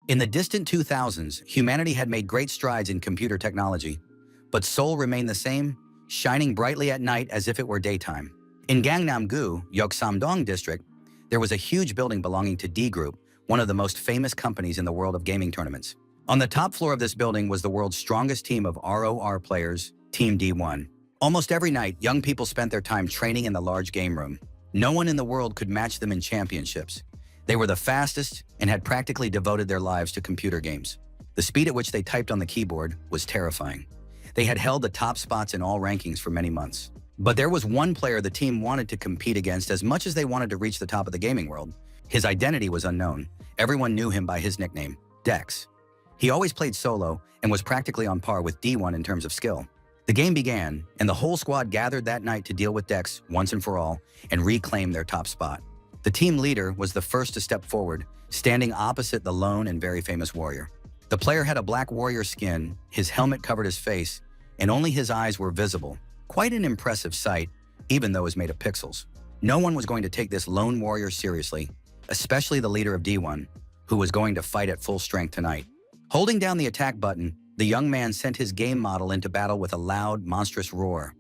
In the distant 2000s, humanity had made great strides in computer technology, but Seoul remained the same, shining brightly at night as if it were daytime. In Gangnam-gu, Yeoksamdong district, there was a huge building belonging to D Group, one of the most famous companies in the world of gaming tournaments. On the top floor of this building was the world's strongest team of ROR players, Team D1. Almost every night, young people spent their time training in the large game room. No one in the world could match them in championships. They were the fastest and had practically devoted their lives to computer games. The speed at which they typed on the keyboard was terrifying. They had held the top spots in all rankings for many months. But there was one player the team wanted to compete against as much as they wanted to reach the top of the gaming world. His identity was unknown. Everyone knew him by his nickname, Dex. He always played solo and was practically on par with D1 in terms of skill. The game began, and the whole squad gathered that night to deal with Dex once and for all and reclaim their top spot. The team leader was the first to step forward, standing opposite the lone and very famous warrior. The player had a black warrior skin, his helmet covered his face, and only his eyes were visible. Quite an impressive sight, even though it was made of pixels. No one was going to take this lone warrior seriously, especially the leader of D1, who was going to fight at full strength tonight. Holding down the attack button, the young man sent his game model into battle with a loud, monstrous roar.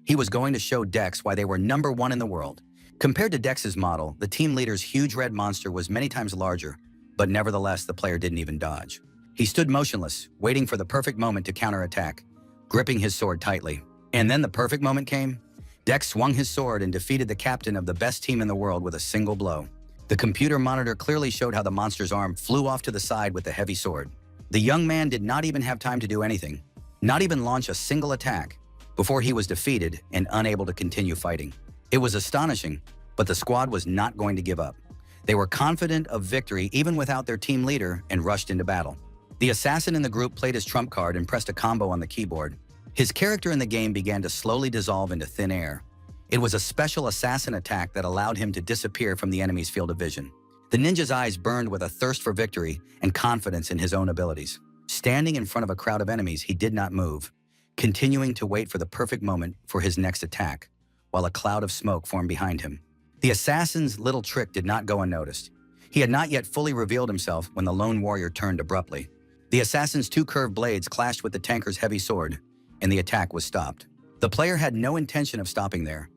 He was going to show Dex why they were #1 in the world. Compared to Dex's model, the team leader's huge red monster was many times larger, but nevertheless, the player didn't even dodge. He stood motionless, waiting for the perfect moment to counterattack, gripping his sword tightly. And then the perfect moment came. Dex swung his sword and defeated the captain of the best team in the world with a single blow. The computer monitor clearly showed how the monster's arm flew off to the side with the heavy sword. The young man did not even have time to do anything, not even launch a single attack, before he was defeated and unable to continue fighting. It was astonishing, but the squad was not going to give up. They were confident of victory even without their team leader and rushed into battle. The assassin in the group played his trump card and pressed a combo on the keyboard. His character in the game began to slowly dissolve into thin air. It was a special assassin attack that allowed him to disappear from the enemy's field of vision. The ninja's eyes burned with a thirst for victory and confidence in his own abilities. Standing in front of a crowd of enemies, he did not move, continuing to wait for the perfect moment for his next attack, while a cloud of smoke formed behind him. The assassin's little trick did not go unnoticed. He had not yet fully revealed himself when the lone warrior turned abruptly. The assassin's two curved blades clashed with the tanker's heavy sword, and the attack was stopped. The player had no intention of stopping there.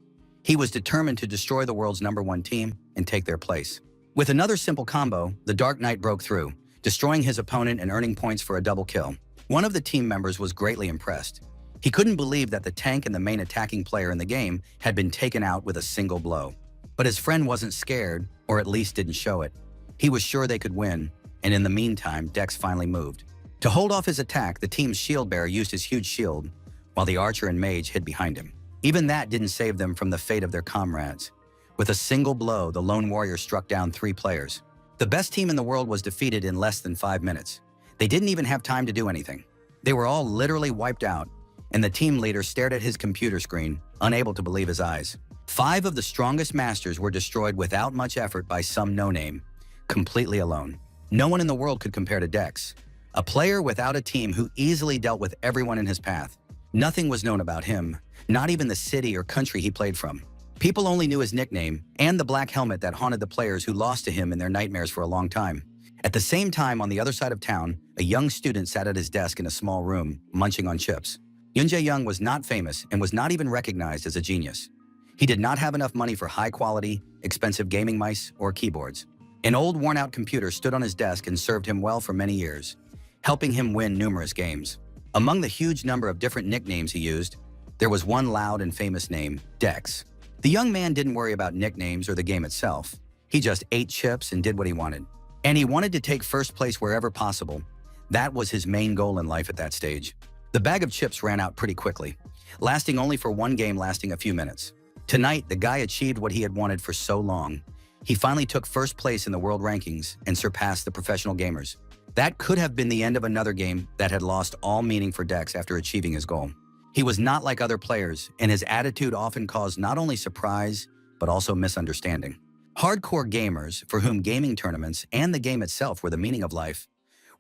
He was determined to destroy the world's #1 team and take their place. With another simple combo, the Dark Knight broke through, destroying his opponent and earning points for a double kill. One of the team members was greatly impressed. He couldn't believe that the tank and the main attacking player in the game had been taken out with a single blow. But his friend wasn't scared, or at least didn't show it. He was sure they could win, and in the meantime, Dex finally moved. To hold off his attack, the team's shield bearer used his huge shield, while the archer and mage hid behind him. Even that didn't save them from the fate of their comrades. With a single blow, the lone warrior struck down 3 players. The best team in the world was defeated in less than 5 minutes. They didn't even have time to do anything. They were all literally wiped out, and the team leader stared at his computer screen, unable to believe his eyes. 5 of the strongest masters were destroyed without much effort by some no-name, completely alone. No one in the world could compare to Dex, a player without a team who easily dealt with everyone in his path. Nothing was known about him, not even the city or country he played from. People only knew his nickname and the black helmet that haunted the players who lost to him in their nightmares for a long time. At the same time, on the other side of town, a young student sat at his desk in a small room, munching on chips. Yoon Jae-young was not famous and was not even recognized as a genius. He did not have enough money for high-quality, expensive gaming mice or keyboards. An old, worn-out computer stood on his desk and served him well for many years, helping him win numerous games. Among the huge number of different nicknames he used, there was one loud and famous name, Dex. The young man didn't worry about nicknames or the game itself. He just ate chips and did what he wanted. And he wanted to take first place wherever possible. That was his main goal in life at that stage. The bag of chips ran out pretty quickly, lasting only for one game lasting a few minutes. Tonight, the guy achieved what he had wanted for so long. He finally took first place in the world rankings and surpassed the professional gamers. That could have been the end of another game that had lost all meaning for Dex after achieving his goal. He was not like other players, and his attitude often caused not only surprise, but also misunderstanding. Hardcore gamers, for whom gaming tournaments and the game itself were the meaning of life,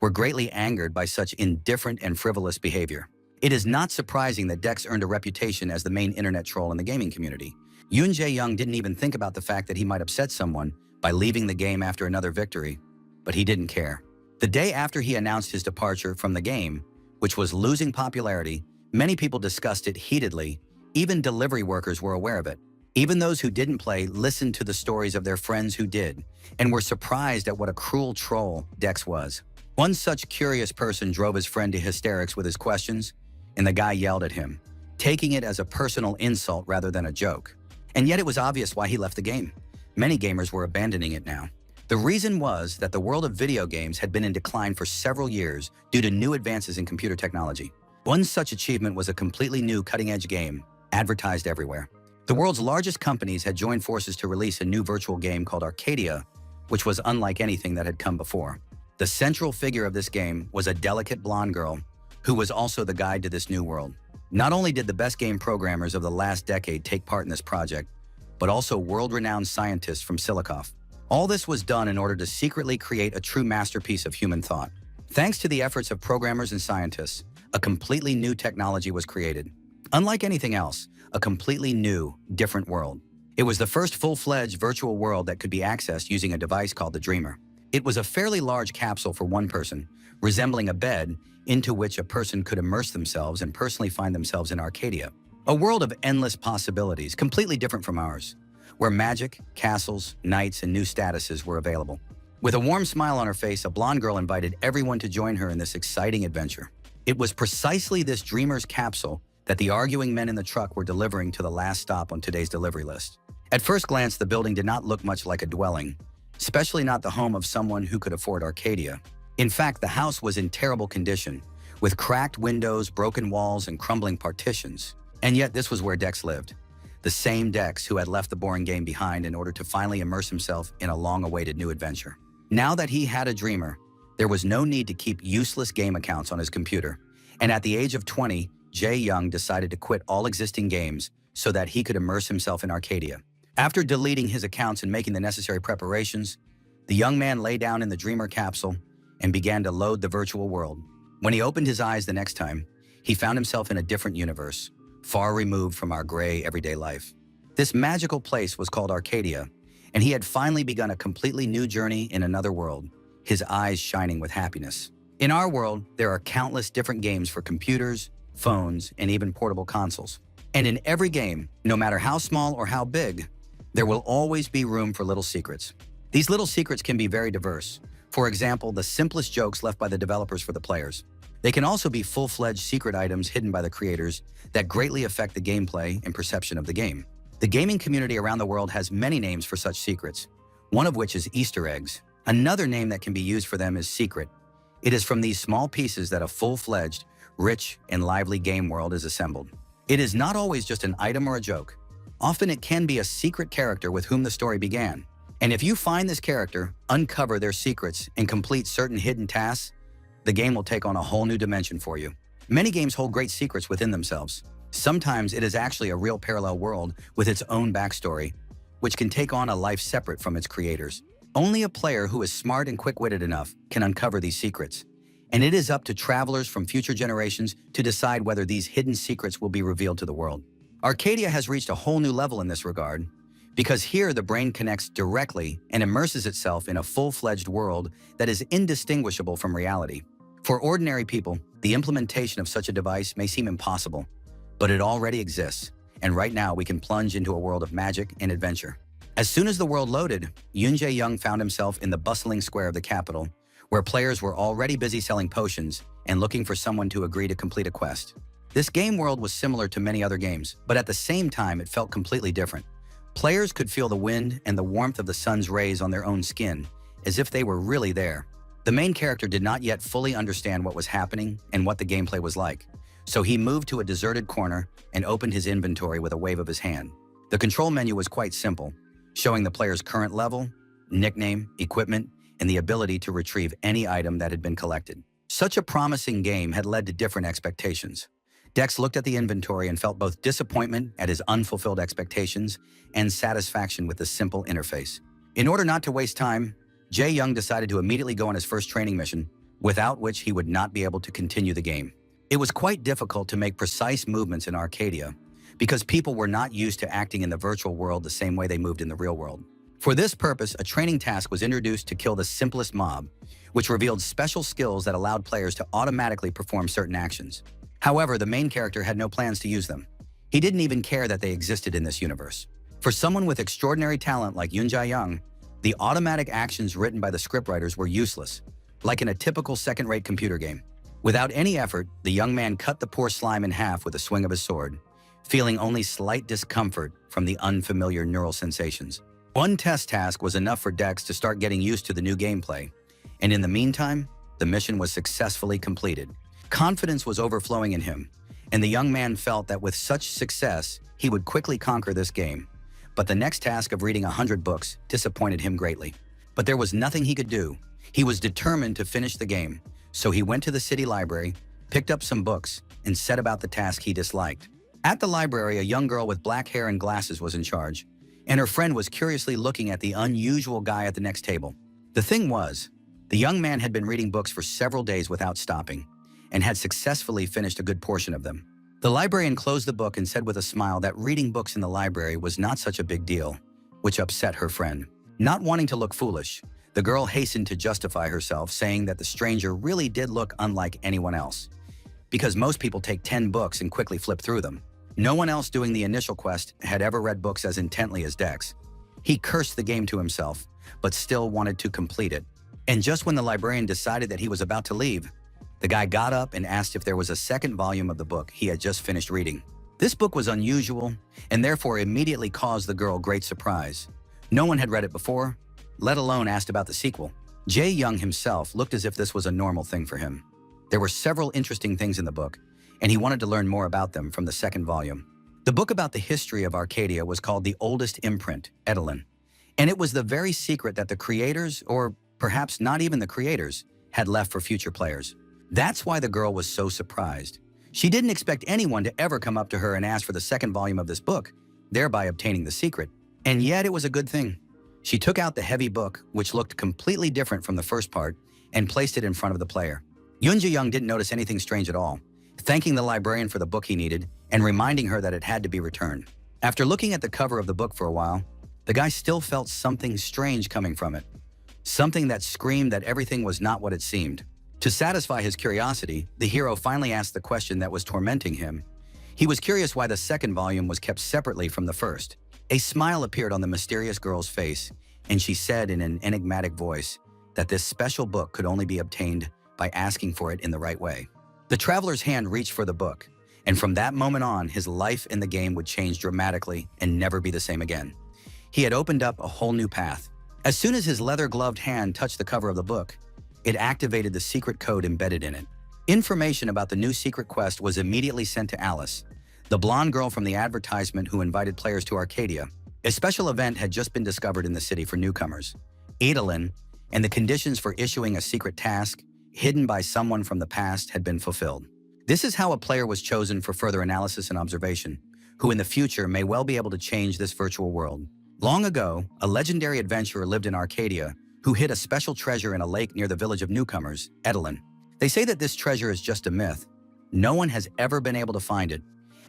were greatly angered by such indifferent and frivolous behavior. It is not surprising that Dex earned a reputation as the main internet troll in the gaming community. Yoon Jae-young didn't even think about the fact that he might upset someone by leaving the game after another victory, but he didn't care. The day after he announced his departure from the game, which was losing popularity, many people discussed it heatedly. Even delivery workers were aware of it. Even those who didn't play listened to the stories of their friends who did, and were surprised at what a cruel troll Dex was. One such curious person drove his friend to hysterics with his questions, and the guy yelled at him, taking it as a personal insult rather than a joke. And yet it was obvious why he left the game. Many gamers were abandoning it now. The reason was that the world of video games had been in decline for several years due to new advances in computer technology. One such achievement was a completely new cutting-edge game, advertised everywhere. The world's largest companies had joined forces to release a new virtual game called Arcadia, which was unlike anything that had come before. The central figure of this game was a delicate blonde girl who was also the guide to this new world. Not only did the best game programmers of the last decade take part in this project, but also world-renowned scientists from Silikoff. All this was done in order to secretly create a true masterpiece of human thought. Thanks to the efforts of programmers and scientists, a completely new technology was created. Unlike anything else, a completely new, different world. It was the first full-fledged virtual world that could be accessed using a device called the Dreamer. It was a fairly large capsule for one person, resembling a bed into which a person could immerse themselves and personally find themselves in Arcadia. A world of endless possibilities, completely different from ours, where magic, castles, knights, and new statuses were available. With a warm smile on her face, a blonde girl invited everyone to join her in this exciting adventure. It was precisely this Dreamer's capsule that the arguing men in the truck were delivering to the last stop on today's delivery list. At first glance, the building did not look much like a dwelling, especially not the home of someone who could afford Arcadia. In fact, the house was in terrible condition, with cracked windows, broken walls, and crumbling partitions. And yet this was where Dex lived. The same Dex who had left the boring game behind in order to finally immerse himself in a long-awaited new adventure. Now that he had a Dreamer, there was no need to keep useless game accounts on his computer. And at the age of 20, Jae Young decided to quit all existing games so that he could immerse himself in Arcadia. After deleting his accounts and making the necessary preparations, the young man lay down in the Dreamer capsule and began to load the virtual world. When he opened his eyes the next time, he found himself in a different universe, far removed from our gray, everyday life. This magical place was called Arcadia, and he had finally begun a completely new journey in another world, his eyes shining with happiness. In our world, there are countless different games for computers, phones, and even portable consoles. And in every game, no matter how small or how big, there will always be room for little secrets. These little secrets can be very diverse. For example, the simplest jokes left by the developers for the players. They can also be full-fledged secret items hidden by the creators that greatly affect the gameplay and perception of the game. The gaming community around the world has many names for such secrets, one of which is Easter eggs. Another name that can be used for them is secret. It is from these small pieces that a full-fledged, rich, and lively game world is assembled. It is not always just an item or a joke. Often it can be a secret character with whom the story began. And if you find this character, uncover their secrets, and complete certain hidden tasks, the game will take on a whole new dimension for you. Many games hold great secrets within themselves. Sometimes it is actually a real parallel world with its own backstory, which can take on a life separate from its creators. Only a player who is smart and quick-witted enough can uncover these secrets. And it is up to travelers from future generations to decide whether these hidden secrets will be revealed to the world. Arcadia has reached a whole new level in this regard, because here the brain connects directly and immerses itself in a full-fledged world that is indistinguishable from reality. For ordinary people, the implementation of such a device may seem impossible, but it already exists, and right now we can plunge into a world of magic and adventure. As soon as the world loaded, Yoon Jae-young found himself in the bustling square of the capital, where players were already busy selling potions and looking for someone to agree to complete a quest. This game world was similar to many other games, but at the same time it felt completely different. Players could feel the wind and the warmth of the sun's rays on their own skin, as if they were really there. The main character did not yet fully understand what was happening and what the gameplay was like, so he moved to a deserted corner and opened his inventory with a wave of his hand. The control menu was quite simple, showing the player's current level, nickname, equipment, and the ability to retrieve any item that had been collected. Such a promising game had led to different expectations. Dex looked at the inventory and felt both disappointment at his unfulfilled expectations and satisfaction with the simple interface. In order not to waste time, Jae Young decided to immediately go on his first training mission, without which he would not be able to continue the game. It was quite difficult to make precise movements in Arcadia, because people were not used to acting in the virtual world the same way they moved in the real world. For this purpose, a training task was introduced to kill the simplest mob, which revealed special skills that allowed players to automatically perform certain actions. However, the main character had no plans to use them. He didn't even care that they existed in this universe. For someone with extraordinary talent like Yoon Jae-young, the automatic actions written by the scriptwriters were useless, like in a typical second-rate computer game. Without any effort, the young man cut the poor slime in half with a swing of his sword, feeling only slight discomfort from the unfamiliar neural sensations. One test task was enough for Dex to start getting used to the new gameplay, and in the meantime, the mission was successfully completed. Confidence was overflowing in him, and the young man felt that with such success, he would quickly conquer this game. But the next task of reading 100 books disappointed him greatly. But there was nothing he could do. He was determined to finish the game, so he went to the city library, picked up some books, and set about the task he disliked. At the library, a young girl with black hair and glasses was in charge, and her friend was curiously looking at the unusual guy at the next table. The thing was, the young man had been reading books for several days without stopping, and had successfully finished a good portion of them. The librarian closed the book and said with a smile that reading books in the library was not such a big deal, which upset her friend. Not wanting to look foolish, the girl hastened to justify herself, saying that the stranger really did look unlike anyone else, because most people take 10 books and quickly flip through them. No one else doing the initial quest had ever read books as intently as Dex. He cursed the game to himself, but still wanted to complete it. And just when the librarian decided that he was about to leave, the guy got up and asked if there was a second volume of the book he had just finished reading. This book was unusual, and therefore immediately caused the girl great surprise. No one had read it before, let alone asked about the sequel. Jae-young himself looked as if this was a normal thing for him. There were several interesting things in the book, and he wanted to learn more about them from the second volume. The book about the history of Arcadia was called The Oldest Imprint, Edelin, and it was the very secret that the creators, or perhaps not even the creators, had left for future players. That's why the girl was so surprised. She didn't expect anyone to ever come up to her and ask for the second volume of this book, thereby obtaining the secret. And yet it was a good thing. She took out the heavy book, which looked completely different from the first part, and placed it in front of the player. Yoon Jae-young didn't notice anything strange at all, thanking the librarian for the book he needed and reminding her that it had to be returned. After looking at the cover of the book for a while, the guy still felt something strange coming from it. Something that screamed that everything was not what it seemed. To satisfy his curiosity, the hero finally asked the question that was tormenting him. He was curious why the second volume was kept separately from the first. A smile appeared on the mysterious girl's face, and she said in an enigmatic voice that this special book could only be obtained by asking for it in the right way. The traveler's hand reached for the book, and from that moment on, his life in the game would change dramatically and never be the same again. He had opened up a whole new path. As soon as his leather-gloved hand touched the cover of the book, it activated the secret code embedded in it. Information about the new secret quest was immediately sent to Alice, the blonde girl from the advertisement who invited players to Arcadia. A special event had just been discovered in the city for newcomers, Edelin, and the conditions for issuing a secret task hidden by someone from the past had been fulfilled. This is how a player was chosen for further analysis and observation, who in the future may well be able to change this virtual world. Long ago, a legendary adventurer lived in Arcadia who hid a special treasure in a lake near the village of newcomers, Edelin. They say that this treasure is just a myth. No one has ever been able to find it,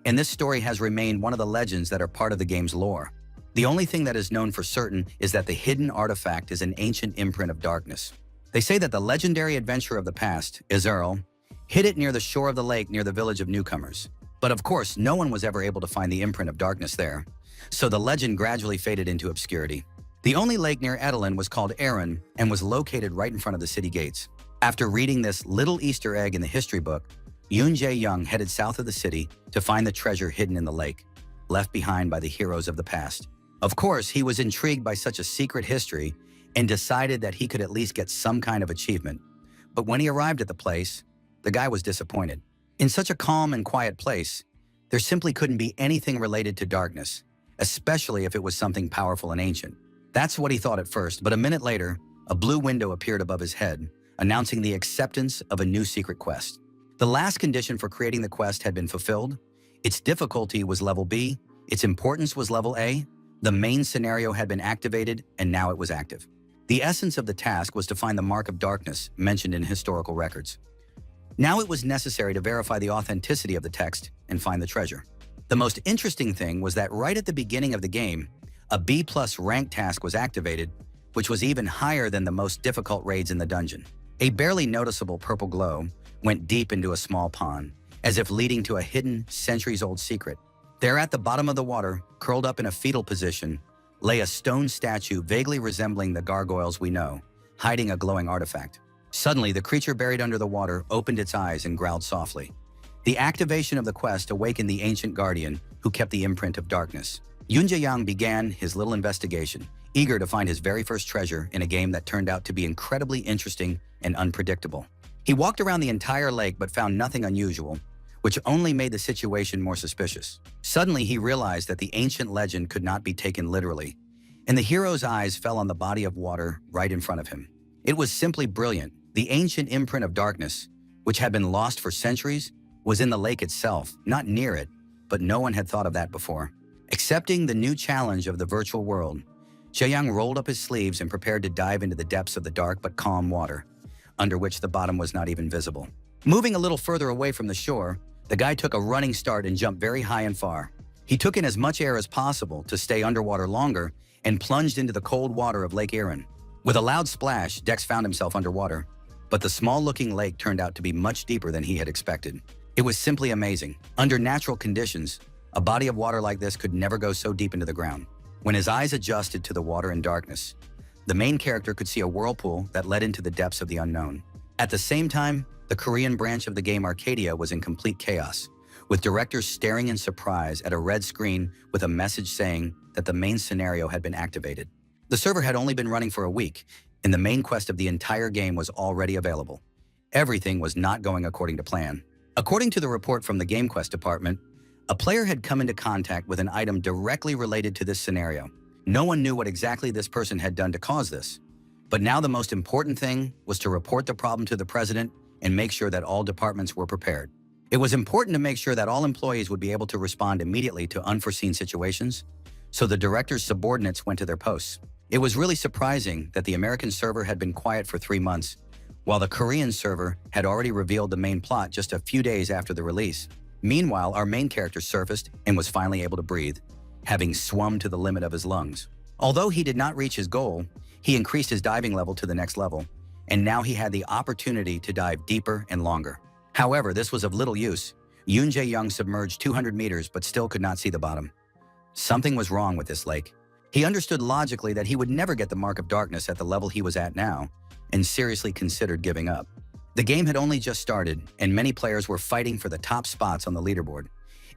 and this story has remained one of the legends that are part of the game's lore. The only thing that is known for certain is that the hidden artifact is an ancient imprint of darkness. They say that the legendary adventurer of the past, Earl, hid it near the shore of the lake near the village of newcomers. But of course, no one was ever able to find the imprint of darkness there, so the legend gradually faded into obscurity. The only lake near Edelin was called Aaron and was located right in front of the city gates. After reading this little Easter egg in the history book, Yoon Jae-young headed south of the city to find the treasure hidden in the lake, left behind by the heroes of the past. Of course, he was intrigued by such a secret history and decided that he could at least get some kind of achievement. But when he arrived at the place, the guy was disappointed. In such a calm and quiet place, there simply couldn't be anything related to darkness, especially if it was something powerful and ancient. That's what he thought at first, but a minute later, a blue window appeared above his head, announcing the acceptance of a new secret quest. The last condition for creating the quest had been fulfilled. Its difficulty was level B, its importance was level A, the main scenario had been activated, and now it was active. The essence of the task was to find the mark of darkness mentioned in historical records. Now it was necessary to verify the authenticity of the text and find the treasure. The most interesting thing was that right at the beginning of the game, A B+ rank task was activated, which was even higher than the most difficult raids in the dungeon. A barely noticeable purple glow went deep into a small pond, as if leading to a hidden, centuries-old secret. There at the bottom of the water, curled up in a fetal position, lay a stone statue vaguely resembling the gargoyles we know, hiding a glowing artifact. Suddenly, the creature buried under the water opened its eyes and growled softly. The activation of the quest awakened the ancient guardian who kept the imprint of darkness. Yoon Jae-young began his little investigation, eager to find his very first treasure in a game that turned out to be incredibly interesting and unpredictable. He walked around the entire lake but found nothing unusual, which only made the situation more suspicious. Suddenly, he realized that the ancient legend could not be taken literally, and the hero's eyes fell on the body of water right in front of him. It was simply brilliant. The ancient imprint of darkness, which had been lost for centuries, was in the lake itself, not near it, but no one had thought of that before. Accepting the new challenge of the virtual world, Jae-young rolled up his sleeves and prepared to dive into the depths of the dark but calm water, under which the bottom was not even visible. Moving a little further away from the shore, the guy took a running start and jumped very high and far. He took in as much air as possible to stay underwater longer and plunged into the cold water of Lake Iran. With a loud splash, Dex found himself underwater, but the small-looking lake turned out to be much deeper than he had expected. It was simply amazing. Under natural conditions, a body of water like this could never go so deep into the ground. When his eyes adjusted to the water and darkness, the main character could see a whirlpool that led into the depths of the unknown. At the same time, the Korean branch of the game Arcadia was in complete chaos, with directors staring in surprise at a red screen with a message saying that the main scenario had been activated. The server had only been running for a week, and the main quest of the entire game was already available. Everything was not going according to plan. According to the report from the Game Quest department, a player had come into contact with an item directly related to this scenario. No one knew what exactly this person had done to cause this. But now the most important thing was to report the problem to the president and make sure that all departments were prepared. It was important to make sure that all employees would be able to respond immediately to unforeseen situations, so the director's subordinates went to their posts. It was really surprising that the American server had been quiet for 3 months, while the Korean server had already revealed the main plot just a few days after the release. Meanwhile, our main character surfaced and was finally able to breathe, having swum to the limit of his lungs. Although he did not reach his goal, he increased his diving level to the next level, and now he had the opportunity to dive deeper and longer. However, this was of little use. Yoon Jae-young submerged 200 meters but still could not see the bottom. Something was wrong with this lake. He understood logically that he would never get the mark of darkness at the level he was at now, and seriously considered giving up. The game had only just started, and many players were fighting for the top spots on the leaderboard.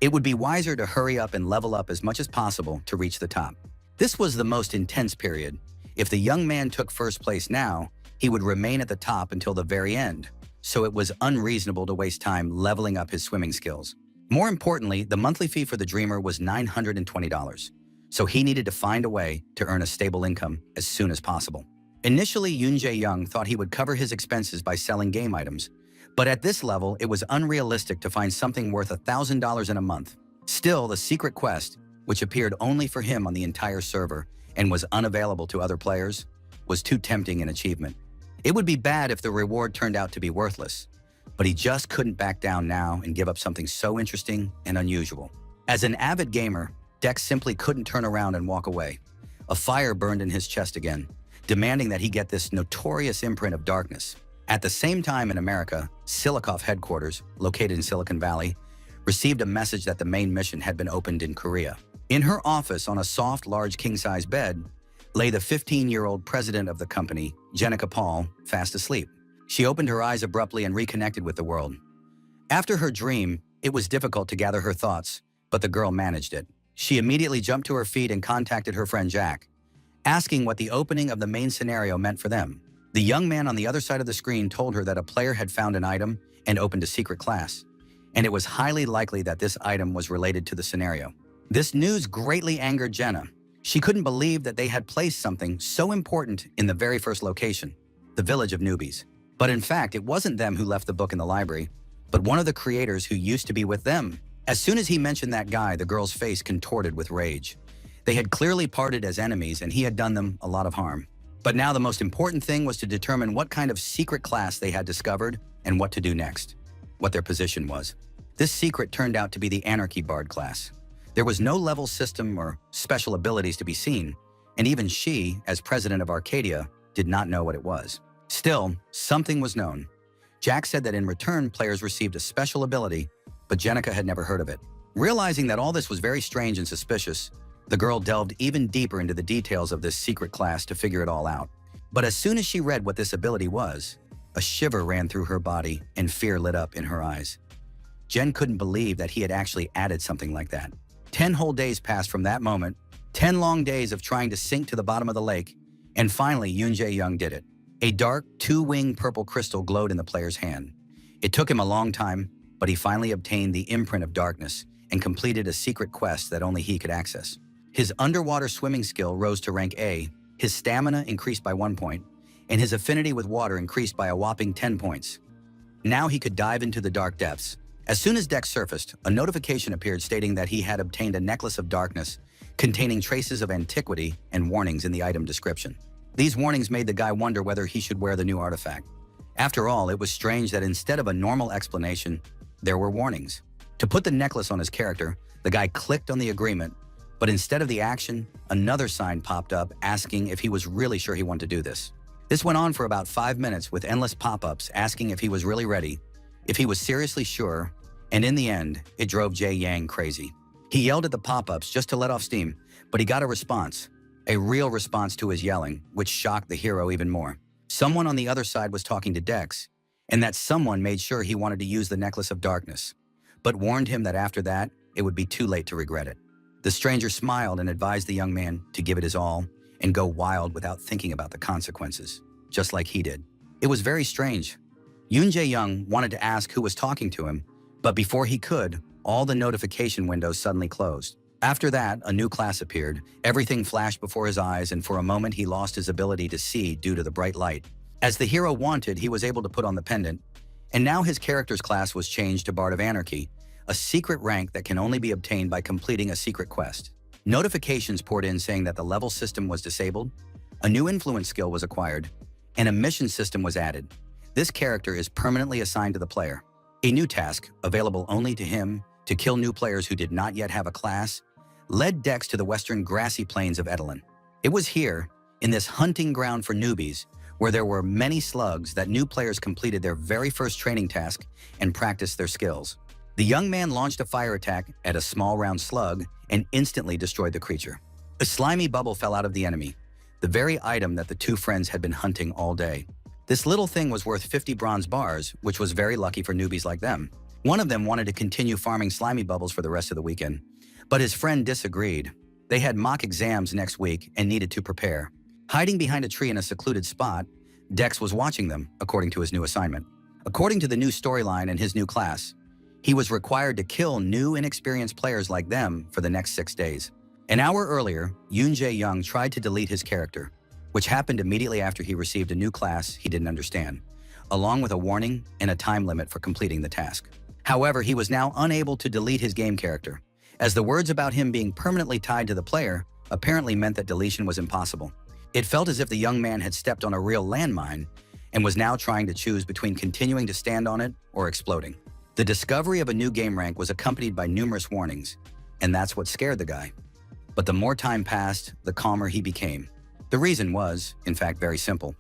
It would be wiser to hurry up and level up as much as possible to reach the top. This was the most intense period. If the young man took first place now, he would remain at the top until the very end, so it was unreasonable to waste time leveling up his swimming skills. More importantly, the monthly fee for the dreamer was $920, so he needed to find a way to earn a stable income as soon as possible. Initially, Yoon Jae-young thought he would cover his expenses by selling game items, but at this level, it was unrealistic to find something worth $1,000 in a month. Still, the secret quest, which appeared only for him on the entire server and was unavailable to other players, was too tempting an achievement. It would be bad if the reward turned out to be worthless, but he just couldn't back down now and give up something so interesting and unusual. As an avid gamer, Dex simply couldn't turn around and walk away. A fire burned in his chest again, demanding that he get this notorious imprint of darkness. At the same time in America, Silikov headquarters, located in Silicon Valley, received a message that the main mission had been opened in Korea. In her office on a soft, large king-size bed, lay the 15-year-old president of the company, Jenica Paul, fast asleep. She opened her eyes abruptly and reconnected with the world. After her dream, it was difficult to gather her thoughts, but the girl managed it. She immediately jumped to her feet and contacted her friend Jack, asking what the opening of the main scenario meant for them. The young man on the other side of the screen told her that a player had found an item and opened a secret class, and it was highly likely that this item was related to the scenario. This news greatly angered Jenna. She couldn't believe that they had placed something so important in the very first location, the village of newbies. But in fact, it wasn't them who left the book in the library, but one of the creators who used to be with them. As soon as he mentioned that guy, the girl's face contorted with rage. They had clearly parted as enemies, and he had done them a lot of harm. But now the most important thing was to determine what kind of secret class they had discovered and what to do next, what their position was. This secret turned out to be the Anarchy Bard class. There was no level system or special abilities to be seen, and even she, as president of Arcadia, did not know what it was. Still, something was known. Jack said that in return, players received a special ability, but Jenica had never heard of it. Realizing that all this was very strange and suspicious, the girl delved even deeper into the details of this secret class to figure it all out. But as soon as she read what this ability was, a shiver ran through her body and fear lit up in her eyes. Jen couldn't believe that he had actually added something like that. 10 whole days passed from that moment, 10 long days of trying to sink to the bottom of the lake, and finally Yoon Jae-young did it. A dark, two-winged purple crystal glowed in the player's hand. It took him a long time, but he finally obtained the imprint of darkness and completed a secret quest that only he could access. His underwater swimming skill rose to rank A, his stamina increased by 1 point, and his affinity with water increased by a whopping 10 points. Now he could dive into the dark depths. As soon as Dex surfaced, a notification appeared stating that he had obtained a necklace of darkness containing traces of antiquity and warnings in the item description. These warnings made the guy wonder whether he should wear the new artifact. After all, it was strange that instead of a normal explanation, there were warnings. To put the necklace on his character, the guy clicked on the agreement, but instead of the action, another sign popped up asking if he was really sure he wanted to do this. This went on for about 5 minutes with endless pop-ups asking if he was really ready, if he was seriously sure, and in the end, it drove Jae-young crazy. He yelled at the pop-ups just to let off steam, but he got a response. A real response to his yelling, which shocked the hero even more. Someone on the other side was talking to Dex, and that someone made sure he wanted to use the Necklace of Darkness, but warned him that after that, it would be too late to regret it. The stranger smiled and advised the young man to give it his all and go wild without thinking about the consequences, just like he did. It was very strange. Yoon Jae-young wanted to ask who was talking to him, but before he could, all the notification windows suddenly closed. After that, a new class appeared. Everything flashed before his eyes, and for a moment he lost his ability to see due to the bright light. As the hero wanted, he was able to put on the pendant, and now his character's class was changed to Bard of Anarchy, a secret rank that can only be obtained by completing a secret quest. Notifications poured in saying that the level system was disabled, a new influence skill was acquired, and a mission system was added. This character is permanently assigned to the player. A new task, available only to him, to kill new players who did not yet have a class, led Dex to the western grassy plains of Edelin. It was here, in this hunting ground for newbies, where there were many slugs that new players completed their very first training task and practiced their skills. The young man launched a fire attack at a small round slug and instantly destroyed the creature. A slimy bubble fell out of the enemy, the very item that the two friends had been hunting all day. This little thing was worth 50 bronze bars, which was very lucky for newbies like them. One of them wanted to continue farming slimy bubbles for the rest of the weekend, but his friend disagreed. They had mock exams next week and needed to prepare. Hiding behind a tree in a secluded spot, Dex was watching them, according to his new assignment. According to the new storyline in his new class, he was required to kill new inexperienced players like them for the next 6 days. An hour earlier, Yoon Jae-young tried to delete his character, which happened immediately after he received a new class he didn't understand, along with a warning and a time limit for completing the task. However, he was now unable to delete his game character, as the words about him being permanently tied to the player apparently meant that deletion was impossible. It felt as if the young man had stepped on a real landmine and was now trying to choose between continuing to stand on it or exploding. The discovery of a new game rank was accompanied by numerous warnings, and that's what scared the guy. But the more time passed, the calmer he became. The reason was, in fact, very simple.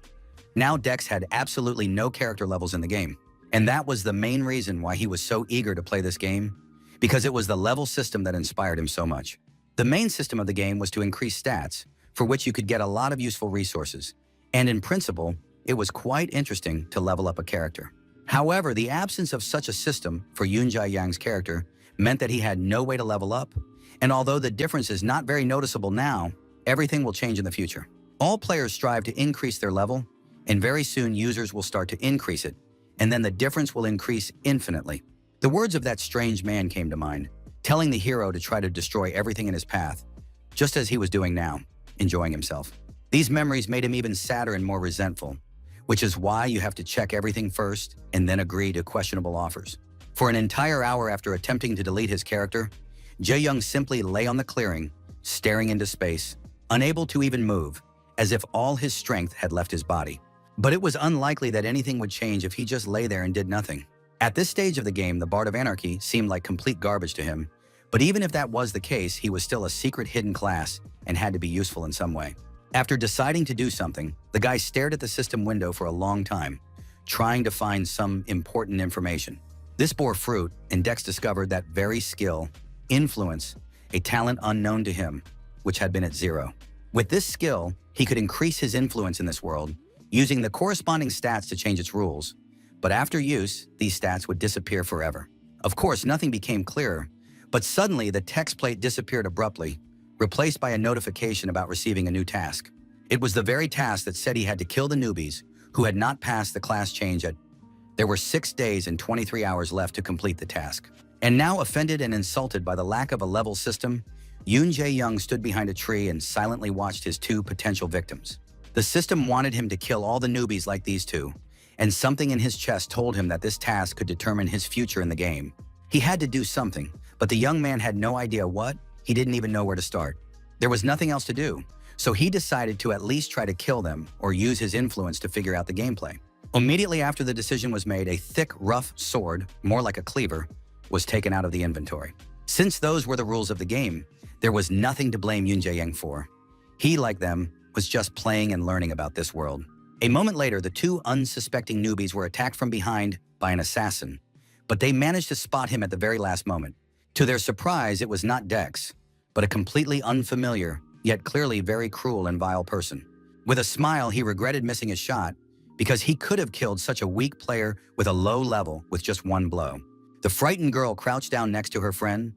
Now Dex had absolutely no character levels in the game, and that was the main reason why he was so eager to play this game, because it was the level system that inspired him so much. The main system of the game was to increase stats, for which you could get a lot of useful resources, and in principle, it was quite interesting to level up a character. However, the absence of such a system for Yoon Jae-young's character meant that he had no way to level up, and although the difference is not very noticeable now, everything will change in the future. All players strive to increase their level, and very soon users will start to increase it, and then the difference will increase infinitely. The words of that strange man came to mind, telling the hero to try to destroy everything in his path, just as he was doing now, enjoying himself. These memories made him even sadder and more resentful, which is why you have to check everything first and then agree to questionable offers. For an entire hour after attempting to delete his character, Jae-young simply lay on the clearing, staring into space, unable to even move, as if all his strength had left his body. But it was unlikely that anything would change if he just lay there and did nothing. At this stage of the game, the Bard of Anarchy seemed like complete garbage to him, But even if that was the case, he was still a secret hidden class and had to be useful in some way. After deciding to do something, the guy stared at the system window for a long time, trying to find some important information. This bore fruit, and Dex discovered that very skill, influence, a talent unknown to him, which had been at 0. With this skill, he could increase his influence in this world, using the corresponding stats to change its rules. But after use, these stats would disappear forever. Of course, nothing became clearer, but suddenly the text plate disappeared abruptly, replaced by a notification about receiving a new task. It was the very task that said he had to kill the newbies who had not passed the class change at. There were 6 days and 23 hours left to complete the task. And now, offended and insulted by the lack of a level system, Yoon Jae-young stood behind a tree and silently watched his 2 potential victims. The system wanted him to kill all the newbies like these 2, and something in his chest told him that this task could determine his future in the game. He had to do something, but the young man had no idea what. He didn't even know where to start. There was nothing else to do, so he decided to at least try to kill them or use his influence to figure out the gameplay. Immediately after the decision was made, a thick, rough sword, more like a cleaver, was taken out of the inventory. Since those were the rules of the game, there was nothing to blame Yoon Jae-young for. He, like them, was just playing and learning about this world. A moment later, the 2 unsuspecting newbies were attacked from behind by an assassin, but they managed to spot him at the very last moment. To their surprise, it was not Dex, but a completely unfamiliar, yet clearly very cruel and vile person. With a smile, he regretted missing his shot because he could have killed such a weak player with a low level with just 1 blow. The frightened girl crouched down next to her friend,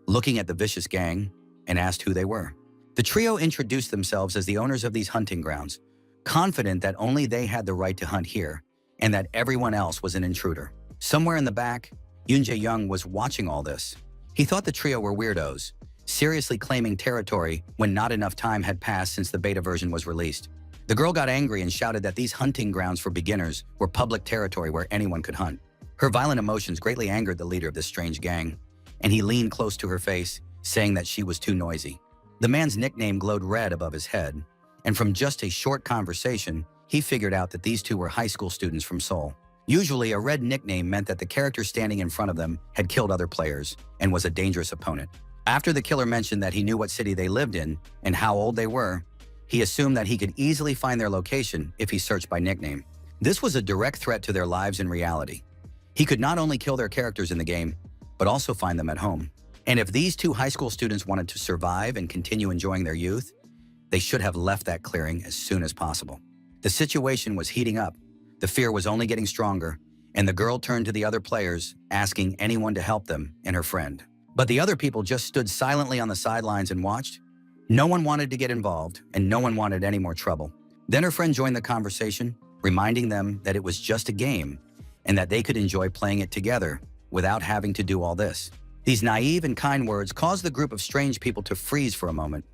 looking at the vicious gang, and asked who they were. The trio introduced themselves as the owners of these hunting grounds, confident that only they had the right to hunt here and that everyone else was an intruder. Somewhere in the back, Yoon Jae-young was watching all this. He thought the trio were weirdos, seriously claiming territory when not enough time had passed since the beta version was released. The girl got angry and shouted that these hunting grounds for beginners were public territory where anyone could hunt. Her violent emotions greatly angered the leader of this strange gang, and he leaned close to her face, saying that she was too noisy. The man's nickname glowed red above his head, and from just a short conversation, he figured out that these 2 were high school students from Seoul. Usually, a red nickname meant that the character standing in front of them had killed other players and was a dangerous opponent. After the killer mentioned that he knew what city they lived in and how old they were, he assumed that he could easily find their location if he searched by nickname. This was a direct threat to their lives in reality. He could not only kill their characters in the game, but also find them at home. And if these 2 high school students wanted to survive and continue enjoying their youth, they should have left that clearing as soon as possible. The situation was heating up. The fear was only getting stronger, and the girl turned to the other players, asking anyone to help them and her friend. But the other people just stood silently on the sidelines and watched. No one wanted to get involved, and no one wanted any more trouble. Then her friend joined the conversation, reminding them that it was just a game and that they could enjoy playing it together without having to do all this. These naive and kind words caused the group of strange people to freeze for a moment.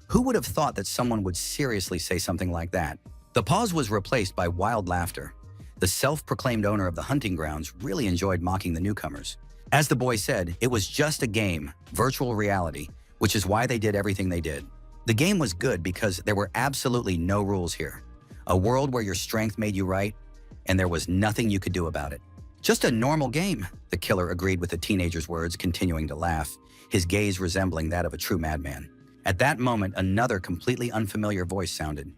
Who would have thought that someone would seriously say something like that? The pause was replaced by wild laughter. The self-proclaimed owner of the hunting grounds really enjoyed mocking the newcomers. As the boy said, it was just a game, virtual reality, which is why they did everything they did. The game was good because there were absolutely no rules here. A world where your strength made you right, and there was nothing you could do about it. Just a normal game, the killer agreed with the teenager's words, continuing to laugh, his gaze resembling that of a true madman. At that moment, another completely unfamiliar voice sounded.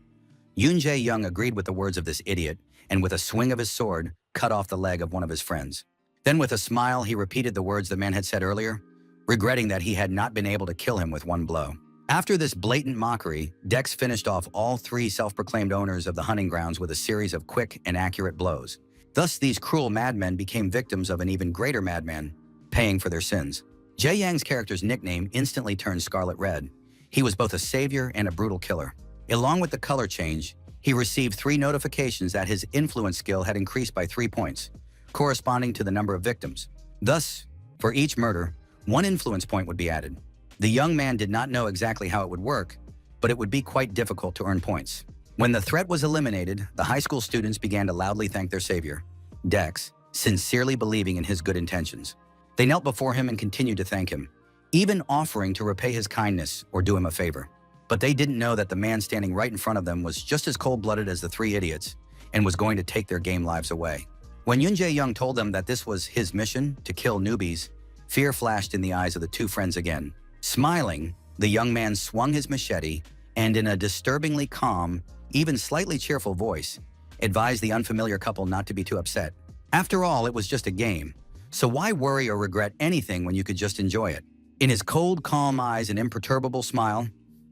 Yoon Jae-young agreed with the words of this idiot, and with a swing of his sword, cut off the leg of one of his friends. Then with a smile, he repeated the words the man had said earlier, regretting that he had not been able to kill him with 1 blow. After this blatant mockery, Dex finished off all 3 self-proclaimed owners of the hunting grounds with a series of quick and accurate blows. Thus, these cruel madmen became victims of an even greater madman, paying for their sins. Jae-young's character's nickname instantly turned scarlet red. He was both a savior and a brutal killer. Along with the color change, he received 3 notifications that his influence skill had increased by 3 points, corresponding to the number of victims. Thus, for each murder, 1 influence point would be added. The young man did not know exactly how it would work, but it would be quite difficult to earn points. When the threat was eliminated, the high school students began to loudly thank their savior, Dex, sincerely believing in his good intentions. They knelt before him and continued to thank him, even offering to repay his kindness or do him a favor. But they didn't know that the man standing right in front of them was just as cold-blooded as the 3 idiots and was going to take their game lives away. When Yoon Jae-young told them that this was his mission, to kill newbies, Fear flashed in the eyes of the two friends again. Smiling, the young man swung his machete and, in a disturbingly calm, even slightly cheerful voice, advised the unfamiliar couple not to be too upset. After all, it was just a game, so why worry or regret anything when you could just enjoy it? In his cold, calm eyes and imperturbable smile,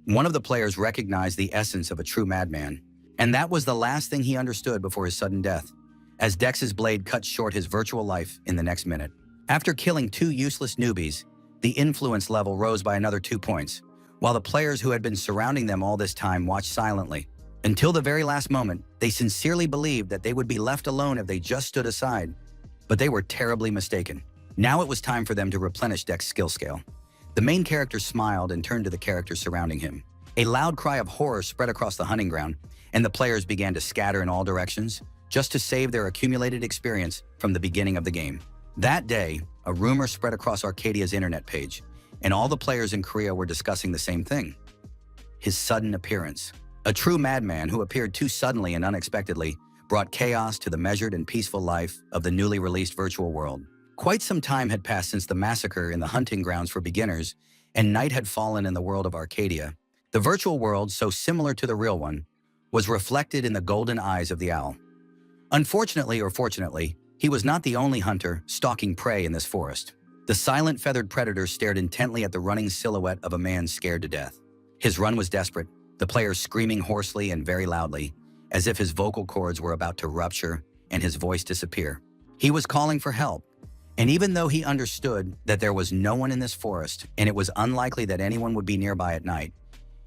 one of the players recognized the essence of a true madman. And that was the last thing he understood before his sudden death, as Dex's blade cut short his virtual life in the next minute. After killing two useless newbies, the influence level rose by another 2 points, while the players who had been surrounding them all this time watched silently. Until the very last moment, they sincerely believed that they would be left alone if they just stood aside, but they were terribly mistaken. Now it was time for them to replenish Dex's skill scale. The main character smiled and turned to the characters surrounding him. A loud cry of horror spread across the hunting ground, and the players began to scatter in all directions, just to save their accumulated experience from the beginning of the game. That day, a rumor spread across Arcadia's internet page, and all the players in Korea were discussing the same thing. His sudden appearance. A true madman who appeared too suddenly and unexpectedly brought chaos to the measured and peaceful life of the newly released virtual world. Quite some time had passed since the massacre in the hunting grounds for beginners, and night had fallen in the world of Arcadia. The virtual world, so similar to the real one, was reflected in the golden eyes of the owl. Unfortunately or fortunately, he was not the only hunter stalking prey in this forest. The silent feathered predator stared intently at the running silhouette of a man scared to death. His run was desperate, the player screaming hoarsely and very loudly, as if his vocal cords were about to rupture and his voice disappear. He was calling for help, and even though he understood that there was no one in this forest and it was unlikely that anyone would be nearby at night,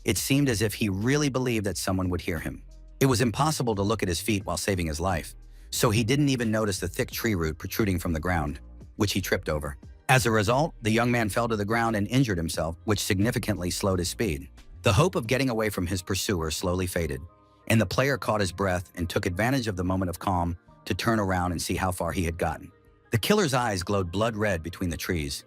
it seemed as if he really believed that someone would hear him. It was impossible to look at his feet while saving his life, so he didn't even notice the thick tree root protruding from the ground, which he tripped over. As a result, the young man fell to the ground and injured himself, which significantly slowed his speed. The hope of getting away from his pursuer slowly faded, and the player caught his breath and took advantage of the moment of calm to turn around and see how far he had gotten. The killer's eyes glowed blood red between the trees.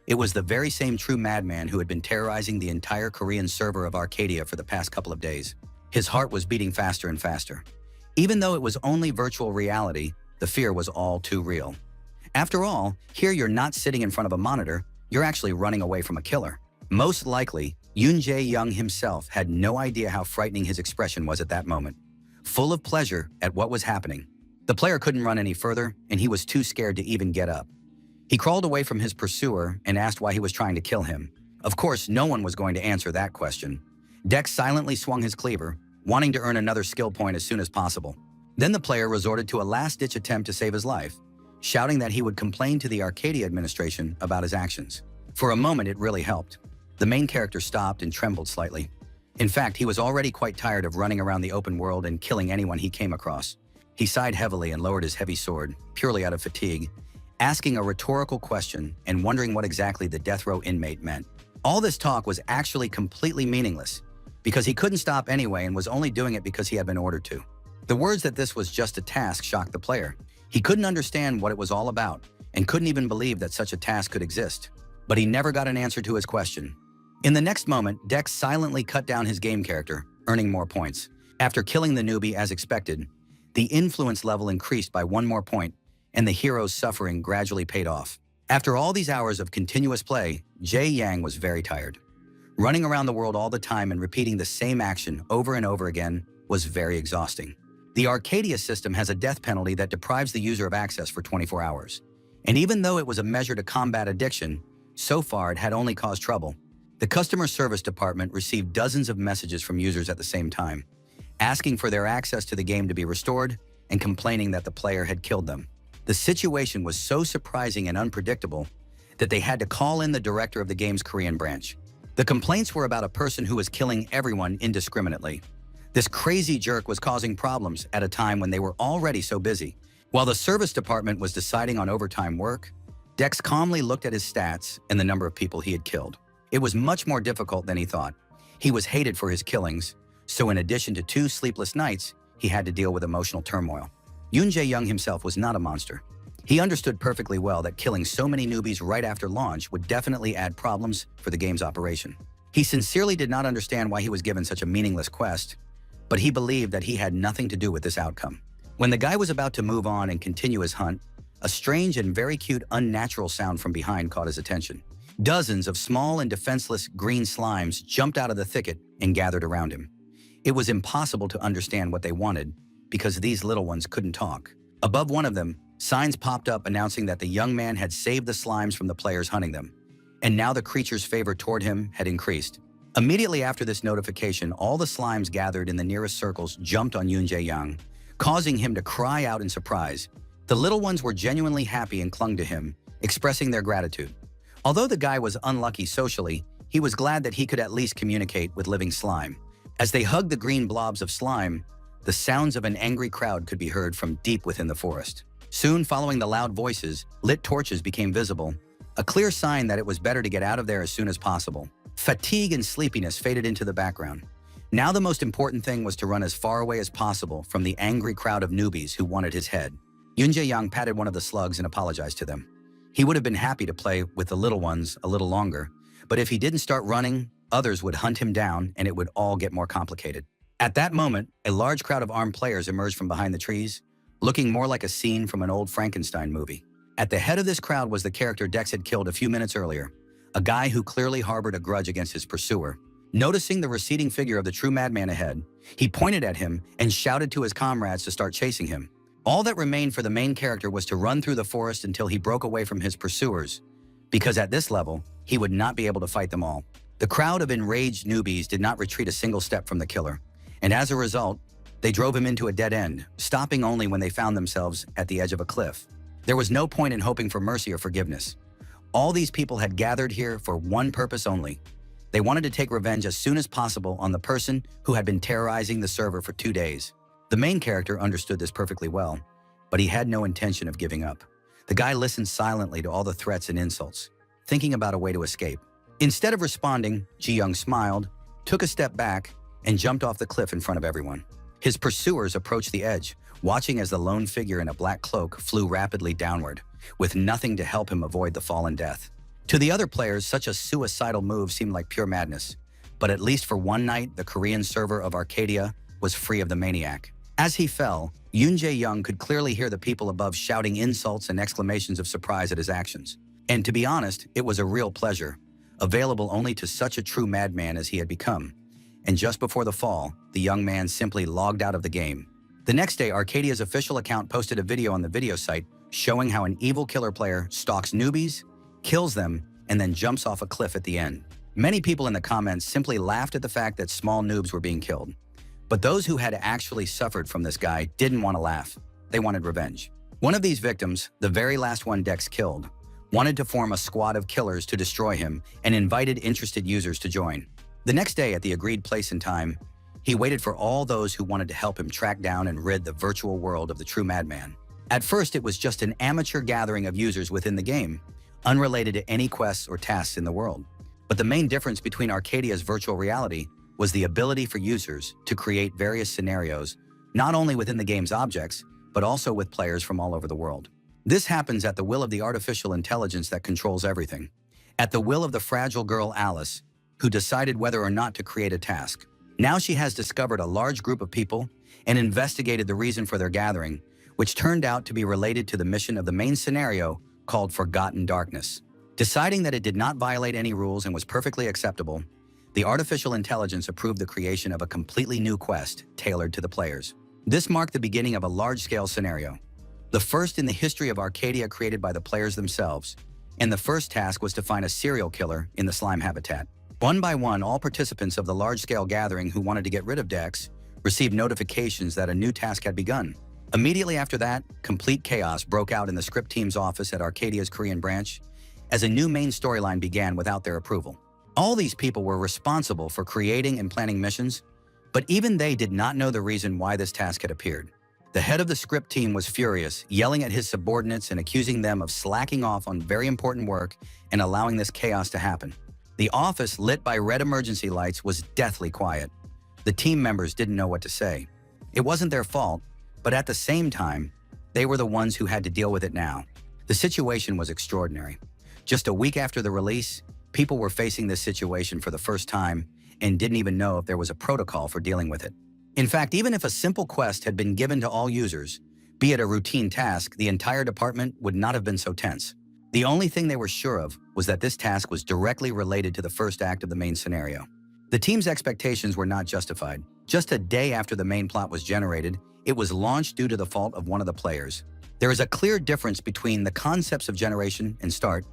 It was the very same true madman who had been terrorizing the entire Korean server of Arcadia for the past couple of days. His heart was beating faster and faster. Even though it was only virtual reality, the fear was all too real. After all, here you're not sitting in front of a monitor, you're actually running away from a killer. Most likely, Yoon Jae-young himself had no idea how frightening his expression was at that moment. Full of pleasure at what was happening, the player couldn't run any further, and he was too scared to even get up. He crawled away from his pursuer and asked why he was trying to kill him. Of course, no one was going to answer that question. Dex silently swung his cleaver, wanting to earn another skill point as soon as possible. Then the player resorted to a last-ditch attempt to save his life, shouting that he would complain to the Arcadia administration about his actions. For a moment, it really helped. The main character stopped and trembled slightly. In fact, he was already quite tired of running around the open world and killing anyone he came across. He sighed heavily and lowered his heavy sword, purely out of fatigue, asking a rhetorical question and wondering what exactly the death row inmate meant. All this talk was actually completely meaningless, because he couldn't stop anyway and was only doing it because he had been ordered to. The words that this was just a task shocked the player. He couldn't understand what it was all about and couldn't even believe that such a task could exist. But he never got an answer to his question. In the next moment, Dex silently cut down his game character, earning more points. After killing the newbie as expected, the influence level increased by 1 more point, and the hero's suffering gradually paid off. After all these hours of continuous play, Jae-yang was very tired. Running around the world all the time and repeating the same action over and over again was very exhausting. The Arcadia system has a death penalty that deprives the user of access for 24 hours. And even though it was a measure to combat addiction, so far it had only caused trouble. The customer service department received dozens of messages from users at the same time, asking for their access to the game to be restored and complaining that the player had killed them. The situation was so surprising and unpredictable that they had to call in the director of the game's Korean branch. The complaints were about a person who was killing everyone indiscriminately. This crazy jerk was causing problems at a time when they were already so busy. While the service department was deciding on overtime work, Dex calmly looked at his stats and the number of people he had killed. It was much more difficult than he thought. He was hated for his killings, so in addition to 2 sleepless nights, he had to deal with emotional turmoil. Yoon Jae-young himself was not a monster. He understood perfectly well that killing so many newbies right after launch would definitely add problems for the game's operation. He sincerely did not understand why he was given such a meaningless quest, but he believed that he had nothing to do with this outcome. When the guy was about to move on and continue his hunt, a strange and very cute unnatural sound from behind caught his attention. Dozens of small and defenseless green slimes jumped out of the thicket and gathered around him. It was impossible to understand what they wanted because these little ones couldn't talk. Above one of them, signs popped up announcing that the young man had saved the slimes from the players hunting them, and now the creature's favor toward him had increased. Immediately after this notification, all the slimes gathered in the nearest circles jumped on Yoon Jae-young, causing him to cry out in surprise. The little ones were genuinely happy and clung to him, expressing their gratitude. Although the guy was unlucky socially, he was glad that he could at least communicate with living slime. As they hugged the green blobs of slime, the sounds of an angry crowd could be heard from deep within the forest. Soon following the loud voices, lit torches became visible, a clear sign that it was better to get out of there as soon as possible. Fatigue and sleepiness faded into the background. Now the most important thing was to run as far away as possible from the angry crowd of newbies who wanted his head. Yoon Jae-young patted one of the slugs and apologized to them. He would have been happy to play with the little ones a little longer, but if he didn't start running, others would hunt him down and it would all get more complicated. At that moment, a large crowd of armed players emerged from behind the trees, looking more like a scene from an old Frankenstein movie. At the head of this crowd was the character Dex had killed a few minutes earlier, a guy who clearly harbored a grudge against his pursuer. Noticing the receding figure of the true madman ahead, he pointed at him and shouted to his comrades to start chasing him. All that remained for the main character was to run through the forest until he broke away from his pursuers, because at this level, he would not be able to fight them all. The crowd of enraged newbies did not retreat a single step from the killer, and as a result, they drove him into a dead end, stopping only when they found themselves at the edge of a cliff. There was no point in hoping for mercy or forgiveness. All these people had gathered here for one purpose only. They wanted to take revenge as soon as possible on the person who had been terrorizing the server for 2 days. The main character understood this perfectly well, but he had no intention of giving up. The guy listened silently to all the threats and insults, thinking about a way to escape. Instead of responding, Ji-young smiled, took a step back, and jumped off the cliff in front of everyone. His pursuers approached the edge, watching as the lone figure in a black cloak flew rapidly downward, with nothing to help him avoid the fall and death. To the other players, such a suicidal move seemed like pure madness, but at least for one night, the Korean server of Arcadia was free of the maniac. As he fell, Yoon Jae-young could clearly hear the people above shouting insults and exclamations of surprise at his actions. And to be honest, it was a real pleasure, available only to such a true madman as he had become. And just before the fall, the young man simply logged out of the game. The next day, Arcadia's official account posted a video on the video site showing how an evil killer player stalks newbies, kills them, and then jumps off a cliff at the end. Many people in the comments simply laughed at the fact that small noobs were being killed. But those who had actually suffered from this guy didn't want to laugh. They wanted revenge. One of these victims, the very last one Dex killed, wanted to form a squad of killers to destroy him and invited interested users to join. The next day, at the agreed place and time, he waited for all those who wanted to help him track down and rid the virtual world of the true madman. At first, it was just an amateur gathering of users within the game, unrelated to any quests or tasks in the world. But the main difference between Arcadia's virtual reality was the ability for users to create various scenarios, not only within the game's objects, but also with players from all over the world. This happens at the will of the artificial intelligence that controls everything, at the will of the fragile girl Alice, who decided whether or not to create a task. Now she has discovered a large group of people and investigated the reason for their gathering, which turned out to be related to the mission of the main scenario called Forgotten Darkness. Deciding that it did not violate any rules and was perfectly acceptable, the artificial intelligence approved the creation of a completely new quest tailored to the players. This marked the beginning of a large-scale scenario, the first in the history of Arcadia created by the players themselves, and the first task was to find a serial killer in the slime habitat. One by one, all participants of the large-scale gathering who wanted to get rid of Dex received notifications that a new task had begun. Immediately after that, complete chaos broke out in the script team's office at Arcadia's Korean branch as a new main storyline began without their approval. All these people were responsible for creating and planning missions, but even they did not know the reason why this task had appeared. The head of the script team was furious, yelling at his subordinates and accusing them of slacking off on very important work and allowing this chaos to happen. The office, lit by red emergency lights, was deathly quiet. The team members didn't know what to say. It wasn't their fault, but at the same time, they were the ones who had to deal with it now. The situation was extraordinary. Just a week after the release, people were facing this situation for the first time and didn't even know if there was a protocol for dealing with it. In fact, even if a simple quest had been given to all users, Be it a routine task, the entire department would not have been so tense. The only thing they were sure of was that this task was directly related to the first act of the main scenario. The team's expectations were not justified. Just a day after the main plot was generated, it was launched due to the fault of one of the players. There is a clear difference between the concepts of generation and start,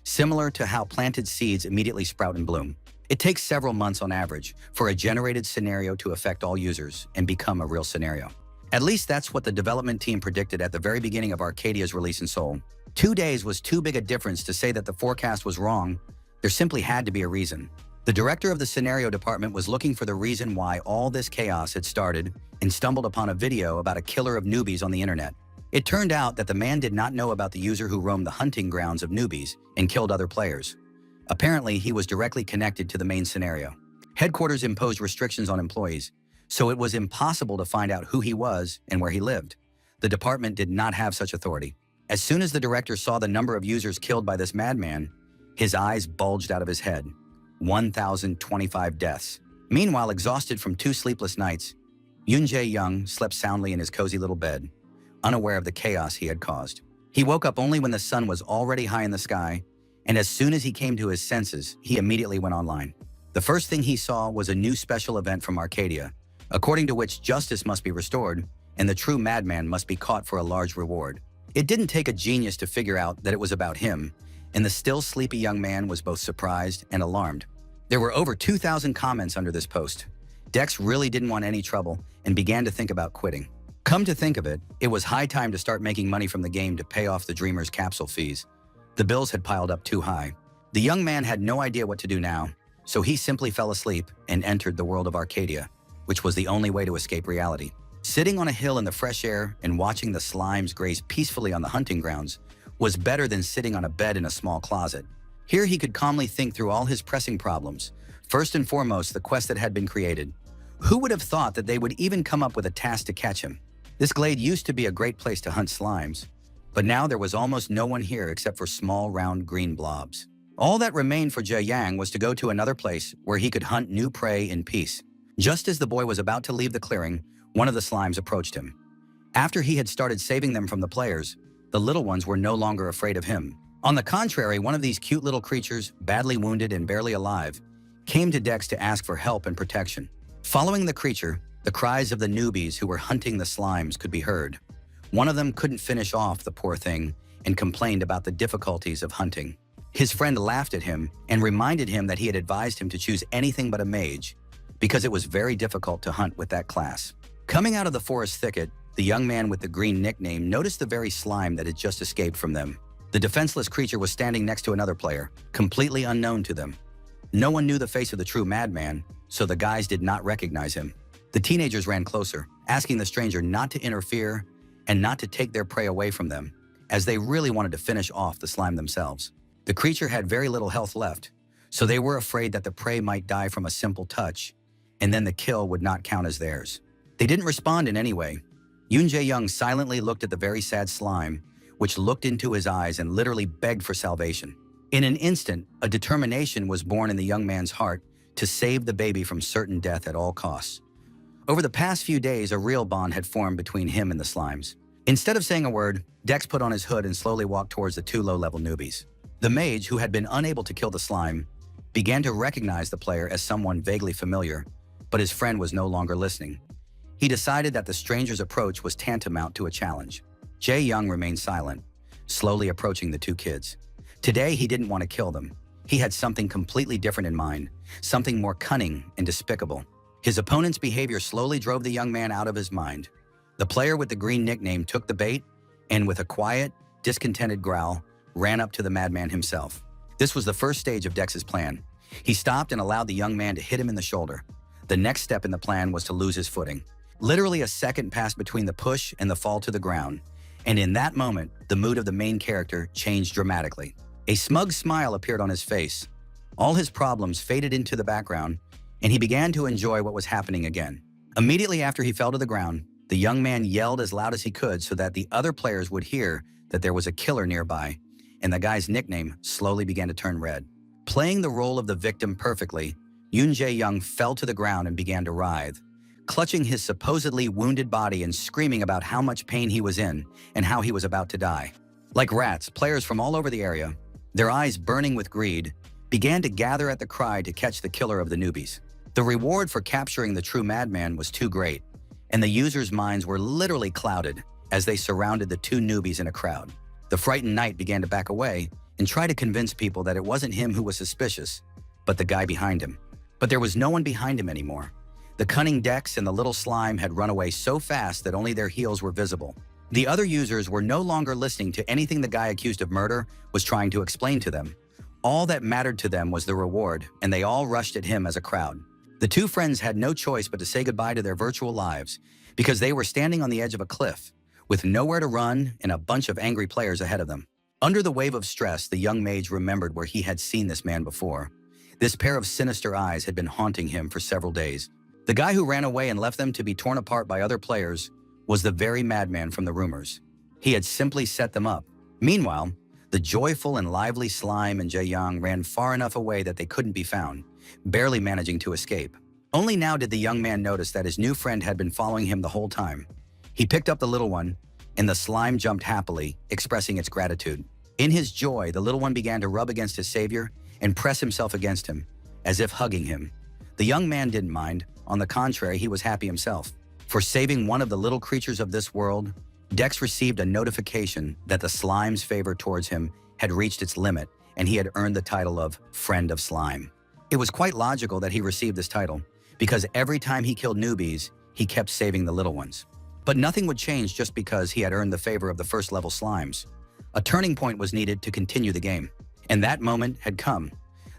similar to how planted seeds immediately sprout and bloom. It takes several months on average for a generated scenario to affect all users and become a real scenario. At least that's what the development team predicted at the very beginning of Arcadia's release in Seoul. 2 days was too big a difference to say that the forecast was wrong. There simply had to be a reason. The director of the scenario department was looking for the reason why all this chaos had started and stumbled upon a video about a killer of newbies on the internet. It turned out that the man did not know about the user who roamed the hunting grounds of newbies and killed other players. Apparently, he was directly connected to the main scenario. Headquarters imposed restrictions on employees, so it was impossible to find out who he was and where he lived. The department did not have such authority. As soon as the director saw the number of users killed by this madman, his eyes bulged out of his head. 1,025 deaths. Meanwhile, exhausted from 2 sleepless nights, Yoon Jae-young slept soundly in his cozy little bed, unaware of the chaos he had caused. He woke up only when the sun was already high in the sky, and as soon as he came to his senses, he immediately went online. The first thing he saw was a new special event from Arcadia, according to which justice must be restored and the true madman must be caught for a large reward. It didn't take a genius to figure out that it was about him, and the still sleepy young man was both surprised and alarmed. There were over 2,000 comments under this post. Dex really didn't want any trouble and began to think about quitting. Come to think of it, it was high time to start making money from the game to pay off the Dreamer's capsule fees. The bills had piled up too high. The young man had no idea what to do now, so he simply fell asleep and entered the world of Arcadia, which was the only way to escape reality. Sitting on a hill in the fresh air and watching the slimes graze peacefully on the hunting grounds was better than sitting on a bed in a small closet. Here he could calmly think through all his pressing problems. First and foremost, the quest that had been created. Who would have thought that they would even come up with a task to catch him? This glade used to be a great place to hunt slimes, but now there was almost no one here except for small, round, green blobs. All that remained for Jae-yang was to go to another place where he could hunt new prey in peace. Just as the boy was about to leave the clearing, one of the slimes approached him. After he had started saving them from the players, the little ones were no longer afraid of him. On the contrary, one of these cute little creatures, badly wounded and barely alive, came to Dex to ask for help and protection. Following the creature, the cries of the newbies who were hunting the slimes could be heard. One of them couldn't finish off the poor thing and complained about the difficulties of hunting. His friend laughed at him and reminded him that he had advised him to choose anything but a mage because it was very difficult to hunt with that class. Coming out of the forest thicket, the young man with the green nickname noticed the very slime that had just escaped from them. The defenseless creature was standing next to another player, completely unknown to them. No one knew the face of the true madman, so the guys did not recognize him. The teenagers ran closer, asking the stranger not to interfere and not to take their prey away from them, as they really wanted to finish off the slime themselves. The creature had very little health left, so they were afraid that the prey might die from a simple touch, and then the kill would not count as theirs. They didn't respond in any way. Yoon Jae-young silently looked at the very sad slime, which looked into his eyes and literally begged for salvation. In an instant, a determination was born in the young man's heart to save the baby from certain death at all costs. Over the past few days, a real bond had formed between him and the slimes. Instead of saying a word, Dex put on his hood and slowly walked towards the 2 low-level newbies. The mage, who had been unable to kill the slime, began to recognize the player as someone vaguely familiar, but his friend was no longer listening. He decided that the stranger's approach was tantamount to a challenge. Jae-young remained silent, slowly approaching the 2 kids. Today, he didn't want to kill them. He had something completely different in mind, something more cunning and despicable. His opponent's behavior slowly drove the young man out of his mind. The player with the green nickname took the bait and, with a quiet, discontented growl, ran up to the madman himself. This was the first stage of Dex's plan. He stopped and allowed the young man to hit him in the shoulder. The next step in the plan was to lose his footing. Literally a second passed between the push and the fall to the ground, and in that moment, the mood of the main character changed dramatically. A smug smile appeared on his face. All his problems faded into the background, and he began to enjoy what was happening again. Immediately after he fell to the ground, the young man yelled as loud as he could so that the other players would hear that there was a killer nearby, and the guy's nickname slowly began to turn red. Playing the role of the victim perfectly, Yoon Jae-young fell to the ground and began to writhe, clutching his supposedly wounded body and screaming about how much pain he was in and how he was about to die. Like rats, players from all over the area, their eyes burning with greed, began to gather at the cry to catch the killer of the newbies. The reward for capturing the true madman was too great, and the users' minds were literally clouded as they surrounded the two newbies in a crowd. The frightened knight began to back away and try to convince people that it wasn't him who was suspicious, but the guy behind him. But there was no one behind him anymore. The cunning Dex and the little slime had run away so fast that only their heels were visible. The other users were no longer listening to anything the guy accused of murder was trying to explain to them. All that mattered to them was the reward, and they all rushed at him as a crowd. The two friends had no choice but to say goodbye to their virtual lives because they were standing on the edge of a cliff, with nowhere to run and a bunch of angry players ahead of them. Under the wave of stress, the young mage remembered where he had seen this man before. This pair of sinister eyes had been haunting him for several days. The guy who ran away and left them to be torn apart by other players was the very madman from the rumors. He had simply set them up. Meanwhile, the joyful and lively Slime and Jae-young ran far enough away that they couldn't be found, barely managing to escape. Only now did the young man notice that his new friend had been following him the whole time. He picked up the little one, and the slime jumped happily, expressing its gratitude. In his joy, the little one began to rub against his savior and press himself against him, as if hugging him. The young man didn't mind. On the contrary, he was happy himself. For saving one of the little creatures of this world, Dex received a notification that the slime's favor towards him had reached its limit, and he had earned the title of Friend of Slime. It was quite logical that he received this title, because every time he killed newbies, he kept saving the little ones. But nothing would change just because he had earned the favor of the first-level slimes. A turning point was needed to continue the game, and that moment had come.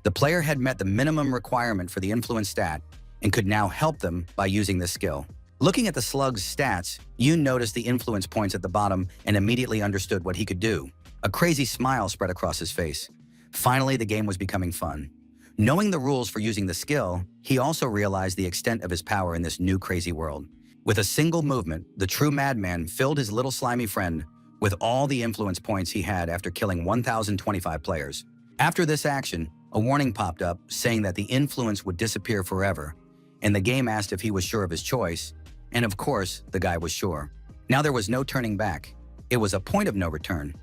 The player had met the minimum requirement for the influence stat and could now help them by using this skill. Looking at the slug's stats, Yoon noticed the influence points at the bottom and immediately understood what he could do. A crazy smile spread across his face. Finally, the game was becoming fun. Knowing the rules for using the skill, he also realized the extent of his power in this new crazy world. With a single movement, the true madman filled his little slimy friend with all the influence points he had after killing 1,025 players. After this action, a warning popped up saying that the influence would disappear forever, and the game asked if he was sure of his choice, and of course, the guy was sure. Now there was no turning back. It was a point of no return.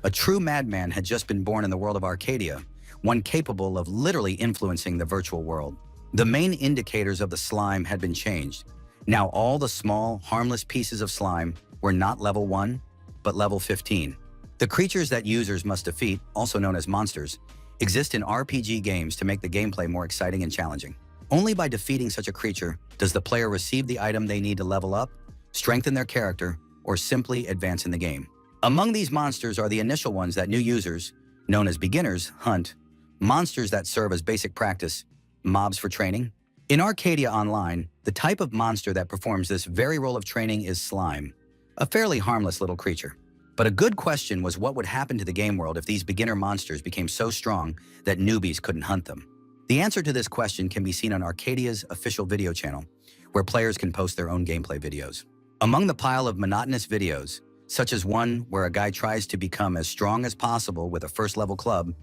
A true madman had just been born in the world of Arcadia, one capable of literally influencing the virtual world. The main indicators of the slime had been changed. Now all the small, harmless pieces of slime were not level 1, but level 15. The creatures that users must defeat, also known as monsters, exist in RPG games to make the gameplay more exciting and challenging. Only by defeating such a creature does the player receive the item they need to level up, strengthen their character, or simply advance in the game. Among these monsters are the initial ones that new users, known as beginners, hunt, monsters that serve as basic practice, mobs for training. In Arcadia Online, the type of monster that performs this very role of training is Slime, a fairly harmless little creature. But a good question was what would happen to the game world if these beginner monsters became so strong that newbies couldn't hunt them. The answer to this question can be seen on Arcadia's official video channel, where players can post their own gameplay videos. Among the pile of monotonous videos, such as one where a guy tries to become as strong as possible with a first-level club,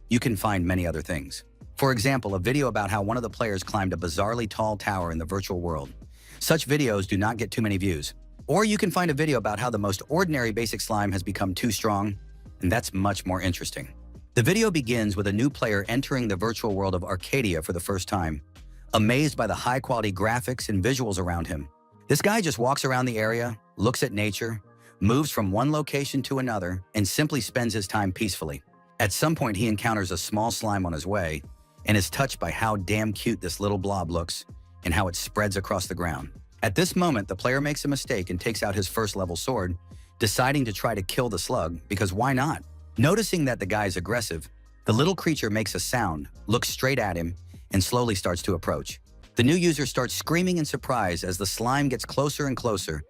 you can find many other things. For example, a video about how one of the players climbed a bizarrely tall tower in the virtual world. Such videos do not get too many views. Or you can find a video about how the most ordinary basic slime has become too strong, and that's much more interesting. The video begins with a new player entering the virtual world of Arcadia for the first time, amazed by the high-quality graphics and visuals around him. This guy just walks around the area, looks at nature, moves from one location to another, and simply spends his time peacefully. At some point, he encounters a small slime on his way and is touched by how damn cute this little blob looks and how it spreads across the ground. At this moment, the player makes a mistake and takes out his first-level sword, deciding to try to kill the slug, because why not? Noticing that the guy is aggressive, the little creature makes a sound, looks straight at him, and slowly starts to approach. The new user starts screaming in surprise as the slime gets closer and closer,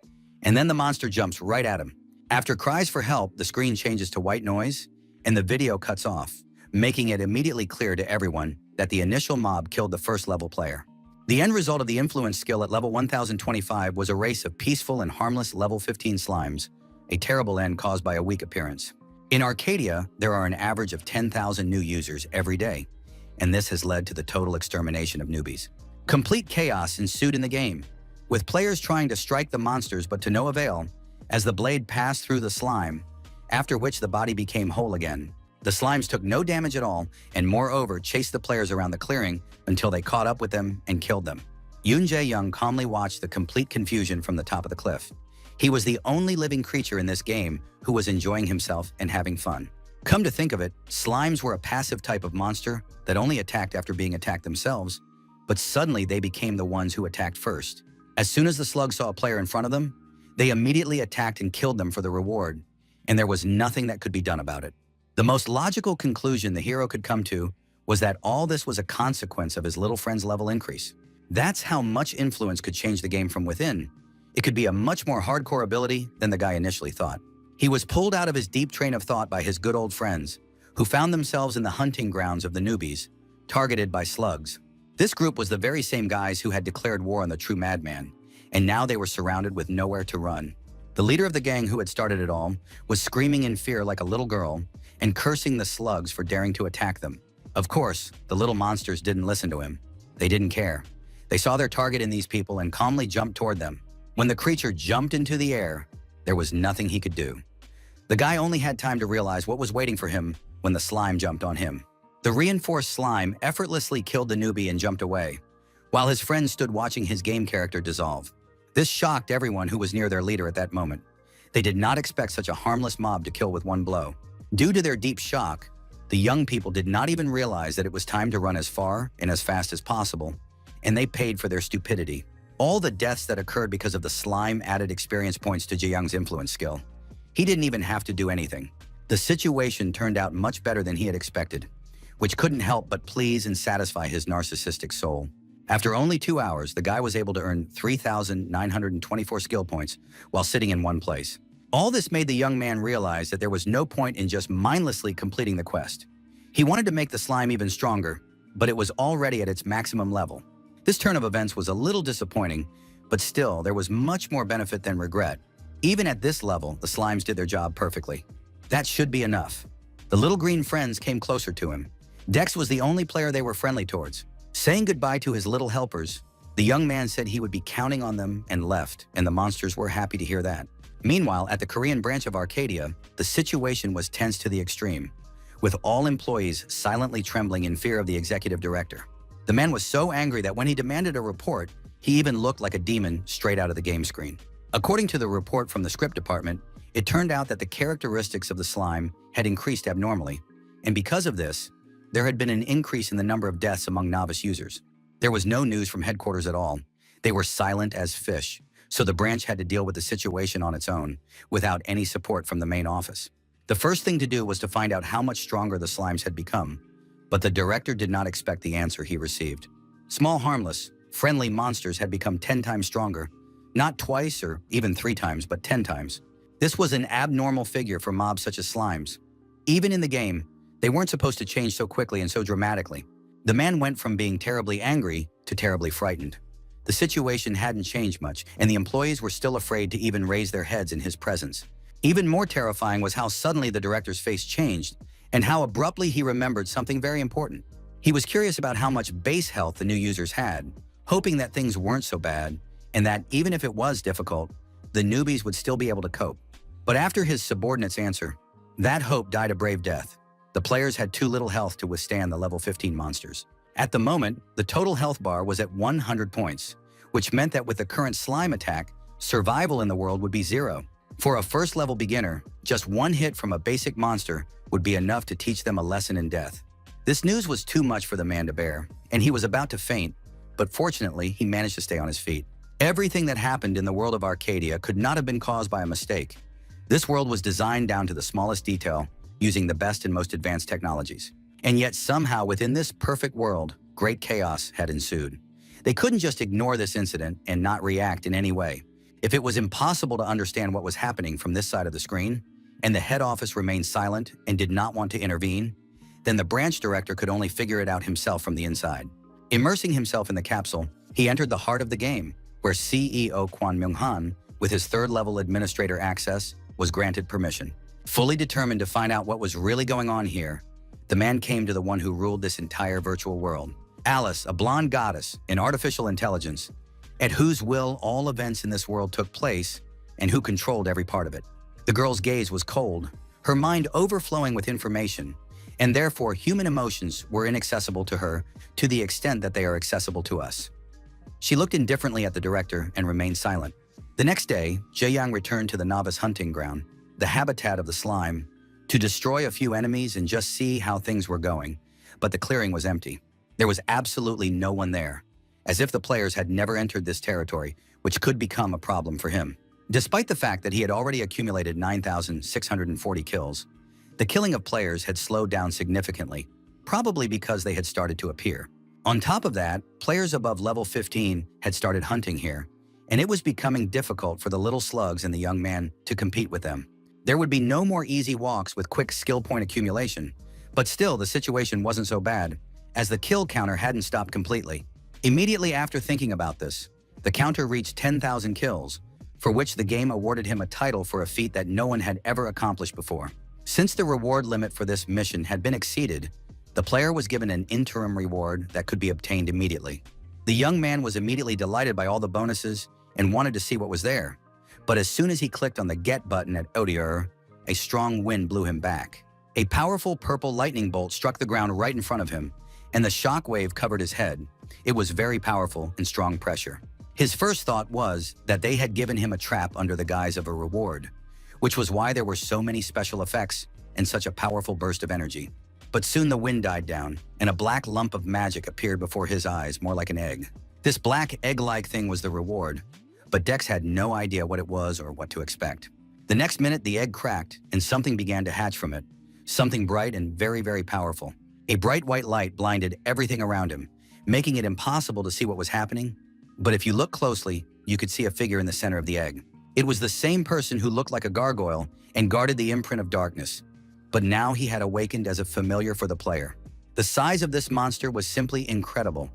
and then the monster jumps right at him. After cries for help, the screen changes to white noise, and the video cuts off, making it immediately clear to everyone that the initial mob killed the first-level player. The end result of the influence skill at level 1025 was a race of peaceful and harmless level 15 slimes, a terrible end caused by a weak appearance. In Arcadia, there are an average of 10,000 new users every day, and this has led to the total extermination of newbies. Complete chaos ensued in the game. with players trying to strike the monsters but to no avail as the blade passed through the slime, after which the body became whole again. The slimes took no damage at all and moreover chased the players around the clearing until they caught up with them and killed them. Yoon Jae-young calmly watched the complete confusion from the top of the cliff. He was the only living creature in this game who was enjoying himself and having fun. Come to think of it, slimes were a passive type of monster that only attacked after being attacked themselves, but suddenly they became the ones who attacked first. As soon as the slugs saw a player in front of them, they immediately attacked and killed them for the reward, and there was nothing that could be done about it. The most logical conclusion the hero could come to was that all this was a consequence of his little friend's level increase. That's how much influence could change the game from within. It could be a much more hardcore ability than the guy initially thought. He was pulled out of his deep train of thought by his good old friends, who found themselves in the hunting grounds of the newbies, targeted by slugs. This group was the very same guys who had declared war on the true madman, and now they were surrounded with nowhere to run. The leader of the gang who had started it all was screaming in fear like a little girl and cursing the slugs for daring to attack them. Of course, the little monsters didn't listen to him. They didn't care. They saw their target in these people and calmly jumped toward them. When the creature jumped into the air, there was nothing he could do. The guy only had time to realize what was waiting for him when the slime jumped on him. The reinforced slime effortlessly killed the newbie and jumped away, while his friends stood watching his game character dissolve. This shocked everyone who was near their leader at that moment. They did not expect such a harmless mob to kill with one blow. Due to their deep shock, the young people did not even realize that it was time to run as far and as fast as possible, and they paid for their stupidity. All the deaths that occurred because of the slime added experience points to Jae-young's influence skill. He didn't even have to do anything. The situation turned out much better than he had expected, which couldn't help but please and satisfy his narcissistic soul. After only 2 hours, the guy was able to earn 3,924 skill points while sitting in one place. All this made the young man realize that there was no point in just mindlessly completing the quest. He wanted to make the slime even stronger, but it was already at its maximum level. This turn of events was a little disappointing, but still, there was much more benefit than regret. Even at this level, the slimes did their job perfectly. That should be enough. The little green friends came closer to him. Dex was the only player they were friendly towards. Saying goodbye to his little helpers, the young man said he would be counting on them and left, and the monsters were happy to hear that. Meanwhile, at the Korean branch of Arcadia, the situation was tense to the extreme, with all employees silently trembling in fear of the executive director. The man was so angry that when he demanded a report, he even looked like a demon straight out of the game screen. According to the report from the script department, it turned out that the characteristics of the slime had increased abnormally, and because of this, there had been an increase in the number of deaths among novice users. There was no news from headquarters at all. They were silent as fish, so the branch had to deal with the situation on its own, without any support from the main office. The first thing to do was to find out how much stronger the slimes had become, but the director did not expect the answer he received. Small, harmless, friendly monsters had become 10 times stronger, not twice or even 3 times, but 10 times. This was an abnormal figure for mobs such as slimes. Even in the game, they weren't supposed to change so quickly and so dramatically. The man went from being terribly angry to terribly frightened. The situation hadn't changed much, and the employees were still afraid to even raise their heads in his presence. Even more terrifying was how suddenly the director's face changed, and how abruptly he remembered something very important. He was curious about how much base health the new users had, hoping that things weren't so bad, and that even if it was difficult, the newbies would still be able to cope. But after his subordinate's answer, that hope died a brave death. The players had too little health to withstand the level 15 monsters. At the moment, the total health bar was at 100 points, which meant that with the current slime attack, survival in the world would be 0. For a first-level beginner, just one hit from a basic monster would be enough to teach them a lesson in death. This news was too much for the man to bear, and he was about to faint, but fortunately, he managed to stay on his feet. Everything that happened in the world of Arcadia could not have been caused by a mistake. This world was designed down to the smallest detail, using the best and most advanced technologies. And yet somehow within this perfect world, great chaos had ensued. They couldn't just ignore this incident and not react in any way. If it was impossible to understand what was happening from this side of the screen, and the head office remained silent and did not want to intervene, then the branch director could only figure it out himself from the inside. Immersing himself in the capsule, he entered the heart of the game, where CEO Kwon Myung-han, with his third-level administrator access, was granted permission. Fully determined to find out what was really going on here, the man came to the one who ruled this entire virtual world. Alice, a blonde goddess in artificial intelligence, at whose will all events in this world took place and who controlled every part of it. The girl's gaze was cold, her mind overflowing with information, and therefore human emotions were inaccessible to her to the extent that they are accessible to us. She looked indifferently at the director and remained silent. The next day, Jae-young returned to the novice hunting ground, the habitat of the slime, to destroy a few enemies and just see how things were going, but the clearing was empty. There was absolutely no one there, as if the players had never entered this territory, which could become a problem for him. Despite the fact that he had already accumulated 9,640 kills, the killing of players had slowed down significantly, probably because they had started to appear. On top of that, players above level 15 had started hunting here, and it was becoming difficult for the little slugs and the young man to compete with them. There would be no more easy walks with quick skill point accumulation, but still the situation wasn't so bad, as the kill counter hadn't stopped completely. Immediately after thinking about this, the counter reached 10,000 kills, for which the game awarded him a title for a feat that no one had ever accomplished before. Since the reward limit for this mission had been exceeded, the player was given an interim reward that could be obtained immediately. The young man was immediately delighted by all the bonuses and wanted to see what was there. But as soon as he clicked on the Get button at Odier, a strong wind blew him back. A powerful purple lightning bolt struck the ground right in front of him, and the shock wave covered his head. It was very powerful and strong pressure. His first thought was that they had given him a trap under the guise of a reward, which was why there were so many special effects and such a powerful burst of energy. But soon the wind died down, and a black lump of magic appeared before his eyes, more like an egg. This black egg-like thing was the reward, but Dex had no idea what it was or what to expect. The next minute, the egg cracked, and something began to hatch from it. Something bright and very, very powerful. A bright white light blinded everything around him, making it impossible to see what was happening. But if you look closely, you could see a figure in the center of the egg. It was the same person who looked like a gargoyle and guarded the imprint of darkness. But now he had awakened as a familiar for the player. The size of this monster was simply incredible,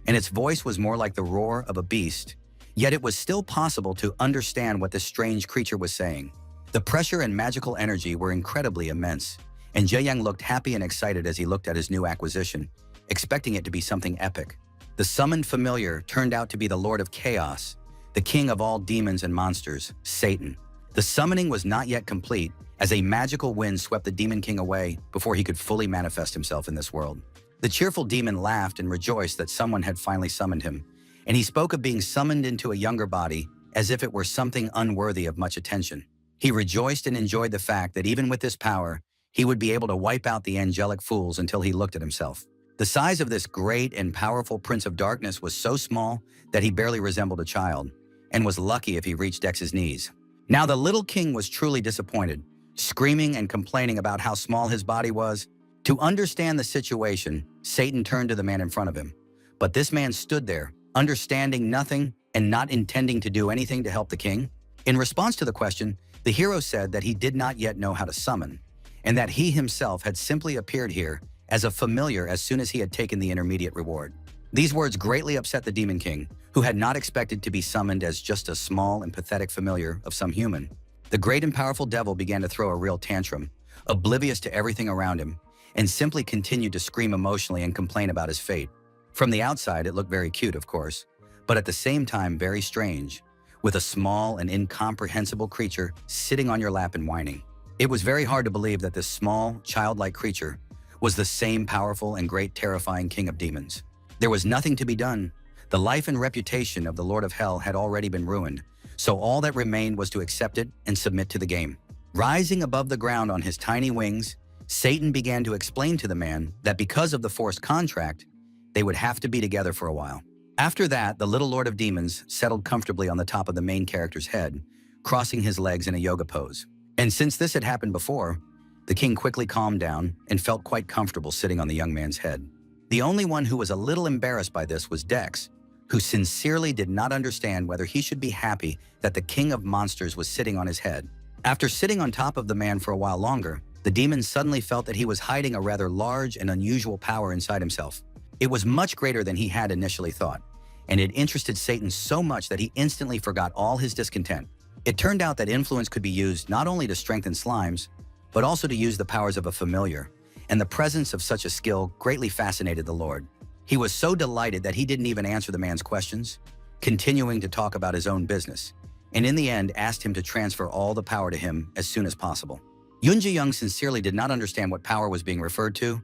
and its voice was more like the roar of a beast, yet it was still possible to understand what this strange creature was saying. The pressure and magical energy were incredibly immense, and Jae-young looked happy and excited as he looked at his new acquisition, expecting it to be something epic. The summoned familiar turned out to be the Lord of Chaos, the king of all demons and monsters, Satan. The summoning was not yet complete, as a magical wind swept the Demon King away before he could fully manifest himself in this world. The cheerful demon laughed and rejoiced that someone had finally summoned him, and he spoke of being summoned into a younger body as if it were something unworthy of much attention. He rejoiced and enjoyed the fact that even with this power, he would be able to wipe out the angelic fools until he looked at himself. The size of this great and powerful Prince of Darkness was so small that he barely resembled a child, and was lucky if he reached Dex's knees. Now the little king was truly disappointed, screaming and complaining about how small his body was. To understand the situation, Satan turned to the man in front of him. But this man stood there, understanding nothing and not intending to do anything to help the king. In response to the question, the hero said that he did not yet know how to summon, and that he himself had simply appeared here as a familiar as soon as he had taken the intermediate reward. These words greatly upset the Demon King, who had not expected to be summoned as just a small and pathetic familiar of some human. The great and powerful devil began to throw a real tantrum, oblivious to everything around him, and simply continued to scream emotionally and complain about his fate. From the outside, it looked very cute, of course, but at the same time very strange, with a small and incomprehensible creature sitting on your lap and whining. It was very hard to believe that this small, childlike creature was the same powerful and great terrifying king of demons. There was nothing to be done. The life and reputation of the Lord of Hell had already been ruined, so all that remained was to accept it and submit to the game. Rising above the ground on his tiny wings, Satan began to explain to the man that because of the forced contract, they would have to be together for a while. After that, the little Lord of Demons settled comfortably on the top of the main character's head, crossing his legs in a yoga pose. And since this had happened before, the king quickly calmed down and felt quite comfortable sitting on the young man's head. The only one who was a little embarrassed by this was Dex, who sincerely did not understand whether he should be happy that the king of monsters was sitting on his head. After sitting on top of the man for a while longer, the demon suddenly felt that he was hiding a rather large and unusual power inside himself. It was much greater than he had initially thought, and it interested Satan so much that he instantly forgot all his discontent. It turned out that influence could be used not only to strengthen slimes, but also to use the powers of a familiar, and the presence of such a skill greatly fascinated the Lord. He was so delighted that he didn't even answer the man's questions, continuing to talk about his own business, and in the end asked him to transfer all the power to him as soon as possible. Yoon Ji-young sincerely did not understand what power was being referred to,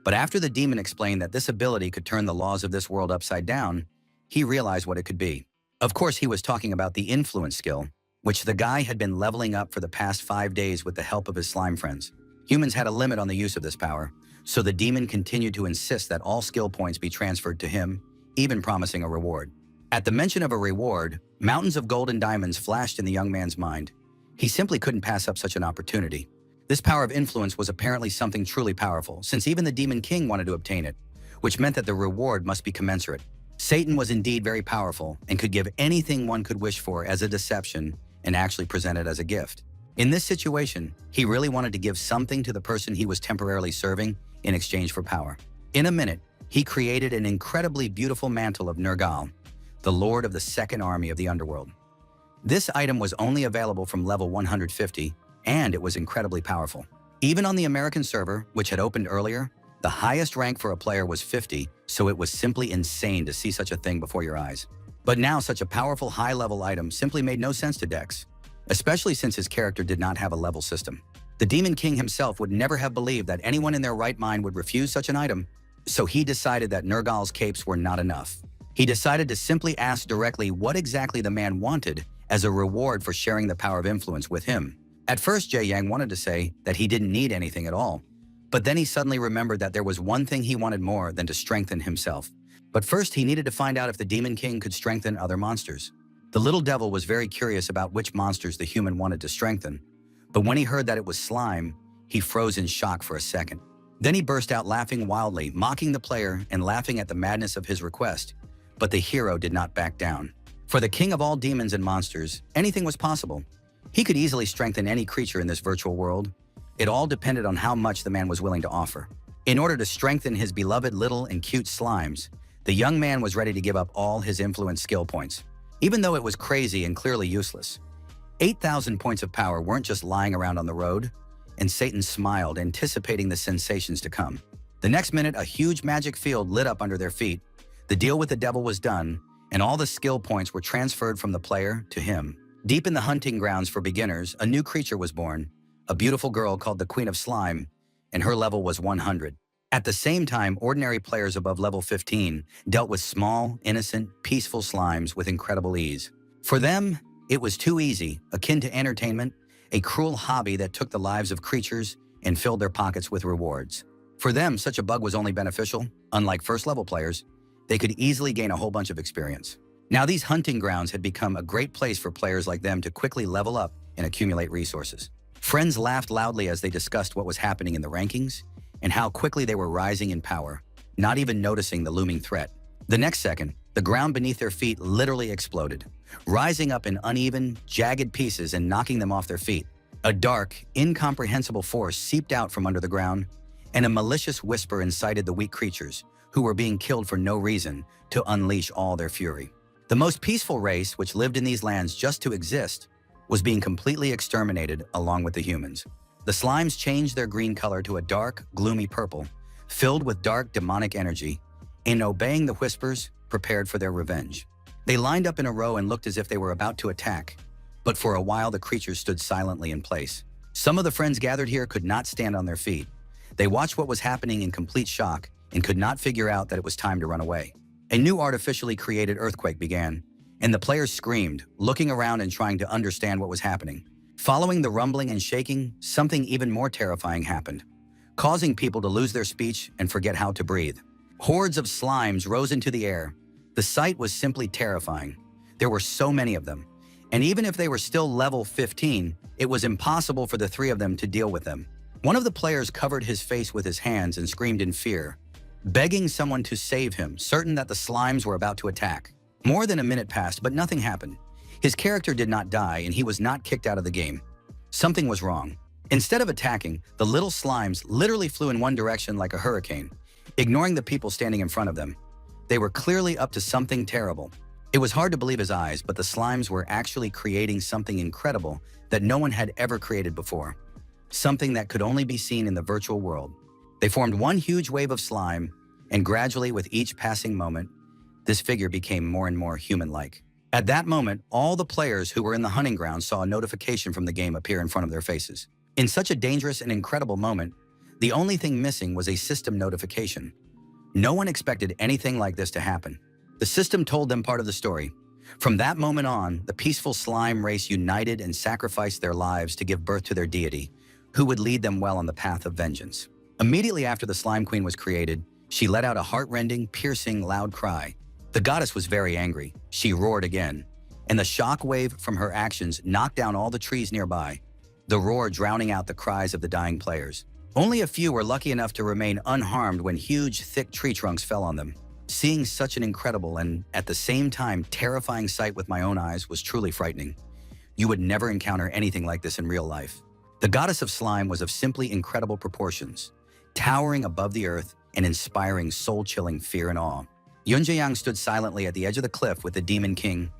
but after the demon explained that this ability could turn the laws of this world upside down, he realized what it could be. Of course, he was talking about the influence skill, which the guy had been leveling up for the past 5 days with the help of his slime friends. Humans had a limit on the use of this power, so the demon continued to insist that all skill points be transferred to him, even promising a reward. At the mention of a reward, mountains of gold and diamonds flashed in the young man's mind. He simply couldn't pass up such an opportunity. This power of influence was apparently something truly powerful, since even the Demon King wanted to obtain it, which meant that the reward must be commensurate. Satan was indeed very powerful and could give anything one could wish for as a deception and actually present it as a gift. In this situation, he really wanted to give something to the person he was temporarily serving in exchange for power. In a minute, he created an incredibly beautiful mantle of Nergal, the lord of the second army of the underworld. This item was only available from level 150, and it was incredibly powerful. Even on the American server, which had opened earlier, the highest rank for a player was 50, so it was simply insane to see such a thing before your eyes. But now such a powerful high-level item simply made no sense to Dex, especially since his character did not have a level system. The Demon King himself would never have believed that anyone in their right mind would refuse such an item, so he decided that Nergal's capes were not enough. He decided to simply ask directly what exactly the man wanted as a reward for sharing the power of influence with him. At first, Jae Yang wanted to say that he didn't need anything at all, but then he suddenly remembered that there was one thing he wanted more than to strengthen himself. But first, he needed to find out if the Demon King could strengthen other monsters. The little devil was very curious about which monsters the human wanted to strengthen, but when he heard that it was slime, he froze in shock for a second. Then he burst out laughing wildly, mocking the player and laughing at the madness of his request. But the hero did not back down. For the king of all demons and monsters, anything was possible. He could easily strengthen any creature in this virtual world. It all depended on how much the man was willing to offer. In order to strengthen his beloved little and cute slimes, the young man was ready to give up all his influence skill points, even though it was crazy and clearly useless. 8,000 points of power weren't just lying around on the road, and Satan smiled, anticipating the sensations to come. The next minute, a huge magic field lit up under their feet. The deal with the devil was done, and all the skill points were transferred from the player to him. Deep in the hunting grounds for beginners, a new creature was born, a beautiful girl called the Queen of Slime, and her level was 100. At the same time, ordinary players above level 15 dealt with small, innocent, peaceful slimes with incredible ease. For them, it was too easy, akin to entertainment, a cruel hobby that took the lives of creatures and filled their pockets with rewards. For them, such a bug was only beneficial. Unlike first-level players, they could easily gain a whole bunch of experience. Now, these hunting grounds had become a great place for players like them to quickly level up and accumulate resources. Friends laughed loudly as they discussed what was happening in the rankings and how quickly they were rising in power, not even noticing the looming threat. The next second, the ground beneath their feet literally exploded, rising up in uneven, jagged pieces and knocking them off their feet. A dark, incomprehensible force seeped out from under the ground, and a malicious whisper incited the weak creatures, who were being killed for no reason, to unleash all their fury. The most peaceful race, which lived in these lands just to exist, was being completely exterminated along with the humans. The slimes changed their green color to a dark, gloomy purple, filled with dark, demonic energy, and obeying the whispers, prepared for their revenge. They lined up in a row and looked as if they were about to attack, but for a while the creatures stood silently in place. Some of the friends gathered here could not stand on their feet. They watched what was happening in complete shock and could not figure out that it was time to run away. A new artificially created earthquake began, and the players screamed, looking around and trying to understand what was happening. Following the rumbling and shaking, something even more terrifying happened, causing people to lose their speech and forget how to breathe. Hordes of slimes rose into the air. The sight was simply terrifying. There were so many of them, and even if they were still level 15, it was impossible for the three of them to deal with them. One of the players covered his face with his hands and screamed in fear, begging someone to save him, certain that the slimes were about to attack. More than a minute passed, but nothing happened. His character did not die, and he was not kicked out of the game. Something was wrong. Instead of attacking, the little slimes literally flew in one direction like a hurricane, ignoring the people standing in front of them. They were clearly up to something terrible. It was hard to believe his eyes, but the slimes were actually creating something incredible that no one had ever created before. Something that could only be seen in the virtual world. They formed one huge wave of slime, and gradually, with each passing moment, this figure became more and more human-like. At that moment, all the players who were in the hunting ground saw a notification from the game appear in front of their faces. In such a dangerous and incredible moment, the only thing missing was a system notification. No one expected anything like this to happen. The system told them part of the story. From that moment on, the peaceful slime race united and sacrificed their lives to give birth to their deity, who would lead them well on the path of vengeance. Immediately after the Slime Queen was created, she let out a heart-rending, piercing, loud cry. The goddess was very angry. She roared again, and the shock wave from her actions knocked down all the trees nearby, the roar drowning out the cries of the dying players. Only a few were lucky enough to remain unharmed when huge, thick tree trunks fell on them. Seeing such an incredible and, at the same time, terrifying sight with my own eyes was truly frightening. You would never encounter anything like this in real life. The goddess of slime was of simply incredible proportions, towering above the earth and inspiring soul-chilling fear and awe. Yunjiang stood silently at the edge of the cliff with the Demon King,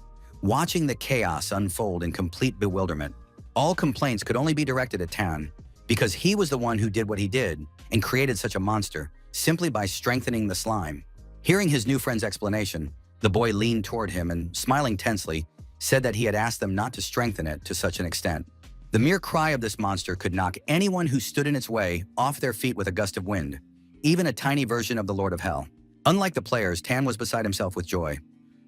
watching the chaos unfold in complete bewilderment. All complaints could only be directed at Tan, because he was the one who did what he did and created such a monster simply by strengthening the slime. Hearing his new friend's explanation, the boy leaned toward him and, smiling tensely, said that he had asked them not to strengthen it to such an extent. The mere cry of this monster could knock anyone who stood in its way off their feet with a gust of wind, even a tiny version of the Lord of Hell. Unlike the players, Tan was beside himself with joy.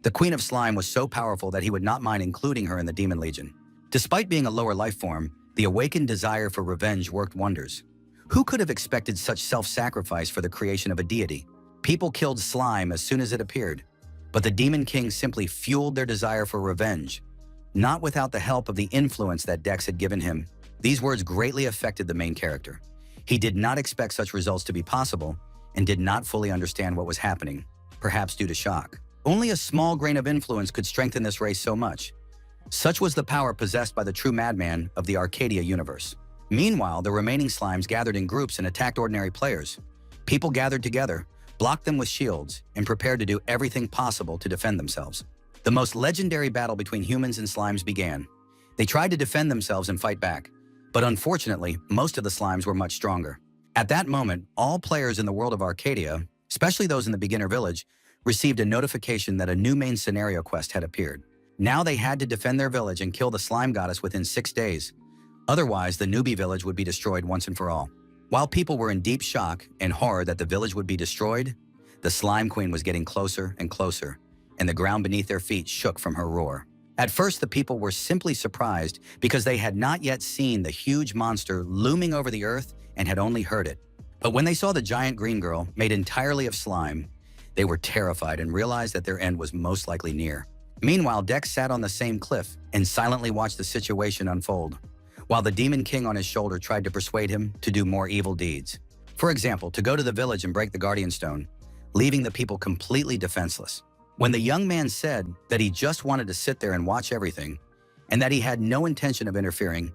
The Queen of Slime was so powerful that he would not mind including her in the Demon Legion. Despite being a lower life form, the awakened desire for revenge worked wonders. Who could have expected such self-sacrifice for the creation of a deity? People killed slime as soon as it appeared, but the Demon King simply fueled their desire for revenge, not without the help of the influence that Dex had given him. These words greatly affected the main character. He did not expect such results to be possible and did not fully understand what was happening, perhaps due to shock. Only a small grain of influence could strengthen this race so much. Such was the power possessed by the true madman of the Arcadia universe. Meanwhile, the remaining slimes gathered in groups and attacked ordinary players. People gathered together, blocked them with shields, and prepared to do everything possible to defend themselves. The most legendary battle between humans and slimes began. They tried to defend themselves and fight back, but unfortunately, most of the slimes were much stronger. At that moment, all players in the world of Arcadia, especially those in the beginner village, received a notification that a new main scenario quest had appeared. Now they had to defend their village and kill the slime goddess within 6 days. Otherwise, the newbie village would be destroyed once and for all. While people were in deep shock and horror that the village would be destroyed, the Slime Queen was getting closer and closer, and the ground beneath their feet shook from her roar. At first, the people were simply surprised because they had not yet seen the huge monster looming over the earth and had only heard it. But when they saw the giant green girl, made entirely of slime, they were terrified and realized that their end was most likely near. Meanwhile, Dex sat on the same cliff and silently watched the situation unfold, while the Demon King on his shoulder tried to persuade him to do more evil deeds. For example, to go to the village and break the Guardian Stone, leaving the people completely defenseless. When the young man said that he just wanted to sit there and watch everything, and that he had no intention of interfering,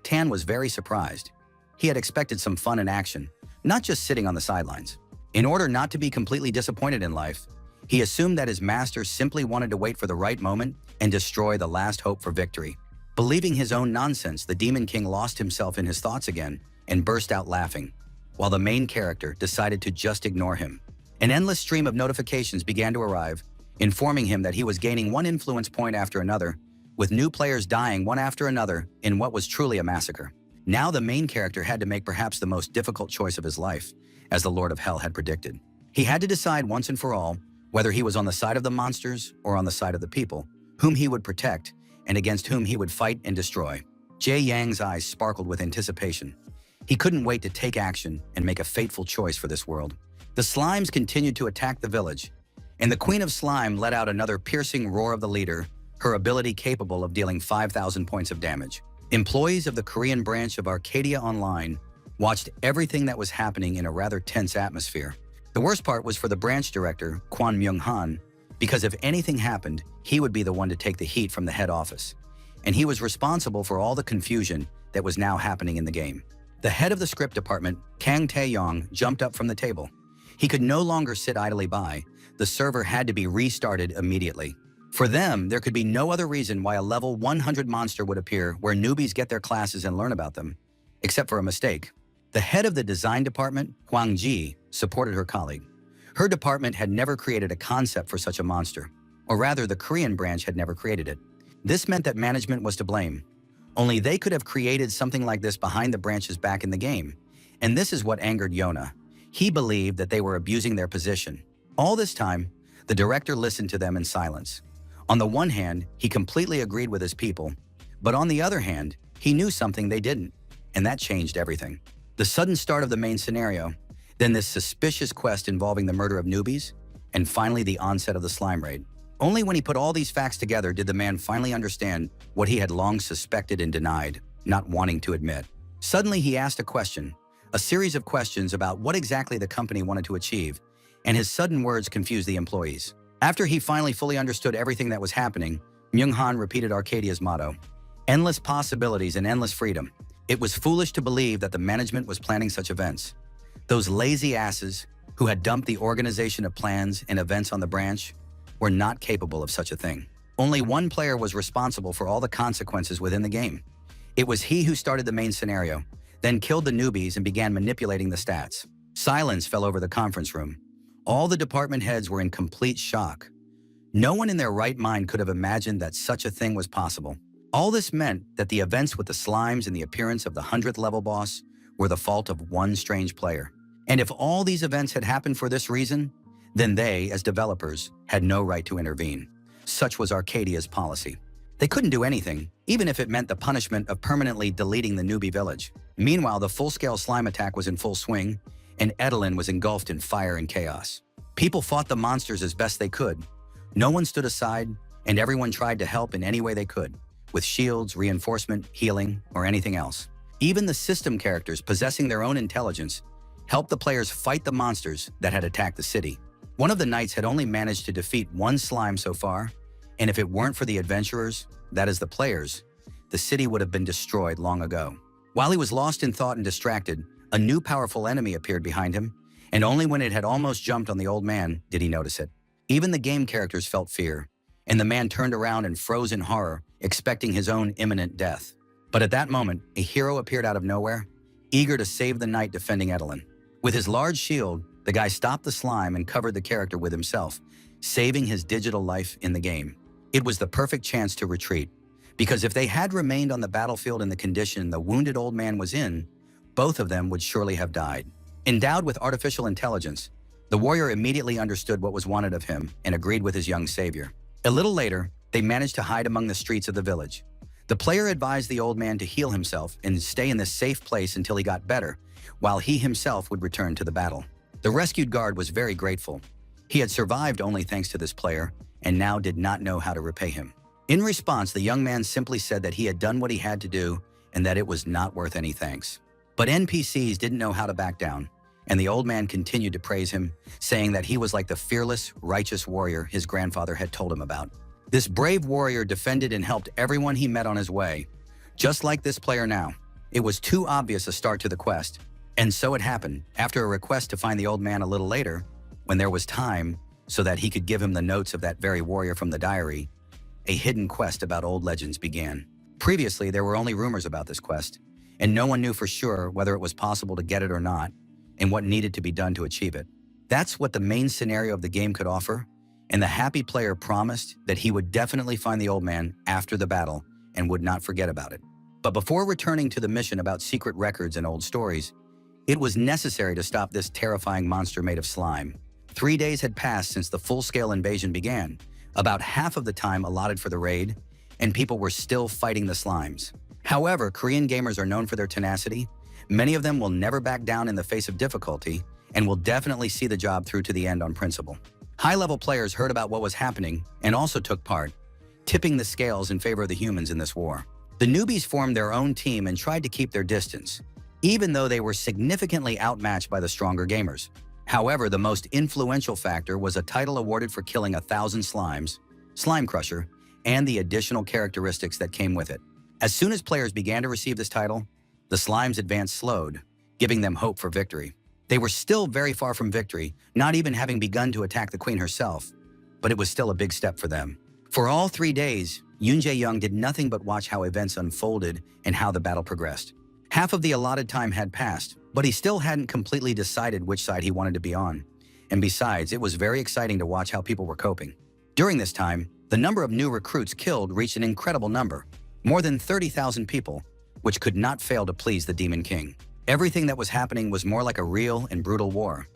Tan was very surprised. He had expected some fun and action, not just sitting on the sidelines. In order not to be completely disappointed in life, he assumed that his master simply wanted to wait for the right moment and destroy the last hope for victory. Believing his own nonsense, the Demon King lost himself in his thoughts again and burst out laughing, while the main character decided to just ignore him. An endless stream of notifications began to arrive, informing him that he was gaining one influence point after another, with new players dying one after another in what was truly a massacre. Now the main character had to make perhaps the most difficult choice of his life, as the Lord of Hell had predicted. He had to decide once and for all whether he was on the side of the monsters or on the side of the people, whom he would protect and against whom he would fight and destroy. Jie Yang's eyes sparkled with anticipation. He couldn't wait to take action and make a fateful choice for this world. The slimes continued to attack the village, and the Queen of Slime let out another piercing roar of the leader, her ability capable of dealing 5,000 points of damage. Employees of the Korean branch of Arcadia Online watched everything that was happening in a rather tense atmosphere. The worst part was for the branch director, Kwon Myung-han, because if anything happened, he would be the one to take the heat from the head office. And he was responsible for all the confusion that was now happening in the game. The head of the script department, Kang Tae-yong, jumped up from the table. He could no longer sit idly by. The server had to be restarted immediately. For them, there could be no other reason why a level 100 monster would appear where newbies get their classes and learn about them, except for a mistake. The head of the design department, Hwang Ji, supported her colleague. Her department had never created a concept for such a monster, or rather the Korean branch had never created it. This meant that management was to blame. Only they could have created something like this behind the branch's back in the game. And this is what angered Yona. He believed that they were abusing their position. All this time, the director listened to them in silence. On the one hand, he completely agreed with his people, but on the other hand, he knew something they didn't, and that changed everything. The sudden start of the main scenario, then this suspicious quest involving the murder of newbies, and finally the onset of the slime raid. Only when he put all these facts together did the man finally understand what he had long suspected and denied, not wanting to admit. Suddenly he asked a question, a series of questions about what exactly the company wanted to achieve, and his sudden words confused the employees. After he finally fully understood everything that was happening, Myung-han repeated Arcadia's motto, endless possibilities and endless freedom. It was foolish to believe that the management was planning such events. Those lazy asses who had dumped the organization of plans and events on the branch were not capable of such a thing. Only one player was responsible for all the consequences within the game. It was he who started the main scenario, then killed the newbies and began manipulating the stats. Silence fell over the conference room. All the department heads were in complete shock. No one in their right mind could have imagined that such a thing was possible. All this meant that the events with the slimes and the appearance of the 100th level boss were the fault of one strange player. And if all these events had happened for this reason, then they, as developers, had no right to intervene. Such was Arcadia's policy. They couldn't do anything, even if it meant the punishment of permanently deleting the newbie village. Meanwhile, the full-scale slime attack was in full swing, and Edelin was engulfed in fire and chaos. People fought the monsters as best they could. No one stood aside, and everyone tried to help in any way they could, with shields, reinforcement, healing, or anything else. Even the system characters, possessing their own intelligence, helped the players fight the monsters that had attacked the city. One of the knights had only managed to defeat one slime so far, and if it weren't for the adventurers, that is the players, the city would have been destroyed long ago. While he was lost in thought and distracted, a new powerful enemy appeared behind him, and only when it had almost jumped on the old man did he notice it. Even the game characters felt fear, and the man turned around and froze in horror, expecting his own imminent death. But at that moment, a hero appeared out of nowhere, eager to save the knight defending Edelin. With his large shield, the guy stopped the slime and covered the character with himself, saving his digital life in the game. It was the perfect chance to retreat, because if they had remained on the battlefield in the condition the wounded old man was in, both of them would surely have died. Endowed with artificial intelligence, the warrior immediately understood what was wanted of him and agreed with his young savior. A little later, they managed to hide among the streets of the village. The player advised the old man to heal himself and stay in this safe place until he got better, while he himself would return to the battle. The rescued guard was very grateful. He had survived only thanks to this player, and now did not know how to repay him. In response, the young man simply said that he had done what he had to do and that it was not worth any thanks. But NPCs didn't know how to back down, and the old man continued to praise him, saying that he was like the fearless, righteous warrior his grandfather had told him about. This brave warrior defended and helped everyone he met on his way, just like this player now. It was too obvious a start to the quest, and so it happened, after a request to find the old man a little later, when there was time, so that he could give him the notes of that very warrior from the diary, a hidden quest about old legends began. Previously, there were only rumors about this quest, and no one knew for sure whether it was possible to get it or not, and what needed to be done to achieve it. That's what the main scenario of the game could offer, and the happy player promised that he would definitely find the old man after the battle and would not forget about it. But before returning to the mission about secret records and old stories, it was necessary to stop this terrifying monster made of slime. 3 days had passed since the full-scale invasion began, about half of the time allotted for the raid, and people were still fighting the slimes. However, Korean gamers are known for their tenacity. Many of them will never back down in the face of difficulty and will definitely see the job through to the end on principle. High-level players heard about what was happening and also took part, tipping the scales in favor of the humans in this war. The newbies formed their own team and tried to keep their distance, even though they were significantly outmatched by the stronger gamers. However, the most influential factor was a title awarded for killing 1,000 slimes, Slime Crusher, and the additional characteristics that came with it. As soon as players began to receive this title, the slimes' advance slowed, giving them hope for victory. They were still very far from victory, not even having begun to attack the queen herself, but it was still a big step for them. For all 3 days, Yoon Jae-young did nothing but watch how events unfolded and how the battle progressed. Half of the allotted time had passed, but he still hadn't completely decided which side he wanted to be on. And besides, it was very exciting to watch how people were coping. During this time, the number of new recruits killed reached an incredible number, more than 30,000 people, which could not fail to please the Demon King. Everything that was happening was more like a real and brutal war.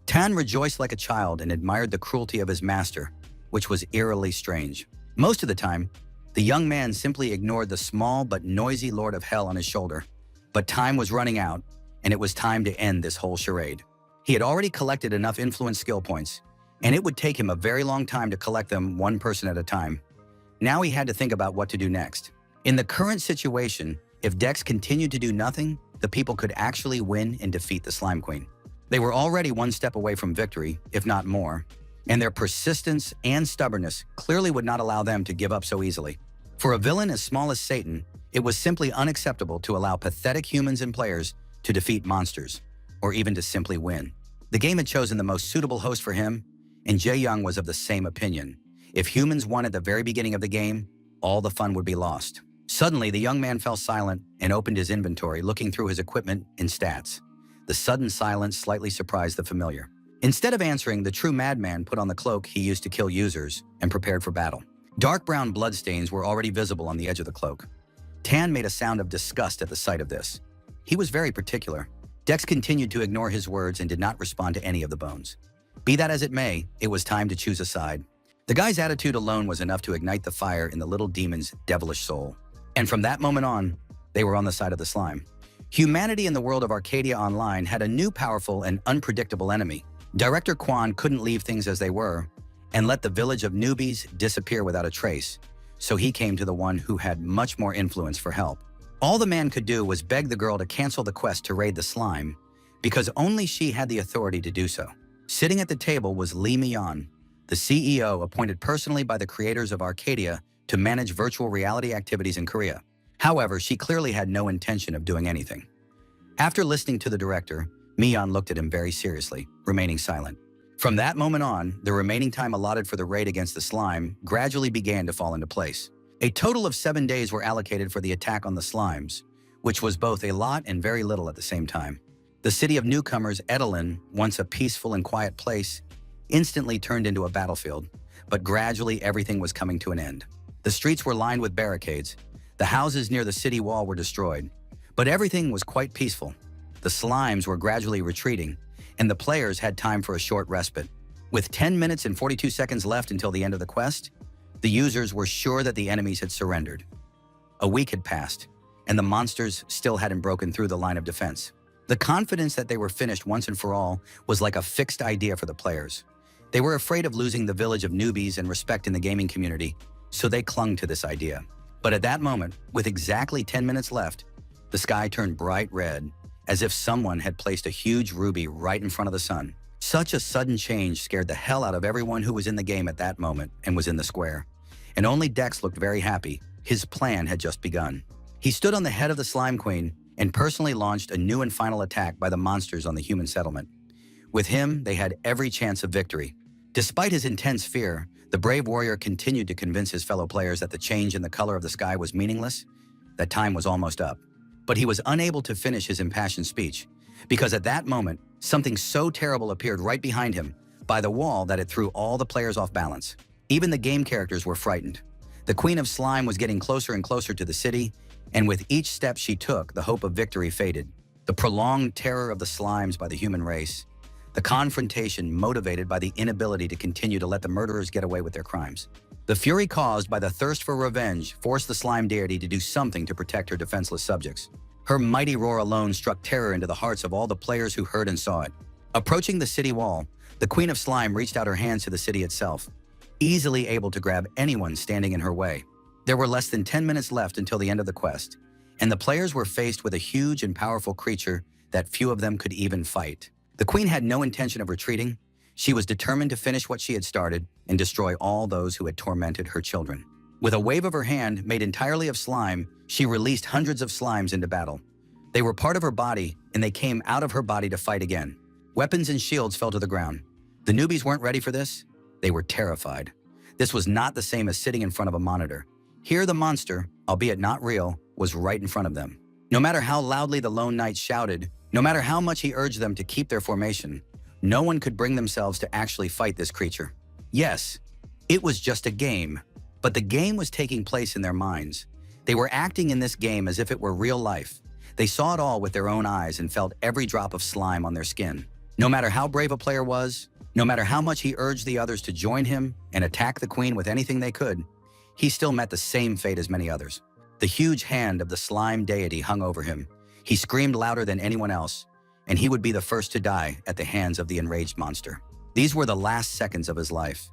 Tan rejoiced like a child and admired the cruelty of his master, which was eerily strange. Most of the time, the young man simply ignored the small but noisy Lord of Hell on his shoulder. But time was running out, and it was time to end this whole charade. He had already collected enough influence skill points, and it would take him a very long time to collect them one person at a time. Now he had to think about what to do next. In the current situation, if Dex continued to do nothing, the people could actually win and defeat the Slime Queen. They were already one step away from victory, if not more, and their persistence and stubbornness clearly would not allow them to give up so easily. For a villain as small as Satan, it was simply unacceptable to allow pathetic humans and players to defeat monsters, or even to simply win. The game had chosen the most suitable host for him, and Jae Young was of the same opinion. If humans won at the very beginning of the game, all the fun would be lost. Suddenly, the young man fell silent and opened his inventory, looking through his equipment and stats. The sudden silence slightly surprised the familiar. Instead of answering, the true madman put on the cloak he used to kill users and prepared for battle. Dark brown bloodstains were already visible on the edge of the cloak. Tan made a sound of disgust at the sight of this. He was very particular. Dex continued to ignore his words and did not respond to any of the bones. Be that as it may, it was time to choose a side. The guy's attitude alone was enough to ignite the fire in the little demon's devilish soul. And from that moment on, they were on the side of the slime. Humanity in the world of Arcadia Online had a new powerful and unpredictable enemy. Director Quan couldn't leave things as they were and let the village of newbies disappear without a trace, so he came to the one who had much more influence for help. All the man could do was beg the girl to cancel the quest to raid the slime, because only she had the authority to do so. Sitting at the table was Lee Mi-yeon, the CEO appointed personally by the creators of Arcadia to manage virtual reality activities in Korea. However, she clearly had no intention of doing anything. After listening to the director, Mi-yeon looked at him very seriously, remaining silent. From that moment on, the remaining time allotted for the raid against the slime gradually began to fall into place. A total of 7 days were allocated for the attack on the slimes, which was both a lot and very little at the same time. The city of newcomers, Edelin, once a peaceful and quiet place, instantly turned into a battlefield, but gradually everything was coming to an end. The streets were lined with barricades. The houses near the city wall were destroyed, but everything was quite peaceful. The slimes were gradually retreating, and the players had time for a short respite. With 10 minutes and 42 seconds left until the end of the quest, the users were sure that the enemies had surrendered. A week had passed, and the monsters still hadn't broken through the line of defense. The confidence that they were finished once and for all was like a fixed idea for the players. They were afraid of losing the village of newbies and respect in the gaming community, so they clung to this idea. But at that moment, with exactly 10 minutes left, the sky turned bright red, as if someone had placed a huge ruby right in front of the sun. Such a sudden change scared the hell out of everyone who was in the game at that moment and was in the square. And only Dex looked very happy. His plan had just begun. He stood on the head of the Slime Queen and personally launched a new and final attack by the monsters on the human settlement. With him, they had every chance of victory. Despite his intense fear, the brave warrior continued to convince his fellow players that the change in the color of the sky was meaningless, that time was almost up. But he was unable to finish his impassioned speech, because at that moment, something so terrible appeared right behind him by the wall that it threw all the players off balance. Even the game characters were frightened. The Queen of Slime was getting closer and closer to the city, and with each step she took, the hope of victory faded. The prolonged terror of the slimes by the human race, the confrontation motivated by the inability to continue to let the murderers get away with their crimes. The fury caused by the thirst for revenge forced the slime deity to do something to protect her defenseless subjects. Her mighty roar alone struck terror into the hearts of all the players who heard and saw it. Approaching the city wall, the Queen of Slime reached out her hands to the city itself, easily able to grab anyone standing in her way. There were less than 10 minutes left until the end of the quest, and the players were faced with a huge and powerful creature that few of them could even fight. The Queen had no intention of retreating. She was determined to finish what she had started and destroy all those who had tormented her children. With a wave of her hand, made entirely of slime, she released hundreds of slimes into battle. They were part of her body, and they came out of her body to fight again. Weapons and shields fell to the ground. The newbies weren't ready for this. They were terrified. This was not the same as sitting in front of a monitor. Here the monster, albeit not real, was right in front of them. No matter how loudly the lone knight shouted, no matter how much he urged them to keep their formation, no one could bring themselves to actually fight this creature. Yes, It was just a game, but the game was taking place in their minds. They were acting in this game as if it were real life. They saw it all with their own eyes and felt every drop of slime on their skin. No matter how brave a player was, no matter how much he urged the others to join him and attack the queen with anything they could, he still met the same fate as many others. The huge hand of the slime deity hung over him. He screamed louder than anyone else, and he would be the first to die at the hands of the enraged monster. These were the last seconds of his life.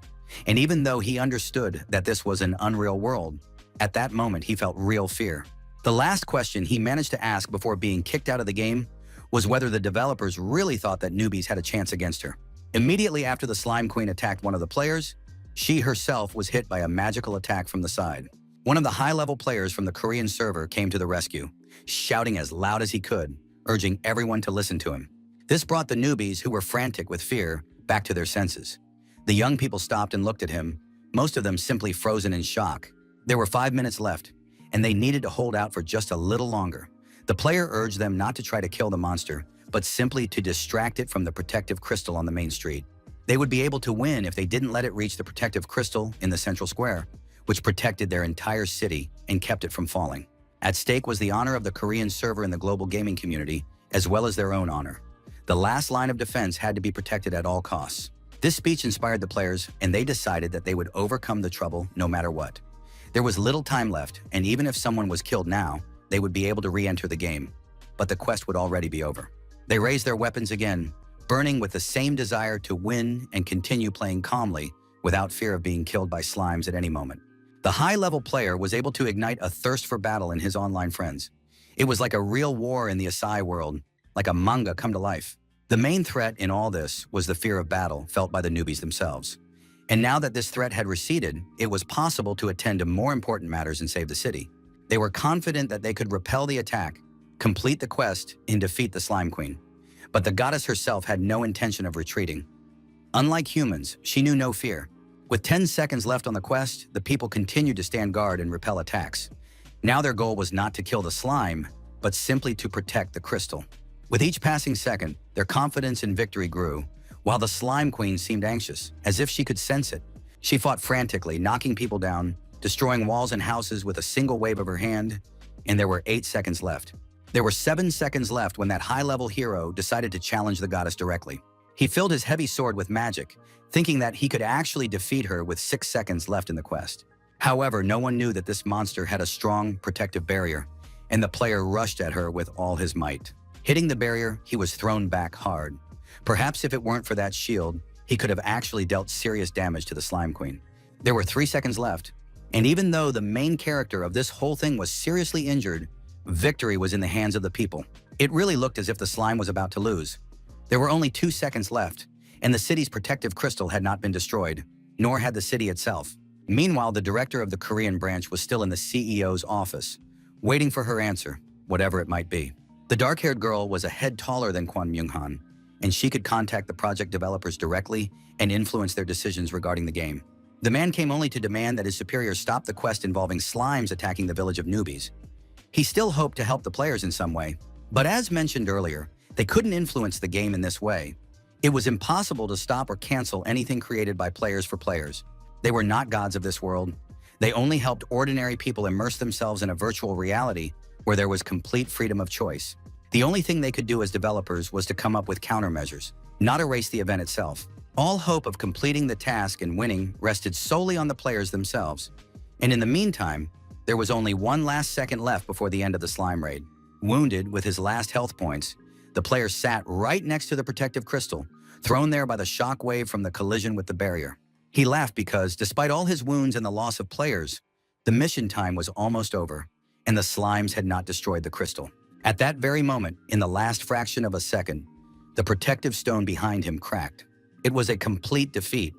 And even though he understood that this was an unreal world, at that moment he felt real fear. The last question he managed to ask before being kicked out of the game was whether the developers really thought that newbies had a chance against her. Immediately after the Slime Queen attacked one of the players, she herself was hit by a magical attack from the side. One of the high-level players from the Korean server came to the rescue, shouting as loud as he could, urging everyone to listen to him. This brought the newbies, who were frantic with fear, back to their senses. The young people stopped and looked at him, most of them simply frozen in shock. There were 5 minutes left, and they needed to hold out for just a little longer. The player urged them not to try to kill the monster, but simply to distract it from the protective crystal on the main street. They would be able to win if they didn't let it reach the protective crystal in the central square, which protected their entire city and kept it from falling. At stake was the honor of the Korean server in the global gaming community, as well as their own honor. The last line of defense had to be protected at all costs. This speech inspired the players, and they decided that they would overcome the trouble no matter what. There was little time left, and even if someone was killed now, they would be able to re-enter the game. But the quest would already be over. They raised their weapons again, burning with the same desire to win and continue playing calmly without fear of being killed by slimes at any moment. The high-level player was able to ignite a thirst for battle in his online friends. It was like a real war in the Asai world, like a manga come to life. The main threat in all this was the fear of battle felt by the newbies themselves. And now that this threat had receded, it was possible to attend to more important matters and save the city. They were confident that they could repel the attack, complete the quest, and defeat the Slime Queen. But the goddess herself had no intention of retreating. Unlike humans, she knew no fear. With 10 seconds left on the quest, the people continued to stand guard and repel attacks. Now their goal was not to kill the slime, but simply to protect the crystal. With each passing second, their confidence in victory grew, while the Slime Queen seemed anxious, as if she could sense it. She fought frantically, knocking people down, destroying walls and houses with a single wave of her hand, and there were 8 seconds left. There were 7 seconds left when that high-level hero decided to challenge the goddess directly. He filled his heavy sword with magic, thinking that he could actually defeat her with 6 seconds left in the quest. However, no one knew that this monster had a strong, protective barrier, and the player rushed at her with all his might. Hitting the barrier, he was thrown back hard. Perhaps if it weren't for that shield, he could have actually dealt serious damage to the Slime Queen. There were 3 seconds left, and even though the main character of this whole thing was seriously injured, victory was in the hands of the people. It really looked as if the slime was about to lose. There were only 2 seconds left, and the city's protective crystal had not been destroyed, nor had the city itself. Meanwhile, the director of the Korean branch was still in the CEO's office, waiting for her answer, whatever it might be. The dark-haired girl was a head taller than Kwon Myung-han, and she could contact the project developers directly and influence their decisions regarding the game. The man came only to demand that his superiors stop the quest involving slimes attacking the village of newbies. He still hoped to help the players in some way, but as mentioned earlier, they couldn't influence the game in this way. It was impossible to stop or cancel anything created by players for players. They were not gods of this world. They only helped ordinary people immerse themselves in a virtual reality where there was complete freedom of choice. The only thing they could do as developers was to come up with countermeasures, not erase the event itself. All hope of completing the task and winning rested solely on the players themselves. And in the meantime, there was only 1 last second left before the end of the slime raid. Wounded with his last health points, the player sat right next to the protective crystal, thrown there by the shock wave from the collision with the barrier. He laughed because, despite all his wounds and the loss of players, the mission time was almost over, and the slimes had not destroyed the crystal. At that very moment, in the last fraction of a second, the protective stone behind him cracked. It was a complete defeat,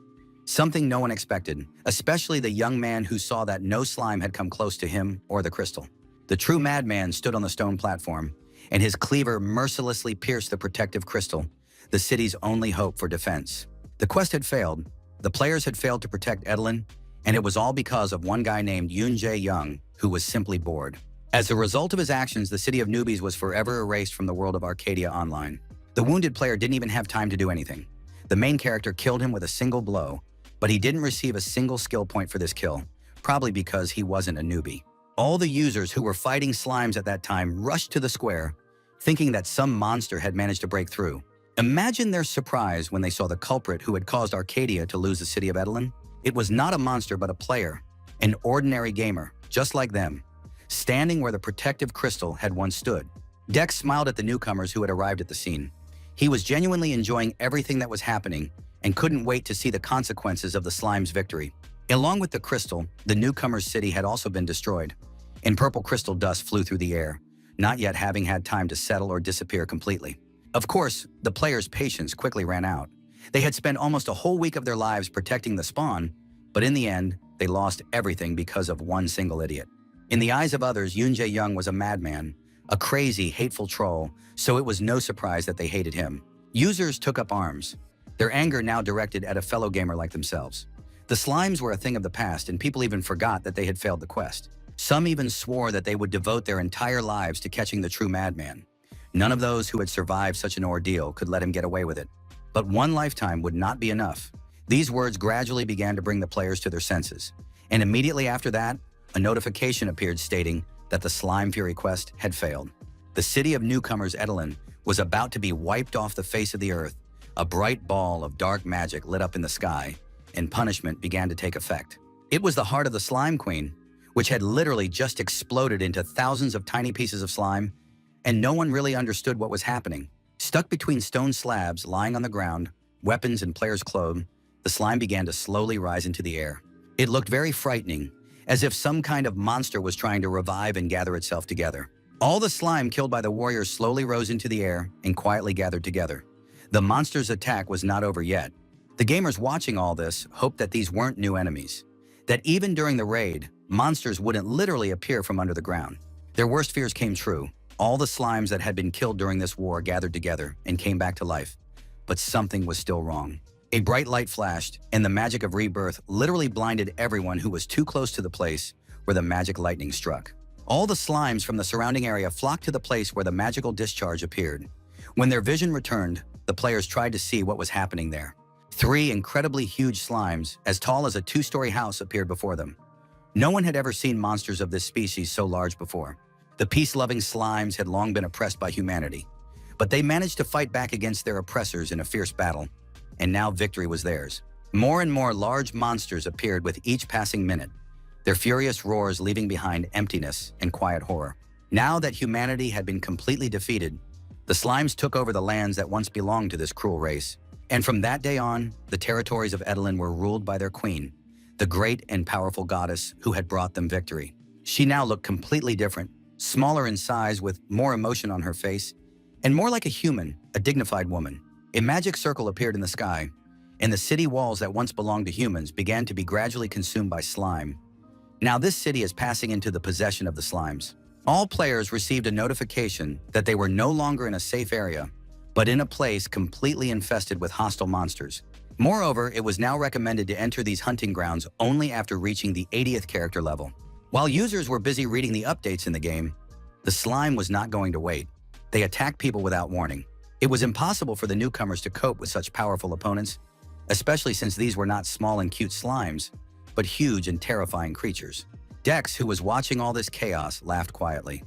something no one expected, especially the young man who saw that no slime had come close to him or the crystal. The true madman stood on the stone platform, and his cleaver mercilessly pierced the protective crystal, the city's only hope for defense. The quest had failed, the players had failed to protect Edelin, and it was all because of one guy named Yoon Jae-young, who was simply bored. As a result of his actions, the city of newbies was forever erased from the world of Arcadia Online. The wounded player didn't even have time to do anything. The main character killed him with a single blow, but he didn't receive a single skill point for this kill, probably because he wasn't a newbie. All the users who were fighting slimes at that time rushed to the square, thinking that some monster had managed to break through. Imagine their surprise when they saw the culprit who had caused Arcadia to lose the city of Edelin. It was not a monster but a player, an ordinary gamer, just like them, standing where the protective crystal had once stood. Dex smiled at the newcomers who had arrived at the scene. He was genuinely enjoying everything that was happening and couldn't wait to see the consequences of the slime's victory. Along with the crystal, the newcomers' city had also been destroyed, and purple crystal dust flew through the air, not yet having had time to settle or disappear completely. Of course, the players' patience quickly ran out. They had spent almost a whole week of their lives protecting the spawn, but in the end, they lost everything because of one single idiot. In the eyes of others, Yoon Jae-young was a madman, a crazy, hateful troll, so it was no surprise that they hated him. Users took up arms, their anger now directed at a fellow gamer like themselves. The slimes were a thing of the past, and people even forgot that they had failed the quest. Some even swore that they would devote their entire lives to catching the true madman. None of those who had survived such an ordeal could let him get away with it. But one lifetime would not be enough. These words gradually began to bring the players to their senses, and immediately after that, a notification appeared stating that the Slime Fury quest had failed. The city of newcomers Edelin was about to be wiped off the face of the earth. A bright ball of dark magic lit up in the sky, and punishment began to take effect. It was the heart of the Slime Queen, which had literally just exploded into thousands of tiny pieces of slime, and no one really understood what was happening. Stuck between stone slabs lying on the ground, weapons and players' clothes, the slime began to slowly rise into the air. It looked very frightening, as if some kind of monster was trying to revive and gather itself together. All the slime killed by the warriors slowly rose into the air and quietly gathered together. The monster's attack was not over yet. The gamers watching all this hoped that these weren't new enemies, that even during the raid, monsters wouldn't literally appear from under the ground. Their worst fears came true. All the slimes that had been killed during this war gathered together and came back to life. But something was still wrong. A bright light flashed, and the magic of rebirth literally blinded everyone who was too close to the place where the magic lightning struck. All the slimes from the surrounding area flocked to the place where the magical discharge appeared. When their vision returned, the players tried to see what was happening there. 3 incredibly huge slimes, as tall as a 2-story house, appeared before them. No one had ever seen monsters of this species so large before. The peace-loving slimes had long been oppressed by humanity, but they managed to fight back against their oppressors in a fierce battle, and now victory was theirs. More and more large monsters appeared with each passing minute, their furious roars leaving behind emptiness and quiet horror. Now that humanity had been completely defeated, the slimes took over the lands that once belonged to this cruel race. And from that day on, the territories of Edelin were ruled by their queen, the great and powerful goddess who had brought them victory. She now looked completely different, smaller in size with more emotion on her face, and more like a human, a dignified woman. A magic circle appeared in the sky, and the city walls that once belonged to humans began to be gradually consumed by slime. Now this city is passing into the possession of the slimes. All players received a notification that they were no longer in a safe area, but in a place completely infested with hostile monsters. Moreover, it was now recommended to enter these hunting grounds only after reaching the 80th character level. While users were busy reading the updates in the game, the slime was not going to wait. They attacked people without warning. It was impossible for the newcomers to cope with such powerful opponents, especially since these were not small and cute slimes, but huge and terrifying creatures. Dex, who was watching all this chaos, laughed quietly.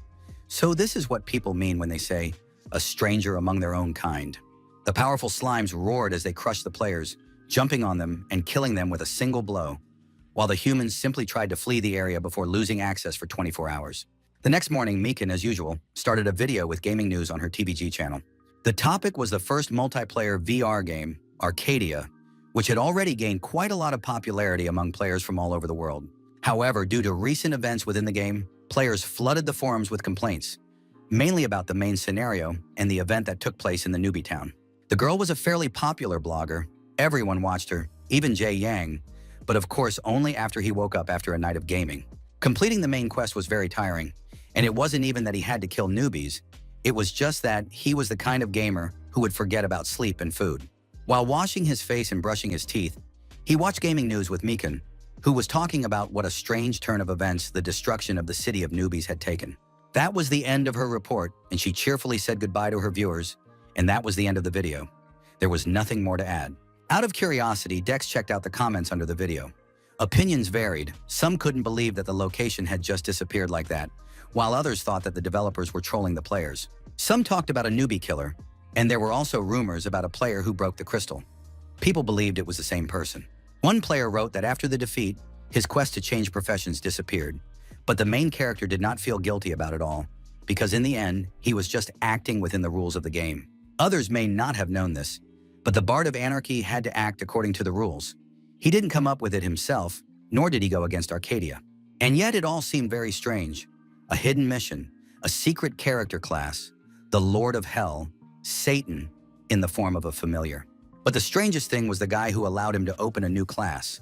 So this is what people mean when they say, a stranger among their own kind. The powerful slimes roared as they crushed the players, jumping on them and killing them with a single blow, while the humans simply tried to flee the area before losing access for 24 hours. The next morning, Meekin, as usual, started a video with gaming news on her TVG channel. The topic was the first multiplayer VR game, Arcadia, which had already gained quite a lot of popularity among players from all over the world. However, due to recent events within the game, players flooded the forums with complaints, mainly about the main scenario and the event that took place in the newbie town. The girl was a fairly popular blogger. Everyone watched her, even Jae Yang, but of course only after he woke up after a night of gaming. Completing the main quest was very tiring, and it wasn't even that he had to kill newbies, it was just that he was the kind of gamer who would forget about sleep and food. While washing his face and brushing his teeth, he watched gaming news with Meekin, who was talking about what a strange turn of events the destruction of the city of newbies had taken. That was the end of her report, and she cheerfully said goodbye to her viewers, and that was the end of the video. There was nothing more to add. Out of curiosity, Dex checked out the comments under the video. Opinions varied. Some couldn't believe that the location had just disappeared like that, while others thought that the developers were trolling the players. Some talked about a newbie killer, and there were also rumors about a player who broke the crystal. People believed it was the same person. One player wrote that after the defeat, his quest to change professions disappeared, but the main character did not feel guilty about it all, because in the end, he was just acting within the rules of the game. Others may not have known this, but the Bard of Anarchy had to act according to the rules. He didn't come up with it himself, nor did he go against Arcadia. And yet it all seemed very strange. A hidden mission, a secret character class, the Lord of Hell, Satan, in the form of a familiar. But the strangest thing was the guy who allowed him to open a new class,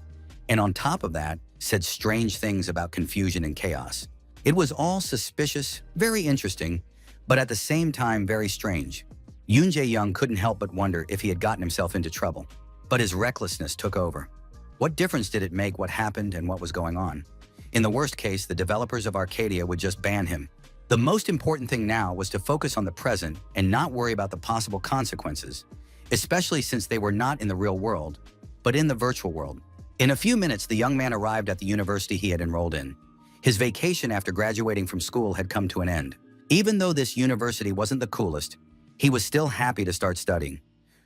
and on top of that, said strange things about confusion and chaos. It was all suspicious, very interesting, but at the same time very strange. Yoon Jae-young couldn't help but wonder if he had gotten himself into trouble. But his recklessness took over. What difference did it make what happened and what was going on? In the worst case, the developers of Arcadia would just ban him. The most important thing now was to focus on the present and not worry about the possible consequences, especially since they were not in the real world, but in the virtual world. In a few minutes, the young man arrived at the university he had enrolled in. His vacation after graduating from school had come to an end. Even though this university wasn't the coolest, he was still happy to start studying.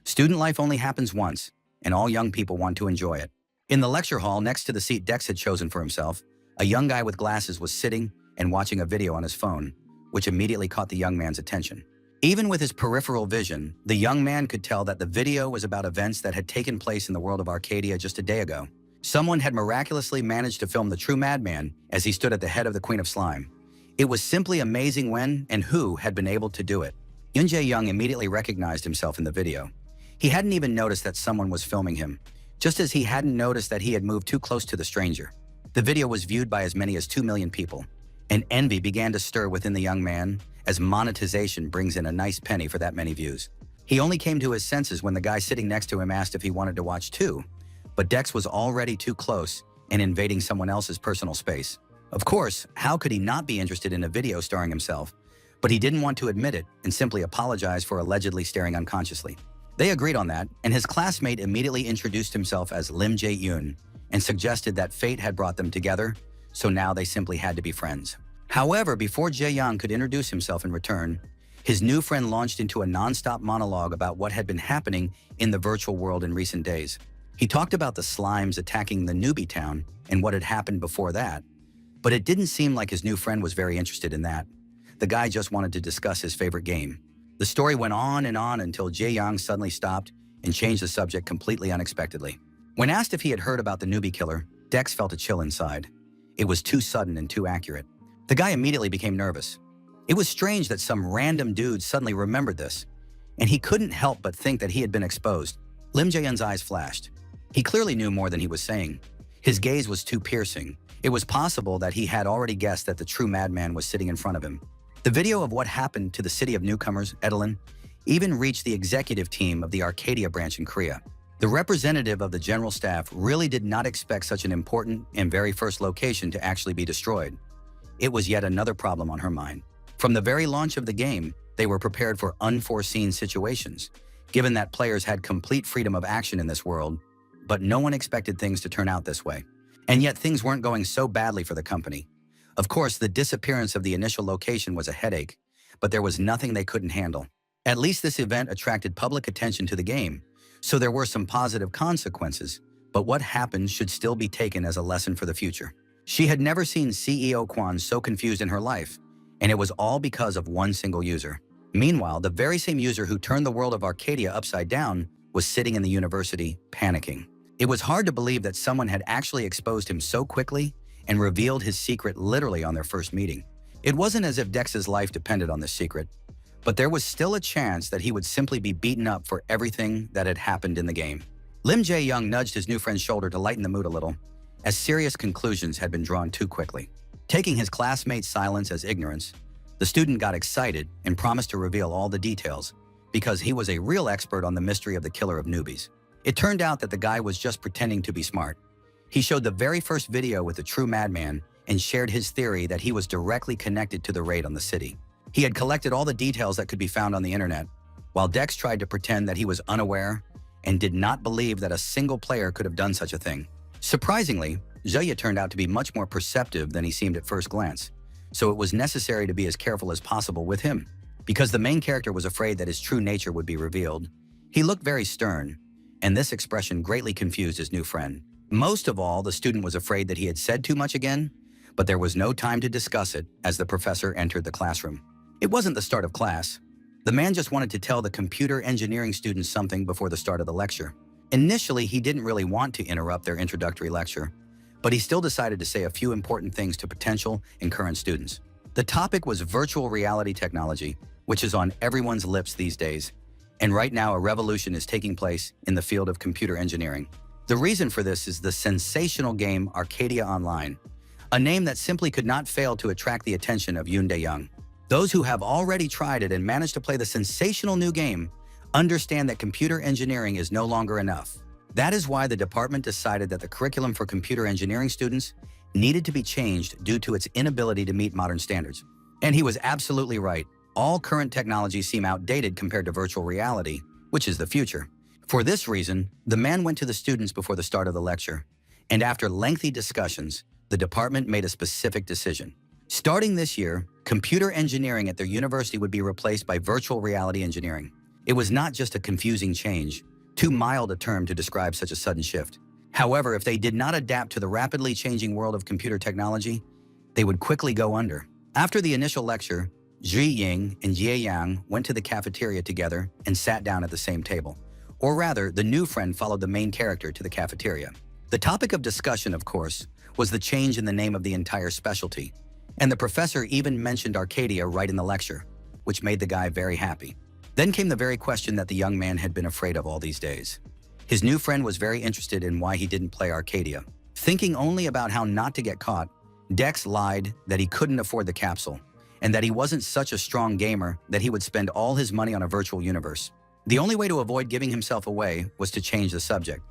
Student life only happens once, and all young people want to enjoy it. In the lecture hall next to the seat Dex had chosen for himself, a young guy with glasses was sitting and watching a video on his phone, which immediately caught the young man's attention. Even with his peripheral vision, the young man could tell that the video was about events that had taken place in the world of Arcadia just a day ago. Someone had miraculously managed to film the true madman as he stood at the head of the Queen of Slime. It was simply amazing when and who had been able to do it. Yoon Jae-young immediately recognized himself in the video. He hadn't even noticed that someone was filming him, just as he hadn't noticed that he had moved too close to the stranger. The video was viewed by as many as 2 million people, and envy began to stir within the young man as monetization brings in a nice penny for that many views. He only came to his senses when the guy sitting next to him asked if he wanted to watch too, but Dex was already too close and invading someone else's personal space. Of course, how could he not be interested in a video starring himself? But he didn't want to admit it and simply apologized for allegedly staring unconsciously. They agreed on that, and his classmate immediately introduced himself as Lim Jae-yoon and suggested that fate had brought them together, so now they simply had to be friends. However, before Jae-young could introduce himself in return, his new friend launched into a non-stop monologue about what had been happening in the virtual world in recent days. He talked about the slimes attacking the newbie town and what had happened before that, but it didn't seem like his new friend was very interested in that. The guy just wanted to discuss his favorite game. The story went on and on until Jae-young suddenly stopped and changed the subject completely unexpectedly. When asked if he had heard about the newbie killer, Dex felt a chill inside. It was too sudden and too accurate. The guy immediately became nervous. It was strange that some random dude suddenly remembered this, and he couldn't help but think that he had been exposed. Lim Jae-young's eyes flashed. He clearly knew more than he was saying. His gaze was too piercing. It was possible that he had already guessed that the true madman was sitting in front of him. The video of what happened to the city of newcomers, Edelin, even reached the executive team of the Arcadia branch in Korea. The representative of the general staff really did not expect such an important and very first location to actually be destroyed. It was yet another problem on her mind. From the very launch of the game, they were prepared for unforeseen situations, given that players had complete freedom of action in this world, but no one expected things to turn out this way. And yet things weren't going so badly for the company. Of course, the disappearance of the initial location was a headache, but there was nothing they couldn't handle. At least this event attracted public attention to the game, so there were some positive consequences, but what happened should still be taken as a lesson for the future. She had never seen CEO Kwon so confused in her life, and it was all because of one single user. Meanwhile, the very same user who turned the world of Arcadia upside down was sitting in the university, panicking. It was hard to believe that someone had actually exposed him so quickly and revealed his secret literally on their first meeting. It wasn't as if Dex's life depended on this secret, but there was still a chance that he would simply be beaten up for everything that had happened in the game. Lim Jae-young nudged his new friend's shoulder to lighten the mood a little, as serious conclusions had been drawn too quickly. Taking his classmate's silence as ignorance, the student got excited and promised to reveal all the details, because he was a real expert on the mystery of the killer of newbies. It turned out that the guy was just pretending to be smart. He showed the very first video with the true madman and shared his theory that he was directly connected to the raid on the city. He had collected all the details that could be found on the internet, while Dex tried to pretend that he was unaware and did not believe that a single player could have done such a thing. Surprisingly, Zhuye turned out to be much more perceptive than he seemed at first glance, so it was necessary to be as careful as possible with him. Because the main character was afraid that his true nature would be revealed, he looked very stern, and this expression greatly confused his new friend. Most of all, the student was afraid that he had said too much again, but there was no time to discuss it as the professor entered the classroom. It wasn't the start of class. The man just wanted to tell the computer engineering students something before the start of the lecture. Initially, he didn't really want to interrupt their introductory lecture, but he still decided to say a few important things to potential and current students. The topic was virtual reality technology, which is on everyone's lips these days, and right now a revolution is taking place in the field of computer engineering. The reason for this is the sensational game Arcadia Online, a name that simply could not fail to attract the attention of Yoon Dae-young. Those who have already tried it and managed to play the sensational new game understand that computer engineering is no longer enough. That is why the department decided that the curriculum for computer engineering students needed to be changed due to its inability to meet modern standards. And he was absolutely right. All current technologies seem outdated compared to virtual reality, which is the future. For this reason, the man went to the students before the start of the lecture, and after lengthy discussions, the department made a specific decision. Starting this year, computer engineering at their university would be replaced by virtual reality engineering. It was not just a confusing change, too mild a term to describe such a sudden shift. However, if they did not adapt to the rapidly changing world of computer technology, they would quickly go under. After the initial lecture, Zhi Ying and Jie Yang went to the cafeteria together and sat down at the same table. Or rather, the new friend followed the main character to the cafeteria. The topic of discussion, of course, was the change in the name of the entire specialty, and the professor even mentioned Arcadia right in the lecture, which made the guy very happy. Then came the very question that the young man had been afraid of all these days. His new friend was very interested in why he didn't play Arcadia. Thinking only about how not to get caught, Dex lied that he couldn't afford the capsule, and that he wasn't such a strong gamer that he would spend all his money on a virtual universe. The only way to avoid giving himself away was to change the subject.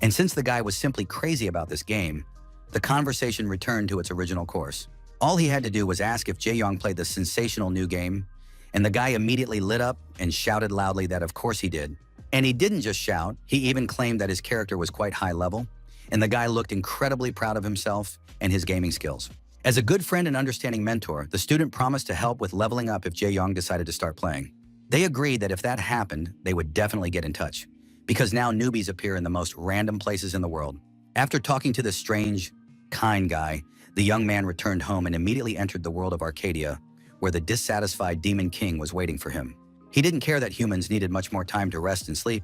And since the guy was simply crazy about this game, the conversation returned to its original course. All he had to do was ask if Jae-young played the sensational new game, and the guy immediately lit up and shouted loudly that of course he did. And he didn't just shout, he even claimed that his character was quite high level, and the guy looked incredibly proud of himself and his gaming skills. As a good friend and understanding mentor, the student promised to help with leveling up if Jae-young decided to start playing. They agreed that if that happened, they would definitely get in touch, because now newbies appear in the most random places in the world. After talking to this strange, kind guy, the young man returned home and immediately entered the world of Arcadia, where the dissatisfied Demon King was waiting for him. He didn't care that humans needed much more time to rest and sleep.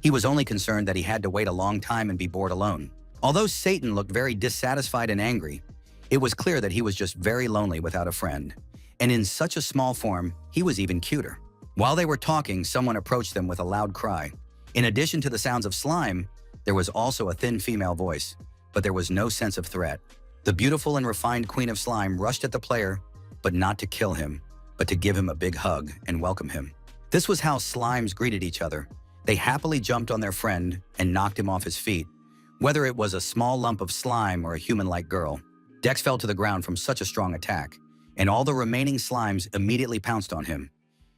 He was only concerned that he had to wait a long time and be bored alone. Although Satan looked very dissatisfied and angry, it was clear that he was just very lonely without a friend. And in such a small form, he was even cuter. While they were talking, someone approached them with a loud cry. In addition to the sounds of slime, there was also a thin female voice, but there was no sense of threat. The beautiful and refined Queen of Slime rushed at the player, but not to kill him, but to give him a big hug and welcome him. This was how slimes greeted each other. They happily jumped on their friend and knocked him off his feet. Whether it was a small lump of slime or a human-like girl, Dex fell to the ground from such a strong attack, and all the remaining slimes immediately pounced on him.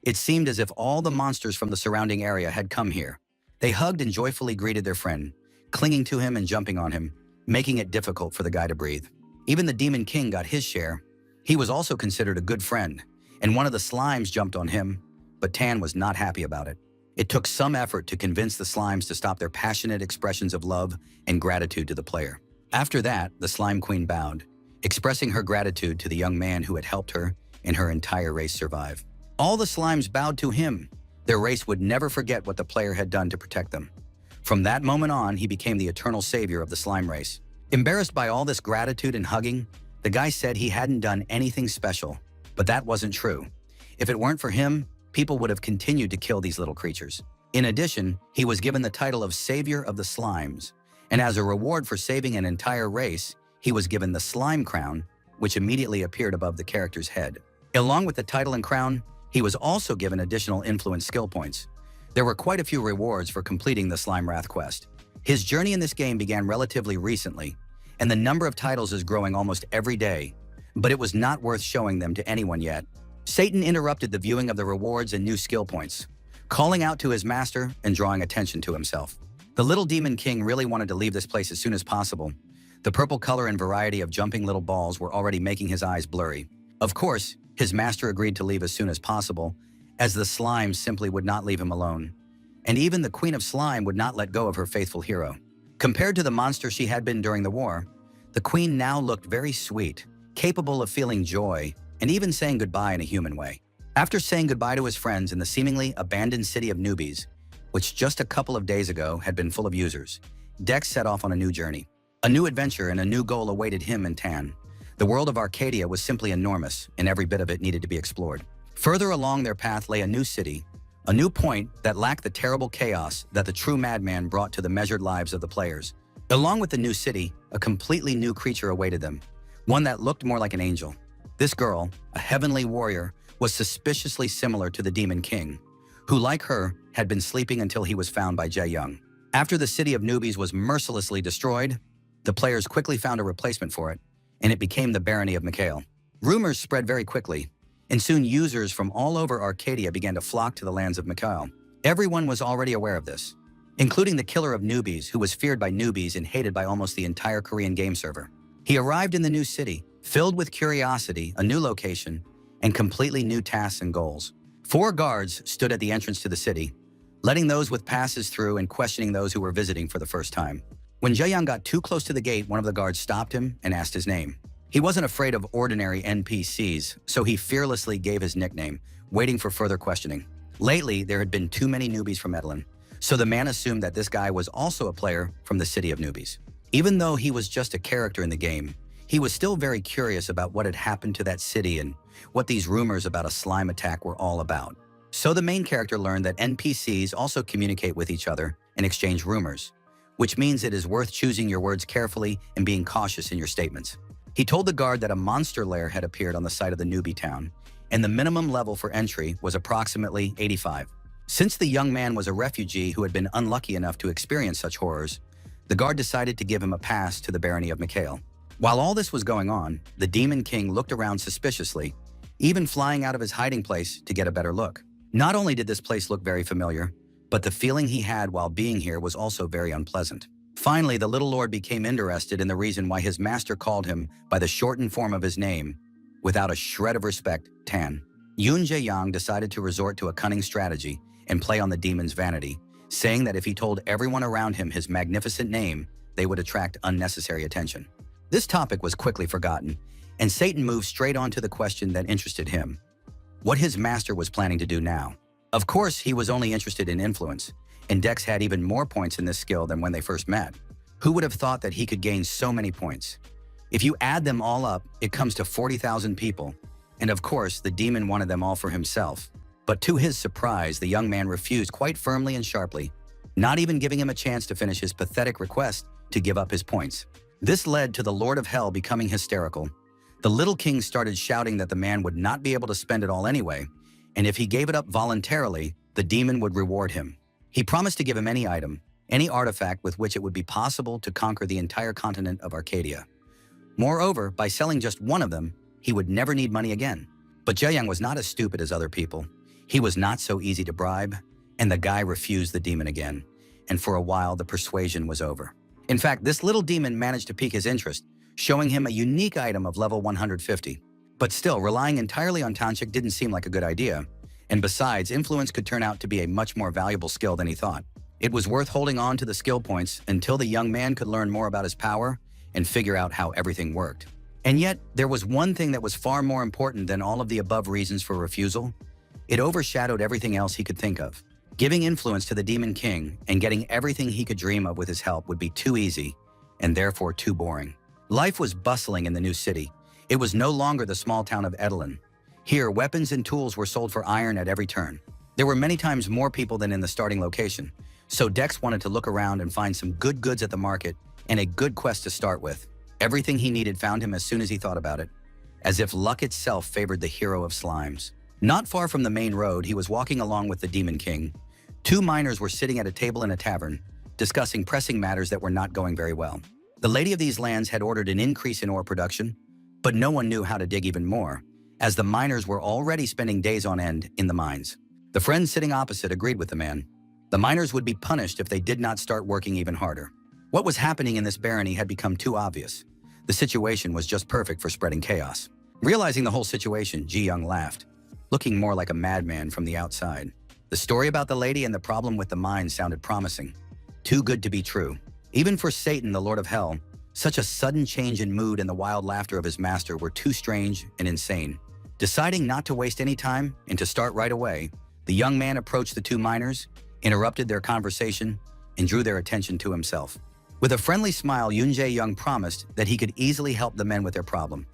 It seemed as if all the monsters from the surrounding area had come here. They hugged and joyfully greeted their friend, clinging to him and jumping on him, making it difficult for the guy to breathe. Even the Demon King got his share. He was also considered a good friend, and one of the slimes jumped on him, but Tan was not happy about it. It took some effort to convince the slimes to stop their passionate expressions of love and gratitude to the player. After that, the Slime Queen bowed, expressing her gratitude to the young man who had helped her and her entire race survive. All the slimes bowed to him. Their race would never forget what the player had done to protect them. From that moment on, he became the eternal savior of the slime race. Embarrassed by all this gratitude and hugging, the guy said he hadn't done anything special, but that wasn't true. If it weren't for him, people would have continued to kill these little creatures. In addition, he was given the title of Savior of the Slimes, and as a reward for saving an entire race, he was given the Slime Crown, which immediately appeared above the character's head. Along with the title and crown, he was also given additional influence skill points. There were quite a few rewards for completing the Slime Wrath quest. His journey in this game began relatively recently, and the number of titles is growing almost every day, but it was not worth showing them to anyone yet. Satan interrupted the viewing of the rewards and new skill points, calling out to his master and drawing attention to himself. The little demon king really wanted to leave this place as soon as possible. The purple color and variety of jumping little balls were already making his eyes blurry. Of course, his master agreed to leave as soon as possible, as the slime simply would not leave him alone. And even the Queen of Slime would not let go of her faithful hero. Compared to the monster she had been during the war, the Queen now looked very sweet, capable of feeling joy, and even saying goodbye in a human way. After saying goodbye to his friends in the seemingly abandoned city of newbies, which just a couple of days ago had been full of users, Dex set off on a new journey. A new adventure and a new goal awaited him and Tan. The world of Arcadia was simply enormous, and every bit of it needed to be explored. Further along their path lay a new city, a new point that lacked the terrible chaos that the true madman brought to the measured lives of the players. Along with the new city, a completely new creature awaited them, one that looked more like an angel. This girl, a heavenly warrior, was suspiciously similar to the Demon King, who, like her, had been sleeping until he was found by Jae Young. After the city of newbies was mercilessly destroyed, the players quickly found a replacement for it, and it became the barony of Mikhail. Rumors spread very quickly, and soon users from all over Arcadia began to flock to the lands of Mikhail. Everyone was already aware of this, including the killer of newbies, who was feared by newbies and hated by almost the entire Korean game server. He arrived in the new city, filled with curiosity, a new location, and completely new tasks and goals. 4 guards stood at the entrance to the city, letting those with passes through and questioning those who were visiting for the first time. When Jae-young got too close to the gate, one of the guards stopped him and asked his name. He wasn't afraid of ordinary NPCs, so he fearlessly gave his nickname, waiting for further questioning. Lately, there had been too many newbies from Edlin, so the man assumed that this guy was also a player from the city of newbies. Even though he was just a character in the game, he was still very curious about what had happened to that city and what these rumors about a slime attack were all about. So the main character learned that NPCs also communicate with each other and exchange rumors, which means it is worth choosing your words carefully and being cautious in your statements. He told the guard that a monster lair had appeared on the site of the newbie town, and the minimum level for entry was approximately 85. Since the young man was a refugee who had been unlucky enough to experience such horrors, the guard decided to give him a pass to the barony of Mikhail. While all this was going on, the Demon King looked around suspiciously, even flying out of his hiding place to get a better look. Not only did this place look very familiar, but the feeling he had while being here was also very unpleasant. Finally, the little lord became interested in the reason why his master called him by the shortened form of his name, without a shred of respect, Tan. Yoon Jae-young decided to resort to a cunning strategy and play on the demon's vanity, saying that if he told everyone around him his magnificent name, they would attract unnecessary attention. This topic was quickly forgotten, and Satan moved straight on to the question that interested him: what his master was planning to do now. Of course, he was only interested in influence, and Dex had even more points in this skill than when they first met. Who would have thought that he could gain so many points? If you add them all up, it comes to 40,000 people, and of course, the demon wanted them all for himself. But to his surprise, the young man refused quite firmly and sharply, not even giving him a chance to finish his pathetic request to give up his points. This led to the Lord of Hell becoming hysterical. The little king started shouting that the man would not be able to spend it all anyway, and if he gave it up voluntarily, the demon would reward him. He promised to give him any item, any artifact with which it would be possible to conquer the entire continent of Arcadia. Moreover, by selling just one of them, he would never need money again. But Jae-young was not as stupid as other people. He was not so easy to bribe, and the guy refused the demon again, and for a while the persuasion was over. In fact, this little demon managed to pique his interest, showing him a unique item of level 150. But still, relying entirely on Tanchik didn't seem like a good idea, and besides, influence could turn out to be a much more valuable skill than he thought. It was worth holding on to the skill points until the young man could learn more about his power and figure out how everything worked. And yet, there was one thing that was far more important than all of the above reasons for refusal. It overshadowed everything else he could think of. Giving influence to the Demon King and getting everything he could dream of with his help would be too easy, and therefore too boring. Life was bustling in the new city. It was no longer the small town of Edlin. Here, weapons and tools were sold for iron at every turn. There were many times more people than in the starting location, so Dex wanted to look around and find some good goods at the market and a good quest to start with. Everything he needed found him as soon as he thought about it, as if luck itself favored the hero of slimes. Not far from the main road, he was walking along with the Demon King. 2 miners were sitting at a table in a tavern, discussing pressing matters that were not going very well. The lady of these lands had ordered an increase in ore production, but no one knew how to dig even more, as the miners were already spending days on end in the mines. The friend sitting opposite agreed with the man. The miners would be punished if they did not start working even harder. What was happening in this barony had become too obvious. The situation was just perfect for spreading chaos. Realizing the whole situation, Ji Young laughed, looking more like a madman from the outside. The story about the lady and the problem with the mines sounded promising. Too good to be true. Even for Satan, the Lord of Hell, such a sudden change in mood and the wild laughter of his master were too strange and insane. Deciding not to waste any time and to start right away, the young man approached the two miners, interrupted their conversation, and drew their attention to himself. With a friendly smile, Yoon Jae-young promised that he could easily help the men with their problem,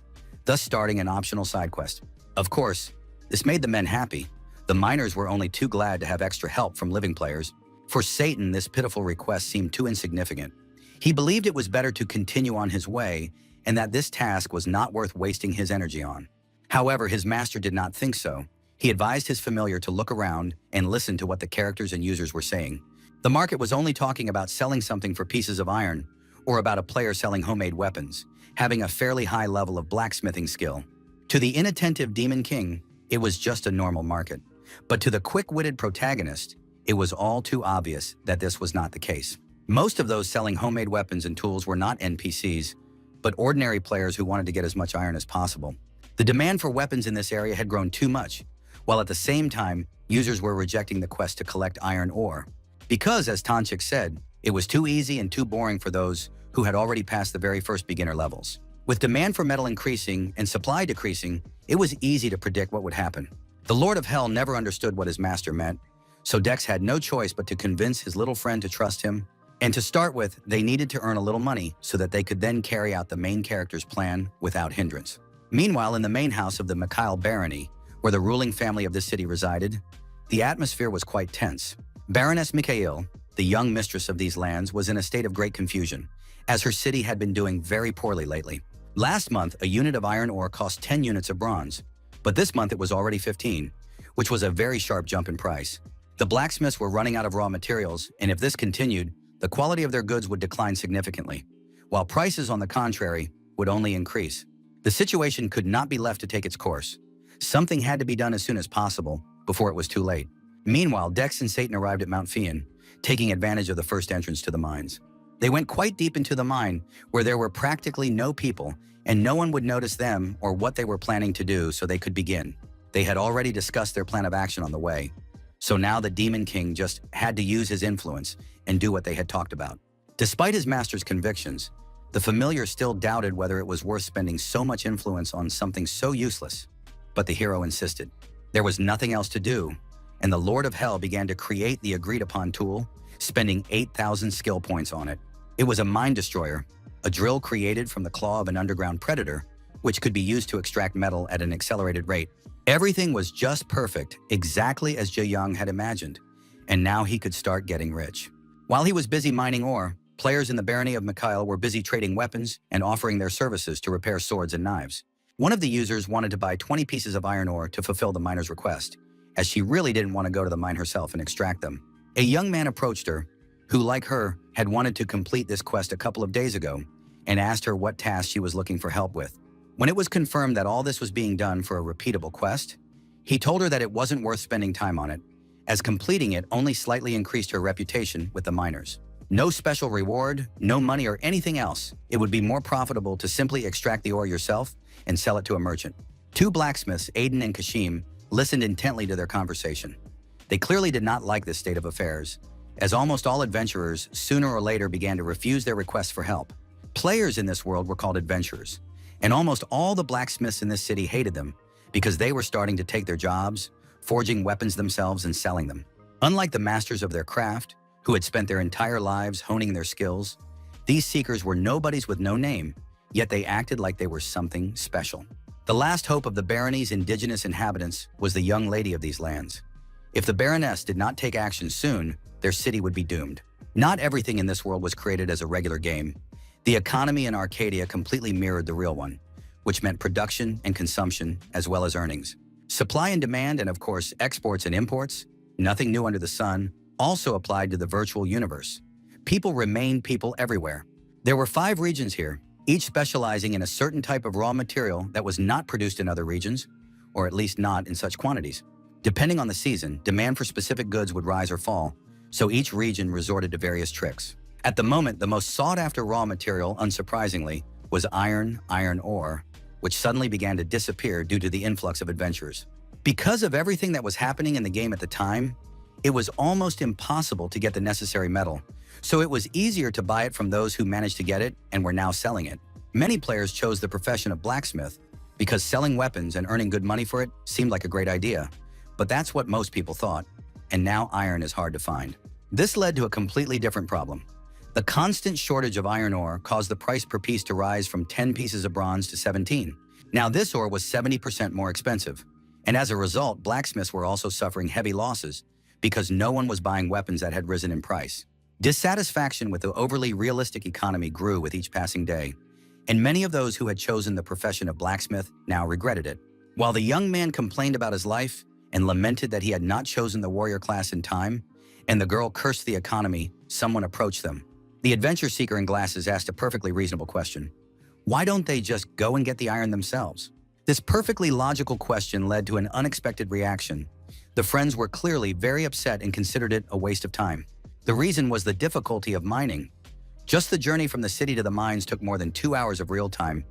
thus starting an optional side quest. Of course, this made the men happy. The miners were only too glad to have extra help from living players. For Satan, this pitiful request seemed too insignificant. He believed it was better to continue on his way and that this task was not worth wasting his energy on. However, his master did not think so. He advised his familiar to look around and listen to what the characters and users were saying. The market was only talking about selling something for pieces of iron or about a player selling homemade weapons, having a fairly high level of blacksmithing skill. To the inattentive Demon King, it was just a normal market. But to the quick-witted protagonist, it was all too obvious that this was not the case. Most of those selling homemade weapons and tools were not NPCs, but ordinary players who wanted to get as much iron as possible. The demand for weapons in this area had grown too much, while at the same time, users were rejecting the quest to collect iron ore. Because, as Tanchik said, it was too easy and too boring for those who had already passed the very first beginner levels. With demand for metal increasing and supply decreasing, it was easy to predict what would happen. The Lord of Hell never understood what his master meant, so Dex had no choice but to convince his little friend to trust him. And to start with, they needed to earn a little money so that they could then carry out the main character's plan without hindrance. Meanwhile, in the main house of the Mikhail barony, where the ruling family of the city resided, the atmosphere was quite tense. Baroness Mikhail, the young mistress of these lands, was in a state of great confusion, as her city had been doing very poorly lately. Last month, a unit of iron ore cost 10 units of bronze, but this month it was already 15, which was a very sharp jump in price. The blacksmiths were running out of raw materials, and if this continued, the quality of their goods would decline significantly, while prices, on the contrary, would only increase. The situation could not be left to take its course. Something had to be done as soon as possible, before it was too late. Meanwhile, Dex and Satan arrived at Mount Fian, taking advantage of the first entrance to the mines. They went quite deep into the mine, where there were practically no people, and no one would notice them or what they were planning to do, so they could begin. They had already discussed their plan of action on the way, so now the Demon King just had to use his influence and do what they had talked about. Despite his master's convictions, the familiar still doubted whether it was worth spending so much influence on something so useless. But the hero insisted. There was nothing else to do, and the Lord of Hell began to create the agreed-upon tool, spending 8,000 skill points on it. It was a mine destroyer, a drill created from the claw of an underground predator, which could be used to extract metal at an accelerated rate. Everything was just perfect, exactly as Jae-young had imagined, and now he could start getting rich. While he was busy mining ore, players in the barony of Mikhail were busy trading weapons and offering their services to repair swords and knives. One of the users wanted to buy 20 pieces of iron ore to fulfill the miner's request, as she really didn't want to go to the mine herself and extract them. A young man approached her, who, like her, had wanted to complete this quest a couple of days ago, and asked her what task she was looking for help with. When it was confirmed that all this was being done for a repeatable quest, he told her that it wasn't worth spending time on it, as completing it only slightly increased her reputation with the miners. No special reward, no money or anything else. It would be more profitable to simply extract the ore yourself and sell it to a merchant. Two blacksmiths, Aiden and Kashim, listened intently to their conversation. They clearly did not like this state of affairs, as almost all adventurers sooner or later began to refuse their requests for help. Players in this world were called adventurers, and almost all the blacksmiths in this city hated them because they were starting to take their jobs, forging weapons themselves and selling them. Unlike the masters of their craft, who had spent their entire lives honing their skills, these seekers were nobodies with no name, yet they acted like they were something special. The last hope of the barony's indigenous inhabitants was the young lady of these lands. If the Baroness did not take action soon, their city would be doomed. Not everything in this world was created as a regular game. The economy in Arcadia completely mirrored the real one, which meant production and consumption as well as earnings. Supply and demand, and of course exports and imports, nothing new under the sun, also applied to the virtual universe. People remained people everywhere. There were 5 regions here, each specializing in a certain type of raw material that was not produced in other regions, or at least not in such quantities. Depending on the season, demand for specific goods would rise or fall, so each region resorted to various tricks. At the moment, the most sought-after raw material, unsurprisingly, was iron ore, which suddenly began to disappear due to the influx of adventurers. Because of everything that was happening in the game at the time, it was almost impossible to get the necessary metal, so it was easier to buy it from those who managed to get it and were now selling it. Many players chose the profession of blacksmith because selling weapons and earning good money for it seemed like a great idea, but that's what most people thought, and now iron is hard to find. This led to a completely different problem. The constant shortage of iron ore caused the price per piece to rise from 10 pieces of bronze to 17. Now this ore was 70% more expensive, and as a result, blacksmiths were also suffering heavy losses because no one was buying weapons that had risen in price. Dissatisfaction with the overly realistic economy grew with each passing day, and many of those who had chosen the profession of blacksmith now regretted it. While the young man complained about his life and lamented that he had not chosen the warrior class in time, and the girl cursed the economy, someone approached them. The adventure seeker in glasses asked a perfectly reasonable question. Why don't they just go and get the iron themselves? This perfectly logical question led to an unexpected reaction. The friends were clearly very upset and considered it a waste of time. The reason was the difficulty of mining. Just the journey from the city to the mines took more than 2 hours of real time,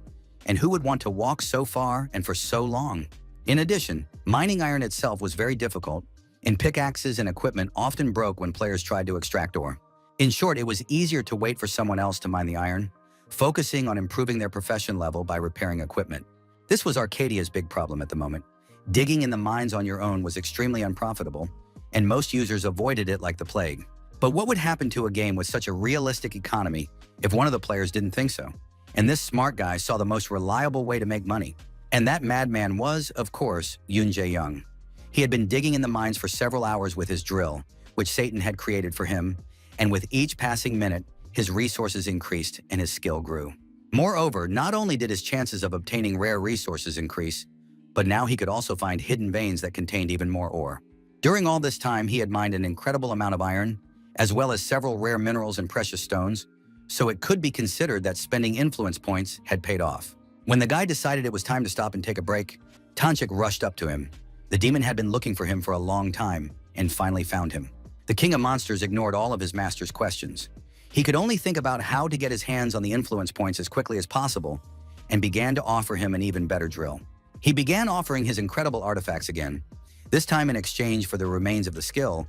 and who would want to walk so far and for so long? In addition, mining iron itself was very difficult, and pickaxes and equipment often broke when players tried to extract ore. In short, it was easier to wait for someone else to mine the iron, focusing on improving their profession level by repairing equipment. This was Arcadia's big problem at the moment. Digging in the mines on your own was extremely unprofitable, and most users avoided it like the plague. But what would happen to a game with such a realistic economy if one of the players didn't think so? And this smart guy saw the most reliable way to make money. And that madman was, of course, Yoon Jae-young. He had been digging in the mines for several hours with his drill, which Satan had created for him, and with each passing minute, his resources increased and his skill grew. Moreover, not only did his chances of obtaining rare resources increase, but now he could also find hidden veins that contained even more ore. During all this time, he had mined an incredible amount of iron, as well as several rare minerals and precious stones, so it could be considered that spending influence points had paid off. When the guy decided it was time to stop and take a break, Tanchik rushed up to him. The demon had been looking for him for a long time and finally found him. The king of monsters ignored all of his master's questions. He could only think about how to get his hands on the influence points as quickly as possible and began to offer him an even better drill. He began offering his incredible artifacts again, this time in exchange for the remains of the skill.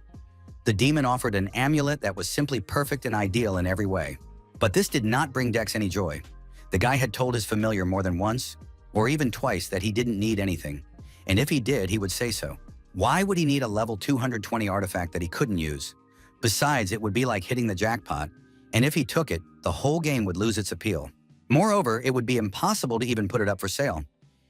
The demon offered an amulet that was simply perfect and ideal in every way. But this did not bring Dex any joy. The guy had told his familiar more than once, or even twice, that he didn't need anything, and if he did, he would say so. Why would he need a level 220 artifact that he couldn't use? Besides, it would be like hitting the jackpot, and if he took it, the whole game would lose its appeal. Moreover, it would be impossible to even put it up for sale.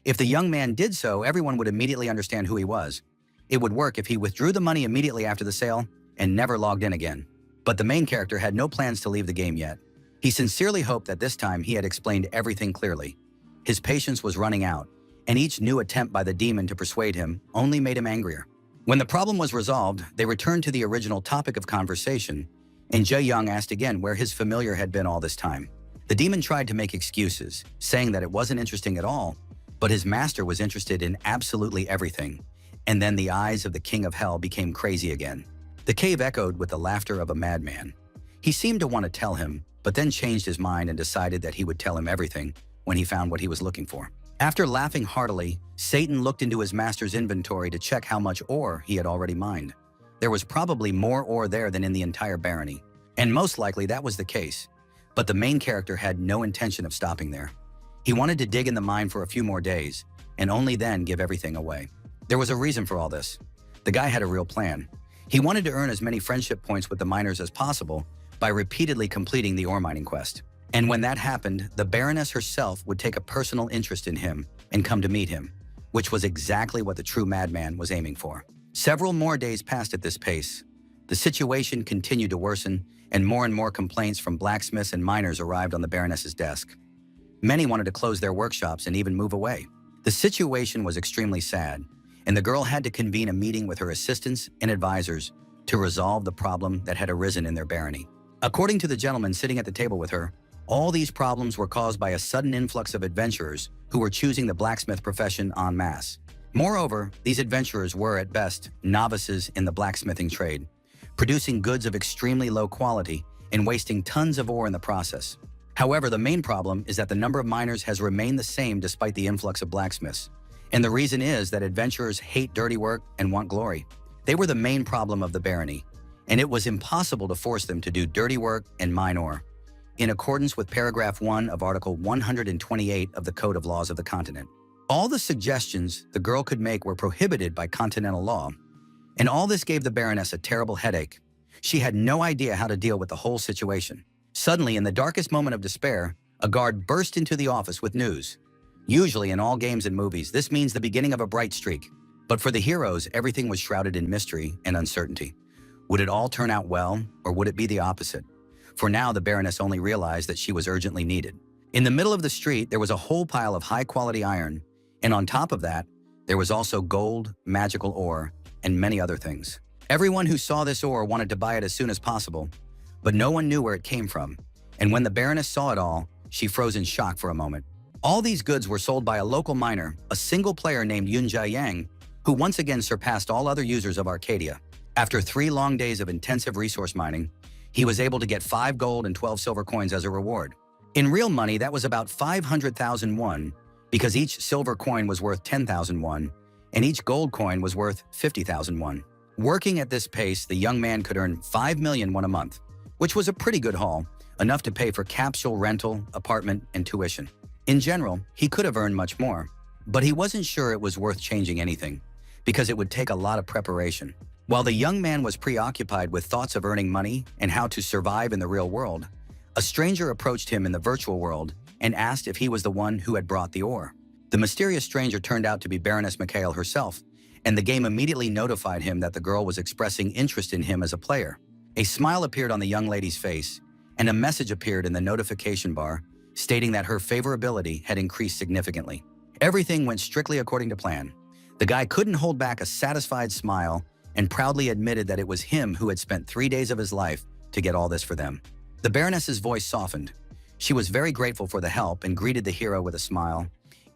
If the young man did so, everyone would immediately understand who he was. It would work if he withdrew the money immediately after the sale and never logged in again. But the main character had no plans to leave the game yet. He sincerely hoped that this time he had explained everything clearly. His patience was running out, and each new attempt by the demon to persuade him only made him angrier. When the problem was resolved, they returned to the original topic of conversation, and Jae-young asked again where his familiar had been all this time. The demon tried to make excuses, saying that it wasn't interesting at all, but his master was interested in absolutely everything, and then the eyes of the king of hell became crazy again. The cave echoed with the laughter of a madman. He seemed to want to tell him, but then changed his mind and decided that he would tell him everything when he found what he was looking for. After laughing heartily, Satan looked into his master's inventory to check how much ore he had already mined. There was probably more ore there than in the entire barony, and most likely that was the case. But the main character had no intention of stopping there. He wanted to dig in the mine for a few more days, and only then give everything away. There was a reason for all this. The guy had a real plan. He wanted to earn as many friendship points with the miners as possible by repeatedly completing the ore mining quest. And when that happened, the Baroness herself would take a personal interest in him and come to meet him, which was exactly what the true madman was aiming for. Several more days passed at this pace. The situation continued to worsen, and more complaints from blacksmiths and miners arrived on the Baroness's desk. Many wanted to close their workshops and even move away. The situation was extremely sad, and the girl had to convene a meeting with her assistants and advisors to resolve the problem that had arisen in their barony. According to the gentleman sitting at the table with her, all these problems were caused by a sudden influx of adventurers who were choosing the blacksmith profession en masse. Moreover, these adventurers were, at best, novices in the blacksmithing trade, producing goods of extremely low quality and wasting tons of ore in the process. However, the main problem is that the number of miners has remained the same despite the influx of blacksmiths. And the reason is that adventurers hate dirty work and want glory. They were the main problem of the barony, and it was impossible to force them to do dirty work and mine ore, in accordance with paragraph 1 of Article 128 of the Code of Laws of the Continent. All the suggestions the girl could make were prohibited by continental law, and all this gave the Baroness a terrible headache. She had no idea how to deal with the whole situation. Suddenly, in the darkest moment of despair, a guard burst into the office with news. Usually in all games and movies, this means the beginning of a bright streak. But for the heroes, everything was shrouded in mystery and uncertainty. Would it all turn out well, or would it be the opposite? For now, the Baroness only realized that she was urgently needed. In the middle of the street, there was a whole pile of high-quality iron, and on top of that, there was also gold, magical ore, and many other things. Everyone who saw this ore wanted to buy it as soon as possible, but no one knew where it came from. And when the Baroness saw it all, she froze in shock for a moment. All these goods were sold by a local miner, a single player named Yunjia Yang, who once again surpassed all other users of Arcadia. After 3 long days of intensive resource mining, he was able to get 5 gold and 12 silver coins as a reward. In real money, that was about 500,000 won, because each silver coin was worth 10,000 won, and each gold coin was worth 50,000 won. Working at this pace, the young man could earn 5 million won a month, which was a pretty good haul, enough to pay for capsule rental, apartment, and tuition. In general, he could have earned much more, but he wasn't sure it was worth changing anything, because it would take a lot of preparation. While the young man was preoccupied with thoughts of earning money and how to survive in the real world, a stranger approached him in the virtual world and asked if he was the one who had brought the ore. The mysterious stranger turned out to be Baroness Mikhail herself, and the game immediately notified him that the girl was expressing interest in him as a player. A smile appeared on the young lady's face, and a message appeared in the notification bar stating that her favorability had increased significantly. Everything went strictly according to plan. The guy couldn't hold back a satisfied smile and proudly admitted that it was him who had spent 3 days of his life to get all this for them. The Baroness's voice softened. She was very grateful for the help and greeted the hero with a smile,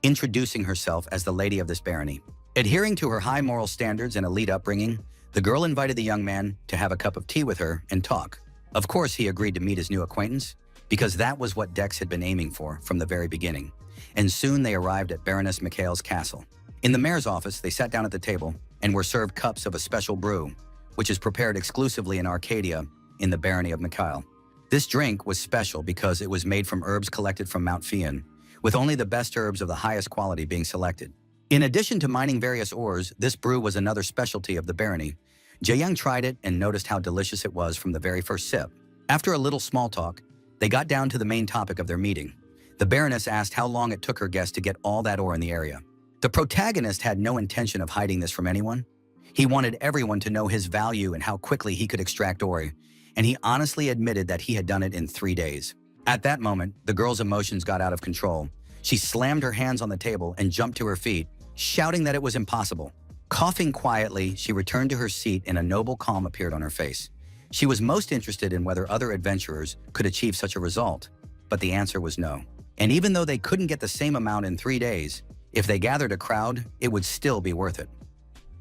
introducing herself as the lady of this barony. Adhering to her high moral standards and elite upbringing, the girl invited the young man to have a cup of tea with her and talk. Of course, he agreed to meet his new acquaintance, because that was what Dex had been aiming for from the very beginning. And soon they arrived at Baroness Mikhail's castle. In the mayor's office, they sat down at the table and were served cups of a special brew, which is prepared exclusively in Arcadia in the barony of Mikhail. This drink was special because it was made from herbs collected from Mount Fian, with only the best herbs of the highest quality being selected. In addition to mining various ores, this brew was another specialty of the barony. Jae-young tried it and noticed how delicious it was from the very first sip. After a little small talk, they got down to the main topic of their meeting. The Baroness asked how long it took her guest to get all that ore in the area. The protagonist had no intention of hiding this from anyone. He wanted everyone to know his value and how quickly he could extract ore, and he honestly admitted that he had done it in 3 days. At that moment, the girl's emotions got out of control. She slammed her hands on the table and jumped to her feet, shouting that it was impossible. Coughing quietly, she returned to her seat and a noble calm appeared on her face. She was most interested in whether other adventurers could achieve such a result, but the answer was no. And even though they couldn't get the same amount in 3 days, if they gathered a crowd, it would still be worth it.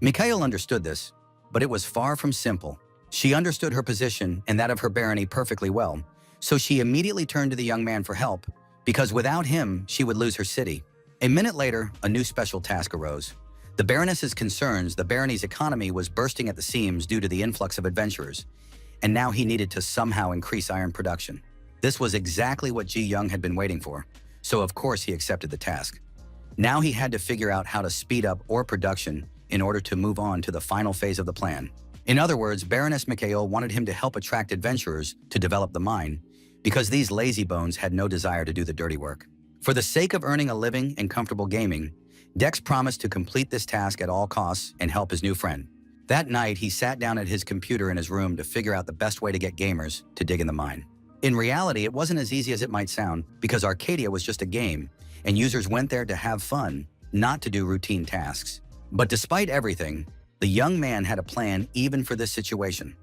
Mikhail understood this, but it was far from simple. She understood her position and that of her barony perfectly well, so she immediately turned to the young man for help, because without him, she would lose her city. A minute later, a new special task arose. The Baroness's concerns the barony's economy was bursting at the seams due to the influx of adventurers, and now he needed to somehow increase iron production. This was exactly what Ji-young had been waiting for, so of course he accepted the task. Now he had to figure out how to speed up ore production in order to move on to the final phase of the plan. In other words, Baroness Mikhail wanted him to help attract adventurers to develop the mine, because these lazy bones had no desire to do the dirty work. For the sake of earning a living and comfortable gaming, Dex promised to complete this task at all costs and help his new friend. That night, he sat down at his computer in his room to figure out the best way to get gamers to dig in the mine. In reality, it wasn't as easy as it might sound, because Arcadia was just a game, and users went there to have fun, not to do routine tasks. But despite everything, the young man had a plan even for this situation.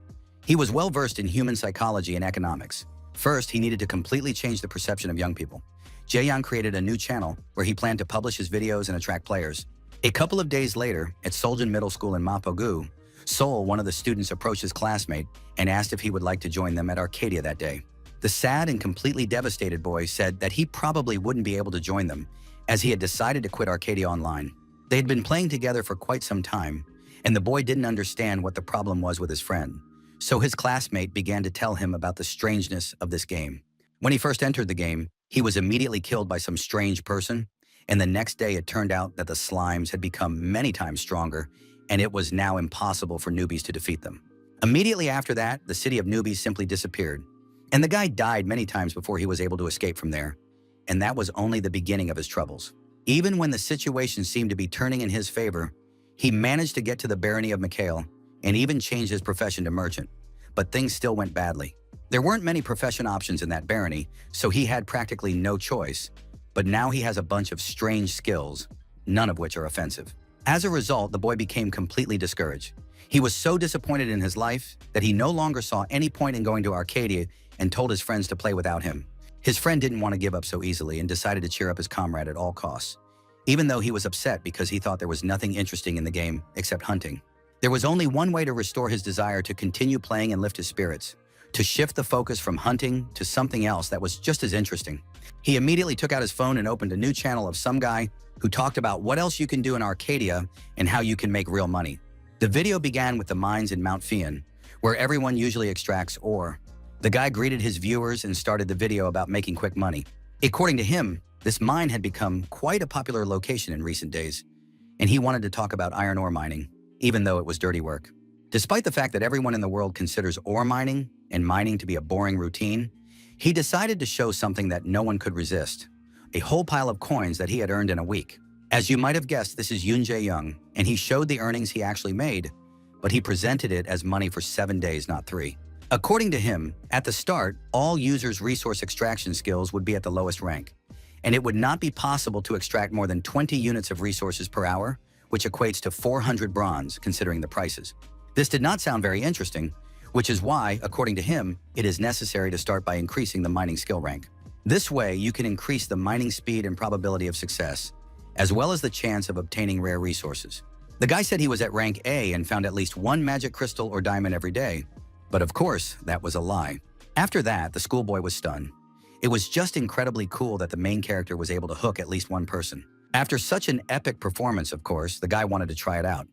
He was well versed in human psychology and economics. First, he needed to completely change the perception of young people. Jae-young created a new channel where he planned to publish his videos and attract players. A couple of days later, at Seoljin Middle School in Mapogu, Sol, one of the students, approached his classmate and asked if he would like to join them at Arcadia that day. The sad and completely devastated boy said that he probably wouldn't be able to join them, as he had decided to quit Arcadia Online. They had been playing together for quite some time, and the boy didn't understand what the problem was with his friend. So his classmate began to tell him about the strangeness of this game. When he first entered the game, he was immediately killed by some strange person, and the next day it turned out that the slimes had become many times stronger, and it was now impossible for newbies to defeat them. Immediately after that, the city of newbies simply disappeared, and the guy died many times before he was able to escape from there, and that was only the beginning of his troubles. Even when the situation seemed to be turning in his favor, he managed to get to the barony of Mikhail and even changed his profession to merchant, but things still went badly. There weren't many profession options in that barony, so he had practically no choice, but now he has a bunch of strange skills, none of which are offensive. As a result, the boy became completely discouraged. He was so disappointed in his life that he no longer saw any point in going to Arcadia and told his friends to play without him. His friend didn't want to give up so easily and decided to cheer up his comrade at all costs, even though he was upset because he thought there was nothing interesting in the game except hunting. There was only one way to restore his desire to continue playing and lift his spirits, to shift the focus from hunting to something else that was just as interesting. He immediately took out his phone and opened a new channel of some guy who talked about what else you can do in Arcadia and how you can make real money. The video began with the mines in Mount Fian, where everyone usually extracts ore. The guy greeted his viewers and started the video about making quick money. According to him, this mine had become quite a popular location in recent days, and he wanted to talk about iron ore mining, even though it was dirty work. Despite the fact that everyone in the world considers ore mining and mining to be a boring routine, he decided to show something that no one could resist: a whole pile of coins that he had earned in a week. As you might have guessed, this is Yoon Jae-young, and he showed the earnings he actually made, but he presented it as money for 7 days, not 3. According to him, at the start, all users' resource extraction skills would be at the lowest rank, and it would not be possible to extract more than 20 units of resources per hour, which equates to 400 bronze, considering the prices. This did not sound very interesting, which is why, according to him, it is necessary to start by increasing the mining skill rank. This way, you can increase the mining speed and probability of success, as well as the chance of obtaining rare resources. The guy said he was at rank A and found at least 1 magic crystal or diamond every day, but of course, that was a lie. After that, the schoolboy was stunned. It was just incredibly cool that the main character was able to hook at least one person. After such an epic performance, of course, the guy wanted to try it out.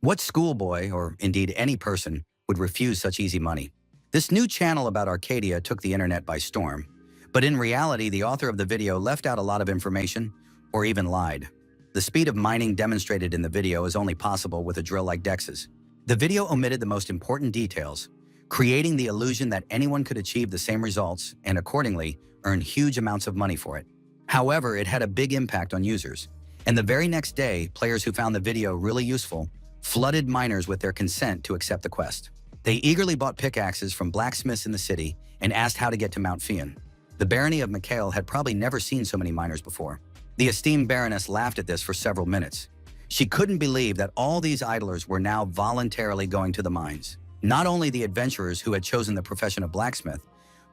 What schoolboy, or indeed any person, would refuse such easy money? This new channel about Arcadia took the internet by storm, but in reality, the author of the video left out a lot of information, or even lied. The speed of mining demonstrated in the video is only possible with a drill like Dex's. The video omitted the most important details, creating the illusion that anyone could achieve the same results and accordingly earn huge amounts of money for it. However, it had a big impact on users, and the very next day, players who found the video really useful flooded miners with their consent to accept the quest. They eagerly bought pickaxes from blacksmiths in the city and asked how to get to Mount Fian. The barony of Mikhail had probably never seen so many miners before. The esteemed baroness laughed at this for several minutes. She couldn't believe that all these idlers were now voluntarily going to the mines. Not only the adventurers who had chosen the profession of blacksmith,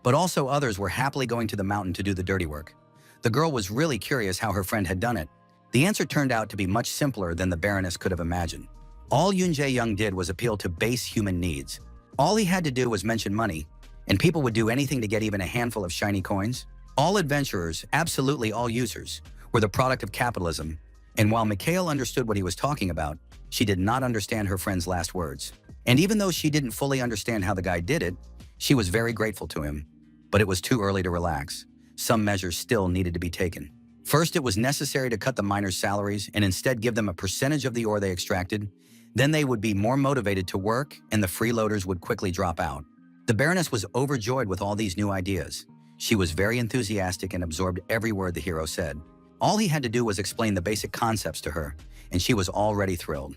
but also others were happily going to the mountain to do the dirty work. The girl was really curious how her friend had done it. The answer turned out to be much simpler than the baroness could have imagined. All Yoon Jae-young did was appeal to base human needs. All he had to do was mention money, and people would do anything to get even a handful of shiny coins. All adventurers, absolutely all users, were the product of capitalism, and while Mikhail understood what he was talking about, she did not understand her friend's last words. And even though she didn't fully understand how the guy did it, she was very grateful to him. But it was too early to relax. Some measures still needed to be taken. First, it was necessary to cut the miners' salaries and instead give them a percentage of the ore they extracted. Then they would be more motivated to work, and the freeloaders would quickly drop out. The Baroness was overjoyed with all these new ideas. She was very enthusiastic and absorbed every word the hero said. All he had to do was explain the basic concepts to her, and she was already thrilled.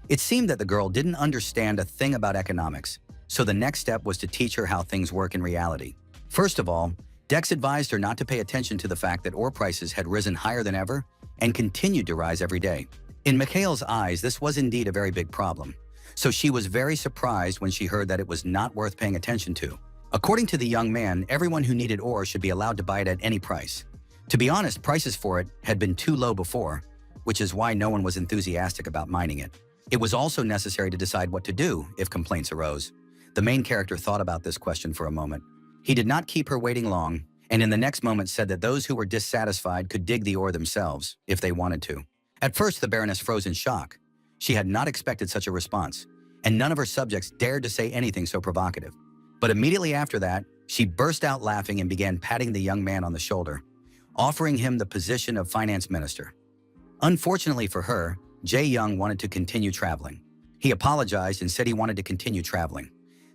It seemed that the girl didn't understand a thing about economics, so the next step was to teach her how things work in reality. First of all, Dex advised her not to pay attention to the fact that ore prices had risen higher than ever and continued to rise every day. In Mikhail's eyes, this was indeed a very big problem, so she was very surprised when she heard that it was not worth paying attention to. According to the young man, everyone who needed ore should be allowed to buy it at any price. To be honest, prices for it had been too low before, which is why no one was enthusiastic about mining it. It was also necessary to decide what to do if complaints arose. The main character thought about this question for a moment. He did not keep her waiting long, and in the next moment said that those who were dissatisfied could dig the ore themselves, if they wanted to. At first, the Baroness froze in shock. She had not expected such a response, and none of her subjects dared to say anything so provocative. But immediately after that, she burst out laughing and began patting the young man on the shoulder, offering him the position of finance minister. Unfortunately for her, Jae Young wanted to continue traveling. He apologized and said he wanted to continue traveling.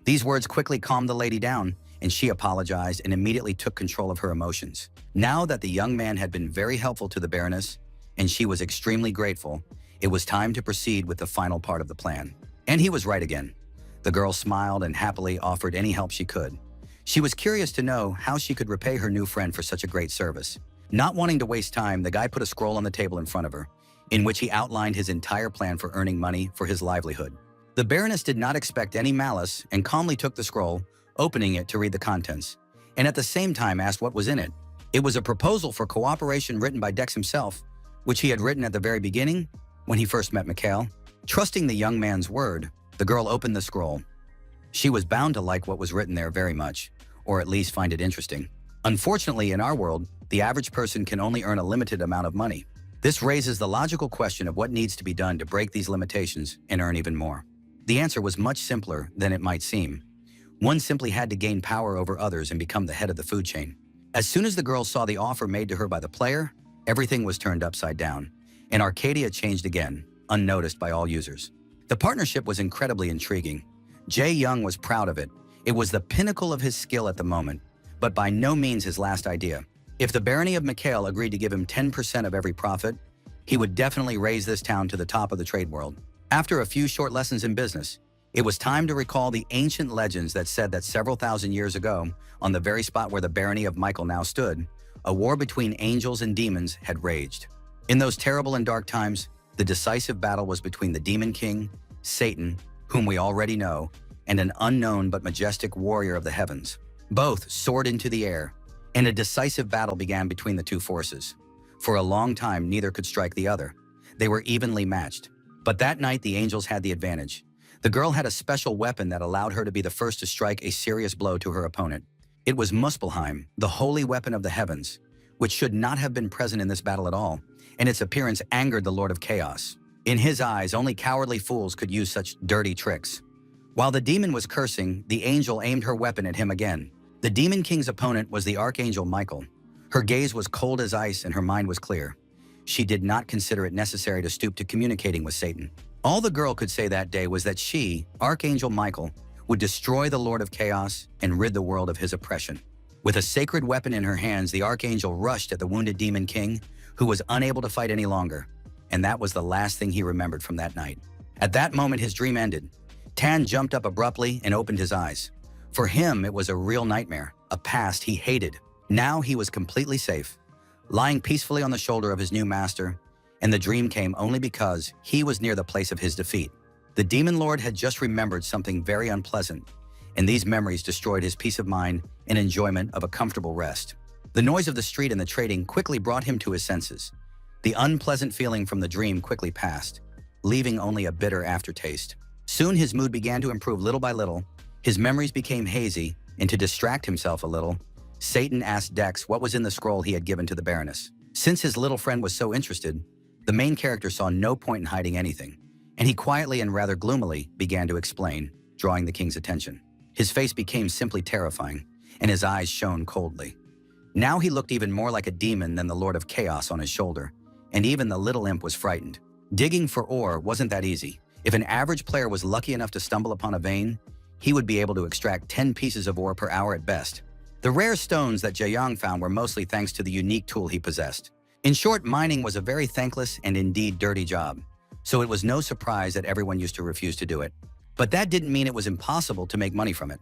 These words quickly calmed the lady down, and she apologized and immediately took control of her emotions. Now that the young man had been very helpful to the Baroness, and she was extremely grateful, it was time to proceed with the final part of the plan. And he was right again. The girl smiled and happily offered any help she could. She was curious to know how she could repay her new friend for such a great service. Not wanting to waste time, the guy put a scroll on the table in front of her, in which he outlined his entire plan for earning money for his livelihood. The Baroness did not expect any malice and calmly took the scroll, opening it to read the contents, and at the same time asked what was in it. It was a proposal for cooperation written by Dex himself, which he had written at the very beginning when he first met Mikhail. Trusting the young man's word, the girl opened the scroll. She was bound to like what was written there very much, or at least find it interesting. Unfortunately, in our world, the average person can only earn a limited amount of money. This raises the logical question of what needs to be done to break these limitations and earn even more. The answer was much simpler than it might seem. One simply had to gain power over others and become the head of the food chain. As soon as the girl saw the offer made to her by the player, everything was turned upside down, and Arcadia changed again, unnoticed by all users. The partnership was incredibly intriguing. Jae Young was proud of it. It was the pinnacle of his skill at the moment, but by no means his last idea. If the barony of Mikhail agreed to give him 10% of every profit, he would definitely raise this town to the top of the trade world. After a few short lessons in business, it was time to recall the ancient legends that said that several thousand years ago, on the very spot where the barony of Michael now stood, a war between angels and demons had raged. In those terrible and dark times, the decisive battle was between the Demon King, Satan, whom we already know, and an unknown but majestic warrior of the heavens. Both soared into the air, and a decisive battle began between the two forces. For a long time, neither could strike the other. They were evenly matched. But that night, the angels had the advantage. The girl had a special weapon that allowed her to be the first to strike a serious blow to her opponent. It was Muspelheim, the holy weapon of the heavens, which should not have been present in this battle at all, and its appearance angered the Lord of Chaos. In his eyes, only cowardly fools could use such dirty tricks. While the demon was cursing, the angel aimed her weapon at him again. The Demon King's opponent was the Archangel Michael. Her gaze was cold as ice and her mind was clear. She did not consider it necessary to stoop to communicating with Satan. All the girl could say that day was that she, Archangel Michael, would destroy the Lord of Chaos and rid the world of his oppression. With a sacred weapon in her hands, the Archangel rushed at the wounded Demon King, who was unable to fight any longer. And that was the last thing he remembered from that night. At that moment, his dream ended. Tan jumped up abruptly and opened his eyes. For him, it was a real nightmare, a past he hated. Now he was completely safe, lying peacefully on the shoulder of his new master, and the dream came only because he was near the place of his defeat. The Demon Lord had just remembered something very unpleasant, and these memories destroyed his peace of mind and enjoyment of a comfortable rest. The noise of the street and the trading quickly brought him to his senses. The unpleasant feeling from the dream quickly passed, leaving only a bitter aftertaste. Soon his mood began to improve little by little. His memories became hazy, and to distract himself a little, Satan asked Dex what was in the scroll he had given to the Baroness. Since his little friend was so interested, the main character saw no point in hiding anything, and he quietly and rather gloomily began to explain, drawing the king's attention. His face became simply terrifying, and his eyes shone coldly. Now he looked even more like a demon than the Lord of Chaos on his shoulder, and even the little imp was frightened. Digging for ore wasn't that easy. If an average player was lucky enough to stumble upon a vein, he would be able to extract 10 pieces of ore per hour at best. The rare stones that Jae Young found were mostly thanks to the unique tool he possessed. In short, mining was a very thankless and indeed dirty job, so it was no surprise that everyone used to refuse to do it. But that didn't mean it was impossible to make money from it.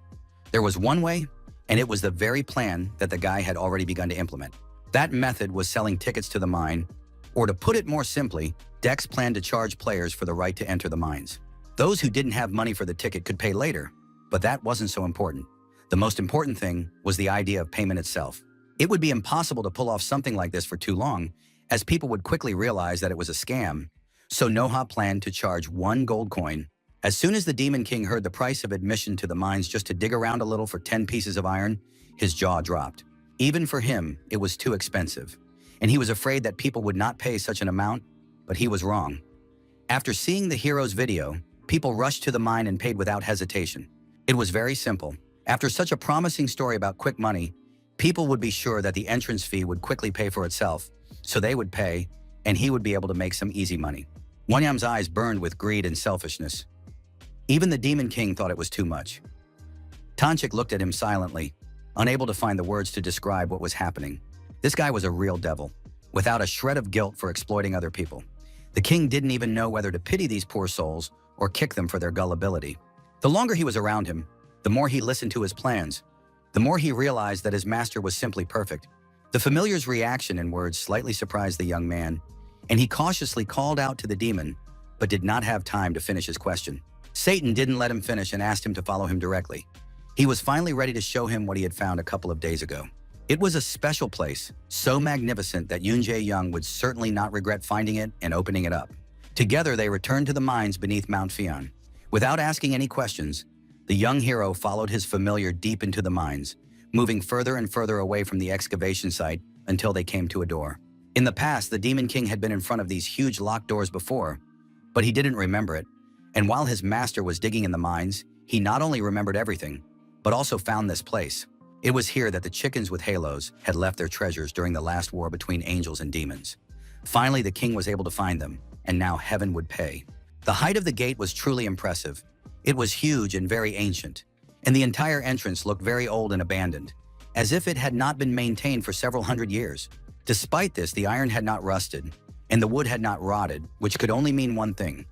There was one way, and it was the very plan that the guy had already begun to implement. That method was selling tickets to the mine, or to put it more simply, Dex planned to charge players for the right to enter the mines. Those who didn't have money for the ticket could pay later, but that wasn't so important. The most important thing was the idea of payment itself. It would be impossible to pull off something like this for too long, as people would quickly realize that it was a scam. So Noha planned to charge 1 gold coin. As soon as the Demon King heard the price of admission to the mines just to dig around a little for 10 pieces of iron, his jaw dropped. Even for him, it was too expensive, and he was afraid that people would not pay such an amount, but he was wrong. After seeing the hero's video, people rushed to the mine and paid without hesitation. It was very simple. After such a promising story about quick money, people would be sure that the entrance fee would quickly pay for itself, so they would pay, and he would be able to make some easy money. Wanyam's eyes burned with greed and selfishness. Even the Demon King thought it was too much. Tanchik looked at him silently, unable to find the words to describe what was happening. This guy was a real devil, without a shred of guilt for exploiting other people. The king didn't even know whether to pity these poor souls or kick them for their gullibility. The longer he was around him, the more he listened to his plans, the more he realized that his master was simply perfect. The familiar's reaction and words slightly surprised the young man, and he cautiously called out to the demon, but did not have time to finish his question. Satan didn't let him finish and asked him to follow him directly. He was finally ready to show him what he had found a couple of days ago. It was a special place, so magnificent that Young would certainly not regret finding it and opening it up. Together, they returned to the mines beneath Mount Fian. Without asking any questions, the young hero followed his familiar deep into the mines, moving further and further away from the excavation site until they came to a door. In the past, the Demon King had been in front of these huge locked doors before, but he didn't remember it. And while his master was digging in the mines, he not only remembered everything, but also found this place. It was here that the chickens with halos had left their treasures during the last war between angels and demons. Finally, the king was able to find them, and now heaven would pay. The height of the gate was truly impressive. It was huge and very ancient, and the entire entrance looked very old and abandoned, as if it had not been maintained for several hundred years. Despite this, the iron had not rusted, and the wood had not rotted, which could only mean one thing.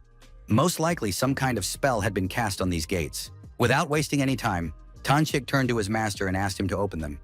Most likely, some kind of spell had been cast on these gates. Without wasting any time, Tanchik turned to his master and asked him to open them.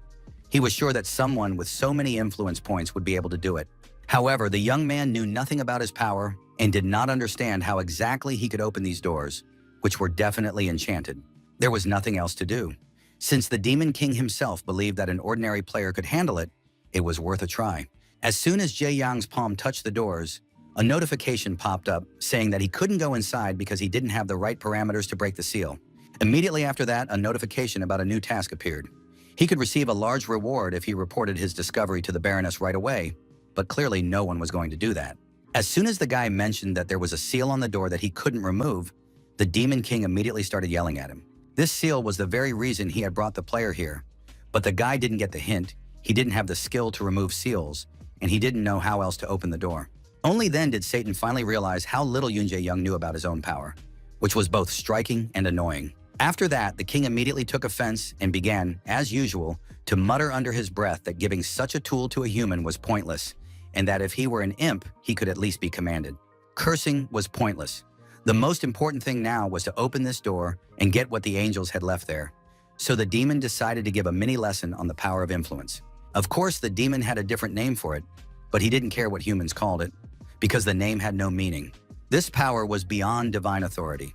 He was sure that someone with so many influence points would be able to do it. However, the young man knew nothing about his power and did not understand how exactly he could open these doors, which were definitely enchanted. There was nothing else to do. Since the Demon King himself believed that an ordinary player could handle it, it was worth a try. As soon as Yang's palm touched the doors, a notification popped up saying that he couldn't go inside because he didn't have the right parameters to break the seal. Immediately after that, a notification about a new task appeared. He could receive a large reward if he reported his discovery to the Baroness right away, but clearly no one was going to do that. As soon as the guy mentioned that there was a seal on the door that he couldn't remove, the Demon King immediately started yelling at him. This seal was the very reason he had brought the player here, but the guy didn't get the hint. He didn't have the skill to remove seals, and he didn't know how else to open the door. Only then did Satan finally realize how little Young knew about his own power, which was both striking and annoying. After that, the king immediately took offense and began, as usual, to mutter under his breath that giving such a tool to a human was pointless, and that if he were an imp, he could at least be commanded. Cursing was pointless. The most important thing now was to open this door and get what the angels had left there. So the demon decided to give a mini lesson on the power of influence. Of course, the demon had a different name for it, but he didn't care what humans called it, because the name had no meaning. This power was beyond divine authority.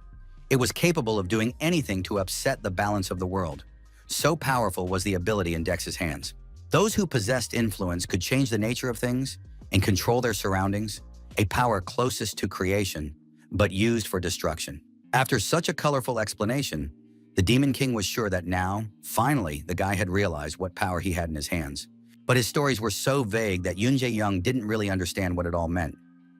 It was capable of doing anything to upset the balance of the world. So powerful was the ability in Dex's hands. Those who possessed influence could change the nature of things and control their surroundings, a power closest to creation, but used for destruction. After such a colorful explanation, the Demon King was sure that now, finally, the guy had realized what power he had in his hands. But his stories were so vague that Young didn't really understand what it all meant.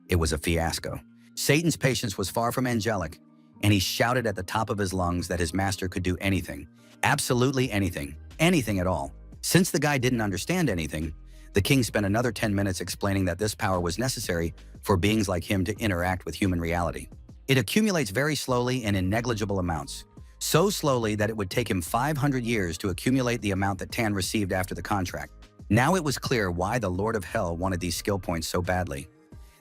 It was a fiasco. Satan's patience was far from angelic, and he shouted at the top of his lungs that his master could do anything, absolutely anything, anything at all. Since the guy didn't understand anything, the king spent another 10 minutes explaining that this power was necessary for beings like him to interact with human reality. It accumulates very slowly and in negligible amounts, so slowly that it would take him 500 years to accumulate the amount that Tan received after the contract. Now it was clear why the Lord of Hell wanted these skill points so badly.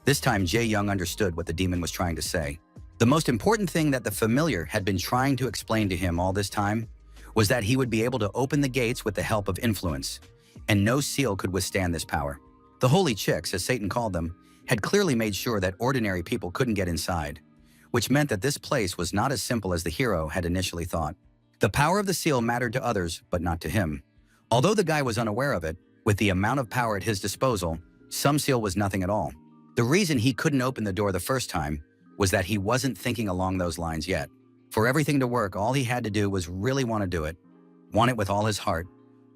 This time, Young understood what the demon was trying to say. The most important thing that the familiar had been trying to explain to him all this time was that he would be able to open the gates with the help of influence, and no seal could withstand this power. The holy chicks, as Satan called them, had clearly made sure that ordinary people couldn't get inside, which meant that this place was not as simple as the hero had initially thought. The power of the seal mattered to others, but not to him. Although the guy was unaware of it, with the amount of power at his disposal, some seal was nothing at all. The reason he couldn't open the door the first time was that he wasn't thinking along those lines yet. For everything to work, all he had to do was really want to do it, want it with all his heart,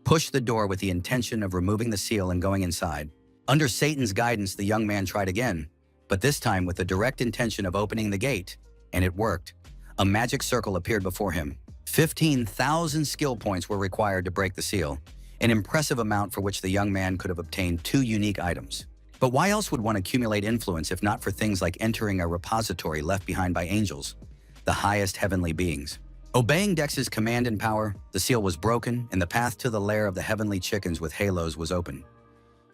push the door with the intention of removing the seal and going inside. Under Satan's guidance, the young man tried again, but this time with the direct intention of opening the gate, and it worked. A magic circle appeared before him. 15,000 skill points were required to break the seal, an impressive amount for which the young man could have obtained 2 unique items. But why else would one accumulate influence if not for things like entering a repository left behind by angels, the highest heavenly beings? Obeying Dex's command and power, the seal was broken and the path to the lair of the heavenly chickens with halos was open.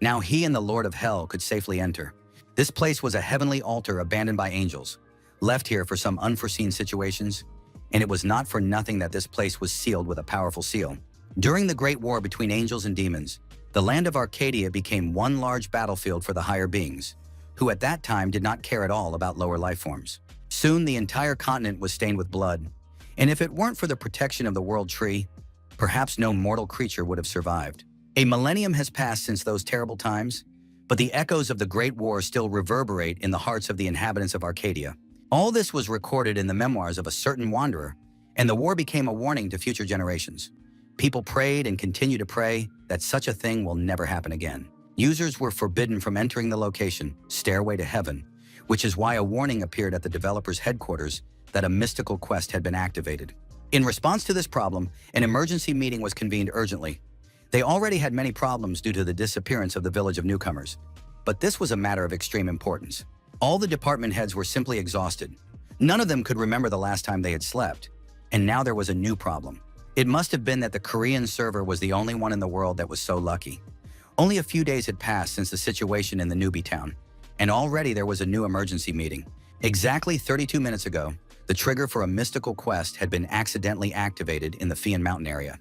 Now he and the Lord of Hell could safely enter. This place was a heavenly altar abandoned by angels, left here for some unforeseen situations, and it was not for nothing that this place was sealed with a powerful seal. During the Great War between angels and demons, the land of Arcadia became one large battlefield for the higher beings, who at that time did not care at all about lower life forms. Soon the entire continent was stained with blood, and if it weren't for the protection of the World Tree, perhaps no mortal creature would have survived. A millennium has passed since those terrible times, but the echoes of the Great War still reverberate in the hearts of the inhabitants of Arcadia. All this was recorded in the memoirs of a certain wanderer, and the war became a warning to future generations. People prayed and continue to pray that such a thing will never happen again. Users were forbidden from entering the location, Stairway to Heaven, which is why a warning appeared at the developer's headquarters that a mystical quest had been activated. In response to this problem, an emergency meeting was convened urgently. They already had many problems due to the disappearance of the village of newcomers, but this was a matter of extreme importance. All the department heads were simply exhausted. None of them could remember the last time they had slept, and now there was a new problem. It must have been that the Korean server was the only one in the world that was so lucky. Only a few days had passed since the situation in the newbie town, and already there was a new emergency meeting. Exactly 32 minutes ago, the trigger for a mystical quest had been accidentally activated in the Fian Mountain area,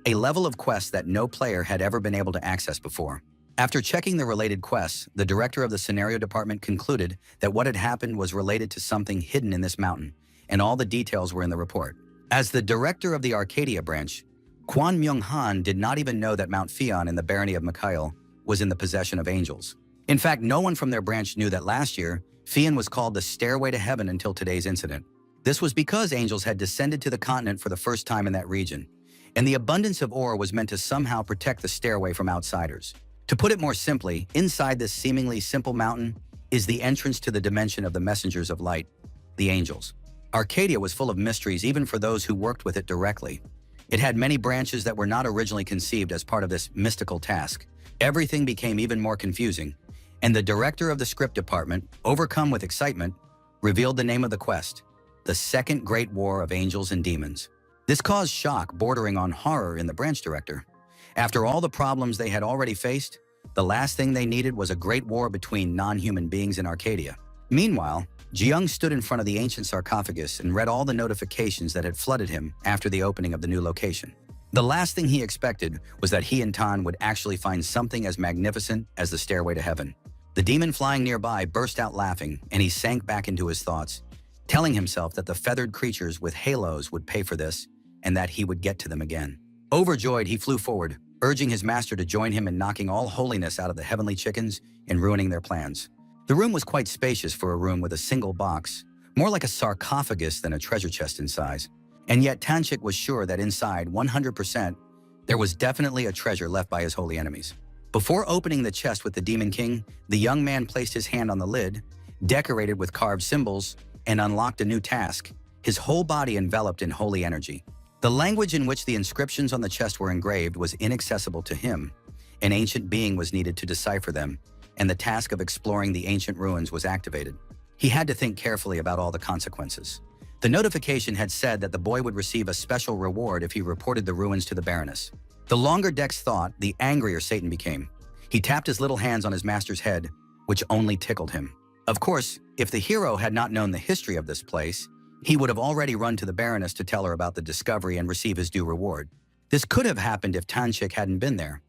a level of quest that no player had ever been able to access before. After checking the related quests, the director of the scenario department concluded that what had happened was related to something hidden in this mountain, and all the details were in the report. As the director of the Arcadia branch, Kwon Myung-han did not even know that Mount Fian in the barony of Mikhail was in the possession of angels. In fact, no one from their branch knew that last year, Fian was called the Stairway to Heaven until today's incident. This was because angels had descended to the continent for the first time in that region, and the abundance of ore was meant to somehow protect the stairway from outsiders. To put it more simply, inside this seemingly simple mountain is the entrance to the dimension of the messengers of light, the angels. Arcadia was full of mysteries even for those who worked with it directly. It had many branches that were not originally conceived as part of this mystical task. Everything became even more confusing, and the director of the script department, overcome with excitement, revealed the name of the quest, the Second Great War of Angels and Demons. This caused shock bordering on horror in the branch director. After all the problems they had already faced, the last thing they needed was a great war between non-human beings in Arcadia. Meanwhile, Jiyoung stood in front of the ancient sarcophagus and read all the notifications that had flooded him after the opening of the new location. The last thing he expected was that he and Tan would actually find something as magnificent as the Stairway to Heaven. The demon flying nearby burst out laughing, and he sank back into his thoughts, telling himself that the feathered creatures with halos would pay for this and that he would get to them again. Overjoyed, he flew forward, urging his master to join him in knocking all holiness out of the heavenly chickens and ruining their plans. The room was quite spacious for a room with a single box, more like a sarcophagus than a treasure chest in size. And yet Tanchik was sure that inside, 100%, there was definitely a treasure left by his holy enemies. Before opening the chest with the Demon King, the young man placed his hand on the lid, decorated with carved symbols, and unlocked a new task, his whole body enveloped in holy energy. The language in which the inscriptions on the chest were engraved was inaccessible to him. An ancient being was needed to decipher them, and the task of exploring the ancient ruins was activated. He had to think carefully about all the consequences. The notification had said that the boy would receive a special reward if he reported the ruins to the Baroness. The longer Dex thought, the angrier Satan became. He tapped his little hands on his master's head, which only tickled him. Of course, if the hero had not known the history of this place, he would have already run to the Baroness to tell her about the discovery and receive his due reward. This could have happened if Tanchik hadn't been there.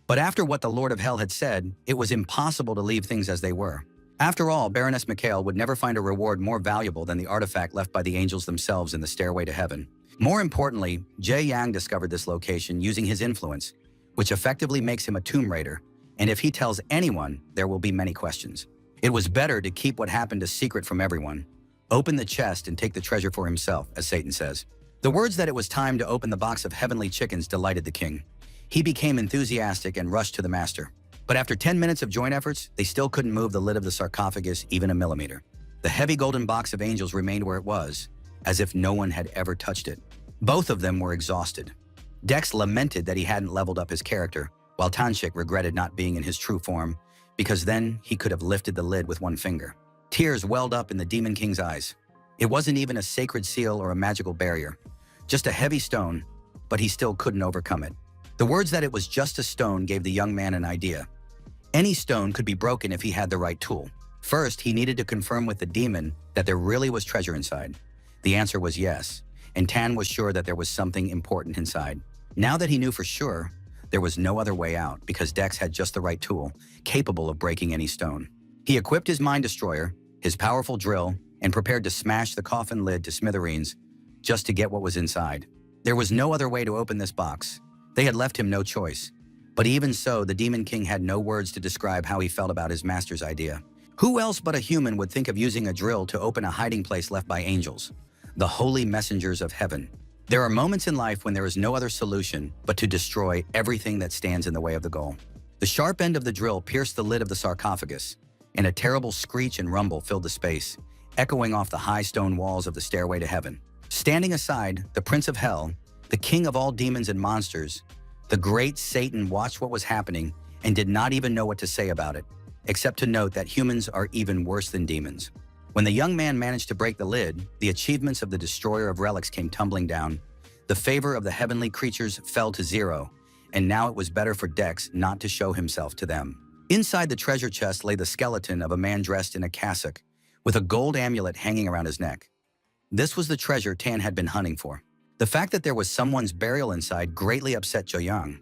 But after what the Lord of Hell had said, it was impossible to leave things as they were. After all, Baroness Mikhail would never find a reward more valuable than the artifact left by the angels themselves in the Stairway to Heaven. More importantly, Jae Yang discovered this location using his influence, which effectively makes him a tomb raider, and if he tells anyone, there will be many questions. It was better to keep what happened a secret from everyone. Open the chest and take the treasure for himself, as Satan says. The words that it was time to open the box of heavenly chickens delighted the king. He became enthusiastic and rushed to the master. But after 10 minutes of joint efforts, they still couldn't move the lid of the sarcophagus even a millimeter. The heavy golden box of angels remained where it was, as if no one had ever touched it. Both of them were exhausted. Dex lamented that he hadn't leveled up his character, while Tanchik regretted not being in his true form, because then he could have lifted the lid with one finger. Tears welled up in the Demon King's eyes. It wasn't even a sacred seal or a magical barrier, just a heavy stone, but he still couldn't overcome it. The words that it was just a stone gave the young man an idea. Any stone could be broken if he had the right tool. First, he needed to confirm with the demon that there really was treasure inside. The answer was yes, and Tan was sure that there was something important inside. Now that he knew for sure, there was no other way out because Dex had just the right tool, capable of breaking any stone. He equipped his mind destroyer, his powerful drill, and prepared to smash the coffin lid to smithereens just to get what was inside. There was no other way to open this box. They had left him no choice. But even so, the Demon King had no words to describe how he felt about his master's idea. Who else but a human would think of using a drill to open a hiding place left by angels, the holy messengers of heaven? There are moments in life when there is no other solution but to destroy everything that stands in the way of the goal. The sharp end of the drill pierced the lid of the sarcophagus, and a terrible screech and rumble filled the space, echoing off the high stone walls of the stairway to heaven. Standing aside, the Prince of Hell, the king of all demons and monsters, the great Satan watched what was happening and did not even know what to say about it, except to note that humans are even worse than demons. When the young man managed to break the lid, the achievements of the destroyer of relics came tumbling down. The favor of the heavenly creatures fell to zero, and now it was better for Dex not to show himself to them. Inside the treasure chest lay the skeleton of a man dressed in a cassock, with a gold amulet hanging around his neck. This was the treasure Tan had been hunting for. The fact that there was someone's burial inside greatly upset Joyoung.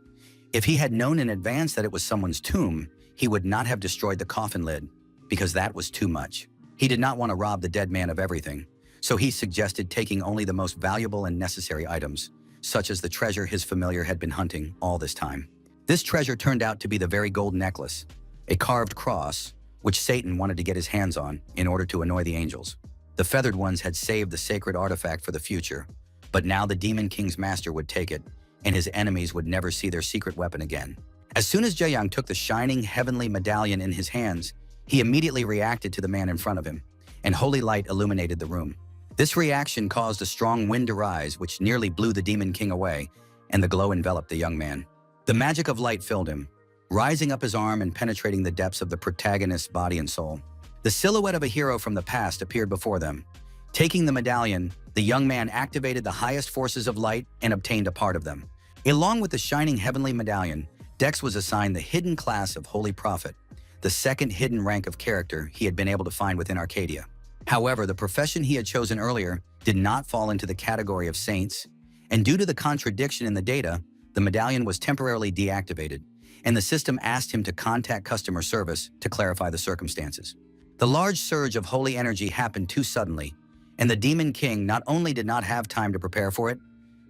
If he had known in advance that it was someone's tomb, he would not have destroyed the coffin lid, because that was too much. He did not want to rob the dead man of everything, so he suggested taking only the most valuable and necessary items, such as the treasure his familiar had been hunting all this time. This treasure turned out to be the very gold necklace, a carved cross, which Satan wanted to get his hands on in order to annoy the angels. The feathered ones had saved the sacred artifact for the future, but now the Demon King's master would take it, and his enemies would never see their secret weapon again. As soon as Jaeyoung took the shining heavenly medallion in his hands, he immediately reacted to the man in front of him, and holy light illuminated the room. This reaction caused a strong wind to rise, which nearly blew the Demon King away, and the glow enveloped the young man. The magic of light filled him, rising up his arm and penetrating the depths of the protagonist's body and soul. The silhouette of a hero from the past appeared before them. Taking the medallion, the young man activated the highest forces of light and obtained a part of them. Along with the shining heavenly medallion, Dex was assigned the hidden class of Holy Prophet, the second hidden rank of character he had been able to find within Arcadia. However, the profession he had chosen earlier did not fall into the category of saints, and due to the contradiction in the data, the medallion was temporarily deactivated, and the system asked him to contact customer service to clarify the circumstances. The large surge of holy energy happened too suddenly, and the Demon King not only did not have time to prepare for it,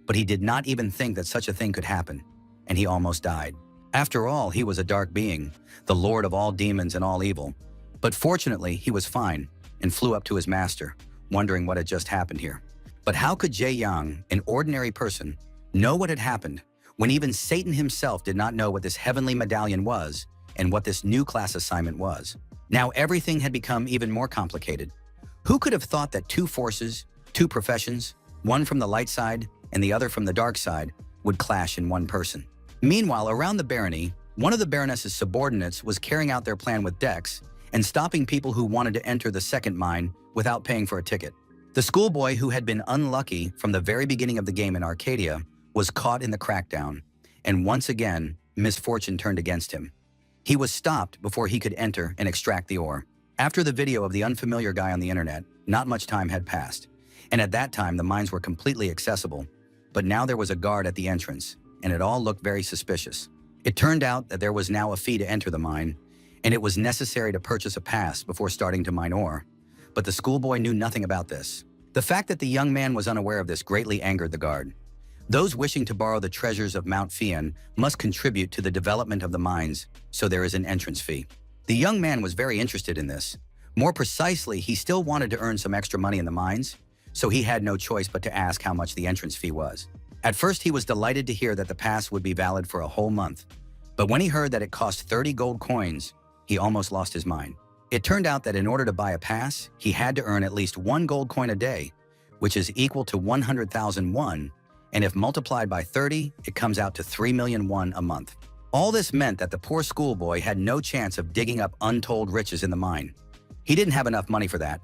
but he did not even think that such a thing could happen, and he almost died. After all, he was a dark being, the lord of all demons and all evil. But fortunately, he was fine and flew up to his master, wondering what had just happened here. But how could Jaeyoung, an ordinary person, know what had happened when even Satan himself did not know what this heavenly medallion was and what this new class assignment was? Now everything had become even more complicated. Who could have thought that two forces, two professions, one from the light side and the other from the dark side, would clash in one person? Meanwhile, around the barony, one of the Baroness's subordinates was carrying out their plan with Dex and stopping people who wanted to enter the second mine without paying for a ticket. The schoolboy who had been unlucky from the very beginning of the game in Arcadia was caught in the crackdown, and once again, misfortune turned against him. He was stopped before he could enter and extract the ore. After the video of the unfamiliar guy on the internet, not much time had passed, and at that time the mines were completely accessible, but now there was a guard at the entrance, and it all looked very suspicious. It turned out that there was now a fee to enter the mine, and it was necessary to purchase a pass before starting to mine ore, but the schoolboy knew nothing about this. The fact that the young man was unaware of this greatly angered the guard. Those wishing to borrow the treasures of Mount Fian must contribute to the development of the mines, so there is an entrance fee. The young man was very interested in this. More precisely, he still wanted to earn some extra money in the mines, so he had no choice but to ask how much the entrance fee was. At first, he was delighted to hear that the pass would be valid for a whole month, but when he heard that it cost 30 gold coins, he almost lost his mind. It turned out that in order to buy a pass, he had to earn at least 1 gold coin a day, which is equal to 100,000 won, and if multiplied by 30, it comes out to 3 million won a month. All this meant that the poor schoolboy had no chance of digging up untold riches in the mine. He didn't have enough money for that.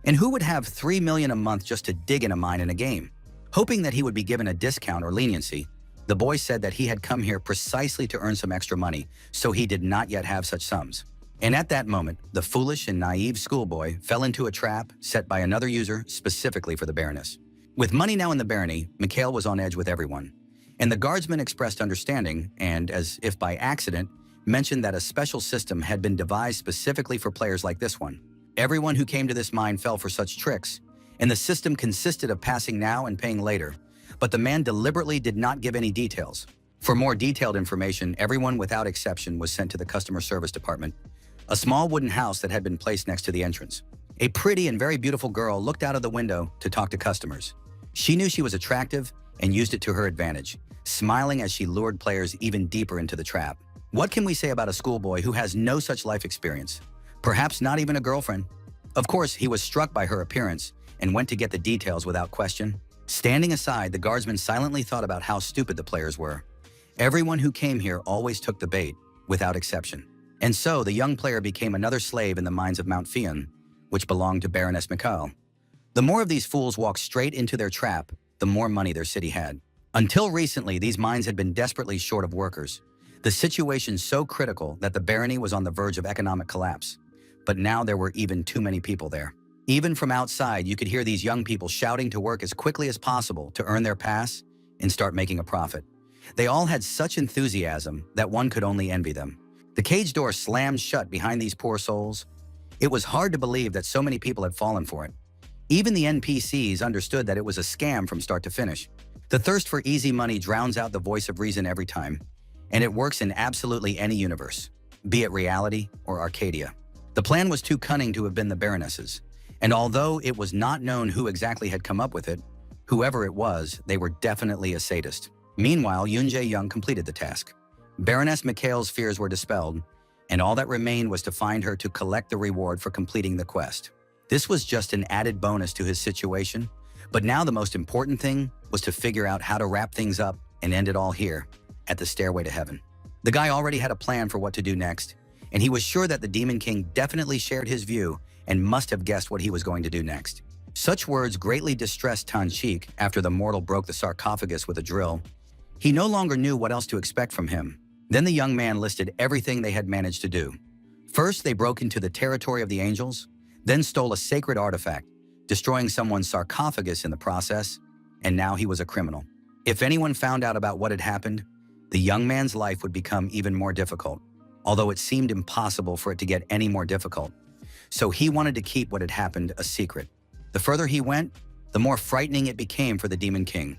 And who would have 3 million a month just to dig in a mine in a game? Hoping that he would be given a discount or leniency, the boy said that he had come here precisely to earn some extra money, so he did not yet have such sums. And at that moment, the foolish and naive schoolboy fell into a trap set by another user specifically for the Baroness. With money now in the barony, Mikhail was on edge with everyone. And the guardsman expressed understanding and, as if by accident, mentioned that a special system had been devised specifically for players like this one. Everyone who came to this mine fell for such tricks, and the system consisted of passing now and paying later, but the man deliberately did not give any details. For more detailed information, everyone without exception was sent to the customer service department, a small wooden house that had been placed next to the entrance. A pretty and very beautiful girl looked out of the window to talk to customers. She knew she was attractive and used it to her advantage, smiling as she lured players even deeper into the trap. What can we say about a schoolboy who has no such life experience? Perhaps not even a girlfriend. Of course, he was struck by her appearance and went to get the details without question. Standing aside, the guardsman silently thought about how stupid the players were. Everyone who came here always took the bait, without exception. And so the young player became another slave in the mines of Mount Fion, which belonged to Baroness Mikhail. The more of these fools walked straight into their trap, the more money their city had. Until recently, these mines had been desperately short of workers, the situation so critical that the barony was on the verge of economic collapse. But now there were even too many people there. Even from outside, you could hear these young people shouting to work as quickly as possible to earn their pass and start making a profit. They all had such enthusiasm that one could only envy them. The cage door slammed shut behind these poor souls. It was hard to believe that so many people had fallen for it. Even the NPCs understood that it was a scam from start to finish. The thirst for easy money drowns out the voice of reason every time, and it works in absolutely any universe, be it reality or Arcadia. The plan was too cunning to have been the Baroness's, and although it was not known who exactly had come up with it, whoever it was, they were definitely a sadist. Meanwhile, Yoon Jae-young completed the task. Baroness Mikhail's fears were dispelled, and all that remained was to find her to collect the reward for completing the quest. This was just an added bonus to his situation, but now the most important thing was to figure out how to wrap things up and end it all here, at the Stairway to Heaven. The guy already had a plan for what to do next, and he was sure that the Demon King definitely shared his view and must have guessed what he was going to do next. Such words greatly distressed Tanchik after the mortal broke the sarcophagus with a drill. He no longer knew what else to expect from him. Then the young man listed everything they had managed to do. First, they broke into the territory of the angels, then stole a sacred artifact, destroying someone's sarcophagus in the process, and now he was a criminal. If anyone found out about what had happened, the young man's life would become even more difficult, although it seemed impossible for it to get any more difficult. So he wanted to keep what had happened a secret. The further he went, the more frightening it became for the Demon King.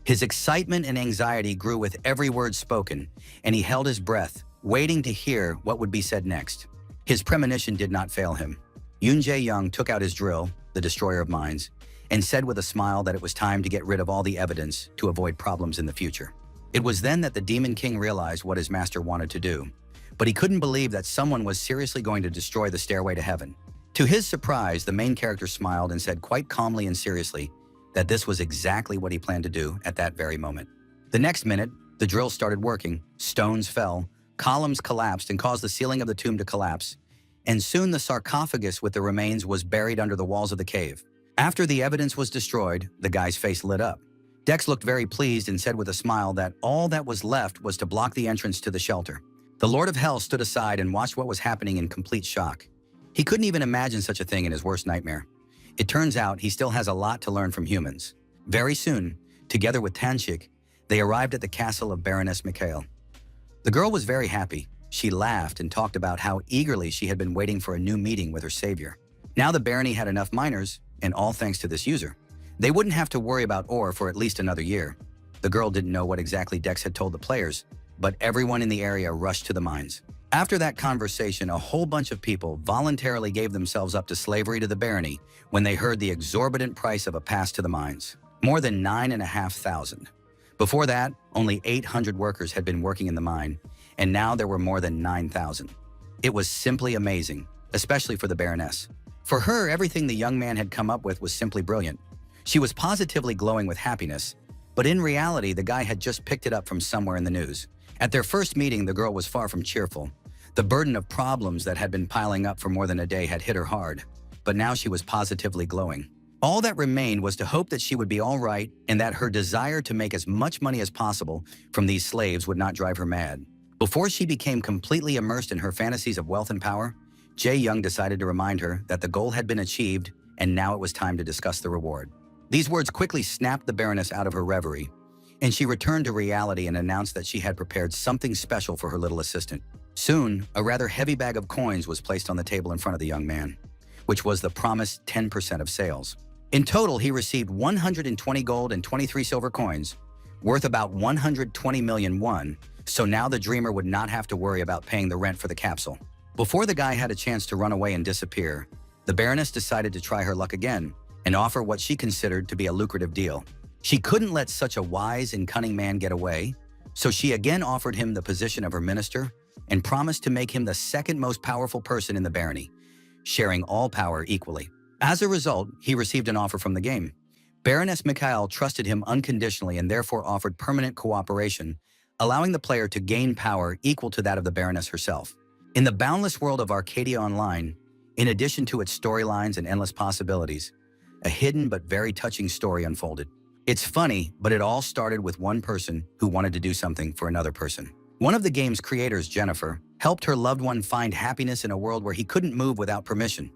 His excitement and anxiety grew with every word spoken, and he held his breath, waiting to hear what would be said next. His premonition did not fail him. Yoon Jae-young took out his drill, the destroyer of minds, and said with a smile that it was time to get rid of all the evidence to avoid problems in the future. It was then that the Demon King realized what his master wanted to do, but he couldn't believe that someone was seriously going to destroy the Stairway to Heaven. To his surprise, the main character smiled and said quite calmly and seriously that this was exactly what he planned to do at that very moment. The next minute, the drill started working, stones fell, columns collapsed and caused the ceiling of the tomb to collapse, and soon the sarcophagus with the remains was buried under the walls of the cave. After the evidence was destroyed, the guy's face lit up. Dex looked very pleased and said with a smile that all that was left was to block the entrance to the shelter. The Lord of Hell stood aside and watched what was happening in complete shock. He couldn't even imagine such a thing in his worst nightmare. It turns out he still has a lot to learn from humans. Very soon, together with Tanchik, they arrived at the castle of Baroness Mikhail. The girl was very happy. She laughed and talked about how eagerly she had been waiting for a new meeting with her savior. Now the barony had enough miners, and all thanks to this user. They wouldn't have to worry about ore for at least another year. The girl didn't know what exactly Dex had told the players, but everyone in the area rushed to the mines. After that conversation, a whole bunch of people voluntarily gave themselves up to slavery to the barony when they heard the exorbitant price of a pass to the mines. More than 9,500. Before that, only 800 workers had been working in the mine, and now there were more than 9,000. It was simply amazing, especially for the Baroness. For her, everything the young man had come up with was simply brilliant. She was positively glowing with happiness, but in reality, the guy had just picked it up from somewhere in the news. At their first meeting, the girl was far from cheerful. The burden of problems that had been piling up for more than a day had hit her hard, but now she was positively glowing. All that remained was to hope that she would be all right and that her desire to make as much money as possible from these slaves would not drive her mad. Before she became completely immersed in her fantasies of wealth and power, Jae Young decided to remind her that the goal had been achieved and now it was time to discuss the reward. These words quickly snapped the Baroness out of her reverie, and she returned to reality and announced that she had prepared something special for her little assistant. Soon, a rather heavy bag of coins was placed on the table in front of the young man, which was the promised 10% of sales. In total, he received 120 gold and 23 silver coins, worth about 120 million won, so now the dreamer would not have to worry about paying the rent for the capsule. Before the guy had a chance to run away and disappear, the Baroness decided to try her luck again and offer what she considered to be a lucrative deal. She couldn't let such a wise and cunning man get away, so she again offered him the position of her minister and promised to make him the second most powerful person in the barony, sharing all power equally. As a result, he received an offer from the game. Baroness Mikhail trusted him unconditionally and therefore offered permanent cooperation, allowing the player to gain power equal to that of the Baroness herself. In the boundless world of Arcadia Online, in addition to its storylines and endless possibilities, a hidden but very touching story unfolded. It's funny, but it all started with one person who wanted to do something for another person. One of the game's creators, Jennifer, helped her loved one find happiness in a world where he couldn't move without permission.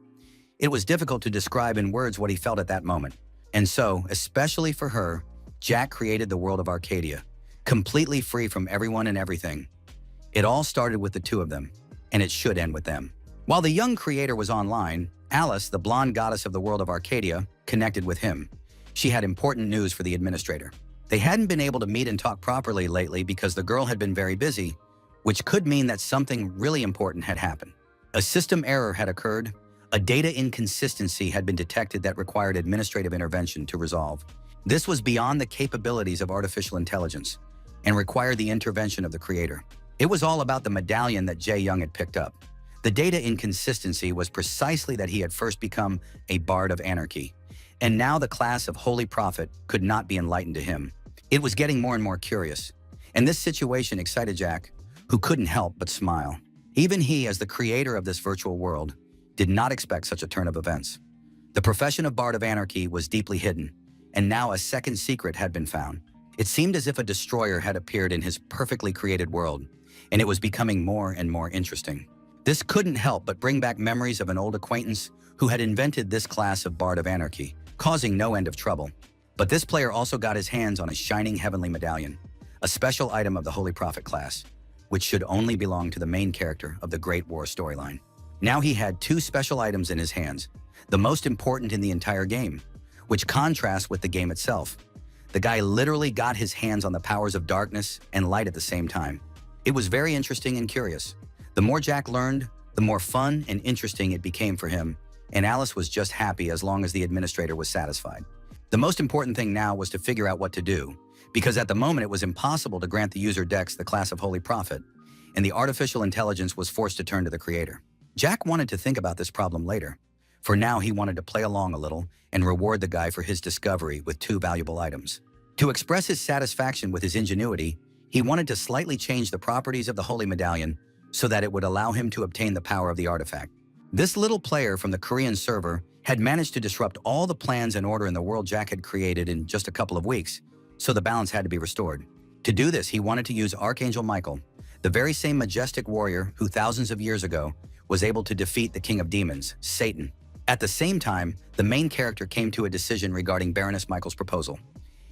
It was difficult to describe in words what he felt at that moment. And so, especially for her, Jack created the world of Arcadia, completely free from everyone and everything. It all started with the two of them, and it should end with them. While the young creator was online, Alice, the blonde goddess of the world of Arcadia, connected with him. She had important news for the administrator. They hadn't been able to meet and talk properly lately because the girl had been very busy, which could mean that something really important had happened. A system error had occurred. A data inconsistency had been detected that required administrative intervention to resolve. This was beyond the capabilities of artificial intelligence and required the intervention of the creator. It was all about the medallion that Jae Young had picked up. The data inconsistency was precisely that he had first become a bard of anarchy, and now the class of Holy Prophet could not be enlightened to him. It was getting more and more curious, and this situation excited Jack, who couldn't help but smile. Even he, as the creator of this virtual world, did not expect such a turn of events. The profession of Bard of Anarchy was deeply hidden, and now a second secret had been found. It seemed as if a destroyer had appeared in his perfectly created world, and it was becoming more and more interesting. This couldn't help but bring back memories of an old acquaintance who had invented this class of Bard of Anarchy, causing no end of trouble. But this player also got his hands on a shining heavenly medallion, a special item of the Holy Prophet class, which should only belong to the main character of the Great War storyline. Now he had two special items in his hands, the most important in the entire game, which contrasts with the game itself. The guy literally got his hands on the powers of darkness and light at the same time. It was very interesting and curious. The more Jack learned, the more fun and interesting it became for him, and Alice was just happy as long as the administrator was satisfied. The most important thing now was to figure out what to do, because at the moment it was impossible to grant the user Dex the class of Holy Prophet, and the artificial intelligence was forced to turn to the creator. Jack wanted to think about this problem later. For now, he wanted to play along a little and reward the guy for his discovery with two valuable items. To express his satisfaction with his ingenuity, he wanted to slightly change the properties of the Holy Medallion so that it would allow him to obtain the power of the artifact. This little player from the Korean server had managed to disrupt all the plans and order in the world Jack had created in just a couple of weeks, so the balance had to be restored. To do this, he wanted to use Archangel Michael, the very same majestic warrior who thousands of years ago was able to defeat the king of demons, Satan. At the same time, the main character came to a decision regarding Baroness Michael's proposal.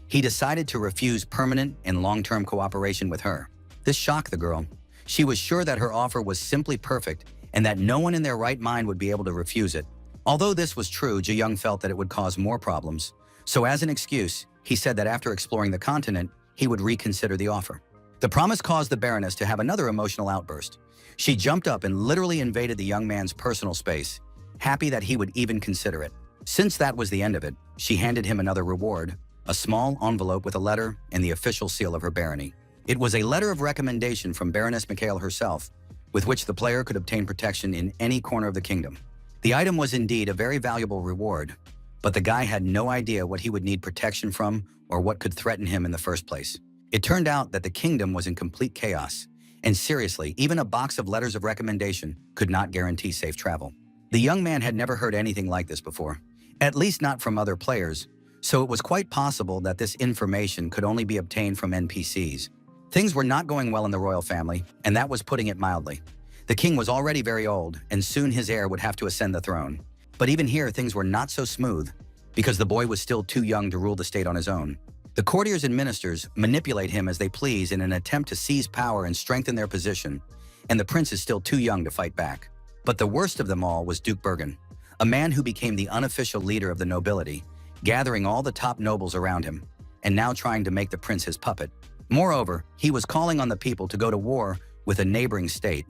He decided to refuse permanent and long-term cooperation with her. This shocked the girl. She was sure that her offer was simply perfect and that no one in their right mind would be able to refuse it. Although this was true, Jae Young felt that it would cause more problems. So as an excuse, he said that after exploring the continent, he would reconsider the offer. The promise caused the Baroness to have another emotional outburst. She jumped up and literally invaded the young man's personal space, happy that he would even consider it. Since that was the end of it, she handed him another reward, a small envelope with a letter and the official seal of her barony. It was a letter of recommendation from Baroness Mikhail herself, with which the player could obtain protection in any corner of the kingdom. The item was indeed a very valuable reward, but the guy had no idea what he would need protection from or what could threaten him in the first place. It turned out that the kingdom was in complete chaos, and seriously, even a box of letters of recommendation could not guarantee safe travel. The young man had never heard anything like this before, at least not from other players, so it was quite possible that this information could only be obtained from NPCs. Things were not going well in the royal family, and that was putting it mildly. The king was already very old, and soon his heir would have to ascend the throne. But even here, things were not so smooth, because the boy was still too young to rule the state on his own. The courtiers and ministers manipulate him as they please in an attempt to seize power and strengthen their position, and the prince is still too young to fight back. But the worst of them all was Duke Bergen, a man who became the unofficial leader of the nobility, gathering all the top nobles around him, and now trying to make the prince his puppet. Moreover, he was calling on the people to go to war with a neighboring state.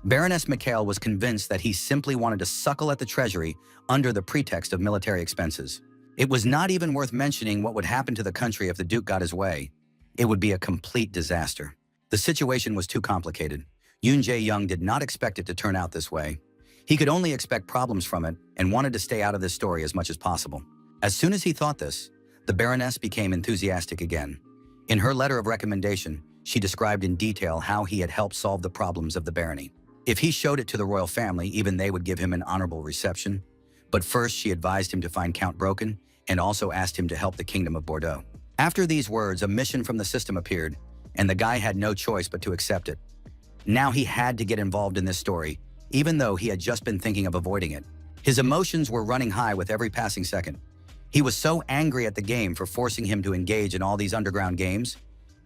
Baroness Mikhail was convinced that he simply wanted to suckle at the treasury under the pretext of military expenses. It was not even worth mentioning what would happen to the country if the Duke got his way. It would be a complete disaster. The situation was too complicated. Yoon Jae-young did not expect it to turn out this way. He could only expect problems from it and wanted to stay out of this story as much as possible. As soon as he thought this, the Baroness became enthusiastic again. In her letter of recommendation, she described in detail how he had helped solve the problems of the barony. If he showed it to the royal family, even they would give him an honorable reception. But first, she advised him to find Count Broken and also asked him to help the Kingdom of Bordeaux. After these words, a mission from the system appeared, and the guy had no choice but to accept it. Now he had to get involved in this story, even though he had just been thinking of avoiding it. His emotions were running high with every passing second. He was so angry at the game for forcing him to engage in all these underground games,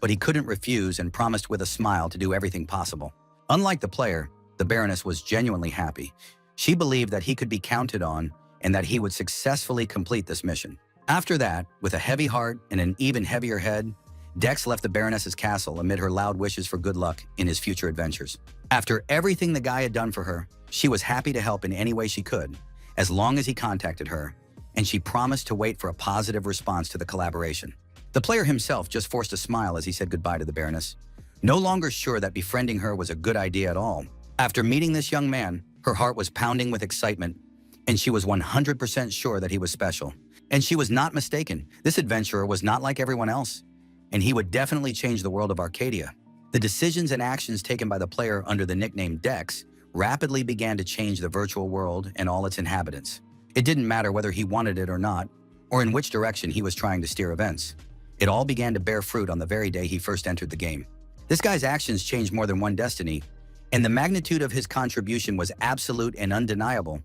but he couldn't refuse and promised with a smile to do everything possible. Unlike the player, the Baroness was genuinely happy. She believed that he could be counted on and that he would successfully complete this mission. After that, with a heavy heart and an even heavier head, Dex left the Baroness's castle amid her loud wishes for good luck in his future adventures. After everything the guy had done for her, she was happy to help in any way she could, as long as he contacted her, and she promised to wait for a positive response to the collaboration. The player himself just forced a smile as he said goodbye to the Baroness, no longer sure that befriending her was a good idea at all. After meeting this young man, her heart was pounding with excitement, and she was 100% sure that he was special. And she was not mistaken. This adventurer was not like everyone else, and he would definitely change the world of Arcadia. The decisions and actions taken by the player under the nickname Dex rapidly began to change the virtual world and all its inhabitants. It didn't matter whether he wanted it or not, or in which direction he was trying to steer events. It all began to bear fruit on the very day he first entered the game. This guy's actions changed more than one destiny, and the magnitude of his contribution was absolute and undeniable.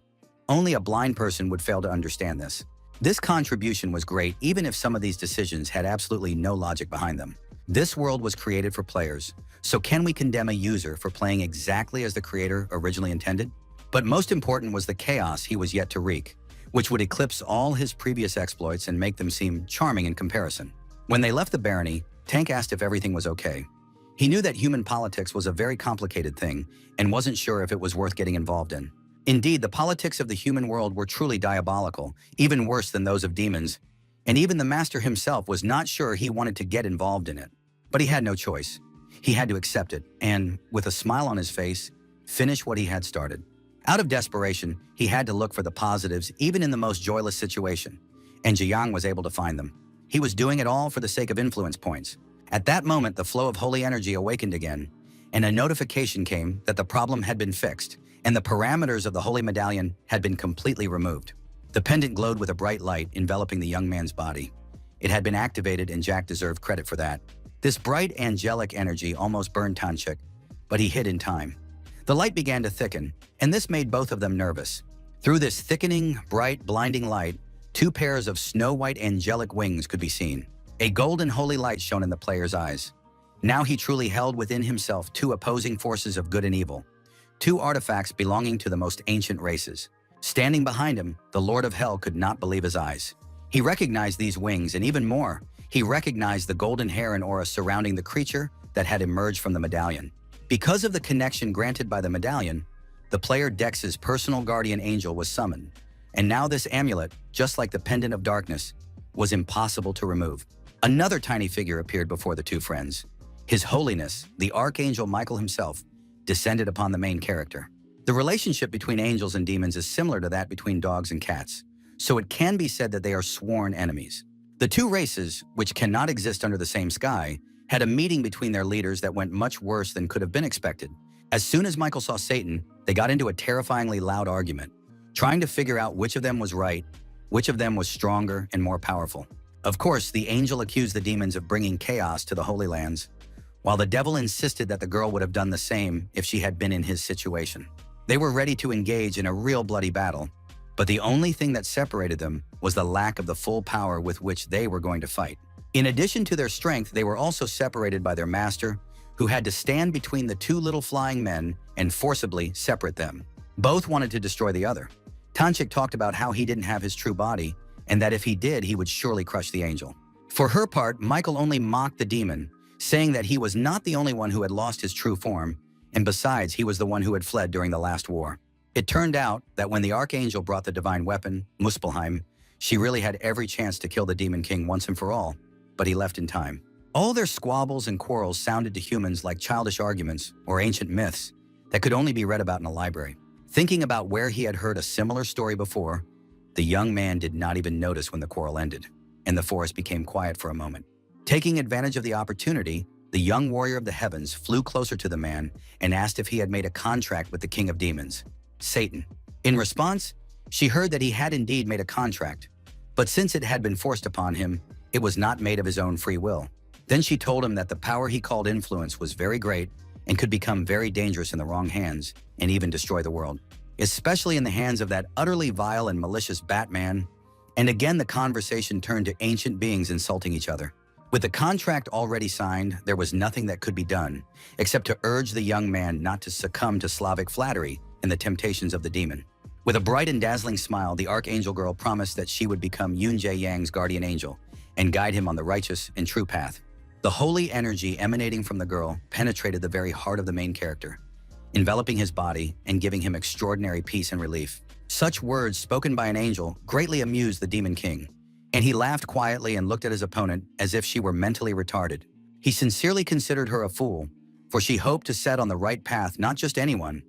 Only a blind person would fail to understand this. This contribution was great even if some of these decisions had absolutely no logic behind them. This world was created for players, so can we condemn a user for playing exactly as the creator originally intended? But most important was the chaos he was yet to wreak, which would eclipse all his previous exploits and make them seem charming in comparison. When they left the barony, Tank asked if everything was okay. He knew that human politics was a very complicated thing and wasn't sure if it was worth getting involved in. Indeed, the politics of the human world were truly diabolical, even worse than those of demons, and even the master himself was not sure he wanted to get involved in it. But he had no choice. He had to accept it and, with a smile on his face, finish what he had started. Out of desperation, he had to look for the positives even in the most joyless situation, and Jiang was able to find them. He was doing it all for the sake of influence points. At that moment, the flow of holy energy awakened again, and a notification came that the problem had been fixed, and the parameters of the holy medallion had been completely removed. The pendant glowed with a bright light enveloping the young man's body. It had been activated, and Jack deserved credit for that. This bright, angelic energy almost burned Tanchik, but he hid in time. The light began to thicken, and this made both of them nervous. Through this thickening, bright, blinding light, two pairs of snow-white angelic wings could be seen. A golden holy light shone in the player's eyes. Now he truly held within himself two opposing forces of good and evil, two artifacts belonging to the most ancient races. Standing behind him, the Lord of Hell could not believe his eyes. He recognized these wings, and even more, he recognized the golden hair and aura surrounding the creature that had emerged from the medallion. Because of the connection granted by the medallion, the player Dex's personal guardian angel was summoned, and now this amulet, just like the Pendant of Darkness, was impossible to remove. Another tiny figure appeared before the two friends. His Holiness, the Archangel Michael himself, descended upon the main character. The relationship between angels and demons is similar to that between dogs and cats, so it can be said that they are sworn enemies. The two races, which cannot exist under the same sky, had a meeting between their leaders that went much worse than could have been expected. As soon as Michael saw Satan, they got into a terrifyingly loud argument, trying to figure out which of them was right, which of them was stronger and more powerful. Of course, the angel accused the demons of bringing chaos to the Holy Lands, while the devil insisted that the girl would have done the same if she had been in his situation. They were ready to engage in a real bloody battle, but the only thing that separated them was the lack of the full power with which they were going to fight. In addition to their strength, they were also separated by their master, who had to stand between the two little flying men and forcibly separate them. Both wanted to destroy the other. Tanchik talked about how he didn't have his true body, and that if he did, he would surely crush the angel. For her part, Michael only mocked the demon, saying that he was not the only one who had lost his true form, and besides, he was the one who had fled during the last war. It turned out that when the Archangel brought the divine weapon, Muspelheim, she really had every chance to kill the Demon King once and for all, but he left in time. All their squabbles and quarrels sounded to humans like childish arguments or ancient myths that could only be read about in a library. Thinking about where he had heard a similar story before, the young man did not even notice when the quarrel ended, and the forest became quiet for a moment. Taking advantage of the opportunity, the young warrior of the heavens flew closer to the man and asked if he had made a contract with the king of demons, Satan. In response, she heard that he had indeed made a contract, but since it had been forced upon him, it was not made of his own free will. Then she told him that the power he called influence was very great and could become very dangerous in the wrong hands and even destroy the world, especially in the hands of that utterly vile and malicious Batman. And again, the conversation turned to ancient beings insulting each other. With the contract already signed, there was nothing that could be done except to urge the young man not to succumb to Slavic flattery and the temptations of the demon. With a bright and dazzling smile, the Archangel girl promised that she would become Yun Jae Yang's guardian angel and guide him on the righteous and true path. The holy energy emanating from the girl penetrated the very heart of the main character, enveloping his body and giving him extraordinary peace and relief. Such words spoken by an angel greatly amused the Demon King, and he laughed quietly and looked at his opponent as if she were mentally retarded. He sincerely considered her a fool, for she hoped to set on the right path not just anyone,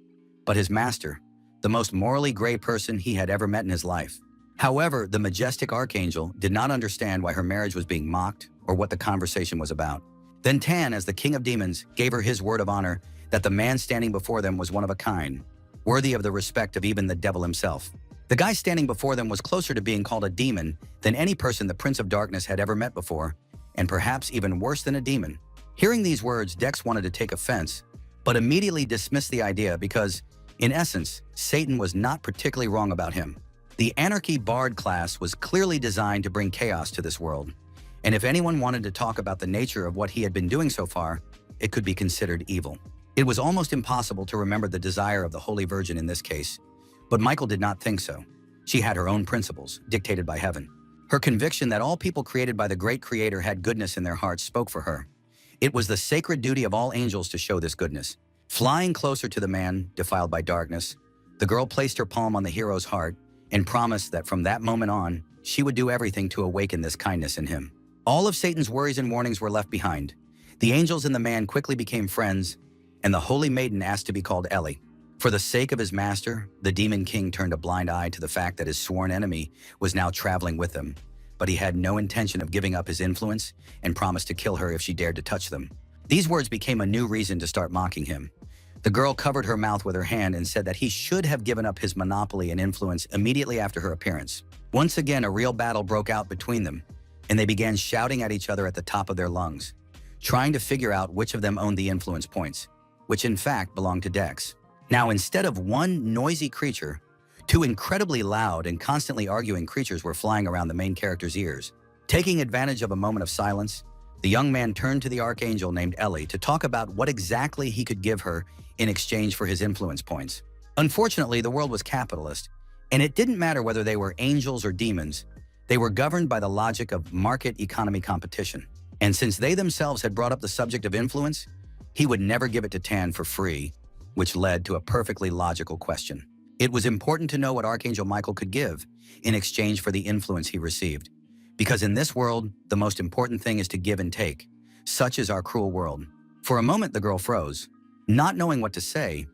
but his master, the most morally gray person he had ever met in his life. However, the majestic Archangel did not understand why her marriage was being mocked or what the conversation was about. Then Tan, as the king of demons, gave her his word of honor that the man standing before them was one of a kind, worthy of the respect of even the devil himself. The guy standing before them was closer to being called a demon than any person the Prince of Darkness had ever met before, and perhaps even worse than a demon. Hearing these words, Dex wanted to take offense, but immediately dismissed the idea because, in essence, Satan was not particularly wrong about him. The Anarchy Bard class was clearly designed to bring chaos to this world, and if anyone wanted to talk about the nature of what he had been doing so far, it could be considered evil. It was almost impossible to remember the desire of the Holy Virgin in this case, but Michael did not think so. She had her own principles, dictated by heaven. Her conviction that all people created by the great Creator had goodness in their hearts spoke for her. It was the sacred duty of all angels to show this goodness. Flying closer to the man defiled by darkness, the girl placed her palm on the hero's heart and promised that from that moment on, she would do everything to awaken this kindness in him. All of Satan's worries and warnings were left behind. The angels and the man quickly became friends, and the holy maiden asked to be called Ellie. For the sake of his master, the Demon King turned a blind eye to the fact that his sworn enemy was now traveling with them, but he had no intention of giving up his influence and promised to kill her if she dared to touch them. These words became a new reason to start mocking him. The girl covered her mouth with her hand and said that he should have given up his monopoly and influence immediately after her appearance. Once again, a real battle broke out between them, and they began shouting at each other at the top of their lungs, trying to figure out which of them owned the influence points, which in fact belonged to Dex. Now, instead of one noisy creature, two incredibly loud and constantly arguing creatures were flying around the main character's ears. Taking advantage of a moment of silence, the young man turned to the archangel named Ellie to talk about what exactly he could give her in exchange for his influence points. Unfortunately, the world was capitalist, and it didn't matter whether they were angels or demons. They were governed by the logic of market economy competition. And since they themselves had brought up the subject of influence, He would never give it to Tan for free, which led to a perfectly logical question. It was important to know what Archangel Michael could give in exchange for the influence he received. Because in this world, the most important thing is to give and take. Such is our cruel world. For a moment, the girl froze, not knowing what to say,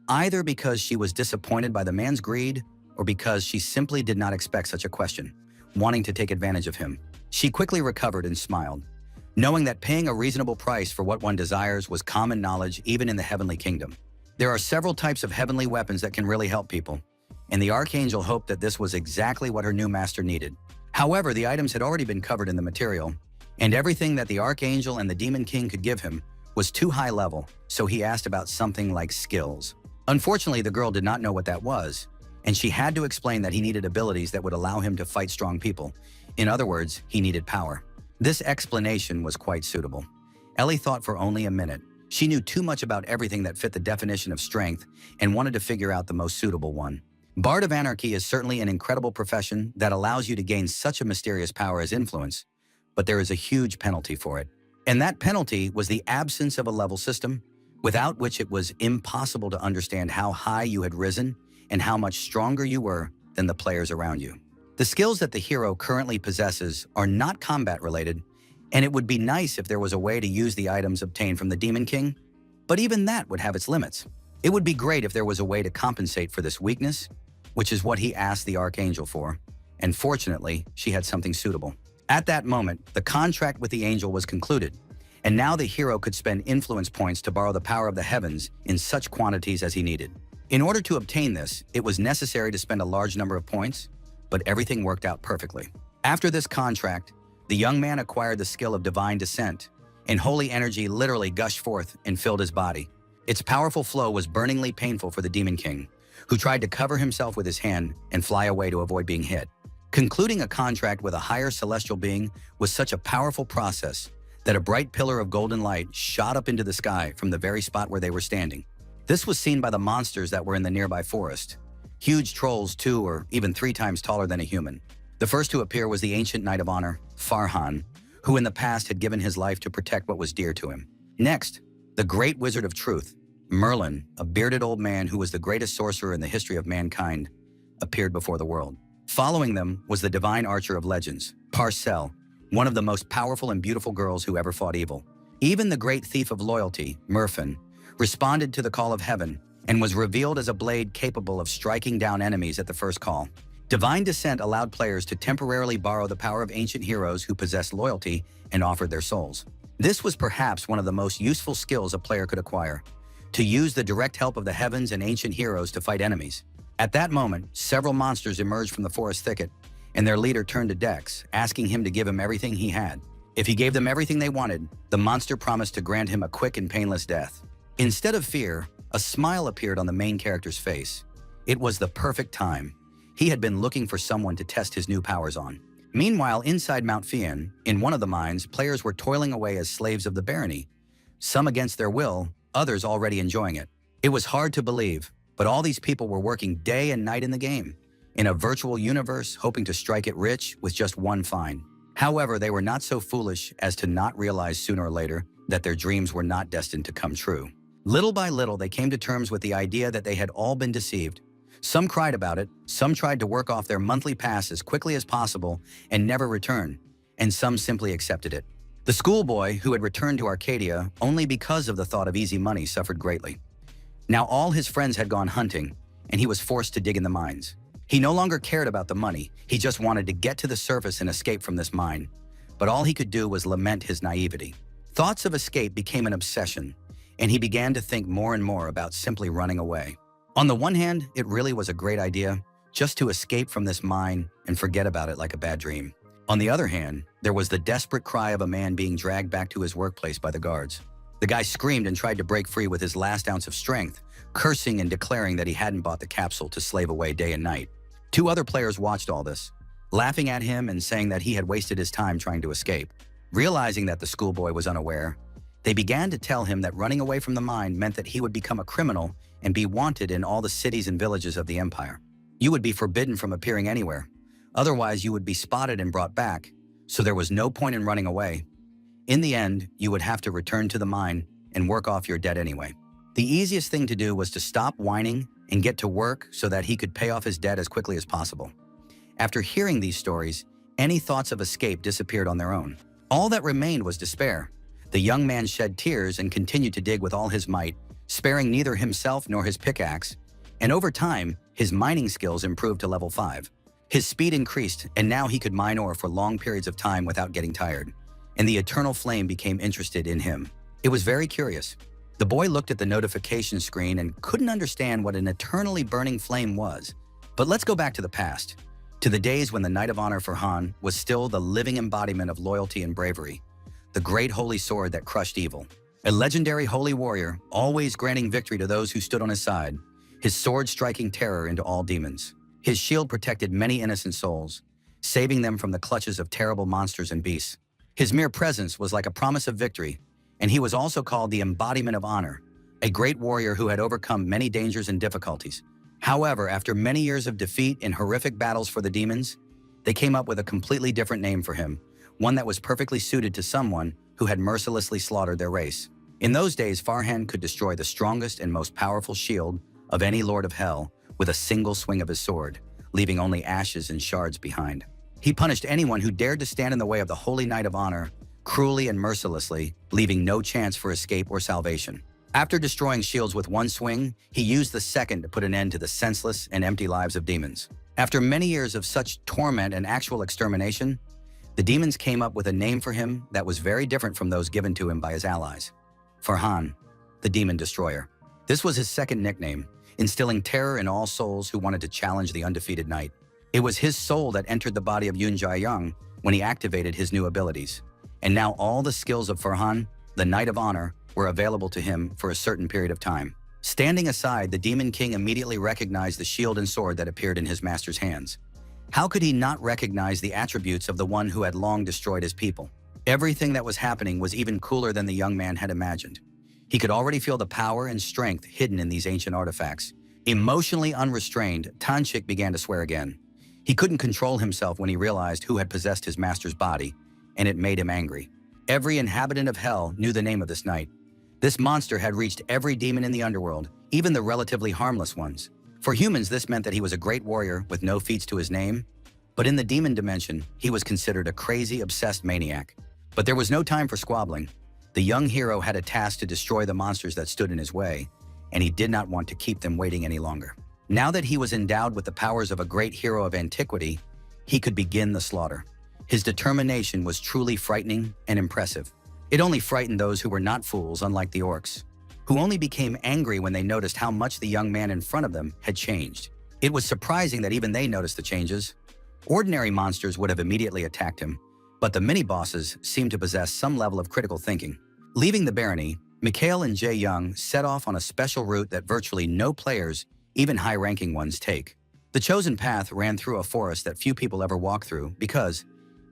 either because she was disappointed by the man's greed or because she simply did not expect such a question, wanting to take advantage of him. She quickly recovered and smiled, knowing that paying a reasonable price for what one desires was common knowledge even in the heavenly kingdom. There are several types of heavenly weapons that can really help people, and the Archangel hoped that this was exactly what her new master needed. However, the items had already been covered in the material, and everything that the Archangel and the Demon King could give him was too high level, so he asked about something like skills. Unfortunately, the girl did not know what that was, and she had to explain that he needed abilities that would allow him to fight strong people. In other words, he needed power. This explanation was quite suitable. Ellie thought for only a minute. She knew too much about everything that fit the definition of strength and wanted to figure out the most suitable one. Bard of Anarchy is certainly an incredible profession that allows you to gain such a mysterious power as influence, but there is a huge penalty for it. And that penalty was the absence of a level system, without which it was impossible to understand how high you had risen and how much stronger you were than the players around you. The skills that the hero currently possesses are not combat-related, and it would be nice if there was a way to use the items obtained from the Demon King, but even that would have its limits. It would be great if there was a way to compensate for this weakness, which is what he asked the Archangel for, and fortunately, she had something suitable. At that moment, the contract with the angel was concluded, and now the hero could spend influence points to borrow the power of the heavens in such quantities as he needed. In order to obtain this, it was necessary to spend a large number of points, but everything worked out perfectly. After this contract, the young man acquired the skill of divine descent, and holy energy literally gushed forth and filled his body. Its powerful flow was burningly painful for the Demon King, who tried to cover himself with his hand and fly away to avoid being hit. Concluding a contract with a higher celestial being was such a powerful process that a bright pillar of golden light shot up into the sky from the very spot where they were standing. This was seen by the monsters that were in the nearby forest. Huge trolls 2 or even 3 times taller than a human. The first to appear was the ancient knight of honor, Farhan, who in the past had given his life to protect what was dear to him. Next, the great wizard of truth, Merlin, a bearded old man who was the greatest sorcerer in the history of mankind, appeared before the world. Following them was the divine archer of legends, Parcel, one of the most powerful and beautiful girls who ever fought evil. Even the great thief of loyalty, Merfin, responded to the call of heaven and was revealed as a blade capable of striking down enemies at the first call. Divine Descent allowed players to temporarily borrow the power of ancient heroes who possessed loyalty and offered their souls. This was perhaps one of the most useful skills a player could acquire, to use the direct help of the heavens and ancient heroes to fight enemies. At that moment, several monsters emerged from the forest thicket, and their leader turned to Dex, asking him to give him everything he had. If he gave them everything they wanted, the monster promised to grant him a quick and painless death. Instead of fear, a smile appeared on the main character's face. It was the perfect time. He had been looking for someone to test his new powers on. Meanwhile, inside Mount Fian, in one of the mines, players were toiling away as slaves of the barony, some against their will, others already enjoying it. It was hard to believe, but all these people were working day and night in the game, in a virtual universe, hoping to strike it rich with just one find. However, they were not so foolish as to not realize sooner or later that their dreams were not destined to come true. Little by little, they came to terms with the idea that they had all been deceived. Some cried about it, some tried to work off their monthly pass as quickly as possible and never return, and some simply accepted it. The schoolboy, who had returned to Arcadia only because of the thought of easy money, suffered greatly. Now all his friends had gone hunting, and he was forced to dig in the mines. He no longer cared about the money, he just wanted to get to the surface and escape from this mine. But all he could do was lament his naivety. Thoughts of escape became an obsession, and he began to think more and more about simply running away. On the one hand, it really was a great idea, just to escape from this mine and forget about it like a bad dream. On the other hand, there was the desperate cry of a man being dragged back to his workplace by the guards. The guy screamed and tried to break free with his last ounce of strength, cursing and declaring that he hadn't bought the capsule to slave away day and night. 2 other players watched all this, laughing at him and saying that he had wasted his time trying to escape. Realizing that the schoolboy was unaware, they began to tell him that running away from the mine meant that he would become a criminal and be wanted in all the cities and villages of the empire. You would be forbidden from appearing anywhere. Otherwise, you would be spotted and brought back, so there was no point in running away. In the end, you would have to return to the mine and work off your debt anyway. The easiest thing to do was to stop whining and get to work so that he could pay off his debt as quickly as possible. After hearing these stories, any thoughts of escape disappeared on their own. All that remained was despair. The young man shed tears and continued to dig with all his might, sparing neither himself nor his pickaxe, and over time, his mining skills improved to level 5. His speed increased, and now he could mine ore for long periods of time without getting tired, and the eternal flame became interested in him. It was very curious. The boy looked at the notification screen and couldn't understand what an eternally burning flame was. But let's go back to the past, to the days when the Knight of Honor Farhan was still the living embodiment of loyalty and bravery, the great holy sword that crushed evil. A legendary holy warrior, always granting victory to those who stood on his side, his sword striking terror into all demons. His shield protected many innocent souls, saving them from the clutches of terrible monsters and beasts. His mere presence was like a promise of victory, and he was also called the embodiment of honor, a great warrior who had overcome many dangers and difficulties. However, after many years of defeat in horrific battles for the demons, they came up with a completely different name for him, one that was perfectly suited to someone who had mercilessly slaughtered their race. In those days, Farhan could destroy the strongest and most powerful shield of any Lord of Hell with a single swing of his sword, leaving only ashes and shards behind. He punished anyone who dared to stand in the way of the Holy Knight of Honor, cruelly and mercilessly, leaving no chance for escape or salvation. After destroying shields with one swing, he used the second to put an end to the senseless and empty lives of demons. After many years of such torment and actual extermination, the demons came up with a name for him that was very different from those given to him by his allies. Farhan, the Demon Destroyer. This was his second nickname, instilling terror in all souls who wanted to challenge the undefeated knight. It was his soul that entered the body of Yun Jae-young when he activated his new abilities. And now all the skills of Farhan, the Knight of Honor, were available to him for a certain period of time. Standing aside, the Demon King immediately recognized the shield and sword that appeared in his master's hands. How could he not recognize the attributes of the one who had long destroyed his people? Everything that was happening was even cooler than the young man had imagined. He could already feel the power and strength hidden in these ancient artifacts. Emotionally unrestrained, Tanchik began to swear again. He couldn't control himself when he realized who had possessed his master's body, and it made him angry. Every inhabitant of hell knew the name of this knight. This monster had reached every demon in the underworld, even the relatively harmless ones. For humans, this meant that he was a great warrior with no feats to his name, but in the demon dimension, he was considered a crazy, obsessed maniac. But there was no time for squabbling. The young hero had a task to destroy the monsters that stood in his way, and he did not want to keep them waiting any longer. Now that he was endowed with the powers of a great hero of antiquity, he could begin the slaughter. His determination was truly frightening and impressive. It only frightened those who were not fools, unlike the orcs, who only became angry when they noticed how much the young man in front of them had changed. It was surprising that even they noticed the changes. Ordinary monsters would have immediately attacked him, but the mini-bosses seemed to possess some level of critical thinking. Leaving the barony, Mikhail and Jae-young set off on a special route that virtually no players, even high-ranking ones, take. The chosen path ran through a forest that few people ever walk through because,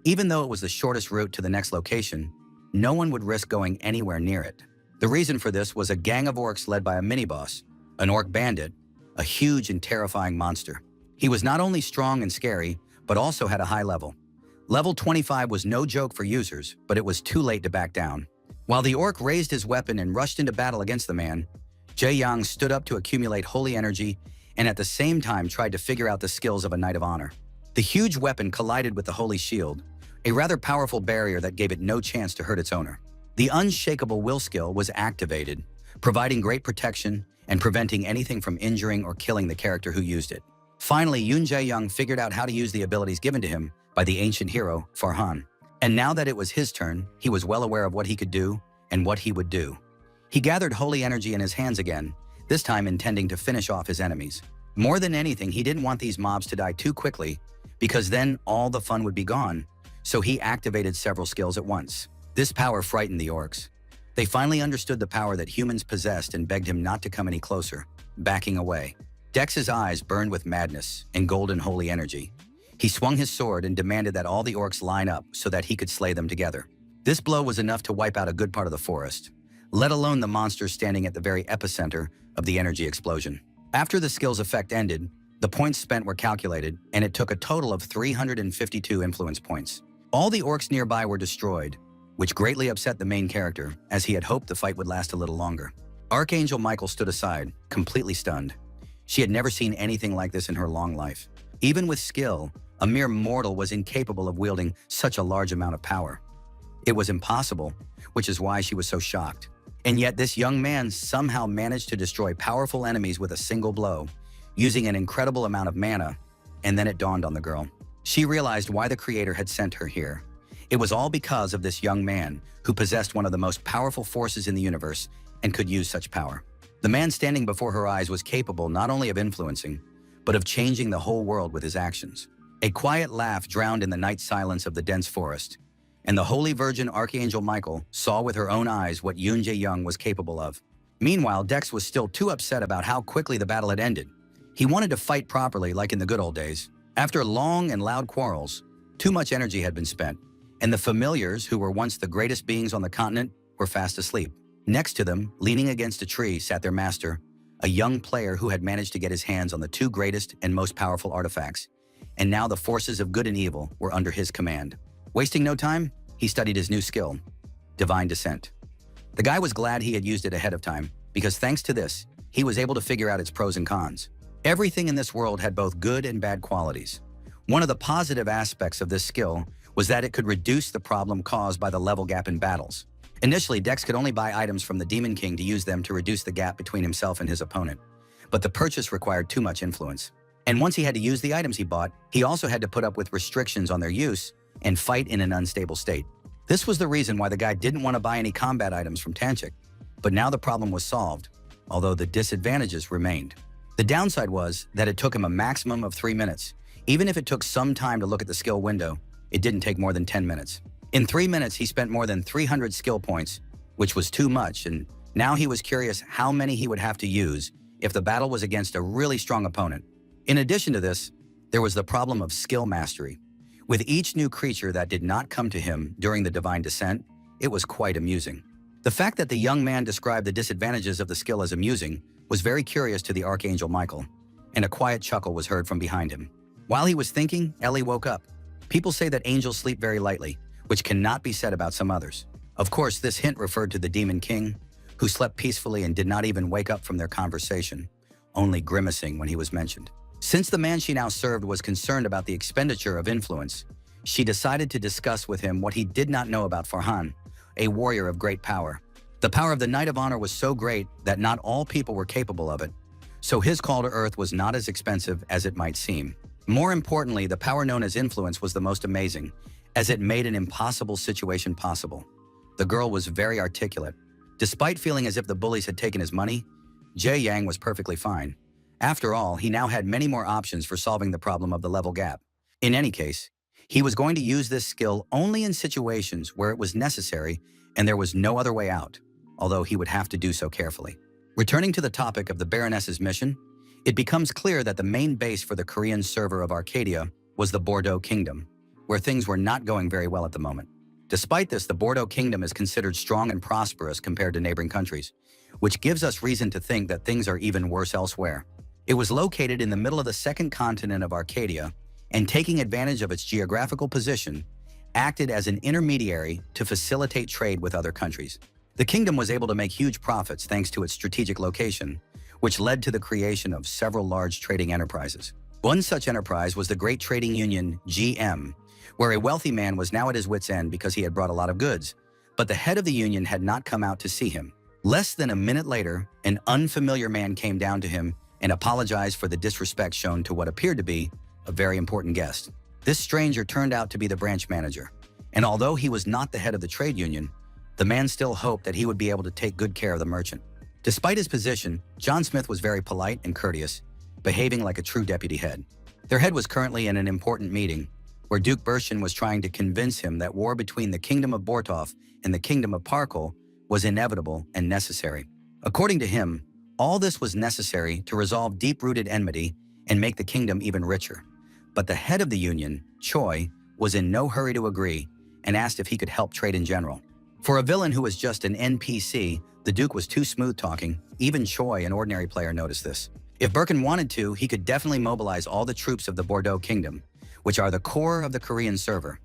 even though it was the shortest route to the next location, no one would risk going anywhere near it. The reason for this was a gang of orcs led by a mini-boss, an orc bandit, a huge and terrifying monster. He was not only strong and scary, but also had a high level. Level 25 was no joke for users, but it was too late to back down. While the orc raised his weapon and rushed into battle against the man, Jae-young stood up to accumulate holy energy and at the same time tried to figure out the skills of a Knight of Honor. The huge weapon collided with the holy shield, a rather powerful barrier that gave it no chance to hurt its owner. The unshakable will skill was activated, providing great protection and preventing anything from injuring or killing the character who used it. Finally, Yun Jae-young figured out how to use the abilities given to him by the ancient hero, Farhan. And now that it was his turn, he was well aware of what he could do and what he would do. He gathered holy energy in his hands again, this time intending to finish off his enemies. More than anything, he didn't want these mobs to die too quickly, because then all the fun would be gone, so he activated several skills at once. This power frightened the orcs. They finally understood the power that humans possessed and begged him not to come any closer, backing away. Dex's eyes burned with madness and golden holy energy. He swung his sword and demanded that all the orcs line up so that he could slay them together. This blow was enough to wipe out a good part of the forest, let alone the monsters standing at the very epicenter of the energy explosion. After the skill's effect ended, the points spent were calculated, and it took a total of 352 influence points. All the orcs nearby were destroyed, which greatly upset the main character, as he had hoped the fight would last a little longer. Archangel Michael stood aside, completely stunned. She had never seen anything like this in her long life. Even with skill, a mere mortal was incapable of wielding such a large amount of power. It was impossible, which is why she was so shocked. And yet this young man somehow managed to destroy powerful enemies with a single blow, using an incredible amount of mana, and then it dawned on the girl. She realized why the creator had sent her here. It was all because of this young man who possessed one of the most powerful forces in the universe and could use such power. The man standing before her eyes was capable not only of influencing, but of changing the whole world with his actions. A quiet laugh drowned in the night silence of the dense forest, and the Holy Virgin Archangel Michael saw with her own eyes what Yoon Jae-young was capable of. Meanwhile, Dex was still too upset about how quickly the battle had ended. He wanted to fight properly like in the good old days. After long and loud quarrels, too much energy had been spent, and the familiars who were once the greatest beings on the continent were fast asleep. Next to them, leaning against a tree, sat their master, a young player who had managed to get his hands on the two greatest and most powerful artifacts, and now the forces of good and evil were under his command. Wasting no time, he studied his new skill, Divine Descent. The guy was glad he had used it ahead of time, because thanks to this, he was able to figure out its pros and cons. Everything in this world had both good and bad qualities. One of the positive aspects of this skill was that it could reduce the problem caused by the level gap in battles. Initially, Dex could only buy items from the Demon King to use them to reduce the gap between himself and his opponent, but the purchase required too much influence. And once he had to use the items he bought, he also had to put up with restrictions on their use and fight in an unstable state. This was the reason why the guy didn't want to buy any combat items from Tanchik, but now the problem was solved, although the disadvantages remained. The downside was that it took him a maximum of 3 minutes. Even if it took some time to look at the skill window, it didn't take more than 10 minutes. In 3 minutes, he spent more than 300 skill points, which was too much, and now he was curious how many he would have to use if the battle was against a really strong opponent. In addition to this, there was the problem of skill mastery. With each new creature that did not come to him during the Divine Descent, it was quite amusing. The fact that the young man described the disadvantages of the skill as amusing was very curious to the Archangel Michael, and a quiet chuckle was heard from behind him. While he was thinking, Ellie woke up. People say that angels sleep very lightly, which cannot be said about some others. Of course, this hint referred to the Demon King, who slept peacefully and did not even wake up from their conversation, only grimacing when he was mentioned. Since the man she now served was concerned about the expenditure of influence, she decided to discuss with him what he did not know about Farhan, a warrior of great power. The power of the Knight of Honor was so great that not all people were capable of it, so his call to Earth was not as expensive as it might seem. More importantly, the power known as influence was the most amazing, as it made an impossible situation possible. The girl was very articulate. Despite feeling as if the bullies had taken his money, Jae Yang was perfectly fine. After all, he now had many more options for solving the problem of the level gap. In any case, he was going to use this skill only in situations where it was necessary and there was no other way out, although he would have to do so carefully. Returning to the topic of the Baroness's mission, it becomes clear that the main base for the Korean server of Arcadia was the Bordeaux Kingdom, where things were not going very well at the moment. Despite this, the Bordeaux Kingdom is considered strong and prosperous compared to neighboring countries, which gives us reason to think that things are even worse elsewhere. It was located in the middle of the second continent of Arcadia, and taking advantage of its geographical position, acted as an intermediary to facilitate trade with other countries. The kingdom was able to make huge profits thanks to its strategic location, which led to the creation of several large trading enterprises. One such enterprise was the Great Trading Union, GM, where a wealthy man was now at his wit's end because he had brought a lot of goods, but the head of the union had not come out to see him. Less than a minute later, an unfamiliar man came down to him and apologized for the disrespect shown to what appeared to be a very important guest. This stranger turned out to be the branch manager, and although he was not the head of the trade union, the man still hoped that he would be able to take good care of the merchant. Despite his position, John Smith was very polite and courteous, behaving like a true deputy head. Their head was currently in an important meeting, where Duke Bershin was trying to convince him that war between the Kingdom of Bortov and the Kingdom of Parkol was inevitable and necessary. According to him, all this was necessary to resolve deep-rooted enmity and make the kingdom even richer. But the head of the union, Choi, was in no hurry to agree and asked if he could help trade in general. For a villain who was just an NPC, the Duke was too smooth-talking. Even Choi, an ordinary player, noticed this. If Birkin wanted to, he could definitely mobilize all the troops of the Bordeaux Kingdom, which are the core of the Korean server.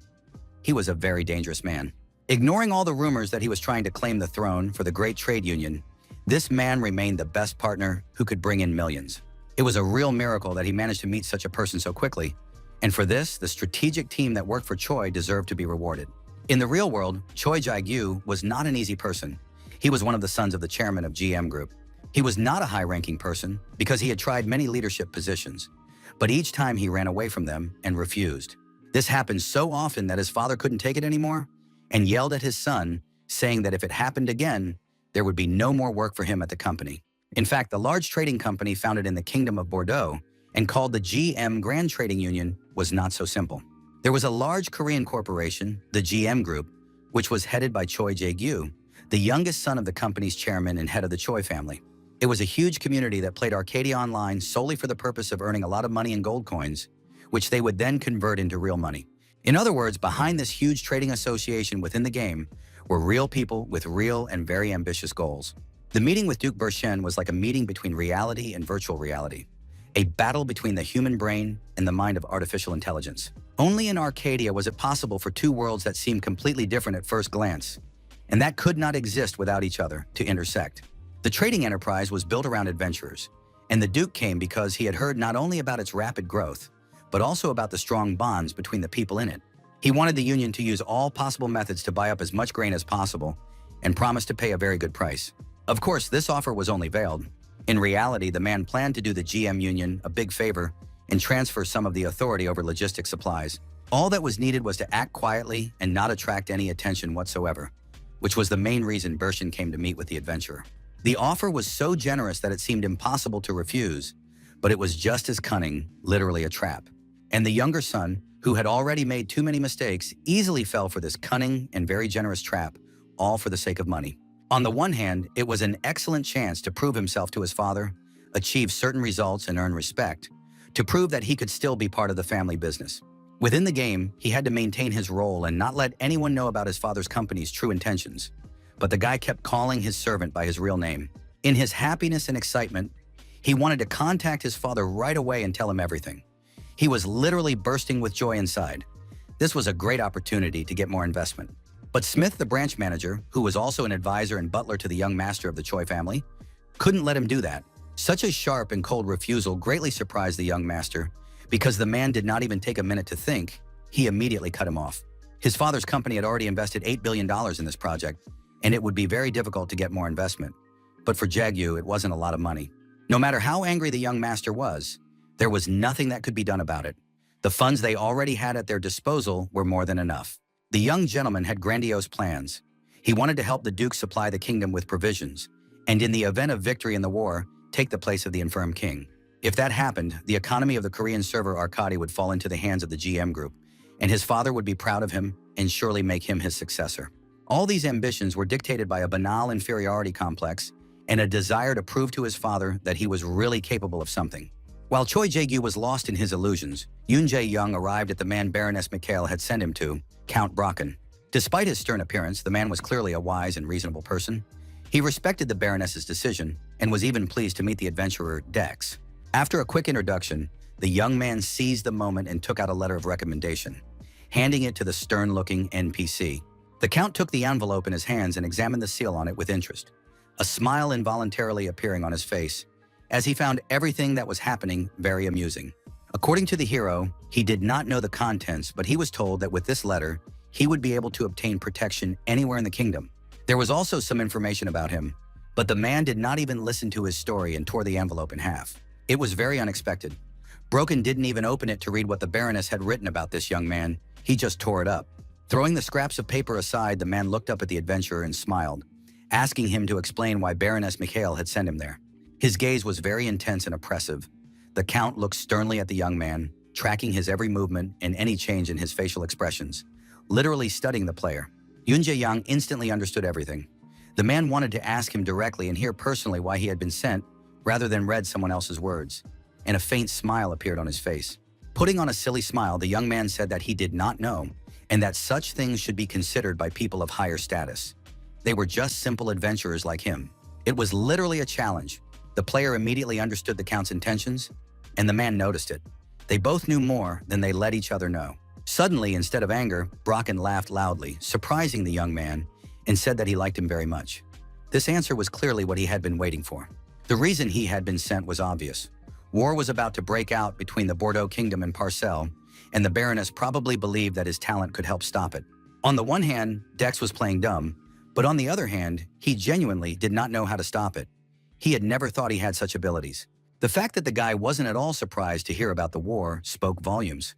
He was a very dangerous man. Ignoring all the rumors that he was trying to claim the throne for the great trade union, this man remained the best partner who could bring in millions. It was a real miracle that he managed to meet such a person so quickly, and for this, the strategic team that worked for Choi deserved to be rewarded. In the real world, Choi Jae-gyu was not an easy person. He was one of the sons of the chairman of GM Group. He was not a high-ranking person because he had tried many leadership positions, but each time he ran away from them and refused. This happened so often that his father couldn't take it anymore and yelled at his son, saying that if it happened again, there would be no more work for him at the company. In fact, the large trading company founded in the Kingdom of Bordeaux and called the GM Grand Trading Union was not so simple. There was a large Korean corporation, the GM Group, which was headed by Choi Jae-gyu, the youngest son of the company's chairman and head of the Choi family. It was a huge community that played Arcadia Online solely for the purpose of earning a lot of money in gold coins, which they would then convert into real money. In other words, behind this huge trading association within the game were real people with real and very ambitious goals. The meeting with Duke Bershen was like a meeting between reality and virtual reality, a battle between the human brain and the mind of artificial intelligence. Only in Arcadia was it possible for two worlds that seemed completely different at first glance, and that could not exist without each other to intersect. The trading enterprise was built around adventurers, and the Duke came because he had heard not only about its rapid growth, but also about the strong bonds between the people in it. He wanted the Union to use all possible methods to buy up as much grain as possible and promised to pay a very good price. Of course, this offer was only veiled. In reality, the man planned to do the GM Union a big favor and transfer some of the authority over logistics supplies. All that was needed was to act quietly and not attract any attention whatsoever, which was the main reason Bershen came to meet with the adventurer. The offer was so generous that it seemed impossible to refuse, but it was just as cunning, literally a trap. And the younger son, who had already made too many mistakes, easily fell for this cunning and very generous trap, all for the sake of money. On the one hand, it was an excellent chance to prove himself to his father, achieve certain results and earn respect, to prove that he could still be part of the family business. Within the game, he had to maintain his role and not let anyone know about his father's company's true intentions. But the guy kept calling his servant by his real name. In his happiness and excitement, he wanted to contact his father right away and tell him everything. He was literally bursting with joy inside. This was a great opportunity to get more investment. But Smith, the branch manager, who was also an advisor and butler to the young master of the Choi family, couldn't let him do that. Such a sharp and cold refusal greatly surprised the young master because the man did not even take a minute to think. He immediately cut him off. His father's company had already invested $8 billion in this project, and it would be very difficult to get more investment. But for Jae-gyu, it wasn't a lot of money. No matter how angry the young master was, there was nothing that could be done about it. The funds they already had at their disposal were more than enough. The young gentleman had grandiose plans. He wanted to help the Duke supply the kingdom with provisions, and in the event of victory in the war, take the place of the infirm king. If that happened, the economy of the Korean server Arcadia would fall into the hands of the GM Group, and his father would be proud of him and surely make him his successor. All these ambitions were dictated by a banal inferiority complex and a desire to prove to his father that he was really capable of something. While Choi Jae-gyu was lost in his illusions, Yoon Jae-young arrived at the man Baroness Mikhail had sent him to, Count Brocken. Despite his stern appearance, the man was clearly a wise and reasonable person. He respected the Baroness's decision and was even pleased to meet the adventurer Dex. After a quick introduction, the young man seized the moment and took out a letter of recommendation, handing it to the stern-looking NPC. The Count took the envelope in his hands and examined the seal on it with interest, a smile involuntarily appearing on his face, as he found everything that was happening very amusing. According to the hero, he did not know the contents, but he was told that with this letter, he would be able to obtain protection anywhere in the kingdom. There was also some information about him, but the man did not even listen to his story and tore the envelope in half. It was very unexpected. Brocken didn't even open it to read what the Baroness had written about this young man. He just tore it up. Throwing the scraps of paper aside, the man looked up at the adventurer and smiled, asking him to explain why Baroness Mikhail had sent him there. His gaze was very intense and oppressive. The Count looked sternly at the young man, tracking his every movement and any change in his facial expressions, literally studying the player. Yoon Jae-young instantly understood everything. The man wanted to ask him directly and hear personally why he had been sent, rather than read someone else's words, and a faint smile appeared on his face. Putting on a silly smile, the young man said that he did not know, and that such things should be considered by people of higher status. They were just simple adventurers like him. It was literally a challenge. The player immediately understood the Count's intentions, and the man noticed it. They both knew more than they let each other know. Suddenly, instead of anger, Bracken laughed loudly, surprising the young man, and said that he liked him very much. This answer was clearly what he had been waiting for. The reason he had been sent was obvious. War was about to break out between the Bordeaux Kingdom and Parcelle, and the Baroness probably believed that his talent could help stop it. On the one hand, Dex was playing dumb, but on the other hand, he genuinely did not know how to stop it. He had never thought he had such abilities. The fact that the guy wasn't at all surprised to hear about the war spoke volumes.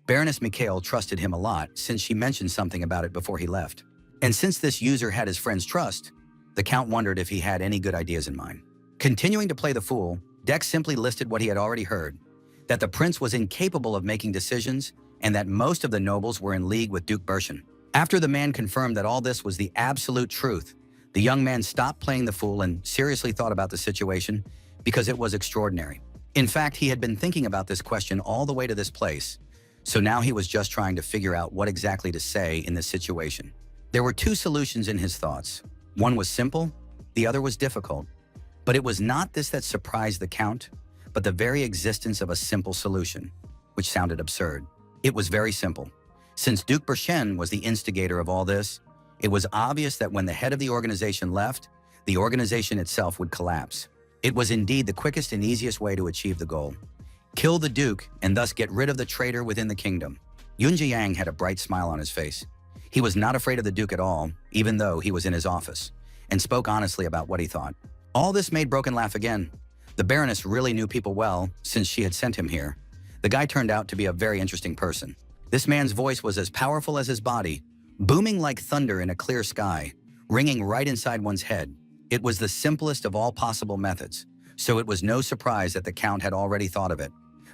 Baroness Mikhail trusted him a lot since she mentioned something about it before he left. And since this user had his friend's trust, the Count wondered if he had any good ideas in mind. Continuing to play the fool, Dex simply listed what he had already heard, that the prince was incapable of making decisions and that most of the nobles were in league with Duke Berchan. After the man confirmed that all this was the absolute truth, the young man stopped playing the fool and seriously thought about the situation because it was extraordinary. In fact, he had been thinking about this question all the way to this place, so now he was just trying to figure out what exactly to say in this situation. There were two solutions in his thoughts. One was simple, the other was difficult. But it was not this that surprised the Count, but the very existence of a simple solution, which sounded absurd. It was very simple. Since Duke Berchan was the instigator of all this, it was obvious that when the head of the organization left, the organization itself would collapse. It was indeed the quickest and easiest way to achieve the goal. Kill the Duke and thus get rid of the traitor within the kingdom. Yun Jiang had a bright smile on his face. He was not afraid of the Duke at all, even though he was in his office, and spoke honestly about what he thought. All this made Broken laugh again. The Baroness really knew people well, since she had sent him here. The guy turned out to be a very interesting person. This man's voice was as powerful as his body, booming like thunder in a clear sky, ringing right inside one's head. It was the simplest of all possible methods, so it was no surprise that the Count had already thought of it.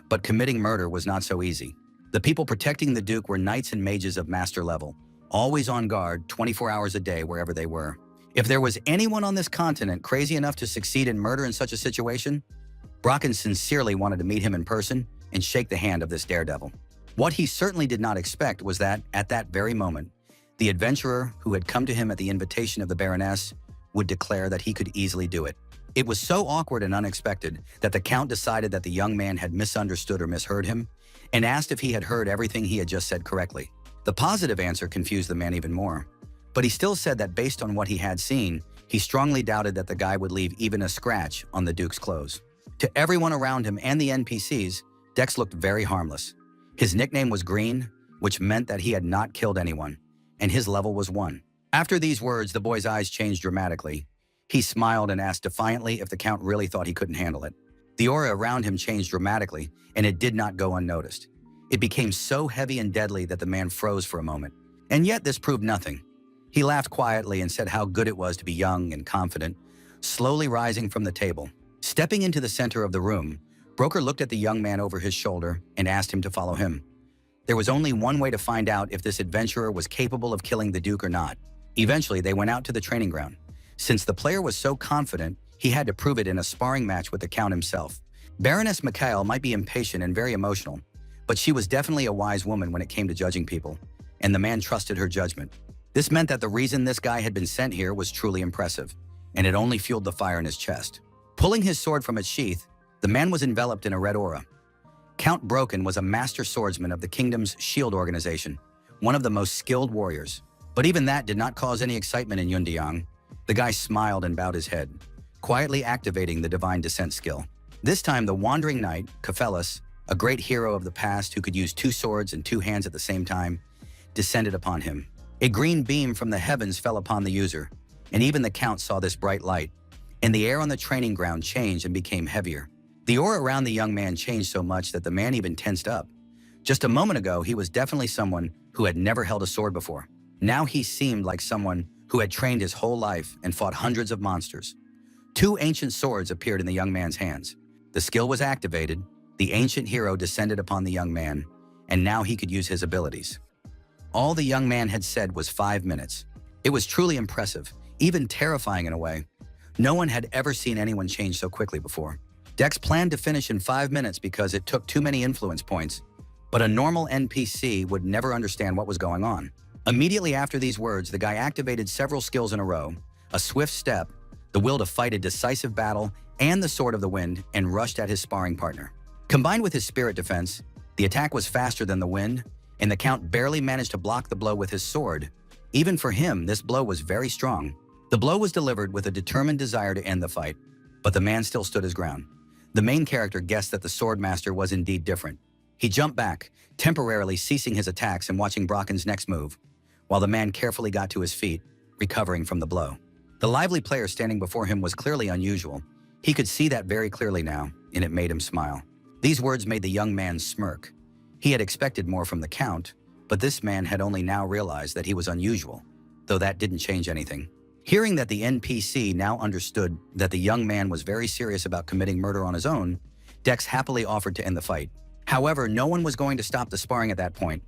But committing murder was not so easy. The people protecting the Duke were knights and mages of master level, always on guard 24 hours a day wherever they were. If there was anyone on this continent crazy enough to succeed in murder in such a situation, Bracken sincerely wanted to meet him in person and shake the hand of this daredevil. What he certainly did not expect was that, at that very moment, the adventurer who had come to him at the invitation of the Baroness would declare that he could easily do it. It was so awkward and unexpected that the Count decided that the young man had misunderstood or misheard him and asked if he had heard everything he had just said correctly. The positive answer confused the man even more, but he still said that based on what he had seen, he strongly doubted that the guy would leave even a scratch on the Duke's clothes. To everyone around him and the NPCs, Dex looked very harmless. His nickname was Green, which meant that he had not killed anyone, and his level was 1. After these words, the boy's eyes changed dramatically. He smiled and asked defiantly if the Count really thought he couldn't handle it. The aura around him changed dramatically, and it did not go unnoticed. It became so heavy and deadly that the man froze for a moment. And yet this proved nothing. He laughed quietly and said how good it was to be young and confident, slowly rising from the table. Stepping into the center of the room, Broker looked at the young man over his shoulder and asked him to follow him. There was only one way to find out if this adventurer was capable of killing the Duke or not. Eventually, they went out to the training ground. Since the player was so confident, he had to prove it in a sparring match with the Count himself. Baroness Mikhail might be impatient and very emotional, but she was definitely a wise woman when it came to judging people, and the man trusted her judgment. This meant that the reason this guy had been sent here was truly impressive, and it only fueled the fire in his chest. Pulling his sword from its sheath, the man was enveloped in a red aura. Count Broken was a master swordsman of the kingdom's shield organization, one of the most skilled warriors. But even that did not cause any excitement in Yundiang. The guy smiled and bowed his head, quietly activating the divine descent skill. This time, the wandering knight, Caphelis, a great hero of the past who could use 2 swords and 2 hands at the same time, descended upon him. A green beam from the heavens fell upon the user, and even the Count saw this bright light, and the air on the training ground changed and became heavier. The aura around the young man changed so much that the man even tensed up. Just a moment ago, he was definitely someone who had never held a sword before. Now he seemed like someone who had trained his whole life and fought hundreds of monsters. 2 ancient swords appeared in the young man's hands. The skill was activated, the ancient hero descended upon the young man, and now he could use his abilities. All the young man had said was 5 minutes. It was truly impressive, even terrifying in a way. No one had ever seen anyone change so quickly before. Dex planned to finish in 5 minutes because it took too many influence points, but a normal NPC would never understand what was going on. Immediately after these words, the guy activated several skills in a row, a swift step, the will to fight a decisive battle, and the Sword of the Wind, and rushed at his sparring partner. Combined with his spirit defense, the attack was faster than the wind, and the Count barely managed to block the blow with his sword. Even for him, this blow was very strong. The blow was delivered with a determined desire to end the fight, but the man still stood his ground. The main character guessed that the sword master was indeed different. He jumped back, temporarily ceasing his attacks and watching Brocken's next move, while the man carefully got to his feet, recovering from the blow. The lively player standing before him was clearly unusual. He could see that very clearly now, and it made him smile. These words made the young man smirk. He had expected more from the Count, but this man had only now realized that he was unusual, though that didn't change anything. Hearing that the NPC now understood that the young man was very serious about committing murder on his own, Dex happily offered to end the fight. However, no one was going to stop the sparring at that point.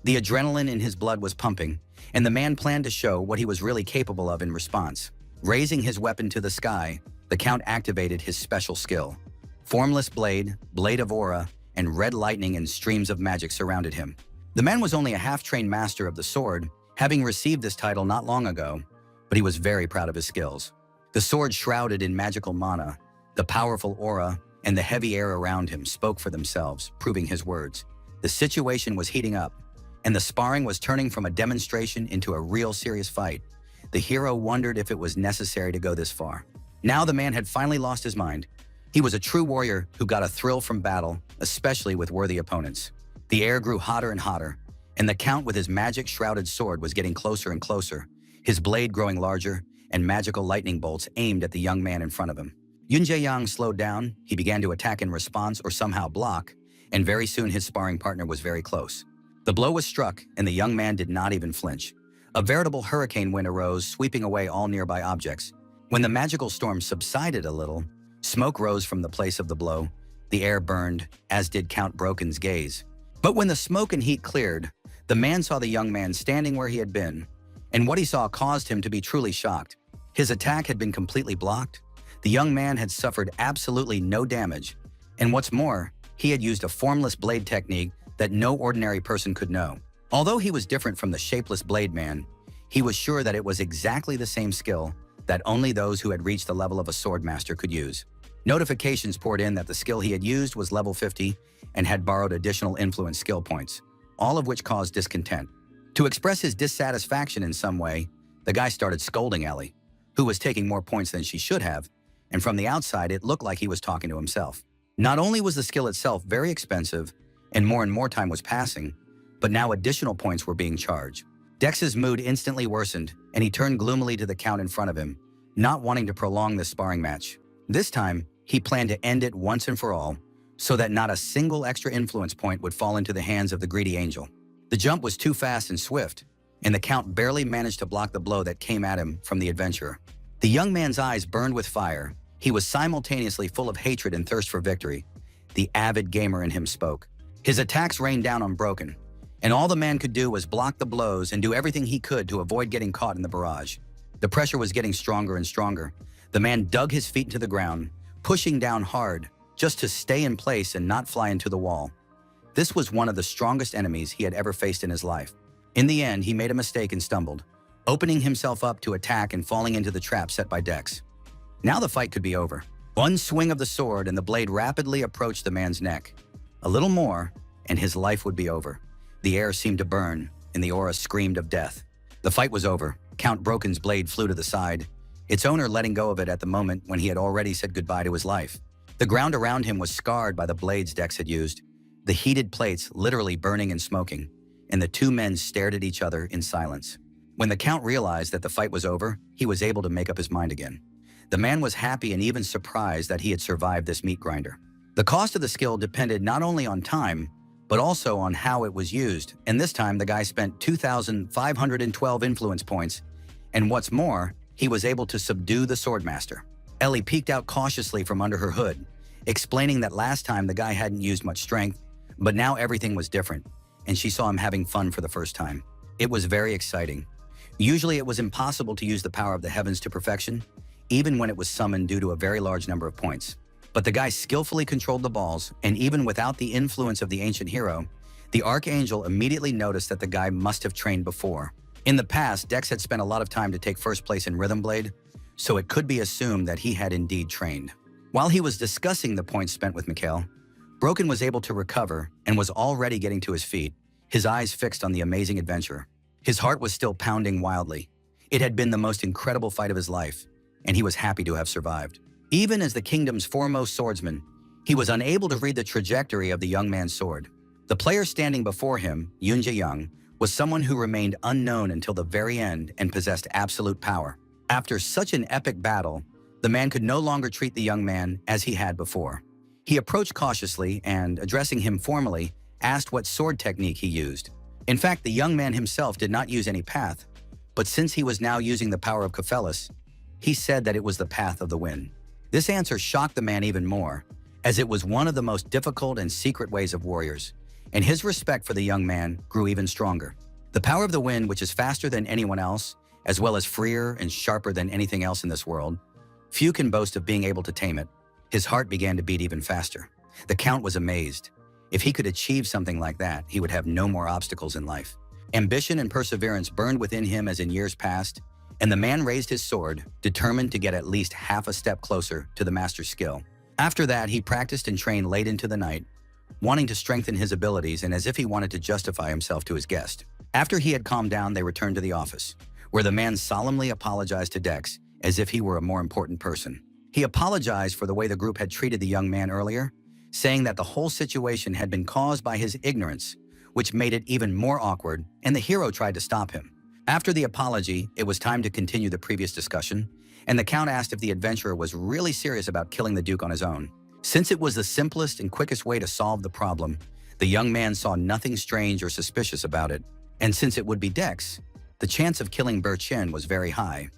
The adrenaline in his blood was pumping, and the man planned to show what he was really capable of in response. Raising his weapon to the sky, the Count activated his special skill. Formless Blade, Blade of Aura, and red lightning and streams of magic surrounded him. The man was only a half-trained master of the sword, having received this title not long ago, but he was very proud of his skills. The sword shrouded in magical mana, the powerful aura, and the heavy air around him spoke for themselves, proving his words. The situation was heating up, and the sparring was turning from a demonstration into a real serious fight. The hero wondered if it was necessary to go this far. Now the man had finally lost his mind. He was a true warrior who got a thrill from battle, especially with worthy opponents. The air grew hotter and hotter, and the Count with his magic-shrouded sword was getting closer and closer, his blade growing larger, and magical lightning bolts aimed at the young man in front of him. Yun Jae-yang slowed down, he began to attack in response or somehow block, and very soon his sparring partner was very close. The blow was struck, and the young man did not even flinch. A veritable hurricane wind arose, sweeping away all nearby objects. When the magical storm subsided a little, smoke rose from the place of the blow. The air burned, as did Count Broken's gaze. But when the smoke and heat cleared, the man saw the young man standing where he had been, and what he saw caused him to be truly shocked. His attack had been completely blocked. The young man had suffered absolutely no damage, and what's more, he had used a formless blade technique that no ordinary person could know. Although he was different from the shapeless blade man, he was sure that it was exactly the same skill that only those who had reached the level of a sword master could use. Notifications poured in that the skill he had used was level 50 and had borrowed additional influence skill points, all of which caused discontent. To express his dissatisfaction in some way, the guy started scolding Ellie, who was taking more points than she should have, and from the outside it looked like he was talking to himself. Not only was the skill itself very expensive, and more time was passing, but now additional points were being charged. Dex's mood instantly worsened, and he turned gloomily to the Count in front of him, not wanting to prolong this sparring match. This time, he planned to end it once and for all, so that not a single extra influence point would fall into the hands of the greedy angel. The jump was too fast and swift, and the Count barely managed to block the blow that came at him from the adventurer. The young man's eyes burned with fire. He was simultaneously full of hatred and thirst for victory. The avid gamer in him spoke. His attacks rained down on Broken, and all the man could do was block the blows and do everything he could to avoid getting caught in the barrage. The pressure was getting stronger and stronger. The man dug his feet into the ground, pushing down hard, just to stay in place and not fly into the wall. This was one of the strongest enemies he had ever faced in his life. In the end, he made a mistake and stumbled, opening himself up to attack and falling into the trap set by Dex. Now the fight could be over. One swing of the sword and the blade rapidly approached the man's neck. A little more, and his life would be over. The air seemed to burn, and the aura screamed of death. The fight was over. Count Broken's blade flew to the side, its owner letting go of it at the moment when he had already said goodbye to his life. The ground around him was scarred by the blades Dex had used, the heated plates literally burning and smoking, and the two men stared at each other in silence. When the Count realized that the fight was over, he was able to make up his mind again. The man was happy and even surprised that he had survived this meat grinder. The cost of the skill depended not only on time, but also on how it was used, and this time the guy spent 2,512 influence points, and what's more, he was able to subdue the Swordmaster. Ellie peeked out cautiously from under her hood, explaining that last time the guy hadn't used much strength, but now everything was different, and she saw him having fun for the first time. It was very exciting. Usually it was impossible to use the power of the heavens to perfection, even when it was summoned due to a very large number of points. But the guy skillfully controlled the balls, and even without the influence of the ancient hero, the Archangel immediately noticed that the guy must have trained before. In the past, Dex had spent a lot of time to take first place in Rhythm Blade, so it could be assumed that he had indeed trained. While he was discussing the points spent with Mikhail, Broken was able to recover and was already getting to his feet. his eyes fixed on the amazing adventurer. His heart was still pounding wildly. It had been the most incredible fight of his life, and he was happy to have survived. Even as the kingdom's foremost swordsman, he was unable to read the trajectory of the young man's sword. The player standing before him, Yoon Jae-young, was someone who remained unknown until the very end and possessed absolute power. After such an epic battle, the man could no longer treat the young man as he had before. He approached cautiously and, addressing him formally, asked what sword technique he used. In fact, the young man himself did not use any path, but since he was now using the power of Kephelis, he said that it was the path of the wind. This answer shocked the man even more, as it was one of the most difficult and secret ways of warriors, and his respect for the young man grew even stronger. The power of the wind, which is faster than anyone else, as well as freer and sharper than anything else in this world, few can boast of being able to tame it. His heart began to beat even faster. The Count was amazed. If he could achieve something like that, he would have no more obstacles in life. Ambition and perseverance burned within him as in years past, and the man raised his sword, determined to get at least half a step closer to the master's skill. After that, he practiced and trained late into the night, wanting to strengthen his abilities and as if he wanted to justify himself to his guest. After he had calmed down, they returned to the office, where the man solemnly apologized to Dex as if he were a more important person. He apologized for the way the group had treated the young man earlier, saying that the whole situation had been caused by his ignorance, which made it even more awkward, and the hero tried to stop him. After the apology, it was time to continue the previous discussion, and the Count asked if the adventurer was really serious about killing the Duke on his own. Since it was the simplest and quickest way to solve the problem, the young man saw nothing strange or suspicious about it, and since it would be Dex, the chance of killing Berchin was very high.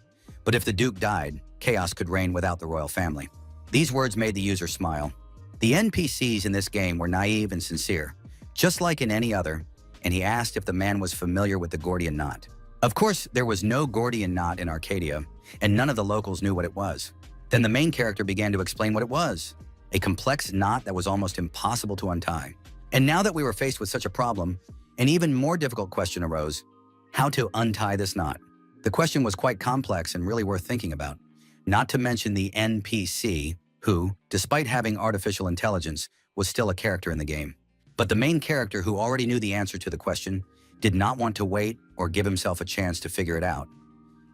But if the Duke died, chaos could reign without the royal family. These words made the user smile. The NPCs in this game were naive and sincere, just like in any other, and he asked if the man was familiar with the Gordian knot. Of course, there was no Gordian knot in Arcadia, and none of the locals knew what it was. Then the main character began to explain what it was, a complex knot that was almost impossible to untie. And now that we were faced with such a problem, an even more difficult question arose: how to untie this knot? The question was quite complex and really worth thinking about, not to mention the NPC, who, despite having artificial intelligence, was still a character in the game. But the main character, who already knew the answer to the question, did not want to wait or give himself a chance to figure it out.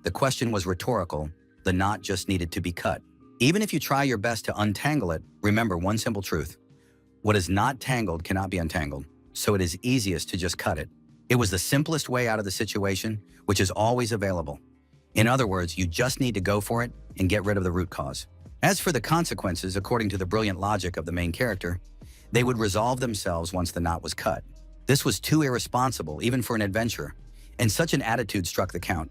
The question was rhetorical. The knot just needed to be cut. Even if you try your best to untangle it, remember one simple truth: what is not tangled cannot be untangled, so it is easiest to just cut it. It was the simplest way out of the situation, which is always available. In other words, you just need to go for it and get rid of the root cause. As for the consequences, according to the brilliant logic of the main character, they would resolve themselves once the knot was cut. This was too irresponsible, even for an adventurer, and such an attitude struck the Count.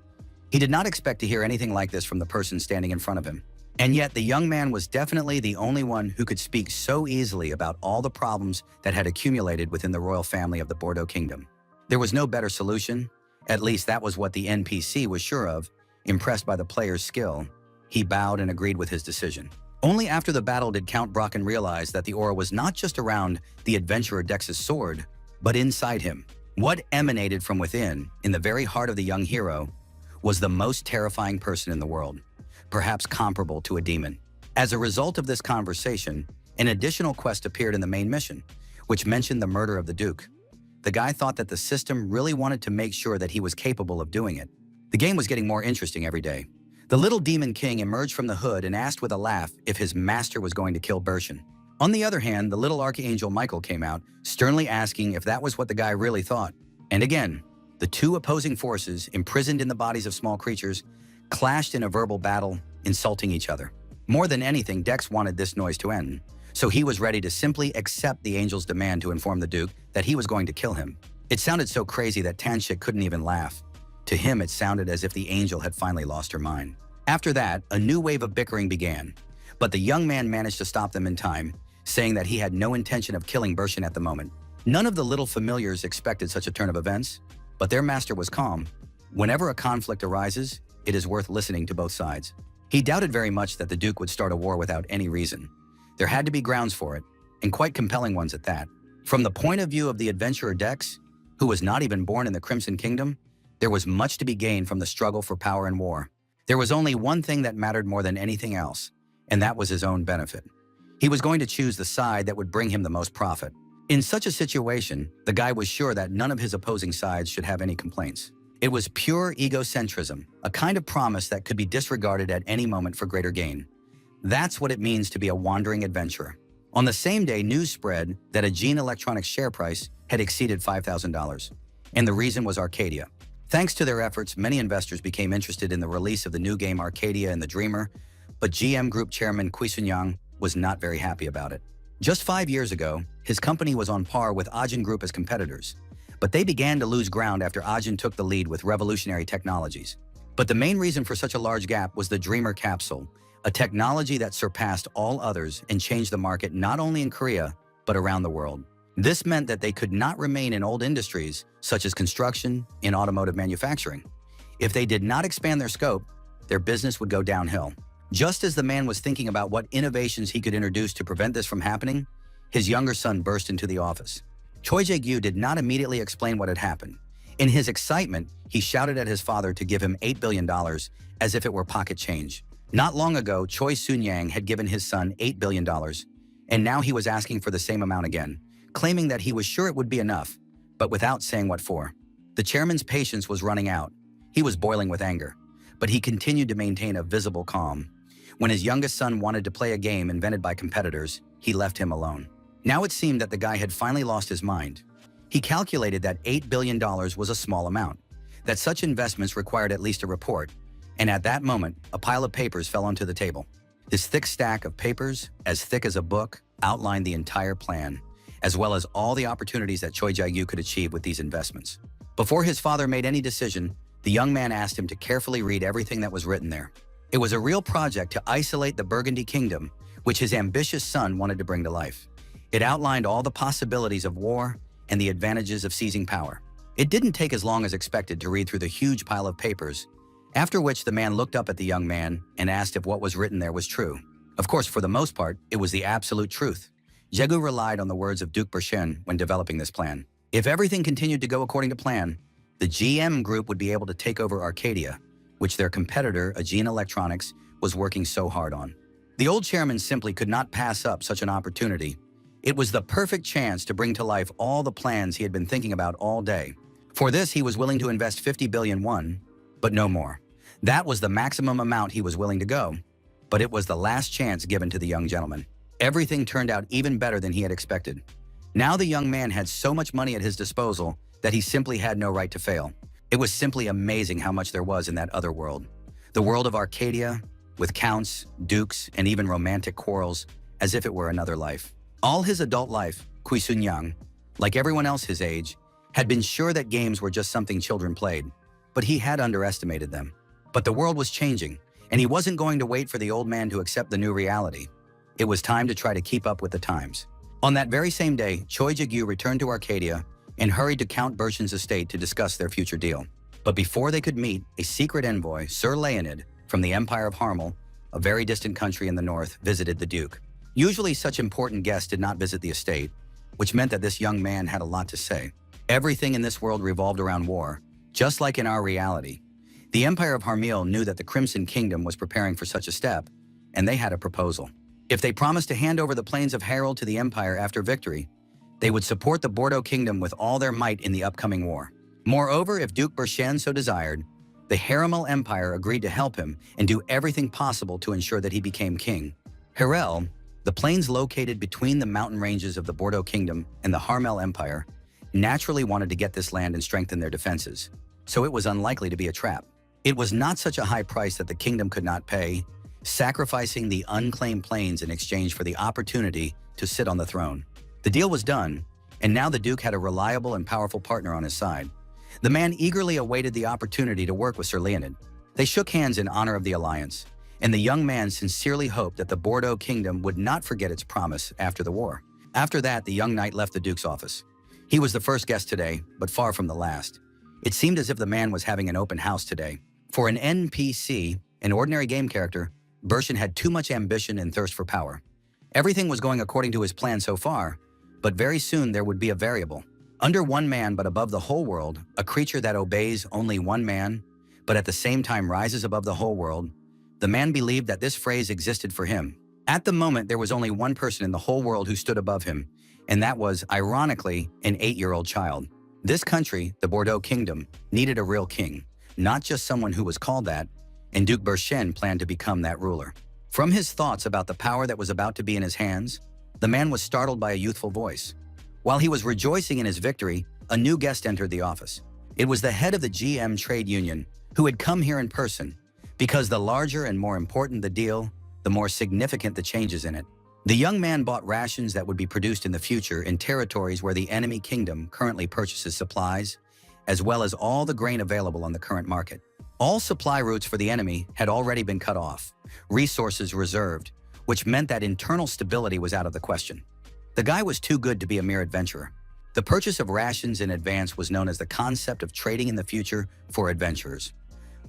He did not expect to hear anything like this from the person standing in front of him. And yet, the young man was definitely the only one who could speak so easily about all the problems that had accumulated within the royal family of the Bordeaux Kingdom. There was no better solution. At least that was what the NPC was sure of. Impressed by the player's skill, he bowed and agreed with his decision. Only after the battle did Count Brocken realize that the aura was not just around the adventurer Dex's sword, but inside him. What emanated from within, in the very heart of the young hero, was the most terrifying person in the world, perhaps comparable to a demon. As a result of this conversation, an additional quest appeared in the main mission, which mentioned the murder of the Duke. The guy thought that the system really wanted to make sure that he was capable of doing it. The game was getting more interesting every day. The little demon king emerged from the hood and asked with a laugh if his master was going to kill Berchin. On the other hand, the little archangel Michael came out, sternly asking if that was what the guy really thought. And again, the two opposing forces, imprisoned in the bodies of small creatures, clashed in a verbal battle, insulting each other. More than anything, Dex wanted this noise to end, so he was ready to simply accept the angel's demand to inform the Duke that he was going to kill him. It sounded so crazy that Tanshik couldn't even laugh. To him, it sounded as if the angel had finally lost her mind. After that, a new wave of bickering began, but the young man managed to stop them in time, saying that he had no intention of killing Berchin at the moment. None of the little familiars expected such a turn of events, but their master was calm. Whenever a conflict arises, it is worth listening to both sides. He doubted very much that the Duke would start a war without any reason. There had to be grounds for it, and quite compelling ones at that. From the point of view of the adventurer Dex, who was not even born in the Crimson Kingdom, there was much to be gained from the struggle for power and war. There was only one thing that mattered more than anything else, and that was his own benefit. He was going to choose the side that would bring him the most profit. In such a situation, the guy was sure that none of his opposing sides should have any complaints. It was pure egocentrism, a kind of promise that could be disregarded at any moment for greater gain. That's what it means to be a wandering adventurer. On the same day, news spread that a Gene Electronics share price had exceeded $5,000. And the reason was Arcadia. Thanks to their efforts, many investors became interested in the release of the new game Arcadia and the Dreamer, but GM Group chairman Kui Sun-yang was not very happy about it. Just 5 years ago, his company was on par with Ajin Group as competitors, but they began to lose ground after Ajin took the lead with revolutionary technologies. But the main reason for such a large gap was the Dreamer capsule, a technology that surpassed all others and changed the market not only in Korea, but around the world. This meant that they could not remain in old industries, such as construction and automotive manufacturing. If they did not expand their scope, their business would go downhill. Just as the man was thinking about what innovations he could introduce to prevent this from happening, his younger son burst into the office. Choi Jae-gyu did not immediately explain what had happened. In his excitement, he shouted at his father to give him $8 billion as if it were pocket change. Not long ago, Choi Sun-yang had given his son $8 billion, and now he was asking for the same amount again, claiming that he was sure it would be enough, but without saying what for. The chairman's patience was running out. He was boiling with anger, but he continued to maintain a visible calm. When his youngest son wanted to play a game invented by competitors, he left him alone. Now it seemed that the guy had finally lost his mind. He calculated that $8 billion was a small amount, that such investments required at least a report, and at that moment, a pile of papers fell onto the table. This thick stack of papers, as thick as a book, outlined the entire plan, as well as all the opportunities that Choi Jae-gyu could achieve with these investments. Before his father made any decision, the young man asked him to carefully read everything that was written there. It was a real project to isolate the Burgundy Kingdom, which his ambitious son wanted to bring to life. It outlined all the possibilities of war and the advantages of seizing power. It didn't take as long as expected to read through the huge pile of papers, after which the man looked up at the young man and asked if what was written there was true. Of course, for the most part, it was the absolute truth. Jae-gyu relied on the words of Duke Bershen when developing this plan. If everything continued to go according to plan, the GM Group would be able to take over Arcadia, which their competitor, Gene Electronics, was working so hard on. The old chairman simply could not pass up such an opportunity. It was the perfect chance to bring to life all the plans he had been thinking about all day. For this, he was willing to invest 50 billion won, but no more. That was the maximum amount he was willing to go, but it was the last chance given to the young gentleman. Everything turned out even better than he had expected. Now the young man had so much money at his disposal that he simply had no right to fail. It was simply amazing how much there was in that other world. The world of Arcadia, with counts, dukes, and even romantic quarrels, as if it were another life. All his adult life, Kui Sun-yang, like everyone else his age, had been sure that games were just something children played, but he had underestimated them. But the world was changing, and he wasn't going to wait for the old man to accept the new reality. It was time to try to keep up with the times. On that very same day, Choi Jae-gyu returned to Arcadia and hurried to Count Bershen's estate to discuss their future deal. But before they could meet, a secret envoy, Sir Leonid, from the Empire of Harmel, a very distant country in the north, visited the Duke. Usually such important guests did not visit the estate, which meant that this young man had a lot to say. Everything in this world revolved around war, just like in our reality. The Empire of Harmel knew that the Crimson Kingdom was preparing for such a step, and they had a proposal. If they promised to hand over the plains of Harold to the Empire after victory, they would support the Bordeaux Kingdom with all their might in the upcoming war. Moreover, if Duke Bershen so desired, the Haremel Empire agreed to help him and do everything possible to ensure that he became king. Harel, the plains located between the mountain ranges of the Bordeaux Kingdom and the Harmel Empire, naturally wanted to get this land and strengthen their defenses, so it was unlikely to be a trap. It was not such a high price that the kingdom could not pay, sacrificing the unclaimed plains in exchange for the opportunity to sit on the throne. The deal was done, and now the Duke had a reliable and powerful partner on his side. The man eagerly awaited the opportunity to work with Sir Leonid. They shook hands in honor of the alliance, and the young man sincerely hoped that the Bordeaux Kingdom would not forget its promise after the war. After that, the young knight left the Duke's office. He was the first guest today, but far from the last. It seemed as if the man was having an open house today. For an NPC, an ordinary game character, Bershen had too much ambition and thirst for power. Everything was going according to his plan so far, but very soon there would be a variable. Under one man but above the whole world, a creature that obeys only one man, but at the same time rises above the whole world, the man believed that this phrase existed for him. At the moment, there was only one person in the whole world who stood above him, and that was, ironically, an 8-year-old child. This country, the Bordeaux Kingdom, needed a real king, not just someone who was called that, and Duke Berchen planned to become that ruler. From his thoughts about the power that was about to be in his hands, the man was startled by a youthful voice. While he was rejoicing in his victory, a new guest entered the office. It was the head of the GM trade union, who had come here in person, because the larger and more important the deal, the more significant the changes in it. The young man bought rations that would be produced in the future in territories where the enemy kingdom currently purchases supplies, as well as all the grain available on the current market. All supply routes for the enemy had already been cut off, resources reserved, which meant that internal stability was out of the question. The guy was too good to be a mere adventurer. The purchase of rations in advance was known as the concept of trading in the future for adventurers.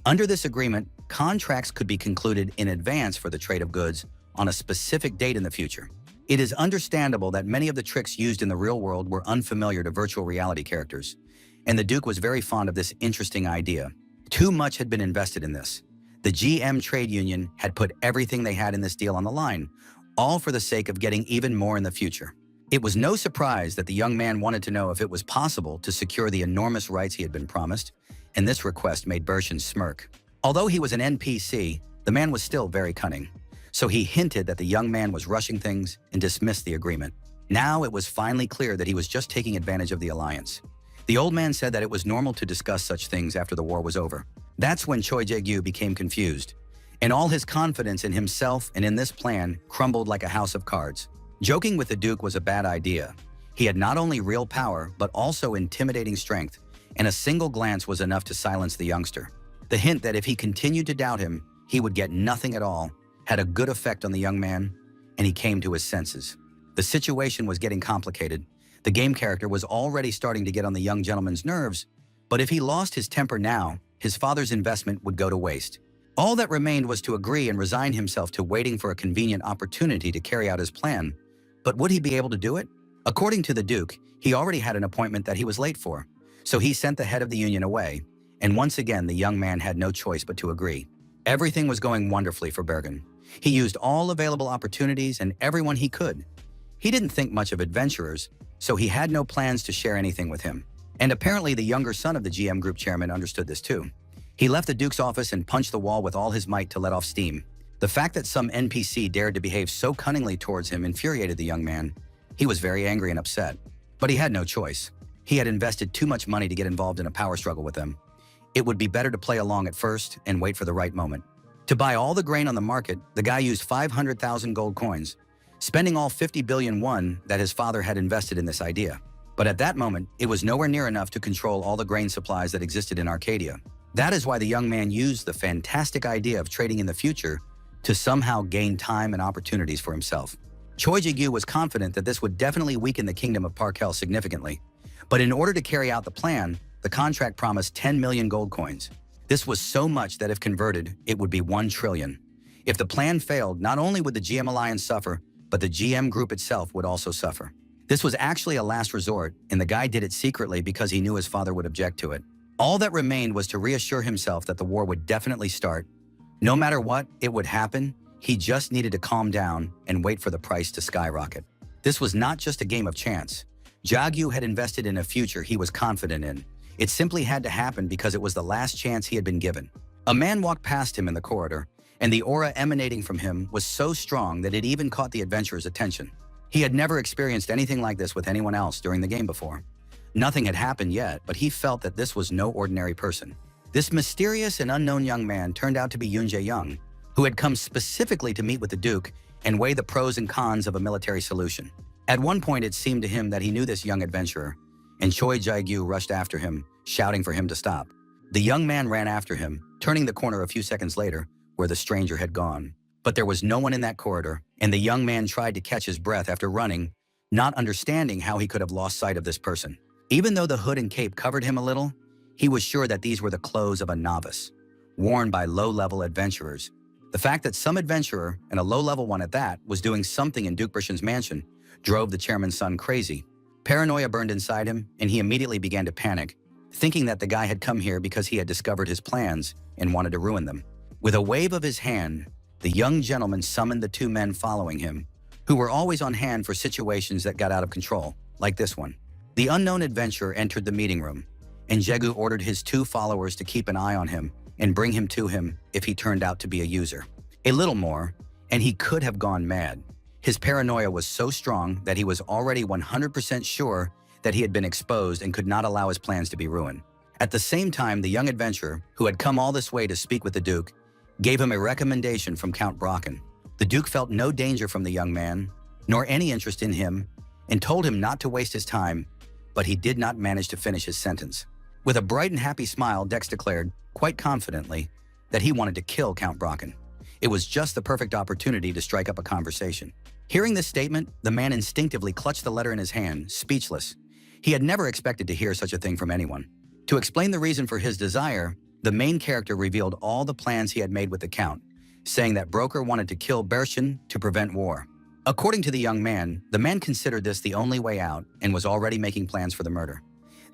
Under this agreement, contracts could be concluded in advance for the trade of goods on a specific date in the future. It is understandable that many of the tricks used in the real world were unfamiliar to virtual reality characters, and the Duke was very fond of this interesting idea. Too much had been invested in this. The GM trade union had put everything they had in this deal on the line, all for the sake of getting even more in the future. It was no surprise that the young man wanted to know if it was possible to secure the enormous rights he had been promised, and this request made Berchen smirk. Although he was an NPC, the man was still very cunning, so he hinted that the young man was rushing things and dismissed the agreement. Now it was finally clear that he was just taking advantage of the alliance. The old man said that it was normal to discuss such things after the war was over. That's when Choi Jae-gyu became confused, and all his confidence in himself and in this plan crumbled like a house of cards. Joking with the Duke was a bad idea. He had not only real power, but also intimidating strength, and a single glance was enough to silence the youngster. The hint that if he continued to doubt him, he would get nothing at all had a good effect on the young man, and he came to his senses. The situation was getting complicated. The game character was already starting to get on the young gentleman's nerves, but if he lost his temper now, his father's investment would go to waste. All that remained was to agree and resign himself to waiting for a convenient opportunity to carry out his plan. But would he be able to do it? According to the Duke, he already had an appointment that he was late for, so he sent the head of the union away, and once again the young man had no choice but to agree. Everything was going wonderfully for Bergen. He used all available opportunities and everyone he could. He didn't think much of adventurers, so he had no plans to share anything with him. And apparently the younger son of the GM group chairman understood this too. He left the Duke's office and punched the wall with all his might to let off steam. The fact that some NPC dared to behave so cunningly towards him infuriated the young man. He was very angry and upset. But he had no choice. He had invested too much money to get involved in a power struggle with them. It would be better to play along at first and wait for the right moment. To buy all the grain on the market, the guy used 500,000 gold coins, spending all 50 billion won that his father had invested in this idea. But at that moment, it was nowhere near enough to control all the grain supplies that existed in Arcadia. That is why the young man used the fantastic idea of trading in the future to somehow gain time and opportunities for himself. Choi Jae-gyu was confident that this would definitely weaken the kingdom of Parkel significantly. But in order to carry out the plan, the contract promised 10 million gold coins. This was so much that if converted, it would be 1 trillion. If the plan failed, not only would the GM Alliance suffer, but the GM group itself would also suffer. This was actually a last resort, and the guy did it secretly because he knew his father would object to it. All that remained was to reassure himself that the war would definitely start. No matter what, it would happen. He just needed to calm down and wait for the price to skyrocket. This was not just a game of chance. Jae-gyu had invested in a future he was confident in. It simply had to happen because it was the last chance he had been given. A man walked past him in the corridor, and the aura emanating from him was so strong that it even caught the adventurer's attention. He had never experienced anything like this with anyone else during the game before. Nothing had happened yet, but he felt that this was no ordinary person. This mysterious and unknown young man turned out to be Yoon Jae-young, who had come specifically to meet with the Duke and weigh the pros and cons of a military solution. At one point, it seemed to him that he knew this young adventurer, and Choi Jae-gyu rushed after him, shouting for him to stop. The young man ran after him, turning the corner a few seconds later, where the stranger had gone. But there was no one in that corridor, and the young man tried to catch his breath after running, not understanding how he could have lost sight of this person. Even though the hood and cape covered him a little, he was sure that these were the clothes of a novice, worn by low-level adventurers. The fact that some adventurer, and a low-level one at that, was doing something in Duke Berchen's mansion drove the chairman's son crazy. Paranoia burned inside him, and he immediately began to panic, thinking that the guy had come here because he had discovered his plans and wanted to ruin them. With a wave of his hand, the young gentleman summoned the 2 men following him, who were always on hand for situations that got out of control, like this one. The unknown adventurer entered the meeting room, and Jegu ordered his 2 followers to keep an eye on him and bring him to him if he turned out to be a user. A little more, and he could have gone mad. His paranoia was so strong that he was already 100% sure that he had been exposed and could not allow his plans to be ruined. At the same time, the young adventurer, who had come all this way to speak with the Duke, gave him a recommendation from Count Brocken. The Duke felt no danger from the young man, nor any interest in him, and told him not to waste his time, but he did not manage to finish his sentence. With a bright and happy smile, Dex declared, quite confidently, that he wanted to kill Count Brocken. It was just the perfect opportunity to strike up a conversation. Hearing this statement, the man instinctively clutched the letter in his hand, speechless. He had never expected to hear such a thing from anyone. To explain the reason for his desire, the main character revealed all the plans he had made with the Count, saying that Broker wanted to kill Bershin to prevent war. According to the man considered this the only way out and was already making plans for the murder.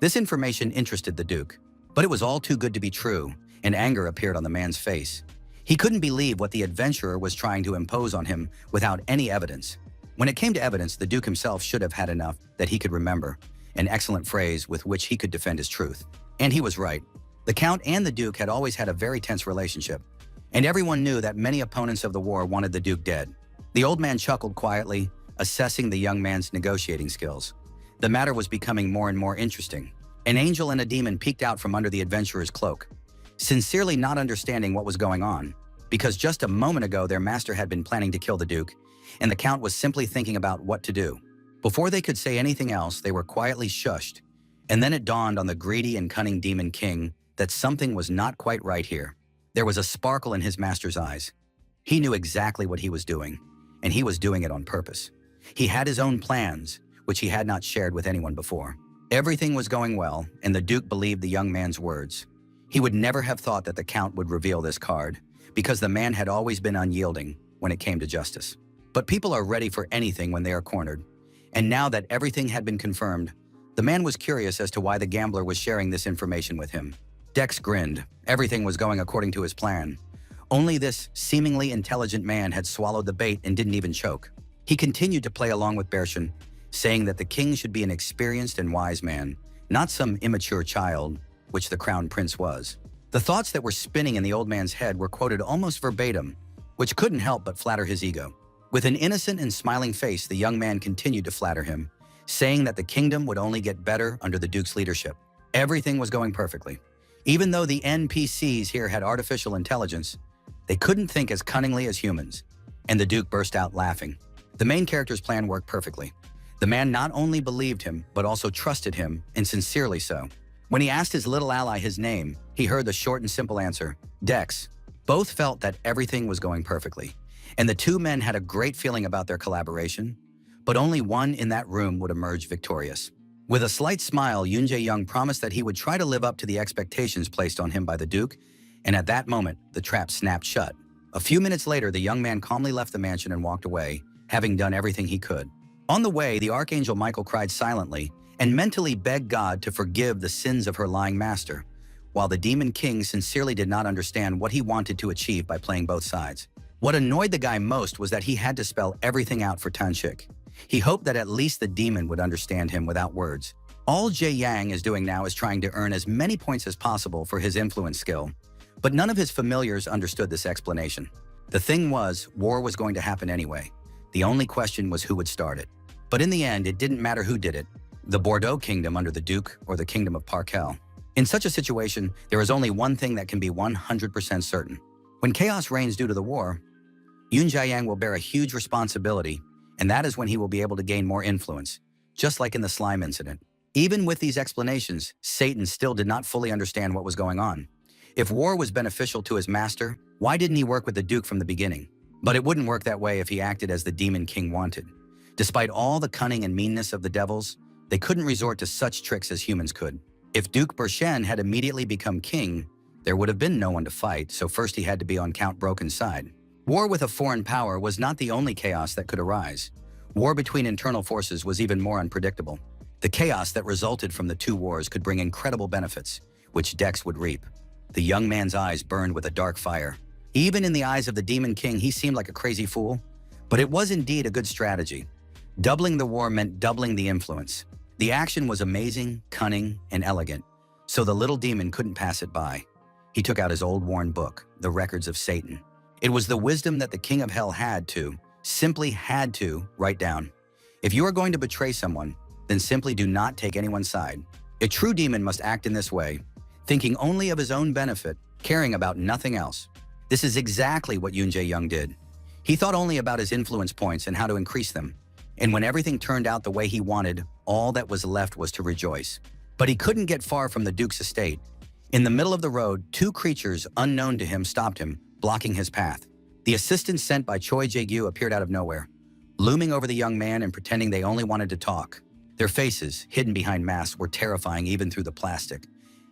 This information interested the Duke, but it was all too good to be true, and anger appeared on the man's face. He couldn't believe what the adventurer was trying to impose on him without any evidence. When it came to evidence, the Duke himself should have had enough that he could remember, an excellent phrase with which he could defend his truth. And he was right. The Count and the Duke had always had a very tense relationship, and everyone knew that many opponents of the war wanted the Duke dead. The old man chuckled quietly, assessing the young man's negotiating skills. The matter was becoming more and more interesting. An angel and a demon peeked out from under the adventurer's cloak, sincerely not understanding what was going on, because just a moment ago their master had been planning to kill the Duke, and the Count was simply thinking about what to do. Before they could say anything else, they were quietly shushed, and then it dawned on the greedy and cunning Demon King that something was not quite right here. There was a sparkle in his master's eyes. He knew exactly what he was doing, and he was doing it on purpose. He had his own plans, which he had not shared with anyone before. Everything was going well, and the Duke believed the young man's words. He would never have thought that the Count would reveal this card, because the man had always been unyielding when it came to justice. But people are ready for anything when they are cornered, and now that everything had been confirmed, the man was curious as to why the gambler was sharing this information with him. Dex grinned. Everything was going according to his plan. Only this seemingly intelligent man had swallowed the bait and didn't even choke. He continued to play along with Bershin, saying that the king should be an experienced and wise man, not some immature child, which the crown prince was. The thoughts that were spinning in the old man's head were quoted almost verbatim, which couldn't help but flatter his ego. With an innocent and smiling face, the young man continued to flatter him, saying that the kingdom would only get better under the Duke's leadership. Everything was going perfectly. Even though the NPCs here had artificial intelligence, they couldn't think as cunningly as humans, and the Duke burst out laughing. The main character's plan worked perfectly. The man not only believed him, but also trusted him, and sincerely so. When he asked his little ally his name, he heard the short and simple answer, Dex. Both felt that everything was going perfectly, and the two men had a great feeling about their collaboration, but only one in that room would emerge victorious. With a slight smile, Yoon Jae-young promised that he would try to live up to the expectations placed on him by the Duke, and at that moment, the trap snapped shut. A few minutes later, the young man calmly left the mansion and walked away, having done everything he could. On the way, the Archangel Michael cried silently and mentally begged God to forgive the sins of her lying master, while the Demon King sincerely did not understand what he wanted to achieve by playing both sides. What annoyed the guy most was that he had to spell everything out for Tanshik. He hoped that at least the demon would understand him without words. All Jae-yang is doing now is trying to earn as many points as possible for his influence skill, but none of his familiars understood this explanation. The thing was, war was going to happen anyway. The only question was who would start it. But in the end, it didn't matter who did it, the Bordeaux Kingdom under the Duke or the Kingdom of Parkel. In such a situation, there is only one thing that can be 100% certain. When chaos reigns due to the war, Yoon Jae-yang will bear a huge responsibility, and that is when he will be able to gain more influence, just like in the slime incident. Even with these explanations, Satan still did not fully understand what was going on. If war was beneficial to his master, why didn't he work with the Duke from the beginning? But it wouldn't work that way if he acted as the Demon King wanted. Despite all the cunning and meanness of the devils, they couldn't resort to such tricks as humans could. If Duke Bershen had immediately become king, there would have been no one to fight, so first he had to be on Count Broken's side. War with a foreign power was not the only chaos that could arise. War between internal forces was even more unpredictable. The chaos that resulted from the two wars could bring incredible benefits, which Dex would reap. The young man's eyes burned with a dark fire. Even in the eyes of the Demon King, he seemed like a crazy fool, But it was indeed a good strategy. Doubling the war meant doubling the influence. The action was amazing, cunning, and elegant, so the little demon couldn't pass it by. He took out his old worn book, The Records of Satan. It was the wisdom that the king of hell simply had to, write down. If you are going to betray someone, then simply do not take anyone's side. A true demon must act in this way, thinking only of his own benefit, caring about nothing else. This is exactly what Yoon Jae-young did. He thought only about his influence points and how to increase them. And when everything turned out the way he wanted, all that was left was to rejoice. But he couldn't get far from the Duke's estate. In the middle of the road, two creatures unknown to him stopped him, blocking his path. The assistants sent by Choi Jae-gyu appeared out of nowhere, looming over the young man and pretending they only wanted to talk. Their faces, hidden behind masks, were terrifying even through the plastic,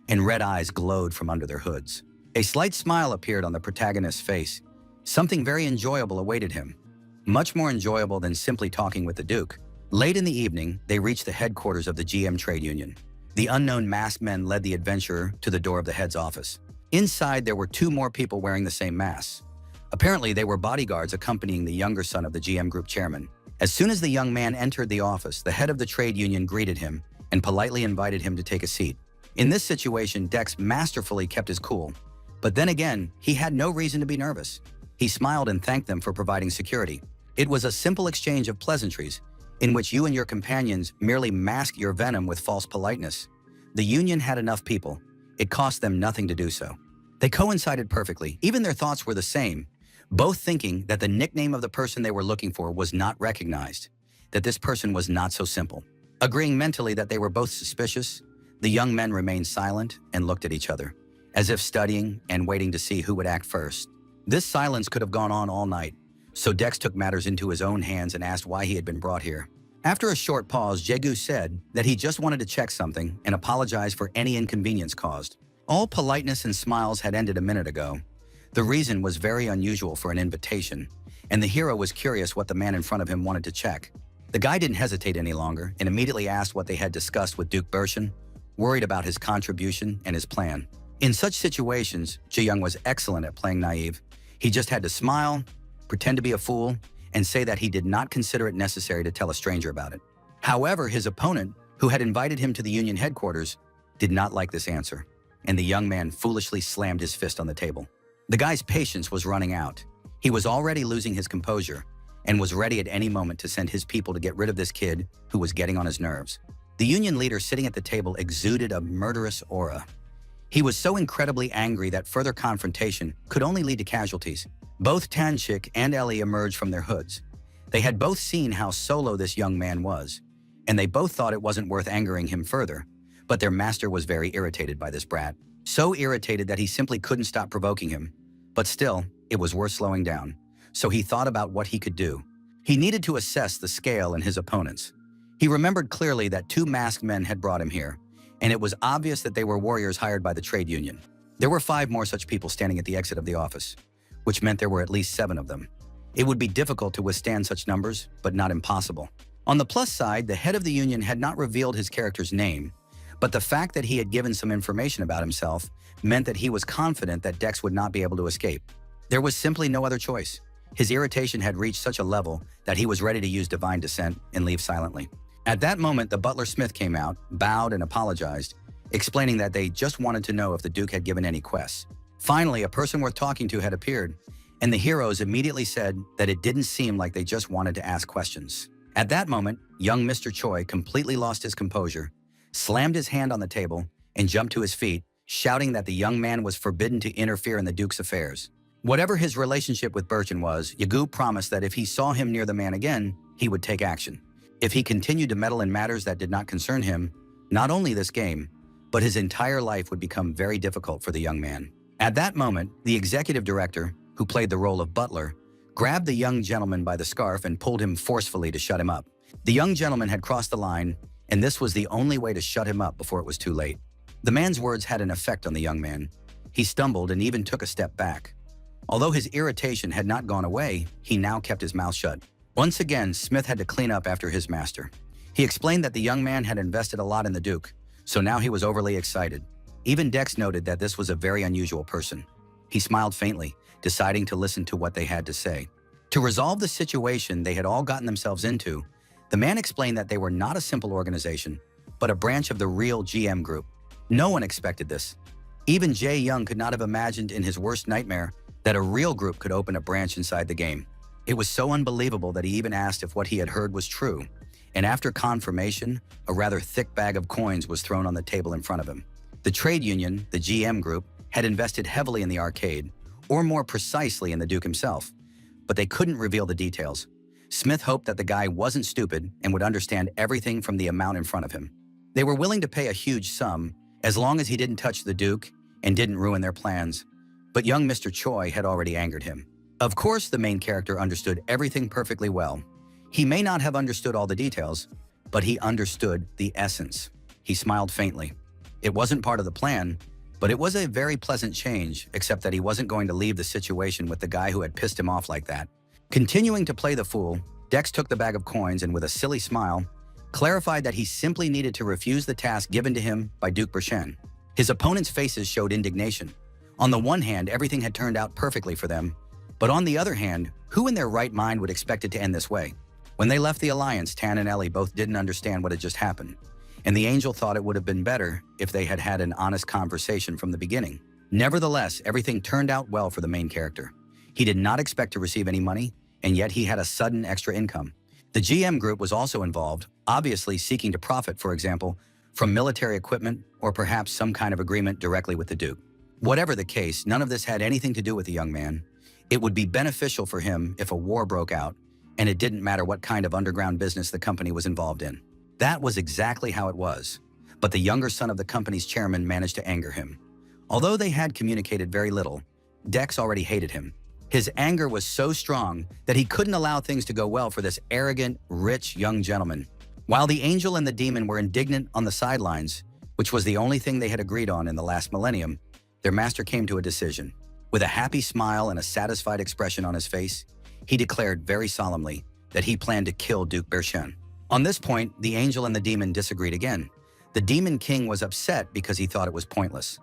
and red eyes glowed from under their hoods. A slight smile appeared on the protagonist's face. Something very enjoyable awaited him. Much more enjoyable than simply talking with the Duke. Late in the evening, they reached the headquarters of the GM trade union. The unknown masked men led the adventurer to the door of the head's office. Inside, there were two more people wearing the same masks. Apparently, they were bodyguards accompanying the younger son of the GM group chairman. As soon as the young man entered the office, the head of the trade union greeted him and politely invited him to take a seat. In this situation, Dex masterfully kept his cool. But then again, he had no reason to be nervous. He smiled and thanked them for providing security. It was a simple exchange of pleasantries, in which you and your companions merely mask your venom with false politeness. The union had enough people. It cost them nothing to do so. They coincided perfectly. Even their thoughts were the same, both thinking that the nickname of the person they were looking for was not recognized, that this person was not so simple. Agreeing mentally that they were both suspicious, the young men remained silent and looked at each other, as if studying and waiting to see who would act first. This silence could have gone on all night, so Dex took matters into his own hands and asked why he had been brought here. After a short pause, Jae-gu said that he just wanted to check something and apologize for any inconvenience caused. All politeness and smiles had ended a minute ago. The reason was very unusual for an invitation, and the hero was curious what the man in front of him wanted to check. The guy didn't hesitate any longer and immediately asked what they had discussed with Duke Bershin, worried about his contribution and his plan. In such situations, Jae-young was excellent at playing naive. He just had to smile, pretend to be a fool, and say that he did not consider it necessary to tell a stranger about it. However, his opponent, who had invited him to the union headquarters, did not like this answer, and the young man foolishly slammed his fist on the table. The guy's patience was running out. He was already losing his composure and was ready at any moment to send his people to get rid of this kid who was getting on his nerves. The union leader sitting at the table exuded a murderous aura. He was so incredibly angry that further confrontation could only lead to casualties. Both Tanchik and Ellie emerged from their hoods. They had both seen how solo this young man was, and they both thought it wasn't worth angering him further, but their master was very irritated by this brat. So irritated that he simply couldn't stop provoking him. But still, it was worth slowing down, so he thought about what he could do. He needed to assess the scale in his opponents. He remembered clearly that two masked men had brought him here, and it was obvious that they were warriors hired by the trade union. There were 5 more such people standing at the exit of the office, which meant there were at least 7 of them. It would be difficult to withstand such numbers, but not impossible. On the plus side, the head of the union had not revealed his character's name, but the fact that he had given some information about himself meant that he was confident that Dex would not be able to escape. There was simply no other choice. His irritation had reached such a level that he was ready to use divine descent and leave silently. At that moment, the butler Smith came out, bowed and apologized, explaining that they just wanted to know if the Duke had given any quests. Finally, a person worth talking to had appeared, and the heroes immediately said that it didn't seem like they just wanted to ask questions. At that moment, young Mr. Choi completely lost his composure, slammed his hand on the table, and jumped to his feet, shouting that the young man was forbidden to interfere in the Duke's affairs. Whatever his relationship with Birchin was, Yagu promised that if he saw him near the man again, he would take action. If he continued to meddle in matters that did not concern him, not only this game, but his entire life would become very difficult for the young man. At that moment, the executive director, who played the role of butler, grabbed the young gentleman by the scarf and pulled him forcefully to shut him up. The young gentleman had crossed the line, and this was the only way to shut him up before it was too late. The man's words had an effect on the young man. He stumbled and even took a step back. Although his irritation had not gone away, he now kept his mouth shut. Once again, Smith had to clean up after his master. He explained that the young man had invested a lot in the Duke, so now he was overly excited. Even Dex noted that this was a very unusual person. He smiled faintly, deciding to listen to what they had to say. To resolve the situation they had all gotten themselves into, the man explained that they were not a simple organization, but a branch of the real GM group. No one expected this. Even Jae Young could not have imagined in his worst nightmare that a real group could open a branch inside the game. It was so unbelievable that he even asked if what he had heard was true, and after confirmation, a rather thick bag of coins was thrown on the table in front of him. The trade union, the GM group, had invested heavily in the arcade, or more precisely in the Duke himself, but they couldn't reveal the details. Smith hoped that the guy wasn't stupid and would understand everything from the amount in front of him. They were willing to pay a huge sum, as long as he didn't touch the Duke and didn't ruin their plans. But young Mr. Choi had already angered him. Of course, the main character understood everything perfectly well. He may not have understood all the details, but he understood the essence. He smiled faintly. It wasn't part of the plan, but it was a very pleasant change, except that he wasn't going to leave the situation with the guy who had pissed him off like that. Continuing to play the fool, Dex took the bag of coins and with a silly smile, clarified that he simply needed to refuse the task given to him by Duke Bershen. His opponents' faces showed indignation. On the one hand, everything had turned out perfectly for them, but on the other hand, who in their right mind would expect it to end this way? When they left the Alliance, Tan and Ellie both didn't understand what had just happened, and the Angel thought it would have been better if they had had an honest conversation from the beginning. Nevertheless, everything turned out well for the main character. He did not expect to receive any money, and yet he had a sudden extra income. The GM group was also involved, obviously seeking to profit, for example, from military equipment or perhaps some kind of agreement directly with the Duke. Whatever the case, none of this had anything to do with the young man. It would be beneficial for him if a war broke out, and it didn't matter what kind of underground business the company was involved in. That was exactly how it was. But the younger son of the company's chairman managed to anger him. Although they had communicated very little, Dex already hated him. His anger was so strong that he couldn't allow things to go well for this arrogant, rich young gentleman. While the Angel and the Demon were indignant on the sidelines, which was the only thing they had agreed on in the last millennium, their master came to a decision. With a happy smile and a satisfied expression on his face, he declared very solemnly that he planned to kill Duke Bershen. On this point, the Angel and the Demon disagreed again. The Demon King was upset because he thought it was pointless,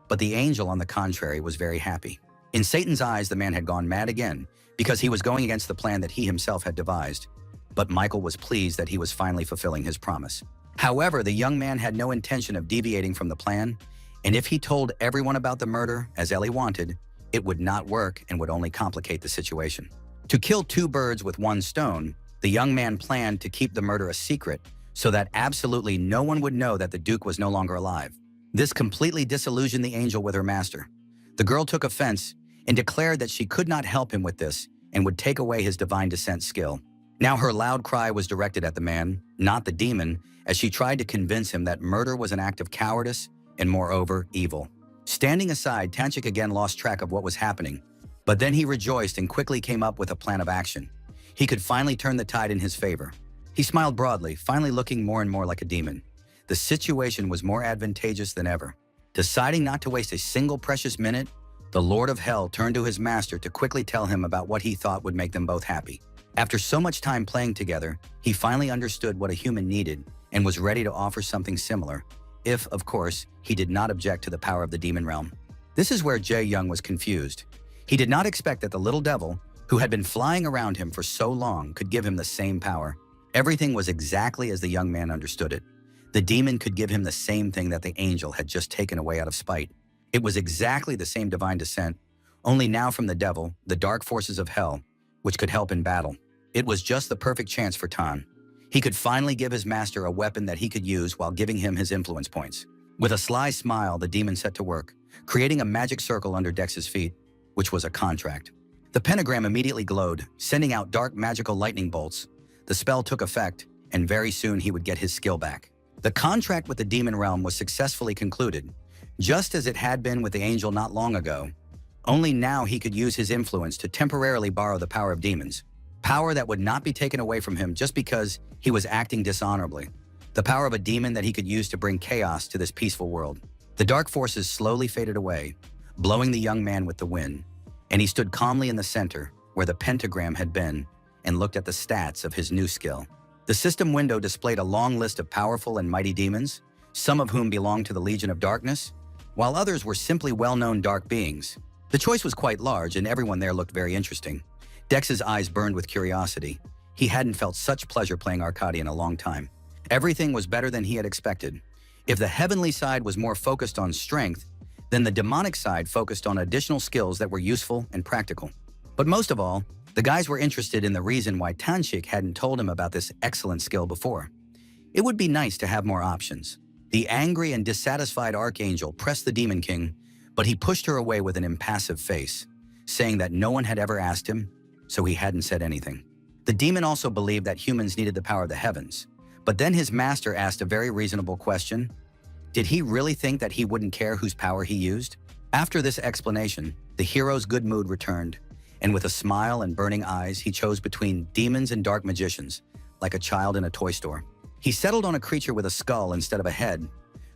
but the Angel, on the contrary, was very happy. In Satan's eyes, the man had gone mad again because he was going against the plan that he himself had devised, but Michael was pleased that he was finally fulfilling his promise. However, the young man had no intention of deviating from the plan, and if he told everyone about the murder, as Ellie wanted, it would not work and would only complicate the situation. To kill two birds with one stone, the young man planned to keep the murder a secret so that absolutely no one would know that the Duke was no longer alive. This completely disillusioned the Angel with her master. The girl took offense and declared that she could not help him with this and would take away his divine descent skill. Now her loud cry was directed at the man, not the demon, as she tried to convince him that murder was an act of cowardice and, moreover, evil. Standing aside, Tanchik again lost track of what was happening, but then he rejoiced and quickly came up with a plan of action. He could finally turn the tide in his favor. He smiled broadly, finally looking more and more like a demon. The situation was more advantageous than ever. Deciding not to waste a single precious minute, the Lord of Hell turned to his master to quickly tell him about what he thought would make them both happy. After so much time playing together, he finally understood what a human needed and was ready to offer something similar, if, of course, he did not object to the power of the demon realm. This is where Jae Young was confused. He did not expect that the little devil, who had been flying around him for so long, could give him the same power. Everything was exactly as the young man understood it. The demon could give him the same thing that the angel had just taken away out of spite. It was exactly the same divine descent, only now from the devil, the dark forces of hell, which could help in battle. It was just the perfect chance for Tan. He could finally give his master a weapon that he could use while giving him his influence points. With a sly smile, the demon set to work, creating a magic circle under Dex's feet, which was a contract. The pentagram immediately glowed, sending out dark magical lightning bolts. The spell took effect, and very soon he would get his skill back. The contract with the demon realm was successfully concluded, just as it had been with the angel not long ago. Only now he could use his influence to temporarily borrow the power of demons. Power that would not be taken away from him just because he was acting dishonorably. The power of a demon that he could use to bring chaos to this peaceful world. The dark forces slowly faded away, blowing the young man with the wind, and he stood calmly in the center, where the pentagram had been, and looked at the stats of his new skill. The system window displayed a long list of powerful and mighty demons, some of whom belonged to the Legion of Darkness, while others were simply well-known dark beings. The choice was quite large, and everyone there looked very interesting. Dex's eyes burned with curiosity. He hadn't felt such pleasure playing Arcadia in a long time. Everything was better than he had expected. If the heavenly side was more focused on strength, then the demonic side focused on additional skills that were useful and practical. But most of all, the guys were interested in the reason why Tanshik hadn't told him about this excellent skill before. It would be nice to have more options. The angry and dissatisfied Archangel pressed the Demon King, but he pushed her away with an impassive face, saying that no one had ever asked him, so he hadn't said anything. The demon also believed that humans needed the power of the heavens, but then his master asked a very reasonable question. Did he really think that he wouldn't care whose power he used? After this explanation, the hero's good mood returned, and with a smile and burning eyes, he chose between demons and dark magicians, like a child in a toy store. He settled on a creature with a skull instead of a head,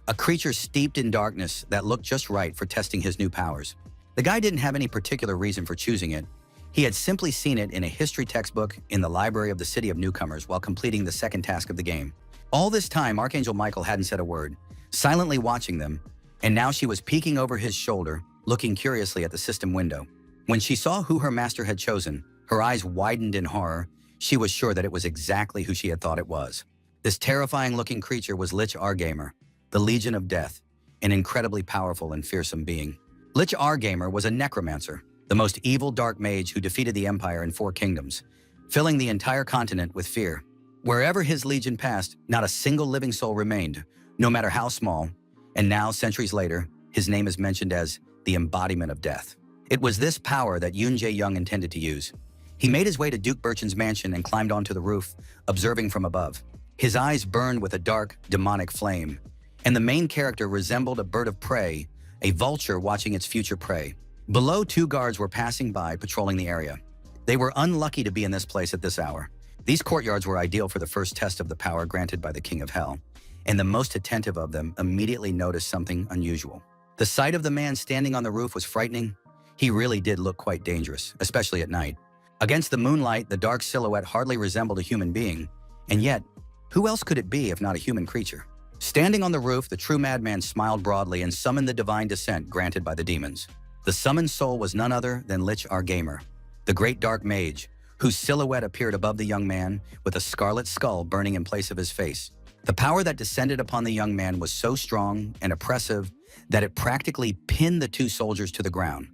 a creature steeped in darkness that looked just right for testing his new powers. The guy didn't have any particular reason for choosing it. He had simply seen it in a history textbook in the library of the City of Newcomers while completing the second task of the game. All this time, Archangel Michael hadn't said a word, silently watching them, and now she was peeking over his shoulder, looking curiously at the system window. When she saw who her master had chosen, her eyes widened in horror. She was sure that it was exactly who she had thought it was. This terrifying-looking creature was Lich Argamer, the Legion of Death, an incredibly powerful and fearsome being. Lich Argamer was a necromancer, the most evil dark mage who defeated the Empire in 4 kingdoms, filling the entire continent with fear. Wherever his legion passed, not a single living soul remained, no matter how small, and now, centuries later, his name is mentioned as the embodiment of death. It was this power that Yoon Jae-young intended to use. He made his way to Duke Birchin's mansion and climbed onto the roof, observing from above. His eyes burned with a dark, demonic flame, and the main character resembled a bird of prey, a vulture watching its future prey. Below, 2 guards were passing by, patrolling the area. They were unlucky to be in this place at this hour. These courtyards were ideal for the first test of the power granted by the King of Hell, and the most attentive of them immediately noticed something unusual. The sight of the man standing on the roof was frightening. He really did look quite dangerous, especially at night. Against the moonlight, the dark silhouette hardly resembled a human being, and yet, who else could it be if not a human creature? Standing on the roof, the true madman smiled broadly and summoned the divine descent granted by the demons. The summoned soul was none other than Lich Argamer, the great dark mage, whose silhouette appeared above the young man with a scarlet skull burning in place of his face. The power that descended upon the young man was so strong and oppressive that it practically pinned the 2 soldiers to the ground,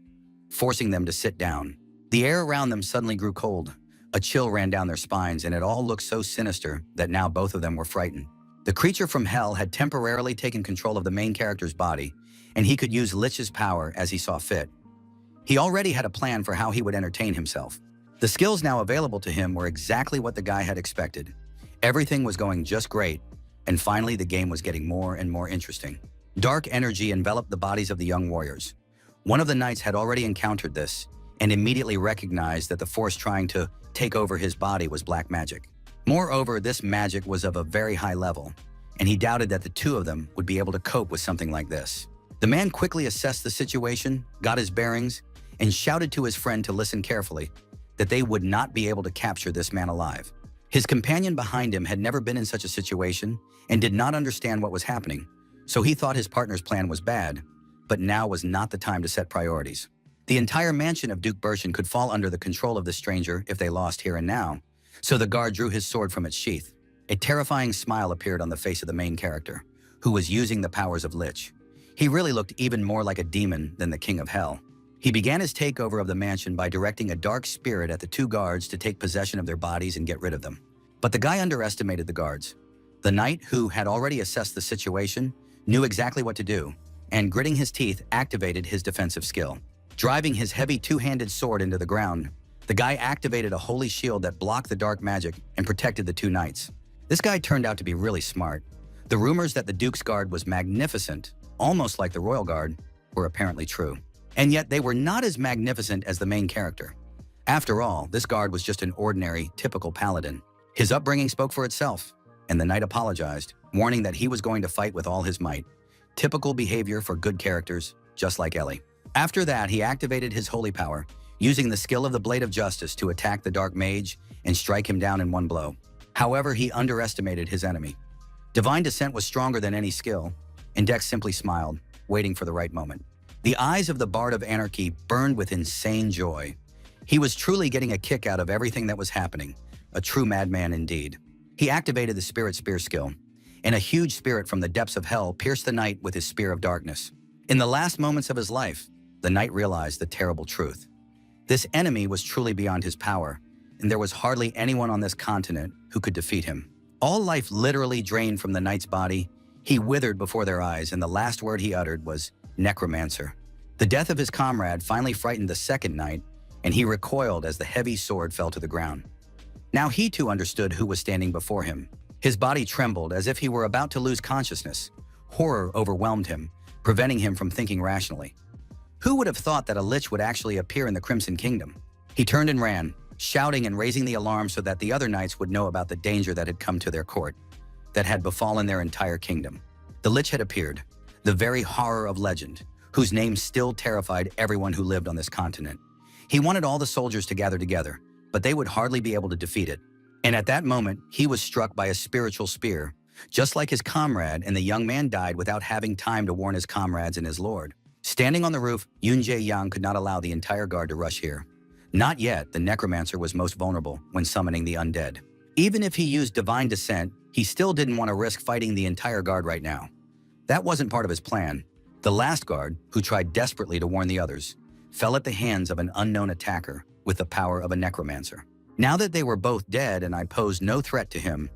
forcing them to sit down. The air around them suddenly grew cold. A chill ran down their spines, and it all looked so sinister that now both of them were frightened. The creature from hell had temporarily taken control of the main character's body, and he could use Lich's power as he saw fit. He already had a plan for how he would entertain himself. The skills now available to him were exactly what the guy had expected. Everything was going just great, and finally the game was getting more and more interesting. Dark energy enveloped the bodies of the young warriors. One of the knights had already encountered this, and immediately recognized that the force trying to take over his body was black magic. Moreover, this magic was of a very high level, and he doubted that the 2 of them would be able to cope with something like this. The man quickly assessed the situation, got his bearings, and shouted to his friend to listen carefully, that they would not be able to capture this man alive. His companion behind him had never been in such a situation and did not understand what was happening, so he thought his partner's plan was bad, but now was not the time to set priorities. The entire mansion of Duke Birchin could fall under the control of the stranger if they lost here and now, so the guard drew his sword from its sheath. A terrifying smile appeared on the face of the main character, who was using the powers of Lich. He really looked even more like a demon than the King of Hell. He began his takeover of the mansion by directing a dark spirit at the 2 guards to take possession of their bodies and get rid of them. But the guy underestimated the guards. The knight, who had already assessed the situation, knew exactly what to do, and gritting his teeth, activated his defensive skill. Driving his heavy 2-handed sword into the ground, the guy activated a holy shield that blocked the dark magic and protected the 2 knights. This guy turned out to be really smart. The rumors that the Duke's Guard was magnificent, almost like the Royal Guard, were apparently true. And yet they were not as magnificent as the main character. After all, this guard was just an ordinary, typical paladin. His upbringing spoke for itself, and the knight apologized, warning that he was going to fight with all his might. Typical behavior for good characters, just like Ellie. After that, he activated his holy power, using the skill of the Blade of Justice to attack the Dark Mage and strike him down in one blow. However, he underestimated his enemy. Divine Descent was stronger than any skill, and Dex simply smiled, waiting for the right moment. The eyes of the Bard of Anarchy burned with insane joy. He was truly getting a kick out of everything that was happening, a true madman indeed. He activated the Spirit Spear skill, and a huge spirit from the depths of hell pierced the knight with his spear of darkness. In the last moments of his life, the knight realized the terrible truth. This enemy was truly beyond his power, and there was hardly anyone on this continent who could defeat him. All life literally drained from the knight's body. He withered before their eyes, and the last word he uttered was necromancer. The death of his comrade finally frightened the second knight, and he recoiled as the heavy sword fell to the ground. Now he too understood who was standing before him. His body trembled as if he were about to lose consciousness. Horror overwhelmed him, preventing him from thinking rationally. Who would have thought that a lich would actually appear in the Crimson Kingdom? He turned and ran, shouting and raising the alarm so that the other knights would know about the danger that had come to their court, that had befallen their entire kingdom. The lich had appeared, the very horror of legend, whose name still terrified everyone who lived on this continent. He wanted all the soldiers to gather together, but they would hardly be able to defeat it. And at that moment, he was struck by a spiritual spear, just like his comrade, and the young man died without having time to warn his comrades and his lord. Standing on the roof, Yunjae Yang could not allow the entire guard to rush here. Not yet. The necromancer was most vulnerable when summoning the undead. Even if he used divine descent, he still didn't want to risk fighting the entire guard right now. That wasn't part of his plan. The last guard, who tried desperately to warn the others, fell at the hands of an unknown attacker with the power of a necromancer. Now that they were both dead and I posed no threat to him,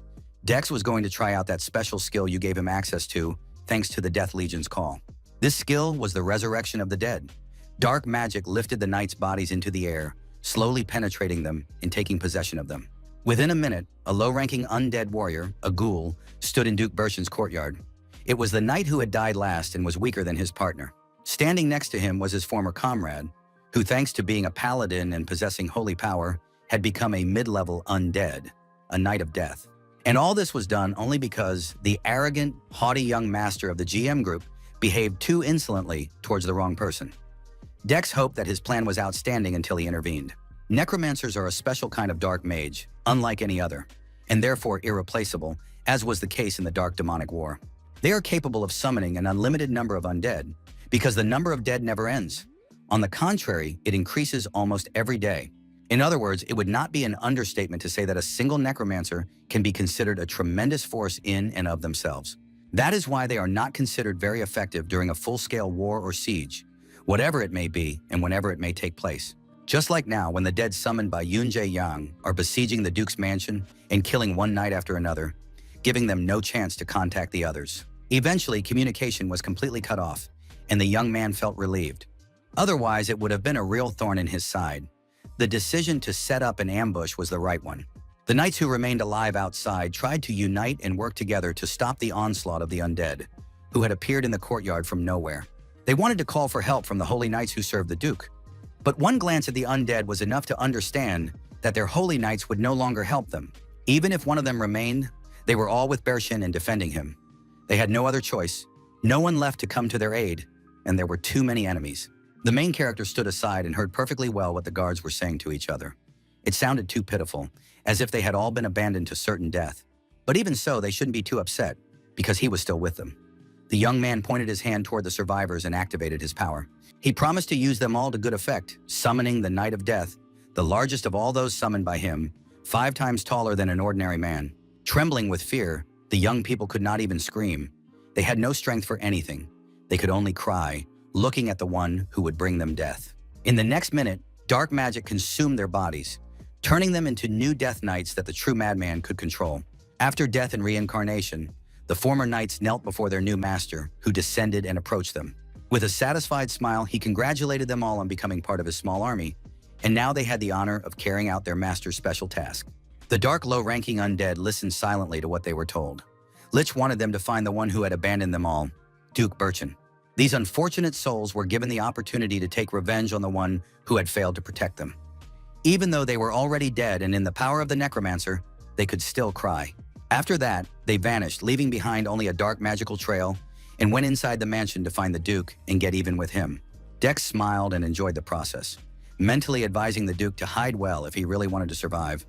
Dex was going to try out that special skill you gave him access to thanks to the Death Legion's call. This skill was the resurrection of the dead. Dark magic lifted the knights' bodies into the air, slowly penetrating them and taking possession of them. Within a minute, a low-ranking undead warrior, a ghoul, stood in Duke Bershin's courtyard. It was the knight who had died last and was weaker than his partner. Standing next to him was his former comrade, who, thanks to being a paladin and possessing holy power, had become a mid-level undead, a knight of death. And all this was done only because the arrogant, haughty young master of the GM group behaved too insolently towards the wrong person. Dex hoped that his plan was outstanding until he intervened. Necromancers are a special kind of dark mage, unlike any other, and therefore irreplaceable, as was the case in the Dark Demonic War. They are capable of summoning an unlimited number of undead, because the number of dead never ends. On the contrary, it increases almost every day. In other words, it would not be an understatement to say that a single necromancer can be considered a tremendous force in and of themselves. That is why they are not considered very effective during a full-scale war or siege, whatever it may be and whenever it may take place. Just like now, when the dead summoned by Yunjae Yang are besieging the Duke's mansion and killing one knight after another, giving them no chance to contact the others. Eventually, communication was completely cut off, and the young man felt relieved. Otherwise, it would have been a real thorn in his side. The decision to set up an ambush was the right one. The knights who remained alive outside tried to unite and work together to stop the onslaught of the undead, who had appeared in the courtyard from nowhere. They wanted to call for help from the holy knights who served the Duke. But one glance at the undead was enough to understand that their holy knights would no longer help them. Even if one of them remained, they were all with Bershin and defending him. They had no other choice, no one left to come to their aid, and there were too many enemies. The main character stood aside and heard perfectly well what the guards were saying to each other. It sounded too pitiful, as if they had all been abandoned to certain death. But even so, they shouldn't be too upset, because he was still with them. The young man pointed his hand toward the survivors and activated his power. He promised to use them all to good effect, summoning the Knight of Death, the largest of all those summoned by him, 5 times taller than an ordinary man. Trembling with fear, the young people could not even scream. They had no strength for anything. They could only cry, looking at the one who would bring them death. In the next minute, dark magic consumed their bodies, turning them into new death knights that the true madman could control. After death and reincarnation, the former knights knelt before their new master, who descended and approached them. With a satisfied smile, he congratulated them all on becoming part of his small army, and now they had the honor of carrying out their master's special task. The dark, low-ranking undead listened silently to what they were told. Lich wanted them to find the one who had abandoned them all, Duke Bershin. These unfortunate souls were given the opportunity to take revenge on the one who had failed to protect them. Even though they were already dead and in the power of the necromancer, they could still cry. After that, they vanished, leaving behind only a dark magical trail, and went inside the mansion to find the Duke and get even with him. Dex smiled and enjoyed the process, mentally advising the Duke to hide well if he really wanted to survive,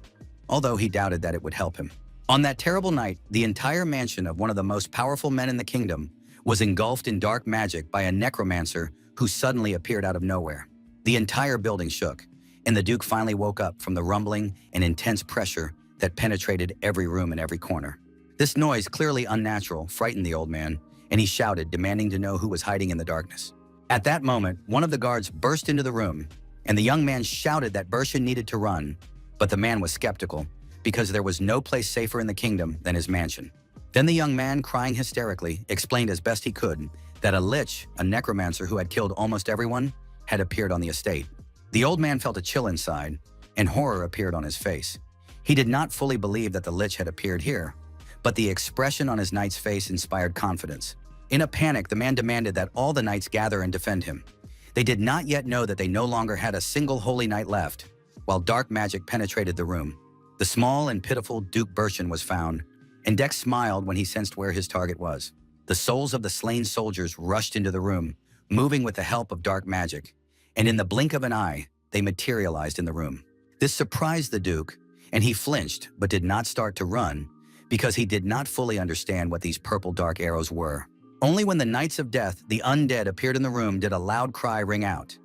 although he doubted that it would help him. On that terrible night, the entire mansion of one of the most powerful men in the kingdom was engulfed in dark magic by a necromancer who suddenly appeared out of nowhere. The entire building shook, and the Duke finally woke up from the rumbling and intense pressure that penetrated every room and every corner. This noise, clearly unnatural, frightened the old man, and he shouted, demanding to know who was hiding in the darkness. At that moment, one of the guards burst into the room, and the young man shouted that Bershin needed to run, but the man was skeptical, because there was no place safer in the kingdom than his mansion. Then the young man, crying hysterically, explained as best he could that a lich, a necromancer who had killed almost everyone, had appeared on the estate. The old man felt a chill inside, and horror appeared on his face. He did not fully believe that the lich had appeared here, but the expression on his knight's face inspired confidence. In a panic, the man demanded that all the knights gather and defend him. They did not yet know that they no longer had a single holy knight left, while dark magic penetrated the room. The small and pitiful Duke Bershin was found, and Dex smiled when he sensed where his target was. The souls of the slain soldiers rushed into the room, moving with the help of dark magic, and in the blink of an eye, they materialized in the room. This surprised the Duke, and he flinched but did not start to run because he did not fully understand what these purple dark arrows were. Only when the Knights of Death, the undead, appeared in the room did a loud cry ring out.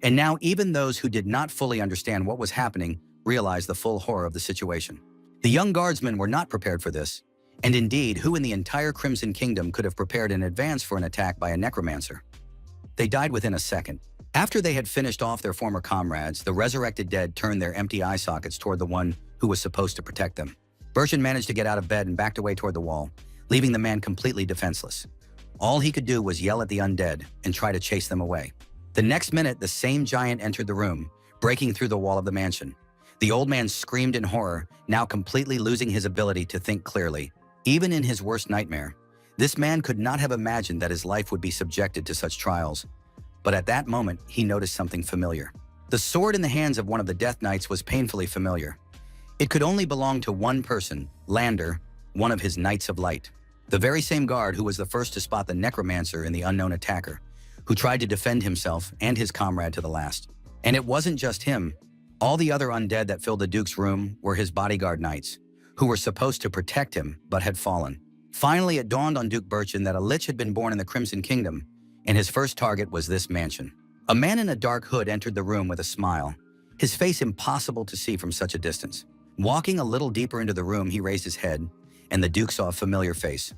And now even those who did not fully understand what was happening realized the full horror of the situation. The young guardsmen were not prepared for this, and indeed, who in the entire Crimson Kingdom could have prepared in advance for an attack by a necromancer? They died within a second. After they had finished off their former comrades, the resurrected dead turned their empty eye sockets toward the one who was supposed to protect them. Bershin managed to get out of bed and backed away toward the wall, leaving the man completely defenseless. All he could do was yell at the undead and try to chase them away. The next minute, the same giant entered the room, breaking through the wall of the mansion. The old man screamed in horror, now completely losing his ability to think clearly. Even in his worst nightmare, this man could not have imagined that his life would be subjected to such trials. But at that moment, he noticed something familiar. The sword in the hands of one of the Death Knights was painfully familiar. It could only belong to one person, Lander, one of his Knights of Light. The very same guard who was the first to spot the necromancer and the unknown attacker, who tried to defend himself and his comrade to the last. And it wasn't just him. All the other undead that filled the Duke's room were his bodyguard knights, who were supposed to protect him but had fallen. Finally, it dawned on Duke Bershin that a lich had been born in the Crimson Kingdom, and his first target was this mansion. A man in a dark hood entered the room with a smile, his face impossible to see from such a distance. Walking a little deeper into the room, he raised his head, and the Duke saw a familiar face.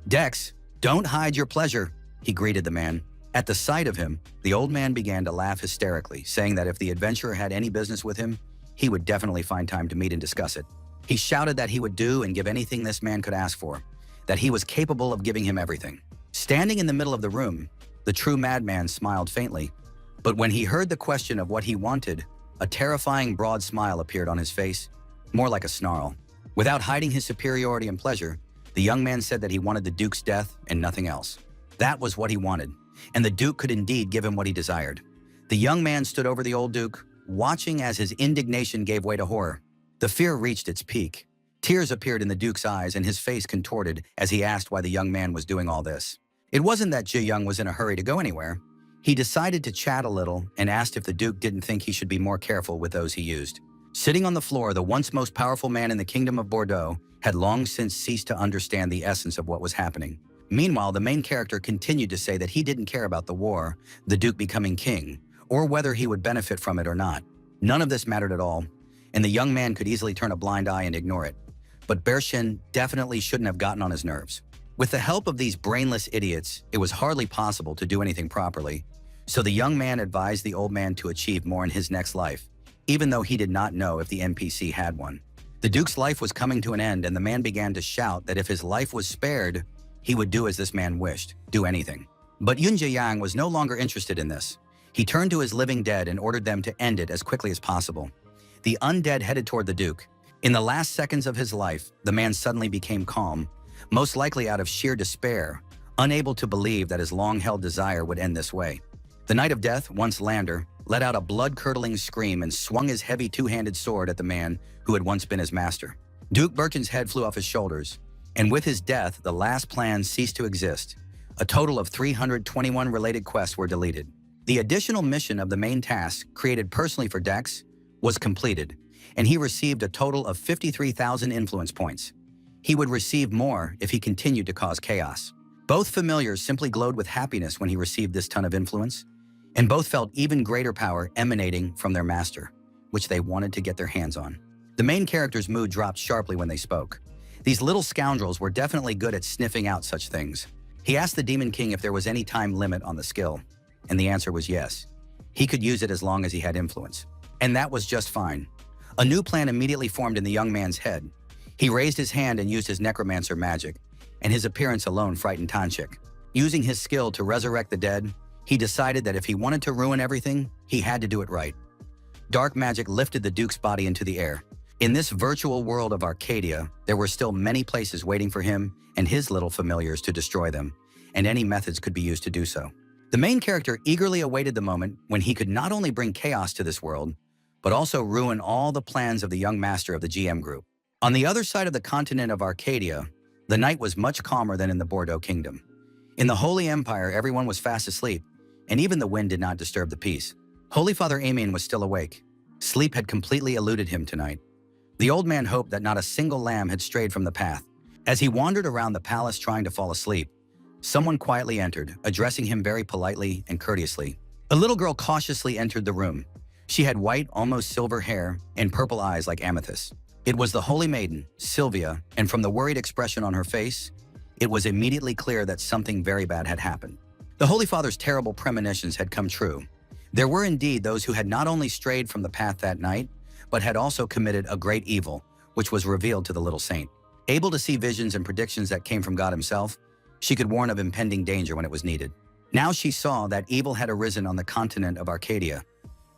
"Dex, don't hide your pleasure," he greeted the man. At the sight of him, the old man began to laugh hysterically, saying that if the adventurer had any business with him, he would definitely find time to meet and discuss it. He shouted that he would do and give anything this man could ask for, that he was capable of giving him everything. Standing in the middle of the room, the true madman smiled faintly, but when he heard the question of what he wanted, a terrifying broad smile appeared on his face, more like a snarl. Without hiding his superiority and pleasure, the young man said that he wanted the Duke's death and nothing else. That was what he wanted, and the Duke could indeed give him what he desired. The young man stood over the old Duke, watching as his indignation gave way to horror. The fear reached its peak. Tears appeared in the Duke's eyes and his face contorted as he asked why the young man was doing all this. It wasn't that Ji Young was in a hurry to go anywhere. He decided to chat a little and asked if the Duke didn't think he should be more careful with those he used. Sitting on the floor, the once most powerful man in the Kingdom of Bordeaux had long since ceased to understand the essence of what was happening. Meanwhile, the main character continued to say that he didn't care about the war, the Duke becoming king, or whether he would benefit from it or not. None of this mattered at all, and the young man could easily turn a blind eye and ignore it. But Bershin definitely shouldn't have gotten on his nerves. With the help of these brainless idiots, it was hardly possible to do anything properly, so the young man advised the old man to achieve more in his next life, even though he did not know if the NPC had one. The Duke's life was coming to an end, and the man began to shout that if his life was spared, he would do as this man wished, do anything. But Yun Jiang was no longer interested in this. He turned to his living dead and ordered them to end it as quickly as possible. The undead headed toward the Duke. In the last seconds of his life, the man suddenly became calm, most likely out of sheer despair, unable to believe that his long-held desire would end this way. The Knight of Death, once Lander, let out a blood-curdling scream and swung his heavy two-handed sword at the man who had once been his master. Duke Bershin's head flew off his shoulders, and with his death, the last plan ceased to exist. A total of 321 related quests were deleted. The additional mission of the main task, created personally for Dex, was completed, and he received a total of 53,000 influence points. He would receive more if he continued to cause chaos. Both familiars simply glowed with happiness when he received this ton of influence, and both felt even greater power emanating from their master. which they wanted to get their hands on. The main character's mood dropped sharply when they spoke. These little scoundrels were definitely good at sniffing out such things. He asked the Demon King if there was any time limit on the skill, and the answer was yes. He could use it as long as he had influence. And that was just fine. A new plan immediately formed in the young man's head. He raised his hand and used his necromancer magic, and his appearance alone frightened Tanchik. Using his skill to resurrect the dead, he decided that if he wanted to ruin everything, he had to do it right. Dark magic lifted the Duke's body into the air. In this virtual world of Arcadia, there were still many places waiting for him and his little familiars to destroy them, and any methods could be used to do so. The main character eagerly awaited the moment when he could not only bring chaos to this world, but also ruin all the plans of the young master of the GM group. On the other side of the continent of Arcadia, the night was much calmer than in the Bordeaux Kingdom. In the Holy Empire, everyone was fast asleep, and even the wind did not disturb the peace. Holy Father Amin was still awake. Sleep had completely eluded him tonight. The old man hoped that not a single lamb had strayed from the path. As he wandered around the palace trying to fall asleep, someone quietly entered, addressing him very politely and courteously. A little girl cautiously entered the room. She had white, almost silver hair and purple eyes like amethyst. It was the Holy Maiden, Sylvia, and from the worried expression on her face, it was immediately clear that something very bad had happened. The Holy Father's terrible premonitions had come true. There were indeed those who had not only strayed from the path that night, but had also committed a great evil, which was revealed to the little saint. Able to see visions and predictions that came from God himself, she could warn of impending danger when it was needed. Now she saw that evil had arisen on the continent of Arcadia.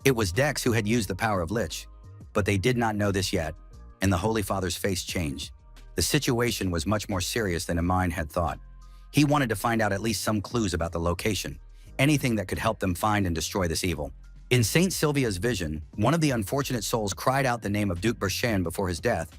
It was Dex who had used the power of Lich, but they did not know this yet, and the Holy Father's face changed. The situation was much more serious than Amin had thought. He wanted to find out at least some clues about the location, anything that could help them find and destroy this evil. In Saint Sylvia's vision, one of the unfortunate souls cried out the name of Duke Bershan before his death,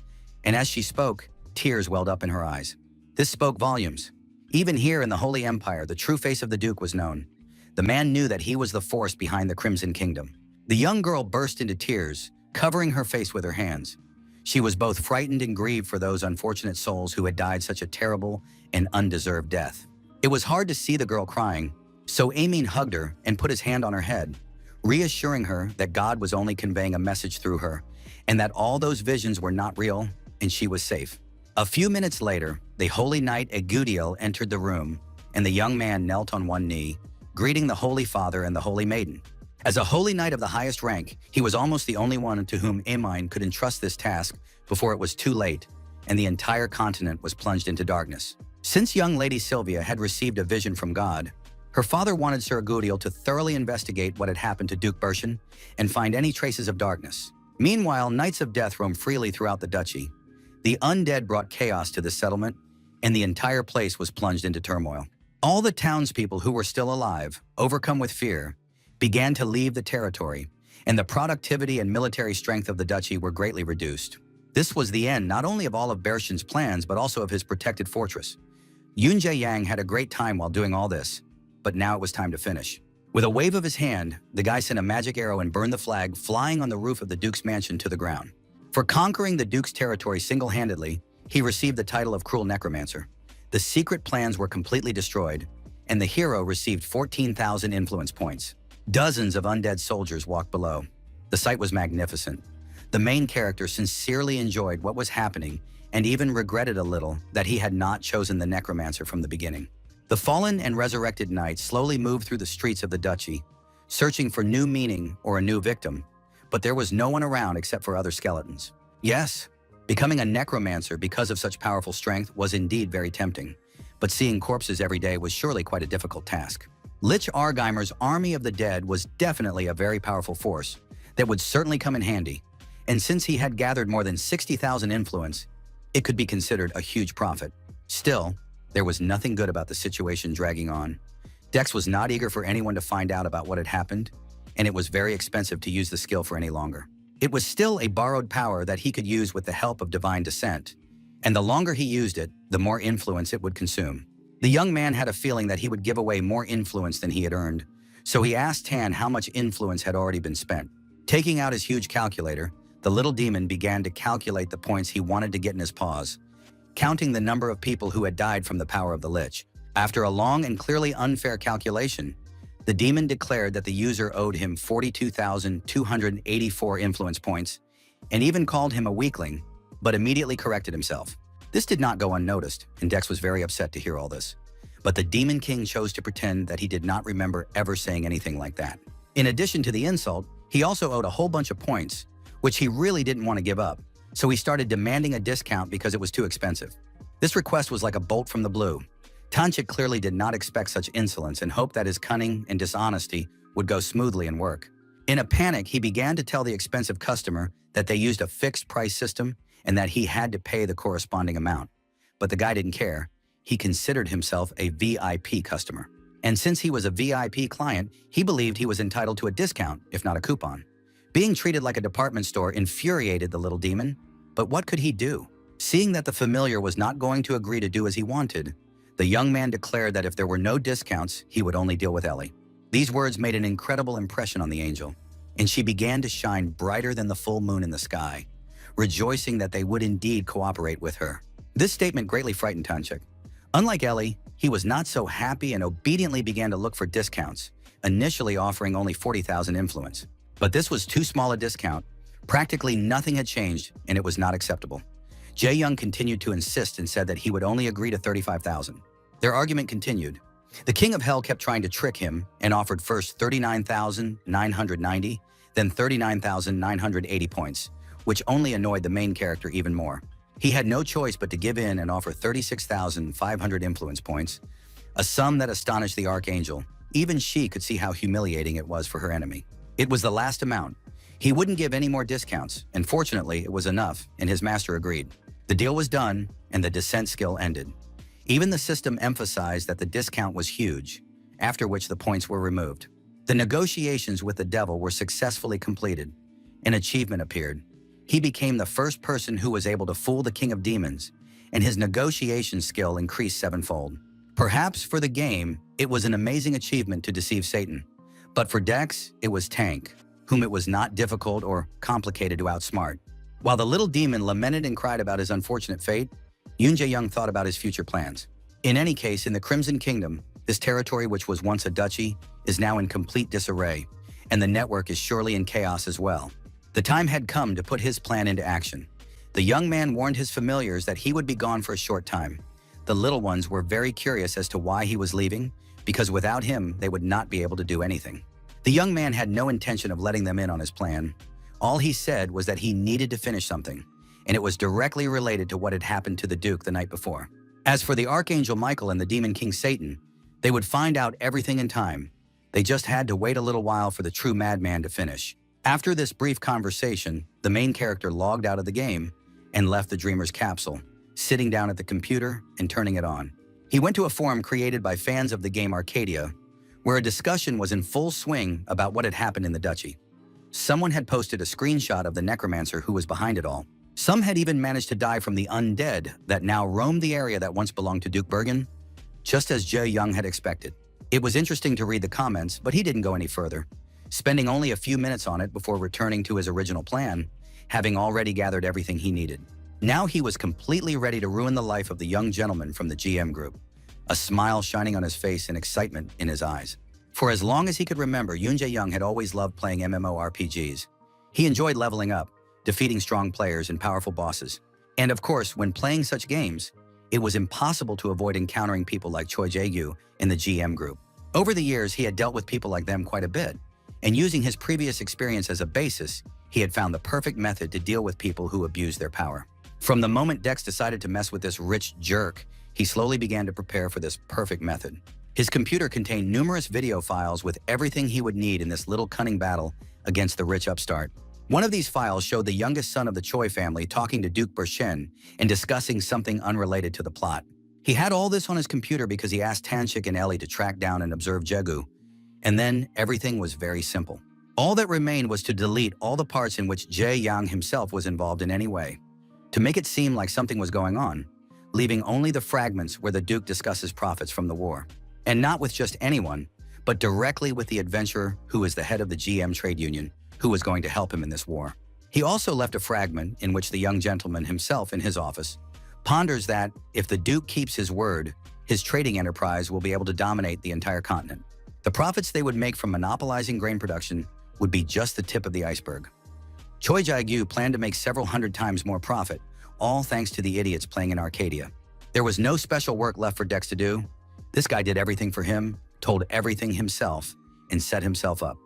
and as she spoke, tears welled up in her eyes. This spoke volumes. Even here in the Holy Empire, the true face of the Duke was known. The man knew that he was the force behind the Crimson Kingdom. The young girl burst into tears, covering her face with her hands. She was both frightened and grieved for those unfortunate souls who had died such a terrible and undeserved death. It was hard to see the girl crying, so Amin hugged her and put his hand on her head, reassuring her that God was only conveying a message through her, and that all those visions were not real and she was safe. A few minutes later, the Holy Knight Egudiel entered the room, and the young man knelt on one knee, greeting the Holy Father and the Holy Maiden. As a Holy Knight of the highest rank, he was almost the only one to whom Amin could entrust this task before it was too late, and the entire continent was plunged into darkness. Since young Lady Sylvia had received a vision from God, her father wanted Sir Egudiel to thoroughly investigate what had happened to Duke Bershan and find any traces of darkness. Meanwhile, Knights of Death roamed freely throughout the duchy. The undead brought chaos to the settlement, and the entire place was plunged into turmoil. All the townspeople who were still alive, overcome with fear, began to leave the territory, and the productivity and military strength of the duchy were greatly reduced. This was the end not only of all of Bershan's plans, but also of his protected fortress. Yunjie Yang had a great time while doing all this, but now it was time to finish. With a wave of his hand, the guy sent a magic arrow and burned the flag flying on the roof of the Duke's mansion to the ground. For conquering the Duke's territory single-handedly, he received the title of Cruel Necromancer. The secret plans were completely destroyed, and the hero received 14,000 influence points. Dozens of undead soldiers walked below. The sight was magnificent. The main character sincerely enjoyed what was happening and even regretted a little that he had not chosen the necromancer from the beginning. The fallen and resurrected knights slowly moved through the streets of the duchy, searching for new meaning or a new victim, but there was no one around except for other skeletons. Yes, becoming a necromancer because of such powerful strength was indeed very tempting, but seeing corpses every day was surely quite a difficult task. Lich Argheimer's army of the dead was definitely a very powerful force that would certainly come in handy, and since he had gathered more than 60,000 influence, it could be considered a huge profit. Still, there was nothing good about the situation dragging on. Dex was not eager for anyone to find out about what had happened, and it was very expensive to use the skill for any longer. It was still a borrowed power that he could use with the help of divine descent, and the longer he used it, the more influence it would consume. The young man had a feeling that he would give away more influence than he had earned, so he asked Tan how much influence had already been spent. Taking out his huge calculator, the little demon began to calculate the points he wanted to get in his paws, counting the number of people who had died from the power of the Lich. After a long and clearly unfair calculation, The demon declared that the user owed him 42,284 influence points and even called him a weakling, but immediately corrected himself. This did not go unnoticed, and Dex was very upset to hear all this. But the Demon King chose to pretend that he did not remember ever saying anything like that. In addition to the insult, he also owed a whole bunch of points, which he really didn't want to give up, so he started demanding a discount because it was too expensive. This request was like a bolt from the blue. Tanchik clearly did not expect such insolence and hoped that his cunning and dishonesty would go smoothly and work. In a panic, he began to tell the expensive customer that they used a fixed price system and that he had to pay the corresponding amount. But the guy didn't care. He considered himself a VIP customer. And since he was a VIP client, he believed he was entitled to a discount, if not a coupon. Being treated like a department store infuriated the little demon, but what could he do? Seeing that the familiar was not going to agree to do as he wanted, the young man declared that if there were no discounts, he would only deal with Ellie. These words made an incredible impression on the angel, and she began to shine brighter than the full moon in the sky, rejoicing that they would indeed cooperate with her. This statement greatly frightened Tanchik. Unlike Ellie, he was not so happy and obediently began to look for discounts, initially offering only 40,000 influence. But this was too small a discount. Practically nothing had changed, and it was not acceptable. Jae-young continued to insist and said that he would only agree to 35,000. Their argument continued. The King of Hell kept trying to trick him and offered first 39,990, then 39,980 points, which only annoyed the main character even more. He had no choice but to give in and offer 36,500 influence points, a sum that astonished the Archangel. Even she could see how humiliating it was for her enemy. It was the last amount. He wouldn't give any more discounts, and fortunately, it was enough, and his master agreed. The deal was done, and the descent skill ended. Even the system emphasized that the discount was huge, after which the points were removed. The negotiations with the devil were successfully completed. An achievement appeared. He became the first person who was able to fool the King of Demons, and his negotiation skill increased sevenfold. Perhaps for the game, it was an amazing achievement to deceive Satan. But for Dex, it was Tank, whom it was not difficult or complicated to outsmart. While the little demon lamented and cried about his unfortunate fate, Yoon Jae-young thought about his future plans. In any case, in the Crimson Kingdom, this territory which was once a duchy is now in complete disarray, and the network is surely in chaos as well. The time had come to put his plan into action. The young man warned his familiars that he would be gone for a short time. The little ones were very curious as to why he was leaving, because without him, they would not be able to do anything. The young man had no intention of letting them in on his plan. All he said was that he needed to finish something, and it was directly related to what had happened to the Duke the night before. As for the Archangel Michael and the Demon King Satan, they would find out everything in time. They just had to wait a little while for the true madman to finish. After this brief conversation, the main character logged out of the game and left the Dreamer's capsule, sitting down at the computer and turning it on. He went to a forum created by fans of the game Arcadia, where a discussion was in full swing about what had happened in the duchy. Someone had posted a screenshot of the necromancer who was behind it all. Some had even managed to die from the undead that now roamed the area that once belonged to Duke Bergen, just as Jae-young had expected. It was interesting to read the comments, but he didn't go any further, spending only a few minutes on it before returning to his original plan, having already gathered everything he needed. Now he was completely ready to ruin the life of the young gentleman from the GM group, a smile shining on his face and excitement in his eyes. For as long as he could remember, Yoon Jae-young had always loved playing MMORPGs. He enjoyed leveling up, defeating strong players and powerful bosses. And of course, when playing such games, it was impossible to avoid encountering people like Choi Jae-gyu in the GM group. Over the years, he had dealt with people like them quite a bit, and using his previous experience as a basis, he had found the perfect method to deal with people who abused their power. From the moment Dex decided to mess with this rich jerk, he slowly began to prepare for this perfect method. His computer contained numerous video files with everything he would need in this little cunning battle against the rich upstart. One of these files showed the youngest son of the Choi family talking to Duke Bershen and discussing something unrelated to the plot. He had all this on his computer because he asked Tanchik and Ellie to track down and observe Jegu, and then everything was very simple. All that remained was to delete all the parts in which Jae-young himself was involved in any way, to make it seem like something was going on, leaving only the fragments where the Duke discusses profits from the war. And not with just anyone, but directly with the adventurer who is the head of the GM trade union, who was going to help him in this war. He also left a fragment in which the young gentleman himself in his office ponders that if the Duke keeps his word, his trading enterprise will be able to dominate the entire continent. The profits they would make from monopolizing grain production would be just the tip of the iceberg. Choi Jae-gyu planned to make several hundred times more profit, all thanks to the idiots playing in Arcadia. There was no special work left for Dex to do. This guy did everything for him, told everything himself, and set himself up.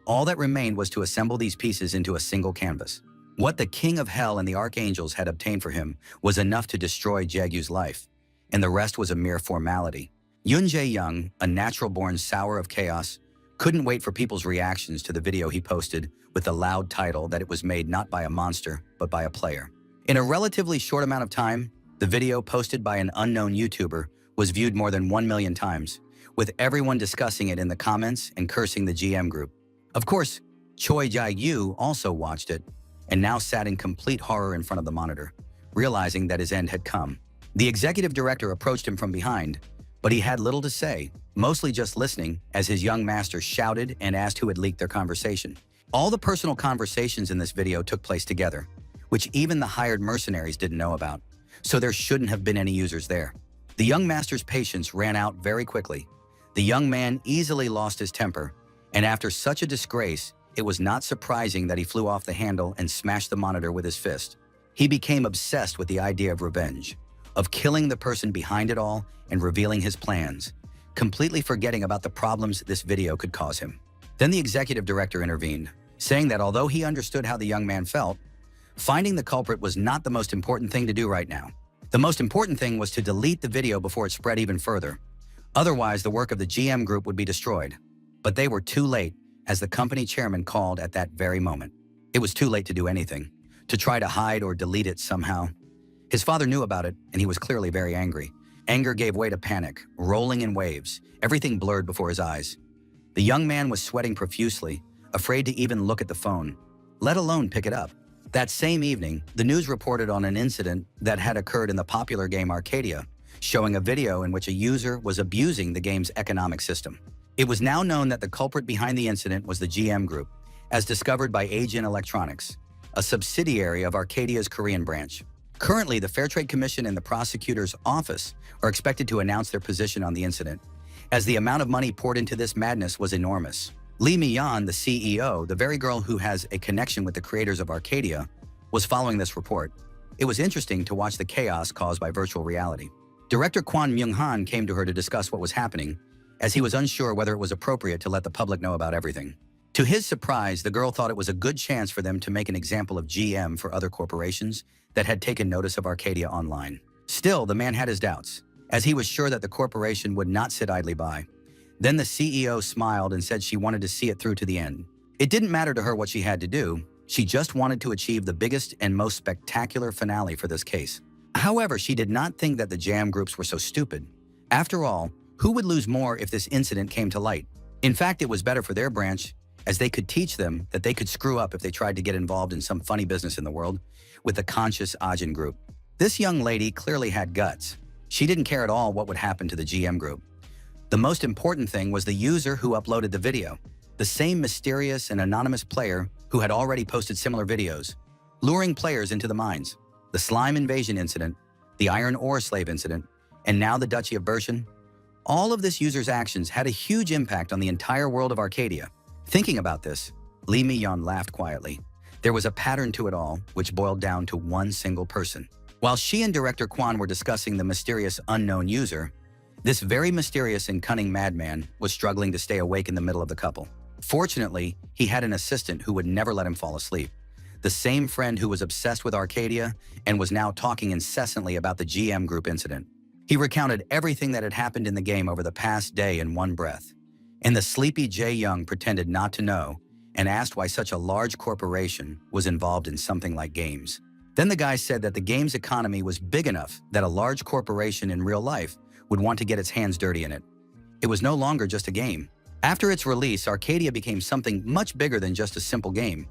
All that remained was to assemble these pieces into a single canvas. What the King of Hell and the Archangels had obtained for him was enough to destroy Jae-gyu's life, and the rest was a mere formality. Yoon Jae-young, a natural-born sower of chaos, couldn't wait for people's reactions to the video he posted with the loud title that it was made not by a monster, but by a player. In a relatively short amount of time, the video posted by an unknown YouTuber was viewed more than 1 million times, with everyone discussing it in the comments and cursing the GM group. Of course, Choi Jae-gyu also watched it, and now sat in complete horror in front of the monitor, realizing that his end had come. The executive director approached him from behind, but he had little to say, mostly just listening as his young master shouted and asked who had leaked their conversation. All the personal conversations in this video took place together, which even the hired mercenaries didn't know about, so there shouldn't have been any users there. The young master's patience ran out very quickly. The young man easily lost his temper, and after such a disgrace, it was not surprising that he flew off the handle and smashed the monitor with his fist. He became obsessed with the idea of revenge, of killing the person behind it all and revealing his plans, completely forgetting about the problems this video could cause him. Then the executive director intervened, saying that although he understood how the young man felt, finding the culprit was not the most important thing to do right now. The most important thing was to delete the video before it spread even further. Otherwise, the work of the GM group would be destroyed. But they were too late, as the company chairman called at that very moment. It was too late to do anything, to try to hide or delete it somehow. His father knew about it, and he was clearly very angry. Anger gave way to panic, rolling in waves, everything blurred before his eyes. The young man was sweating profusely, afraid to even look at the phone, let alone pick it up. That same evening, the news reported on an incident that had occurred in the popular game Arcadia, showing a video in which a user was abusing the game's economic system. It was now known that the culprit behind the incident was the GM Group, as discovered by Agent Electronics, a subsidiary of Arcadia's Korean branch. Currently, the Fair Trade Commission and the prosecutor's office are expected to announce their position on the incident, as the amount of money poured into this madness was enormous. Lee Mi-yeon, the CEO, the very girl who has a connection with the creators of Arcadia, was following this report. It was interesting to watch the chaos caused by virtual reality. Director Kwon Myung-han came to her to discuss what was happening, as he was unsure whether it was appropriate to let the public know about everything. To his surprise, the girl thought it was a good chance for them to make an example of GM for other corporations that had taken notice of Arcadia online. Still, the man had his doubts, as he was sure that the corporation would not sit idly by. Then the CEO smiled and said she wanted to see it through to the end. It didn't matter to her what she had to do, she just wanted to achieve the biggest and most spectacular finale for this case. However, she did not think that the GM groups were so stupid. After all, who would lose more if this incident came to light? In fact, it was better for their branch, as they could teach them that they could screw up if they tried to get involved in some funny business in the world with the conscious Ajin group. This young lady clearly had guts. She didn't care at all what would happen to the GM group. The most important thing was the user who uploaded the video, the same mysterious and anonymous player who had already posted similar videos, luring players into the mines. The slime invasion incident, the iron ore slave incident, and now the Duchy of Bershon. All of this user's actions had a huge impact on the entire world of Arcadia. Thinking about this, Lee Mi-yeon laughed quietly. There was a pattern to it all, which boiled down to one single person. While she and Director Kwon were discussing the mysterious unknown user, this very mysterious and cunning madman was struggling to stay awake in the middle of the couple. Fortunately, he had an assistant who would never let him fall asleep. The same friend who was obsessed with Arcadia and was now talking incessantly about the GM Group incident. He recounted everything that had happened in the game over the past day in one breath. And the sleepy Jae-young pretended not to know and asked why such a large corporation was involved in something like games. Then the guy said that the game's economy was big enough that a large corporation in real life would want to get its hands dirty in it. It was no longer just a game. After its release, Arcadia became something much bigger than just a simple game.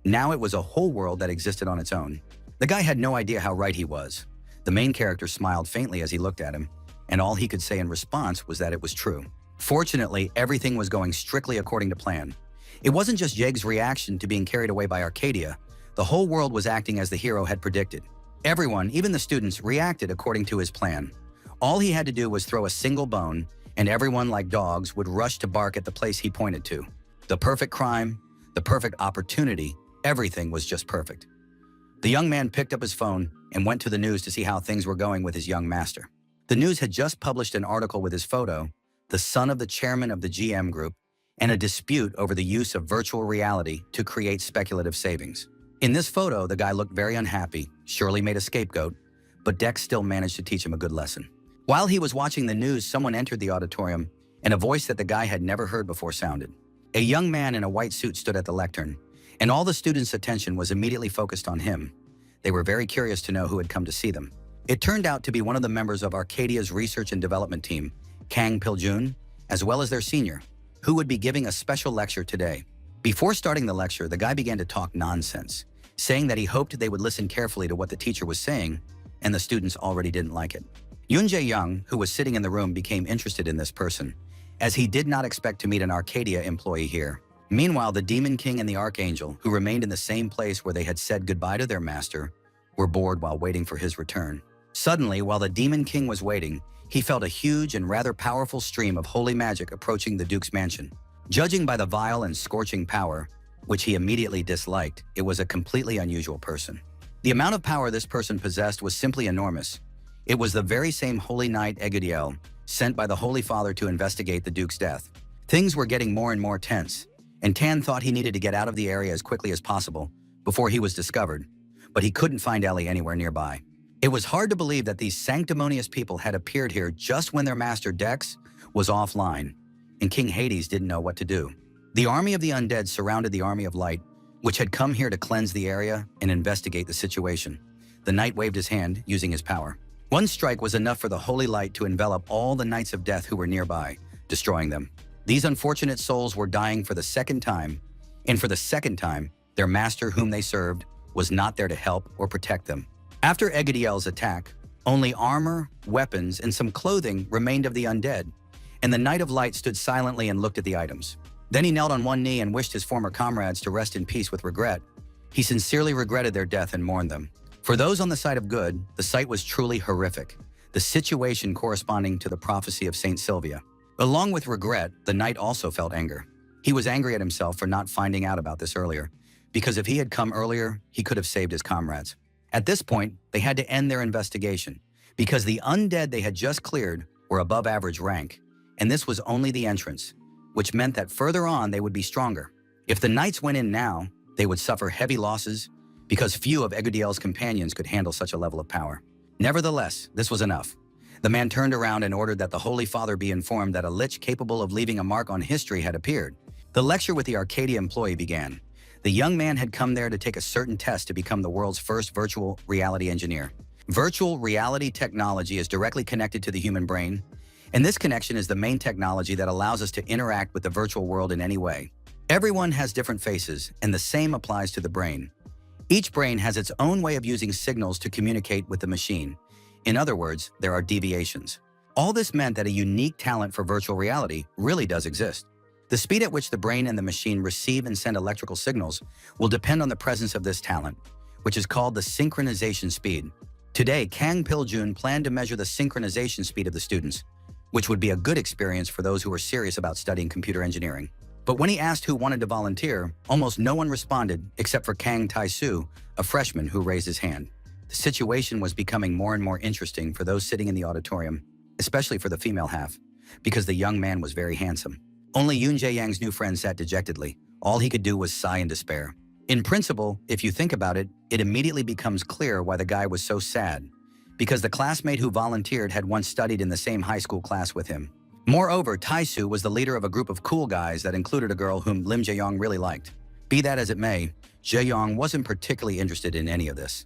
Now it was a whole world that existed on its own. The guy had no idea how right he was. The main character smiled faintly as he looked at him, and all he could say in response was that it was true. Fortunately, everything was going strictly according to plan. It wasn't just Jaeg's reaction to being carried away by Arcadia. The whole world was acting as the hero had predicted. Everyone, even the students, reacted according to his plan. All he had to do was throw a single bone, and everyone, like dogs, would rush to bark at the place he pointed to. The perfect crime, the perfect opportunity, everything was just perfect. The young man picked up his phone and went to the news to see how things were going with his young master. The news had just published an article with his photo, the son of the chairman of the GM group, and a dispute over the use of virtual reality to create speculative savings. In this photo, the guy looked very unhappy, surely made a scapegoat, but Dex still managed to teach him a good lesson. While he was watching the news, someone entered the auditorium, and a voice that the guy had never heard before sounded. A young man in a white suit stood at the lectern, and all the students' attention was immediately focused on him. They were very curious to know who had come to see them. It turned out to be one of the members of Arcadia's research and development team, Kang Pil-jun, as well as their senior, who would be giving a special lecture today. Before starting the lecture, the guy began to talk nonsense, saying that he hoped they would listen carefully to what the teacher was saying, and the students already didn't like it. Yoon Jae-young, who was sitting in the room, became interested in this person, as he did not expect to meet an Arcadia employee here. Meanwhile, the Demon King and the Archangel, who remained in the same place where they had said goodbye to their master, were bored while waiting for his return. Suddenly, while the Demon King was waiting, he felt a huge and rather powerful stream of holy magic approaching the Duke's mansion. Judging by the vile and scorching power, which he immediately disliked, it was a completely unusual person. The amount of power this person possessed was simply enormous. It was the very same Holy Knight Egudiel, sent by the Holy Father to investigate the Duke's death. Things were getting more and more tense, and Tan thought he needed to get out of the area as quickly as possible before he was discovered, but he couldn't find Ellie anywhere nearby. It was hard to believe that these sanctimonious people had appeared here just when their master Dex was offline, and King Hades didn't know what to do. The army of the undead surrounded the army of light, which had come here to cleanse the area and investigate the situation. The knight waved his hand, using his power. One strike was enough for the holy light to envelop all the knights of death who were nearby, destroying them. These unfortunate souls were dying for the second time, and for the second time, their master whom they served was not there to help or protect them. After Egudiel's attack, only armor, weapons, and some clothing remained of the undead, and the Knight of Light stood silently and looked at the items. Then he knelt on one knee and wished his former comrades to rest in peace with regret. He sincerely regretted their death and mourned them. For those on the side of good, the sight was truly horrific, the situation corresponding to the prophecy of Saint Sylvia. Along with regret, the knight also felt anger. He was angry at himself for not finding out about this earlier, because if he had come earlier, he could have saved his comrades. At this point, they had to end their investigation, because the undead they had just cleared were above average rank, and this was only the entrance, which meant that further on they would be stronger. If the knights went in now, they would suffer heavy losses, because few of Egudiel's companions could handle such a level of power. Nevertheless, this was enough. The man turned around and ordered that the Holy Father be informed that a lich capable of leaving a mark on history had appeared. The lecture with the Arcadia employee began. The young man had come there to take a certain test to become the world's first virtual reality engineer. Virtual reality technology is directly connected to the human brain, and this connection is the main technology that allows us to interact with the virtual world in any way. Everyone has different faces, and the same applies to the brain. Each brain has its own way of using signals to communicate with the machine. In other words, there are deviations. All this meant that a unique talent for virtual reality really does exist. The speed at which the brain and the machine receive and send electrical signals will depend on the presence of this talent, which is called the synchronization speed. Today, Kang Pil-jun planned to measure the synchronization speed of the students, which would be a good experience for those who are serious about studying computer engineering. But when he asked who wanted to volunteer, almost no one responded except for Kang Tai-soo, a freshman who raised his hand. The situation was becoming more and more interesting for those sitting in the auditorium, especially for the female half, because the young man was very handsome. Only Yoon Jae-young's new friend sat dejectedly. All he could do was sigh in despair. In principle, if you think about it, it immediately becomes clear why the guy was so sad, because the classmate who volunteered had once studied in the same high school class with him. Moreover, Tai-soo was the leader of a group of cool guys that included a girl whom Lim Jae-young really liked. Be that as it may, Jae-young wasn't particularly interested in any of this.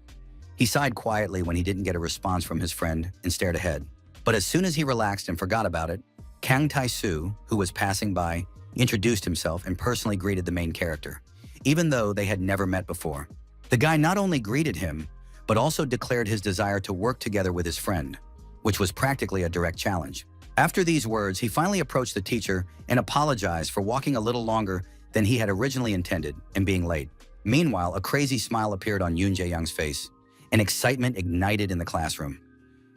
He sighed quietly when he didn't get a response from his friend and stared ahead. But as soon as he relaxed and forgot about it, Kang Tai-soo, who was passing by, introduced himself and personally greeted the main character, even though they had never met before. The guy not only greeted him, but also declared his desire to work together with his friend, which was practically a direct challenge. After these words, he finally approached the teacher and apologized for walking a little longer than he had originally intended and being late. Meanwhile, a crazy smile appeared on Yoon Jae-young's face, and excitement ignited in the classroom.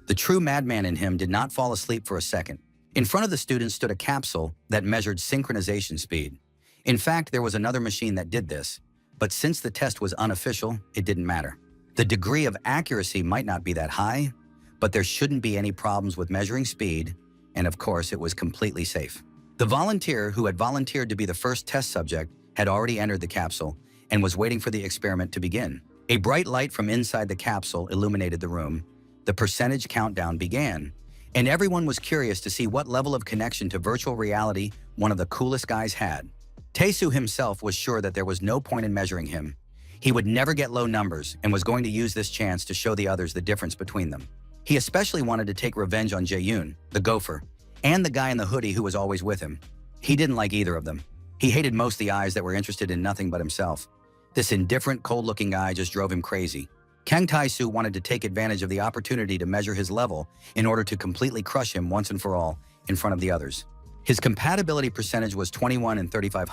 The true madman in him did not fall asleep for a second. In front of the students stood a capsule that measured synchronization speed. In fact, there was another machine that did this, but since the test was unofficial, it didn't matter. The degree of accuracy might not be that high, but there shouldn't be any problems with measuring speed, and of course, it was completely safe. The volunteer who had volunteered to be the first test subject had already entered the capsule and was waiting for the experiment to begin. A bright light from inside the capsule illuminated the room. The percentage countdown began, and everyone was curious to see what level of connection to virtual reality one of the coolest guys had. Taesu himself was sure that there was no point in measuring him. He would never get low numbers and was going to use this chance to show the others the difference between them. He especially wanted to take revenge on Jae-yoon, the gopher, and the guy in the hoodie who was always with him. He didn't like either of them. He hated most the eyes that were interested in nothing but himself. This indifferent, cold-looking guy just drove him crazy. Kang Tae-soo wanted to take advantage of the opportunity to measure his level in order to completely crush him once and for all in front of the others. His compatibility percentage was 21 35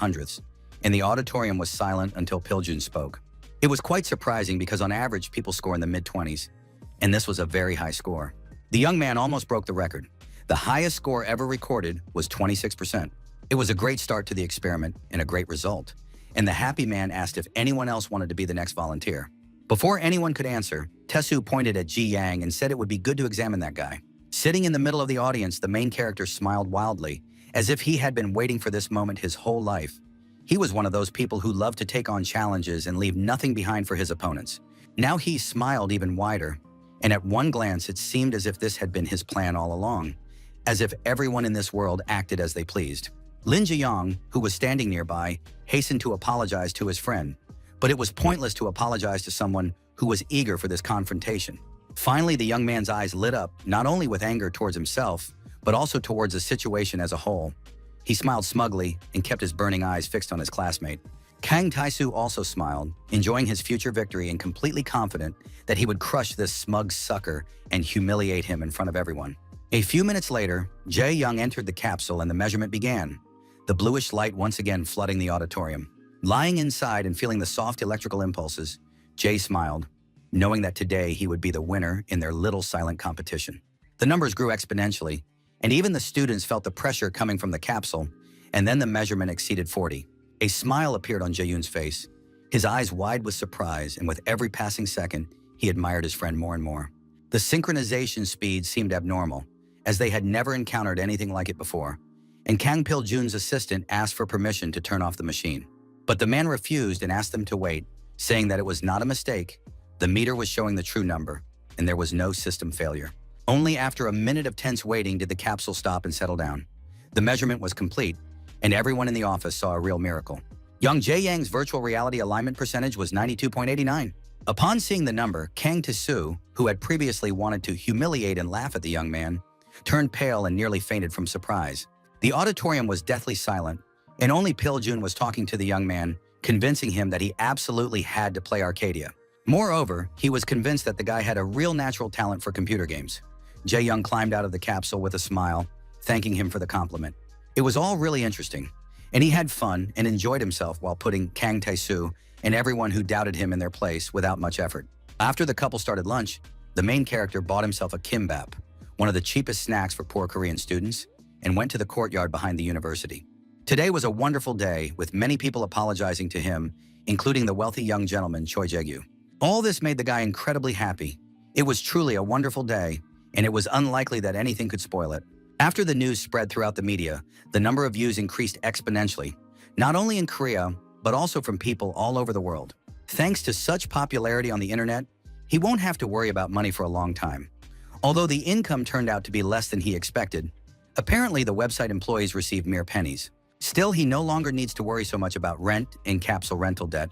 and the auditorium was silent until Pil-jun spoke. It was quite surprising because on average people score in the mid-20s, and this was a very high score. The young man almost broke the record. The highest score ever recorded was 26%. It was a great start to the experiment and a great result, and the happy man asked if anyone else wanted to be the next volunteer. Before anyone could answer, Tae-soo pointed at Ji Yang and said it would be good to examine that guy. Sitting in the middle of the audience, the main character smiled wildly, as if he had been waiting for this moment his whole life. He was one of those people who loved to take on challenges and leave nothing behind for his opponents. Now he smiled even wider, and at one glance it seemed as if this had been his plan all along, as if everyone in this world acted as they pleased. Lin Ji-young, who was standing nearby, hastened to apologize to his friend, but it was pointless to apologize to someone who was eager for this confrontation. Finally, the young man's eyes lit up, not only with anger towards himself, but also towards the situation as a whole. He smiled smugly and kept his burning eyes fixed on his classmate. Kang Tae-soo also smiled, enjoying his future victory and completely confident that he would crush this smug sucker and humiliate him in front of everyone. A few minutes later, Jae-young entered the capsule and the measurement began, the bluish light once again flooding the auditorium. Lying inside and feeling the soft electrical impulses, Jae smiled, knowing that today he would be the winner in their little silent competition. The numbers grew exponentially, and even the students felt the pressure coming from the capsule, and then the measurement exceeded 40. A smile appeared on Jae-yoon's face, his eyes wide with surprise, and with every passing second, he admired his friend more and more. The synchronization speed seemed abnormal, as they had never encountered anything like it before, and Kang Pil-jun's assistant asked for permission to turn off the machine. But the man refused and asked them to wait, saying that it was not a mistake, the meter was showing the true number, and there was no system failure. Only after a minute of tense waiting did the capsule stop and settle down. The measurement was complete, and everyone in the office saw a real miracle. Young Jae-young's virtual reality alignment percentage was 92.89. Upon seeing the number, Kang Tae-soo, who had previously wanted to humiliate and laugh at the young man, turned pale and nearly fainted from surprise. The auditorium was deathly silent, and only Pil-jun was talking to the young man, convincing him that he absolutely had to play Arcadia. Moreover, he was convinced that the guy had a real natural talent for computer games. Jae-young climbed out of the capsule with a smile, thanking him for the compliment. It was all really interesting, and he had fun and enjoyed himself while putting Kang Tae-soo and everyone who doubted him in their place without much effort. After the couple started lunch, the main character bought himself a kimbap, one of the cheapest snacks for poor Korean students, and went to the courtyard behind the university. Today was a wonderful day, with many people apologizing to him, including the wealthy young gentleman Choi Jae-gyu. All this made the guy incredibly happy. It was truly a wonderful day, and it was unlikely that anything could spoil it. After the news spread throughout the media, the number of views increased exponentially, not only in Korea, but also from people all over the world. Thanks to such popularity on the internet, he won't have to worry about money for a long time. Although the income turned out to be less than he expected, apparently the website employees received mere pennies. Still, he no longer needs to worry so much about rent and capsule rental debt,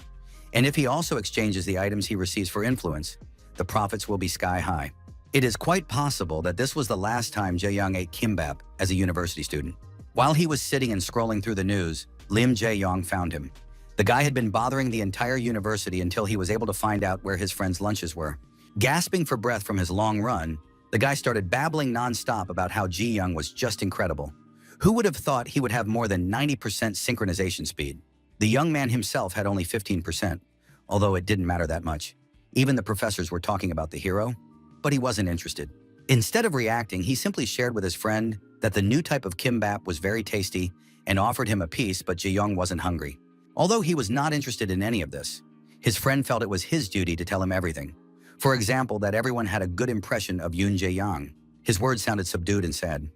and if he also exchanges the items he receives for influence, the profits will be sky high. It is quite possible that this was the last time Jae-young ate kimbap as a university student. While he was sitting and scrolling through the news, Lim Jae-young found him. The guy had been bothering the entire university until he was able to find out where his friends' lunches were. Gasping for breath from his long run, the guy started babbling non-stop about how Ji-young was just incredible. Who would have thought he would have more than 90% synchronization speed? The young man himself had only 15%, although it didn't matter that much. Even the professors were talking about the hero, but he wasn't interested. Instead of reacting, he simply shared with his friend that the new type of kimbap was very tasty and offered him a piece, but Jae-young wasn't hungry. Although he was not interested in any of this, his friend felt it was his duty to tell him everything. For example, that everyone had a good impression of Yoon Jae-young. His words sounded subdued and sad.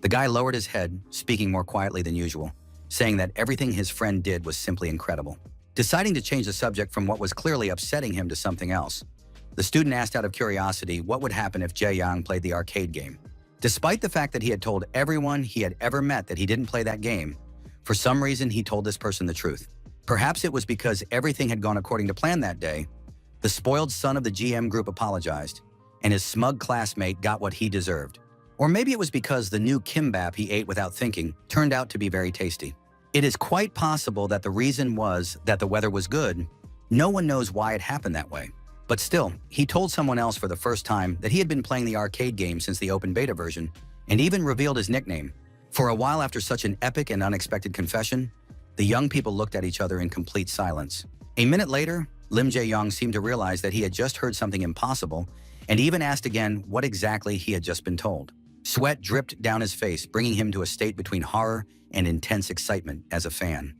The guy lowered his head, speaking more quietly than usual, saying that everything his friend did was simply incredible. Deciding to change the subject from what was clearly upsetting him to something else, the student asked out of curiosity what would happen if Jae-young played the arcade game. Despite the fact that he had told everyone he had ever met that he didn't play that game, for some reason he told this person the truth. Perhaps it was because everything had gone according to plan that day. The spoiled son of the GM group apologized, and his smug classmate got what he deserved. Or maybe it was because the new kimbap he ate without thinking turned out to be very tasty. It is quite possible that the reason was that the weather was good. No one knows why it happened that way. But still, he told someone else for the first time that he had been playing the arcade game since the open beta version, and even revealed his nickname. For a while after such an epic and unexpected confession, the young people looked at each other in complete silence. A minute later, Lim Jae-young seemed to realize that he had just heard something impossible, and even asked again what exactly he had just been told. Sweat dripped down his face, bringing him to a state between horror and intense excitement as a fan.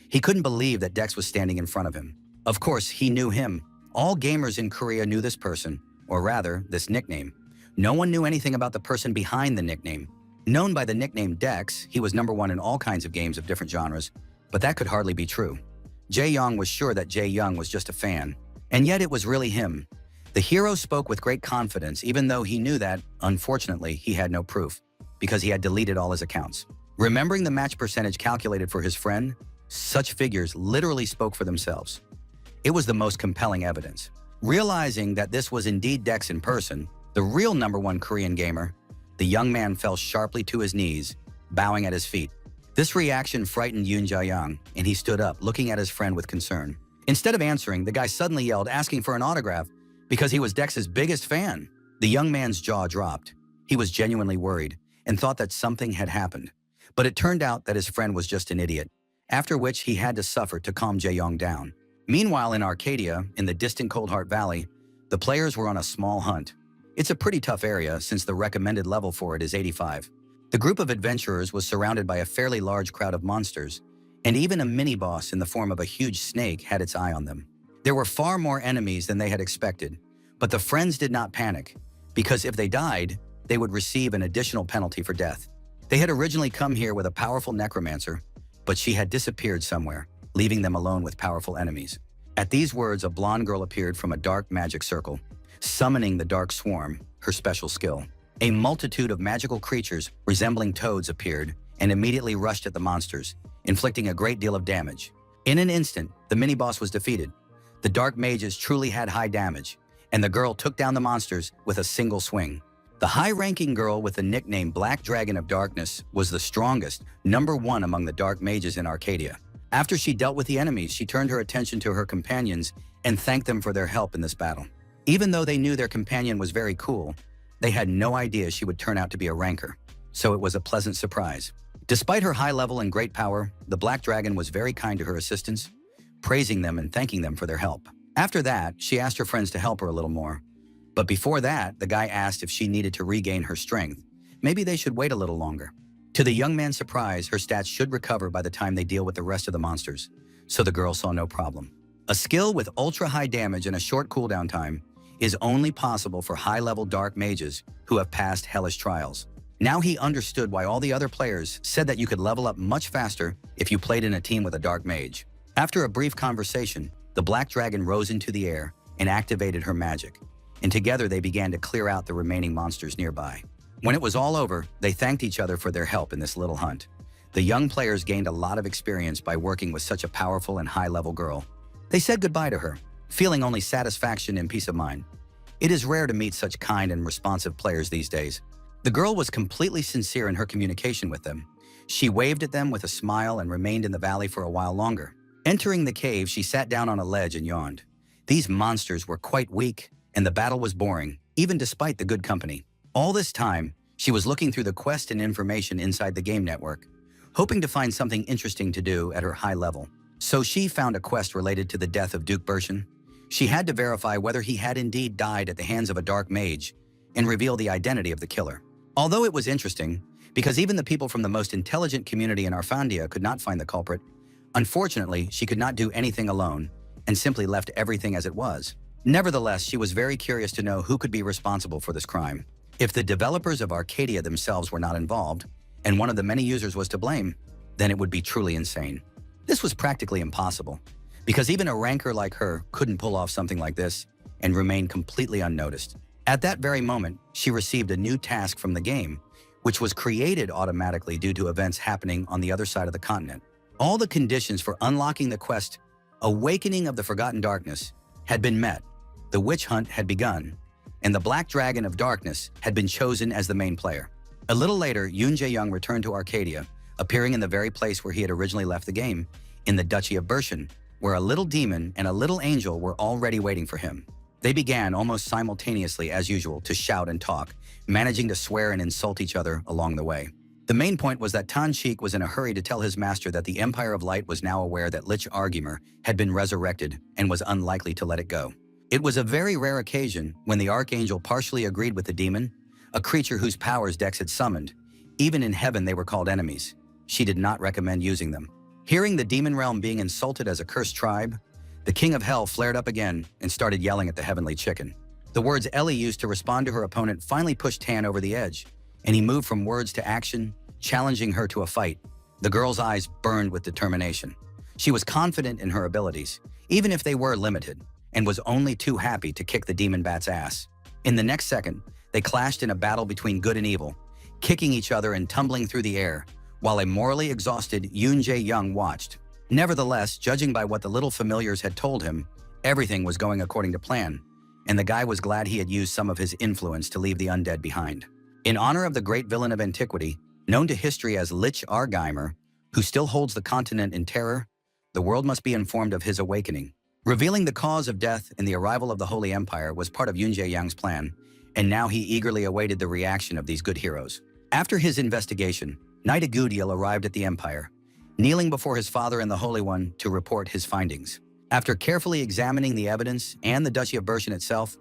He couldn't believe that Dex was standing in front of him. Of course, he knew him. All gamers in Korea knew this person, or rather, this nickname. No one knew anything about the person behind the nickname. Known by the nickname Dex, he was #1 in all kinds of games of different genres, but that could hardly be true. Jae-young was sure that Jae-young was just a fan, and yet it was really him. The hero spoke with great confidence, even though he knew that, unfortunately, he had no proof, because he had deleted all his accounts. Remembering the match percentage calculated for his friend, such figures literally spoke for themselves. It was the most compelling evidence. Realizing that this was indeed Dex in person, the real #1 Korean gamer, the young man fell sharply to his knees, bowing at his feet. This reaction frightened Yoon Jae-young, and he stood up, looking at his friend with concern. Instead of answering, the guy suddenly yelled, asking for an autograph, because he was Dex's biggest fan. The young man's jaw dropped. He was genuinely worried, and thought that something had happened. But it turned out that his friend was just an idiot, after which he had to suffer to calm Jae-young down. Meanwhile, in Arcadia, in the distant Coldheart Valley, the players were on a small hunt. It's a pretty tough area since the recommended level for it is 85. The group of adventurers was surrounded by a fairly large crowd of monsters, and even a mini-boss in the form of a huge snake had its eye on them. There were far more enemies than they had expected, but the friends did not panic, because if they died, they would receive an additional penalty for death. They had originally come here with a powerful necromancer, but she had disappeared somewhere, leaving them alone with powerful enemies. At these words, a blonde girl appeared from a dark magic circle, summoning the dark swarm, her special skill. A multitude of magical creatures resembling toads appeared and immediately rushed at the monsters, inflicting a great deal of damage. In an instant, the mini-boss was defeated. The dark mages truly had high damage, and the girl took down the monsters with a single swing. The high-ranking girl with the nickname Black Dragon of Darkness was the strongest, #1 among the dark mages in Arcadia. After she dealt with the enemies, she turned her attention to her companions and thanked them for their help in this battle. Even though they knew their companion was very cool, they had no idea she would turn out to be a ranker, so it was a pleasant surprise. Despite her high level and great power, the Black Dragon was very kind to her assistants, praising them and thanking them for their help. After that, she asked her friends to help her a little more. But before that, the guy asked if she needed to regain her strength. Maybe they should wait a little longer. To the young man's surprise, her stats should recover by the time they deal with the rest of the monsters, so the girl saw no problem. A skill with ultra-high damage and a short cooldown time is only possible for high-level dark mages who have passed hellish trials. Now he understood why all the other players said that you could level up much faster if you played in a team with a dark mage. After a brief conversation, the Black Dragon rose into the air and activated her magic, and together they began to clear out the remaining monsters nearby. When it was all over, they thanked each other for their help in this little hunt. The young players gained a lot of experience by working with such a powerful and high-level girl. They said goodbye to her, feeling only satisfaction and peace of mind. It is rare to meet such kind and responsive players these days. The girl was completely sincere in her communication with them. She waved at them with a smile and remained in the valley for a while longer. Entering the cave, she sat down on a ledge and yawned. These monsters were quite weak, and the battle was boring, even despite the good company. All this time, she was looking through the quest and information inside the game network, hoping to find something interesting to do at her high level. So she found a quest related to the death of Duke Bershin. She had to verify whether he had indeed died at the hands of a dark mage, and reveal the identity of the killer. Although it was interesting, because even the people from the most intelligent community in Arfandia could not find the culprit, unfortunately, she could not do anything alone and simply left everything as it was. Nevertheless, she was very curious to know who could be responsible for this crime. If the developers of Arcadia themselves were not involved, and one of the many users was to blame, then it would be truly insane. This was practically impossible, because even a ranker like her couldn't pull off something like this and remain completely unnoticed. At that very moment, she received a new task from the game, which was created automatically due to events happening on the other side of the continent. All the conditions for unlocking the quest, Awakening of the Forgotten Darkness, had been met. The witch hunt had begun, and the Black Dragon of Darkness had been chosen as the main player. A little later, Yoon Jae-young returned to Arcadia, appearing in the very place where he had originally left the game, in the Duchy of Bershan, where a little demon and a little angel were already waiting for him. They began almost simultaneously, as usual, to shout and talk, managing to swear and insult each other along the way. The main point was that Tan Sheik was in a hurry to tell his master that the Empire of Light was now aware that Lich Argymer had been resurrected and was unlikely to let it go. It was a very rare occasion when the Archangel partially agreed with the demon, a creature whose powers Dex had summoned. Even in heaven they were called enemies. She did not recommend using them. Hearing the demon realm being insulted as a cursed tribe, the King of Hell flared up again and started yelling at the heavenly chicken. The words Ellie used to respond to her opponent finally pushed Tan over the edge, and he moved from words to action, challenging her to a fight. The girl's eyes burned with determination. She was confident in her abilities, even if they were limited, and was only too happy to kick the demon bat's ass. In the next second, they clashed in a battle between good and evil, kicking each other and tumbling through the air, while a morally exhausted Yoon Jae-young watched. Nevertheless, judging by what the little familiars had told him, everything was going according to plan, and the guy was glad he had used some of his influence to leave the undead behind. In honor of the great villain of antiquity, known to history as Lich Argymer, who still holds the continent in terror, the world must be informed of his awakening. Revealing the cause of death and the arrival of the Holy Empire was part of Yoon Jae-young's plan, and now he eagerly awaited the reaction of these good heroes. After his investigation, Knight Agudiel arrived at the Empire, kneeling before his father and the Holy One to report his findings. After carefully examining the evidence and the Duchy of Bershan itself,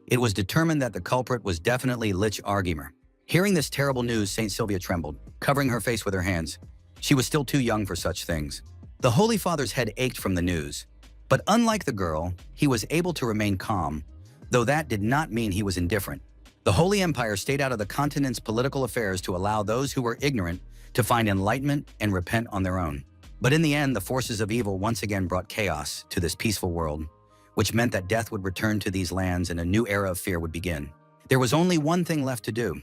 it was determined that the culprit was definitely Lich Argymer. Hearing this terrible news, St. Sylvia trembled, covering her face with her hands. She was still too young for such things. The Holy Father's head ached from the news, but unlike the girl, he was able to remain calm, though that did not mean he was indifferent. The Holy Empire stayed out of the continent's political affairs to allow those who were ignorant to find enlightenment and repent on their own. But in the end, the forces of evil once again brought chaos to this peaceful world, which meant that death would return to these lands and a new era of fear would begin. There was only one thing left to do.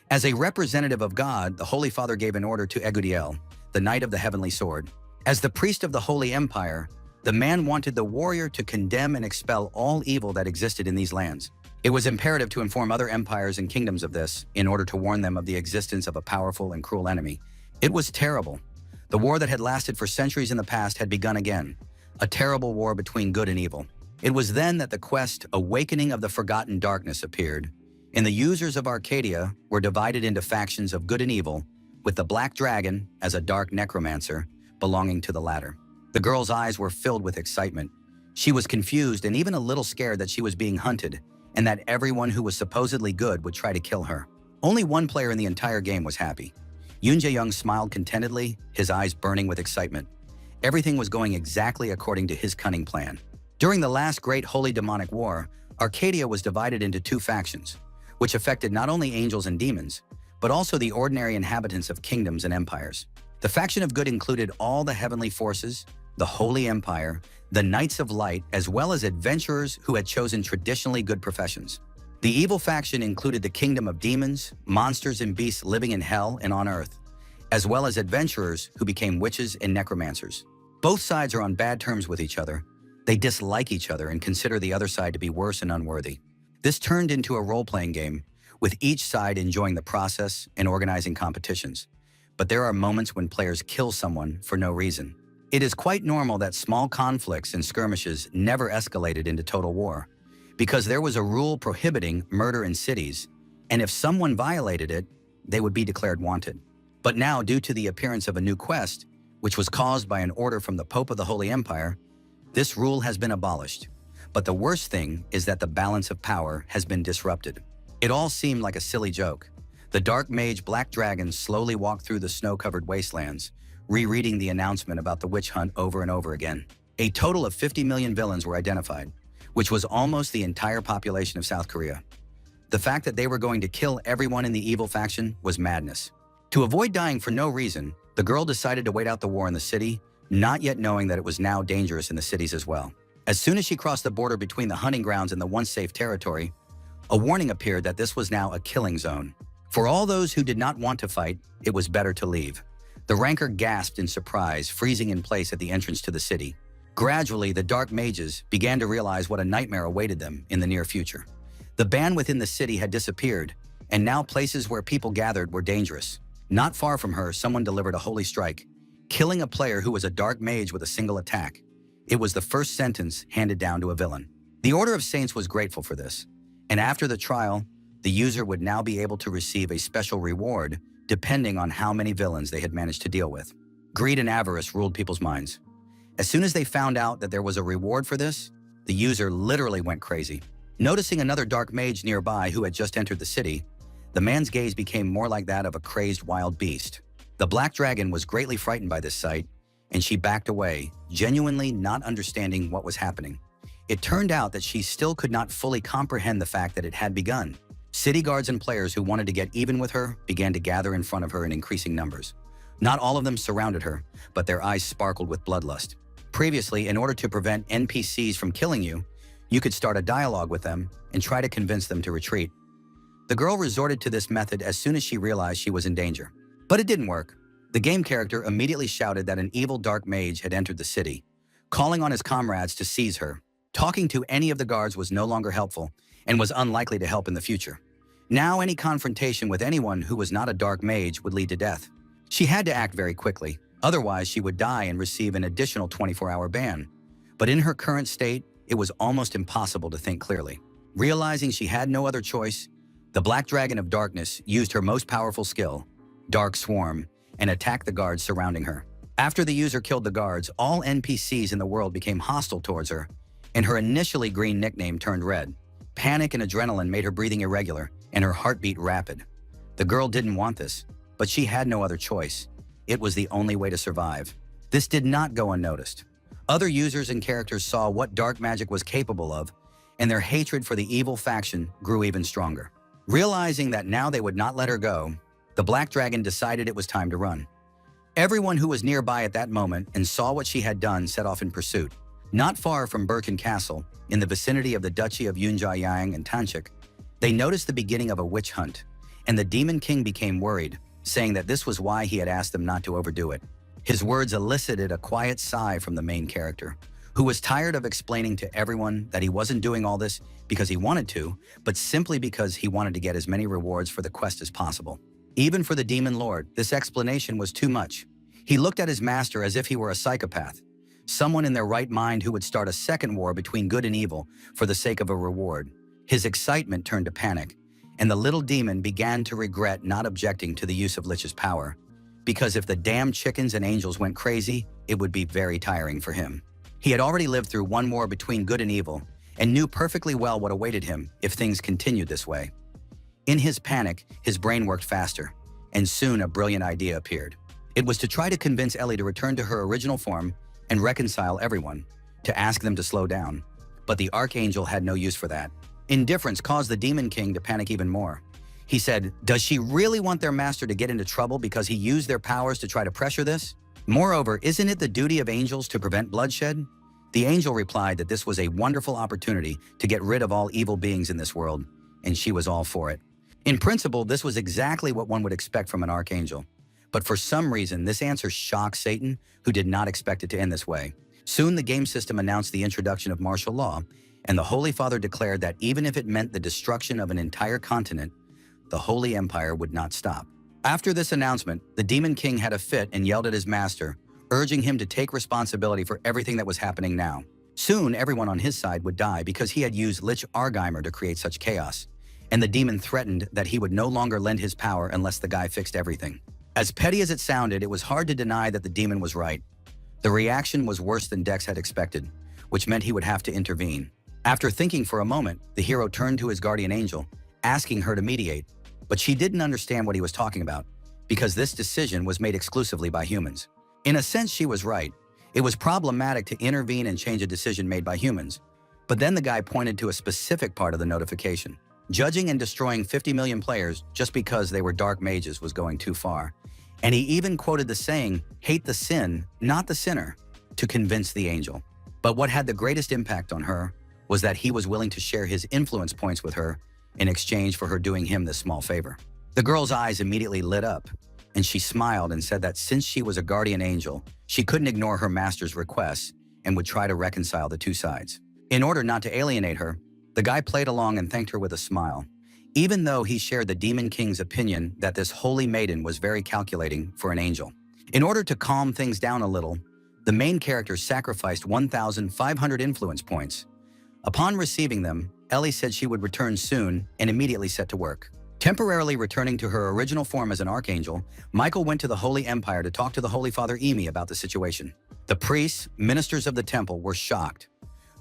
As a representative of God, the Holy Father gave an order to Agudiel, the Knight of the Heavenly Sword. As the priest of the Holy Empire, the man wanted the warrior to condemn and expel all evil that existed in these lands. It was imperative to inform other empires and kingdoms of this in order to warn them of the existence of a powerful and cruel enemy. It was terrible. The war that had lasted for centuries in the past had begun again, a terrible war between good and evil. It was then that the quest, Awakening of the Forgotten Darkness, appeared, and the users of Arcadia were divided into factions of good and evil, with the Black Dragon as a dark necromancer belonging to the latter. The girl's eyes were filled with excitement. She was confused and even a little scared that she was being hunted, and that everyone who was supposedly good would try to kill her. Only one player in the entire game was happy. Yoon Jae-young smiled contentedly, his eyes burning with excitement. Everything was going exactly according to his cunning plan. During the last great Holy Demonic War, Arcadia was divided into two factions, which affected not only angels and demons, but also the ordinary inhabitants of kingdoms and empires. The faction of good included all the heavenly forces, the Holy Empire, the Knights of Light, as well as adventurers who had chosen traditionally good professions. The evil faction included the kingdom of demons, monsters and beasts living in hell and on earth, as well as adventurers who became witches and necromancers. Both sides are on bad terms with each other. They dislike each other and consider the other side to be worse and unworthy. This turned into a role-playing game, with each side enjoying the process and organizing competitions. But there are moments when players kill someone for no reason. It is quite normal that small conflicts and skirmishes never escalated into total war, because there was a rule prohibiting murder in cities, and if someone violated it, they would be declared wanted. But now, due to the appearance of a new quest, which was caused by an order from the Pope of the Holy Empire, this rule has been abolished. But the worst thing is that the balance of power has been disrupted. It all seemed like a silly joke. The dark mage Black Dragon slowly walked through the snow-covered wastelands, rereading the announcement about the witch hunt over and over again. A total of 50 million villains were identified, which was almost the entire population of South Korea. The fact that they were going to kill everyone in the evil faction was madness. To avoid dying for no reason, the girl decided to wait out the war in the city, not yet knowing that it was now dangerous in the cities as well. As soon as she crossed the border between the hunting grounds and the once safe territory, a warning appeared that this was now a killing zone. For all those who did not want to fight, it was better to leave. The ranker gasped in surprise, freezing in place at the entrance to the city. Gradually, the dark mages began to realize what a nightmare awaited them in the near future. The ban within the city had disappeared, and now places where people gathered were dangerous. Not far from her, someone delivered a holy strike, killing a player who was a dark mage with a single attack. It was the first sentence handed down to a villain. The Order of Saints was grateful for this, and after the trial, the user would now be able to receive a special reward depending on how many villains they had managed to deal with. Greed and avarice ruled people's minds. As soon as they found out that there was a reward for this, the user literally went crazy. Noticing another dark mage nearby who had just entered the city, the man's gaze became more like that of a crazed wild beast. The Black Dragon was greatly frightened by this sight, and she backed away, genuinely not understanding what was happening. It turned out that she still could not fully comprehend the fact that it had begun. City guards and players who wanted to get even with her began to gather in front of her in increasing numbers. Not all of them surrounded her, but their eyes sparkled with bloodlust. Previously, in order to prevent NPCs from killing you, you could start a dialogue with them and try to convince them to retreat. The girl resorted to this method as soon as she realized she was in danger. But it didn't work. The game character immediately shouted that an evil dark mage had entered the city, calling on his comrades to seize her. Talking to any of the guards was no longer helpful and was unlikely to help in the future. Now any confrontation with anyone who was not a dark mage would lead to death. She had to act very quickly, otherwise she would die and receive an additional 24-hour ban. But in her current state, it was almost impossible to think clearly. Realizing she had no other choice, the Black Dragon of Darkness used her most powerful skill, Dark Swarm, and attacked the guards surrounding her. After the user killed the guards, all NPCs in the world became hostile towards her, and her initially green nickname turned red. Panic and adrenaline made her breathing irregular and her heartbeat rapid. The girl didn't want this, but she had no other choice. It was the only way to survive. This did not go unnoticed. Other users and characters saw what dark magic was capable of, and their hatred for the evil faction grew even stronger. Realizing that now they would not let her go, the Black Dragon decided it was time to run. Everyone who was nearby at that moment and saw what she had done set off in pursuit. Not far from Birkin Castle, in the vicinity of the Duchy of Yunjiayang and Tanchik, they noticed the beginning of a witch hunt, and the Demon King became worried, saying that this was why he had asked them not to overdo it. His words elicited a quiet sigh from the main character, who was tired of explaining to everyone that he wasn't doing all this because he wanted to, but simply because he wanted to get as many rewards for the quest as possible. Even for the Demon Lord, this explanation was too much. He looked at his master as if he were a psychopath, someone in their right mind who would start a second war between good and evil for the sake of a reward. His excitement turned to panic, and the little demon began to regret not objecting to the use of Lich's power, because if the damned chickens and angels went crazy, it would be very tiring for him. He had already lived through one war between good and evil, and knew perfectly well what awaited him if things continued this way. In his panic, his brain worked faster, and soon a brilliant idea appeared. It was to try to convince Ellie to return to her original form and reconcile everyone, to ask them to slow down. But the Archangel had no use for that. Indifference caused the Demon King to panic even more. He said, "Does she really want their master to get into trouble because he used their powers to try to pressure this? Moreover, isn't it the duty of angels to prevent bloodshed?" The angel replied that this was a wonderful opportunity to get rid of all evil beings in this world, and she was all for it. In principle, this was exactly what one would expect from an archangel. But for some reason, this answer shocked Satan, who did not expect it to end this way. Soon the game system announced the introduction of martial law, and the Holy Father declared that even if it meant the destruction of an entire continent, the Holy Empire would not stop. After this announcement, the Demon King had a fit and yelled at his master, urging him to take responsibility for everything that was happening now. Soon, everyone on his side would die because he had used Lich Argeimer to create such chaos, and the demon threatened that he would no longer lend his power unless the guy fixed everything. As petty as it sounded, it was hard to deny that the demon was right. The reaction was worse than Dex had expected, which meant he would have to intervene. After thinking for a moment, the hero turned to his guardian angel, asking her to mediate, but she didn't understand what he was talking about because this decision was made exclusively by humans. In a sense, she was right. It was problematic to intervene and change a decision made by humans. But then the guy pointed to a specific part of the notification. Judging and destroying 50 million players just because they were dark mages was going too far. And he even quoted the saying, "Hate the sin, not the sinner," to convince the angel. But what had the greatest impact on her was that he was willing to share his influence points with her in exchange for her doing him this small favor. The girl's eyes immediately lit up, and she smiled and said that since she was a guardian angel, she couldn't ignore her master's requests and would try to reconcile the two sides. In order not to alienate her, the guy played along and thanked her with a smile, even though he shared the Demon King's opinion that this holy maiden was very calculating for an angel. In order to calm things down a little, the main character sacrificed 1,500 influence points. Upon receiving them, Ellie said she would return soon and immediately set to work. Temporarily returning to her original form as an archangel, Michael went to the Holy Empire to talk to the Holy Father Emi about the situation. The priests, ministers of the temple, were shocked.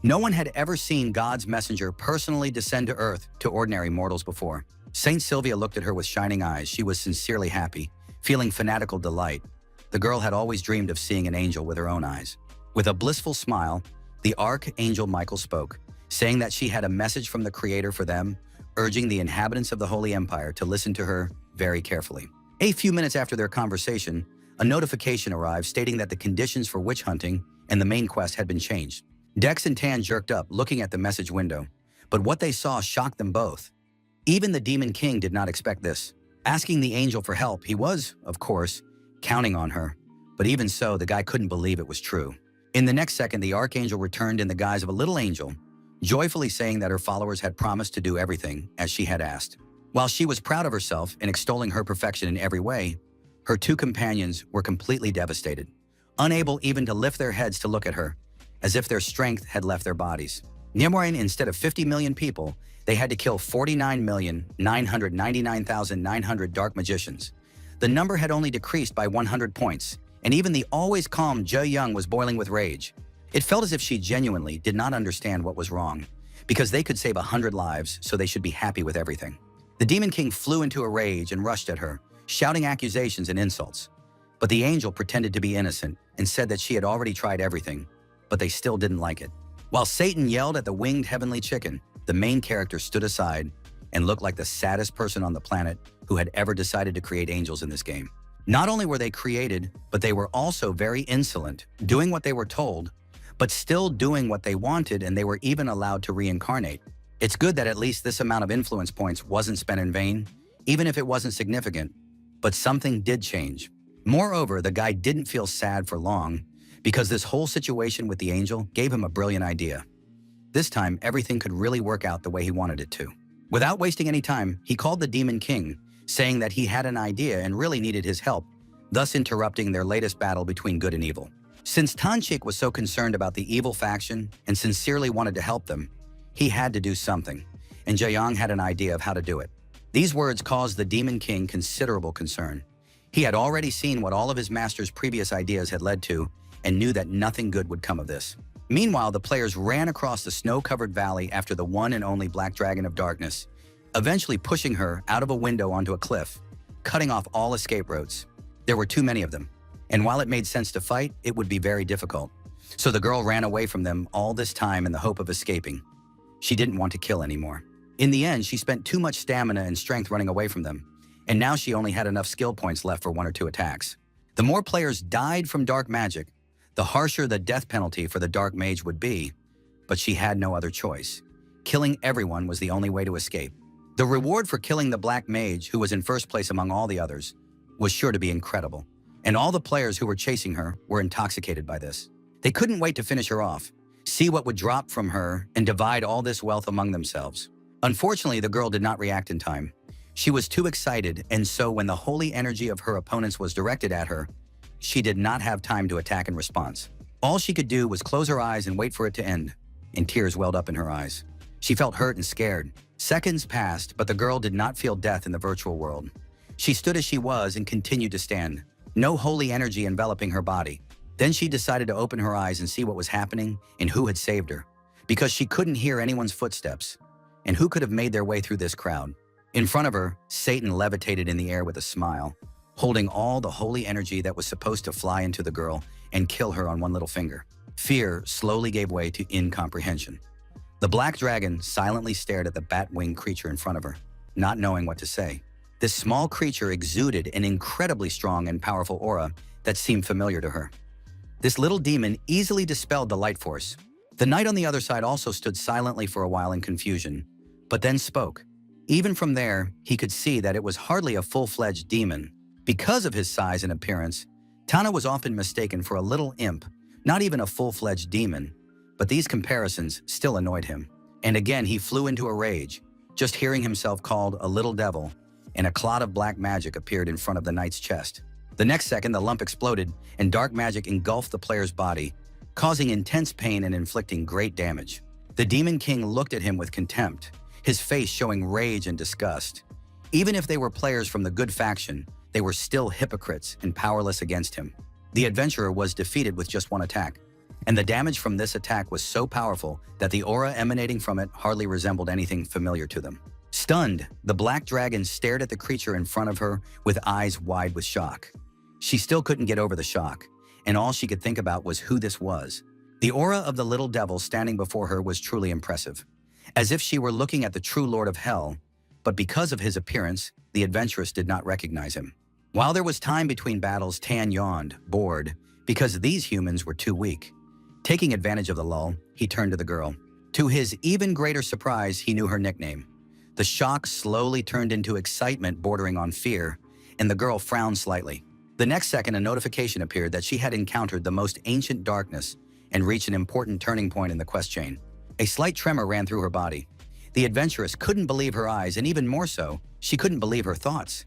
No one had ever seen God's messenger personally descend to earth to ordinary mortals before. Saint Sylvia looked at her with shining eyes. She was sincerely happy, feeling fanatical delight. The girl had always dreamed of seeing an angel with her own eyes. With a blissful smile, the Archangel Michael spoke, saying that she had a message from the Creator for them, urging the inhabitants of the Holy Empire to listen to her very carefully. A few minutes after their conversation, a notification arrived stating that the conditions for witch hunting and the main quest had been changed. Dex and Tan jerked up, looking at the message window, but what they saw shocked them both. Even the Demon King did not expect this. Asking the angel for help, he was, of course, counting on her, but even so, the guy couldn't believe it was true. In the next second, the Archangel returned in the guise of a little angel, joyfully saying that her followers had promised to do everything as she had asked. While she was proud of herself and extolling her perfection in every way, her two companions were completely devastated, unable even to lift their heads to look at her, as if their strength had left their bodies. Nimrain, instead of 50 million people, they had to kill 49,999,900 dark magicians. The number had only decreased by 100 points, and even the always calm Zhe Young was boiling with rage. It felt as if she genuinely did not understand what was wrong, because they could save 100 lives, so they should be happy with everything. The Demon King flew into a rage and rushed at her, shouting accusations and insults. But the angel pretended to be innocent and said that she had already tried everything, but they still didn't like it. While Satan yelled at the winged heavenly chicken, the main character stood aside and looked like the saddest person on the planet who had ever decided to create angels in this game. Not only were they created, but they were also very insolent, doing what they were told, but still doing what they wanted, and they were even allowed to reincarnate. It's good that at least this amount of influence points wasn't spent in vain, even if it wasn't significant, but something did change. Moreover, the guy didn't feel sad for long, because this whole situation with the angel gave him a brilliant idea. This time, everything could really work out the way he wanted it to. Without wasting any time, he called the Demon King, saying that he had an idea and really needed his help, thus interrupting their latest battle between good and evil. Since Tanchik was so concerned about the evil faction and sincerely wanted to help them, he had to do something, and Jaeyang had an idea of how to do it. These words caused the Demon King considerable concern. He had already seen what all of his master's previous ideas had led to and knew that nothing good would come of this. Meanwhile, the players ran across the snow-covered valley after the one and only Black Dragon of Darkness, eventually pushing her out of a window onto a cliff, cutting off all escape routes. There were too many of them, and while it made sense to fight, it would be very difficult. So the girl ran away from them all this time in the hope of escaping. She didn't want to kill anymore. In the end, she spent too much stamina and strength running away from them, and now she only had enough skill points left for 1 or 2 attacks. The more players died from dark magic, the harsher the death penalty for the dark mage would be, but she had no other choice. Killing everyone was the only way to escape. The reward for killing the black mage, who was in first place among all the others, was sure to be incredible, and all the players who were chasing her were intoxicated by this. They couldn't wait to finish her off, see what would drop from her, and divide all this wealth among themselves. Unfortunately, the girl did not react in time. She was too excited, and so when the holy energy of her opponents was directed at her, she did not have time to attack in response. All she could do was close her eyes and wait for it to end, and tears welled up in her eyes. She felt hurt and scared. Seconds passed, but the girl did not feel death in the virtual world. She stood as she was and continued to stand, no holy energy enveloping her body. Then she decided to open her eyes and see what was happening and who had saved her, because she couldn't hear anyone's footsteps. And who could have made their way through this crowd? In front of her, Satan levitated in the air with a smile, holding all the holy energy that was supposed to fly into the girl and kill her on one little finger. Fear slowly gave way to incomprehension. The black dragon silently stared at the bat-winged creature in front of her, not knowing what to say. This small creature exuded an incredibly strong and powerful aura that seemed familiar to her. This little demon easily dispelled the light force. The knight on the other side also stood silently for a while in confusion, but then spoke. Even from there, he could see that it was hardly a full-fledged demon. Because of his size and appearance, Tana was often mistaken for a little imp, not even a full-fledged demon. But these comparisons still annoyed him. And again, he flew into a rage, just hearing himself called a little devil, and a cloud of black magic appeared in front of the knight's chest. The next second, the lump exploded, and dark magic engulfed the player's body, causing intense pain and inflicting great damage. The Demon King looked at him with contempt, his face showing rage and disgust. Even if they were players from the good faction, they were still hypocrites and powerless against him. The adventurer was defeated with just one attack, and the damage from this attack was so powerful that the aura emanating from it hardly resembled anything familiar to them. Stunned, the black dragon stared at the creature in front of her with eyes wide with shock. She still couldn't get over the shock, and all she could think about was who this was. The aura of the little devil standing before her was truly impressive, as if she were looking at the true Lord of Hell, but because of his appearance, the adventuress did not recognize him. While there was time between battles, Tan yawned, bored, because these humans were too weak. Taking advantage of the lull, he turned to the girl. To his even greater surprise, he knew her nickname. The shock slowly turned into excitement bordering on fear, and the girl frowned slightly. The next second, a notification appeared that she had encountered the most ancient darkness and reached an important turning point in the quest chain. A slight tremor ran through her body. The adventuress couldn't believe her eyes, and even more so, she couldn't believe her thoughts.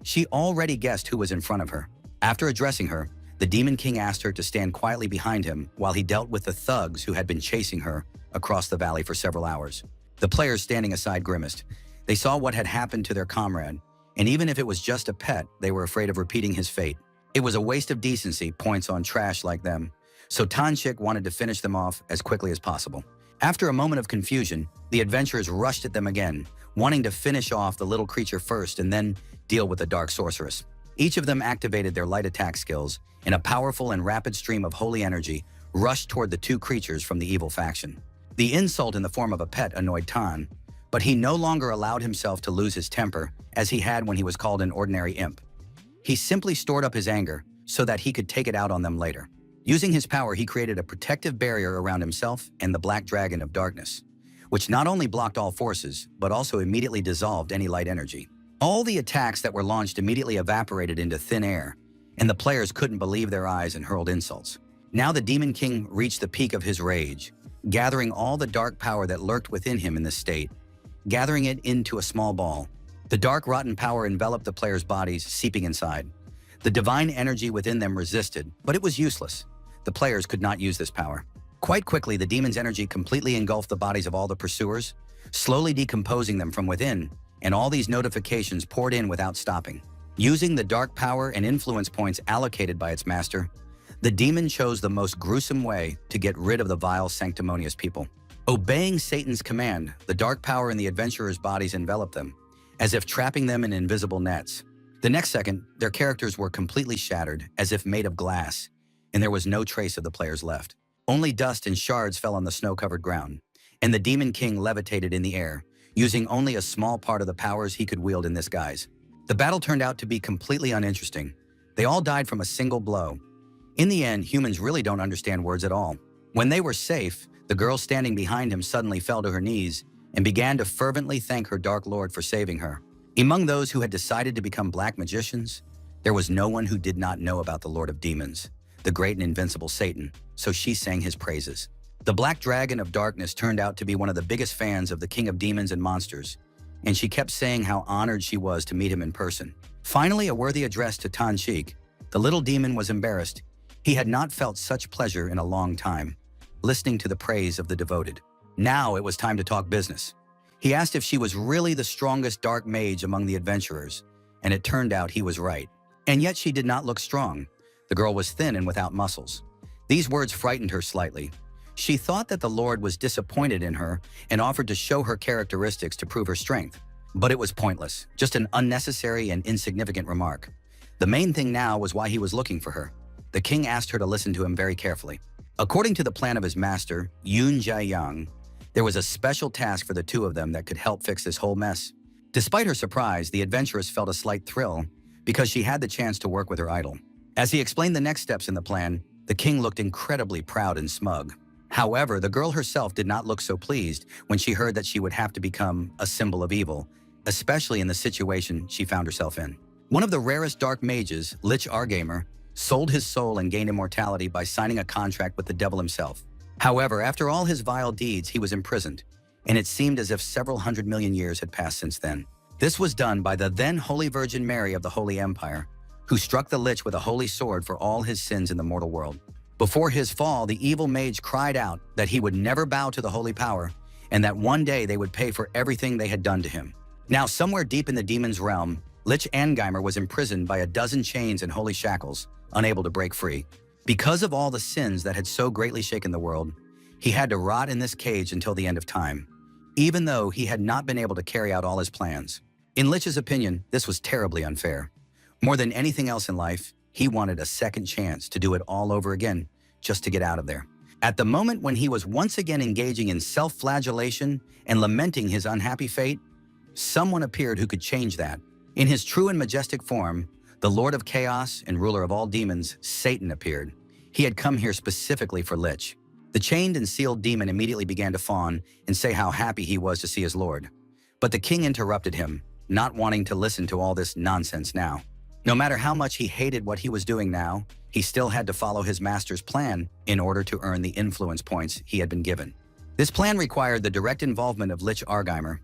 She already guessed who was in front of her. After addressing her, the Demon King asked her to stand quietly behind him while he dealt with the thugs who had been chasing her across the valley for several hours. The players standing aside grimaced. They saw what had happened to their comrade, and even if it was just a pet, they were afraid of repeating his fate. It was a waste of decency, points on trash like them, so Tanshik wanted to finish them off as quickly as possible. After a moment of confusion, the adventurers rushed at them again, wanting to finish off the little creature first and then deal with the dark sorceress. Each of them activated their light attack skills, and a powerful and rapid stream of holy energy rushed toward the two creatures from the evil faction. The insult in the form of a pet annoyed Tan, but he no longer allowed himself to lose his temper as he had when he was called an ordinary imp. He simply stored up his anger so that he could take it out on them later. Using his power, he created a protective barrier around himself and the Black Dragon of Darkness, which not only blocked all forces, but also immediately dissolved any light energy. All the attacks that were launched immediately evaporated into thin air, and the players couldn't believe their eyes and hurled insults. Now the Demon King reached the peak of his rage, gathering all the dark power that lurked within him in this state, gathering it into a small ball. The dark, rotten power enveloped the players' bodies, seeping inside. The divine energy within them resisted, but it was useless. The players could not use this power. Quite quickly, the demon's energy completely engulfed the bodies of all the pursuers, slowly decomposing them from within, and all these notifications poured in without stopping. Using the dark power and influence points allocated by its master, the demon chose the most gruesome way to get rid of the vile, sanctimonious people. Obeying Satan's command, the dark power in the adventurers' bodies enveloped them, as if trapping them in invisible nets. The next second, their characters were completely shattered, as if made of glass, and there was no trace of the players left. Only dust and shards fell on the snow-covered ground, and the Demon King levitated in the air, using only a small part of the powers he could wield in this guise. The battle turned out to be completely uninteresting. They all died from a single blow. In the end, humans really don't understand words at all. When they were safe, the girl standing behind him suddenly fell to her knees and began to fervently thank her Dark Lord for saving her. Among those who had decided to become black magicians, there was no one who did not know about the Lord of Demons, the great and invincible Satan, so she sang his praises. The Black Dragon of Darkness turned out to be one of the biggest fans of the King of Demons and Monsters, and she kept saying how honored she was to meet him in person. Finally, a worthy address to Tanshik, the little demon was embarrassed. He had not felt such pleasure in a long time, listening to the praise of the devoted. Now it was time to talk business. He asked if she was really the strongest dark mage among the adventurers, and it turned out he was right. And yet she did not look strong. The girl was thin and without muscles. These words frightened her slightly. She thought that the Lord was disappointed in her and offered to show her characteristics to prove her strength. But it was pointless, just an unnecessary and insignificant remark. The main thing now was why he was looking for her. The king asked her to listen to him very carefully. According to the plan of his master, Yoon Jae-young, there was a special task for the two of them that could help fix this whole mess. Despite her surprise, the adventuress felt a slight thrill because she had the chance to work with her idol. As he explained the next steps in the plan, the king looked incredibly proud and smug. However, the girl herself did not look so pleased when she heard that she would have to become a symbol of evil, especially in the situation she found herself in. One of the rarest dark mages, Lich Argamer, sold his soul and gained immortality by signing a contract with the devil himself. However, after all his vile deeds, he was imprisoned, and it seemed as if several 100 million years had passed since then. This was done by the then Holy Virgin Mary of the Holy Empire, who struck the Lich with a holy sword for all his sins in the mortal world. Before his fall, the evil mage cried out that he would never bow to the holy power, and that one day they would pay for everything they had done to him. Now, somewhere deep in the demon's realm, Lich Argamer was imprisoned by a dozen chains and holy shackles, unable to break free. Because of all the sins that had so greatly shaken the world, he had to rot in this cage until the end of time, even though he had not been able to carry out all his plans. In Lich's opinion, this was terribly unfair. More than anything else in life, he wanted a second chance to do it all over again, just to get out of there. At the moment when he was once again engaging in self-flagellation and lamenting his unhappy fate, someone appeared who could change that. In his true and majestic form, the Lord of Chaos and ruler of all demons, Satan, appeared. He had come here specifically for Lich. The chained and sealed demon immediately began to fawn and say how happy he was to see his lord. But the king interrupted him, not wanting to listen to all this nonsense now. No matter how much he hated what he was doing now, he still had to follow his master's plan in order to earn the influence points he had been given. This plan required the direct involvement of Lich Argamer,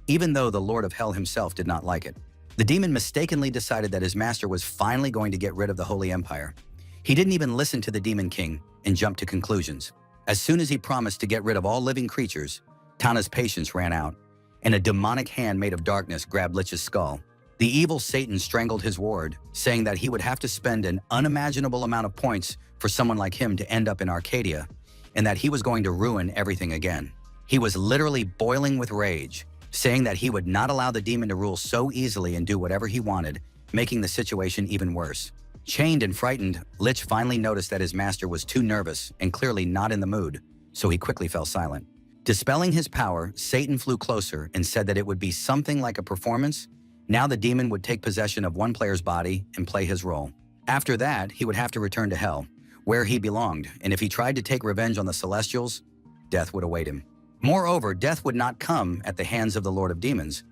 even though the Lord of Hell himself did not like it. The demon mistakenly decided that his master was finally going to get rid of the Holy Empire. He didn't even listen to the Demon King and jumped to conclusions. As soon as he promised to get rid of all living creatures, Tana's patience ran out, and a demonic hand made of darkness grabbed Lich's skull. The evil Satan strangled his ward, saying that he would have to spend an unimaginable amount of points for someone like him to end up in Arcadia, and that he was going to ruin everything again. He was literally boiling with rage, saying that he would not allow the demon to rule so easily and do whatever he wanted, making the situation even worse. Chained and frightened, Lich finally noticed that his master was too nervous and clearly not in the mood, so he quickly fell silent. Dispelling his power, Satan flew closer and said that it would be something like a performance. Now the demon would take possession of one player's body and play his role. After that, he would have to return to hell, where he belonged, and if he tried to take revenge on the Celestials, death would await him. Moreover, death would not come at the hands of the Lord of Demons,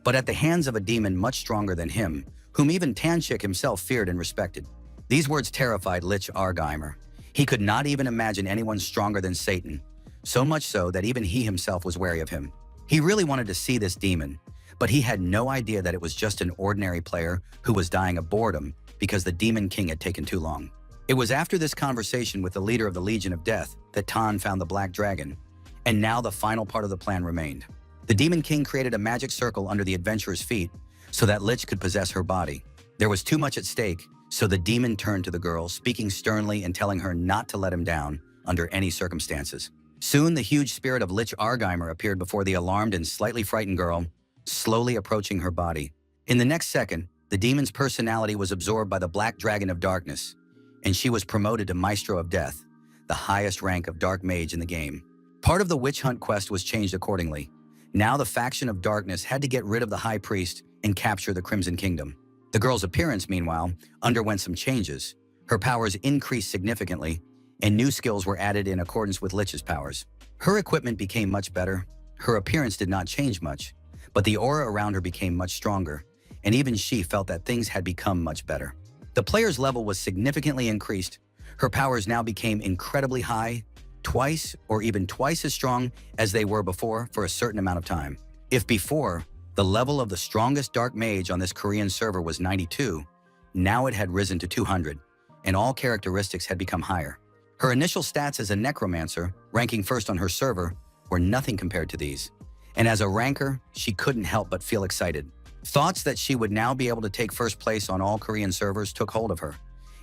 but at the hands of a demon much stronger than him, whom even Tanchik himself feared and respected. These words terrified Lich Argamer. He could not even imagine anyone stronger than Satan, so much so that even he himself was wary of him. He really wanted to see this demon, but he had no idea that it was just an ordinary player who was dying of boredom because the Demon King had taken too long. It was after this conversation with the leader of the Legion of Death that Tan found the Black Dragon, and now the final part of the plan remained. The Demon King created a magic circle under the adventurer's feet so that Lich could possess her body. There was too much at stake, so the demon turned to the girl, speaking sternly and telling her not to let him down under any circumstances. Soon, the huge spirit of Lich Argamer appeared before the alarmed and slightly frightened girl, slowly approaching her body. In the next second, the demon's personality was absorbed by the Black Dragon of Darkness, and she was promoted to Maestro of Death, the highest rank of Dark Mage in the game. Part of the witch hunt quest was changed accordingly. Now the faction of Darkness had to get rid of the High Priest and capture the Crimson Kingdom. The girl's appearance, meanwhile, underwent some changes. Her powers increased significantly, and new skills were added in accordance with Lich's powers. Her equipment became much better. Her appearance did not change much, but the aura around her became much stronger, and even she felt that things had become much better. The player's level was significantly increased. Her powers now became incredibly high, twice or even twice as strong as they were before for a certain amount of time. If before, the level of the strongest dark mage on this Korean server was 92, now it had risen to 200, and all characteristics had become higher. Her initial stats as a necromancer, ranking first on her server, were nothing compared to these. And as a ranker, she couldn't help but feel excited. Thoughts that she would now be able to take first place on all Korean servers took hold of her,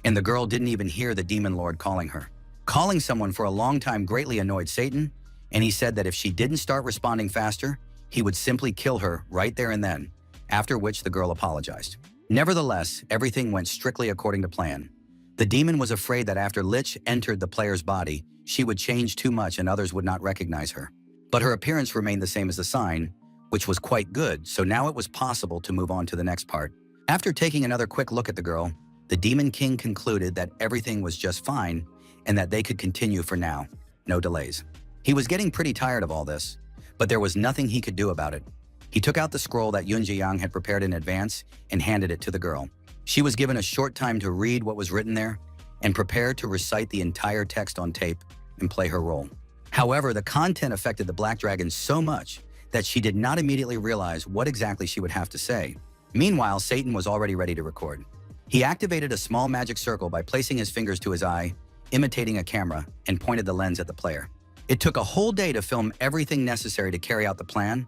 and the girl didn't even hear the Demon Lord calling her. Calling someone for a long time greatly annoyed Satan, and he said that if she didn't start responding faster, he would simply kill her right there and then, after which the girl apologized. Nevertheless, everything went strictly according to plan. The demon was afraid that after Lich entered the player's body, she would change too much and others would not recognize her. But her appearance remained the same as the sign, which was quite good, so now it was possible to move on to the next part. After taking another quick look at the girl, the Demon King concluded that everything was just fine and that they could continue for now, no delays. He was getting pretty tired of all this, but there was nothing he could do about it. He took out the scroll that Yun Jiang had prepared in advance and handed it to the girl. She was given a short time to read what was written there and prepare to recite the entire text on tape and play her role. However, the content affected the Black Dragon so much that she did not immediately realize what exactly she would have to say. Meanwhile, Satan was already ready to record. He activated a small magic circle by placing his fingers to his eye, imitating a camera, and pointed the lens at the player. It took a whole day to film everything necessary to carry out the plan,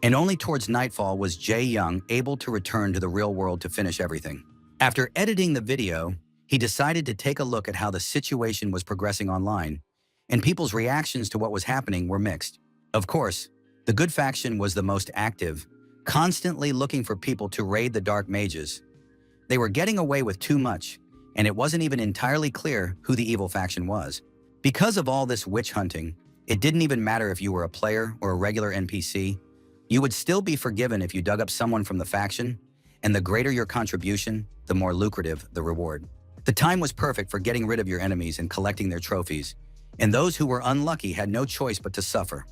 and only towards nightfall was Jae Young able to return to the real world to finish everything. After editing the video, he decided to take a look at how the situation was progressing online, and people's reactions to what was happening were mixed. Of course, the good faction was the most active, constantly looking for people to raid the dark mages. They were getting away with too much, and it wasn't even entirely clear who the evil faction was. Because of all this witch hunting, it didn't even matter if you were a player or a regular NPC. You would still be forgiven if you dug up someone from the faction, and the greater your contribution, the more lucrative the reward. The time was perfect for getting rid of your enemies and collecting their trophies, and those who were unlucky had no choice but to suffer.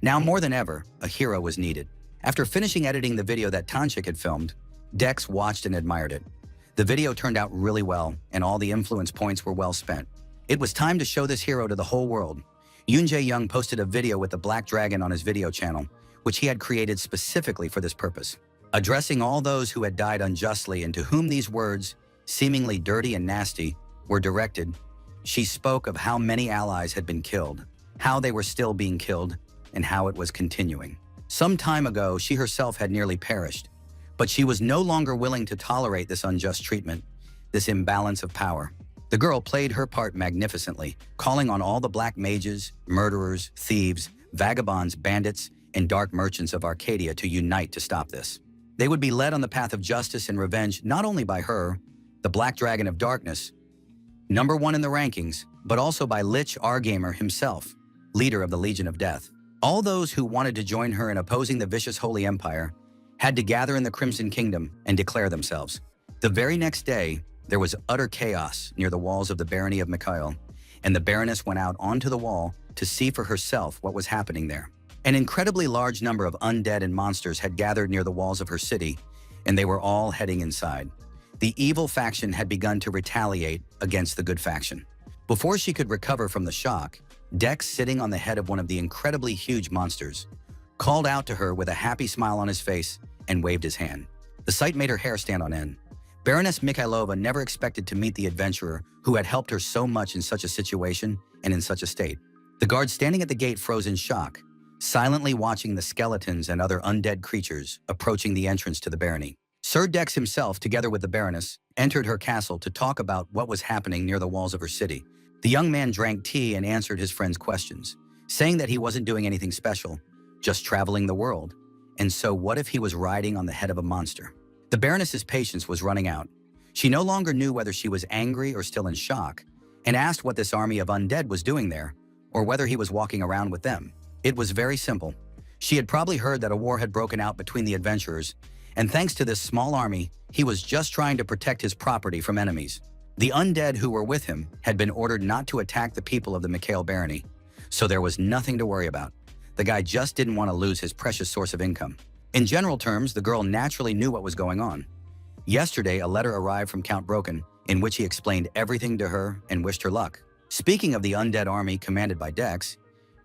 Now more than ever, a hero was needed. After finishing editing the video that Tanchik had filmed, Dex watched and admired it. The video turned out really well, and all the influence points were well spent. It was time to show this hero to the whole world. Yoon Jae-young posted a video with the Black Dragon on his video channel, which he had created specifically for this purpose. Addressing all those who had died unjustly and to whom these words, seemingly dirty and nasty, were directed, she spoke of how many allies had been killed, how they were still being killed, and how it was continuing. Some time ago, she herself had nearly perished, but she was no longer willing to tolerate this unjust treatment, this imbalance of power. The girl played her part magnificently, calling on all the black mages, murderers, thieves, vagabonds, bandits, and dark merchants of Arcadia to unite to stop this. They would be led on the path of justice and revenge not only by her, the Black Dragon of Darkness, #1 in the rankings, but also by Lich Argamer himself, leader of the Legion of Death. All those who wanted to join her in opposing the vicious Holy Empire had to gather in the Crimson Kingdom and declare themselves. The very next day, there was utter chaos near the walls of the barony of Mikhail, and the Baroness went out onto the wall to see for herself what was happening there. An incredibly large number of undead and monsters had gathered near the walls of her city, and they were all heading inside. The evil faction had begun to retaliate against the good faction. Before she could recover from the shock, Dex, sitting on the head of one of the incredibly huge monsters, called out to her with a happy smile on his face and waved his hand. The sight made her hair stand on end. Baroness Mikhailova never expected to meet the adventurer who had helped her so much in such a situation and in such a state. The guards standing at the gate froze in shock, silently watching the skeletons and other undead creatures approaching the entrance to the barony. Sir Dex himself, together with the Baroness, entered her castle to talk about what was happening near the walls of her city. The young man drank tea and answered his friend's questions, saying that he wasn't doing anything special, just traveling the world. And so what if he was riding on the head of a monster? The Baroness's patience was running out. She no longer knew whether she was angry or still in shock, and asked what this army of undead was doing there, or whether he was walking around with them. It was very simple. She had probably heard that a war had broken out between the adventurers, and thanks to this small army, he was just trying to protect his property from enemies. The undead who were with him had been ordered not to attack the people of the Mikhail barony, so there was nothing to worry about. The guy just didn't want to lose his precious source of income. In general terms, the girl naturally knew what was going on. Yesterday, a letter arrived from Count Broken, in which he explained everything to her and wished her luck. Speaking of the undead army commanded by Dex,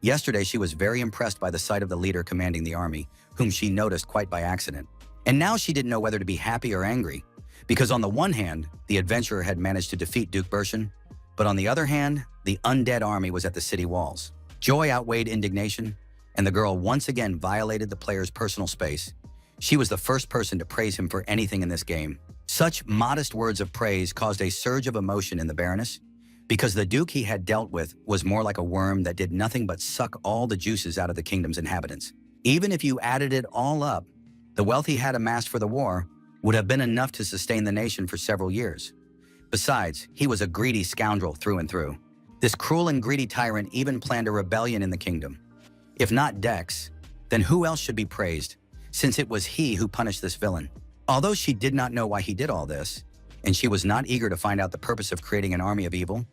yesterday she was very impressed by the sight of the leader commanding the army, whom she noticed quite by accident. And now she didn't know whether to be happy or angry, because on the one hand, the adventurer had managed to defeat Duke Bershin, but on the other hand, the undead army was at the city walls. Joy outweighed indignation, and the girl once again violated the player's personal space. She was the first person to praise him for anything in this game. Such modest words of praise caused a surge of emotion in the Baroness, because the Duke he had dealt with was more like a worm that did nothing but suck all the juices out of the kingdom's inhabitants. Even if you added it all up, the wealth he had amassed for the war would have been enough to sustain the nation for several years. Besides, he was a greedy scoundrel through and through. This cruel and greedy tyrant even planned a rebellion in the kingdom. If not Dex, then who else should be praised, since it was he who punished this villain? Although she did not know why he did all this, and she was not eager to find out the purpose of creating an army of evil,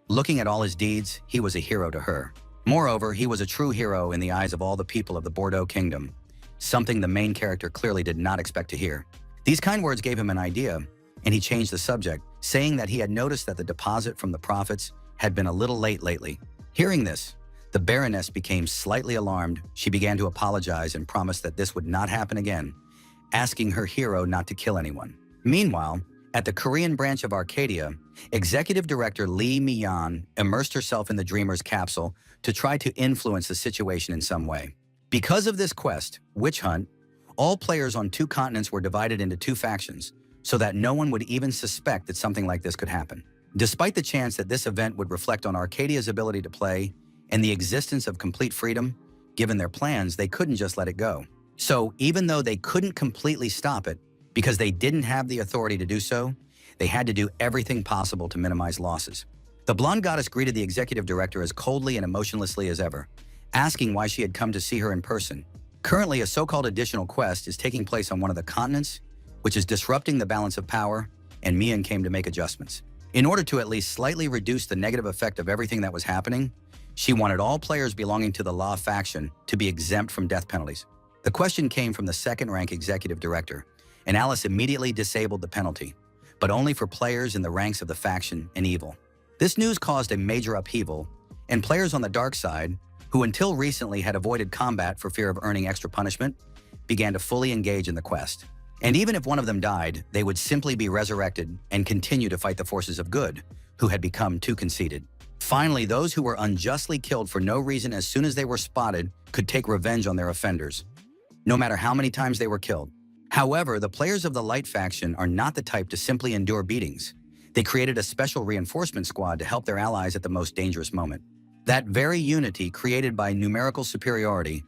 looking at all his deeds, he was a hero to her. Moreover, he was a true hero in the eyes of all the people of the Bordeaux Kingdom, something the main character clearly did not expect to hear. These kind words gave him an idea, and he changed the subject, saying that he had noticed that the deposit from the prophets had been a little late lately. Hearing this, the Baroness became slightly alarmed. She began to apologize and promised that this would not happen again, asking her hero not to kill anyone. Meanwhile, at the Korean branch of Arcadia, Executive Director Lee Mi-yeon immersed herself in the Dreamer's capsule to try to influence the situation in some way. Because of this quest, Witch Hunt, all players on 2 continents were divided into 2 factions, so that no one would even suspect that something like this could happen. Despite the chance that this event would reflect on Arcadia's ability to play and the existence of complete freedom, given their plans, they couldn't just let it go. So even though they couldn't completely stop it, because they didn't have the authority to do so, they had to do everything possible to minimize losses. The blonde goddess greeted the executive director as coldly and emotionlessly as ever, asking why she had come to see her in person. Currently, a so-called additional quest is taking place on one of the continents, which is disrupting the balance of power, and Mi-yeon came to make adjustments. In order to at least slightly reduce the negative effect of everything that was happening, she wanted all players belonging to the Law faction to be exempt from death penalties. The question came from the second-rank executive director, and Alice immediately disabled the penalty, but only for players in the ranks of the faction and evil. This news caused a major upheaval, and players on the dark side, who until recently had avoided combat for fear of earning extra punishment, began to fully engage in the quest. And even if one of them died, they would simply be resurrected and continue to fight the forces of good, who had become too conceited. Finally, those who were unjustly killed for no reason as soon as they were spotted could take revenge on their offenders, no matter how many times they were killed. However, the players of the Light faction are not the type to simply endure beatings. They created a special reinforcement squad to help their allies at the most dangerous moment. That very unity, created by numerical superiority,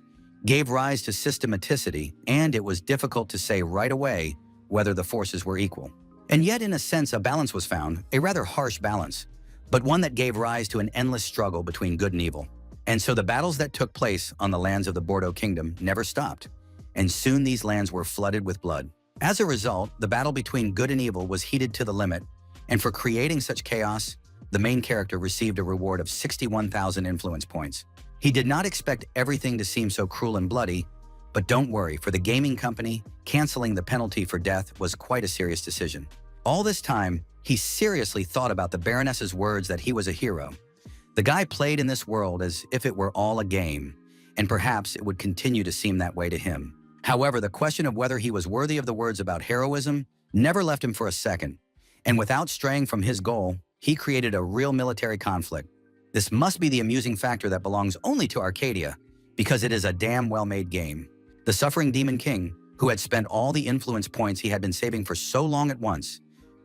gave rise to systematicity, and it was difficult to say right away whether the forces were equal. And yet, in a sense, a balance was found, a rather harsh balance, but one that gave rise to an endless struggle between good and evil. And so the battles that took place on the lands of the Bordeaux Kingdom never stopped, and soon these lands were flooded with blood. As a result, the battle between good and evil was heated to the limit, and for creating such chaos, the main character received a reward of 61,000 influence points. He did not expect everything to seem so cruel and bloody, but don't worry, for the gaming company, canceling the penalty for death was quite a serious decision. All this time, he seriously thought about the Baroness's words that he was a hero. The guy played in this world as if it were all a game, and perhaps it would continue to seem that way to him. However, the question of whether he was worthy of the words about heroism never left him for a second, and without straying from his goal, he created a real military conflict. This must be the amusing factor that belongs only to Arcadia, because it is a damn well-made game. The suffering Demon King, who had spent all the influence points he had been saving for so long at once,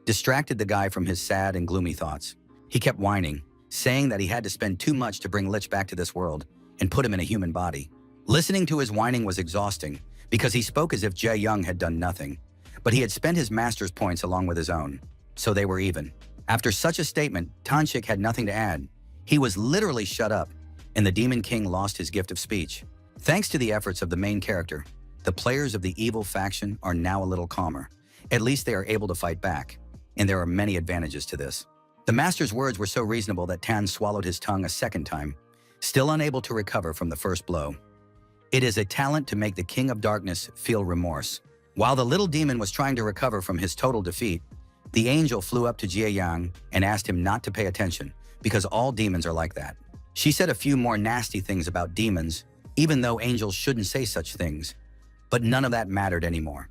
distracted the guy from his sad and gloomy thoughts. He kept whining, saying that he had to spend too much to bring Lich back to this world and put him in a human body. Listening to his whining was exhausting, because he spoke as if Jae-young had done nothing, but he had spent his master's points along with his own, so they were even. After such a statement, Tanchik had nothing to add. He was literally shut up, and the Demon King lost his gift of speech. Thanks to the efforts of the main character, the players of the evil faction are now a little calmer. At least they are able to fight back, and there are many advantages to this. The master's words were so reasonable that Tan swallowed his tongue a second time, still unable to recover from the first blow. It is a talent to make the King of Darkness feel remorse. While the little demon was trying to recover from his total defeat, the angel flew up to Jae-young and asked him not to pay attention, because all demons are like that. She said a few more nasty things about demons, even though angels shouldn't say such things, but none of that mattered anymore.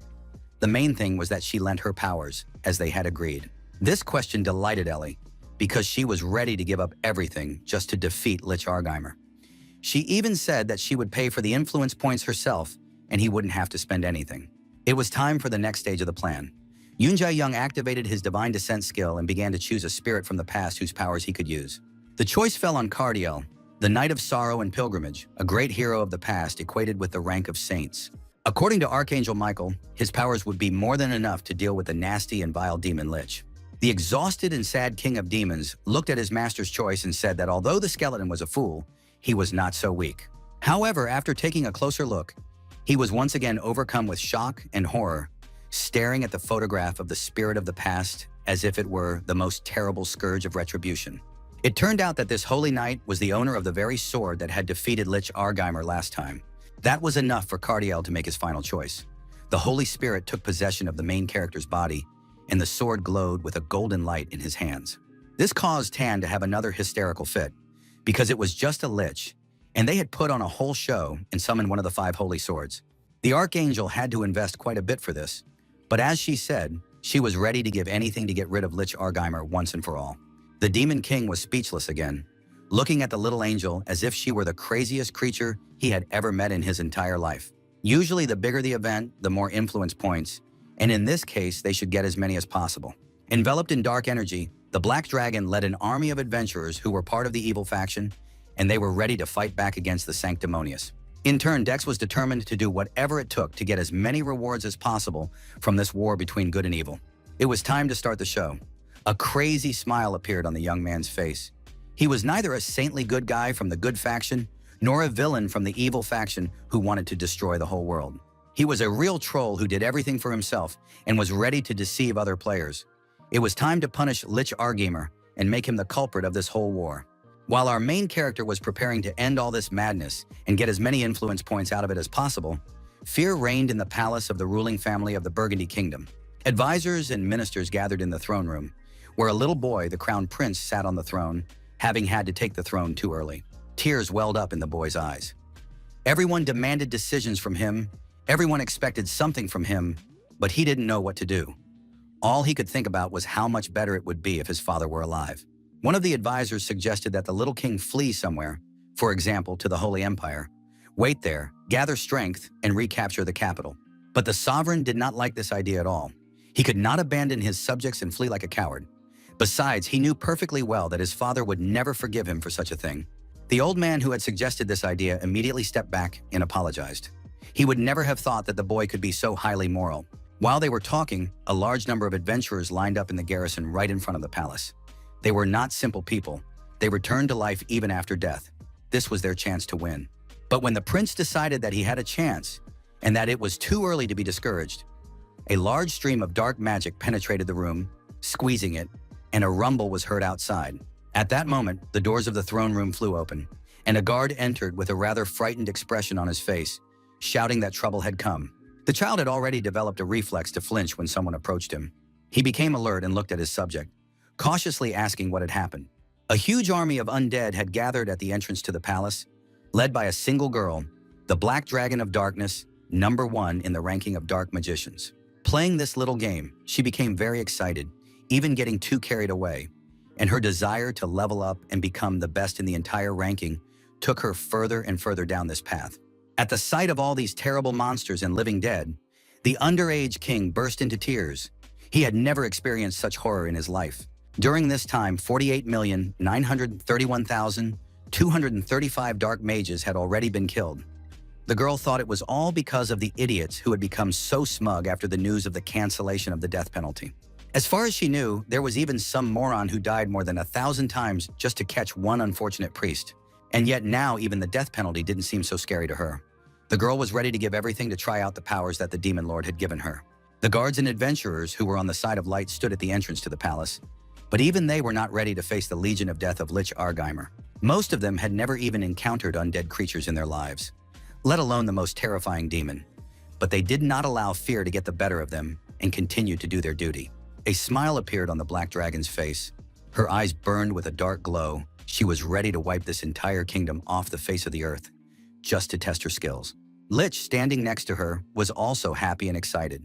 The main thing was that she lent her powers, as they had agreed. This question delighted Ellie, because she was ready to give up everything just to defeat Lich Argeimer. She even said that she would pay for the influence points herself, and he wouldn't have to spend anything. It was time for the next stage of the plan. Yoon Jae-young activated his Divine Descent skill and began to choose a spirit from the past whose powers he could use. The choice fell on Cardiel, the Knight of Sorrow and Pilgrimage, a great hero of the past equated with the rank of saints. According to Archangel Michael, his powers would be more than enough to deal with the nasty and vile demon Lich. The exhausted and sad king of demons looked at his master's choice and said that although the skeleton was a fool, he was not so weak. However, after taking a closer look, he was once again overcome with shock and horror, staring at the photograph of the spirit of the past as if it were the most terrible scourge of retribution. It turned out that this holy knight was the owner of the very sword that had defeated Lich Arghymer last time. That was enough for Cardiel to make his final choice. The Holy Spirit took possession of the main character's body, and the sword glowed with a golden light in his hands. This caused Tan to have another hysterical fit, because it was just a lich, and they had put on a whole show and summoned one of the 5 holy swords. The Archangel had to invest quite a bit for this, but as she said, she was ready to give anything to get rid of Lich Arghymer once and for all. The Demon King was speechless again, looking at the little angel as if she were the craziest creature he had ever met in his entire life. Usually the bigger the event, the more influence points, and in this case, they should get as many as possible. Enveloped in dark energy, the Black Dragon led an army of adventurers who were part of the evil faction, and they were ready to fight back against the Sanctimonious. In turn, Dex was determined to do whatever it took to get as many rewards as possible from this war between good and evil. It was time to start the show. A crazy smile appeared on the young man's face. He was neither a saintly good guy from the good faction, nor a villain from the evil faction who wanted to destroy the whole world. He was a real troll who did everything for himself and was ready to deceive other players. It was time to punish Lich Arghymer and make him the culprit of this whole war. While our main character was preparing to end all this madness and get as many influence points out of it as possible, fear reigned in the palace of the ruling family of the Burgundy Kingdom. Advisors and ministers gathered in the throne room, where a little boy, the crown prince, sat on the throne, having had to take the throne too early. Tears welled up in the boy's eyes. Everyone demanded decisions from him, everyone expected something from him, but he didn't know what to do. All he could think about was how much better it would be if his father were alive. One of the advisors suggested that the little king flee somewhere, for example, to the Holy Empire, wait there, gather strength, and recapture the capital. But the sovereign did not like this idea at all. He could not abandon his subjects and flee like a coward. Besides, he knew perfectly well that his father would never forgive him for such a thing. The old man who had suggested this idea immediately stepped back and apologized. He would never have thought that the boy could be so highly moral. While they were talking, a large number of adventurers lined up in the garrison right in front of the palace. They were not simple people. They returned to life even after death. This was their chance to win. But when the prince decided that he had a chance, and that it was too early to be discouraged, a large stream of dark magic penetrated the room, squeezing it, and a rumble was heard outside. At that moment, the doors of the throne room flew open, and a guard entered with a rather frightened expression on his face, shouting that trouble had come. The child had already developed a reflex to flinch when someone approached him. He became alert and looked at his subject, cautiously asking what had happened. A huge army of undead had gathered at the entrance to the palace, led by a single girl, the Black Dragon of Darkness, #1 in the ranking of dark magicians. Playing this little game, she became very excited, even getting too carried away, and her desire to level up and become the best in the entire ranking took her further and further down this path. At the sight of all these terrible monsters and living dead, the underage king burst into tears. He had never experienced such horror in his life. During this time, 48,931,235 dark mages had already been killed. The girl thought it was all because of the idiots who had become so smug after the news of the cancellation of the death penalty. As far as she knew, there was even some moron who died more than 1,000 times just to catch one unfortunate priest. And yet now even the death penalty didn't seem so scary to her. The girl was ready to give everything to try out the powers that the Demon Lord had given her. The guards and adventurers who were on the side of light stood at the entrance to the palace, but even they were not ready to face the Legion of Death of Lich Arghymer. Most of them had never even encountered undead creatures in their lives, let alone the most terrifying demon. But they did not allow fear to get the better of them and continued to do their duty. A smile appeared on the Black Dragon's face. Her eyes burned with a dark glow. She was ready to wipe this entire kingdom off the face of the earth, just to test her skills. Lich, standing next to her, was also happy and excited.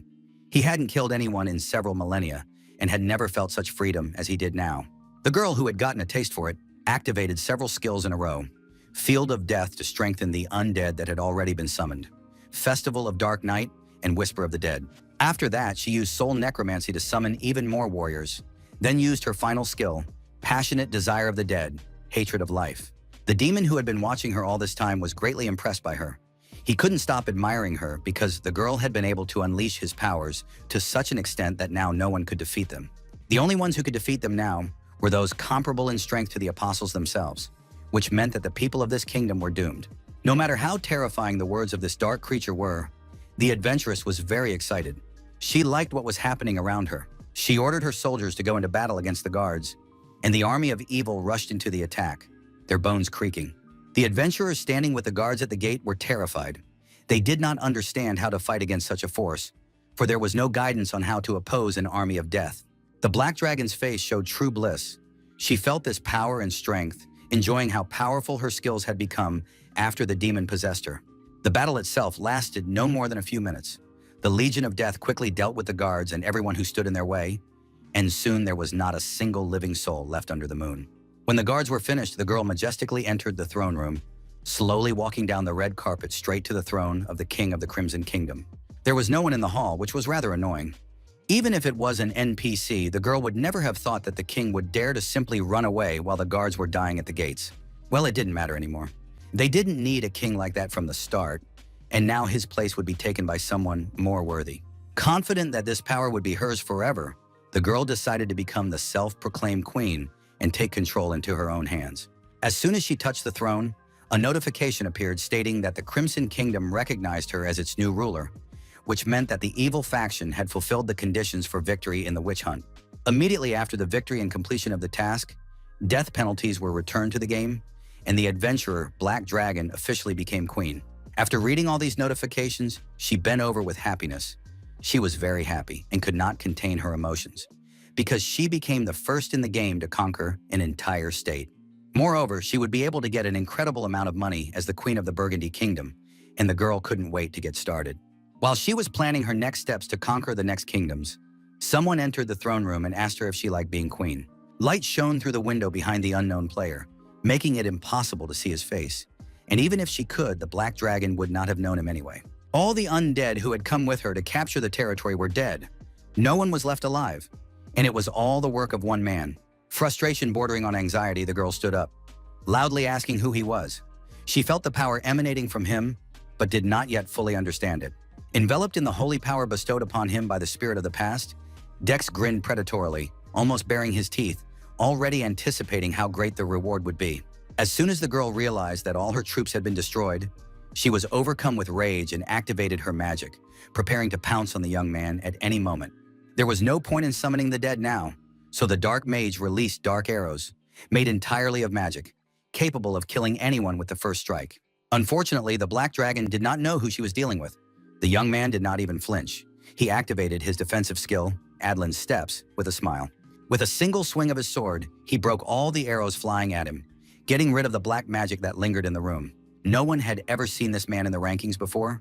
He hadn't killed anyone in several millennia and had never felt such freedom as he did now. The girl, who had gotten a taste for it, activated several skills in a row. Field of Death to strengthen the undead that had already been summoned, Festival of Dark Night, and Whisper of the Dead. After that, she used Soul Necromancy to summon even more warriors, then used her final skill, Passionate Desire of the Dead, Hatred of Life. The demon who had been watching her all this time was greatly impressed by her. He couldn't stop admiring her because the girl had been able to unleash his powers to such an extent that now no one could defeat them. The only ones who could defeat them now were those comparable in strength to the apostles themselves, which meant that the people of this kingdom were doomed. No matter how terrifying the words of this dark creature were, the adventuress was very excited. She liked what was happening around her. She ordered her soldiers to go into battle against the guards, and the army of evil rushed into the attack, their bones creaking. The adventurers standing with the guards at the gate were terrified. They did not understand how to fight against such a force, for there was no guidance on how to oppose an army of death. The black dragon's face showed true bliss. She felt this power and strength, enjoying how powerful her skills had become after the demon possessed her. The battle itself lasted no more than a few minutes. The Legion of Death quickly dealt with the guards and everyone who stood in their way, and soon there was not a single living soul left under the moon. When the guards were finished, the girl majestically entered the throne room, slowly walking down the red carpet straight to the throne of the King of the Crimson Kingdom. There was no one in the hall, which was rather annoying. Even if it was an NPC, the girl would never have thought that the king would dare to simply run away while the guards were dying at the gates. Well, it didn't matter anymore. They didn't need a king like that from the start, and now his place would be taken by someone more worthy. Confident that this power would be hers forever, the girl decided to become the self-proclaimed queen and take control into her own hands. As soon as she touched the throne, a notification appeared stating that the Crimson Kingdom recognized her as its new ruler, which meant that the evil faction had fulfilled the conditions for victory in the witch hunt. Immediately after the victory and completion of the task, death penalties were returned to the game, and the adventurer, Black Dragon, officially became queen. After reading all these notifications, she bent over with happiness. She was very happy and could not contain her emotions, because she became the first in the game to conquer an entire state. Moreover, she would be able to get an incredible amount of money as the queen of the Burgundy Kingdom, and the girl couldn't wait to get started. While she was planning her next steps to conquer the next kingdoms, someone entered the throne room and asked her if she liked being queen. Light shone through the window behind the unknown player, making it impossible to see his face. And even if she could, the Black Dragon would not have known him anyway. All the undead who had come with her to capture the territory were dead. No one was left alive, and it was all the work of one man. Frustration bordering on anxiety, the girl stood up, loudly asking who he was. She felt the power emanating from him, but did not yet fully understand it. Enveloped in the holy power bestowed upon him by the spirit of the past, Dex grinned predatorily, almost baring his teeth, already anticipating how great the reward would be. As soon as the girl realized that all her troops had been destroyed, she was overcome with rage and activated her magic, preparing to pounce on the young man at any moment. There was no point in summoning the dead now, so the dark mage released dark arrows, made entirely of magic, capable of killing anyone with the first strike. Unfortunately, the Black Dragon did not know who she was dealing with. The young man did not even flinch. He activated his defensive skill, Adlin's Steps, with a smile. With a single swing of his sword, he broke all the arrows flying at him, getting rid of the black magic that lingered in the room. No one had ever seen this man in the rankings before,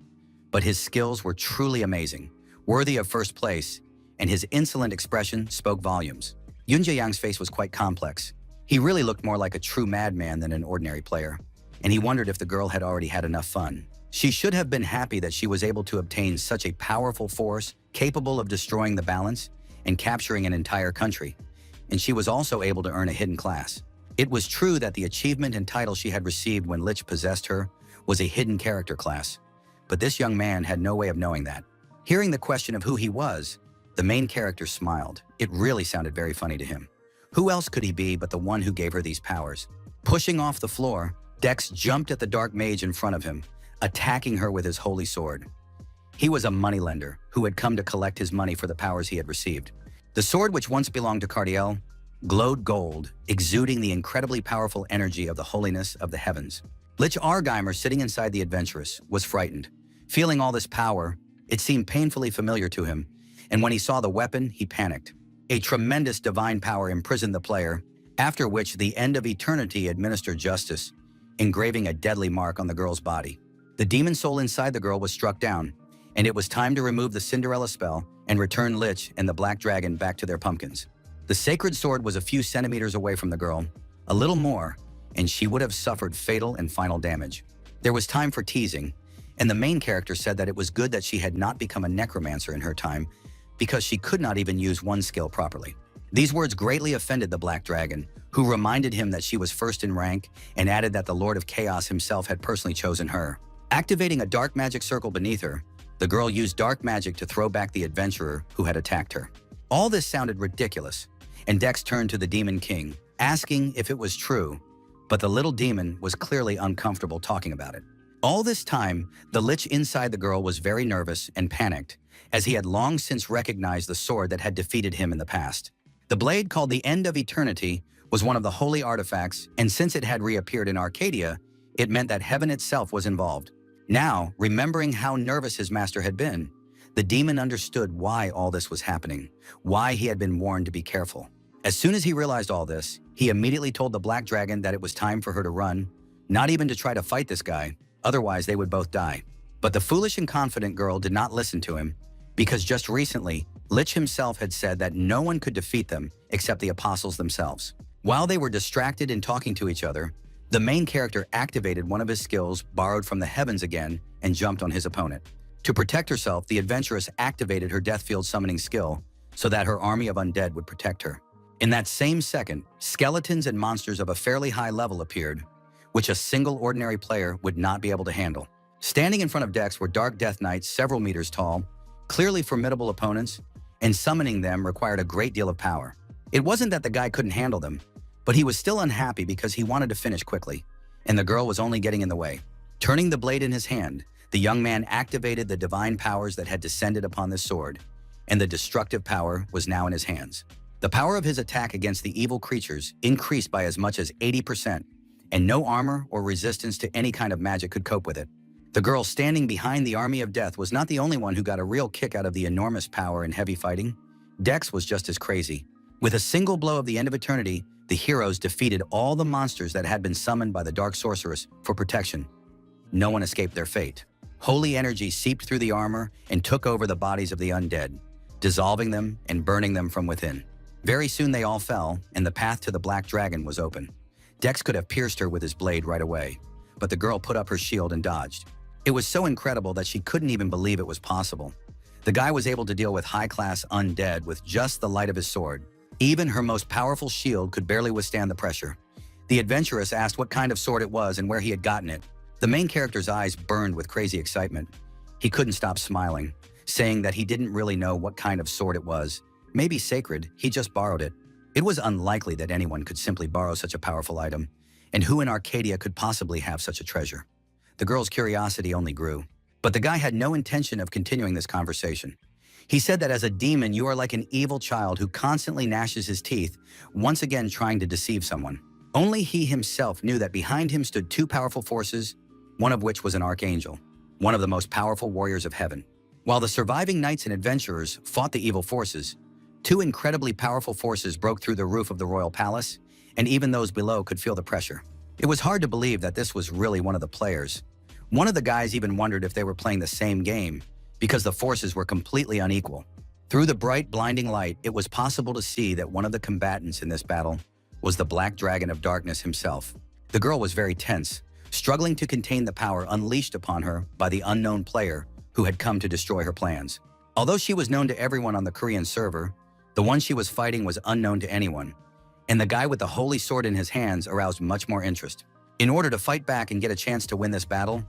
but his skills were truly amazing, worthy of first place, and his insolent expression spoke volumes. Yun Jiayang's face was quite complex. He really looked more like a true madman than an ordinary player, and he wondered if the girl had already had enough fun. She should have been happy that she was able to obtain such a powerful force capable of destroying the balance and capturing an entire country, and she was also able to earn a hidden class. It was true that the achievement and title she had received when Lich possessed her was a hidden character class, but this young man had no way of knowing that. Hearing the question of who he was, the main character smiled. It really sounded very funny to him. Who else could he be but the one who gave her these powers? Pushing off the floor, Dex jumped at the dark mage in front of him, attacking her with his holy sword. He was a moneylender who had come to collect his money for the powers he had received. The sword, which once belonged to Cardiel, glowed gold, exuding the incredibly powerful energy of the holiness of the heavens. Lich Argeimer, sitting inside the adventuress, was frightened. Feeling all this power, it seemed painfully familiar to him, and when he saw the weapon, he panicked. A tremendous divine power imprisoned the player, after which the end of eternity administered justice, engraving a deadly mark on the girl's body. The demon soul inside the girl was struck down, and it was time to remove the Cinderella spell and return Lich and the Black Dragon back to their pumpkins. The sacred sword was a few centimeters away from the girl, a little more, and she would have suffered fatal and final damage. There was time for teasing, and the main character said that it was good that she had not become a necromancer in her time because she could not even use one skill properly. These words greatly offended the Black Dragon, who reminded him that she was first in rank and added that the Lord of Chaos himself had personally chosen her. Activating a dark magic circle beneath her, the girl used dark magic to throw back the adventurer who had attacked her. All this sounded ridiculous, and Dex turned to the Demon King, asking if it was true, but the little demon was clearly uncomfortable talking about it. All this time, the lich inside the girl was very nervous and panicked, as he had long since recognized the sword that had defeated him in the past. The blade, called the End of Eternity, was one of the holy artifacts, and since it had reappeared in Arcadia, it meant that heaven itself was involved. Now, remembering how nervous his master had been, the demon understood why all this was happening, why he had been warned to be careful. As soon as he realized all this, he immediately told the Black Dragon that it was time for her to run, not even to try to fight this guy, otherwise they would both die. But the foolish and confident girl did not listen to him, because just recently, Lich himself had said that no one could defeat them except the apostles themselves. While they were distracted and talking to each other, the main character activated one of his skills borrowed from the heavens again and jumped on his opponent. To protect herself, the adventuress activated her death field summoning skill so that her army of undead would protect her. In that same second, skeletons and monsters of a fairly high level appeared, which a single ordinary player would not be able to handle. Standing in front of Dex were dark death knights several meters tall, clearly formidable opponents, and summoning them required a great deal of power. It wasn't that the guy couldn't handle them, but he was still unhappy because he wanted to finish quickly, and the girl was only getting in the way. Turning the blade in his hand, the young man activated the divine powers that had descended upon this sword, and the destructive power was now in his hands. The power of his attack against the evil creatures increased by as much as 80%, and no armor or resistance to any kind of magic could cope with it. The girl standing behind the army of death was not the only one who got a real kick out of the enormous power in heavy fighting. Dex was just as crazy. With a single blow of the End of Eternity, the heroes defeated all the monsters that had been summoned by the Dark Sorceress for protection. No one escaped their fate. Holy energy seeped through the armor and took over the bodies of the undead, dissolving them and burning them from within. Very soon they all fell, and the path to the Black Dragon was open. Dex could have pierced her with his blade right away, but the girl put up her shield and dodged. It was so incredible that she couldn't even believe it was possible. The guy was able to deal with high-class undead with just the light of his sword. Even her most powerful shield could barely withstand the pressure. The adventuress asked what kind of sword it was and where he had gotten it. The main character's eyes burned with crazy excitement. He couldn't stop smiling, saying that he didn't really know what kind of sword it was. Maybe sacred, he just borrowed it. It was unlikely that anyone could simply borrow such a powerful item, and who in Arcadia could possibly have such a treasure? The girl's curiosity only grew, but the guy had no intention of continuing this conversation. He said that as a demon, you are like an evil child who constantly gnashes his teeth, once again trying to deceive someone. Only he himself knew that behind him stood two powerful forces, one of which was an archangel, one of the most powerful warriors of heaven. While the surviving knights and adventurers fought the evil forces, two incredibly powerful forces broke through the roof of the royal palace, and even those below could feel the pressure. It was hard to believe that this was really one of the players. One of the guys even wondered if they were playing the same game, because the forces were completely unequal. Through the bright, blinding light, it was possible to see that one of the combatants in this battle was the Black Dragon of Darkness himself. The girl was very tense, struggling to contain the power unleashed upon her by the unknown player who had come to destroy her plans. Although she was known to everyone on the Korean server, the one she was fighting was unknown to anyone, and the guy with the holy sword in his hands aroused much more interest. In order to fight back and get a chance to win this battle,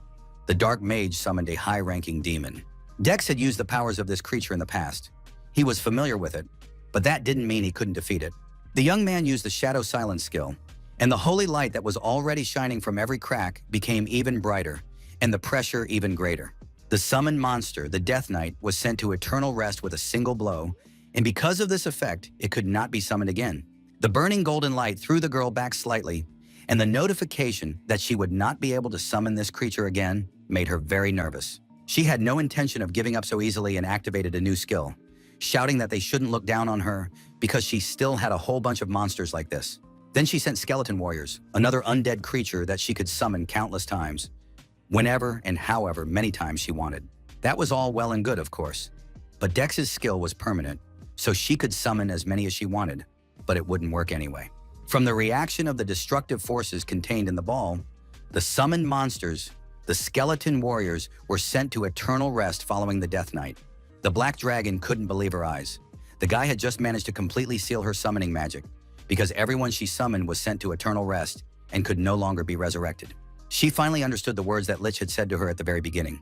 the Dark Mage summoned a high-ranking demon. Dex had used the powers of this creature in the past. He was familiar with it, but that didn't mean he couldn't defeat it. The young man used the Shadow Silence skill, and the holy light that was already shining from every crack became even brighter, and the pressure even greater. The summoned monster, the Death Knight, was sent to eternal rest with a single blow, and because of this effect, it could not be summoned again. The burning golden light threw the girl back slightly, and the notification that she would not be able to summon this creature again made her very nervous. She had no intention of giving up so easily and activated a new skill, shouting that they shouldn't look down on her because she still had a whole bunch of monsters like this. Then she sent skeleton warriors, another undead creature that she could summon countless times, whenever and however many times she wanted. That was all well and good, of course, but Dex's skill was permanent, so she could summon as many as she wanted, but it wouldn't work anyway. From the reaction of the destructive forces contained in the ball, the summoned monsters, the skeleton warriors, were sent to eternal rest following the Death Knight. The Black Dragon couldn't believe her eyes. The guy had just managed to completely seal her summoning magic, because everyone she summoned was sent to eternal rest and could no longer be resurrected. She finally understood the words that Lich had said to her at the very beginning.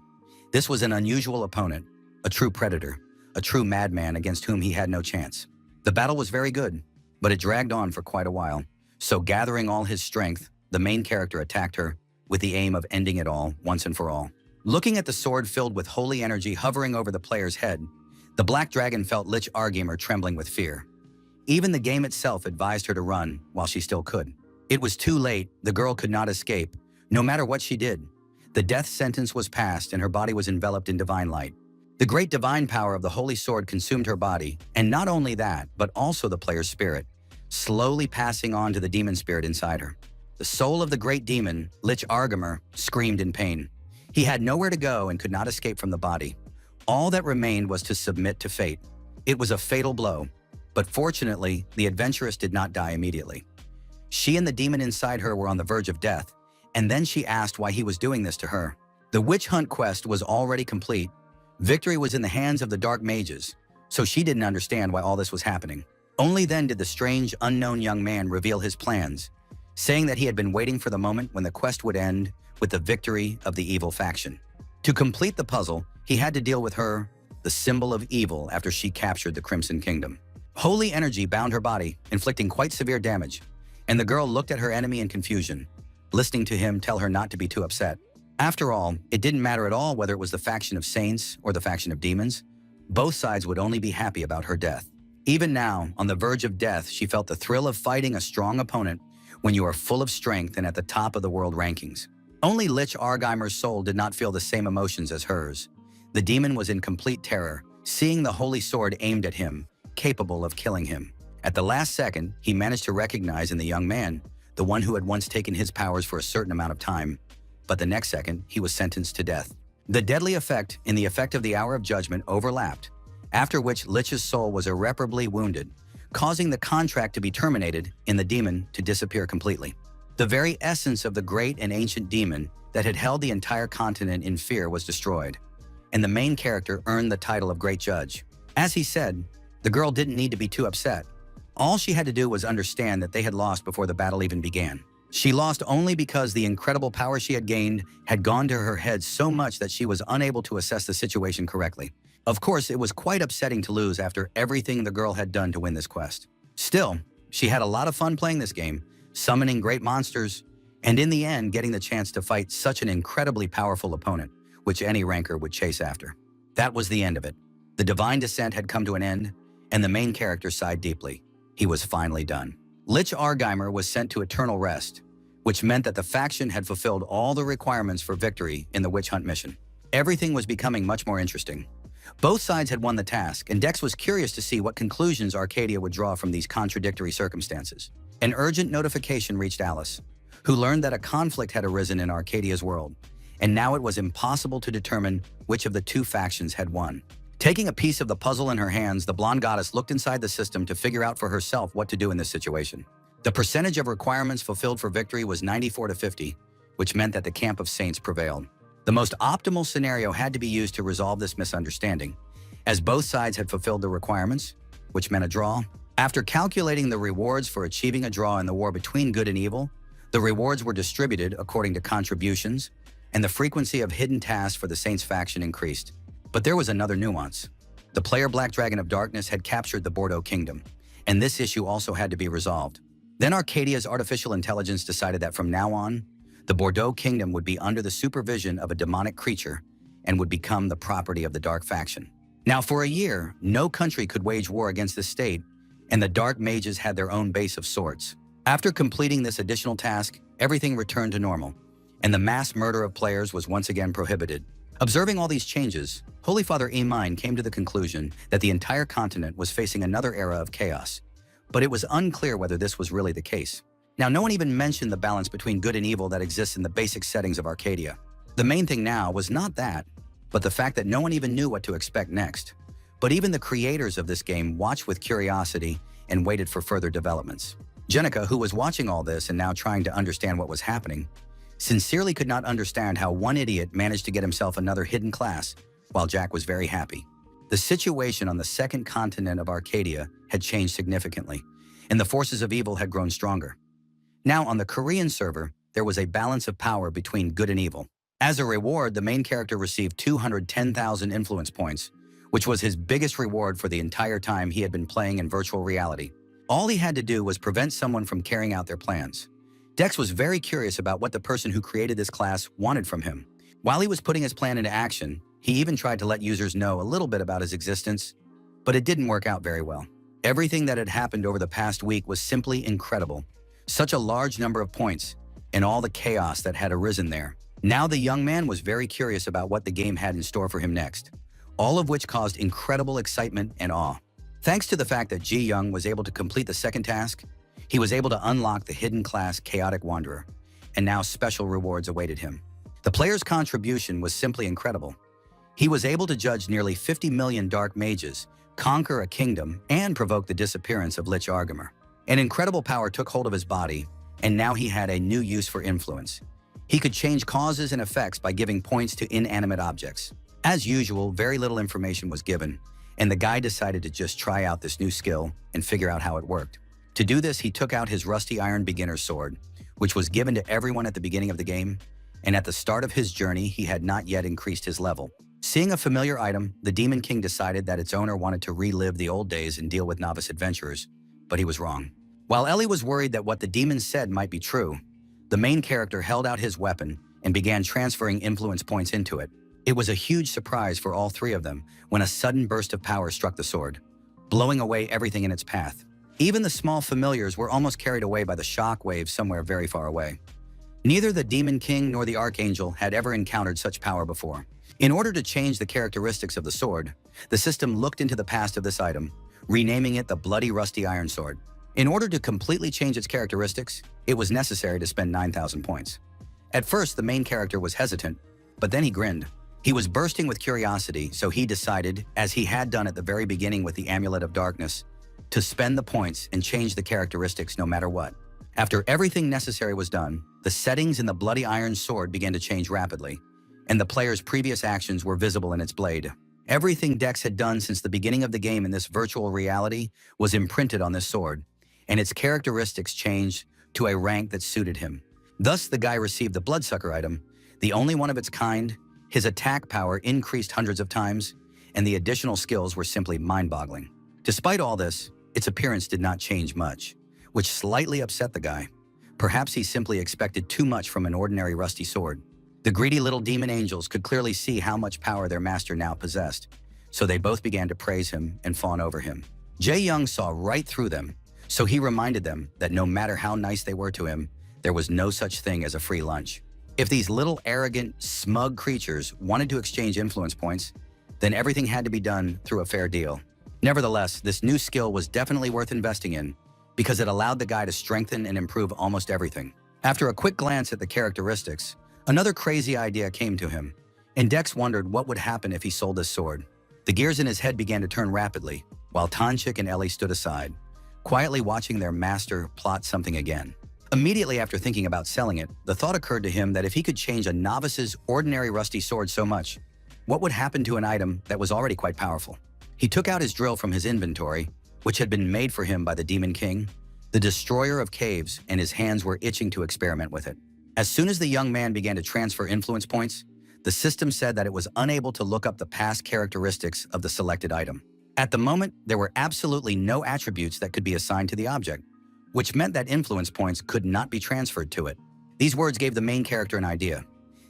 This was an unusual opponent, a true predator, a true madman against whom he had no chance. The battle was very good, but it dragged on for quite a while. So gathering all his strength, the main character attacked her with the aim of ending it all once and for all. Looking at the sword filled with holy energy hovering over the player's head, the Black Dragon felt Lich Argamer trembling with fear. Even the game itself advised her to run while she still could. It was too late. The girl could not escape, no matter what she did. The death sentence was passed and her body was enveloped in divine light. The great divine power of the holy sword consumed her body, and not only that, but also the player's spirit, slowly passing on to the demon spirit inside her. The soul of the great demon, Lich Argamer, screamed in pain. He had nowhere to go and could not escape from the body. All that remained was to submit to fate. It was a fatal blow, but fortunately, the adventuress did not die immediately. She and the demon inside her were on the verge of death, and then she asked why he was doing this to her. The witch hunt quest was already complete. Victory was in the hands of the dark mages, so she didn't understand why all this was happening. Only then did the strange, unknown young man reveal his plans, saying that he had been waiting for the moment when the quest would end with the victory of the evil faction. To complete the puzzle, he had to deal with her, the symbol of evil, after she captured the Crimson Kingdom. Holy energy bound her body, inflicting quite severe damage, and the girl looked at her enemy in confusion, listening to him tell her not to be too upset. After all, it didn't matter at all whether it was the faction of saints or the faction of demons. Both sides would only be happy about her death. Even now, on the verge of death, she felt the thrill of fighting a strong opponent when you are full of strength and at the top of the world rankings. Only Lich Argamer's soul did not feel the same emotions as hers. The demon was in complete terror, seeing the holy sword aimed at him, capable of killing him. At the last second, he managed to recognize in the young man the one who had once taken his powers for a certain amount of time, but the next second, he was sentenced to death. The deadly effect in the effect of the hour of judgment overlapped, after which Lich's soul was irreparably wounded, causing the contract to be terminated and the demon to disappear completely. The very essence of the great and ancient demon that had held the entire continent in fear was destroyed, and the main character earned the title of Great Judge. As he said, the girl didn't need to be too upset. All she had to do was understand that they had lost before the battle even began. She lost only because the incredible power she had gained had gone to her head so much that she was unable to assess the situation correctly. Of course, it was quite upsetting to lose after everything the girl had done to win this quest. Still, she had a lot of fun playing this game, summoning great monsters, and in the end getting the chance to fight such an incredibly powerful opponent, which any ranker would chase after. That was the end of it. The divine descent had come to an end, and the main character sighed deeply. He was finally done. Lich Argamer was sent to eternal rest, which meant that the faction had fulfilled all the requirements for victory in the witch hunt mission. Everything was becoming much more interesting. Both sides had won the task, and Dex was curious to see what conclusions Arcadia would draw from these contradictory circumstances. An urgent notification reached Alice, who learned that a conflict had arisen in Arcadia's world, and now it was impossible to determine which of the two factions had won. Taking a piece of the puzzle in her hands, the blonde goddess looked inside the system to figure out for herself what to do in this situation. The percentage of requirements fulfilled for victory was 94 to 50, which meant that the camp of saints prevailed. The most optimal scenario had to be used to resolve this misunderstanding, as both sides had fulfilled the requirements, which meant a draw. After calculating the rewards for achieving a draw in the war between good and evil, the rewards were distributed according to contributions, and the frequency of hidden tasks for the Saints faction increased. But there was another nuance. The player Black Dragon of Darkness had captured the Bordeaux Kingdom, and this issue also had to be resolved. Then Arcadia's artificial intelligence decided that from now on, the Bordeaux Kingdom would be under the supervision of a demonic creature and would become the property of the Dark faction. Now, for a year, no country could wage war against the state, and the Dark Mages had their own base of sorts. After completing this additional task, everything returned to normal, and the mass murder of players was once again prohibited. Observing all these changes, Holy Father Emine came to the conclusion that the entire continent was facing another era of chaos, but it was unclear whether this was really the case. Now, no one even mentioned the balance between good and evil that exists in the basic settings of Arcadia. The main thing now was not that, but the fact that no one even knew what to expect next. But even the creators of this game watched with curiosity and waited for further developments. Jenica, who was watching all this and now trying to understand what was happening, sincerely could not understand how one idiot managed to get himself another hidden class, while Jack was very happy. The situation on the second continent of Arcadia had changed significantly, and the forces of evil had grown stronger. Now, on the Korean server, there was a balance of power between good and evil. As a reward, the main character received 210,000 influence points, which was his biggest reward for the entire time he had been playing in virtual reality. All he had to do was prevent someone from carrying out their plans. Dex was very curious about what the person who created this class wanted from him. While he was putting his plan into action, he even tried to let users know a little bit about his existence, but it didn't work out very well. Everything that had happened over the past week was simply incredible. Such a large number of points, and all the chaos that had arisen there. Now the young man was very curious about what the game had in store for him next, all of which caused incredible excitement and awe. Thanks to the fact that Ji Young was able to complete the second task, he was able to unlock the hidden class Chaotic Wanderer, and now special rewards awaited him. The player's contribution was simply incredible. He was able to judge nearly 50 million dark mages, conquer a kingdom, and provoke the disappearance of Lich Argamer. An incredible power took hold of his body, and now he had a new use for influence. He could change causes and effects by giving points to inanimate objects. As usual, very little information was given, and the guy decided to just try out this new skill and figure out how it worked. To do this, he took out his rusty iron beginner sword, which was given to everyone at the beginning of the game, and at the start of his journey, he had not yet increased his level. Seeing a familiar item, the Demon King decided that its owner wanted to relive the old days and deal with novice adventurers, but he was wrong. While Ellie was worried that what the demon said might be true, the main character held out his weapon and began transferring influence points into it. It was a huge surprise for all three of them when a sudden burst of power struck the sword, blowing away everything in its path. Even the small familiars were almost carried away by the shock wave somewhere very far away. Neither the Demon King nor the Archangel had ever encountered such power before. In order to change the characteristics of the sword, the system looked into the past of this item, renaming it the Bloody Rusty Iron Sword. In order to completely change its characteristics, it was necessary to spend 9,000 points. At first, the main character was hesitant, but then he grinned. He was bursting with curiosity, so he decided, as he had done at the very beginning with the Amulet of Darkness, to spend the points and change the characteristics no matter what. After everything necessary was done, the settings in the Bloody Iron Sword began to change rapidly, and the player's previous actions were visible in its blade. Everything Dex had done since the beginning of the game in this virtual reality was imprinted on this sword, and its characteristics changed to a rank that suited him. Thus, the guy received the Bloodsucker item, the only one of its kind. His attack power increased hundreds of times, and the additional skills were simply mind-boggling. Despite all this, its appearance did not change much, which slightly upset the guy. Perhaps he simply expected too much from an ordinary rusty sword. The greedy little demon angels could clearly see how much power their master now possessed, so they both began to praise him and fawn over him. Jae Young saw right through them, so he reminded them that no matter how nice they were to him, there was no such thing as a free lunch. If these little arrogant, smug creatures wanted to exchange influence points, then everything had to be done through a fair deal. Nevertheless, this new skill was definitely worth investing in because it allowed the guy to strengthen and improve almost everything. After a quick glance at the characteristics, another crazy idea came to him, and Dex wondered what would happen if he sold this sword. The gears in his head began to turn rapidly, while Tanchik and Ellie stood aside, quietly watching their master plot something again. Immediately after thinking about selling it, the thought occurred to him that if he could change a novice's ordinary rusty sword so much, what would happen to an item that was already quite powerful? He took out his drill from his inventory, which had been made for him by the Demon King, the destroyer of caves, and his hands were itching to experiment with it. As soon as the young man began to transfer influence points, the system said that it was unable to look up the past characteristics of the selected item. At the moment, there were absolutely no attributes that could be assigned to the object, which meant that influence points could not be transferred to it. These words gave the main character an idea.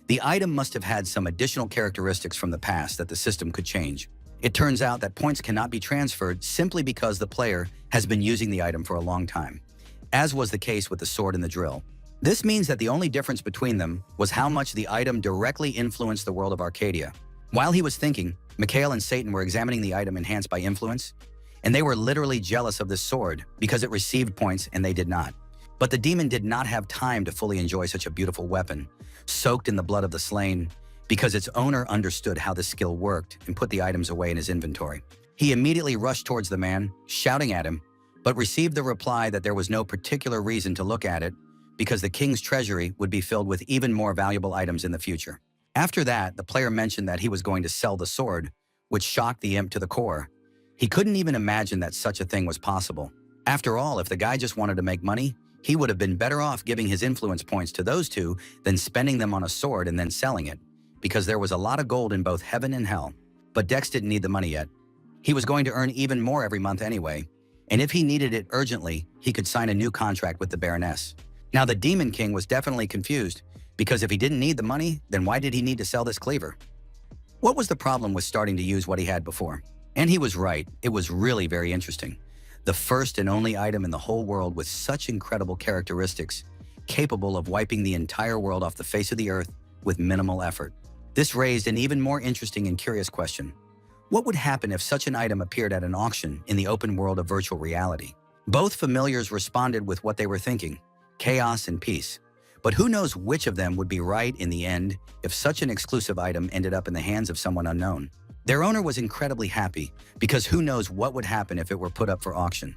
The item must have had some additional characteristics from the past that the system could change. It turns out that points cannot be transferred simply because the player has been using the item for a long time, as was the case with the sword and the drill. This means that the only difference between them was how much the item directly influenced the world of Arcadia. While he was thinking, Mikhail and Satan were examining the item enhanced by influence, and they were literally jealous of this sword because it received points and they did not. But the demon did not have time to fully enjoy such a beautiful weapon, soaked in the blood of the slain, because its owner understood how this skill worked and put the items away in his inventory. He immediately rushed towards the man, shouting at him, but received the reply that there was no particular reason to look at it because the king's treasury would be filled with even more valuable items in the future. After that, the player mentioned that he was going to sell the sword, which shocked the imp to the core. He couldn't even imagine that such a thing was possible. After all, if the guy just wanted to make money, he would have been better off giving his influence points to those two than spending them on a sword and then selling it, because there was a lot of gold in both heaven and hell. But Dex didn't need the money yet. He was going to earn even more every month anyway, and if he needed it urgently, he could sign a new contract with the Baroness. Now the Demon King was definitely confused, because if he didn't need the money, then why did he need to sell this cleaver? What was the problem with starting to use what he had before? And he was right, it was really very interesting. The first and only item in the whole world with such incredible characteristics, capable of wiping the entire world off the face of the earth with minimal effort. This raised an even more interesting and curious question. What would happen if such an item appeared at an auction in the open world of virtual reality? Both familiars responded with what they were thinking, chaos and peace. But who knows which of them would be right in the end if such an exclusive item ended up in the hands of someone unknown? Their owner was incredibly happy, because who knows what would happen if it were put up for auction.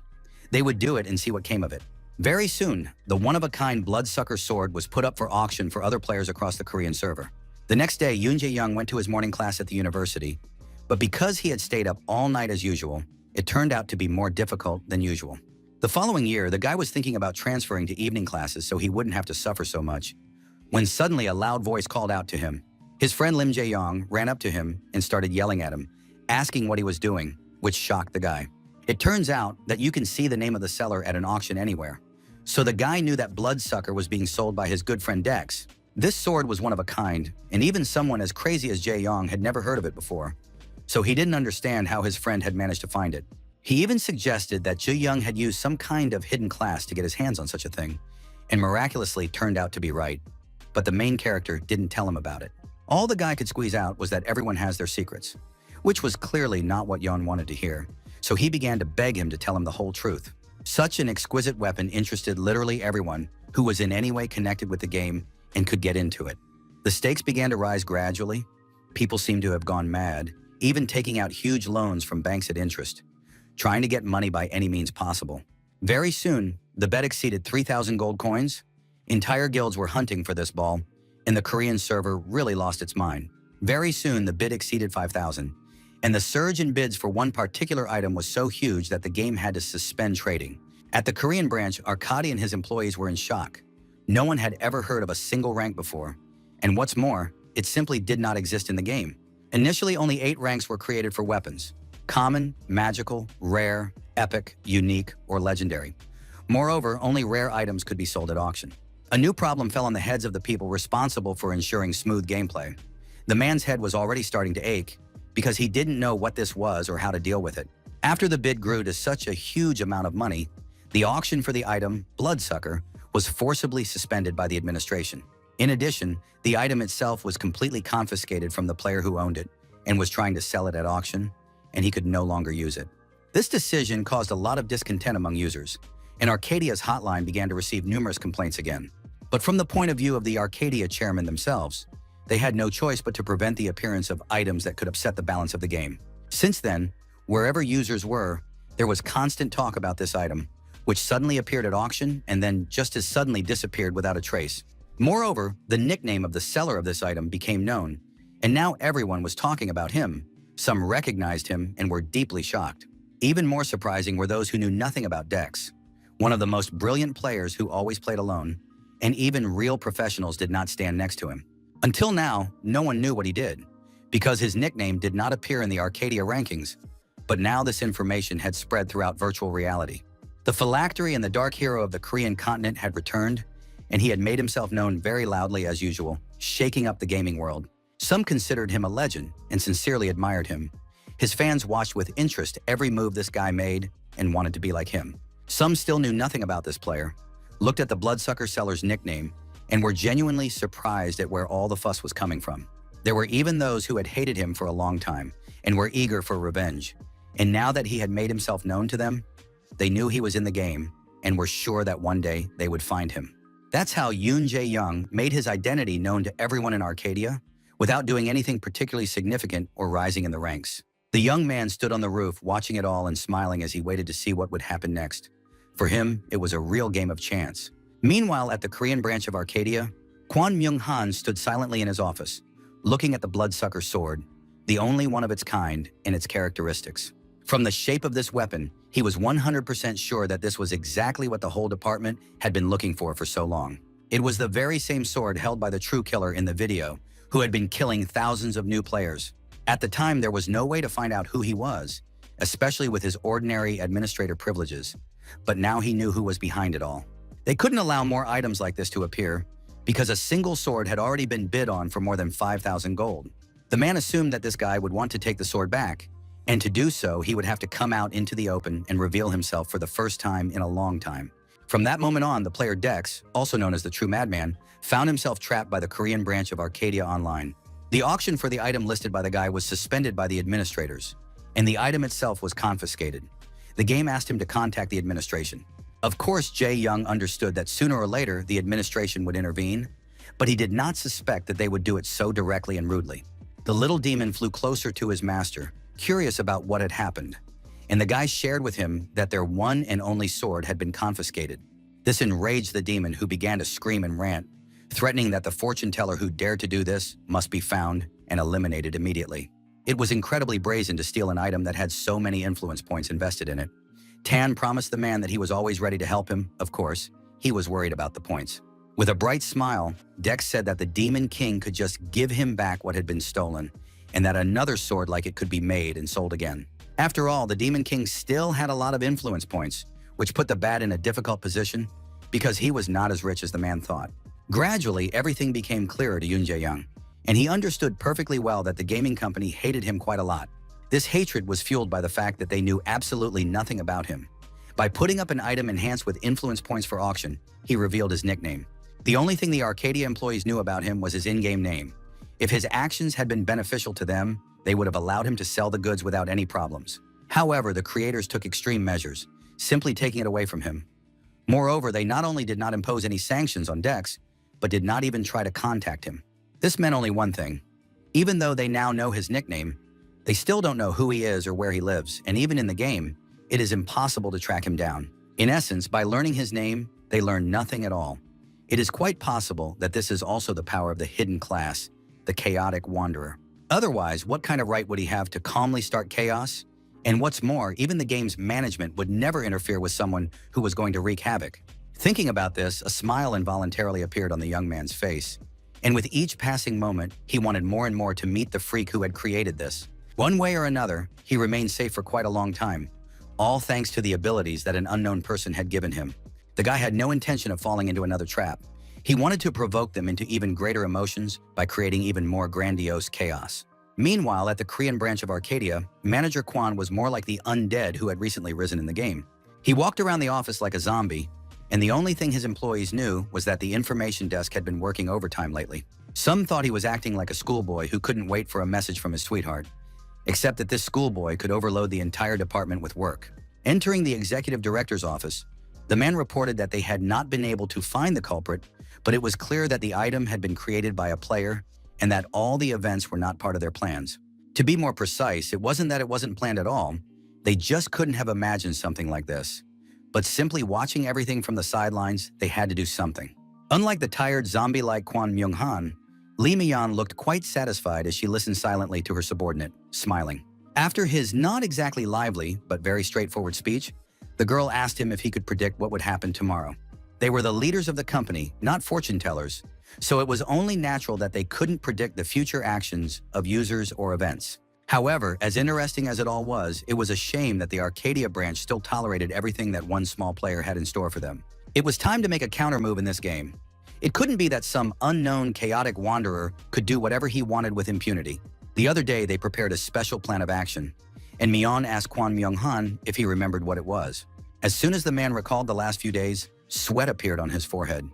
They would do it and see what came of it. Very soon, the one-of-a-kind bloodsucker sword was put up for auction for other players across the Korean server. The next day, Yoon Jae-young went to his morning class at the university, but because he had stayed up all night as usual, it turned out to be more difficult than usual. The following year, the guy was thinking about transferring to evening classes so he wouldn't have to suffer so much, when suddenly a loud voice called out to him. His friend Lim Jae-young ran up to him and started yelling at him, asking what he was doing, which shocked the guy. It turns out that you can see the name of the seller at an auction anywhere. So the guy knew that Bloodsucker was being sold by his good friend Dex. This sword was one of a kind, and even someone as crazy as Jae-young had never heard of it before. So he didn't understand how his friend had managed to find it. He even suggested that Jae-young had used some kind of hidden class to get his hands on such a thing, and miraculously turned out to be right. But the main character didn't tell him about it. All the guy could squeeze out was that everyone has their secrets, which was clearly not what Yeon wanted to hear, so he began to beg him to tell him the whole truth. Such an exquisite weapon interested literally everyone who was in any way connected with the game and could get into it. The stakes began to rise gradually. People seemed to have gone mad, even taking out huge loans from banks at interest, trying to get money by any means possible. Very soon, the bet exceeded 3,000 gold coins. Entire guilds were hunting for this ball, and the Korean server really lost its mind. Very soon, the bid exceeded 5,000, and the surge in bids for one particular item was so huge that the game had to suspend trading. At the Korean branch, Arkady and his employees were in shock. No one had ever heard of a single rank before, and what's more, it simply did not exist in the game. Initially, only 8 ranks were created for weapons: common, magical, rare, epic, unique, or legendary. Moreover, only rare items could be sold at auction. A new problem fell on the heads of the people responsible for ensuring smooth gameplay. The man's head was already starting to ache because he didn't know what this was or how to deal with it. After the bid grew to such a huge amount of money, the auction for the item, Bloodsucker, was forcibly suspended by the administration. In addition, the item itself was completely confiscated from the player who owned it and was trying to sell it at auction, and he could no longer use it. This decision caused a lot of discontent among users, and Arcadia's hotline began to receive numerous complaints again. But from the point of view of the Arcadia chairman themselves, they had no choice but to prevent the appearance of items that could upset the balance of the game. Since then, wherever users were, there was constant talk about this item, which suddenly appeared at auction and then just as suddenly disappeared without a trace. Moreover, the nickname of the seller of this item became known, and now everyone was talking about him. Some recognized him and were deeply shocked. Even more surprising were those who knew nothing about Dex, one of the most brilliant players who always played alone, and even real professionals did not stand next to him. Until now, no one knew what he did, because his nickname did not appear in the Arcadia rankings, but now this information had spread throughout virtual reality. The phylactery and the dark hero of the Korean continent had returned, and he had made himself known very loudly as usual, shaking up the gaming world. Some considered him a legend and sincerely admired him. His fans watched with interest every move this guy made and wanted to be like him. Some still knew nothing about this player, looked at the Bloodsucker seller's nickname, and were genuinely surprised at where all the fuss was coming from. There were even those who had hated him for a long time and were eager for revenge. And now that he had made himself known to them, they knew he was in the game and were sure that one day they would find him. That's how Yoon Jae-young made his identity known to everyone in Arcadia without doing anything particularly significant or rising in the ranks. The young man stood on the roof watching it all and smiling as he waited to see what would happen next. For him, it was a real game of chance. Meanwhile, at the Korean branch of Arcadia, Kwon Myung-han stood silently in his office, looking at the Bloodsucker sword. the only one of its kind in its characteristics. From the shape of this weapon, he was 100% sure that this was exactly what the whole department had been looking for so long. It was the very same sword held by the true killer in the video, who had been killing thousands of new players. At the time, there was no way to find out who he was, especially with his ordinary administrator privileges. But now he knew who was behind it all. They couldn't allow more items like this to appear, because a single sword had already been bid on for more than 5,000 gold. The man assumed that this guy would want to take the sword back, and to do so, he would have to come out into the open and reveal himself for the first time in a long time. From that moment on, the player Dex, also known as the True Madman, found himself trapped by the Korean branch of Arcadia Online. The auction for the item listed by the guy was suspended by the administrators, and the item itself was confiscated. The game asked him to contact the administration. Of course, Jae Young understood that sooner or later the administration would intervene, but he did not suspect that they would do it so directly and rudely. The little demon flew closer to his master, curious about what had happened, and the guy shared with him that their one and only sword had been confiscated. This enraged the demon, who began to scream and rant, threatening that the fortune teller who dared to do this must be found and eliminated immediately. It was incredibly brazen to steal an item that had so many influence points invested in it. Tan promised the man that he was always ready to help him. Of course, he was worried about the points. With a bright smile, Dex said that the Demon King could just give him back what had been stolen, and that another sword like it could be made and sold again. After all, the Demon King still had a lot of influence points, which put the bat in a difficult position because he was not as rich as the man thought. Gradually, everything became clearer to Yoon Jae-young, and he understood perfectly well that the gaming company hated him quite a lot. This hatred was fueled by the fact that they knew absolutely nothing about him. By putting up an item enhanced with influence points for auction, he revealed his nickname. The only thing the Arcadia employees knew about him was his in-game name. If his actions had been beneficial to them, they would have allowed him to sell the goods without any problems. However, the creators took extreme measures, simply taking it away from him. Moreover, they not only did not impose any sanctions on Dex, but did not even try to contact him. This meant only one thing. Even though they now know his nickname, they still don't know who he is or where he lives, and even in the game, it is impossible to track him down. In essence, by learning his name, they learn nothing at all. It is quite possible that this is also the power of the hidden class, the chaotic wanderer. Otherwise, what kind of right would he have to calmly start chaos? And what's more, even the game's management would never interfere with someone who was going to wreak havoc. Thinking about this, a smile involuntarily appeared on the young man's face. And with each passing moment, he wanted more and more to meet the freak who had created this. One way or another, he remained safe for quite a long time, all thanks to the abilities that an unknown person had given him. The guy had no intention of falling into another trap. He wanted to provoke them into even greater emotions by creating even more grandiose chaos. Meanwhile, at the Korean branch of Arcadia, Manager Kwon was more like the undead who had recently risen in the game. He walked around the office like a zombie, and the only thing his employees knew was that the information desk had been working overtime lately. Some thought he was acting like a schoolboy who couldn't wait for a message from his sweetheart, except that this schoolboy could overload the entire department with work. Entering the executive director's office, the man reported that they had not been able to find the culprit, but it was clear that the item had been created by a player and that all the events were not part of their plans. To be more precise, it wasn't that it wasn't planned at all. They just couldn't have imagined something like this. But simply watching everything from the sidelines, they had to do something. Unlike the tired zombie-like Kwon Myung-han, Lee Mi-yeon looked quite satisfied as she listened silently to her subordinate, smiling. After his not exactly lively, but very straightforward speech, the girl asked him if he could predict what would happen tomorrow. They were the leaders of the company, not fortune tellers, so it was only natural that they couldn't predict the future actions of users or events. However, as interesting as it all was, it was a shame that the Arcadia branch still tolerated everything that one small player had in store for them. It was time to make a counter-move in this game. It couldn't be that some unknown chaotic wanderer could do whatever he wanted with impunity. The other day, they prepared a special plan of action, and Mi-yeon asked Kwon Myung-han if he remembered what it was. As soon as the man recalled the last few days, sweat appeared on his forehead.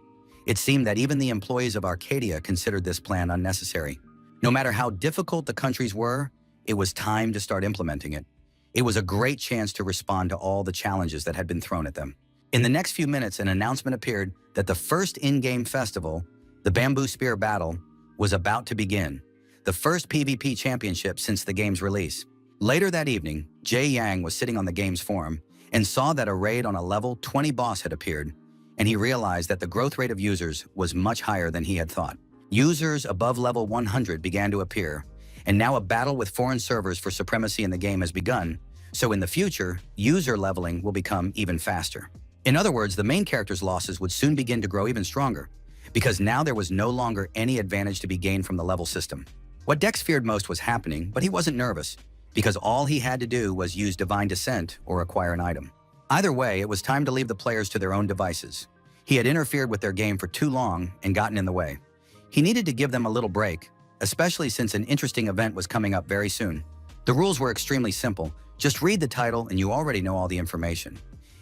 It seemed that even the employees of Arcadia considered this plan unnecessary. No matter how difficult the countries were, it was time to start implementing it. It was a great chance to respond to all the challenges that had been thrown at them. In the next few minutes, an announcement appeared that the first in-game festival, the Bamboo Spear Battle, was about to begin, the first PvP championship since the game's release. Later that evening, Jae Yang was sitting on the game's forum and saw that a raid on a level 20 boss had appeared, and he realized that the growth rate of users was much higher than he had thought. Users above level 100 began to appear, and now a battle with foreign servers for supremacy in the game has begun, so in the future, user leveling will become even faster. In other words, the main character's losses would soon begin to grow even stronger, because now there was no longer any advantage to be gained from the level system. What Dex feared most was happening, but he wasn't nervous, because all he had to do was use Divine Descent or acquire an item. Either way, it was time to leave the players to their own devices. He had interfered with their game for too long and gotten in the way. He needed to give them a little break, especially since an interesting event was coming up very soon. The rules were extremely simple. Just read the title and you already know all the information.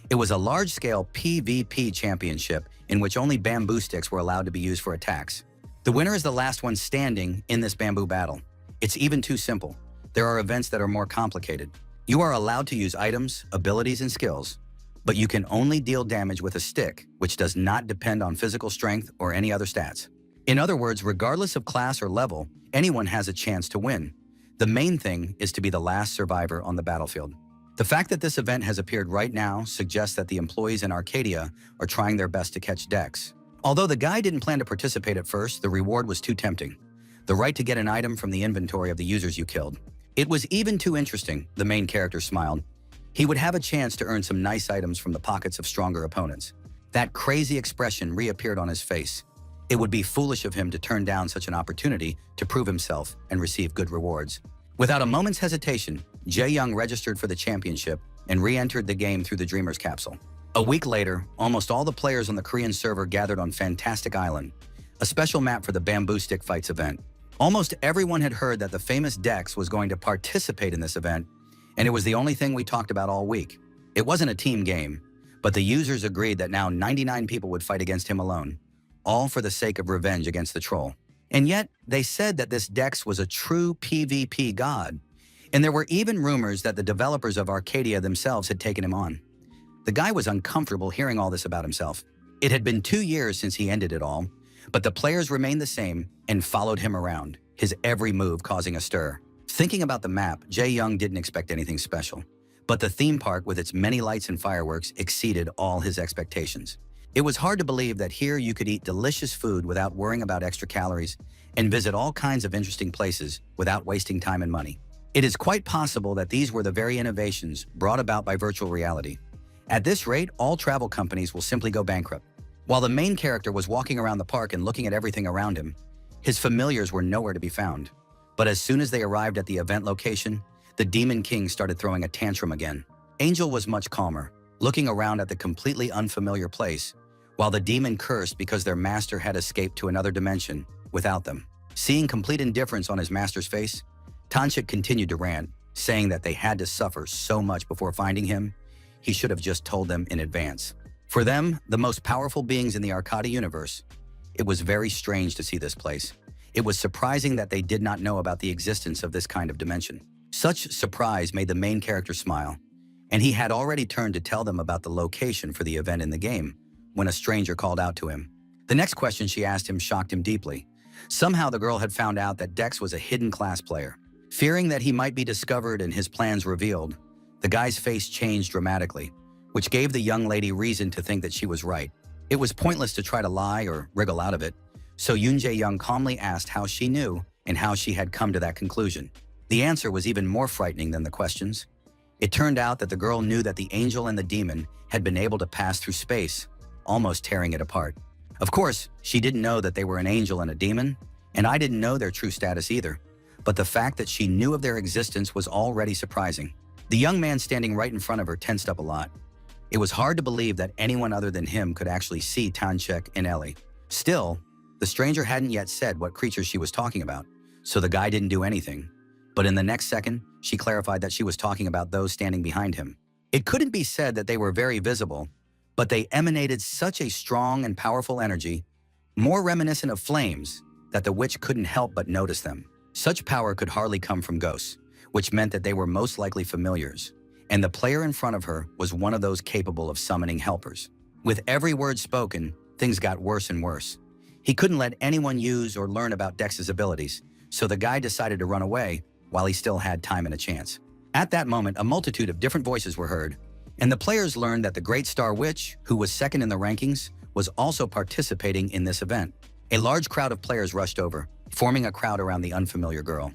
It was a large-scale PvP championship in which only bamboo sticks were allowed to be used for attacks. The winner is the last one standing in this bamboo battle. It's even too simple. There are events that are more complicated. You are allowed to use items, abilities, and skills, but you can only deal damage with a stick, which does not depend on physical strength or any other stats. In other words, regardless of class or level, anyone has a chance to win. The main thing is to be the last survivor on the battlefield. The fact that this event has appeared right now suggests that the employees in Arcadia are trying their best to catch Dex. Although the guy didn't plan to participate at first, the reward was too tempting. The right to get an item from the inventory of the users you killed. It was even too interesting, the main character smiled. He would have a chance to earn some nice items from the pockets of stronger opponents. That crazy expression reappeared on his face. It would be foolish of him to turn down such an opportunity to prove himself and receive good rewards. Without a moment's hesitation, Jae-young registered for the championship and re-entered the game through the Dreamer's capsule. A week later, almost all the players on the Korean server gathered on Fantastic Island, a special map for the Bamboo Stick Fights event. Almost everyone had heard that the famous Dex was going to participate in this event, and it was the only thing we talked about all week. It wasn't a team game, but the users agreed that now 99 people would fight against him alone, all for the sake of revenge against the troll. And yet, they said that this Dex was a true PvP god, and there were even rumors that the developers of Arcadia themselves had taken him on. The guy was uncomfortable hearing all this about himself. It had been 2 years since he ended it all, but the players remained the same and followed him around, his every move causing a stir. Thinking about the map, Jae-young didn't expect anything special, but the theme park with its many lights and fireworks exceeded all his expectations. It was hard to believe that here you could eat delicious food without worrying about extra calories and visit all kinds of interesting places without wasting time and money. It is quite possible that these were the very innovations brought about by virtual reality. At this rate, all travel companies will simply go bankrupt. While the main character was walking around the park and looking at everything around him, his familiars were nowhere to be found. But as soon as they arrived at the event location, the Demon King started throwing a tantrum again. Angel was much calmer, looking around at the completely unfamiliar place, while the demon cursed because their master had escaped to another dimension without them. Seeing complete indifference on his master's face, Tanchik continued to rant, saying that they had to suffer so much before finding him, he should have just told them in advance. For them, the most powerful beings in the Arcadia universe, it was very strange to see this place. It was surprising that they did not know about the existence of this kind of dimension. Such surprise made the main character smile, and he had already turned to tell them about the location for the event in the game when a stranger called out to him. The next question she asked him shocked him deeply. Somehow the girl had found out that Dex was a hidden class player. Fearing that he might be discovered and his plans revealed, the guy's face changed dramatically, which gave the young lady reason to think that she was right. It was pointless to try to lie or wriggle out of it, so Yoon Jae-young calmly asked how she knew and how she had come to that conclusion. The answer was even more frightening than the questions. It turned out that the girl knew that the angel and the demon had been able to pass through space, almost tearing it apart. Of course, she didn't know that they were an angel and a demon, and I didn't know their true status either, but the fact that she knew of their existence was already surprising. The young man standing right in front of her tensed up a lot. It was hard to believe that anyone other than him could actually see Tanchik and Ellie. Still, the stranger hadn't yet said what creatures she was talking about, so the guy didn't do anything. But in the next second, she clarified that she was talking about those standing behind him. It couldn't be said that they were very visible, but they emanated such a strong and powerful energy, more reminiscent of flames, that the witch couldn't help but notice them. Such power could hardly come from ghosts, which meant that they were most likely familiars, and the player in front of her was one of those capable of summoning helpers. With every word spoken, things got worse and worse. He couldn't let anyone use or learn about Dex's abilities, so the guy decided to run away while he still had time and a chance. At that moment, a multitude of different voices were heard, and the players learned that the Great Star Witch, who was second in the rankings, was also participating in this event. A large crowd of players rushed over, forming a crowd around the unfamiliar girl.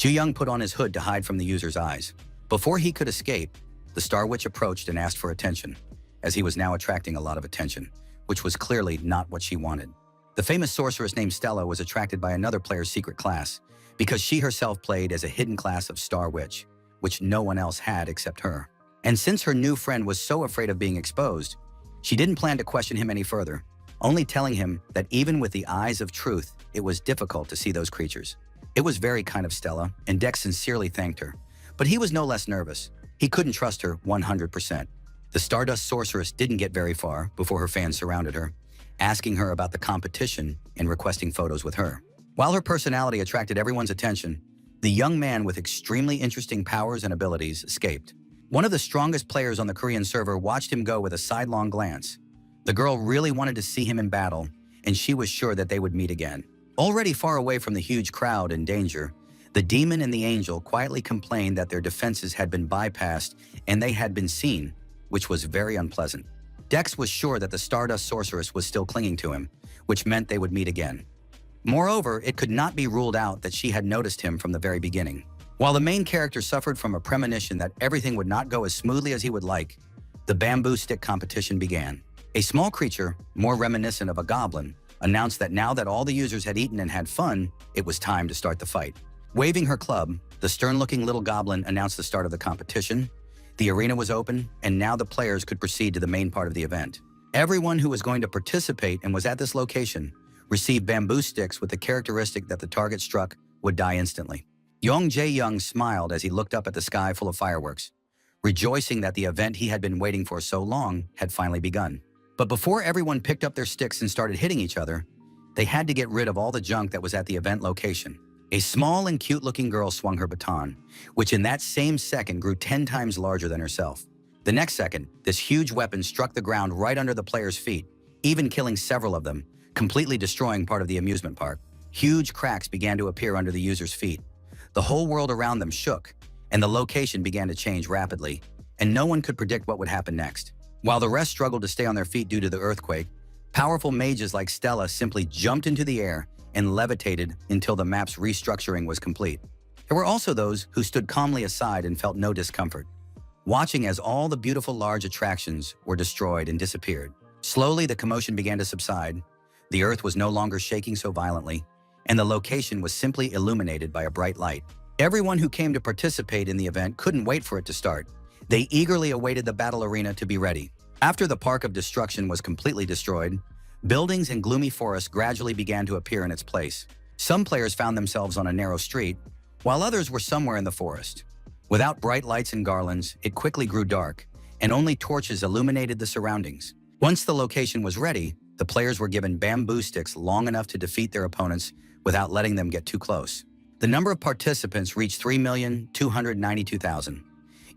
Ji-young put on his hood to hide from the user's eyes. Before he could escape, the Star Witch approached and asked for attention, as he was now attracting a lot of attention, which was clearly not what she wanted. The famous sorceress named Stella was attracted by another player's secret class because she herself played as a hidden class of Star Witch, which no one else had except her. And since her new friend was so afraid of being exposed, she didn't plan to question him any further, only telling him that even with the eyes of truth, it was difficult to see those creatures. It was very kind of Stella, and Dex sincerely thanked her, but he was no less nervous. He couldn't trust her 100%. The Stardust Sorceress didn't get very far before her fans surrounded her, asking her about the competition and requesting photos with her. While her personality attracted everyone's attention, the young man with extremely interesting powers and abilities escaped. One of the strongest players on the Korean server watched him go with a sidelong glance. The girl really wanted to see him in battle, and she was sure that they would meet again. Already far away from the huge crowd and danger, the demon and the angel quietly complained that their defenses had been bypassed and they had been seen, which was very unpleasant. Dex was sure that the Stardust Sorceress was still clinging to him, which meant they would meet again. Moreover, it could not be ruled out that she had noticed him from the very beginning. While the main character suffered from a premonition that everything would not go as smoothly as he would like, the bamboo stick competition began. A small creature, more reminiscent of a goblin, announced that now that all the users had eaten and had fun, it was time to start the fight. Waving her club, the stern-looking little goblin announced the start of the competition. The arena was open, and now the players could proceed to the main part of the event. Everyone who was going to participate and was at this location received bamboo sticks with the characteristic that the target struck would die instantly. Yong Jae-young smiled as he looked up at the sky full of fireworks, rejoicing that the event he had been waiting for so long had finally begun. But before everyone picked up their sticks and started hitting each other, they had to get rid of all the junk that was at the event location. A small and cute-looking girl swung her baton, which in that same second grew 10 times larger than herself. The next second, this huge weapon struck the ground right under the players' feet, even killing several of them, completely destroying part of the amusement park. Huge cracks began to appear under the users' feet. The whole world around them shook, and the location began to change rapidly, and no one could predict what would happen next. While the rest struggled to stay on their feet due to the earthquake, powerful mages like Stella simply jumped into the air and levitated until the map's restructuring was complete. There were also those who stood calmly aside and felt no discomfort, watching as all the beautiful large attractions were destroyed and disappeared. Slowly, the commotion began to subside. The earth was no longer shaking so violently, and the location was simply illuminated by a bright light. Everyone who came to participate in the event couldn't wait for it to start. They eagerly awaited the battle arena to be ready. After the Park of Destruction was completely destroyed, buildings and gloomy forests gradually began to appear in its place. Some players found themselves on a narrow street, while others were somewhere in the forest. Without bright lights and garlands, it quickly grew dark, and only torches illuminated the surroundings. Once the location was ready, the players were given bamboo sticks long enough to defeat their opponents without letting them get too close. The number of participants reached 3,292,000.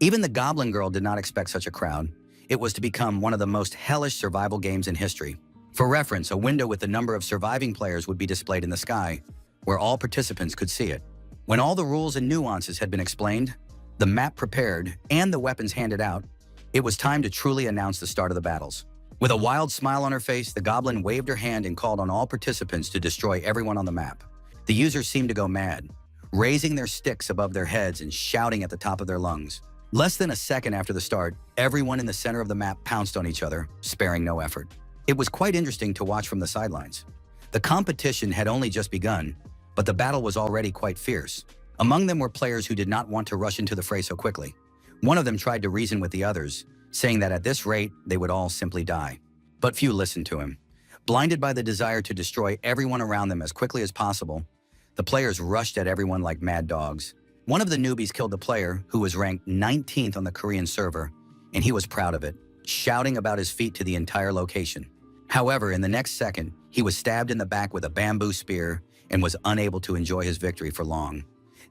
Even the Goblin Girl did not expect such a crowd. It was to become one of the most hellish survival games in history. For reference, a window with the number of surviving players would be displayed in the sky, where all participants could see it. When all the rules and nuances had been explained, the map prepared, and the weapons handed out, it was time to truly announce the start of the battles. With a wild smile on her face, the goblin waved her hand and called on all participants to destroy everyone on the map. The users seemed to go mad, raising their sticks above their heads and shouting at the top of their lungs. Less than a second after the start, everyone in the center of the map pounced on each other, sparing no effort. It was quite interesting to watch from the sidelines. The competition had only just begun, but the battle was already quite fierce. Among them were players who did not want to rush into the fray so quickly. One of them tried to reason with the others, saying that at this rate, they would all simply die. But few listened to him. Blinded by the desire to destroy everyone around them as quickly as possible, the players rushed at everyone like mad dogs. One of the newbies killed the player, who was ranked 19th on the Korean server, and he was proud of it, shouting about his feat to the entire location. However, in the next second, he was stabbed in the back with a bamboo spear and was unable to enjoy his victory for long,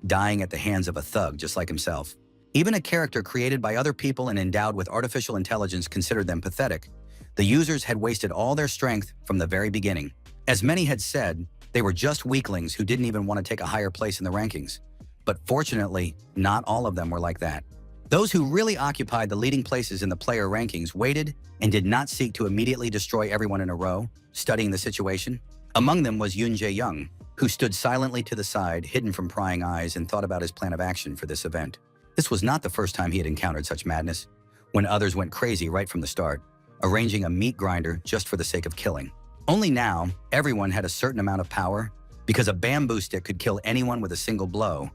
dying at the hands of a thug just like himself. Even a character created by other people and endowed with artificial intelligence considered them pathetic. The users had wasted all their strength from the very beginning. As many had said, they were just weaklings who didn't even want to take a higher place in the rankings. But fortunately, not all of them were like that. Those who really occupied the leading places in the player rankings waited and did not seek to immediately destroy everyone in a row, studying the situation. Among them was Yoon Jae-young, who stood silently to the side, hidden from prying eyes, and thought about his plan of action for this event. This was not the first time he had encountered such madness, when others went crazy right from the start, arranging a meat grinder just for the sake of killing. Only now, everyone had a certain amount of power, because a bamboo stick could kill anyone with a single blow,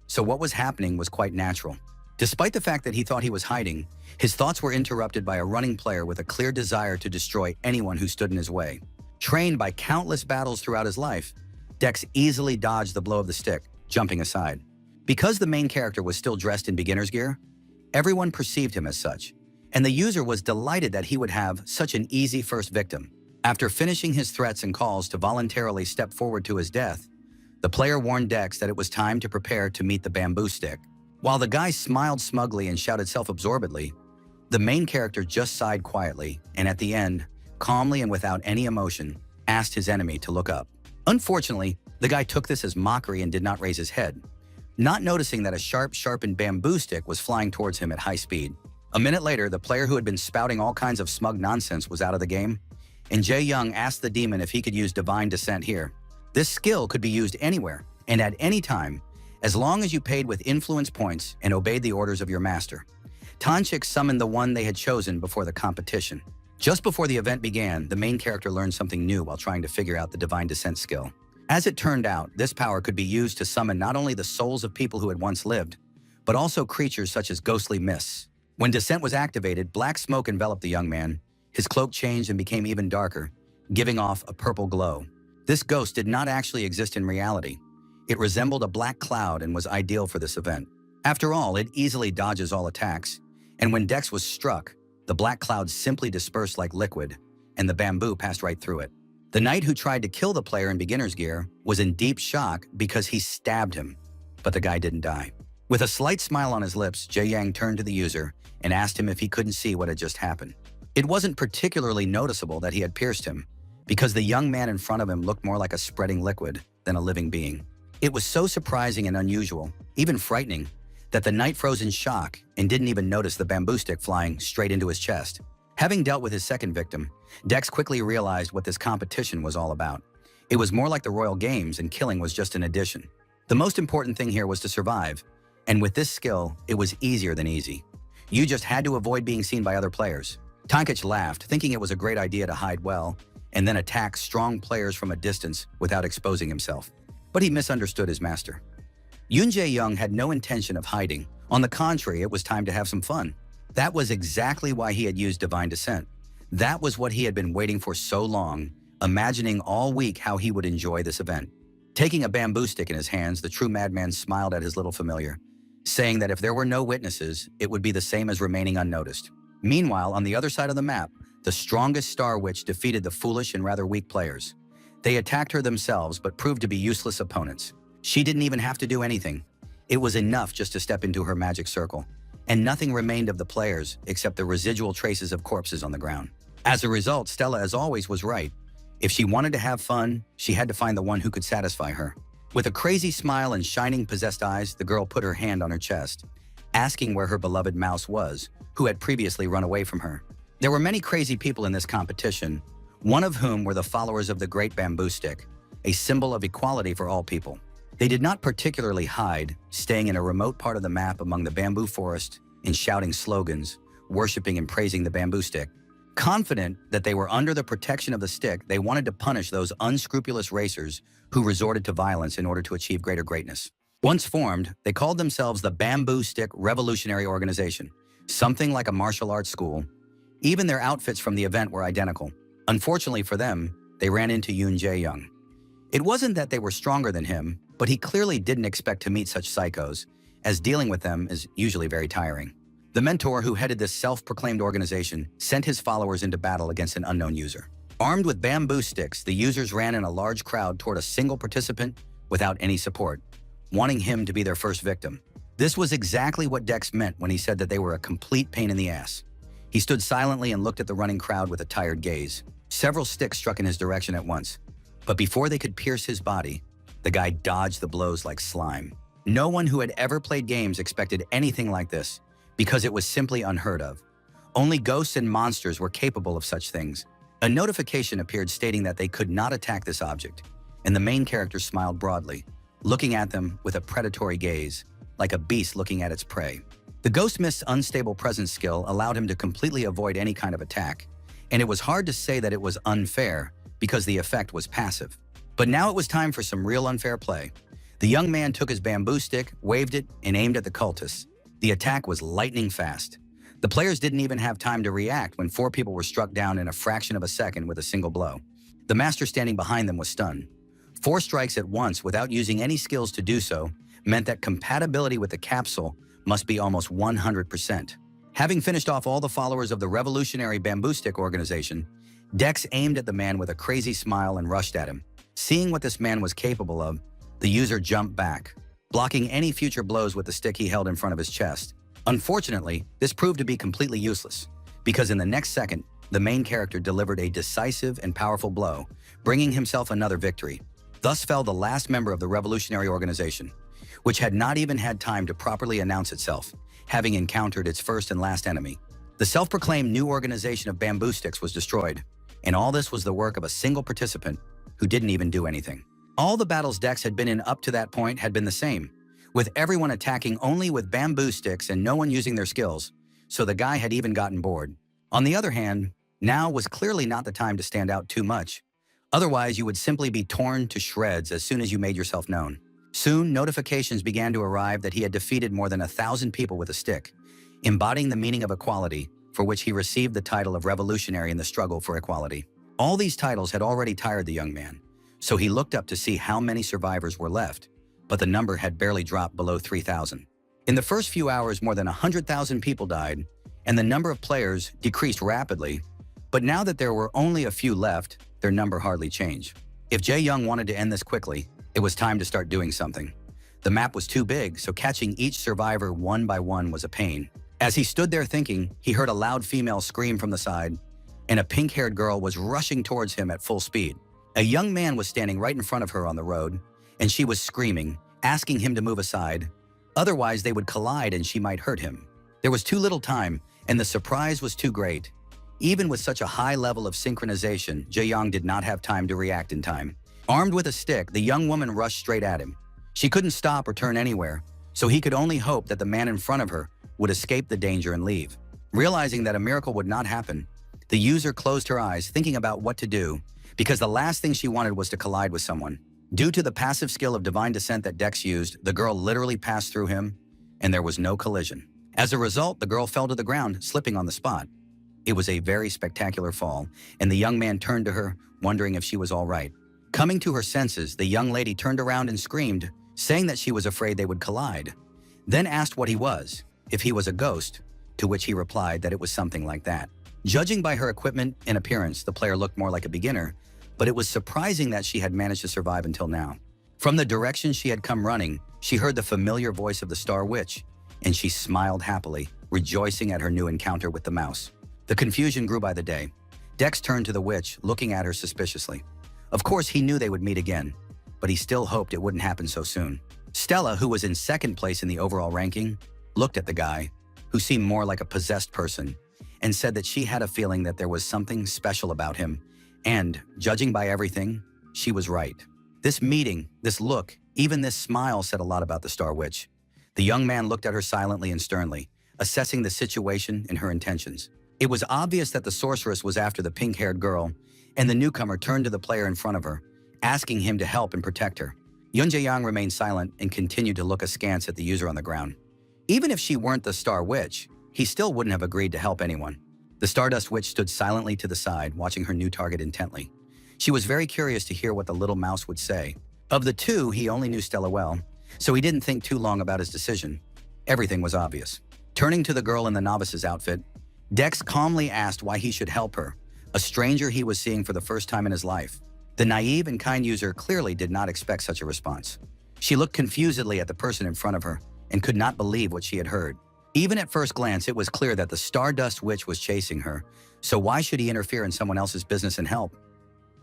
so what was happening was quite natural. Despite the fact that he thought he was hiding, his thoughts were interrupted by a running player with a clear desire to destroy anyone who stood in his way. Trained by countless battles throughout his life, Dex easily dodged the blow of the stick, jumping aside. Because the main character was still dressed in beginner's gear, everyone perceived him as such, and the user was delighted that he would have such an easy first victim. After finishing his threats and calls to voluntarily step forward to his death, the player warned Dex that it was time to prepare to meet the bamboo stick. While the guy smiled smugly and shouted self-absorbedly, the main character just sighed quietly and at the end, calmly and without any emotion, asked his enemy to look up. Unfortunately, the guy took this as mockery and did not raise his head, not noticing that a sharpened bamboo stick was flying towards him at high speed. A minute later, the player who had been spouting all kinds of smug nonsense was out of the game, and Jae-young asked the demon if he could use Divine Descent here. This skill could be used anywhere and at any time, as long as you paid with influence points and obeyed the orders of your master. Tanchik summoned the one they had chosen before the competition. Just before the event began, the main character learned something new while trying to figure out the Divine Descent skill. As it turned out, this power could be used to summon not only the souls of people who had once lived, but also creatures such as ghostly mists. When Descent was activated, black smoke enveloped the young man. His cloak changed and became even darker, giving off a purple glow. This ghost did not actually exist in reality. It resembled a black cloud and was ideal for this event. After all, it easily dodges all attacks, and when Dex was struck, the black cloud simply dispersed like liquid, and the bamboo passed right through it. The knight who tried to kill the player in beginner's gear was in deep shock because he stabbed him, but the guy didn't die. With a slight smile on his lips, Jae-young turned to the user and asked him if he couldn't see what had just happened. It wasn't particularly noticeable that he had pierced him, because the young man in front of him looked more like a spreading liquid than a living being. It was so surprising and unusual, even frightening, that the knight froze in shock and didn't even notice the bamboo stick flying straight into his chest. Having dealt with his second victim, Dex quickly realized what this competition was all about. It was more like the Royal Games, and killing was just an addition. The most important thing here was to survive, and with this skill, it was easier than easy. You just had to avoid being seen by other players. Tankich laughed, thinking it was a great idea to hide well, and then attack strong players from a distance without exposing himself. But he misunderstood his master. Yoon Jae-young had no intention of hiding. On the contrary, it was time to have some fun. That was exactly why he had used Divine Descent. That was what he had been waiting for so long, imagining all week how he would enjoy this event. Taking a bamboo stick in his hands, the true madman smiled at his little familiar, saying that if there were no witnesses, it would be the same as remaining unnoticed. Meanwhile, on the other side of the map, the strongest Star Witch defeated the foolish and rather weak players. They attacked her themselves, but proved to be useless opponents. She didn't even have to do anything. It was enough just to step into her magic circle, and nothing remained of the players except the residual traces of corpses on the ground. As a result, Stella, as always, was right. If she wanted to have fun, she had to find the one who could satisfy her. With a crazy smile and shining possessed eyes, the girl put her hand on her chest, asking where her beloved mouse was, who had previously run away from her. There were many crazy people in this competition, one of whom were the followers of the Great Bamboo Stick, a symbol of equality for all people. They did not particularly hide, staying in a remote part of the map among the bamboo forest and shouting slogans, worshiping and praising the bamboo stick. Confident that they were under the protection of the stick, they wanted to punish those unscrupulous racers who resorted to violence in order to achieve greater greatness. Once formed, they called themselves the Bamboo Stick Revolutionary Organization, something like a martial arts school. Even their outfits from the event were identical. Unfortunately for them, they ran into Yoon Jae-young. It wasn't that they were stronger than him, but he clearly didn't expect to meet such psychos, as dealing with them is usually very tiring. The mentor who headed this self-proclaimed organization sent his followers into battle against an unknown user. Armed with bamboo sticks, the users ran in a large crowd toward a single participant without any support, wanting him to be their first victim. This was exactly what Dex meant when he said that they were a complete pain in the ass. He stood silently and looked at the running crowd with a tired gaze. Several sticks struck in his direction at once, but before they could pierce his body, the guy dodged the blows like slime. No one who had ever played games expected anything like this, because it was simply unheard of. Only ghosts and monsters were capable of such things. A notification appeared stating that they could not attack this object. and the main character smiled broadly, looking at them with a predatory gaze, like a beast looking at its prey. The Ghost Mist's unstable presence skill allowed him to completely avoid any kind of attack, and it was hard to say that it was unfair because the effect was passive. But now it was time for some real unfair play. The young man took his bamboo stick, waved it, and aimed at the cultists. The attack was lightning fast. The players didn't even have time to react when 4 people were struck down in a fraction of a second with a single blow. The master standing behind them was stunned. 4 strikes at once without using any skills to do so meant that compatibility with the capsule must be almost 100%. Having finished off all the followers of the revolutionary bamboo stick organization, Dex aimed at the man with a crazy smile and rushed at him. Seeing what this man was capable of, the user jumped back, blocking any future blows with the stick he held in front of his chest. Unfortunately, this proved to be completely useless, because in the next second, the main character delivered a decisive and powerful blow, bringing himself another victory. Thus fell the last member of the revolutionary organization, which had not even had time to properly announce itself, having encountered its first and last enemy. The self-proclaimed new organization of bamboo sticks was destroyed, and all this was the work of a single participant who didn't even do anything. All the battles Dex had been in up to that point had been the same, with everyone attacking only with bamboo sticks and no one using their skills, so the guy had even gotten bored. On the other hand, now was clearly not the time to stand out too much. Otherwise, you would simply be torn to shreds as soon as you made yourself known. Soon, notifications began to arrive that he had defeated more than 1,000 people with a stick, embodying the meaning of equality, for which he received the title of revolutionary in the struggle for equality. All these titles had already tired the young man, so he looked up to see how many survivors were left, but the number had barely dropped below 3,000. In the first few hours, more than 100,000 people died, and the number of players decreased rapidly, but now that there were only a few left, their number hardly changed. If Jae Young wanted to end this quickly, it was time to start doing something. The map was too big, so catching each survivor one by one was a pain. As he stood there thinking, he heard a loud female scream from the side, and a pink-haired girl was rushing towards him at full speed. A young man was standing right in front of her on the road, and she was screaming, asking him to move aside. Otherwise, they would collide and she might hurt him. There was too little time, and the surprise was too great. Even with such a high level of synchronization, Jae Young did not have time to react in time. Armed with a stick, the young woman rushed straight at him. She couldn't stop or turn anywhere, so he could only hope that the man in front of her would escape the danger and leave. Realizing that a miracle would not happen, the user closed her eyes, thinking about what to do, because the last thing she wanted was to collide with someone. Due to the passive skill of divine descent that Dex used, the girl literally passed through him, and there was no collision. As a result, the girl fell to the ground, slipping on the spot. It was a very spectacular fall, and the young man turned to her, wondering if she was all right. Coming to her senses, the young lady turned around and screamed, saying that she was afraid they would collide, then asked what he was, if he was a ghost, to which he replied that it was something like that. Judging by her equipment and appearance, the player looked more like a beginner, but it was surprising that she had managed to survive until now. From the direction she had come running, she heard the familiar voice of the Star Witch, and she smiled happily, rejoicing at her new encounter with the mouse. The confusion grew by the day. Dex turned to the witch, looking at her suspiciously. Of course, he knew they would meet again, but he still hoped it wouldn't happen so soon. Stella, who was in second place in the overall ranking, looked at the guy, who seemed more like a possessed person, and said that she had a feeling that there was something special about him, and, judging by everything, she was right. This meeting, this look, even this smile said a lot about the Star Witch. The young man looked at her silently and sternly, assessing the situation and her intentions. It was obvious that the sorceress was after the pink-haired girl, and the newcomer turned to the player in front of her, asking him to help and protect her. Yoon Jae-young remained silent and continued to look askance at the user on the ground. Even if she weren't the Star Witch, he still wouldn't have agreed to help anyone. The Stardust Witch stood silently to the side, watching her new target intently. She was very curious to hear what the little mouse would say. Of the two, he only knew Stella well, so he didn't think too long about his decision. Everything was obvious. Turning to the girl in the novice's outfit, Dex calmly asked why he should help her, a stranger he was seeing for the first time in his life. The naive and kind user clearly did not expect such a response. She looked confusedly at the person in front of her and could not believe what she had heard. Even at first glance, it was clear that the Stardust Witch was chasing her, so why should he interfere in someone else's business and help?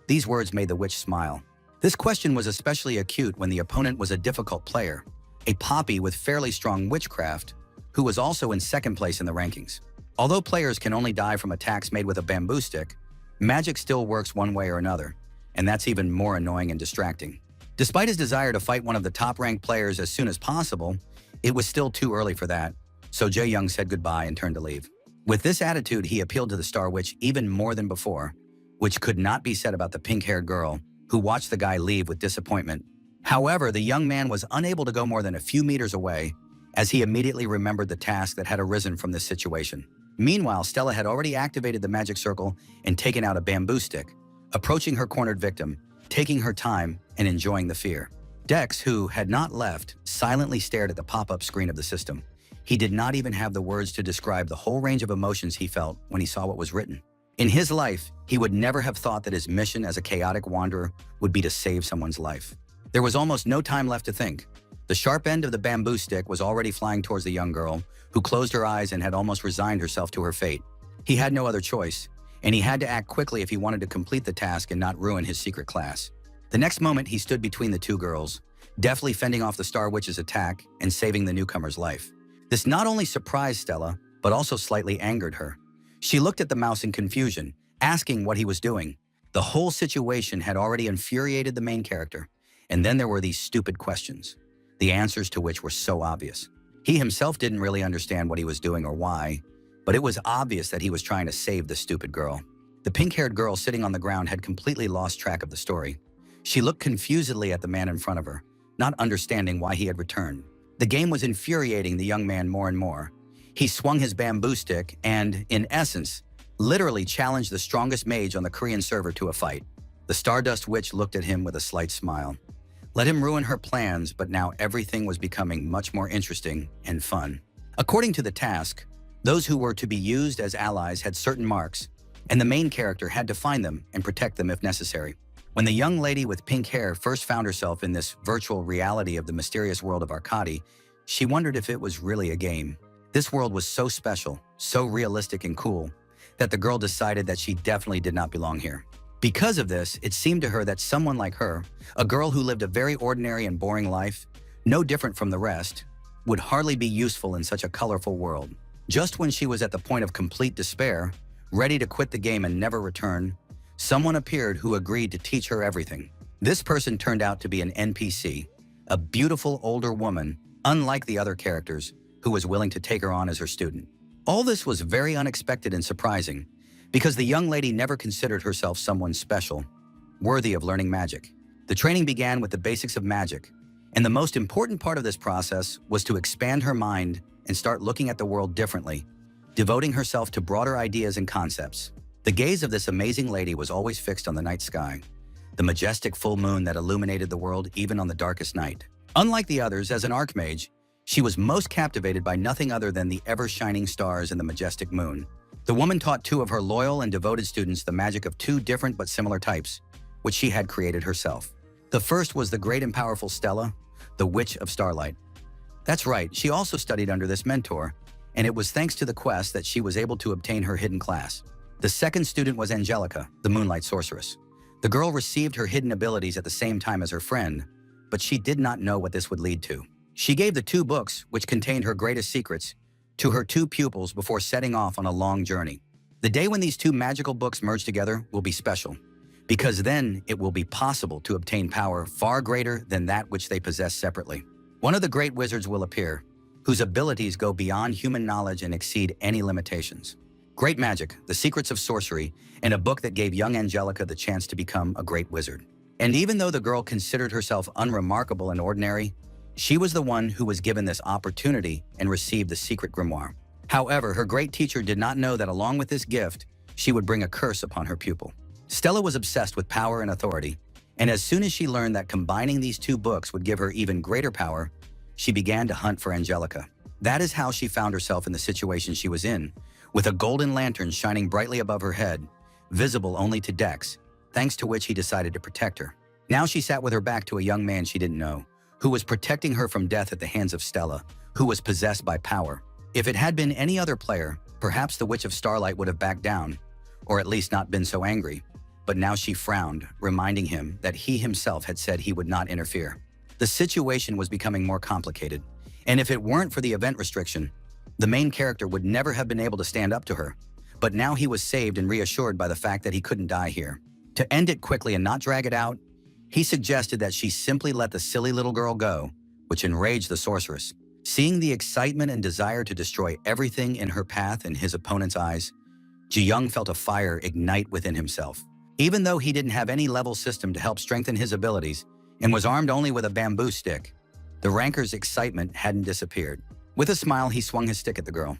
These words made the witch smile. This question was especially acute when the opponent was a difficult player, a poppy with fairly strong witchcraft, who was also in second place in the rankings. Although players can only die from attacks made with a bamboo stick, magic still works one way or another, and that's even more annoying and distracting. Despite his desire to fight one of the top-ranked players as soon as possible, it was still too early for that, so Jae-young said goodbye and turned to leave. With this attitude, he appealed to the Star Witch even more than before, which could not be said about the pink-haired girl, who watched the guy leave with disappointment. However, the young man was unable to go more than a few meters away, as he immediately remembered the task that had arisen from this situation. Meanwhile, Stella had already activated the magic circle and taken out a bamboo stick, approaching her cornered victim, taking her time and enjoying the fear. Dex, who had not left, silently stared at the pop-up screen of the system. He did not even have the words to describe the whole range of emotions he felt when he saw what was written. In his life, he would never have thought that his mission as a chaotic wanderer would be to save someone's life. There was almost no time left to think. The sharp end of the bamboo stick was already flying towards the young girl, who closed her eyes and had almost resigned herself to her fate. He had no other choice, and he had to act quickly if he wanted to complete the task and not ruin his secret class. The next moment, he stood between the two girls, deftly fending off the Star Witch's attack and saving the newcomer's life. This not only surprised Stella, but also slightly angered her. She looked at the mouse in confusion, asking what he was doing. The whole situation had already infuriated the main character, and then there were these stupid questions, the answers to which were so obvious. He himself didn't really understand what he was doing or why, but it was obvious that he was trying to save the stupid girl. The pink-haired girl sitting on the ground had completely lost track of the story. She looked confusedly at the man in front of her, not understanding why he had returned. The game was infuriating the young man more and more. He swung his bamboo stick and, in essence, literally challenged the strongest mage on the Korean server to a fight. The Stardust Witch looked at him with a slight smile. Let him ruin her plans, but now everything was becoming much more interesting and fun. According to the task, those who were to be used as allies had certain marks, and the main character had to find them and protect them if necessary. When the young lady with pink hair first found herself in this virtual reality of the mysterious world of Arcady, she wondered if it was really a game. This world was so special, so realistic and cool, that the girl decided that she definitely did not belong here. Because of this, it seemed to her that someone like her, a girl who lived a very ordinary and boring life, no different from the rest, would hardly be useful in such a colorful world. Just when she was at the point of complete despair, ready to quit the game and never return, someone appeared who agreed to teach her everything. This person turned out to be an NPC, a beautiful older woman, unlike the other characters, who was willing to take her on as her student. All this was very unexpected and surprising, because the young lady never considered herself someone special, worthy of learning magic. The training began with the basics of magic, and the most important part of this process was to expand her mind and start looking at the world differently, devoting herself to broader ideas and concepts. The gaze of this amazing lady was always fixed on the night sky, the majestic full moon that illuminated the world even on the darkest night. Unlike the others, as an archmage, she was most captivated by nothing other than the ever-shining stars and the majestic moon. The woman taught two of her loyal and devoted students the magic of two different but similar types, which she had created herself. The first was the great and powerful Stella, the Witch of Starlight. That's right, she also studied under this mentor, and it was thanks to the quest that she was able to obtain her hidden class. The second student was Angelica, the Moonlight Sorceress. The girl received her hidden abilities at the same time as her friend, but she did not know what this would lead to. She gave the two books, which contained her greatest secrets, to her two pupils before setting off on a long journey. The day when these two magical books merge together will be special, because then it will be possible to obtain power far greater than that which they possess separately. One of the great wizards will appear, whose abilities go beyond human knowledge and exceed any limitations. Great Magic, The Secrets of Sorcery, and a book that gave young Angelica the chance to become a great wizard. And even though the girl considered herself unremarkable and ordinary, she was the one who was given this opportunity and received the secret grimoire. However, her great teacher did not know that along with this gift, she would bring a curse upon her pupil. Stella was obsessed with power and authority, and as soon as she learned that combining these two books would give her even greater power, she began to hunt for Angelica. That is how she found herself in the situation she was in, with a golden lantern shining brightly above her head, visible only to Dex, thanks to which he decided to protect her. Now she sat with her back to a young man she didn't know, who was protecting her from death at the hands of Stella, who was possessed by power. If it had been any other player, perhaps the Witch of Starlight would have backed down, or at least not been so angry. But now she frowned, reminding him that he himself had said he would not interfere. The situation was becoming more complicated, and if it weren't for the event restriction, the main character would never have been able to stand up to her. But now he was saved and reassured by the fact that he couldn't die here. To end it quickly and not drag it out, he suggested that she simply let the silly little girl go, which enraged the sorceress. Seeing the excitement and desire to destroy everything in her path in his opponent's eyes, Ji-young felt a fire ignite within himself. Even though he didn't have any level system to help strengthen his abilities and was armed only with a bamboo stick, the ranker's excitement hadn't disappeared. With a smile, he swung his stick at the girl.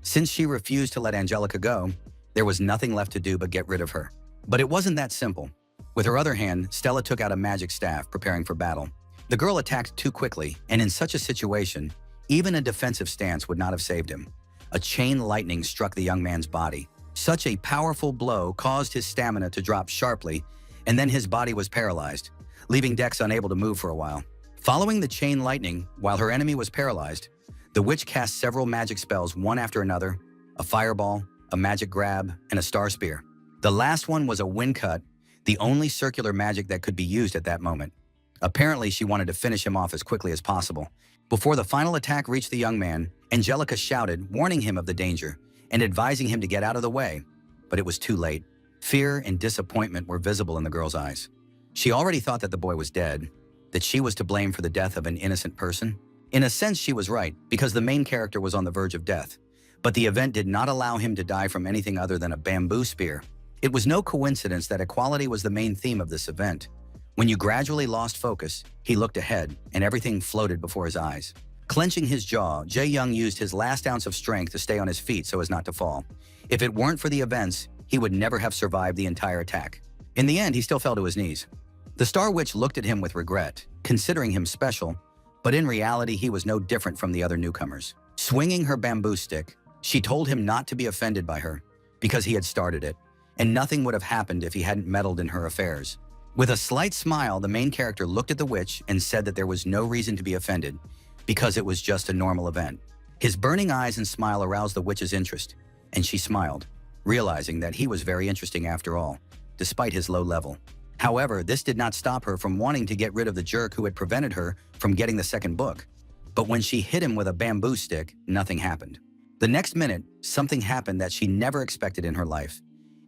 Since she refused to let Angelica go, there was nothing left to do but get rid of her. But it wasn't that simple. With her other hand, Stella took out a magic staff, preparing for battle. The girl attacked too quickly, and in such a situation, even a defensive stance would not have saved him. A chain lightning struck the young man's body. Such a powerful blow caused his stamina to drop sharply, and then his body was paralyzed, leaving Dex unable to move for a while. Following the chain lightning, while her enemy was paralyzed, the witch cast several magic spells one after another: a fireball, a magic grab, and a star spear. The last one was a wind cut, the only circular magic that could be used at that moment. Apparently, she wanted to finish him off as quickly as possible. Before the final attack reached the young man, Angelica shouted, warning him of the danger and advising him to get out of the way. But it was too late. Fear and disappointment were visible in the girl's eyes. She already thought that the boy was dead, that she was to blame for the death of an innocent person. In a sense, she was right, because the main character was on the verge of death. But the event did not allow him to die from anything other than a bamboo spear. It was no coincidence that equality was the main theme of this event. When you gradually lost focus, he looked ahead, and everything floated before his eyes. Clenching his jaw, Jae-young used his last ounce of strength to stay on his feet so as not to fall. If it weren't for the events, he would never have survived the entire attack. In the end, he still fell to his knees. The Star Witch looked at him with regret, considering him special, but in reality, he was no different from the other newcomers. Swinging her bamboo stick, she told him not to be offended by her, because he had started it, and nothing would have happened if he hadn't meddled in her affairs. With a slight smile, the main character looked at the witch and said that there was no reason to be offended, because it was just a normal event. His burning eyes and smile aroused the witch's interest, and she smiled, realizing that he was very interesting after all, despite his low level. However, this did not stop her from wanting to get rid of the jerk who had prevented her from getting the second book. But when she hit him with a bamboo stick, nothing happened. The next minute, something happened that she never expected in her life.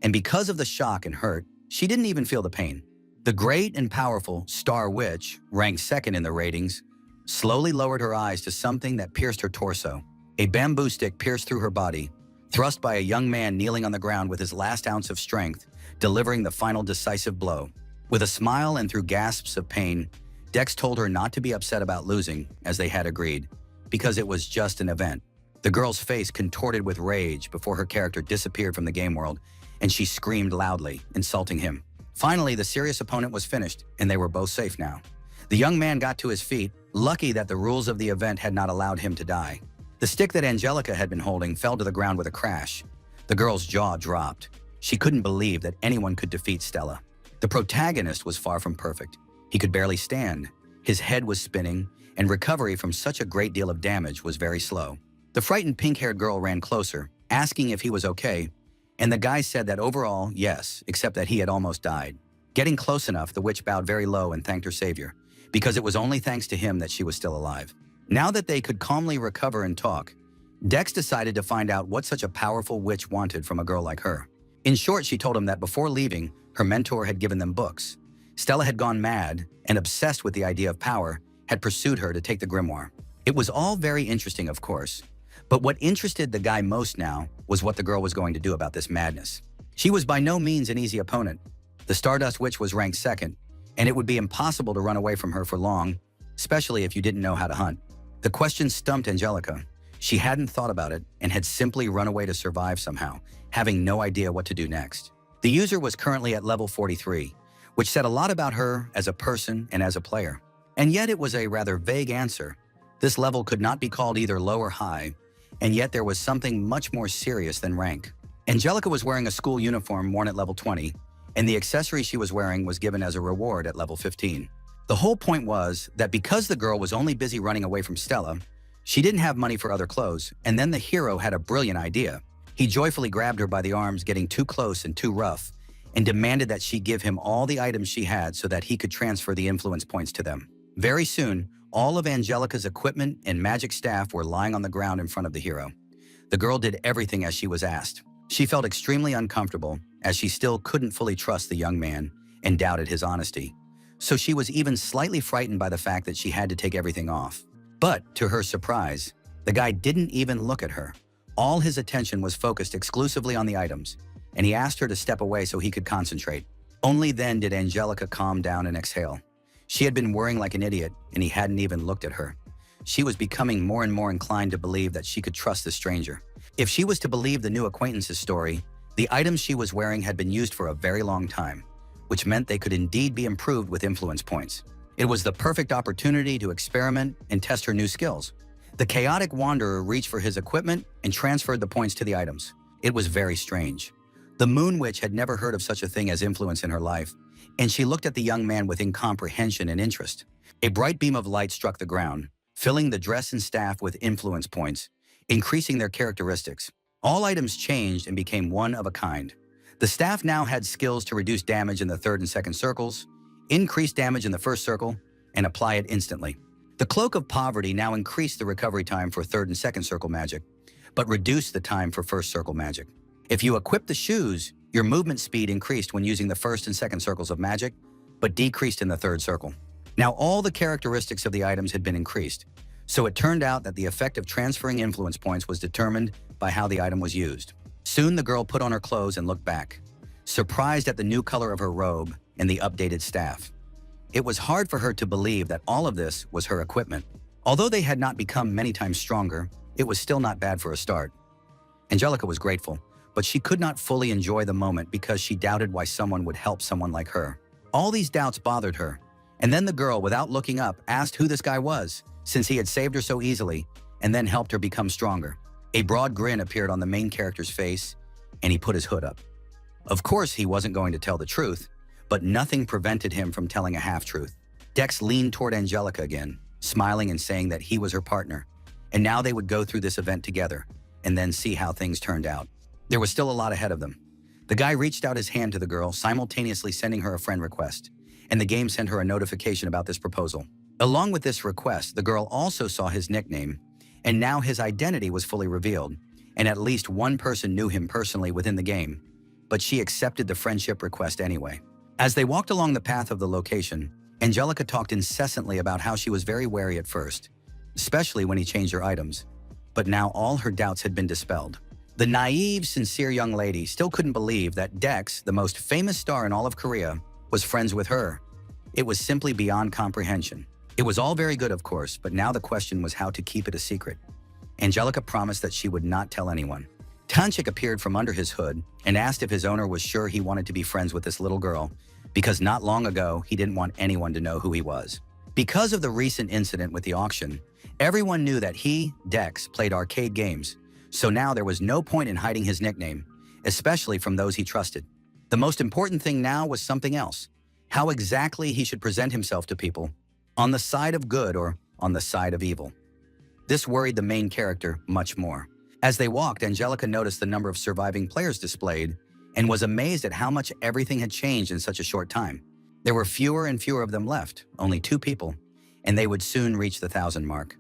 And because of the shock and hurt, she didn't even feel the pain. The great and powerful Star Witch, ranked second in the ratings, slowly lowered her eyes to something that pierced her torso. A bamboo stick pierced through her body, thrust by a young man kneeling on the ground with his last ounce of strength, delivering the final decisive blow. With a smile and through gasps of pain, Dex told her not to be upset about losing, as they had agreed, because it was just an event. The girl's face contorted with rage before her character disappeared from the game world, and she screamed loudly, insulting him. Finally, the serious opponent was finished, and they were both safe now. The young man got to his feet, lucky that the rules of the event had not allowed him to die. The stick that Angelica had been holding fell to the ground with a crash. The girl's jaw dropped. She couldn't believe that anyone could defeat Stella. The protagonist was far from perfect. He could barely stand. His head was spinning, and recovery from such a great deal of damage was very slow. The frightened pink-haired girl ran closer, asking if he was okay, and the guy said that overall, yes, except that he had almost died. Getting close enough, the witch bowed very low and thanked her savior, because it was only thanks to him that she was still alive. Now that they could calmly recover and talk, Dex decided to find out what such a powerful witch wanted from a girl like her. In short, she told him that before leaving, her mentor had given them books. Stella had gone mad and, obsessed with the idea of power, had pursued her to take the grimoire. It was all very interesting, of course, but what interested the guy most now was what the girl was going to do about this madness. She was by no means an easy opponent. The Stardust Witch was ranked second, and it would be impossible to run away from her for long, especially if you didn't know how to hunt. The question stumped Angelica. She hadn't thought about it and had simply run away to survive somehow, having no idea what to do next. The user was currently at level 43, which said a lot about her as a person and as a player. And yet it was a rather vague answer. This level could not be called either low or high, and yet there was something much more serious than rank. Angelica was wearing a school uniform worn at level 20, and the accessory she was wearing was given as a reward at level 15. The whole point was that because the girl was only busy running away from Stella, she didn't have money for other clothes, and then the hero had a brilliant idea. He joyfully grabbed her by the arms, getting too close and too rough, and demanded that she give him all the items she had so that he could transfer the influence points to them. Very soon, all of Angelica's equipment and magic staff were lying on the ground in front of the hero. The girl did everything as she was asked. She felt extremely uncomfortable as she still couldn't fully trust the young man and doubted his honesty. So she was even slightly frightened by the fact that she had to take everything off. But, to her surprise, the guy didn't even look at her. All his attention was focused exclusively on the items, and he asked her to step away so he could concentrate. Only then did Angelica calm down and exhale. She had been worrying like an idiot, and he hadn't even looked at her. She was becoming more and more inclined to believe that she could trust the stranger. If she was to believe the new acquaintance's story, the items she was wearing had been used for a very long time, which meant they could indeed be improved with influence points. It was the perfect opportunity to experiment and test her new skills. The chaotic wanderer reached for his equipment and transferred the points to the items. It was very strange. The Moon Witch had never heard of such a thing as influence in her life, and she looked at the young man with incomprehension and interest. A bright beam of light struck the ground, filling the dress and staff with influence points, increasing their characteristics. All items changed and became one of a kind. The staff now had skills to reduce damage in the third and second circles, increase damage in the first circle, and apply it instantly. The Cloak of Poverty now increased the recovery time for third and second circle magic, but reduced the time for first circle magic. If you equipped the shoes, your movement speed increased when using the first and second circles of magic, but decreased in the third circle. Now all the characteristics of the items had been increased, so it turned out that the effect of transferring influence points was determined by how the item was used. Soon the girl put on her clothes and looked back, surprised at the new color of her robe and the updated staff. It was hard for her to believe that all of this was her equipment. Although they had not become many times stronger, it was still not bad for a start. Angelica was grateful, but she could not fully enjoy the moment because she doubted why someone would help someone like her. All these doubts bothered her, and then the girl, without looking up, asked who this guy was, since he had saved her so easily, and then helped her become stronger. A broad grin appeared on the main character's face, and he put his hood up. Of course, he wasn't going to tell the truth, but nothing prevented him from telling a half-truth. Dex leaned toward Angelica again, smiling and saying that he was her partner, and now they would go through this event together, and then see how things turned out. There was still a lot ahead of them. The guy reached out his hand to the girl, simultaneously sending her a friend request, and the game sent her a notification about this proposal. Along with this request, the girl also saw his nickname, and now his identity was fully revealed, and at least one person knew him personally within the game, but she accepted the friendship request anyway. As they walked along the path of the location, Angelica talked incessantly about how she was very wary at first, especially when he changed her items, but now all her doubts had been dispelled. The naive, sincere young lady still couldn't believe that Dex, the most famous star in all of Korea, was friends with her. It was simply beyond comprehension. It was all very good, of course, but now the question was how to keep it a secret. Angelica promised that she would not tell anyone. Tanchik appeared from under his hood and asked if his owner was sure he wanted to be friends with this little girl, because not long ago he didn't want anyone to know who he was. Because of the recent incident with the auction, everyone knew that he, Dex, played arcade games, so now there was no point in hiding his nickname, especially from those he trusted. The most important thing now was something else: how exactly he should present himself to people, on the side of good or on the side of evil. This worried the main character much more. As they walked, Angelica noticed the number of surviving players displayed and was amazed at how much everything had changed in such a short time. There were fewer and fewer of them left, only 2 people, and they would soon reach the 1,000 mark.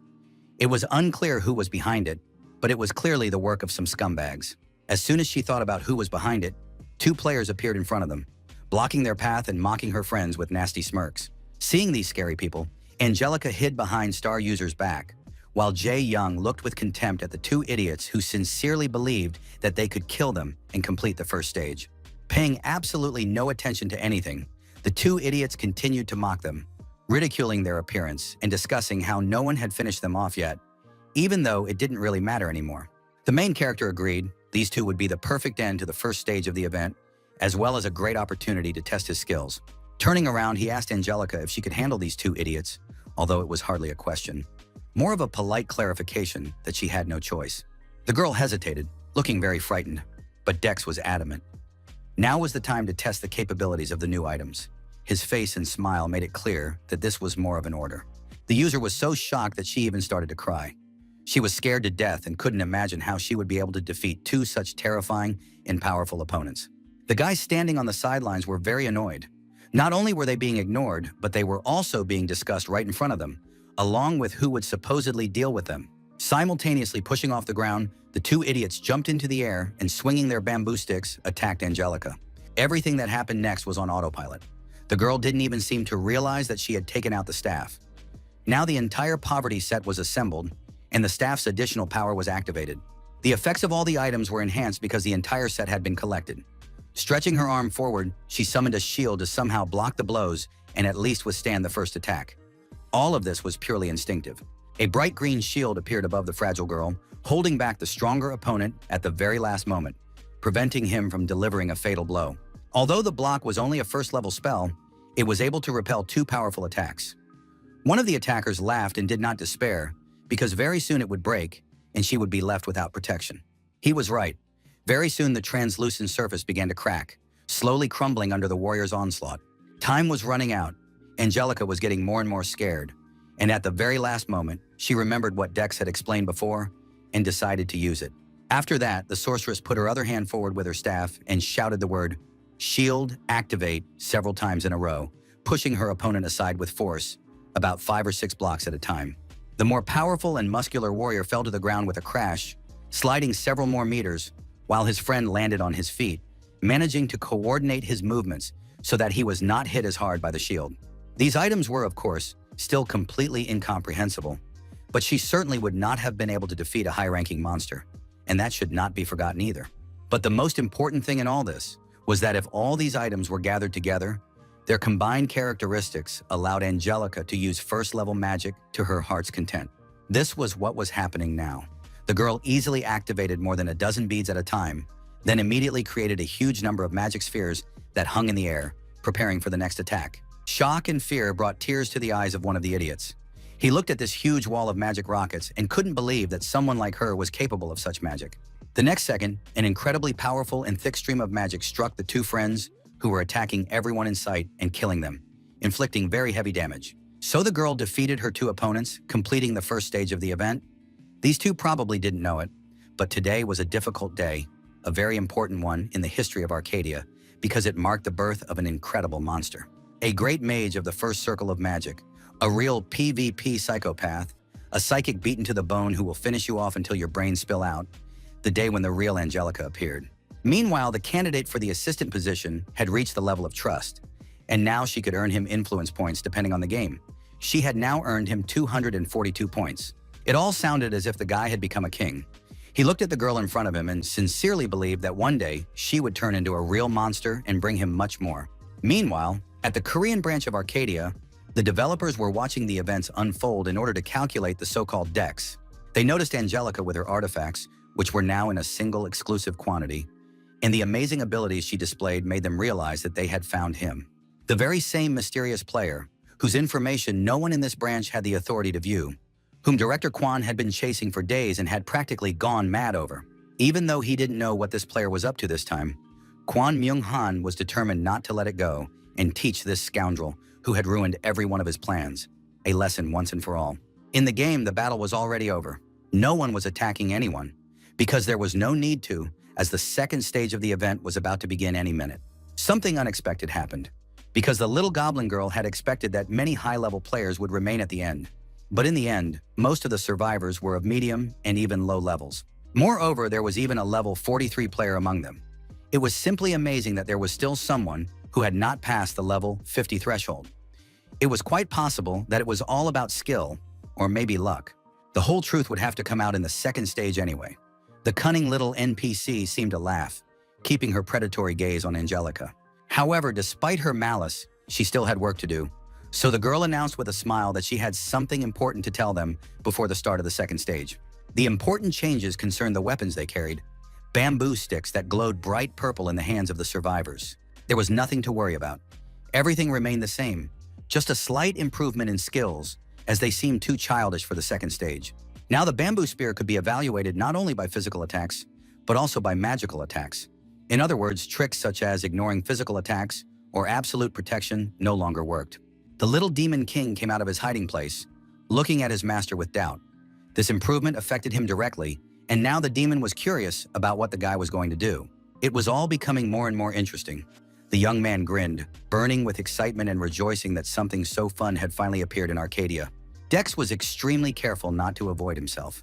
It was unclear who was behind it, but it was clearly the work of some scumbags. As soon as she thought about who was behind it, 2 players appeared in front of them, blocking their path and mocking her friends with nasty smirks. Seeing these scary people, Angelica hid behind Star User's back, while Jae Young looked with contempt at the 2 idiots who sincerely believed that they could kill them and complete the first stage. Paying absolutely no attention to anything, the 2 idiots continued to mock them, ridiculing their appearance and discussing how no one had finished them off yet, even though it didn't really matter anymore. The main character agreed these 2 would be the perfect end to the first stage of the event, as well as a great opportunity to test his skills. Turning around, he asked Angelica if she could handle these 2 idiots, although it was hardly a question. More of a polite clarification that she had no choice. The girl hesitated, looking very frightened, but Dex was adamant. Now was the time to test the capabilities of the new items. His face and smile made it clear that this was more of an order. The user was so shocked that she even started to cry. She was scared to death and couldn't imagine how she would be able to defeat 2 such terrifying and powerful opponents. The guys standing on the sidelines were very annoyed. Not only were they being ignored, but they were also being discussed right in front of them, along with who would supposedly deal with them. Simultaneously pushing off the ground, the 2 idiots jumped into the air and, swinging their bamboo sticks, attacked Angelica. Everything that happened next was on autopilot. The girl didn't even seem to realize that she had taken out the staff. Now the entire poverty set was assembled, and the staff's additional power was activated. The effects of all the items were enhanced because the entire set had been collected. Stretching her arm forward, she summoned a shield to somehow block the blows and at least withstand the first attack. All of this was purely instinctive. A bright green shield appeared above the fragile girl, holding back the stronger opponent at the very last moment, preventing him from delivering a fatal blow. Although the block was only a first-level spell, it was able to repel 2 powerful attacks. One of the attackers laughed and did not despair, because very soon it would break, and she would be left without protection. He was right. Very soon the translucent surface began to crack, slowly crumbling under the warrior's onslaught. Time was running out. Angelica was getting more and more scared, and at the very last moment, she remembered what Dex had explained before and decided to use it. After that, the sorceress put her other hand forward with her staff and shouted the word, "Shield, activate," several times in a row, pushing her opponent aside with force, about 5 or 6 blocks at a time. The more powerful and muscular warrior fell to the ground with a crash, sliding several more meters, while his friend landed on his feet, managing to coordinate his movements so that he was not hit as hard by the shield. These items were, of course, still completely incomprehensible, but she certainly would not have been able to defeat a high-ranking monster, and that should not be forgotten either. But the most important thing in all this was that if all these items were gathered together, their combined characteristics allowed Angelica to use first-level magic to her heart's content. This was what was happening now. The girl easily activated more than a dozen beads at a time, then immediately created a huge number of magic spheres that hung in the air, preparing for the next attack. Shock and fear brought tears to the eyes of one of the idiots. He looked at this huge wall of magic rockets and couldn't believe that someone like her was capable of such magic. The next second, an incredibly powerful and thick stream of magic struck the 2 friends who were attacking everyone in sight and killing them, inflicting very heavy damage. So the girl defeated her 2 opponents, completing the first stage of the event. These 2 probably didn't know it, but today was a difficult day, a very important one in the history of Arcadia, because it marked the birth of an incredible monster. A great mage of the first circle of magic, a real PvP psychopath, a psychic beaten to the bone who will finish you off until your brains spill out, the day when the real Angelica appeared. Meanwhile, the candidate for the assistant position had reached the level of trust, and now she could earn him influence points depending on the game. She had now earned him 242 points. It all sounded as if the guy had become a king. He looked at the girl in front of him and sincerely believed that one day she would turn into a real monster and bring him much more. Meanwhile, at the Korean branch of Arcadia, the developers were watching the events unfold in order to calculate the so-called Dex. They noticed Angelica with her artifacts, which were now in a single exclusive quantity, and the amazing abilities she displayed made them realize that they had found him. The very same mysterious player, whose information no one in this branch had the authority to view, whom Director Kwon had been chasing for days and had practically gone mad over. Even though he didn't know what this player was up to this time, Kwon Myung-han was determined not to let it go and teach this scoundrel, who had ruined every one of his plans, a lesson once and for all. In the game, the battle was already over. No one was attacking anyone, because there was no need to, as the second stage of the event was about to begin any minute. Something unexpected happened, because the little goblin girl had expected that many high-level players would remain at the end. But in the end, most of the survivors were of medium and even low levels. Moreover, there was even a level 43 player among them. It was simply amazing that there was still someone who had not passed the level 50 threshold. It was quite possible that it was all about skill, or maybe luck. The whole truth would have to come out in the second stage anyway. The cunning little NPC seemed to laugh, keeping her predatory gaze on Angelica. However, despite her malice, she still had work to do. So the girl announced with a smile that she had something important to tell them before the start of the second stage. The important changes concerned the weapons they carried, bamboo sticks that glowed bright purple in the hands of the survivors. There was nothing to worry about. Everything remained the same, just a slight improvement in skills, as they seemed too childish for the second stage. Now the bamboo spear could be evaluated not only by physical attacks, but also by magical attacks. In other words, tricks such as ignoring physical attacks or absolute protection no longer worked. The little demon king came out of his hiding place, looking at his master with doubt. This improvement affected him directly, and now the demon was curious about what the guy was going to do. It was all becoming more and more interesting. The young man grinned, burning with excitement and rejoicing that something so fun had finally appeared in Arcadia. Dex was extremely careful not to avoid himself.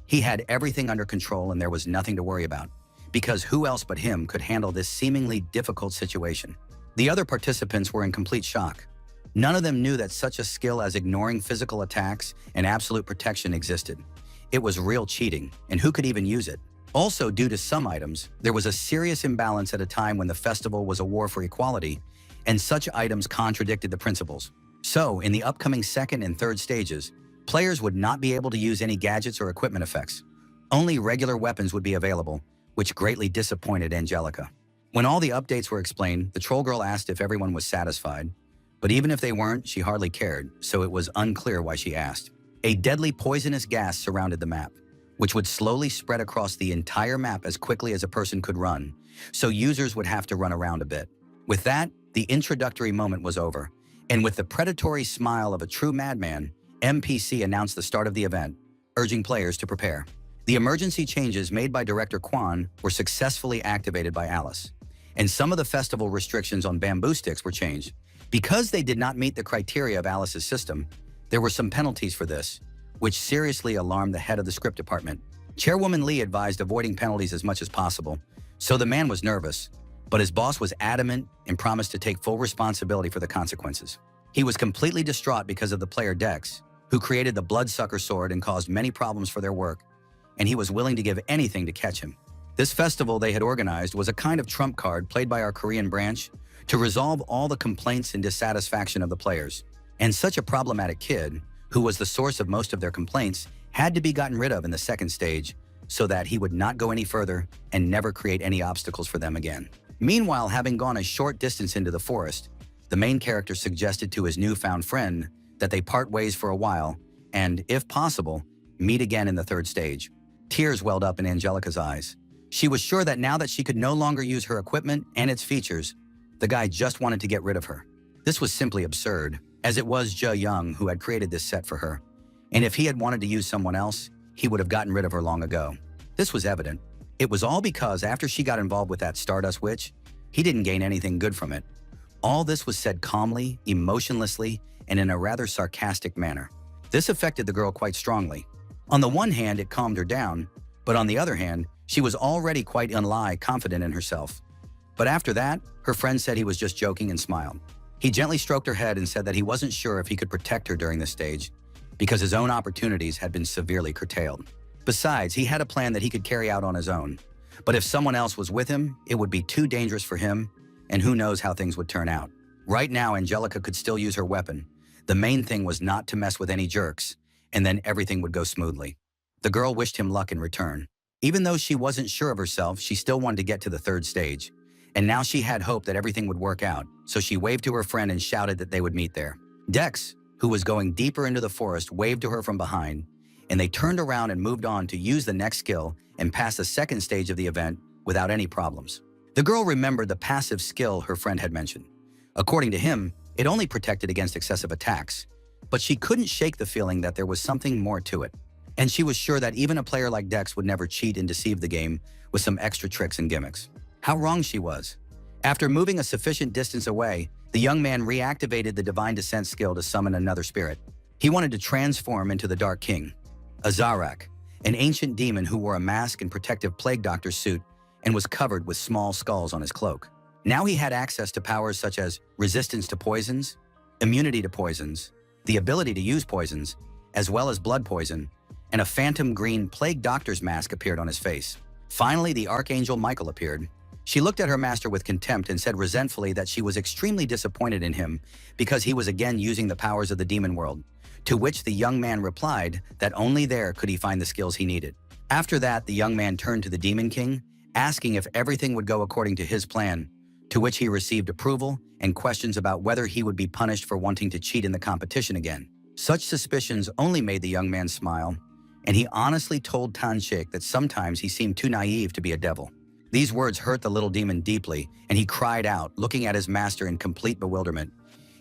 He had everything under control and there was nothing to worry about, because who else but him could handle this seemingly difficult situation? The other participants were in complete shock. None of them knew that such a skill as ignoring physical attacks and absolute protection existed. It was real cheating, and who could even use it? Also, due to some items, there was a serious imbalance at a time when the festival was a war for equality, and such items contradicted the principles. So, in the upcoming second and third stages, players would not be able to use any gadgets or equipment effects. Only regular weapons would be available, which greatly disappointed Angelica. When all the updates were explained, the troll girl asked if everyone was satisfied. But even if they weren't, she hardly cared, so it was unclear why she asked. A deadly poisonous gas surrounded the map, which would slowly spread across the entire map as quickly as a person could run, so users would have to run around a bit. With that, the introductory moment was over, and with the predatory smile of a true madman, MPC announced the start of the event, urging players to prepare. The emergency changes made by Director Kwan were successfully activated by Alice, and some of the festival restrictions on bamboo sticks were changed. Because they did not meet the criteria of Alice's system, there were some penalties for this, which seriously alarmed the head of the script department. Chairwoman Lee advised avoiding penalties as much as possible, so the man was nervous, but his boss was adamant and promised to take full responsibility for the consequences. He was completely distraught because of the player Dex, who created the bloodsucker sword and caused many problems for their work, and he was willing to give anything to catch him. This festival they had organized was a kind of trump card played by our Korean branch to resolve all the complaints and dissatisfaction of the players. And such a problematic kid, who was the source of most of their complaints, had to be gotten rid of in the second stage so that he would not go any further and never create any obstacles for them again. Meanwhile, having gone a short distance into the forest, the main character suggested to his newfound friend that they part ways for a while and, if possible, meet again in the third stage. Tears welled up in Angelica's eyes. She was sure that now that she could no longer use her equipment and its features, the guy just wanted to get rid of her. This was simply absurd, as it was Ja Young who had created this set for her. And if he had wanted to use someone else, he would have gotten rid of her long ago. This was evident. It was all because after she got involved with that Stardust Witch, he didn't gain anything good from it. All this was said calmly, emotionlessly, and in a rather sarcastic manner. This affected the girl quite strongly. On the one hand, it calmed her down, but on the other hand, she was already quite confident in herself. But after that, her friend said he was just joking and smiled. He gently stroked her head and said that he wasn't sure if he could protect her during this stage, because his own opportunities had been severely curtailed. Besides, he had a plan that he could carry out on his own. But if someone else was with him, it would be too dangerous for him, and who knows how things would turn out. Right now, Angelica could still use her weapon. The main thing was not to mess with any jerks, and then everything would go smoothly. The girl wished him luck in return. Even though she wasn't sure of herself, she still wanted to get to the third stage. And now she had hope that everything would work out, so she waved to her friend and shouted that they would meet there. Dex, who was going deeper into the forest, waved to her from behind, and they turned around and moved on to use the next skill and pass the second stage of the event without any problems. The girl remembered the passive skill her friend had mentioned. According to him, it only protected against excessive attacks, but she couldn't shake the feeling that there was something more to it. And she was sure that even a player like Dex would never cheat and deceive the game with some extra tricks and gimmicks. How wrong she was. After moving a sufficient distance away, the young man reactivated the Divine Descent skill to summon another spirit. He wanted to transform into the Dark King, Azarak, an ancient demon who wore a mask and protective plague doctor suit and was covered with small skulls on his cloak. Now he had access to powers such as resistance to poisons, immunity to poisons, the ability to use poisons, as well as blood poison, and a phantom green plague doctor's mask appeared on his face. Finally, the Archangel Michael appeared. She looked at her master with contempt and said resentfully that she was extremely disappointed in him because he was again using the powers of the demon world, to which the young man replied that only there could he find the skills he needed. After that, the young man turned to the Demon King, asking if everything would go according to his plan, to which he received approval and questions about whether he would be punished for wanting to cheat in the competition again. Such suspicions only made the young man smile, and he honestly told Tanshik that sometimes he seemed too naive to be a devil. These words hurt the little demon deeply, and he cried out, looking at his master in complete bewilderment.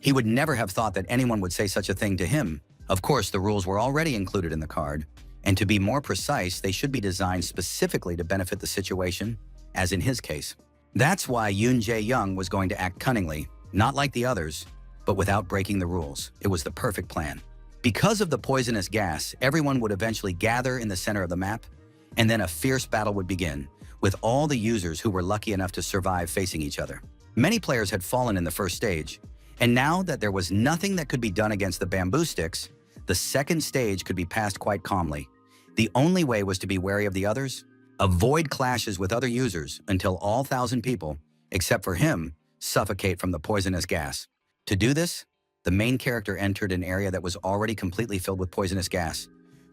He would never have thought that anyone would say such a thing to him. Of course, the rules were already included in the card, and to be more precise, they should be designed specifically to benefit the situation, as in his case. That's why Yoon Jae-young was going to act cunningly, not like the others, but without breaking the rules. It was the perfect plan. Because of the poisonous gas, everyone would eventually gather in the center of the map, and then a fierce battle would begin, with all the users who were lucky enough to survive facing each other. Many players had fallen in the first stage, and now that there was nothing that could be done against the bamboo sticks, the second stage could be passed quite calmly. The only way was to be wary of the others, avoid clashes with other users until all 1,000 people, except for him, suffocate from the poisonous gas. To do this, the main character entered an area that was already completely filled with poisonous gas,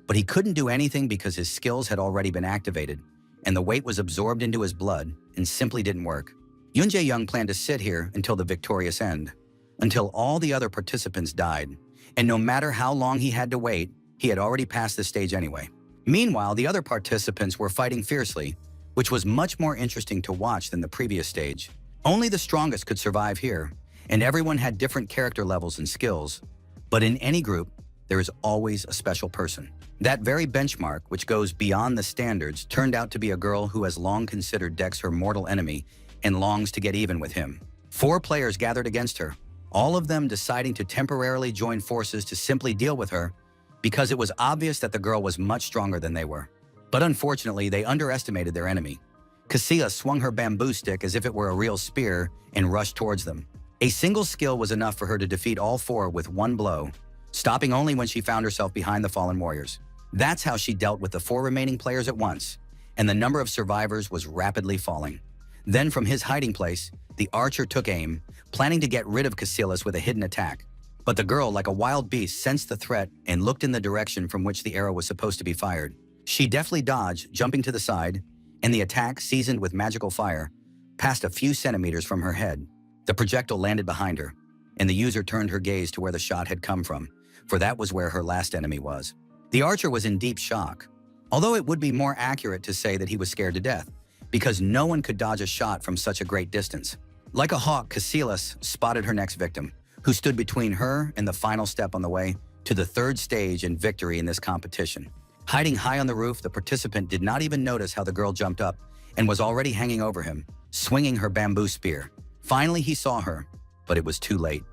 but he couldn't do anything because his skills had already been activated, and the weight was absorbed into his blood and simply didn't work. Yoon Jae-young planned to sit here until the victorious end, until all the other participants died, and no matter how long he had to wait, he had already passed the stage anyway. Meanwhile, the other participants were fighting fiercely, which was much more interesting to watch than the previous stage. Only the strongest could survive here, and everyone had different character levels and skills. But in any group, there is always a special person. That very benchmark, which goes beyond the standards, turned out to be a girl who has long considered Dex her mortal enemy and longs to get even with him. 4 players gathered against her, all of them deciding to temporarily join forces to simply deal with her because it was obvious that the girl was much stronger than they were. But unfortunately, they underestimated their enemy. Cassia swung her bamboo stick as if it were a real spear and rushed towards them. A single skill was enough for her to defeat all 4 with one blow, stopping only when she found herself behind the fallen warriors. That's how she dealt with the 4 remaining players at once, and the number of survivors was rapidly falling. Then from his hiding place, the archer took aim, planning to get rid of Casillas with a hidden attack. But the girl, like a wild beast, sensed the threat and looked in the direction from which the arrow was supposed to be fired. She deftly dodged, jumping to the side, and the attack, seasoned with magical fire, passed a few centimeters from her head. The projectile landed behind her, and the user turned her gaze to where the shot had come from, for that was where her last enemy was. The archer was in deep shock, although it would be more accurate to say that he was scared to death, because no one could dodge a shot from such a great distance. Like a hawk, Casillas spotted her next victim, who stood between her and the final step on the way to the 3rd stage and victory in this competition. Hiding high on the roof, the participant did not even notice how the girl jumped up and was already hanging over him, swinging her bamboo spear. Finally, he saw her, but it was too late.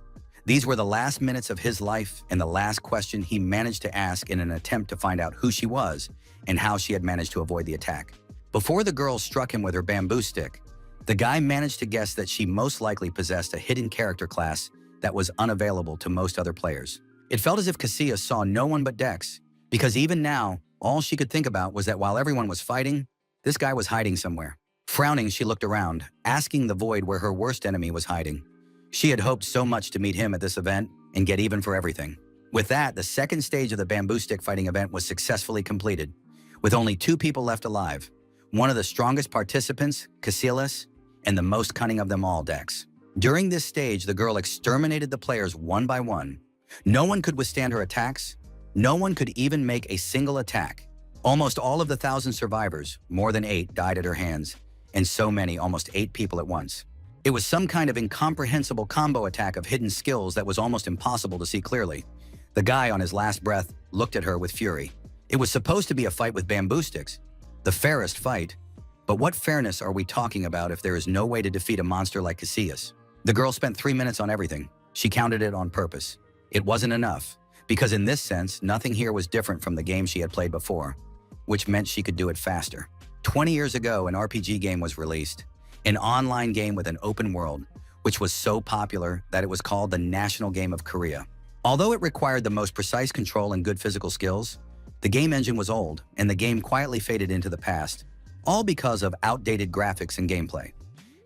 These were the last minutes of his life and the last question he managed to ask in an attempt to find out who she was and how she had managed to avoid the attack. Before the girl struck him with her bamboo stick, the guy managed to guess that she most likely possessed a hidden character class that was unavailable to most other players. It felt as if Cassia saw no one but Dex, because even now, all she could think about was that while everyone was fighting, this guy was hiding somewhere. Frowning, she looked around, asking the void where her worst enemy was hiding. She had hoped so much to meet him at this event and get even for everything. With that, the 2nd stage of the bamboo stick fighting event was successfully completed, with only 2 people left alive. One of the strongest participants, Casillas, and the most cunning of them all, Dex. During this stage, the girl exterminated the players one by one. No one could withstand her attacks. No one could even make a single attack. Almost all of the 1,000 survivors, more than 8, died at her hands, and so many, almost 8 people at once. It was some kind of incomprehensible combo attack of hidden skills that was almost impossible to see clearly. The guy, on his last breath, looked at her with fury. It was supposed to be a fight with bamboo sticks, the fairest fight. But what fairness are we talking about if there is no way to defeat a monster like Casillas? The girl spent 3 minutes on everything. She counted it on purpose. It wasn't enough, because in this sense, nothing here was different from the game she had played before, which meant she could do it faster. 20 years ago, an RPG game was released, an online game with an open world, which was so popular that it was called the National Game of Korea. Although it required the most precise control and good physical skills, the game engine was old, and the game quietly faded into the past, all because of outdated graphics and gameplay.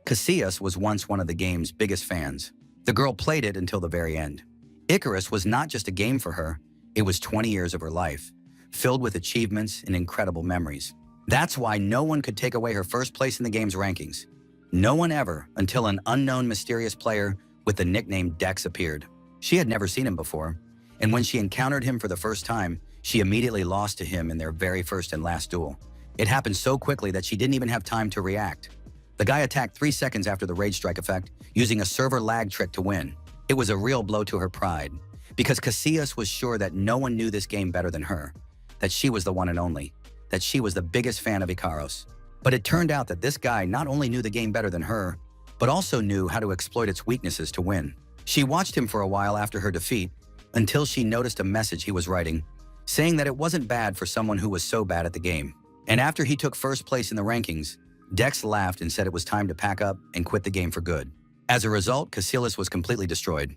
Casillas was once one of the game's biggest fans. The girl played it until the very end. Icarus was not just a game for her, it was 20 years of her life, filled with achievements and incredible memories. That's why no one could take away her first place in the game's rankings. No one ever, until an unknown mysterious player with the nickname Dex appeared. She had never seen him before, and when she encountered him for the first time, she immediately lost to him in their very first and last duel. It happened so quickly that she didn't even have time to react. The guy attacked 3 seconds after the Rage Strike effect, using a server lag trick to win. It was a real blow to her pride, because Casillas was sure that no one knew this game better than her, that she was the one and only, that she was the biggest fan of Icaros. But it turned out that this guy not only knew the game better than her, but also knew how to exploit its weaknesses to win. She watched him for a while after her defeat, until she noticed a message he was writing, saying that it wasn't bad for someone who was so bad at the game. And after he took first place in the rankings, Dex laughed and said it was time to pack up and quit the game for good. As a result, Casillas was completely destroyed.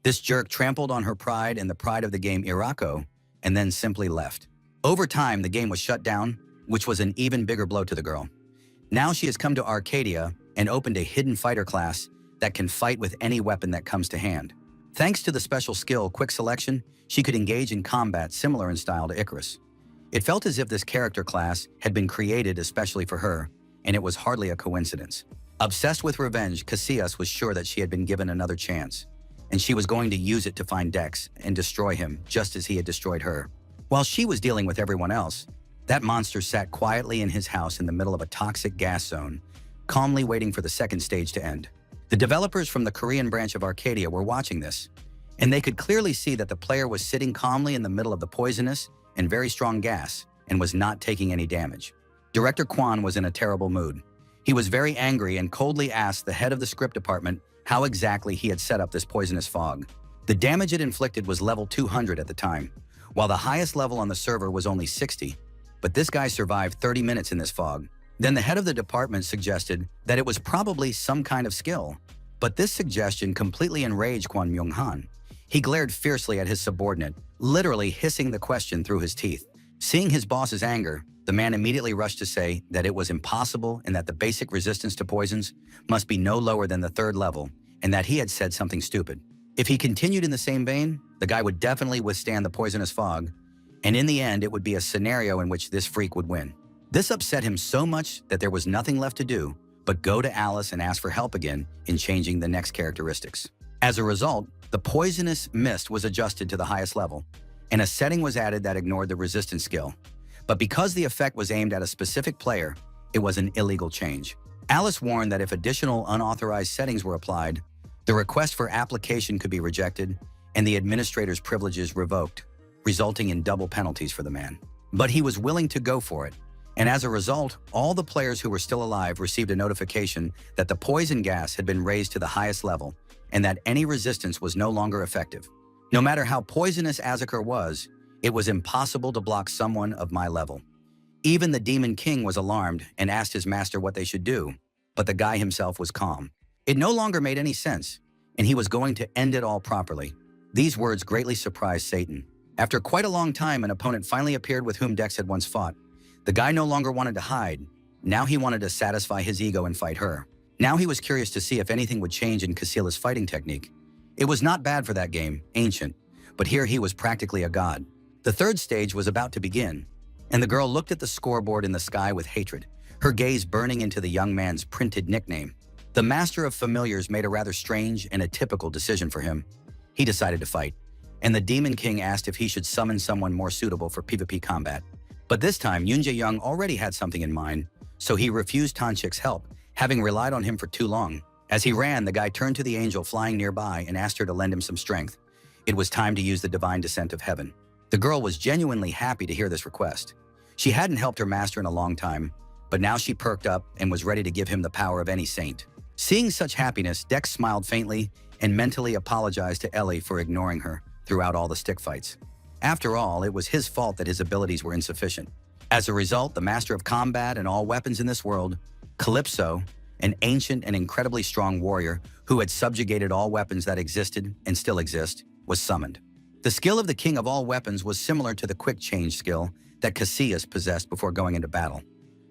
This jerk trampled on her pride and the pride of the game Irako, and then simply left. Over time, the game was shut down, which was an even bigger blow to the girl. Now she has come to Arcadia and opened a hidden fighter class that can fight with any weapon that comes to hand. Thanks to the special skill Quick Selection, she could engage in combat similar in style to Icarus. It felt as if this character class had been created especially for her, and it was hardly a coincidence. Obsessed with revenge, Casillas was sure that she had been given another chance, and she was going to use it to find Dex and destroy him just as he had destroyed her. While she was dealing with everyone else, that monster sat quietly in his house in the middle of a toxic gas zone, calmly waiting for the second stage to end. The developers from the Korean branch of Arcadia were watching this, and they could clearly see that the player was sitting calmly in the middle of the poisonous and very strong gas and was not taking any damage. Director Kwan was in a terrible mood. He was very angry and coldly asked the head of the script department how exactly he had set up this poisonous fog. The damage it inflicted was level 200 at the time, while the highest level on the server was only 60, but this guy survived 30 minutes in this fog. Then the head of the department suggested that it was probably some kind of skill, but this suggestion completely enraged Kwon Myung-han. He glared fiercely at his subordinate, literally hissing the question through his teeth. Seeing his boss's anger, the man immediately rushed to say that it was impossible and that the basic resistance to poisons must be no lower than the 3rd level, and that he had said something stupid. If he continued in the same vein, the guy would definitely withstand the poisonous fog, and in the end it would be a scenario in which this freak would win. This upset him so much that there was nothing left to do but go to Alice and ask for help again in changing the next characteristics. As a result, the poisonous mist was adjusted to the highest level, and a setting was added that ignored the resistance skill. But because the effect was aimed at a specific player, it was an illegal change. Alice warned that if additional unauthorized settings were applied, the request for application could be rejected and the administrator's privileges revoked, resulting in double penalties for the man. But he was willing to go for it, and as a result, all the players who were still alive received a notification that the poison gas had been raised to the highest level and that any resistance was no longer effective. No matter how poisonous Azekar was, it was impossible to block someone of my level. Even the Demon King was alarmed and asked his master what they should do, but the guy himself was calm. It no longer made any sense, and he was going to end it all properly. These words greatly surprised Satan. After quite a long time, an opponent finally appeared with whom Dex had once fought. The guy no longer wanted to hide. Now he wanted to satisfy his ego and fight her. Now he was curious to see if anything would change in Casillas' fighting technique. It was not bad for that game, Ancient, but here he was practically a god. The 3rd stage was about to begin, and the girl looked at the scoreboard in the sky with hatred, her gaze burning into the young man's printed nickname. The Master of Familiars made a rather strange and atypical decision for him. He decided to fight, and the Demon King asked if he should summon someone more suitable for PvP combat. But this time, Yoon Jae-young already had something in mind, so he refused Tanchik's help, having relied on him for too long. As he ran, the guy turned to the angel flying nearby and asked her to lend him some strength. It was time to use the divine descent of heaven. The girl was genuinely happy to hear this request. She hadn't helped her master in a long time, but now she perked up and was ready to give him the power of any saint. Seeing such happiness, Dex smiled faintly and mentally apologized to Ellie for ignoring her throughout all the stick fights. After all, it was his fault that his abilities were insufficient. As a result, the master of combat and all weapons in this world, Calypso, an ancient and incredibly strong warrior who had subjugated all weapons that existed and still exist, was summoned. The skill of the king of all weapons was similar to the quick change skill that Casillas possessed before going into battle.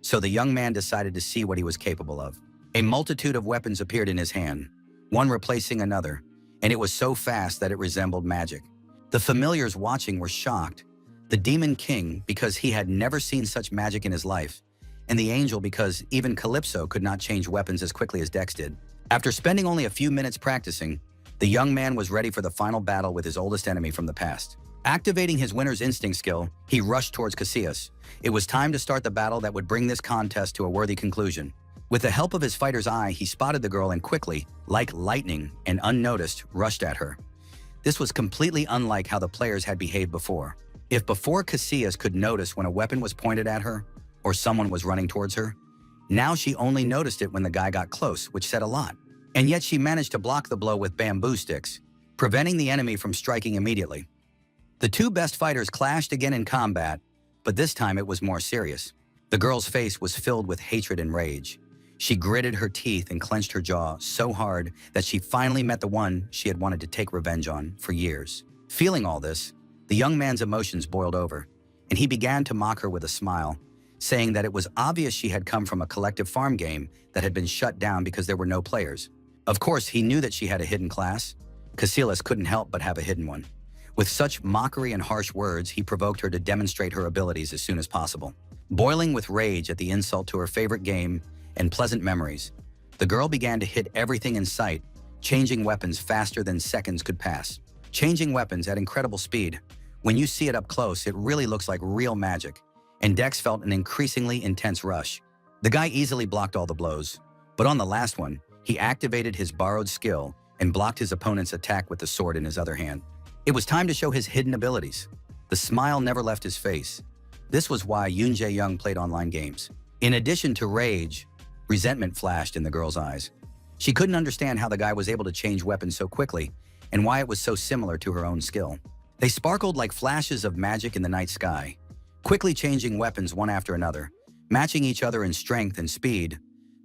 So the young man decided to see what he was capable of. A multitude of weapons appeared in his hand, one replacing another, and it was so fast that it resembled magic. The familiars watching were shocked. The Demon King, because he had never seen such magic in his life, and the angel because even Calypso could not change weapons as quickly as Dex did. After spending only a few minutes practicing, the young man was ready for the final battle with his oldest enemy from the past. Activating his winner's instinct skill, he rushed towards Casillas. It was time to start the battle that would bring this contest to a worthy conclusion. With the help of his fighter's eye, he spotted the girl and quickly, like lightning and unnoticed, rushed at her. This was completely unlike how the players had behaved before. If before Casillas could notice when a weapon was pointed at her, or someone was running towards her, now she only noticed it when the guy got close, which said a lot. And yet she managed to block the blow with bamboo sticks, preventing the enemy from striking immediately. The two best fighters clashed again in combat, but this time it was more serious. The girl's face was filled with hatred and rage. She gritted her teeth and clenched her jaw so hard that she finally met the one she had wanted to take revenge on for years. Feeling all this, the young man's emotions boiled over, and he began to mock her with a smile, saying that it was obvious she had come from a collective farm game that had been shut down because there were no players. Of course, he knew that she had a hidden class. Casillas couldn't help but have a hidden one. With such mockery and harsh words, he provoked her to demonstrate her abilities as soon as possible. Boiling with rage at the insult to her favorite game and pleasant memories, the girl began to hit everything in sight, changing weapons faster than seconds could pass. Changing weapons at incredible speed. When you see it up close, it really looks like real magic, and Dex felt an increasingly intense rush. The guy easily blocked all the blows, but on the last one, he activated his borrowed skill and blocked his opponent's attack with the sword in his other hand. It was time to show his hidden abilities. The smile never left his face. This was why Yoon Jae-young played online games. In addition to rage, resentment flashed in the girl's eyes. She couldn't understand how the guy was able to change weapons so quickly and why it was so similar to her own skill. They sparkled like flashes of magic in the night sky, quickly changing weapons one after another, matching each other in strength and speed.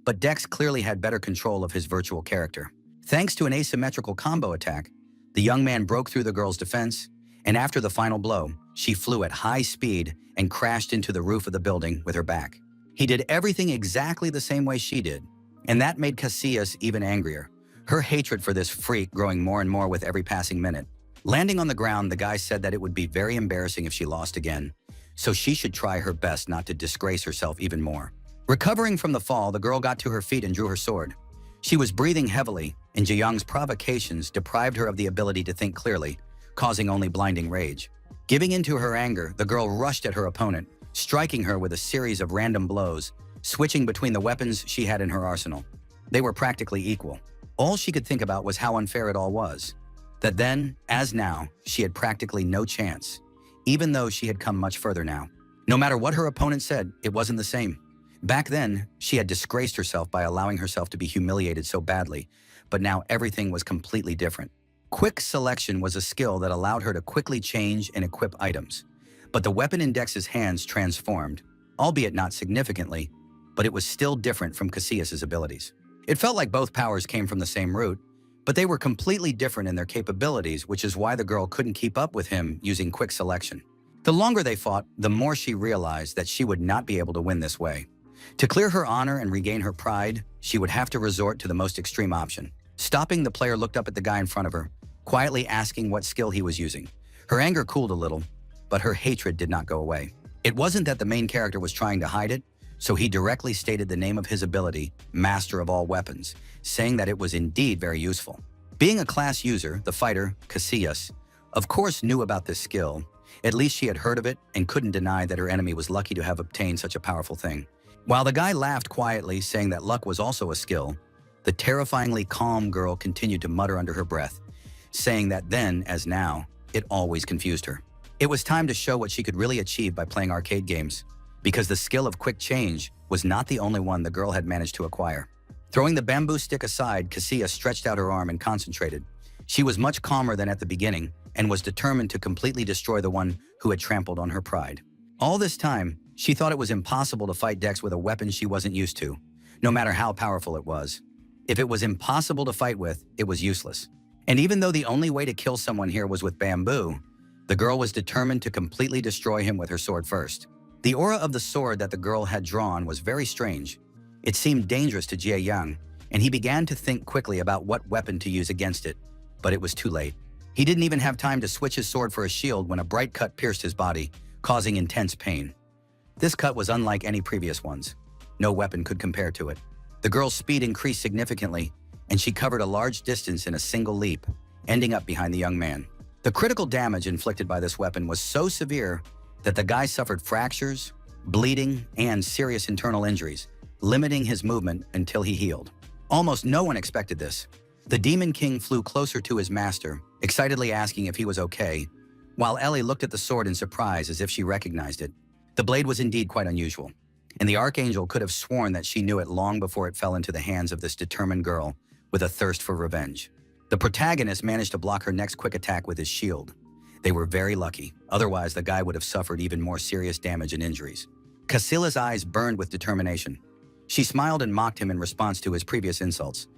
But Dex clearly had better control of his virtual character. Thanks to an asymmetrical combo attack, the young man broke through the girl's defense, and after the final blow, she flew at high speed and crashed into the roof of the building with her back. He did everything exactly the same way she did, and that made Casillas even angrier, her hatred for this freak growing more and more with every passing minute. Landing on the ground, the guy said that it would be very embarrassing if she lost again, so she should try her best not to disgrace herself even more. Recovering from the fall, the girl got to her feet and drew her sword. She was breathing heavily, and Jae-young's provocations deprived her of the ability to think clearly, causing only blinding rage. Giving into her anger, the girl rushed at her opponent, striking her with a series of random blows, switching between the weapons she had in her arsenal. They were practically equal. All she could think about was how unfair it all was. That then, as now, she had practically no chance, even though she had come much further now. No matter what her opponent said, it wasn't the same. Back then, she had disgraced herself by allowing herself to be humiliated so badly, but now everything was completely different. Quick selection was a skill that allowed her to quickly change and equip items. But the weapon in Dex's hands transformed, albeit not significantly, but it was still different from Casillas' abilities. It felt like both powers came from the same root, but they were completely different in their capabilities, which is why the girl couldn't keep up with him using quick selection. The longer they fought, the more she realized that she would not be able to win this way. To clear her honor and regain her pride, she would have to resort to the most extreme option. Stopping, the player looked up at the guy in front of her, quietly asking what skill he was using. Her anger cooled a little, but her hatred did not go away. It wasn't that the main character was trying to hide it, so he directly stated the name of his ability, Master of All Weapons, saying that it was indeed very useful. Being a class user, the fighter, Casillas, of course knew about this skill. At least she had heard of it and couldn't deny that her enemy was lucky to have obtained such a powerful thing. While the guy laughed quietly, saying that luck was also a skill, the terrifyingly calm girl continued to mutter under her breath, saying that then, as now, it always confused her. It was time to show what she could really achieve by playing arcade games, because the skill of quick change was not the only one the girl had managed to acquire. Throwing the bamboo stick aside, Casillas stretched out her arm and concentrated. She was much calmer than at the beginning and was determined to completely destroy the one who had trampled on her pride. All this time, she thought it was impossible to fight Dex with a weapon she wasn't used to, no matter how powerful it was. If it was impossible to fight with, it was useless. And even though the only way to kill someone here was with bamboo, the girl was determined to completely destroy him with her sword first. The aura of the sword that the girl had drawn was very strange. It seemed dangerous to Jae-young, and he began to think quickly about what weapon to use against it, but it was too late. He didn't even have time to switch his sword for a shield when a bright cut pierced his body, causing intense pain. This cut was unlike any previous ones. No weapon could compare to it. The girl's speed increased significantly, and she covered a large distance in a single leap, ending up behind the young man. The critical damage inflicted by this weapon was so severe that the guy suffered fractures, bleeding, and serious internal injuries, limiting his movement until he healed. Almost no one expected this. The Demon King flew closer to his master, excitedly asking if he was okay, while Ellie looked at the sword in surprise as if she recognized it. The blade was indeed quite unusual, and the Archangel could have sworn that she knew it long before it fell into the hands of this determined girl with a thirst for revenge. The protagonist managed to block her next quick attack with his shield. They were very lucky, otherwise the guy would have suffered even more serious damage and injuries. Casillas' eyes burned with determination. She smiled and mocked him in response to his previous insults,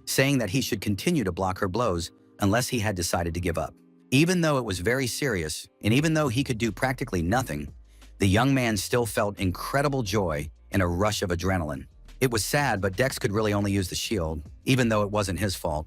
saying that he should continue to block her blows unless he had decided to give up. Even though it was very serious, and even though he could do practically nothing, the young man still felt incredible joy and a rush of adrenaline. It was sad, but Dex could really only use the shield, even though it wasn't his fault.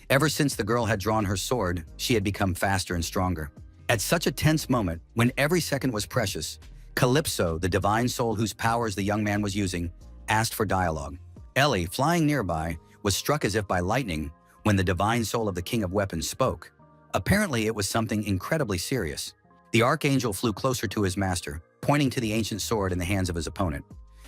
Ever since the girl had drawn her sword, she had become faster and stronger. At such a tense moment, when every second was precious, Calypso, the divine soul whose powers the young man was using, asked for dialogue. Ellie, flying nearby, was struck as if by lightning when the divine soul of the King of Weapons spoke. Apparently, it was something incredibly serious. The archangel flew closer to his master, pointing to the ancient sword in the hands of his opponent.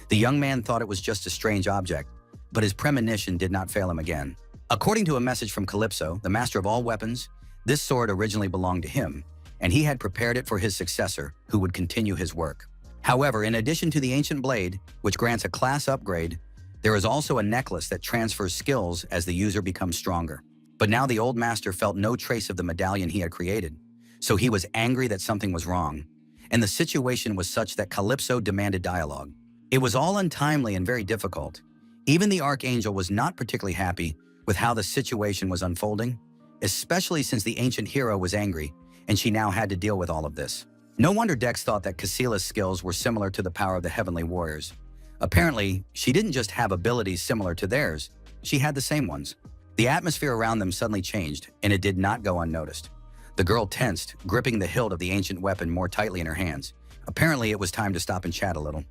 The young man thought it was just a strange object, but his premonition did not fail him again. According to a message from Calypso, the master of all weapons, this sword originally belonged to him, and he had prepared it for his successor, who would continue his work. However, in addition to the ancient blade, which grants a class upgrade, there is also a necklace that transfers skills as the user becomes stronger. But now the old master felt no trace of the medallion he had created, so he was angry that something was wrong, and the situation was such that Calypso demanded dialogue. It was all untimely and very difficult. Even the archangel was not particularly happy with how the situation was unfolding, especially since the ancient hero was angry, and she now had to deal with all of this. No wonder Dex thought that Cassila's skills were similar to the power of the Heavenly Warriors. Apparently, she didn't just have abilities similar to theirs, she had the same ones. The atmosphere around them suddenly changed, and it did not go unnoticed. The girl tensed, gripping the hilt of the ancient weapon more tightly in her hands. Apparently, it was time to stop and chat a little.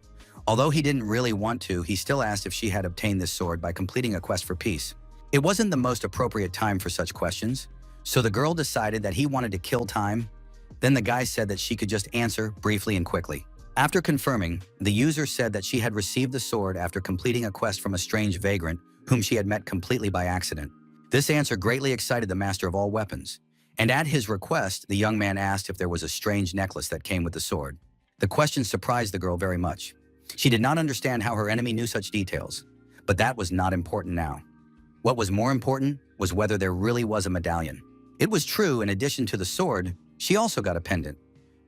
Although he didn't really want to, he still asked if she had obtained this sword by completing a quest for peace. It wasn't the most appropriate time for such questions, so the girl decided that he wanted to kill time. Then the guy said that she could just answer briefly and quickly. After confirming, the user said that she had received the sword after completing a quest from a strange vagrant whom she had met completely by accident. This answer greatly excited the master of all weapons, and at his request, the young man asked if there was a strange necklace that came with the sword. The question surprised the girl very much. She did not understand how her enemy knew such details, but that was not important now. What was more important was whether there really was a medallion. It was true, in addition to the sword, she also got a pendant.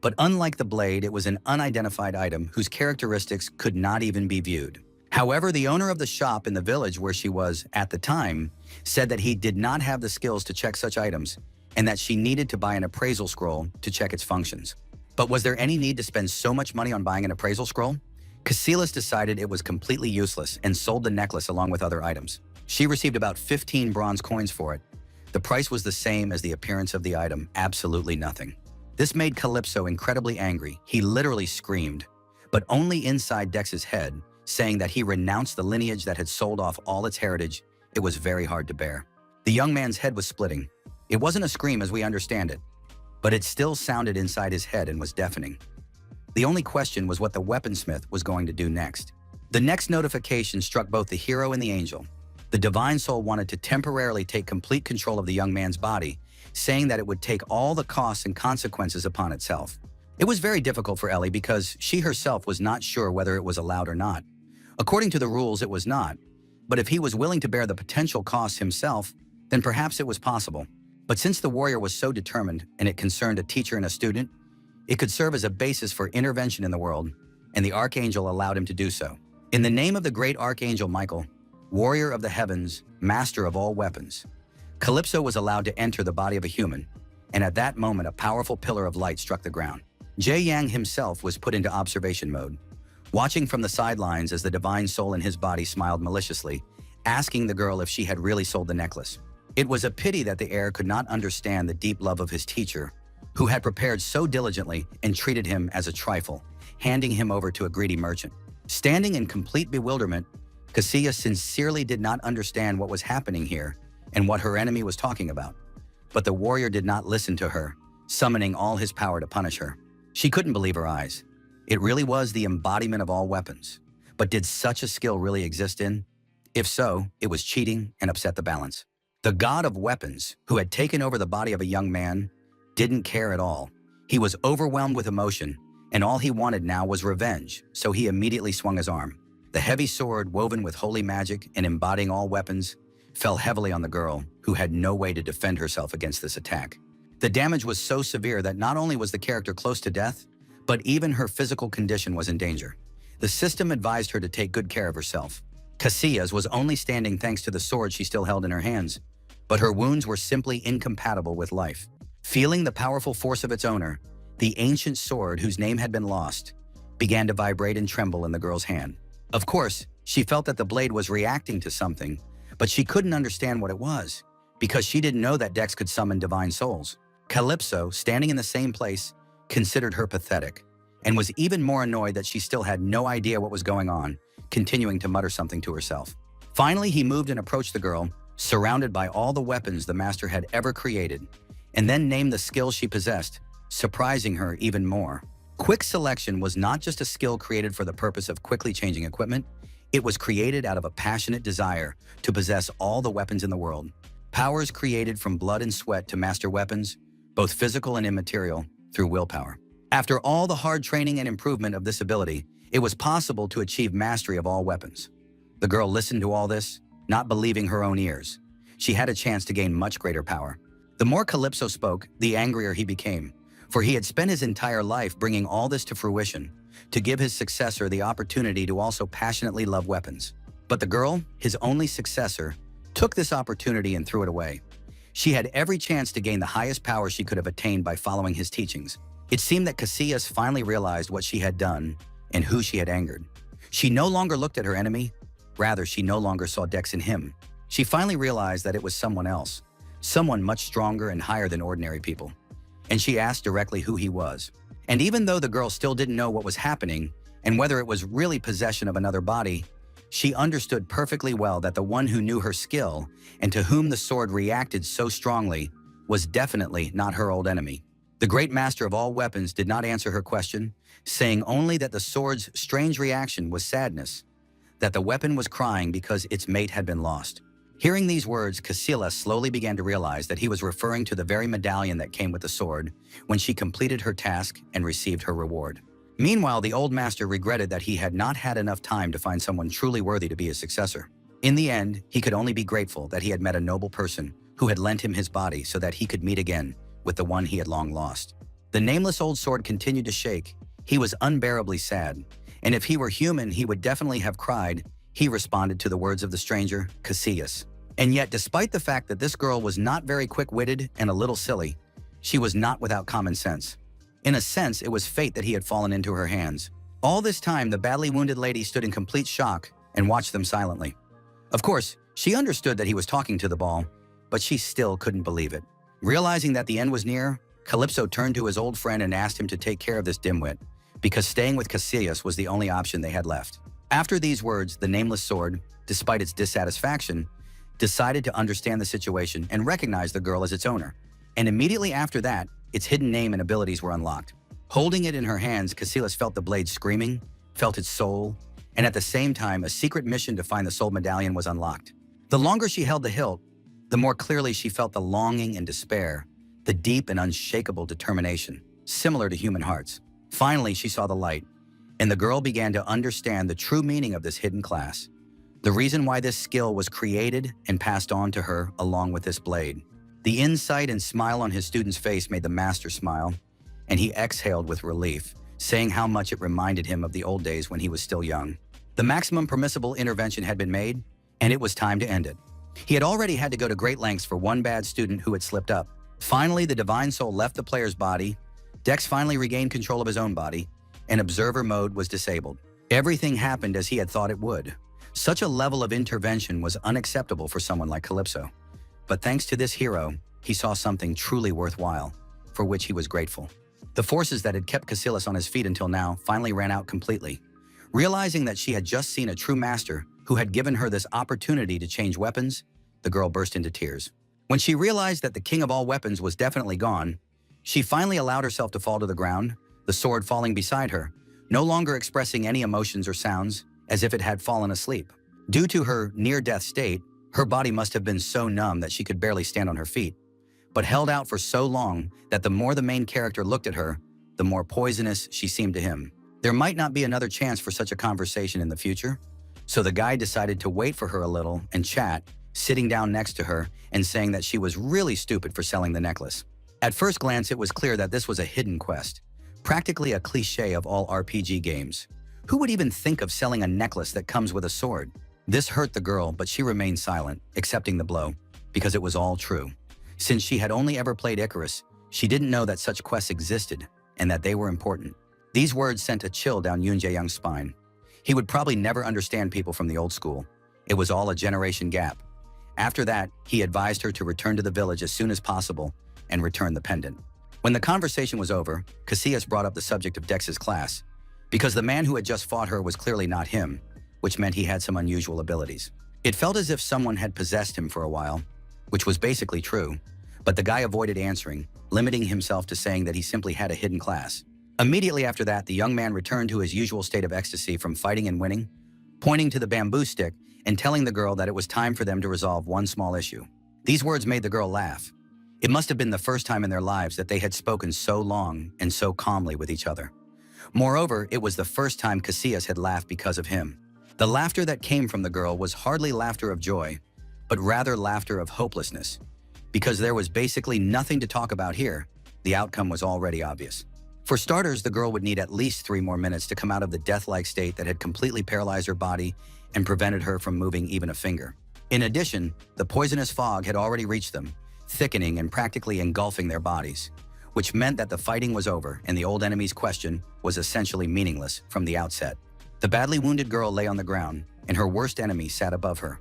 But unlike the blade, it was an unidentified item whose characteristics could not even be viewed. However, the owner of the shop in the village where she was at the time said that he did not have the skills to check such items and that she needed to buy an appraisal scroll to check its functions. But was there any need to spend so much money on buying an appraisal scroll? Cassilis decided it was completely useless and sold the necklace along with other items. She received about 15 bronze coins for it. The price was the same as the appearance of the item, absolutely nothing. This made Calypso incredibly angry. He literally screamed, but only inside Dex's head, saying that he renounced the lineage that had sold off all its heritage. It was very hard to bear. The young man's head was splitting. It wasn't a scream as we understand it, but it still sounded inside his head and was deafening. The only question was what the weaponsmith was going to do next. The next notification struck both the hero and the angel. The divine soul wanted to temporarily take complete control of the young man's body, saying that it would take all the costs and consequences upon itself. It was very difficult for Ellie because she herself was not sure whether it was allowed or not. According to the rules, it was not, but if he was willing to bear the potential costs himself, then perhaps it was possible. But since the warrior was so determined and it concerned a teacher and a student, it could serve as a basis for intervention in the world, and the archangel allowed him to do so. In the name of the great archangel Michael, warrior of the heavens, master of all weapons, Calypso was allowed to enter the body of a human, and at that moment a powerful pillar of light struck the ground. Jie Yang himself was put into observation mode, watching from the sidelines as the divine soul in his body smiled maliciously, asking the girl if she had really sold the necklace. It was a pity that the heir could not understand the deep love of his teacher, who had prepared so diligently and treated him as a trifle, handing him over to a greedy merchant. Standing in complete bewilderment, Cassia sincerely did not understand what was happening here and what her enemy was talking about. But the warrior did not listen to her, summoning all his power to punish her. She couldn't believe her eyes. It really was the embodiment of all weapons. But did such a skill really exist in? If so, it was cheating and upset the balance. The god of weapons, who had taken over the body of a young man, didn't care at all. He was overwhelmed with emotion, and all he wanted now was revenge, so he immediately swung his arm. The heavy sword, woven with holy magic and embodying all weapons, fell heavily on the girl, who had no way to defend herself against this attack. The damage was so severe that not only was the character close to death, but even her physical condition was in danger. The system advised her to take good care of herself. Casillas was only standing thanks to the sword she still held in her hands, but her wounds were simply incompatible with life. Feeling the powerful force of its owner, the ancient sword whose name had been lost began to vibrate and tremble in the girl's hand. Of course, she felt that the blade was reacting to something, but she couldn't understand what it was, because she didn't know that Dex could summon divine souls. Calypso, standing in the same place, considered her pathetic, and was even more annoyed that she still had no idea what was going on, continuing to mutter something to herself. Finally, he moved and approached the girl, surrounded by all the weapons the master had ever created, and then named the skill she possessed, surprising her even more. Quick selection was not just a skill created for the purpose of quickly changing equipment, it was created out of a passionate desire to possess all the weapons in the world. Powers created from blood and sweat to master weapons, both physical and immaterial, through willpower. After all the hard training and improvement of this ability, it was possible to achieve mastery of all weapons. The girl listened to all this, not believing her own ears. She had a chance to gain much greater power. The more Calypso spoke, the angrier he became, for he had spent his entire life bringing all this to fruition, to give his successor the opportunity to also passionately love weapons. But the girl, his only successor, took this opportunity and threw it away. She had every chance to gain the highest power she could have attained by following his teachings. It seemed that Casillas finally realized what she had done and who she had angered. She no longer looked at her enemy, rather she no longer saw Dex in him. She finally realized that it was someone else, someone much stronger and higher than ordinary people. And she asked directly who he was. And even though the girl still didn't know what was happening and whether it was really possession of another body, she understood perfectly well that the one who knew her skill and to whom the sword reacted so strongly was definitely not her old enemy. The great master of all weapons did not answer her question, saying only that the sword's strange reaction was sadness, that the weapon was crying because its mate had been lost. Hearing these words, Casillas slowly began to realize that he was referring to the very medallion that came with the sword when she completed her task and received her reward. Meanwhile, the old master regretted that he had not had enough time to find someone truly worthy to be his successor. In the end, he could only be grateful that he had met a noble person who had lent him his body so that he could meet again with the one he had long lost. The nameless old sword continued to shake. He was unbearably sad, and if he were human, he would definitely have cried. He responded to the words of the stranger, Casillas. And yet, despite the fact that this girl was not very quick-witted and a little silly, she was not without common sense. In a sense, it was fate that he had fallen into her hands. All this time, the badly wounded lady stood in complete shock and watched them silently. Of course, she understood that he was talking to the ball, but she still couldn't believe it. Realizing that the end was near, Calypso turned to his old friend and asked him to take care of this dimwit, because staying with Casillas was the only option they had left. After these words, the nameless sword, despite its dissatisfaction, decided to understand the situation and recognize the girl as its owner. And immediately after that, its hidden name and abilities were unlocked. Holding it in her hands, Casillas felt the blade screaming, felt its soul, and at the same time, a secret mission to find the soul medallion was unlocked. The longer she held the hilt, the more clearly she felt the longing and despair, the deep and unshakable determination, similar to human hearts. Finally, she saw the light, and the girl began to understand the true meaning of this hidden class, the reason why this skill was created and passed on to her along with this blade. The insight and smile on his student's face made the master smile, and he exhaled with relief, saying how much it reminded him of the old days when he was still young. The maximum permissible intervention had been made, and it was time to end it. He had already had to go to great lengths for one bad student who had slipped up. Finally, the divine soul left the player's body, Dex finally regained control of his own body, and observer mode was disabled. Everything happened as he had thought it would. Such a level of intervention was unacceptable for someone like Calypso. But thanks to this hero, he saw something truly worthwhile, for which he was grateful. The forces that had kept Casillas on his feet until now finally ran out completely. Realizing that she had just seen a true master who had given her this opportunity to change weapons, the girl burst into tears. When she realized that the king of all weapons was definitely gone, she finally allowed herself to fall to the ground, the sword falling beside her, no longer expressing any emotions or sounds, as if it had fallen asleep. Due to her near-death state, her body must have been so numb that she could barely stand on her feet, but held out for so long that the more the main character looked at her, the more poisonous she seemed to him. There might not be another chance for such a conversation in the future, so the guy decided to wait for her a little and chat, sitting down next to her and saying that she was really stupid for selling the necklace. At first glance, it was clear that this was a hidden quest, practically a cliché of all RPG games. Who would even think of selling a necklace that comes with a sword? This hurt the girl, but she remained silent, accepting the blow, because it was all true. Since she had only ever played Icarus, she didn't know that such quests existed and that they were important. These words sent a chill down Yoon Jae-young's spine. He would probably never understand people from the old school. It was all a generation gap. After that, he advised her to return to the village as soon as possible and return the pendant. When the conversation was over, Casillas brought up the subject of Dex's class, because the man who had just fought her was clearly not him, which meant he had some unusual abilities. It felt as if someone had possessed him for a while, which was basically true, but the guy avoided answering, limiting himself to saying that he simply had a hidden class. Immediately after that, the young man returned to his usual state of ecstasy from fighting and winning, pointing to the bamboo stick and telling the girl that it was time for them to resolve one small issue. These words made the girl laugh. It must have been the first time in their lives that they had spoken so long and so calmly with each other. Moreover, it was the first time Casillas had laughed because of him. The laughter that came from the girl was hardly laughter of joy, but rather laughter of hopelessness. Because there was basically nothing to talk about here, the outcome was already obvious. For starters, the girl would need at least 3 more minutes to come out of the death-like state that had completely paralyzed her body and prevented her from moving even a finger. In addition, the poisonous fog had already reached them, thickening and practically engulfing their bodies, which meant that the fighting was over and the old enemy's question was essentially meaningless from the outset. The badly wounded girl lay on the ground, and her worst enemy sat above her.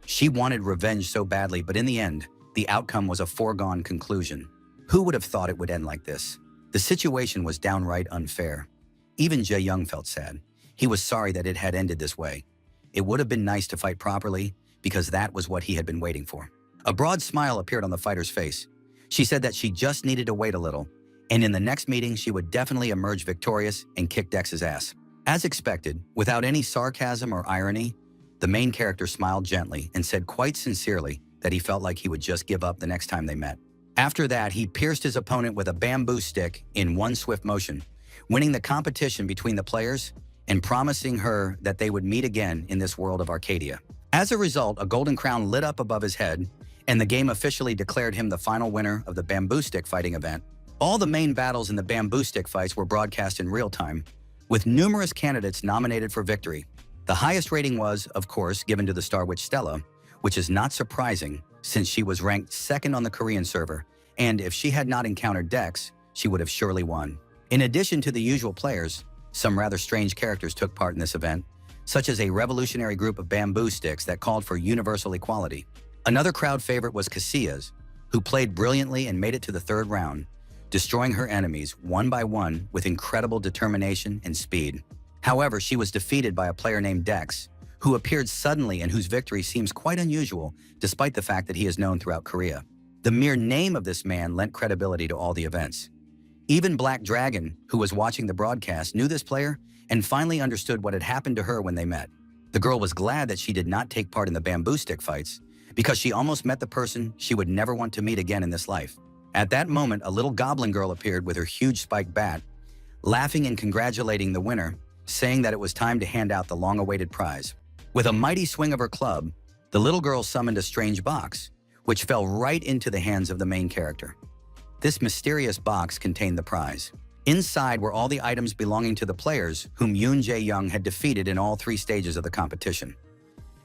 She wanted revenge so badly, but in the end, the outcome was a foregone conclusion. Who would have thought it would end like this? The situation was downright unfair. Even Jae-young felt sad. He was sorry that it had ended this way. It would have been nice to fight properly, because that was what he had been waiting for. A broad smile appeared on the fighter's face. She said that she just needed to wait a little, and in the next meeting she would definitely emerge victorious and kick Dex's ass. As expected, without any sarcasm or irony, the main character smiled gently and said quite sincerely that he felt like he would just give up the next time they met. After that, he pierced his opponent with a bamboo stick in one swift motion, winning the competition between the players and promising her that they would meet again in this world of Arcadia. As a result, a golden crown lit up above his head, and the game officially declared him the final winner of the bamboo stick fighting event. All the main battles in the bamboo stick fights were broadcast in real time, with numerous candidates nominated for victory. The highest rating was, of course, given to the Star Witch Stella, which is not surprising since she was ranked second on the Korean server, and if she had not encountered Dex, she would have surely won. In addition to the usual players, some rather strange characters took part in this event, such as a revolutionary group of bamboo sticks that called for universal equality. Another crowd favorite was Casillas, who played brilliantly and made it to the 3rd round, destroying her enemies one by one with incredible determination and speed. However, she was defeated by a player named Dex, who appeared suddenly and whose victory seems quite unusual despite the fact that he is known throughout Korea. The mere name of this man lent credibility to all the events. Even Black Dragon, who was watching the broadcast, knew this player and finally understood what had happened to her when they met. The girl was glad that she did not take part in the bamboo stick fights because she almost met the person she would never want to meet again in this life. At that moment, a little goblin girl appeared with her huge spiked bat, laughing and congratulating the winner, saying that it was time to hand out the long-awaited prize. With a mighty swing of her club, the little girl summoned a strange box, which fell right into the hands of the main character. This mysterious box contained the prize. Inside were all the items belonging to the players whom Yoon Jae-young had defeated in all 3 stages of the competition.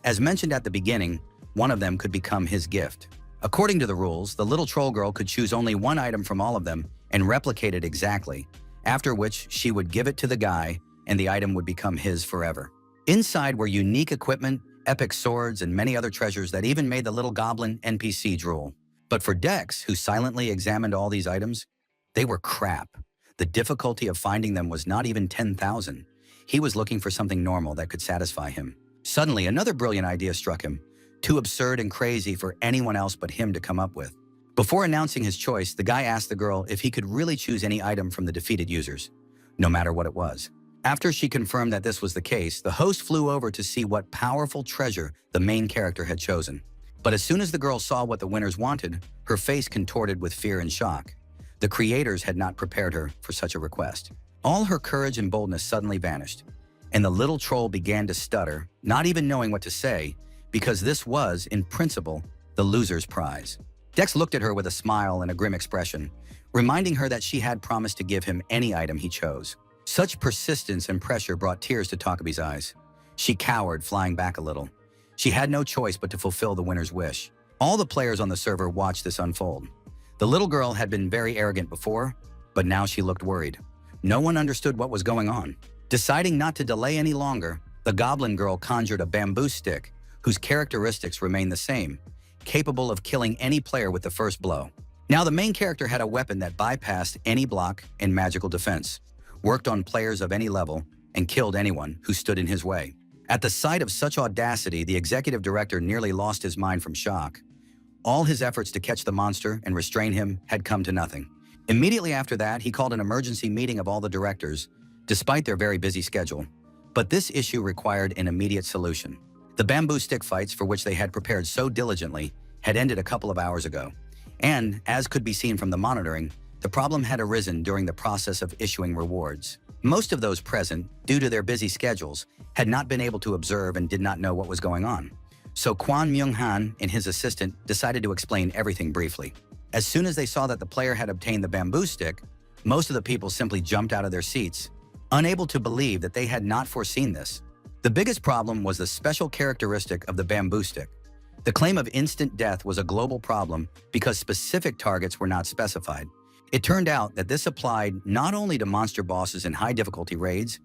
As mentioned at the beginning, one of them could become his gift. According to the rules, the little troll girl could choose only one item from all of them and replicate it exactly, after which she would give it to the guy and the item would become his forever. Inside were unique equipment, epic swords, and many other treasures that even made the little goblin NPC drool. But for Dex, who silently examined all these items, they were crap. The difficulty of finding them was not even 10,000. He was looking for something normal that could satisfy him. Suddenly, another brilliant idea struck him, too absurd and crazy for anyone else but him to come up with. Before announcing his choice, the guy asked the girl if he could really choose any item from the defeated users, no matter what it was. After she confirmed that this was the case, the host flew over to see what powerful treasure the main character had chosen. But as soon as the girl saw what the winners wanted, her face contorted with fear and shock. The creators had not prepared her for such a request. All her courage and boldness suddenly vanished, and the little troll began to stutter, not even knowing what to say, because this was, in principle, the loser's prize. Dex looked at her with a smile and a grim expression, reminding her that she had promised to give him any item he chose. Such persistence and pressure brought tears to Takabi's eyes. She cowered, flying back a little. She had no choice but to fulfill the winner's wish. All the players on the server watched this unfold. The little girl had been very arrogant before, but now she looked worried. No one understood what was going on. Deciding not to delay any longer, the goblin girl conjured a bamboo stick whose characteristics remained the same, capable of killing any player with the first blow. Now, the main character had a weapon that bypassed any block and magical defense, worked on players of any level, and killed anyone who stood in his way. At the sight of such audacity, the executive director nearly lost his mind from shock. All his efforts to catch the monster and restrain him had come to nothing. Immediately after that, he called an emergency meeting of all the directors, despite their very busy schedule. But this issue required an immediate solution. The bamboo stick fights, for which they had prepared so diligently, had ended a couple of hours ago. And, as could be seen from the monitoring, the problem had arisen during the process of issuing rewards. Most of those present, due to their busy schedules, had not been able to observe and did not know what was going on. So Kwon Myung-han and his assistant decided to explain everything briefly. As soon as they saw that the player had obtained the bamboo stick, most of the people simply jumped out of their seats, unable to believe that they had not foreseen this. The biggest problem was the special characteristic of the bamboo stick. The claim of instant death was a global problem because specific targets were not specified. It turned out that this applied not only to monster bosses in high-difficulty raids,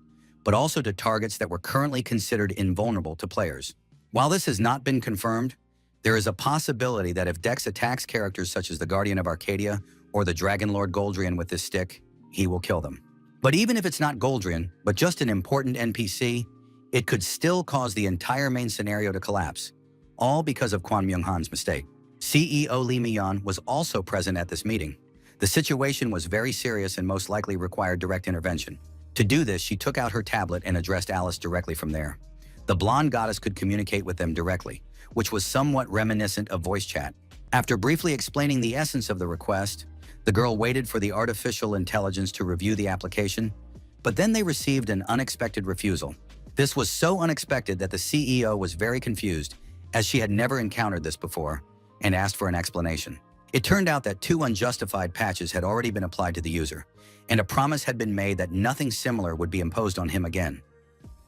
but also to targets that were currently considered invulnerable to players. While this has not been confirmed, there is a possibility that if Dex attacks characters such as the Guardian of Arcadia or the Dragon Lord Goldrian with this stick, he will kill them. But even if it's not Goldrian, but just an important NPC, it could still cause the entire main scenario to collapse, all because of Kwon Myung-han's mistake. CEO Lee Mi-yeon was also present at this meeting. The situation was very serious and most likely required direct intervention. To do this, she took out her tablet and addressed Alice directly from there. The blonde goddess could communicate with them directly, which was somewhat reminiscent of voice chat. After briefly explaining the essence of the request, the girl waited for the artificial intelligence to review the application, but then they received an unexpected refusal. This was so unexpected that the CEO was very confused, as she had never encountered this before, and asked for an explanation. It turned out that 2 unjustified patches had already been applied to the user, and a promise had been made that nothing similar would be imposed on him again.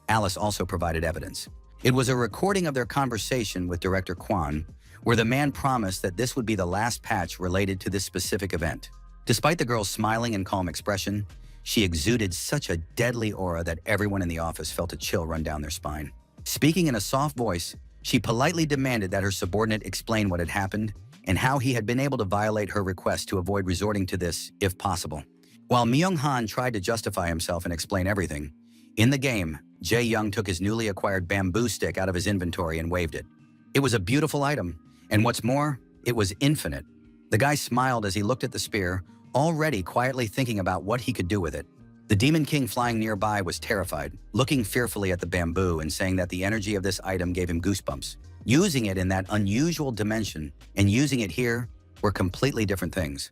Alice also provided evidence. It was a recording of their conversation with Director Kwon, where the man promised that this would be the last patch related to this specific event. Despite the girl's smiling and calm expression, she exuded such a deadly aura that everyone in the office felt a chill run down their spine. Speaking in a soft voice, she politely demanded that her subordinate explain what had happened and how he had been able to violate her request to avoid resorting to this, if possible. While Myung-han tried to justify himself and explain everything, in the game, Jae-young took his newly acquired bamboo stick out of his inventory and waved it. It was a beautiful item, and what's more, it was infinite. The guy smiled as he looked at the spear, already quietly thinking about what he could do with it. The Demon King flying nearby was terrified, looking fearfully at the bamboo and saying that the energy of this item gave him goosebumps. Using it in that unusual dimension and using it here were completely different things.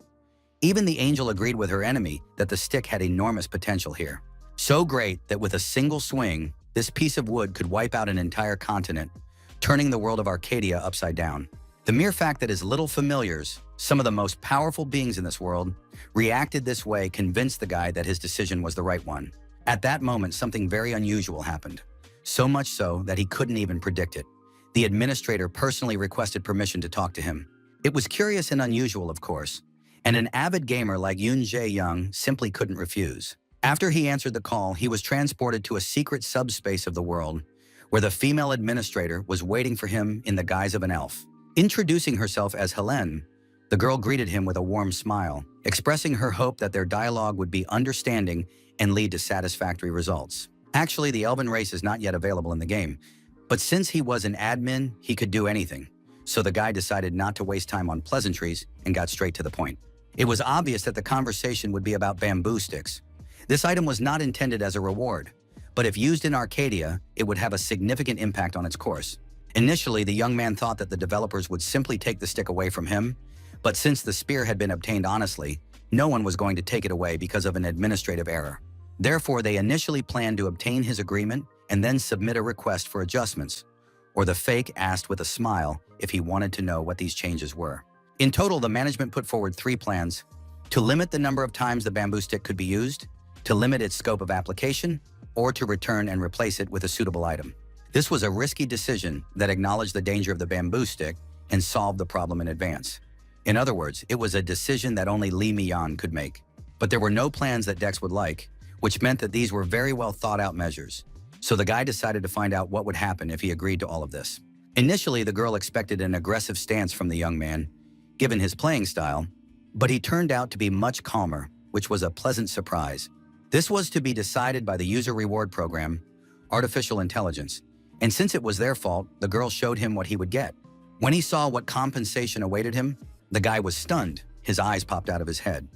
Even the angel agreed with her enemy that the stick had enormous potential here. So great that with a single swing, this piece of wood could wipe out an entire continent, turning the world of Arcadia upside down. The mere fact that his little familiars, some of the most powerful beings in this world, reacted this way convinced the guy that his decision was the right one. At that moment, something very unusual happened. So much so that he couldn't even predict it. The administrator personally requested permission to talk to him. It was curious and unusual, of course, and an avid gamer like Yoon Jae-young simply couldn't refuse. After he answered the call, he was transported to a secret subspace of the world, where the female administrator was waiting for him in the guise of an elf. Introducing herself as Helene, the girl greeted him with a warm smile, expressing her hope that their dialogue would be understanding and lead to satisfactory results. Actually, the elven race is not yet available in the game, but since he was an admin, he could do anything. So the guy decided not to waste time on pleasantries and got straight to the point. It was obvious that the conversation would be about bamboo sticks. This item was not intended as a reward, but if used in Arcadia, it would have a significant impact on its course. Initially, the young man thought that the developers would simply take the stick away from him, but since the spear had been obtained honestly, no one was going to take it away because of an administrative error. Therefore, they initially planned to obtain his agreement and then submit a request for adjustments, or the fake asked with a smile if he wanted to know what these changes were. In total, the management put forward 3 plans: to limit the number of times the bamboo stick could be used, to limit its scope of application, or to return and replace it with a suitable item. This was a risky decision that acknowledged the danger of the bamboo stick and solved the problem in advance. In other words, it was a decision that only Lee Mi-yeon could make. But there were no plans that Dex would like, which meant that these were very well thought out measures. So the guy decided to find out what would happen if he agreed to all of this. Initially, the girl expected an aggressive stance from the young man, given his playing style, but he turned out to be much calmer, which was a pleasant surprise. This was to be decided by the user reward program, artificial intelligence, and since it was their fault, the girl showed him what he would get. When he saw what compensation awaited him, the guy was stunned. His eyes popped out of his head.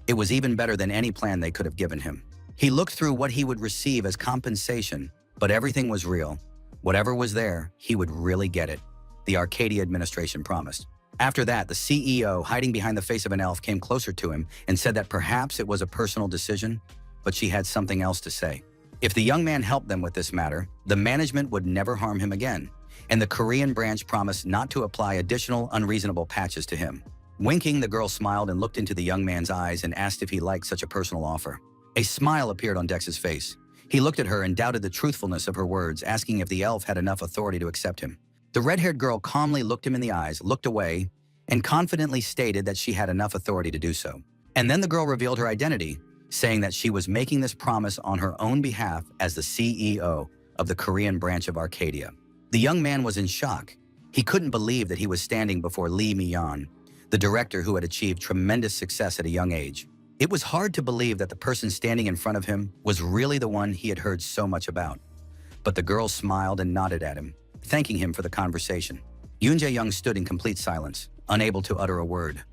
It was even better than any plan they could have given him. He looked through what he would receive as compensation, but everything was real. Whatever was there, he would really get it, the Arcadia administration promised. After that, the CEO, hiding behind the face of an elf, came closer to him and said that perhaps it was a personal decision, but she had something else to say. If the young man helped them with this matter, the management would never harm him again, and the Korean branch promised not to apply additional unreasonable patches to him. Winking, the girl smiled and looked into the young man's eyes and asked if he liked such a personal offer. A smile appeared on Dex's face. He looked at her and doubted the truthfulness of her words, asking if the elf had enough authority to accept him. The red-haired girl calmly looked him in the eyes, looked away, and confidently stated that she had enough authority to do so. And then the girl revealed her identity, saying that she was making this promise on her own behalf as the CEO of the Korean branch of Arcadia. The young man was in shock. He couldn't believe that he was standing before Lee Mi-yeon, the director who had achieved tremendous success at a young age. It was hard to believe that the person standing in front of him was really the one he had heard so much about. But the girl smiled and nodded at him, thanking him for the conversation. Yoon Jae-young stood in complete silence, unable to utter a word,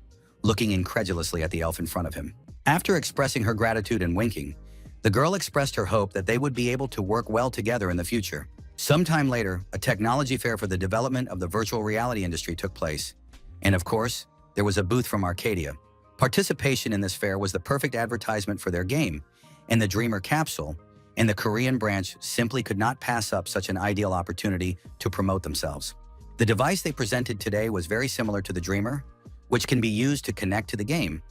looking incredulously at the elf in front of him. After expressing her gratitude and winking, the girl expressed her hope that they would be able to work well together in the future. Sometime later, a technology fair for the development of the virtual reality industry took place. And of course, there was a booth from Arcadia. Participation in this fair was the perfect advertisement for their game, and the Dreamer capsule, and the Korean branch simply could not pass up such an ideal opportunity to promote themselves. The device they presented today was very similar to the Dreamer, which can be used to connect to the game,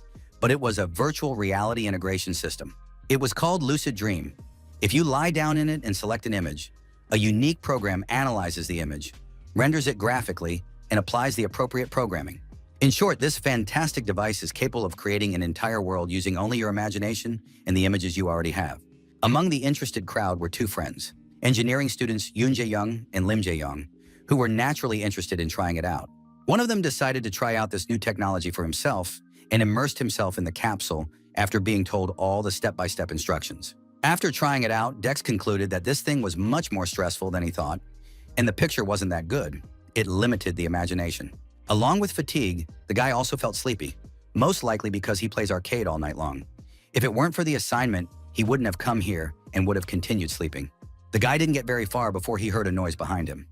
but it was a virtual reality integration system. It was called Lucid Dream. If you lie down in it and select an image, a unique program analyzes the image, renders it graphically, and applies the appropriate programming. In short, this fantastic device is capable of creating an entire world using only your imagination and the images you already have. Among the interested crowd were two friends, engineering students Yoon Jae-young and Lim Jae-young, who were naturally interested in trying it out. One of them decided to try out this new technology for himself and immersed himself in the capsule after being told all the step-by-step instructions. After trying it out, Dex concluded that this thing was much more stressful than he thought, and the picture wasn't that good. It limited the imagination. Along with fatigue, the guy also felt sleepy, most likely because he plays arcade all night long. If it weren't for the assignment, he wouldn't have come here and would have continued sleeping. The guy didn't get very far before he heard a noise behind him.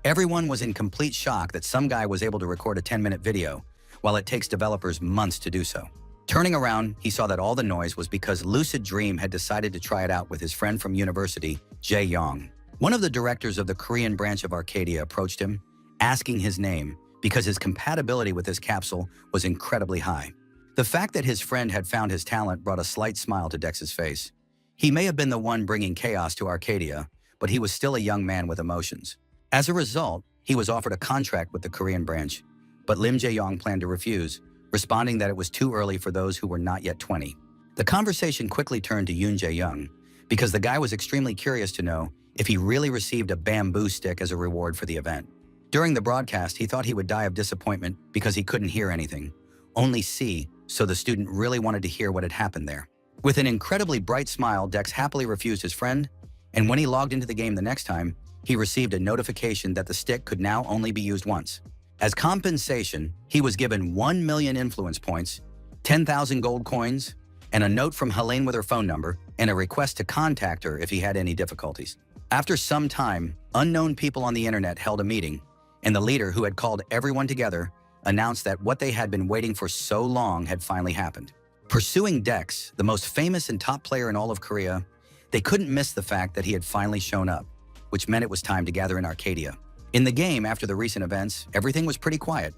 Everyone was in complete shock that some guy was able to record a 10-minute video, while it takes developers months to do so. Turning around, he saw that all the noise was because Lucid Dream had decided to try it out with his friend from university, Jae-young. One of the directors of the Korean branch of Arcadia approached him, asking his name, because his compatibility with this capsule was incredibly high. The fact that his friend had found his talent brought a slight smile to Dex's face. He may have been the one bringing chaos to Arcadia, but he was still a young man with emotions. As a result, he was offered a contract with the Korean branch, but Lim Jae-young planned to refuse, responding that it was too early for those who were not yet 20. The conversation quickly turned to Yoon Jae-young, because the guy was extremely curious to know if he really received a bamboo stick as a reward for the event. During the broadcast, he thought he would die of disappointment because he couldn't hear anything, only see, so the student really wanted to hear what had happened there. With an incredibly bright smile, Dex happily refused his friend, and when he logged into the game the next time, he received a notification that the stick could now only be used once. As compensation, he was given 1 million influence points, 10,000 gold coins, and a note from Helene with her phone number, and a request to contact her if he had any difficulties. After some time, unknown people on the internet held a meeting, and the leader, who had called everyone together, announced that what they had been waiting for so long had finally happened. Pursuing Dex, the most famous and top player in all of Korea, they couldn't miss the fact that he had finally shown up, which meant it was time to gather in Arcadia. In the game, after the recent events, everything was pretty quiet.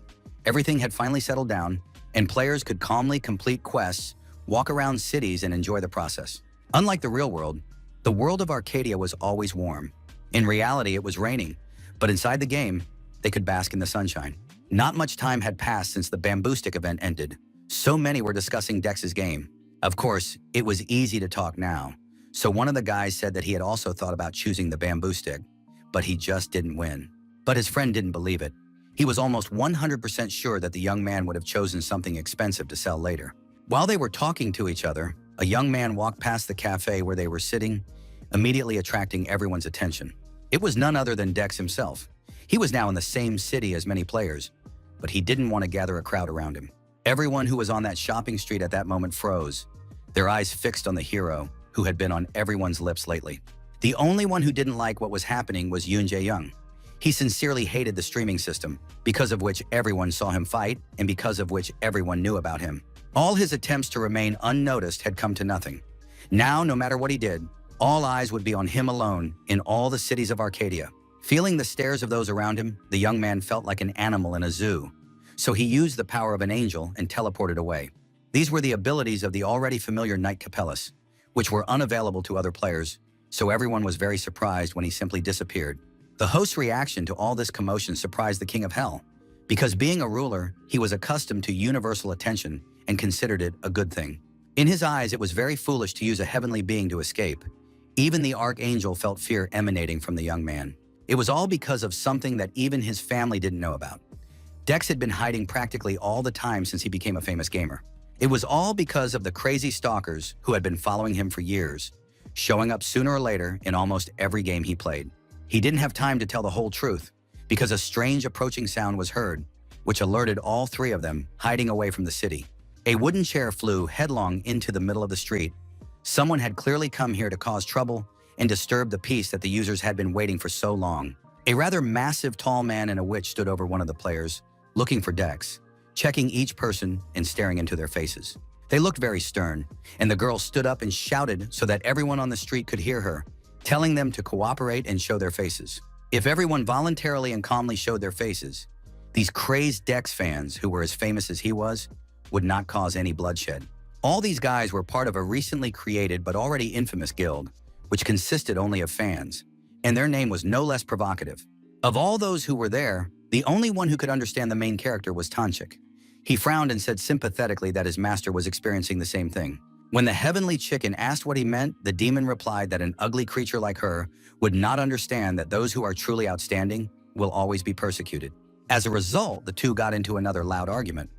Everything had finally settled down, and players could calmly complete quests, walk around cities, and enjoy the process. Unlike the real world, the world of Arcadia was always warm. In reality, it was raining, but inside the game, they could bask in the sunshine. Not much time had passed since the bamboo stick event ended. So many were discussing Dex's game. Of course, it was easy to talk now, so one of the guys said that he had also thought about choosing the bamboo stick, but he just didn't win. But his friend didn't believe it. He was almost 100% sure that the young man would have chosen something expensive to sell later. While they were talking to each other, a young man walked past the cafe where they were sitting, immediately attracting everyone's attention. It was none other than Dex himself. He was now in the same city as many players, but he didn't want to gather a crowd around him. Everyone who was on that shopping street at that moment froze, their eyes fixed on the hero who had been on everyone's lips lately. The only one who didn't like what was happening was Yoon Jae-young. He sincerely hated the streaming system, because of which everyone saw him fight and because of which everyone knew about him. All his attempts to remain unnoticed had come to nothing. Now, no matter what he did, all eyes would be on him alone in all the cities of Arcadia. Feeling the stares of those around him, the young man felt like an animal in a zoo. So he used the power of an angel and teleported away. These were the abilities of the already familiar Knight Capellus, which were unavailable to other players, so everyone was very surprised when he simply disappeared. The host's reaction to all this commotion surprised the King of Hell, because being a ruler, he was accustomed to universal attention and considered it a good thing. In his eyes, it was very foolish to use a heavenly being to escape. Even the archangel felt fear emanating from the young man. It was all because of something that even his family didn't know about. Dex had been hiding practically all the time since he became a famous gamer. It was all because of the crazy stalkers who had been following him for years, showing up sooner or later in almost every game he played. He didn't have time to tell the whole truth, because a strange approaching sound was heard, which alerted all three of them hiding away from the city. A wooden chair flew headlong into the middle of the street. Someone had clearly come here to cause trouble and disturb the peace that the users had been waiting for so long. A rather massive tall man and a witch stood over one of the players, looking for Dex, checking each person and staring into their faces. They looked very stern, and the girl stood up and shouted so that everyone on the street could hear her, telling them to cooperate and show their faces. If everyone voluntarily and calmly showed their faces, these crazed Dex fans, who were as famous as he was, would not cause any bloodshed. All these guys were part of a recently created but already infamous guild, which consisted only of fans, and their name was no less provocative. Of all those who were there, the only one who could understand the main character was Tanchik. He frowned and said sympathetically that his master was experiencing the same thing. When the heavenly chicken asked what he meant, the demon replied that an ugly creature like her would not understand that those who are truly outstanding will always be persecuted. As a result, the two got into another loud argument.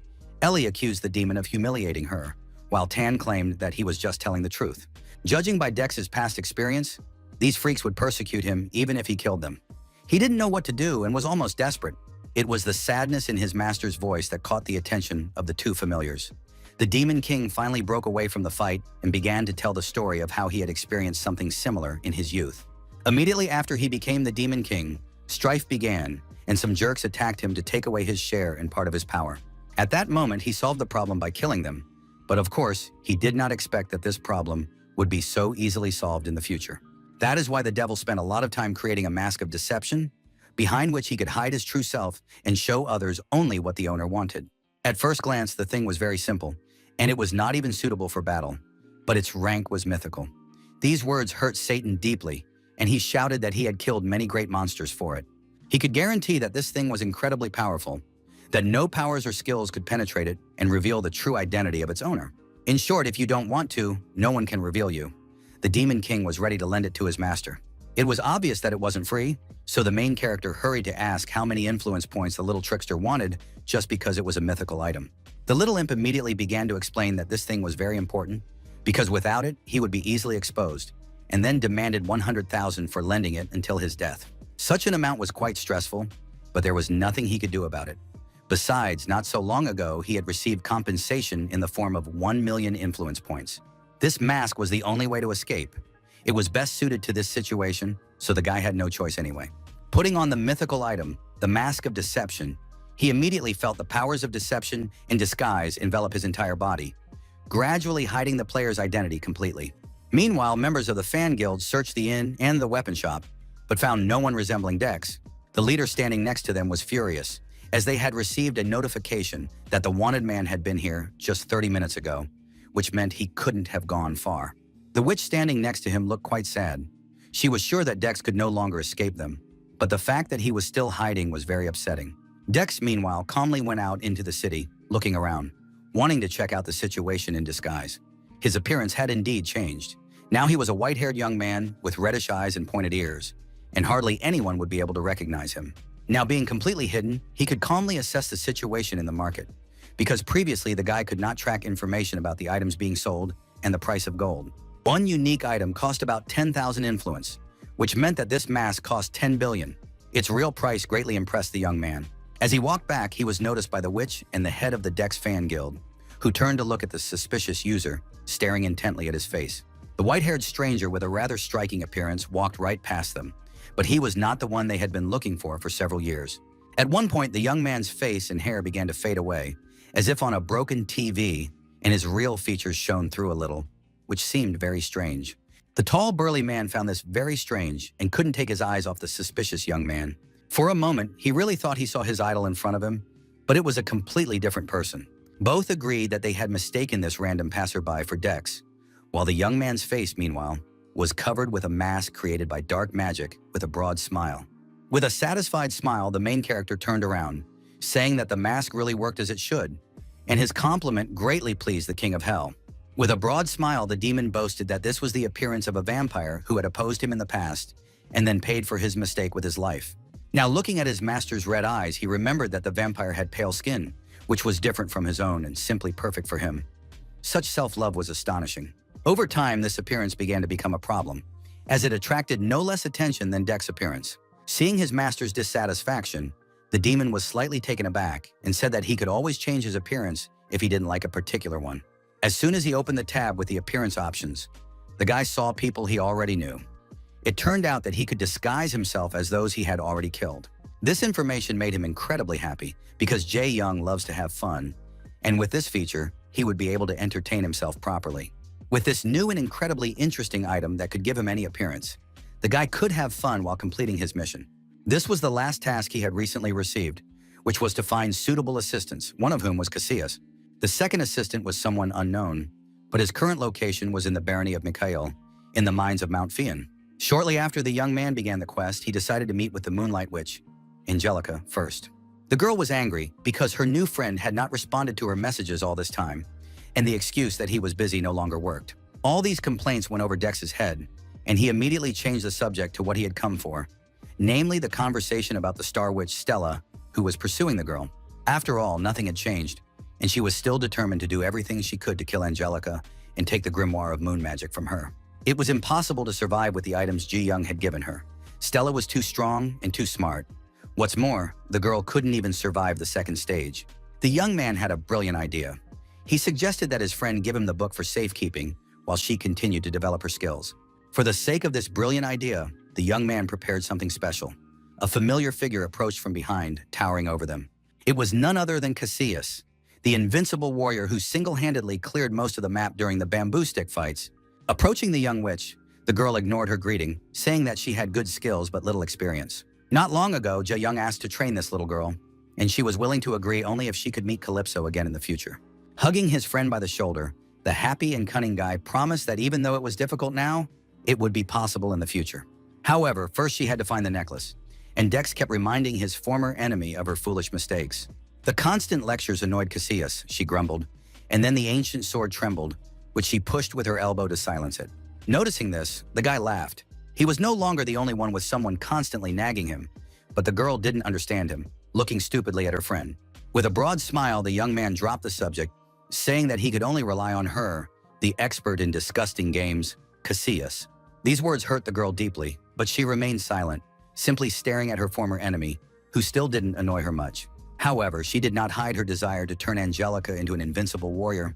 Ellie accused the demon of humiliating her, while Tan claimed that he was just telling the truth. Judging by Dex's past experience, these freaks would persecute him even if he killed them. He didn't know what to do and was almost desperate. It was the sadness in his master's voice that caught the attention of the two familiars. The Demon King finally broke away from the fight and began to tell the story of how he had experienced something similar in his youth. Immediately after he became the Demon King, strife began, and some jerks attacked him to take away his share and part of his power. At that moment, he solved the problem by killing them, but of course, he did not expect that this problem would be so easily solved in the future. That is why the devil spent a lot of time creating a mask of deception, behind which he could hide his true self and show others only what the owner wanted. At first glance, the thing was very simple, and it was not even suitable for battle, but its rank was mythical. These words hurt Satan deeply, and he shouted that he had killed many great monsters for it. He could guarantee that this thing was incredibly powerful, that no powers or skills could penetrate it and reveal the true identity of its owner. In short, if you don't want to, no one can reveal you. The Demon King was ready to lend it to his master. It was obvious that it wasn't free, so the main character hurried to ask how many influence points the little trickster wanted just because it was a mythical item. The little imp immediately began to explain that this thing was very important, because without it, he would be easily exposed, and then demanded 100,000 for lending it until his death. Such an amount was quite stressful, but there was nothing he could do about it. Besides, not so long ago, he had received compensation in the form of 1 million influence points. This mask was the only way to escape. It was best suited to this situation, so the guy had no choice anyway. Putting on the mythical item, the Mask of Deception, he immediately felt the powers of deception and disguise envelop his entire body, gradually hiding the player's identity completely. Meanwhile, members of the fan guild searched the inn and the weapon shop, but found no one resembling Dex. The leader standing next to them was furious, as they had received a notification that the wanted man had been here just 30 minutes ago, which meant he couldn't have gone far. The witch standing next to him looked quite sad. She was sure that Dex could no longer escape them, but the fact that he was still hiding was very upsetting. Dex, meanwhile, calmly went out into the city, looking around, wanting to check out the situation in disguise. His appearance had indeed changed. Now he was a white-haired young man with reddish eyes and pointed ears, and hardly anyone would be able to recognize him. Now being completely hidden, he could calmly assess the situation in the market, because previously the guy could not track information about the items being sold and the price of gold. One unique item cost about 10,000 influence, which meant that this mask cost 10 billion. Its real price greatly impressed the young man. As he walked back, he was noticed by the witch and the head of the Dex fan guild, who turned to look at the suspicious user, staring intently at his face. The white-haired stranger with a rather striking appearance walked right past them, but he was not the one they had been looking for several years. At one point, the young man's face and hair began to fade away, as if on a broken TV, and his real features shone through a little, which seemed very strange. The tall, burly man found this very strange and couldn't take his eyes off the suspicious young man. For a moment, he really thought he saw his idol in front of him, but it was a completely different person. Both agreed that they had mistaken this random passerby for Dex, while the young man's face, meanwhile, was covered with a mask created by dark magic with a broad smile. With a satisfied smile, the main character turned around, saying that the mask really worked as it should, and his compliment greatly pleased the King of Hell. With a broad smile, the demon boasted that this was the appearance of a vampire who had opposed him in the past and then paid for his mistake with his life. Now, looking at his master's red eyes, he remembered that the vampire had pale skin, which was different from his own and simply perfect for him. Such self-love was astonishing. Over time, this appearance began to become a problem, as it attracted no less attention than Dex's appearance. Seeing his master's dissatisfaction, the demon was slightly taken aback and said that he could always change his appearance if he didn't like a particular one. As soon as he opened the tab with the appearance options, the guy saw people he already knew. It turned out that he could disguise himself as those he had already killed. This information made him incredibly happy because Jae Young loves to have fun, and with this feature, he would be able to entertain himself properly. With this new and incredibly interesting item that could give him any appearance, the guy could have fun while completing his mission. This was the last task he had recently received, which was to find suitable assistants, one of whom was Casillas. The second assistant was someone unknown, but his current location was in the barony of Mikhail, in the mines of Mount Fian. Shortly after the young man began the quest, he decided to meet with the Moonlight Witch, Angelica, first. The girl was angry because her new friend had not responded to her messages all this time, and the excuse that he was busy no longer worked. All these complaints went over Dex's head, and he immediately changed the subject to what he had come for, namely the conversation about the Star Witch Stella, who was pursuing the girl. After all, nothing had changed, and she was still determined to do everything she could to kill Angelica and take the grimoire of moon magic from her. It was impossible to survive with the items Ji Young had given her. Stella was too strong and too smart. What's more, the girl couldn't even survive the second stage. The young man had a brilliant idea. He suggested that his friend give him the book for safekeeping while she continued to develop her skills. For the sake of this brilliant idea, the young man prepared something special. A familiar figure approached from behind, towering over them. It was none other than Casillas, the invincible warrior who single-handedly cleared most of the map during the bamboo stick fights. Approaching the young witch, the girl ignored her greeting, saying that she had good skills but little experience. Not long ago, Jae Young asked to train this little girl, and she was willing to agree only if she could meet Calypso again in the future. Hugging his friend by the shoulder, the happy and cunning guy promised that even though it was difficult now, it would be possible in the future. However, first she had to find the necklace, and Dex kept reminding his former enemy of her foolish mistakes. The constant lectures annoyed Casillas, she grumbled, and then the ancient sword trembled, which she pushed with her elbow to silence it. Noticing this, the guy laughed. He was no longer the only one with someone constantly nagging him, but the girl didn't understand him, looking stupidly at her friend. With a broad smile, the young man dropped the subject, saying that he could only rely on her, the expert in disgusting games, Casillas. These words hurt the girl deeply, but she remained silent, simply staring at her former enemy, who still didn't annoy her much. However, she did not hide her desire to turn Angelica into an invincible warrior,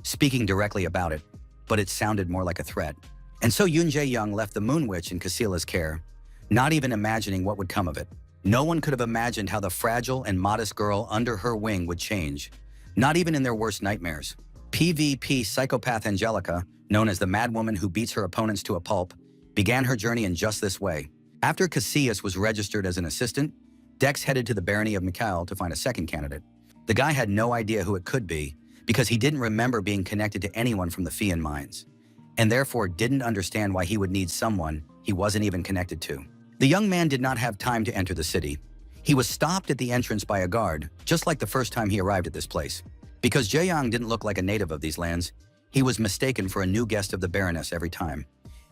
speaking directly about it, but it sounded more like a threat. And so Jae Young left the Moon Witch in Casilla's care, not even imagining what would come of it. No one could have imagined how the fragile and modest girl under her wing would change, not even in their worst nightmares. PvP psychopath Angelica, known as the madwoman who beats her opponents to a pulp, began her journey in just this way. After Casillas was registered as an assistant, Dex headed to the barony of Mikhail to find a second candidate. The guy had no idea who it could be, because he didn't remember being connected to anyone from the Fian mines, and therefore didn't understand why he would need someone he wasn't even connected to. The young man did not have time to enter the city. He was stopped at the entrance by a guard, just like the first time he arrived at this place. Because Jae-young didn't look like a native of these lands, he was mistaken for a new guest of the Baroness every time,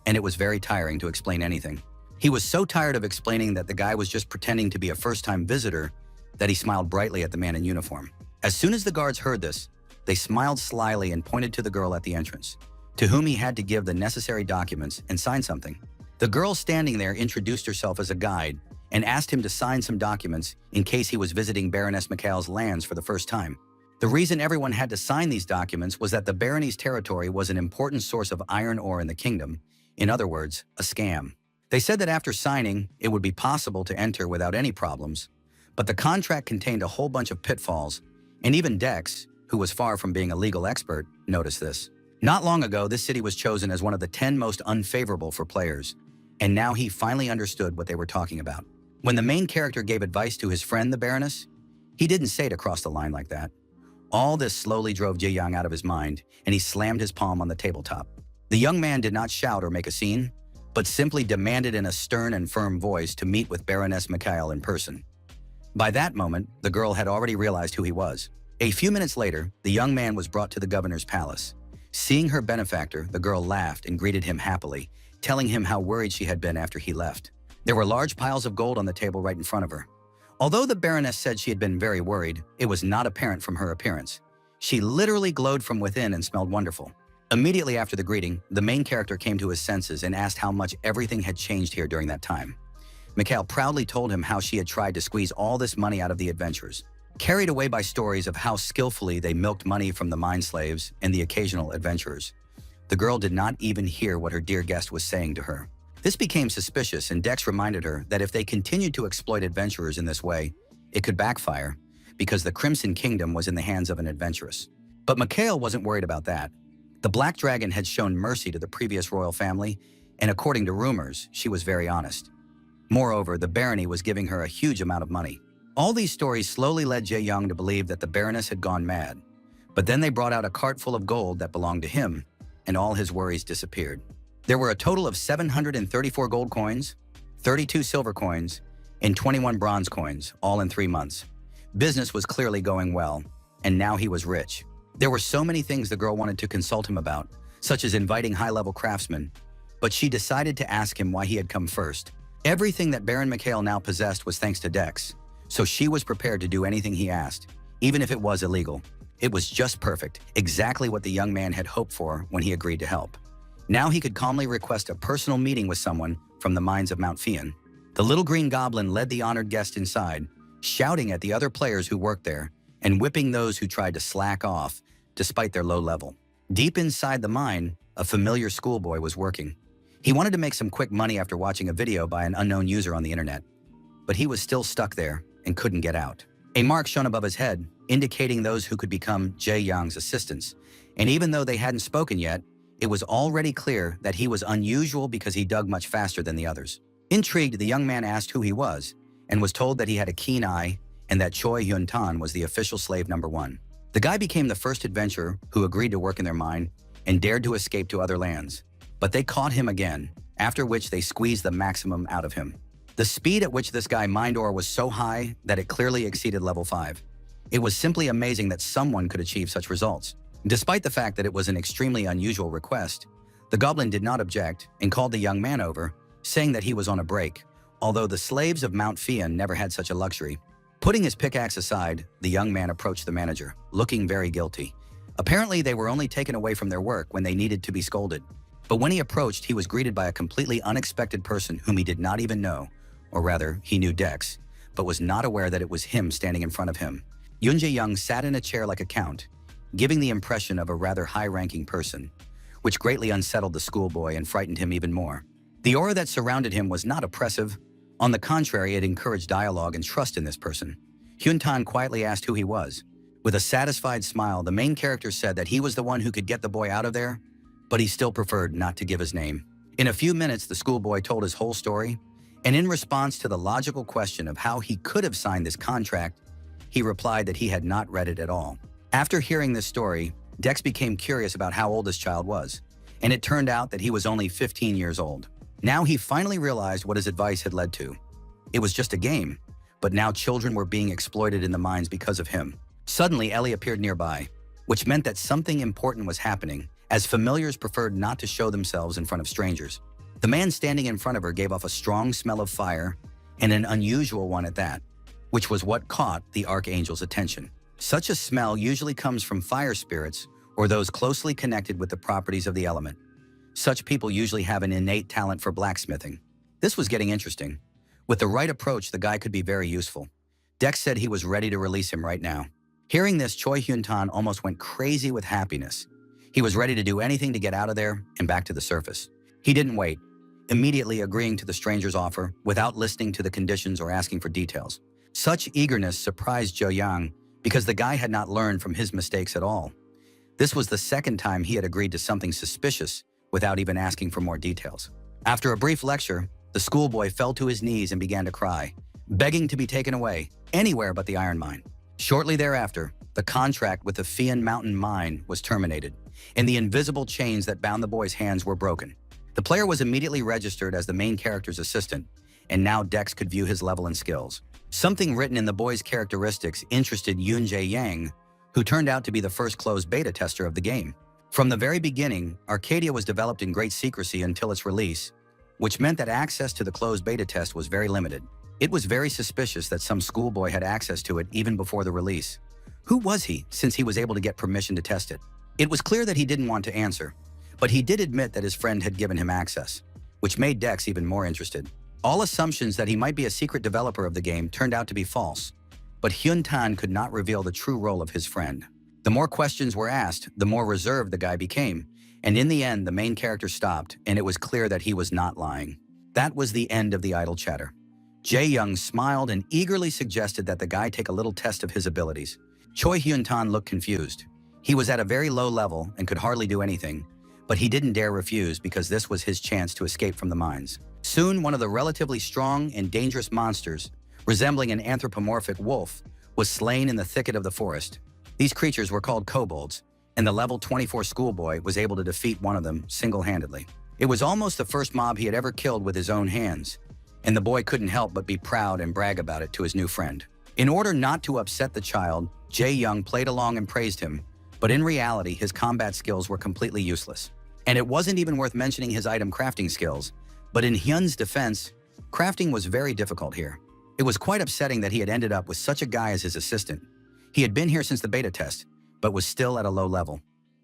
and it was very tiring to explain anything. He was so tired of explaining that the guy was just pretending to be a first-time visitor that he smiled brightly at the man in uniform. As soon as the guards heard this, they smiled slyly and pointed to the girl at the entrance, to whom he had to give the necessary documents and sign something. The girl standing there introduced herself as a guide and asked him to sign some documents in case he was visiting Baroness Mikhail's lands for the first time. The reason everyone had to sign these documents was that the barony's territory was an important source of iron ore in the kingdom, in other words, a scam. They said that after signing, it would be possible to enter without any problems, but the contract contained a whole bunch of pitfalls, and even Dex, who was far from being a legal expert, noticed this. Not long ago, this city was chosen as one of the 10 most unfavorable for players, and now he finally understood what they were talking about. When the main character gave advice to his friend, the Baroness, he didn't say to cross the line like that. All this slowly drove Jae-young out of his mind, and he slammed his palm on the tabletop. The young man did not shout or make a scene, but simply demanded in a stern and firm voice to meet with Baroness Mikhail in person. By that moment, the girl had already realized who he was. A few minutes later, the young man was brought to the governor's palace. Seeing her benefactor, the girl laughed and greeted him happily, telling him how worried she had been after he left. There were large piles of gold on the table right in front of her. Although the Baroness said she had been very worried, it was not apparent from her appearance. She literally glowed from within and smelled wonderful. Immediately after the greeting, the main character came to his senses and asked how much everything had changed here during that time. Mikhail proudly told him how she had tried to squeeze all this money out of the adventurers. Carried away by stories of how skillfully they milked money from the mine slaves and the occasional adventurers, the girl did not even hear what her dear guest was saying to her. This became suspicious, and Dex reminded her that if they continued to exploit adventurers in this way, it could backfire, because the Crimson Kingdom was in the hands of an adventuress. But Mikhail wasn't worried about that. The Black Dragon had shown mercy to the previous royal family, and according to rumors, she was very honest. Moreover, the barony was giving her a huge amount of money. All these stories slowly led Jae-young to believe that the Baroness had gone mad, but then they brought out a cart full of gold that belonged to him, and all his worries disappeared. There were a total of 734 gold coins, 32 silver coins, and 21 bronze coins, all in 3 months. Business was clearly going well, and now he was rich. There were so many things the girl wanted to consult him about, such as inviting high-level craftsmen, but she decided to ask him why he had come first. Everything that Baron Mikhail now possessed was thanks to Dex, so she was prepared to do anything he asked, even if it was illegal. It was just perfect, exactly what the young man had hoped for when he agreed to help. Now he could calmly request a personal meeting with someone from the mines of Mount Fian. The little green goblin led the honored guest inside, shouting at the other players who worked there and whipping those who tried to slack off despite their low level. Deep inside the mine, a familiar schoolboy was working. He wanted to make some quick money after watching a video by an unknown user on the internet, but he was still stuck there and couldn't get out. A mark shone above his head, indicating those who could become Jae-young's assistants, and even though they hadn't spoken yet, it was already clear that he was unusual because he dug much faster than the others. Intrigued, the young man asked who he was and was told that he had a keen eye and that Choi Hyun-tan was the official slave number 1. The guy became the first adventurer who agreed to work in their mine and dared to escape to other lands. But they caught him again, after which they squeezed the maximum out of him. The speed at which this guy mined ore was so high that it clearly exceeded level 5. It was simply amazing that someone could achieve such results. Despite the fact that it was an extremely unusual request, the goblin did not object and called the young man over, saying that he was on a break, although the slaves of Mount Fian never had such a luxury. Putting his pickaxe aside, the young man approached the manager, looking very guilty. Apparently, they were only taken away from their work when they needed to be scolded. But when he approached, he was greeted by a completely unexpected person whom he did not even know, or rather, he knew Dex, but was not aware that it was him standing in front of him. Yoon Jae-young sat in a chair like a count, giving the impression of a rather high-ranking person, which greatly unsettled the schoolboy and frightened him even more. The aura that surrounded him was not oppressive. On the contrary, it encouraged dialogue and trust in this person. Hyun-tan quietly asked who he was. With a satisfied smile, the main character said that he was the one who could get the boy out of there, but he still preferred not to give his name. In a few minutes, the schoolboy told his whole story, and in response to the logical question of how he could have signed this contract, he replied that he had not read it at all. After hearing this story, Dex became curious about how old this child was, and it turned out that he was only 15 years old. Now he finally realized what his advice had led to. It was just a game, but now children were being exploited in the mines because of him. Suddenly, Ellie appeared nearby, which meant that something important was happening, as familiars preferred not to show themselves in front of strangers. The man standing in front of her gave off a strong smell of fire, and an unusual one at that, which was what caught the Archangel's attention. Such a smell usually comes from fire spirits or those closely connected with the properties of the element. Such people usually have an innate talent for blacksmithing. This was getting interesting. With the right approach, the guy could be very useful. Dex said he was ready to release him right now. Hearing this, Choi Hyun-tan almost went crazy with happiness. He was ready to do anything to get out of there and back to the surface. He didn't wait, immediately agreeing to the stranger's offer without listening to the conditions or asking for details. Such eagerness surprised Jo Young because the guy had not learned from his mistakes at all. This was the second time he had agreed to something suspicious without even asking for more details. After a brief lecture, the schoolboy fell to his knees and began to cry, begging to be taken away, anywhere but the iron mine. Shortly thereafter, the contract with the Fian Mountain mine was terminated, and the invisible chains that bound the boy's hands were broken. The player was immediately registered as the main character's assistant, and now Dex could view his level and skills. Something written in the boy's characteristics interested Yoon Jae Yang, who turned out to be the first closed beta tester of the game. From the very beginning, Arcadia was developed in great secrecy until its release, which meant that access to the closed beta test was very limited. It was very suspicious that some schoolboy had access to it even before the release. Who was he, since he was able to get permission to test it? It was clear that he didn't want to answer, but he did admit that his friend had given him access, which made Dex even more interested. All assumptions that he might be a secret developer of the game turned out to be false, but Hyun-tan could not reveal the true role of his friend. The more questions were asked, the more reserved the guy became, and in the end, the main character stopped, and it was clear that he was not lying. That was the end of the idle chatter. Jae Young smiled and eagerly suggested that the guy take a little test of his abilities. Choi Hyun-tan looked confused. He was at a very low level and could hardly do anything, but he didn't dare refuse because this was his chance to escape from the mines. Soon, one of the relatively strong and dangerous monsters, resembling an anthropomorphic wolf, was slain in the thicket of the forest. These creatures were called kobolds, and the level 24 schoolboy was able to defeat one of them single-handedly. It was almost the first mob he had ever killed with his own hands, and the boy couldn't help but be proud and brag about it to his new friend. In order not to upset the child, Jae Young played along and praised him, but in reality, his combat skills were completely useless. And it wasn't even worth mentioning his item crafting skills, but in Hyun's defense, crafting was very difficult here. It was quite upsetting that he had ended up with such a guy as his assistant. He had been here since the beta test, but was still at a low level.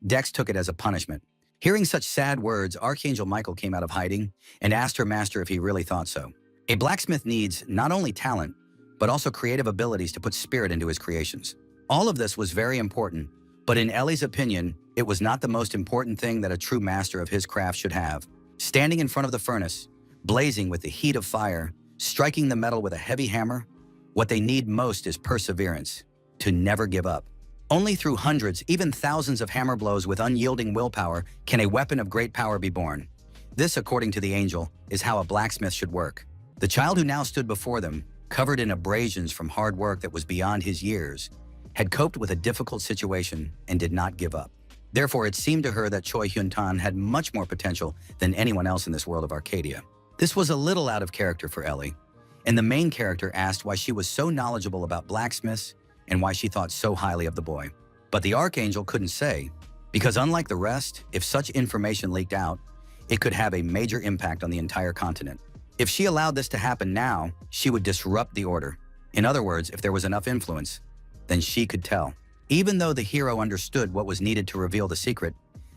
Dex took it as a punishment. Hearing such sad words, Archangel Michael came out of hiding and asked her master if he really thought so. A blacksmith needs not only talent, but also creative abilities to put spirit into his creations. All of this was very important, but in Ellie's opinion, it was not the most important thing that a true master of his craft should have. Standing in front of the furnace, blazing with the heat of fire, striking the metal with a heavy hammer, what they need most is perseverance, to never give up. Only through hundreds, even thousands of hammer blows with unyielding willpower can a weapon of great power be born. This, according to the angel, is how a blacksmith should work. The child who now stood before them, covered in abrasions from hard work that was beyond his years, had coped with a difficult situation and did not give up. Therefore, it seemed to her that Choi Hyun-tan had much more potential than anyone else in this world of Arcadia. This was a little out of character for Ellie, and the main character asked why she was so knowledgeable about blacksmiths and why she thought so highly of the boy. But the Archangel couldn't say, because unlike the rest, if such information leaked out, it could have a major impact on the entire continent. If she allowed this to happen now, she would disrupt the order. In other words, if there was enough influence, then she could tell. Even though the hero understood what was needed to reveal the secret,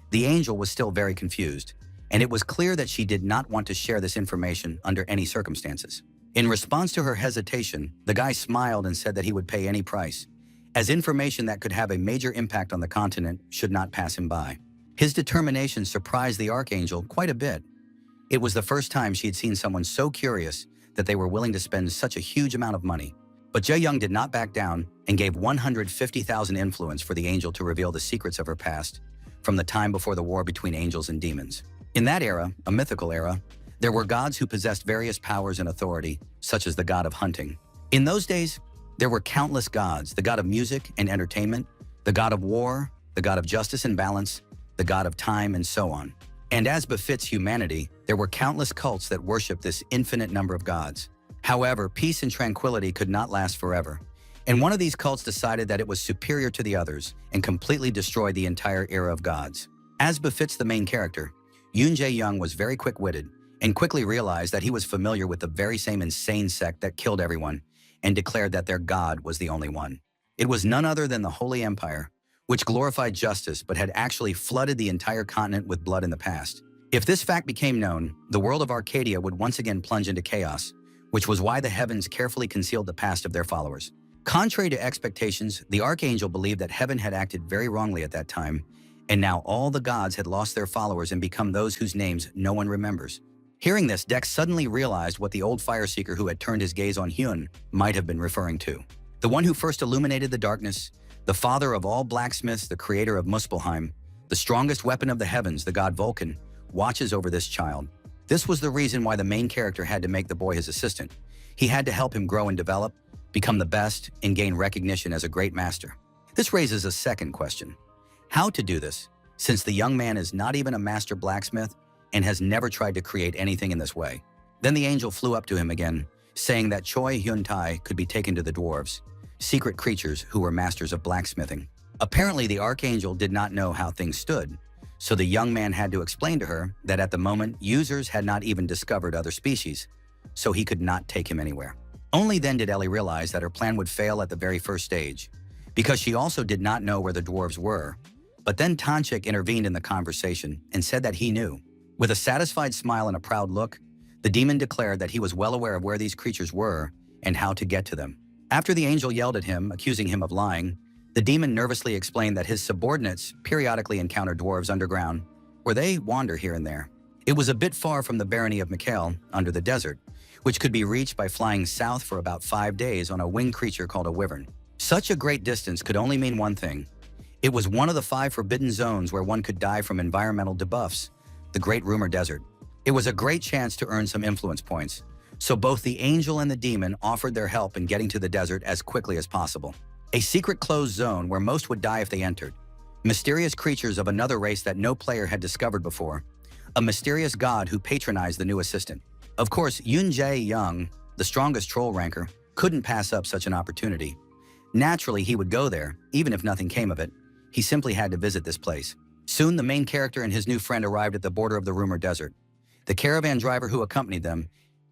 the angel was still very confused, and it was clear that she did not want to share this information under any circumstances. In response to her hesitation, the guy smiled and said that he would pay any price, as information that could have a major impact on the continent should not pass him by. His determination surprised the Archangel quite a bit. It was the first time she had seen someone so curious that they were willing to spend such a huge amount of money. But Jae Young did not back down and gave 150,000 influence for the angel to reveal the secrets of her past from the time before the war between angels and demons. In that era, a mythical era, there were gods who possessed various powers and authority, such as the god of hunting. In those days, there were countless gods: the god of music and entertainment, the god of war, the god of justice and balance, the god of time, and so on. And as befits humanity, there were countless cults that worshipped this infinite number of gods. However, peace and tranquility could not last forever, and one of these cults decided that it was superior to the others and completely destroyed the entire era of gods. As befits the main character, Yoon Jae-young was very quick-witted and quickly realized that he was familiar with the very same insane sect that killed everyone and declared that their god was the only one. It was none other than the Holy Empire, which glorified justice but had actually flooded the entire continent with blood in the past. If this fact became known, the world of Arcadia would once again plunge into chaos, which was why the heavens carefully concealed the past of their followers. Contrary to expectations, the Archangel believed that heaven had acted very wrongly at that time, and now all the gods had lost their followers and become those whose names no one remembers. Hearing this, Dex suddenly realized what the old fire seeker who had turned his gaze on Hyun might have been referring to. The one who first illuminated the darkness, the father of all blacksmiths, the creator of Muspelheim, the strongest weapon of the heavens, the god Vulcan, watches over this child. This was the reason why the main character had to make the boy his assistant. He had to help him grow and develop, become the best, and gain recognition as a great master. This raises a second question. How to do this, since the young man is not even a master blacksmith and has never tried to create anything in this way? Then the angel flew up to him again, saying that Choi Hyun-tae could be taken to the dwarves, secret creatures who were masters of blacksmithing. Apparently, the archangel did not know how things stood, so the young man had to explain to her that at the moment, users had not even discovered other species, so he could not take him anywhere. Only then did Ellie realize that her plan would fail at the very first stage, because she also did not know where the dwarves were. But then Tanchik intervened in the conversation and said that he knew. With a satisfied smile and a proud look, the demon declared that he was well aware of where these creatures were and how to get to them. After the angel yelled at him, accusing him of lying, the demon nervously explained that his subordinates periodically encounter dwarves underground, where they wander here and there. It was a bit far from the barony of Mikhail, under the desert, which could be reached by flying south for about 5 days on a winged creature called a wyvern. Such a great distance could only mean one thing. It was one of the 5 forbidden zones where one could die from environmental debuffs, the Great Rumor Desert. It was a great chance to earn some influence points, so both the angel and the demon offered their help in getting to the desert as quickly as possible. A secret closed zone where most would die if they entered. Mysterious creatures of another race that no player had discovered before. A mysterious god who patronized the new assistant. Of course, Yoon Jae-young, the strongest troll ranker, couldn't pass up such an opportunity. Naturally, he would go there, even if nothing came of it. He simply had to visit this place. Soon, the main character and his new friend arrived at the border of the Rumor Desert. The caravan driver who accompanied them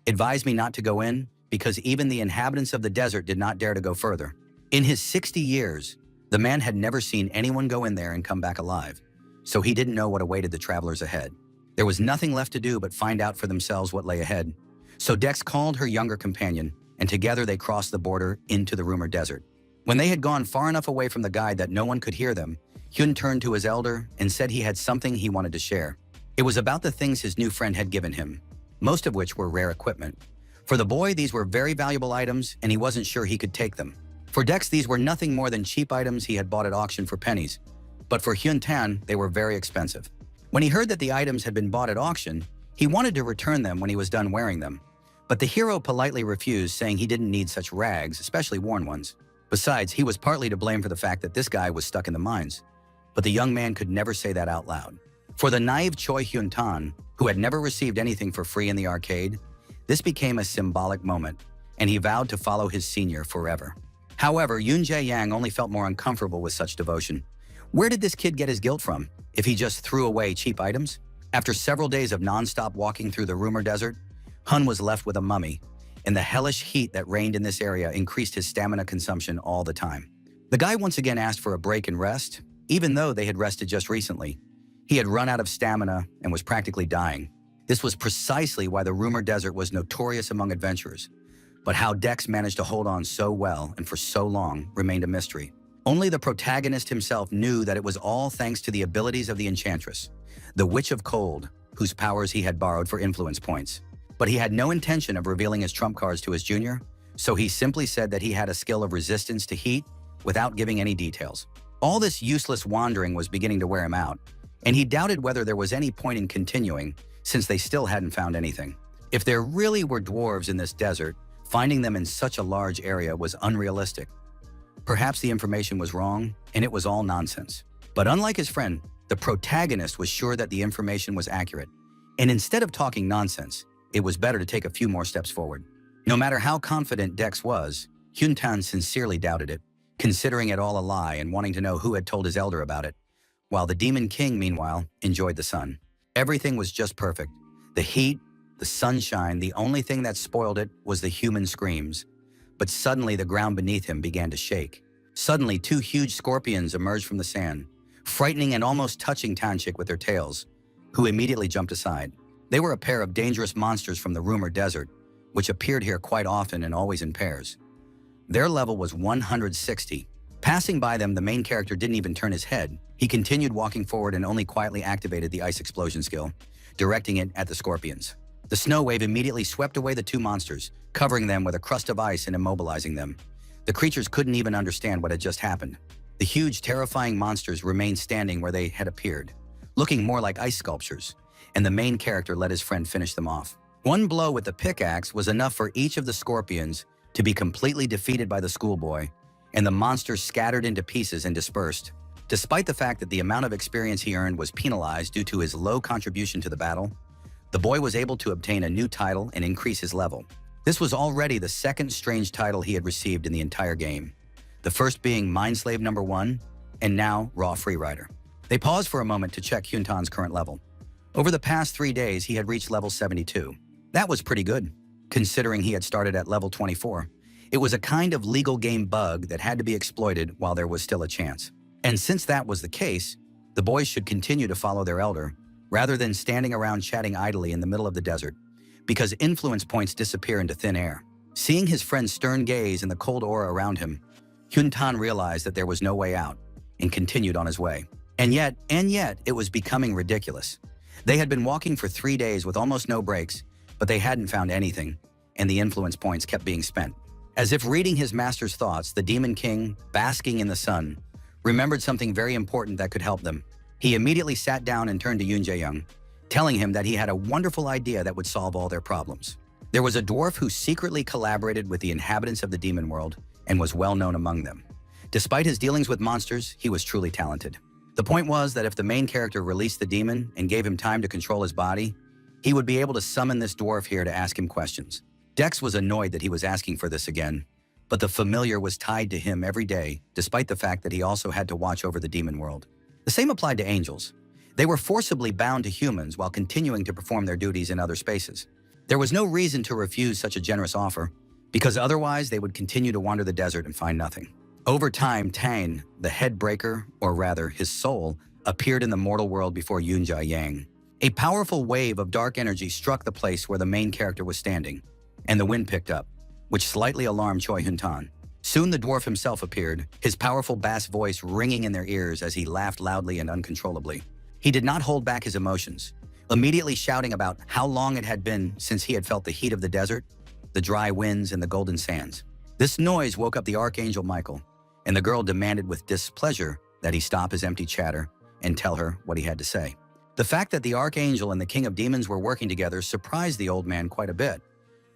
advised me not to go in because even the inhabitants of the desert did not dare to go further. In his 60 years, the man had never seen anyone go in there and come back alive, so he didn't know what awaited the travelers ahead. There was nothing left to do but find out for themselves what lay ahead. So Dex called her younger companion, and together they crossed the border into the Rumor Desert. When they had gone far enough away from the guide that no one could hear them, Hyun turned to his elder and said he had something he wanted to share. It was about the things his new friend had given him, most of which were rare equipment. For the boy, these were very valuable items, and he wasn't sure he could take them. For Dex, these were nothing more than cheap items he had bought at auction for pennies. But for Hyun Tan, they were very expensive. When he heard that the items had been bought at auction, he wanted to return them when he was done wearing them. But the hero politely refused, saying he didn't need such rags, especially worn ones. Besides, he was partly to blame for the fact that this guy was stuck in the mines. But the young man could never say that out loud. For the naive Choi Hyun-tan, who had never received anything for free in the arcade, this became a symbolic moment, and he vowed to follow his senior forever. However, Yoon Jae-yang only felt more uncomfortable with such devotion. Where did this kid get his guilt from, if he just threw away cheap items? After several days of non-stop walking through the Rumor Desert, Hun was left with a mummy, and the hellish heat that reigned in this area increased his stamina consumption all the time. The guy once again asked for a break and rest, even though they had rested just recently. He had run out of stamina and was practically dying. This was precisely why the Rumor Desert was notorious among adventurers. But how Dex managed to hold on so well and for so long remained a mystery. Only the protagonist himself knew that it was all thanks to the abilities of the Enchantress, the Witch of Cold, whose powers he had borrowed for influence points. But he had no intention of revealing his trump cards to his junior, so he simply said that he had a skill of resistance to heat without giving any details. All this useless wandering was beginning to wear him out, and he doubted whether there was any point in continuing since they still hadn't found anything. If there really were dwarves in this desert, finding them in such a large area was unrealistic. Perhaps the information was wrong, and it was all nonsense. But unlike his friend, The protagonist was sure that the information was accurate, and instead of talking nonsense, it was better to take a few more steps forward. No matter how confident Dex was, Hyuntan sincerely doubted it, considering it all a lie and wanting to know who had told his elder about it, while the Demon King, meanwhile, enjoyed the sun. Everything was just perfect. The heat, the sunshine, the only thing that spoiled it was the human screams. But suddenly the ground beneath him began to shake. Suddenly, two huge scorpions emerged from the sand, frightening and almost touching Tanchik with their tails, who immediately jumped aside. They were a pair of dangerous monsters from the rumored desert, which appeared here quite often and always in pairs. Their level was 160. Passing by them, the main character didn't even turn his head. He continued walking forward and only quietly activated the ice explosion skill, directing it at the scorpions. The snow wave immediately swept away the two monsters, covering them with a crust of ice and immobilizing them. The creatures couldn't even understand what had just happened. The huge, terrifying monsters remained standing where they had appeared, looking more like ice sculptures, and the main character let his friend finish them off. One blow with the pickaxe was enough for each of the scorpions to be completely defeated by the schoolboy, and the monsters scattered into pieces and dispersed. Despite the fact that the amount of experience he earned was penalized due to his low contribution to the battle, the boy was able to obtain a new title and increase his level. This was already the second strange title he had received in the entire game, the first being Mindslave No. 1, and now Raw Freerider. They paused for a moment to check Hyuntan's current level. Over the past 3 days, he had reached level 72. That was pretty good, considering he had started at level 24. It was a kind of legal game bug that had to be exploited while there was still a chance. And since that was the case, the boys should continue to follow their elder, rather than standing around chatting idly in the middle of the desert, because influence points disappear into thin air. Seeing his friend's stern gaze and the cold aura around him, Hyuntan realized that there was no way out, and continued on his way. And yet, it was becoming ridiculous. They had been walking for 3 days with almost no breaks, but they hadn't found anything, and the influence points kept being spent. As if reading his master's thoughts, the Demon King, basking in the sun, remembered something very important that could help them. He immediately sat down and turned to Yoon Jae-young, telling him that he had a wonderful idea that would solve all their problems. There was a dwarf who secretly collaborated with the inhabitants of the demon world and was well known among them. Despite his dealings with monsters, he was truly talented. The point was that if the main character released the demon and gave him time to control his body, he would be able to summon this dwarf here to ask him questions. Dex was annoyed that he was asking for this again, but the familiar was tied to him every day, despite the fact that he also had to watch over the demon world. The same applied to angels. They were forcibly bound to humans while continuing to perform their duties in other spaces. There was no reason to refuse such a generous offer, because otherwise they would continue to wander the desert and find nothing. Over time, Tang, the head breaker, or rather his soul, appeared in the mortal world before Yoon Jae-young. A powerful wave of dark energy struck the place where the main character was standing, and the wind picked up, which slightly alarmed Choi Hyuntan. Soon the dwarf himself appeared, his powerful bass voice ringing in their ears as he laughed loudly and uncontrollably. He did not hold back his emotions, immediately shouting about how long it had been since he had felt the heat of the desert, the dry winds, and the golden sands. This noise woke up the Archangel Michael, and the girl demanded with displeasure that he stop his empty chatter and tell her what he had to say. The fact that the Archangel and the King of Demons were working together surprised the old man quite a bit,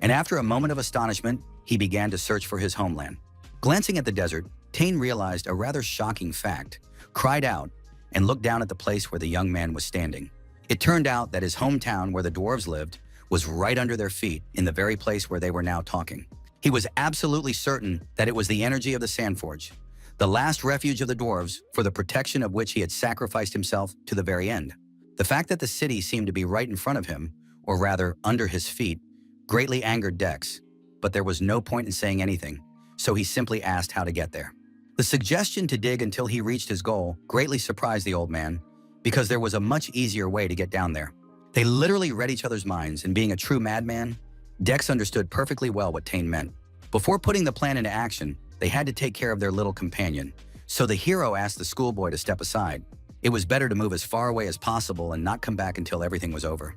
and after a moment of astonishment, he began to search for his homeland. Glancing at the desert, Tane realized a rather shocking fact, cried out, and looked down at the place where the young man was standing. It turned out that his hometown where the dwarves lived was right under their feet in the very place where they were now talking. He was absolutely certain that it was the energy of the Sandforge, the last refuge of the dwarves for the protection of which he had sacrificed himself to the very end. The fact that the city seemed to be right in front of him, or rather under his feet, greatly angered Dex, but there was no point in saying anything, so he simply asked how to get there. The suggestion to dig until he reached his goal greatly surprised the old man, because there was a much easier way to get down there. They literally read each other's minds, and being a true madman, Dex understood perfectly well what Tane meant. Before putting the plan into action, they had to take care of their little companion, so the hero asked the schoolboy to step aside. It was better to move as far away as possible and not come back until everything was over.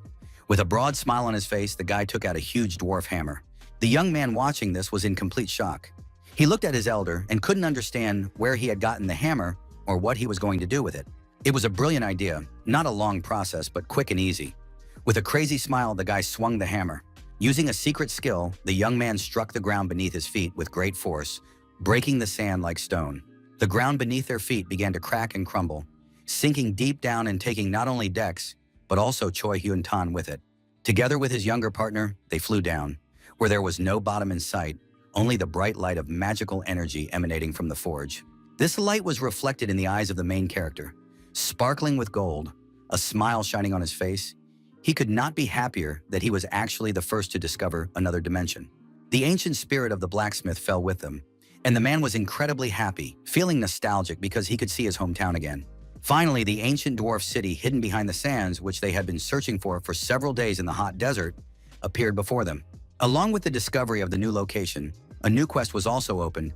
With a broad smile on his face, the guy took out a huge dwarf hammer. The young man watching this was in complete shock. He looked at his elder and couldn't understand where he had gotten the hammer or what he was going to do with it. It was a brilliant idea, not a long process, but quick and easy. With a crazy smile, the guy swung the hammer. Using a secret skill, the young man struck the ground beneath his feet with great force, breaking the sand like stone. The ground beneath their feet began to crack and crumble, sinking deep down and taking not only Dex, but also Choi Hyun-tan with it. Together with his younger partner, they flew down, where there was no bottom in sight, only the bright light of magical energy emanating from the forge. This light was reflected in the eyes of the main character, sparkling with gold, a smile shining on his face. He could not be happier that he was actually the first to discover another dimension. The ancient spirit of the blacksmith fell with them, and the man was incredibly happy, feeling nostalgic because he could see his hometown again. Finally, the ancient dwarf city hidden behind the sands, which they had been searching for several days in the hot desert, appeared before them. Along with the discovery of the new location, a new quest was also opened,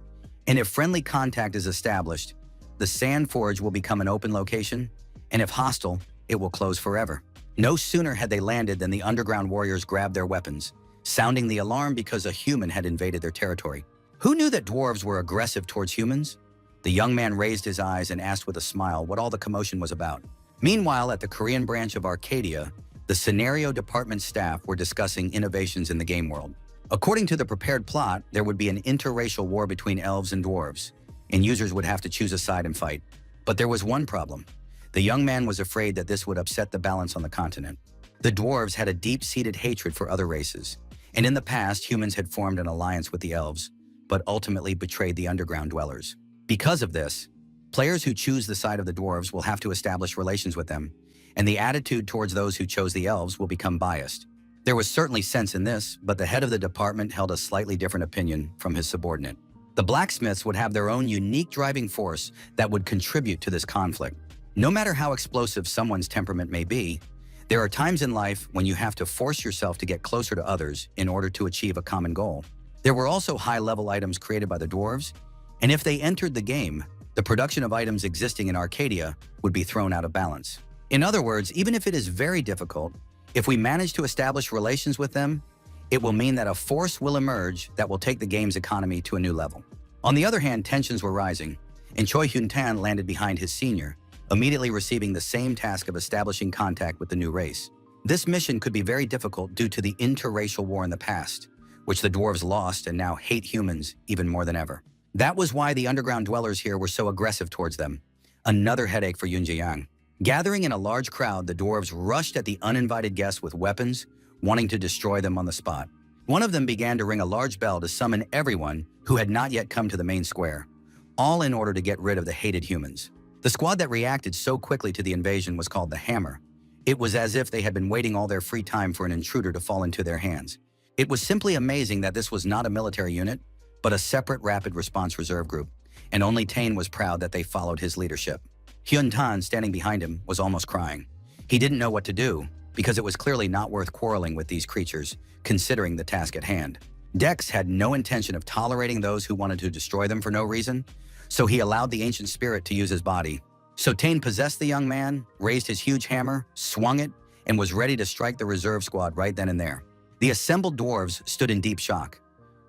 and if friendly contact is established, the Sand Forge will become an open location, and if hostile, it will close forever. No sooner had they landed than the underground warriors grabbed their weapons, sounding the alarm because a human had invaded their territory. Who knew that dwarves were aggressive towards humans? The young man raised his eyes and asked with a smile what all the commotion was about. Meanwhile, at the Korean branch of Arcadia, the scenario department staff were discussing innovations in the game world. According to the prepared plot, there would be an interracial war between elves and dwarves, and users would have to choose a side and fight. But there was one problem. The young man was afraid that this would upset the balance on the continent. The dwarves had a deep-seated hatred for other races, and in the past, humans had formed an alliance with the elves, but ultimately betrayed the underground dwellers. Because of this, players who choose the side of the dwarves will have to establish relations with them, and the attitude towards those who chose the elves will become biased. There was certainly sense in this, but the head of the department held a slightly different opinion from his subordinate. The blacksmiths would have their own unique driving force that would contribute to this conflict. No matter how explosive someone's temperament may be, there are times in life when you have to force yourself to get closer to others in order to achieve a common goal. There were also high-level items created by the dwarves, and if they entered the game, the production of items existing in Arcadia would be thrown out of balance. In other words, even if it is very difficult, if we manage to establish relations with them, it will mean that a force will emerge that will take the game's economy to a new level. On the other hand, tensions were rising, and Choi Hyun-tan landed behind his senior, immediately receiving the same task of establishing contact with the new race. This mission could be very difficult due to the interracial war in the past, which the dwarves lost and now hate humans even more than ever. That was why the underground dwellers here were so aggressive towards them. Another headache for Yoon Jae-young. Gathering in a large crowd, the dwarves rushed at the uninvited guests with weapons, wanting to destroy them on the spot. One of them began to ring a large bell to summon everyone who had not yet come to the main square, all in order to get rid of the hated humans. The squad that reacted so quickly to the invasion was called the Hammer. It was as if they had been waiting all their free time for an intruder to fall into their hands. It was simply amazing that this was not a military unit, but a separate rapid response reserve group, and only Tane was proud that they followed his leadership. Hyun-tan, standing behind him, was almost crying. He didn't know what to do, because it was clearly not worth quarreling with these creatures, considering the task at hand. Dex had no intention of tolerating those who wanted to destroy them for no reason, so he allowed the ancient spirit to use his body. So Tane possessed the young man, raised his huge hammer, swung it, and was ready to strike the reserve squad right then and there. The assembled dwarves stood in deep shock.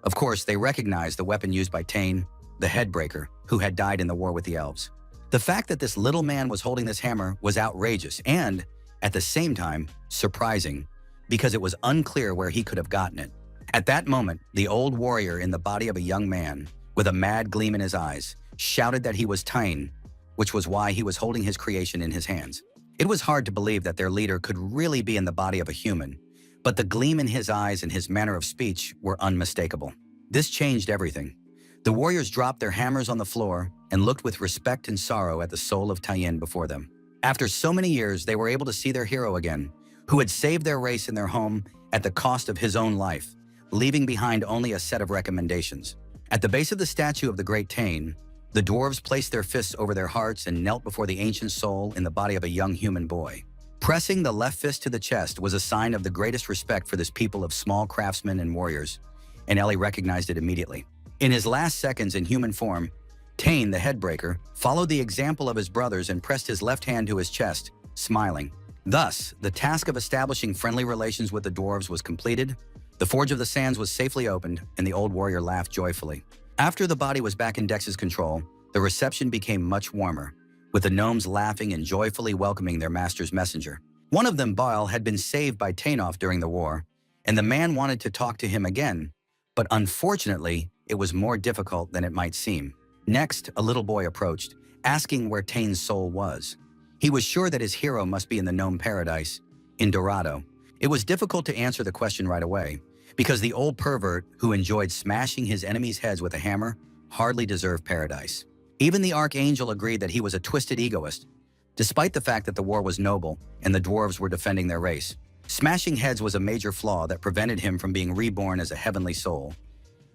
Of course, they recognized the weapon used by Tane, the Headbreaker, who had died in the war with the elves. The fact that this little man was holding this hammer was outrageous and, at the same time, surprising, because it was unclear where he could have gotten it. At that moment, the old warrior in the body of a young man, with a mad gleam in his eyes, shouted that he was Tane, which was why he was holding his creation in his hands. It was hard to believe that their leader could really be in the body of a human, but the gleam in his eyes and his manner of speech were unmistakable. This changed everything. The warriors dropped their hammers on the floor and looked with respect and sorrow at the soul of Tayin before them. After so many years, they were able to see their hero again, who had saved their race and their home at the cost of his own life, leaving behind only a set of recommendations. At the base of the statue of the great Tane, the dwarves placed their fists over their hearts and knelt before the ancient soul in the body of a young human boy. Pressing the left fist to the chest was a sign of the greatest respect for this people of small craftsmen and warriors, and Ellie recognized it immediately. In his last seconds in human form, Tane, the Headbreaker, followed the example of his brothers and pressed his left hand to his chest, smiling. Thus, the task of establishing friendly relations with the dwarves was completed, the Forge of the Sands was safely opened, and the old warrior laughed joyfully. After the body was back in Dex's control, the reception became much warmer, with the gnomes laughing and joyfully welcoming their master's messenger. One of them, Baal, had been saved by Tainoff during the war, and the man wanted to talk to him again, but unfortunately, it was more difficult than it might seem. Next, a little boy approached, asking where Tane's soul was. He was sure that his hero must be in the gnome paradise, in Dorado. It was difficult to answer the question right away, because the old pervert who enjoyed smashing his enemies' heads with a hammer hardly deserved paradise. Even the archangel agreed that he was a twisted egoist, despite the fact that the war was noble and the dwarves were defending their race. Smashing heads was a major flaw that prevented him from being reborn as a heavenly soul,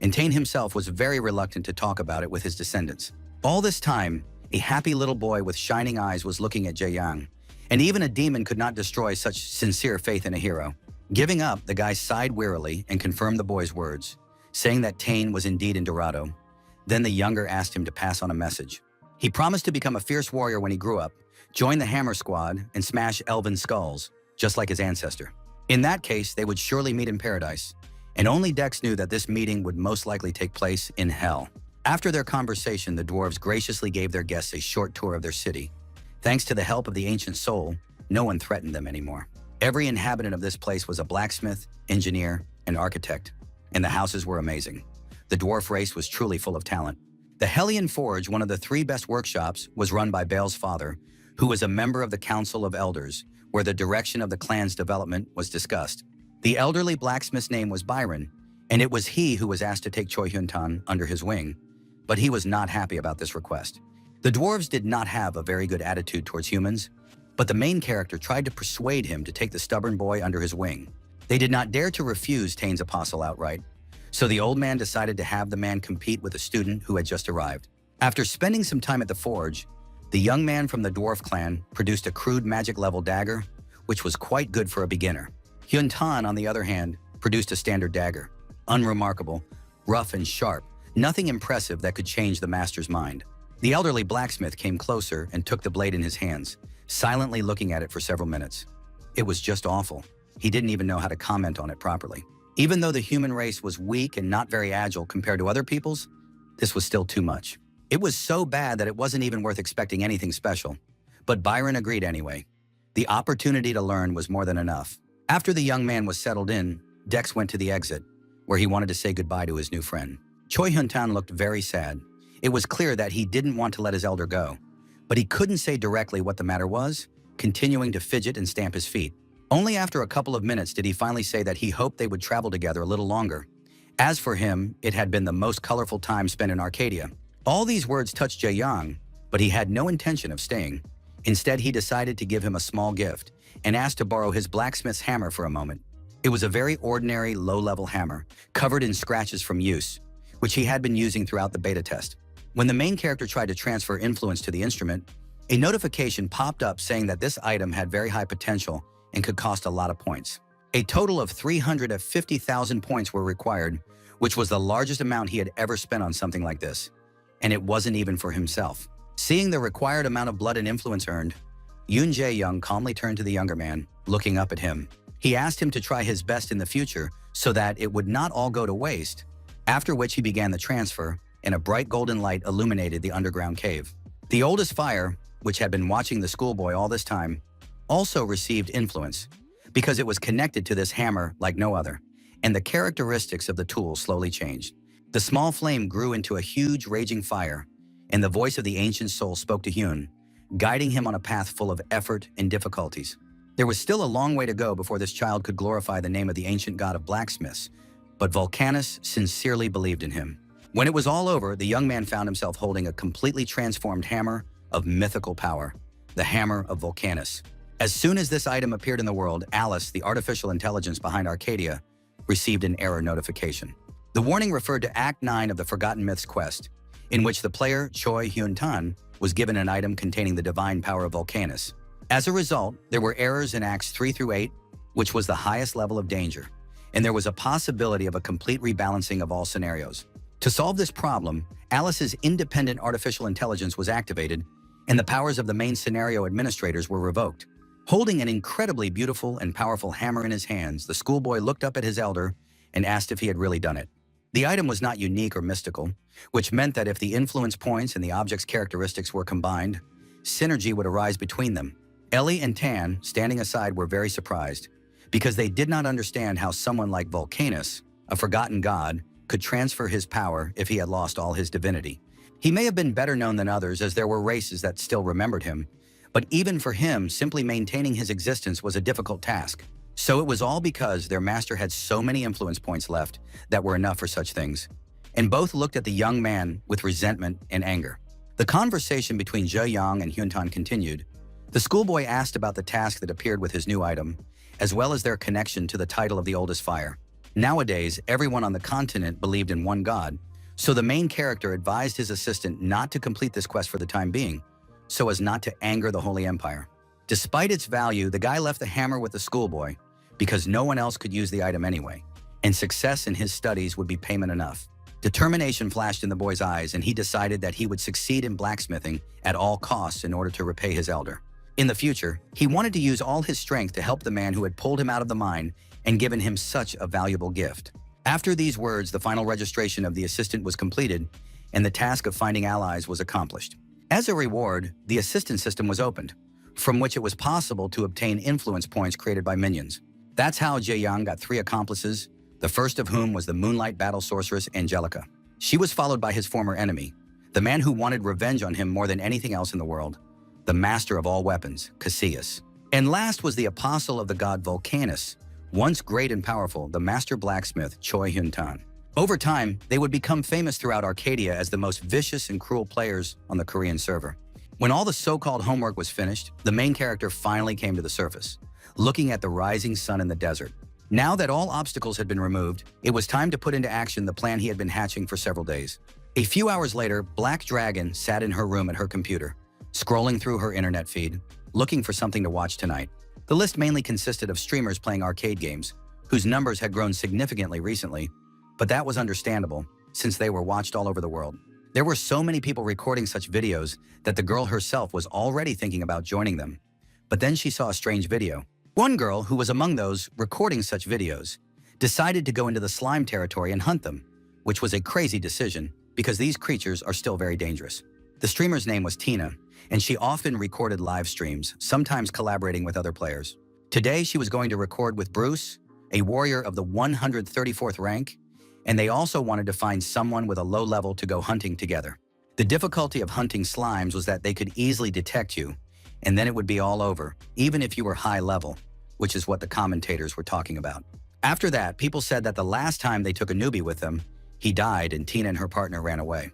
and Tane himself was very reluctant to talk about it with his descendants. All this time, a happy little boy with shining eyes was looking at Jae-young, and even a demon could not destroy such sincere faith in a hero. Giving up, the guy sighed wearily and confirmed the boy's words, saying that Tane was indeed in Dorado. Then the younger asked him to pass on a message. He promised to become a fierce warrior when he grew up, join the Hammer Squad, and smash elven skulls, just like his ancestor. In that case, they would surely meet in paradise, and only Dex knew that this meeting would most likely take place in hell. After their conversation, the dwarves graciously gave their guests a short tour of their city. Thanks to the help of the ancient soul, no one threatened them anymore. Every inhabitant of this place was a blacksmith, engineer, and architect, and the houses were amazing. The dwarf race was truly full of talent. The Hellion Forge, one of the 3 best workshops, was run by Bale's father, who was a member of the Council of Elders, where the direction of the clan's development was discussed. The elderly blacksmith's name was Byron, and it was he who was asked to take Choi Hyun-tan under his wing, but he was not happy about this request. The dwarves did not have a very good attitude towards humans, but the main character tried to persuade him to take the stubborn boy under his wing. They did not dare to refuse Tane's apostle outright, so the old man decided to have the man compete with a student who had just arrived. After spending some time at the forge, the young man from the dwarf clan produced a crude magic-level dagger, which was quite good for a beginner. Hyun-tan, on the other hand, produced a standard dagger. Unremarkable, rough and sharp, nothing impressive that could change the master's mind. The elderly blacksmith came closer and took the blade in his hands, silently looking at it for several minutes. It was just awful. He didn't even know how to comment on it properly. Even though the human race was weak and not very agile compared to other people's, this was still too much. It was so bad that it wasn't even worth expecting anything special. But Byron agreed anyway. The opportunity to learn was more than enough. After the young man was settled in, Dex went to the exit, where he wanted to say goodbye to his new friend. Choi Hyun-tan looked very sad. It was clear that he didn't want to let his elder go, but he couldn't say directly what the matter was, continuing to fidget and stamp his feet. Only after a couple of minutes did he finally say that he hoped they would travel together a little longer. As for him, it had been the most colorful time spent in Arcadia. All these words touched Jae-young, but he had no intention of staying. Instead, he decided to give him a small gift and asked to borrow his blacksmith's hammer for a moment. It was a very ordinary, low-level hammer, covered in scratches from use, which he had been using throughout the beta test. When the main character tried to transfer influence to the instrument, a notification popped up saying that this item had very high potential and could cost a lot of points. A total of 350,000 points were required, which was the largest amount he had ever spent on something like this. And it wasn't even for himself. Seeing the required amount of blood and influence earned, Yoon Jae-young calmly turned to the younger man, looking up at him. He asked him to try his best in the future so that it would not all go to waste, after which he began the transfer, and a bright golden light illuminated the underground cave. The oldest fire, which had been watching the schoolboy all this time, also received influence, because it was connected to this hammer like no other, and the characteristics of the tool slowly changed. The small flame grew into a huge raging fire, and the voice of the ancient soul spoke to Hyun, guiding him on a path full of effort and difficulties. There was still a long way to go before this child could glorify the name of the ancient god of blacksmiths, but Volcanus sincerely believed in him. When it was all over, the young man found himself holding a completely transformed hammer of mythical power, the Hammer of Volcanus. As soon as this item appeared in the world, Alice, the artificial intelligence behind Arcadia, received an error notification. The warning referred to Act 9 of the Forgotten Myths quest, in which the player, Choi Hyun-tan, was given an item containing the divine power of Volcanus. As a result, there were errors in Acts 3 through 8, which was the highest level of danger, and there was a possibility of a complete rebalancing of all scenarios. To solve this problem, Alice's independent artificial intelligence was activated, and the powers of the main scenario administrators were revoked. Holding an incredibly beautiful and powerful hammer in his hands, the schoolboy looked up at his elder and asked if he had really done it. The item was not unique or mystical, which meant that if the influence points and the object's characteristics were combined, synergy would arise between them. Ellie and Tan, standing aside, were very surprised, because they did not understand how someone like Volcanus, a forgotten god, could transfer his power if he had lost all his divinity. He may have been better known than others, as there were races that still remembered him, But even for him, simply maintaining his existence was a difficult task. So it was all because their master had so many influence points left that were enough for such things. And both looked at the young man with resentment and anger. The conversation between Zhe Yang and Hyuntan continued. The schoolboy asked about the task that appeared with his new item, as well as their connection to the title of the oldest fire. Nowadays, everyone on the continent believed in one god, so the main character advised his assistant not to complete this quest for the time being, so as not to anger the Holy Empire. Despite its value, the guy left the hammer with the schoolboy because no one else could use the item anyway, and success in his studies would be payment enough. Determination flashed in the boy's eyes, and he decided that he would succeed in blacksmithing at all costs in order to repay his elder. In the future, he wanted to use all his strength to help the man who had pulled him out of the mine and given him such a valuable gift. After these words, the final registration of the assistant was completed, and the task of finding allies was accomplished. As a reward, the assistant system was opened, from which it was possible to obtain influence points created by minions. That's how Jae Yang got 3 accomplices, the first of whom was the Moonlight Battle Sorceress Angelica. She was followed by his former enemy, the man who wanted revenge on him more than anything else in the world, the master of all weapons, Cassius. And last was the apostle of the god Volcanus, once great and powerful, the master blacksmith Choi Hyun-tan. Over time, they would become famous throughout Arcadia as the most vicious and cruel players on the Korean server. When all the so-called homework was finished, the main character finally came to the surface, looking at the rising sun in the desert. Now that all obstacles had been removed, it was time to put into action the plan he had been hatching for several days. A few hours later, Black Dragon sat in her room at her computer, scrolling through her internet feed, looking for something to watch tonight. The list mainly consisted of streamers playing arcade games, whose numbers had grown significantly recently, but that was understandable, since they were watched all over the world. There were so many people recording such videos that the girl herself was already thinking about joining them. But then she saw a strange video. One girl, who was among those recording such videos, decided to go into the slime territory and hunt them, which was a crazy decision because these creatures are still very dangerous. The streamer's name was Tina, and she often recorded live streams, sometimes collaborating with other players. Today, she was going to record with Bruce, a warrior of the 134th rank, and they also wanted to find someone with a low level to go hunting together. The difficulty of hunting slimes was that they could easily detect you, and then it would be all over, even if you were high level, which is what the commentators were talking about. After that, people said that the last time they took a newbie with them, he died and Tina and her partner ran away.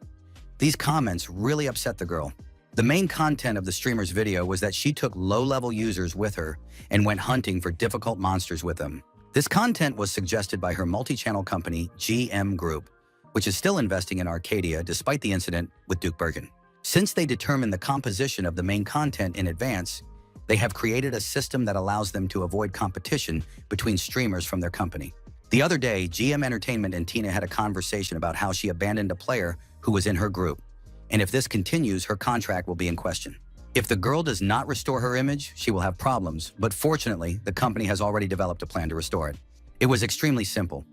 These comments really upset the girl. The main content of the streamer's video was that she took low-level users with her and went hunting for difficult monsters with them. This content was suggested by her multi-channel company, GM Group, which is still investing in Arcadia despite the incident with Duke Bergen. Since they determined the composition of the main content in advance, they have created a system that allows them to avoid competition between streamers from their company. The other day, GM Entertainment and Tina had a conversation about how she abandoned a player who was in her group, and if this continues, her contract will be in question. If the girl does not restore her image, she will have problems, but fortunately, the company has already developed a plan to restore it. It was extremely simple.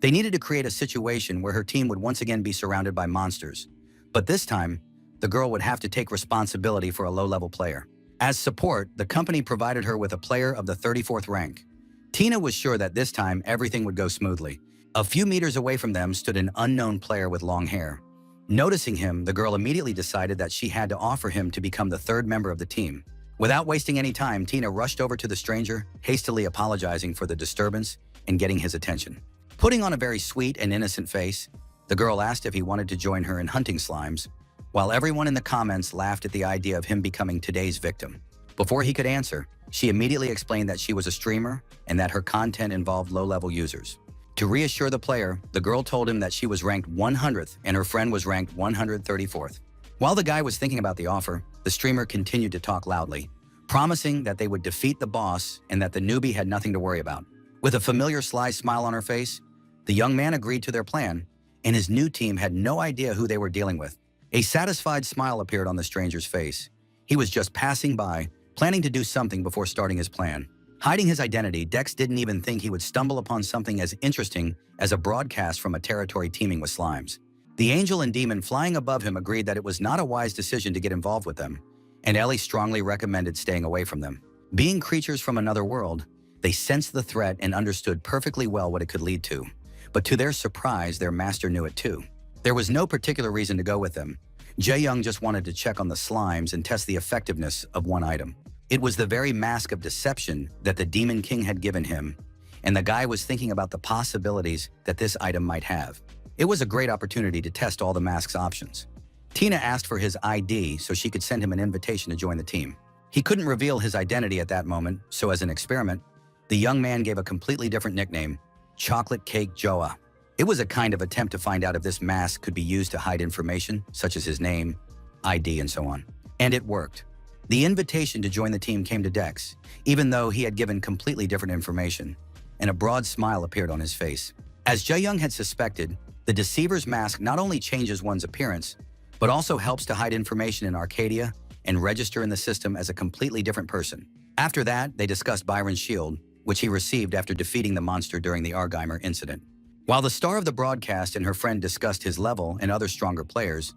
They needed to create a situation where her team would once again be surrounded by monsters, but this time, the girl would have to take responsibility for a low-level player. As support, the company provided her with a player of the 34th rank. Tina was sure that this time everything would go smoothly. A few meters away from them stood an unknown player with long hair. Noticing him, the girl immediately decided that she had to offer him to become the 3rd member of the team. Without wasting any time, Tina rushed over to the stranger, hastily apologizing for the disturbance and getting his attention. Putting on a very sweet and innocent face, the girl asked if he wanted to join her in hunting slimes, while everyone in the comments laughed at the idea of him becoming today's victim. Before he could answer, she immediately explained that she was a streamer and that her content involved low-level users. To reassure the player, the girl told him that she was ranked 100th and her friend was ranked 134th. While the guy was thinking about the offer, the streamer continued to talk loudly, promising that they would defeat the boss and that the newbie had nothing to worry about. With a familiar sly smile on her face, the young man agreed to their plan, and his new team had no idea who they were dealing with. A satisfied smile appeared on the stranger's face. He was just passing by, planning to do something before starting his plan. Hiding his identity, Dex didn't even think he would stumble upon something as interesting as a broadcast from a territory teeming with slimes. The angel and demon flying above him agreed that it was not a wise decision to get involved with them, and Ellie strongly recommended staying away from them. Being creatures from another world, they sensed the threat and understood perfectly well what it could lead to. But to their surprise, their master knew it too. There was no particular reason to go with them, Jae-young just wanted to check on the slimes and test the effectiveness of one item. It was the very mask of deception that the Demon King had given him, and the guy was thinking about the possibilities that this item might have. It was a great opportunity to test all the mask's options. Tina asked for his ID so she could send him an invitation to join the team. He couldn't reveal his identity at that moment, so as an experiment, the young man gave a completely different nickname, Chocolate Cake Joa. It was a kind of attempt to find out if this mask could be used to hide information, such as his name, ID, and so on. And it worked. The invitation to join the team came to Dex, even though he had given completely different information, and a broad smile appeared on his face. As Jae-young had suspected, the Deceiver's mask not only changes one's appearance, but also helps to hide information in Arcadia and register in the system as a completely different person. After that, they discussed Byron's shield, which he received after defeating the monster during the Argeimer incident. While the star of the broadcast and her friend discussed his level and other stronger players,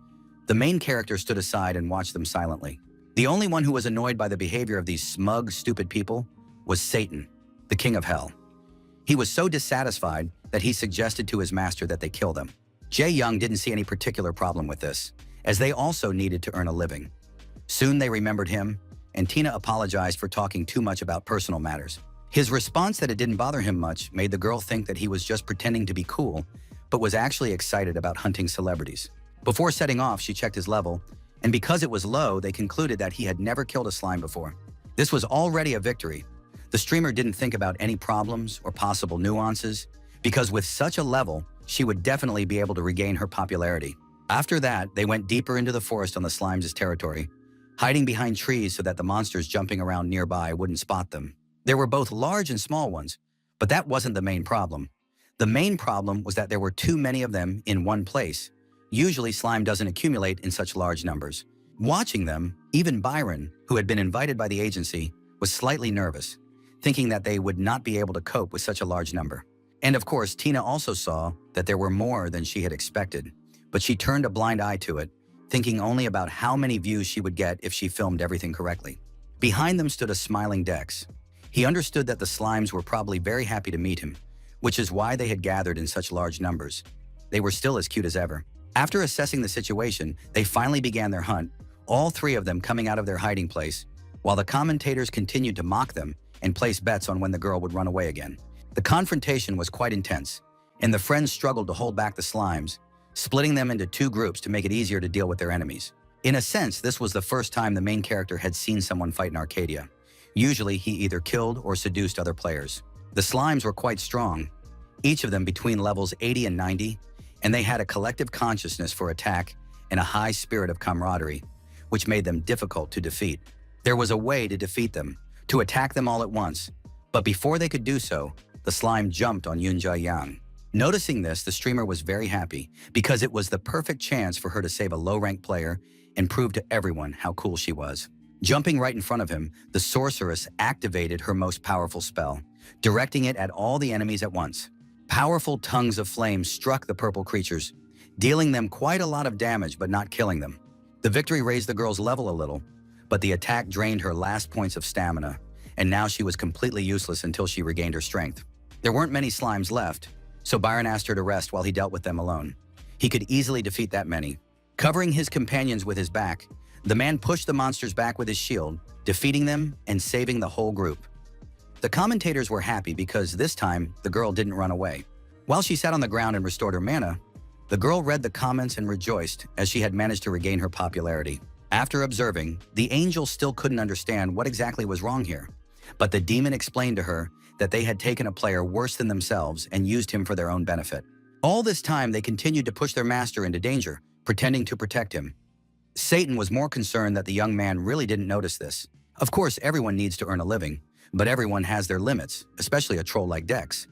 the main character stood aside and watched them silently. The only one who was annoyed by the behavior of these smug, stupid people was Satan, the king of hell. He was so dissatisfied that he suggested to his master that they kill them. Jae-young didn't see any particular problem with this, as they also needed to earn a living. Soon they remembered him, and Tina apologized for talking too much about personal matters. His response that it didn't bother him much made the girl think that he was just pretending to be cool, but was actually excited about hunting celebrities. Before setting off, she checked his level, and because it was low, they concluded that he had never killed a slime before. This was already a victory. The streamer didn't think about any problems or possible nuances, because with such a level, she would definitely be able to regain her popularity. After that, they went deeper into the forest on the slimes' territory, hiding behind trees so that the monsters jumping around nearby wouldn't spot them. There were both large and small ones, but that wasn't the main problem. The main problem was that there were too many of them in one place. Usually, slime doesn't accumulate in such large numbers. Watching them, even Byron, who had been invited by the agency, was slightly nervous, thinking that they would not be able to cope with such a large number. And of course, Tina also saw that there were more than she had expected, but she turned a blind eye to it, thinking only about how many views she would get if she filmed everything correctly. Behind them stood a smiling Dex. He understood that the slimes were probably very happy to meet him, which is why they had gathered in such large numbers. They were still as cute as ever. After assessing the situation, they finally began their hunt, all three of them coming out of their hiding place, while the commentators continued to mock them and place bets on when the girl would run away again. The confrontation was quite intense, and the friends struggled to hold back the slimes, splitting them into two groups to make it easier to deal with their enemies. In a sense, this was the first time the main character had seen someone fight in Arcadia. Usually, he either killed or seduced other players. The slimes were quite strong, each of them between levels 80 and 90, and they had a collective consciousness for attack and a high spirit of camaraderie, which made them difficult to defeat. There was a way to defeat them, to attack them all at once, but before they could do so, the slime jumped on Yoon Jae-young. Noticing this, the streamer was very happy because it was the perfect chance for her to save a low-ranked player and prove to everyone how cool she was. Jumping right in front of him, the sorceress activated her most powerful spell, directing it at all the enemies at once. Powerful tongues of flame struck the purple creatures, dealing them quite a lot of damage but not killing them. The victory raised the girl's level a little, but the attack drained her last points of stamina, and now she was completely useless until she regained her strength. There weren't many slimes left, so Byron asked her to rest while he dealt with them alone. He could easily defeat that many. Covering his companions with his back, the man pushed the monsters back with his shield, defeating them and saving the whole group. The commentators were happy because this time the girl didn't run away. While she sat on the ground and restored her mana, the girl read the comments and rejoiced as she had managed to regain her popularity. After observing, the angel still couldn't understand what exactly was wrong here, but the demon explained to her that they had taken a player worse than themselves and used him for their own benefit. All this time, they continued to push their master into danger, pretending to protect him. Satan was more concerned that the young man really didn't notice this. Of course, everyone needs to earn a living, but everyone has their limits, especially a troll like Dex.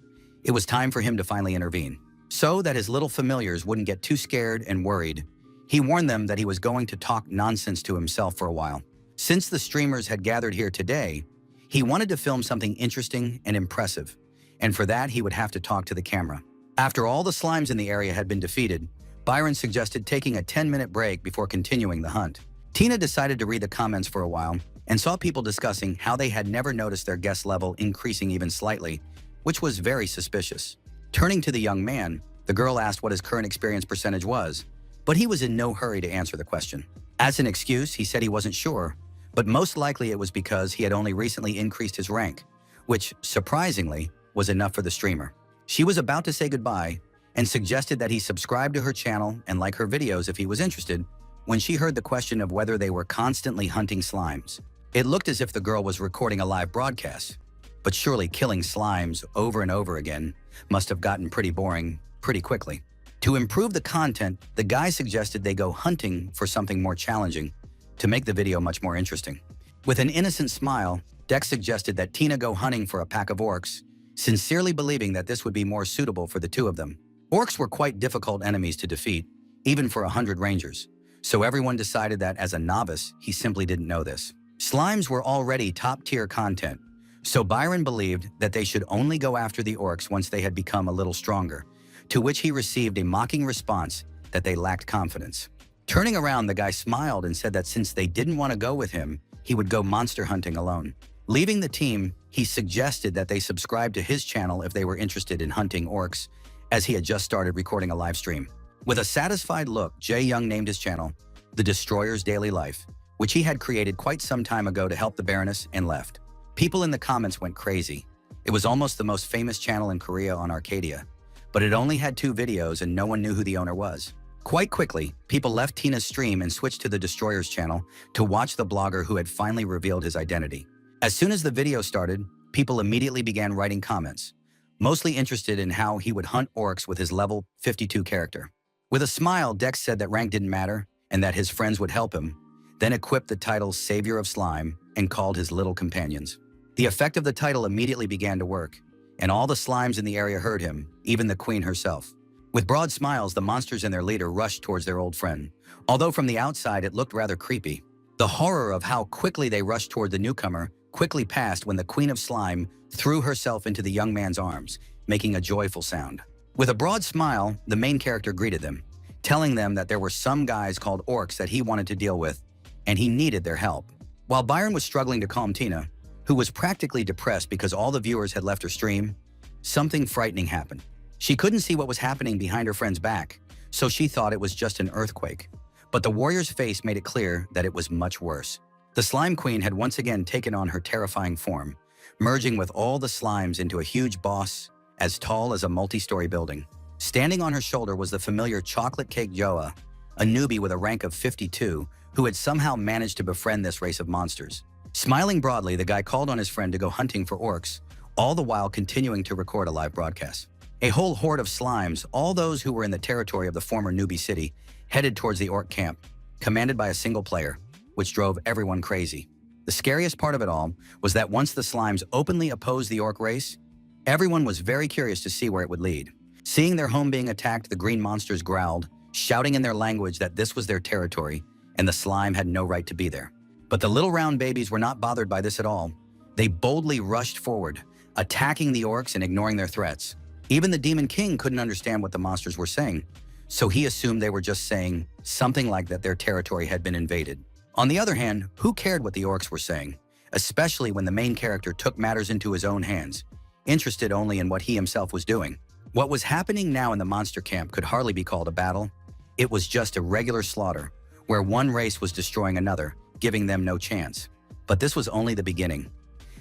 It was time for him to finally intervene. So that his little familiars wouldn't get too scared and worried, he warned them that he was going to talk nonsense to himself for a while. Since the streamers had gathered here today, he wanted to film something interesting and impressive, and for that he would have to talk to the camera. After all the slimes in the area had been defeated, Byron suggested taking a 10-minute break before continuing the hunt. Tina decided to read the comments for a while and saw people discussing how they had never noticed their guest level increasing even slightly, which was very suspicious. Turning to the young man, the girl asked what his current experience percentage was, but he was in no hurry to answer the question. As an excuse, he said he wasn't sure, but most likely it was because he had only recently increased his rank, which, surprisingly, was enough for the streamer. She was about to say goodbye and suggested that he subscribe to her channel and like her videos if he was interested when she heard the question of whether they were constantly hunting slimes. It looked as if the girl was recording a live broadcast, but surely killing slimes over and over again must have gotten pretty boring pretty quickly. To improve the content, the guy suggested they go hunting for something more challenging to make the video much more interesting. With an innocent smile, Dex suggested that Tina go hunting for a pack of orcs, sincerely believing that this would be more suitable for the two of them. Orcs were quite difficult enemies to defeat, even for 100 rangers, so everyone decided that as a novice, he simply didn't know this. Slimes were already top-tier content, so Byron believed that they should only go after the orcs once they had become a little stronger, to which he received a mocking response that they lacked confidence. Turning around, the guy smiled and said that since they didn't want to go with him, he would go monster hunting alone. Leaving the team, he suggested that they subscribe to his channel if they were interested in hunting orcs, as he had just started recording a live stream. With a satisfied look, Jae Young named his channel The Destroyer's Daily Life, which he had created quite some time ago to help the Baroness, and left. People in the comments went crazy. It was almost the most famous channel in Korea on Arcadia, but it only had 2 videos and no one knew who the owner was. Quite quickly, people left Tina's stream and switched to the Destroyer's channel to watch the blogger who had finally revealed his identity. As soon as the video started, people immediately began writing comments, mostly interested in how he would hunt orcs with his level 52 character. With a smile, Dex said that rank didn't matter and that his friends would help him, then equipped the title Savior of Slime and called his little companions. The effect of the title immediately began to work, and all the slimes in the area heard him, even the queen herself. With broad smiles, the monsters and their leader rushed towards their old friend. Although from the outside it looked rather creepy, the horror of how quickly they rushed toward the newcomer quickly passed when the Queen of Slime threw herself into the young man's arms, making a joyful sound. With a broad smile, the main character greeted them, telling them that there were some guys called orcs that he wanted to deal with, and he needed their help. While Byron was struggling to calm Tina, who was practically depressed because all the viewers had left her stream, something frightening happened. She couldn't see what was happening behind her friend's back, so she thought it was just an earthquake. But the warrior's face made it clear that it was much worse. The Slime Queen had once again taken on her terrifying form, merging with all the slimes into a huge boss as tall as a multi-story building. Standing on her shoulder was the familiar Chocolate Cake Joa, a newbie with a rank of 52 who had somehow managed to befriend this race of monsters. Smiling broadly, the guy called on his friend to go hunting for orcs, all the while continuing to record a live broadcast. A whole horde of slimes, all those who were in the territory of the former newbie city, headed towards the orc camp, commanded by a single player, which drove everyone crazy. The scariest part of it all was that once the slimes openly opposed the orc race, everyone was very curious to see where it would lead. Seeing their home being attacked, the green monsters growled, shouting in their language that this was their territory and the slime had no right to be there. But the little round babies were not bothered by this at all. They boldly rushed forward, attacking the orcs and ignoring their threats. Even the Demon King couldn't understand what the monsters were saying, so he assumed they were just saying something like that their territory had been invaded. On the other hand, who cared what the orcs were saying, especially when the main character took matters into his own hands, interested only in what he himself was doing. What was happening now in the monster camp could hardly be called a battle. It was just a regular slaughter, where one race was destroying another, giving them no chance. But this was only the beginning.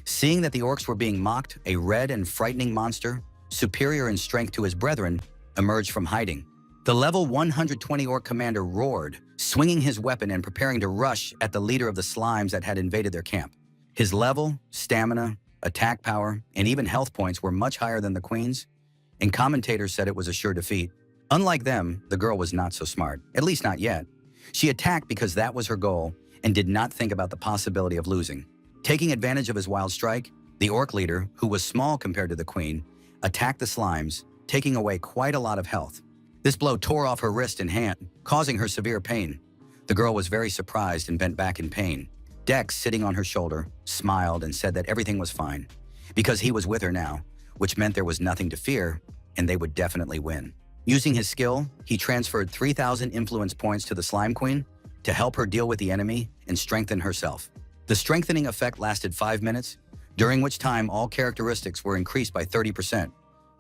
Seeing that the orcs were being mocked, a red and frightening monster, superior in strength to his brethren, emerged from hiding. The level 120 orc commander roared, swinging his weapon and preparing to rush at the leader of the slimes that had invaded their camp. His level, stamina, attack power, and even health points were much higher than the queen's, and commentators said it was a sure defeat. Unlike them, the girl was not so smart, at least not yet. She attacked because that was her goal and did not think about the possibility of losing. Taking advantage of his wild strike, the orc leader, who was small compared to the queen, attacked the slimes, taking away quite a lot of health. This blow tore off her wrist and hand, causing her severe pain. The girl was very surprised and bent back in pain. Dex, sitting on her shoulder, smiled and said that everything was fine, because he was with her now, which meant there was nothing to fear, and they would definitely win. Using his skill, he transferred 3,000 influence points to the Slime Queen to help her deal with the enemy and strengthen herself. The strengthening effect lasted 5 minutes, during which time all characteristics were increased by 30%,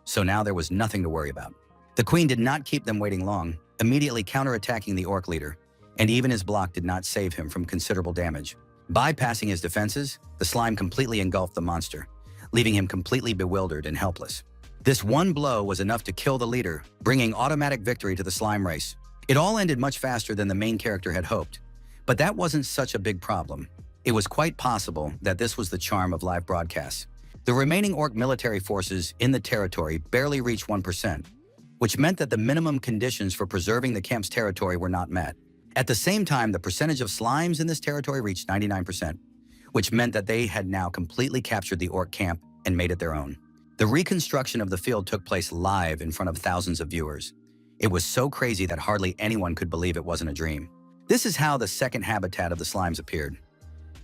so now there was nothing to worry about. The queen did not keep them waiting long. immediately counterattacking the orc leader, and even his block did not save him from considerable damage. Bypassing his defenses, the slime completely engulfed the monster, leaving him completely bewildered and helpless. This one blow was enough to kill the leader, bringing automatic victory to the slime race. It all ended much faster than the main character had hoped, but that wasn't such a big problem. It was quite possible that this was the charm of live broadcasts. The remaining orc military forces in the territory barely reached 1%, which meant that the minimum conditions for preserving the camp's territory were not met. At the same time, the percentage of slimes in this territory reached 99%, which meant that they had now completely captured the orc camp and made it their own. The reconstruction of the field took place live in front of thousands of viewers. It was so crazy that hardly anyone could believe it wasn't a dream. This is how the second habitat of the slimes appeared.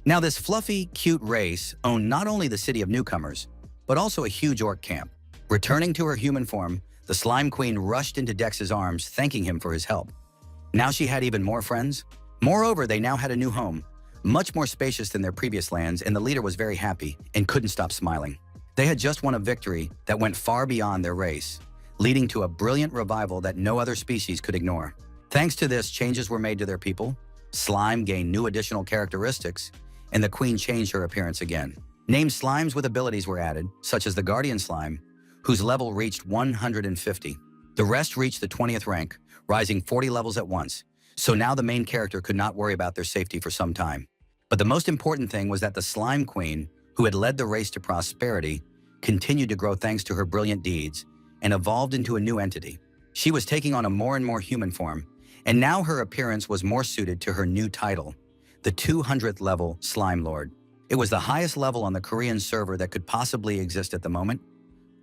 Now, this fluffy, cute race owned not only the city of newcomers, but also a huge orc camp. Returning to her human form, the slime queen rushed into Dex's arms, thanking him for his help. Now she had even more friends. Moreover, they now had a new home, much more spacious than their previous lands, and the leader was very happy and couldn't stop smiling. They had just won a victory that went far beyond their race, leading to a brilliant revival that no other species could ignore. Thanks to this, changes were made to their people, slime gained new additional characteristics, and the queen changed her appearance again. Named slimes with abilities were added, such as the guardian slime, whose level reached 150. The rest reached the 20th rank, rising 40 levels at once, so now the main character could not worry about their safety for some time. But the most important thing was that the slime queen, who had led the race to prosperity, continued to grow thanks to her brilliant deeds and evolved into a new entity. She was taking on a more and more human form, and now her appearance was more suited to her new title, the 200th level Slime Lord. It was the highest level on the Korean server that could possibly exist at the moment.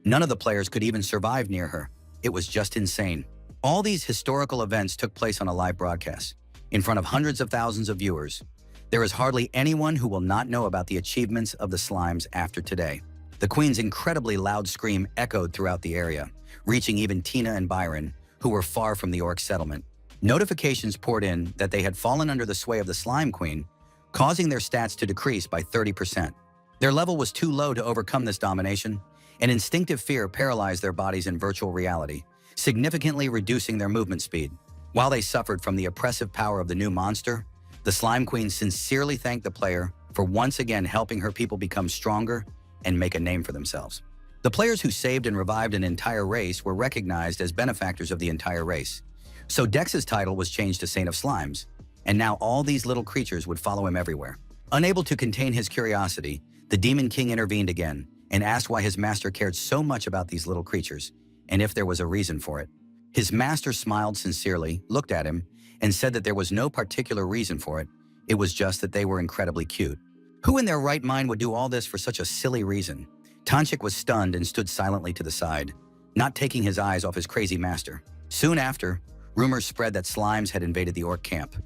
None of the players could even survive near her. It was just insane. All these historical events took place on a live broadcast, in front of hundreds of thousands of viewers. There is hardly anyone who will not know about the achievements of the slimes after today. The queen's incredibly loud scream echoed throughout the area, reaching even Tina and Byron, who were far from the orc settlement. Notifications poured in that they had fallen under the sway of the slime queen, causing their stats to decrease by 30%. Their level was too low to overcome this domination, and instinctive fear paralyzed their bodies in virtual reality, significantly reducing their movement speed. While they suffered from the oppressive power of the new monster, the slime queen sincerely thanked the player for once again helping her people become stronger and make a name for themselves. The players who saved and revived an entire race were recognized as benefactors of the entire race. So Dex's title was changed to Saint of Slimes, and now all these little creatures would follow him everywhere. Unable to contain his curiosity, the Demon King intervened again and asked why his master cared so much about these little creatures, and if there was a reason for it. His master smiled sincerely, looked at him, and said that there was no particular reason for it. It was just that they were incredibly cute. Who in their right mind would do all this for such a silly reason? Tanchik was stunned and stood silently to the side, not taking his eyes off his crazy master. Soon after, rumors spread that slimes had invaded the orc camp,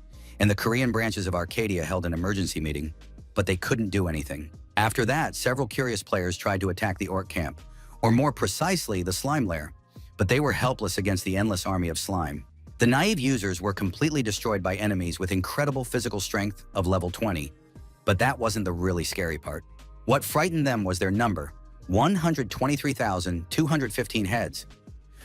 and the Korean branches of Arcadia held an emergency meeting, but they couldn't do anything. After that, several curious players tried to attack the orc camp, or more precisely, the slime lair, but they were helpless against the endless army of slime. The naive users were completely destroyed by enemies with incredible physical strength of level 20, but that wasn't the really scary part. What frightened them was their number, 123,215 heads.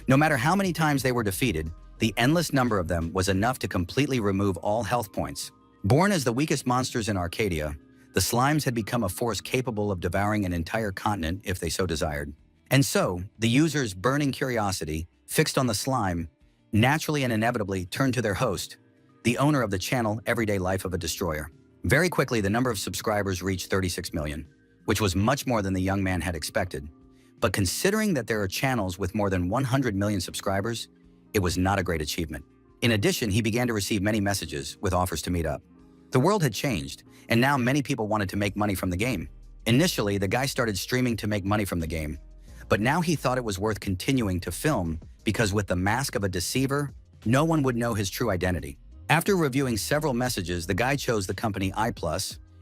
No matter how many times they were defeated, the endless number of them was enough to completely remove all health points. Born as the weakest monsters in Arcadia, the slimes had become a force capable of devouring an entire continent if they so desired. And so, the users' burning curiosity, fixed on the slime, naturally and inevitably turned to their host, the owner of the channel Everyday Life of a Destroyer. Very quickly, the number of subscribers reached 36 million, which was much more than the young man had expected. But considering that there are channels with more than 100 million subscribers, it was not a great achievement. In addition, he began to receive many messages with offers to meet up. The world had changed, and now many people wanted to make money from the game. Initially, the guy started streaming to make money from the game, but now he thought it was worth continuing to film because with the mask of a deceiver, no one would know his true identity. After reviewing several messages, the guy chose the company I+,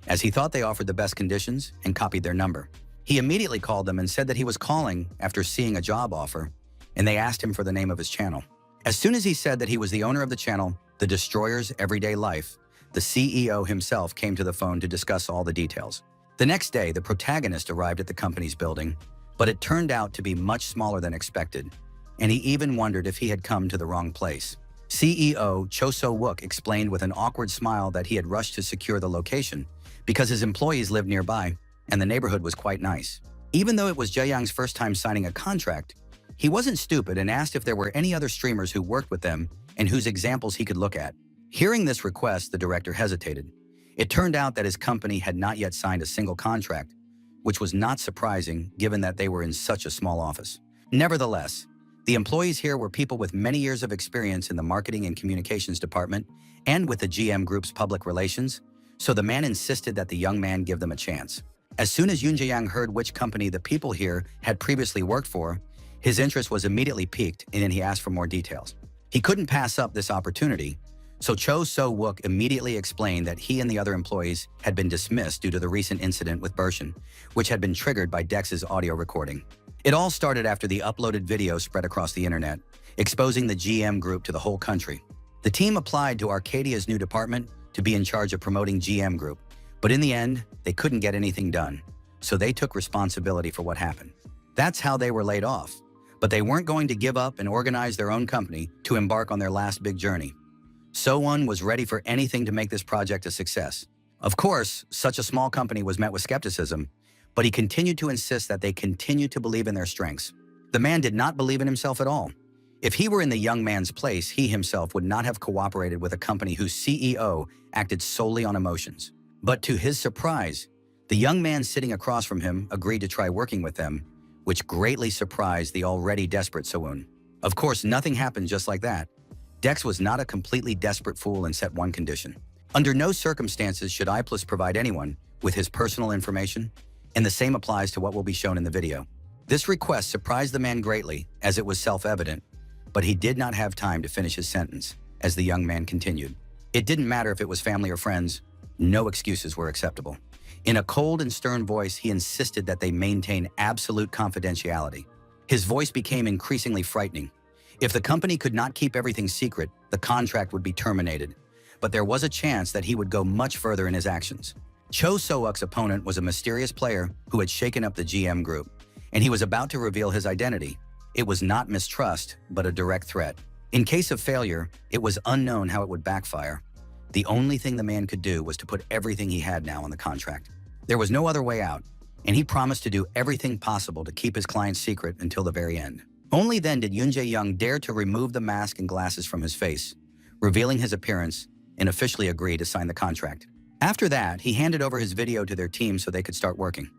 as he thought they offered the best conditions, and copied their number. He immediately called them and said that he was calling after seeing a job offer, and they asked him for the name of his channel. As soon as he said that he was the owner of the channel, The Destroyer's Everyday Life, the CEO himself came to the phone to discuss all the details. The next day, the protagonist arrived at the company's building, but it turned out to be much smaller than expected, and he even wondered if he had come to the wrong place. CEO Cho So-wook explained with an awkward smile that he had rushed to secure the location because his employees lived nearby and the neighborhood was quite nice. Even though it was Jae-young's first time signing a contract, he wasn't stupid and asked if there were any other streamers who worked with them and whose examples he could look at. Hearing this request, the director hesitated. It turned out that his company had not yet signed a single contract, which was not surprising given that they were in such a small office. Nevertheless, the employees here were people with many years of experience in the marketing and communications department and with the GM Group's public relations, so the man insisted that the young man give them a chance. As soon as Yoon Jae-young heard which company the people here had previously worked for, his interest was immediately piqued and he asked for more details. He couldn't pass up this opportunity, so Cho So-wook immediately explained that he and the other employees had been dismissed due to the recent incident with Bershin, which had been triggered by Dex's audio recording. It all started after the uploaded video spread across the internet, exposing the GM Group to the whole country. The team applied to Arcadia's new department to be in charge of promoting GM Group, but in the end, they couldn't get anything done, so they took responsibility for what happened. That's how they were laid off, but they weren't going to give up and organize their own company to embark on their last big journey. So-won was ready for anything to make this project a success. Of course, such a small company was met with skepticism, but he continued to insist that they continue to believe in their strengths. The man did not believe in himself at all. If he were in the young man's place, he himself would not have cooperated with a company whose CEO acted solely on emotions. But to his surprise, the young man sitting across from him agreed to try working with them, which greatly surprised the already desperate So-won. Of course, nothing happened just like that. Dex was not a completely desperate fool and set one condition. Under no circumstances should I+ provide anyone with his personal information, and the same applies to what will be shown in the video. This request surprised the man greatly, as it was self-evident, but he did not have time to finish his sentence, as the young man continued. It didn't matter if it was family or friends, no excuses were acceptable. In a cold and stern voice, he insisted that they maintain absolute confidentiality. His voice became increasingly frightening. If the company could not keep everything secret, the contract would be terminated, but there was a chance that he would go much further in his actions. Cho So-wook's opponent was a mysterious player who had shaken up the GM Group, and he was about to reveal his identity. It was not mistrust, but a direct threat. In case of failure, it was unknown how it would backfire. The only thing the man could do was to put everything he had now on the contract. There was no other way out, and he promised to do everything possible to keep his client's secret until the very end. Only then did Yoon Jae-young dare to remove the mask and glasses from his face, revealing his appearance, and officially agree to sign the contract. After that, he handed over his video to their team so they could start working.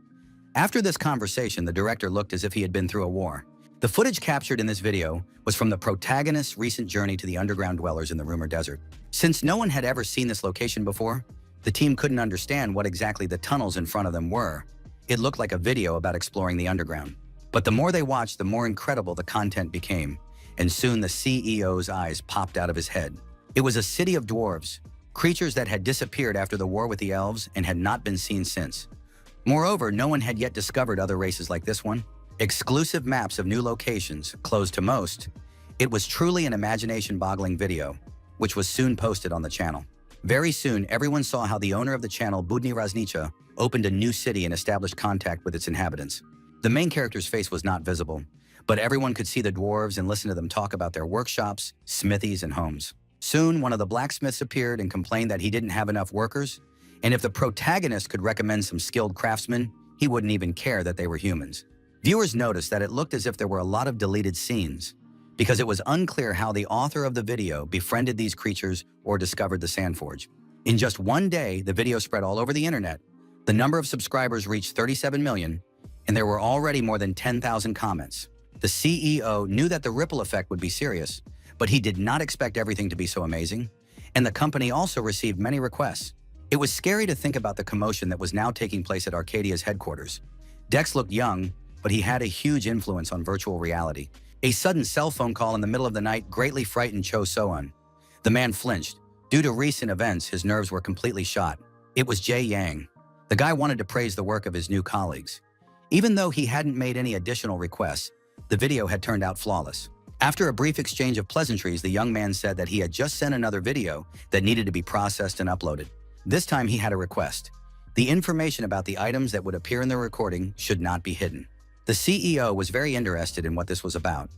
After this conversation, the director looked as if he had been through a war. The footage captured in this video was from the protagonist's recent journey to the underground dwellers in the Rumor Desert. Since no one had ever seen this location before, the team couldn't understand what exactly the tunnels in front of them were. It looked like a video about exploring the underground. But the more they watched, the more incredible the content became, and soon the CEO's eyes popped out of his head. It was a city of dwarves, creatures that had disappeared after the war with the elves and had not been seen since. Moreover, no one had yet discovered other races like this one. Exclusive maps of new locations, closed to most. It was truly an imagination-boggling video, which was soon posted on the channel. Very soon, everyone saw how the owner of the channel, Budni Raznica, opened a new city and established contact with its inhabitants. The main character's face was not visible, but everyone could see the dwarves and listen to them talk about their workshops, smithies, and homes. Soon, one of the blacksmiths appeared and complained that he didn't have enough workers, and if the protagonist could recommend some skilled craftsmen, he wouldn't even care that they were humans. Viewers noticed that it looked as if there were a lot of deleted scenes, because it was unclear how the author of the video befriended these creatures or discovered the Sandforge. In just one day, the video spread all over the internet. The number of subscribers reached 37 million, and there were already more than 10,000 comments. The CEO knew that the ripple effect would be serious, but he did not expect everything to be so amazing, and the company also received many requests. It was scary to think about the commotion that was now taking place at Arcadia's headquarters. Dex looked young, but he had a huge influence on virtual reality. A sudden cell phone call in the middle of the night greatly frightened Cho So-won. The man flinched. Due to recent events, his nerves were completely shot. It was Jae-yang. The guy wanted to praise the work of his new colleagues. Even though he hadn't made any additional requests, the video had turned out flawless. After a brief exchange of pleasantries, the young man said that he had just sent another video that needed to be processed and uploaded. This time he had a request. The information about the items that would appear in the recording should not be hidden. The CEO was very interested in what this was about.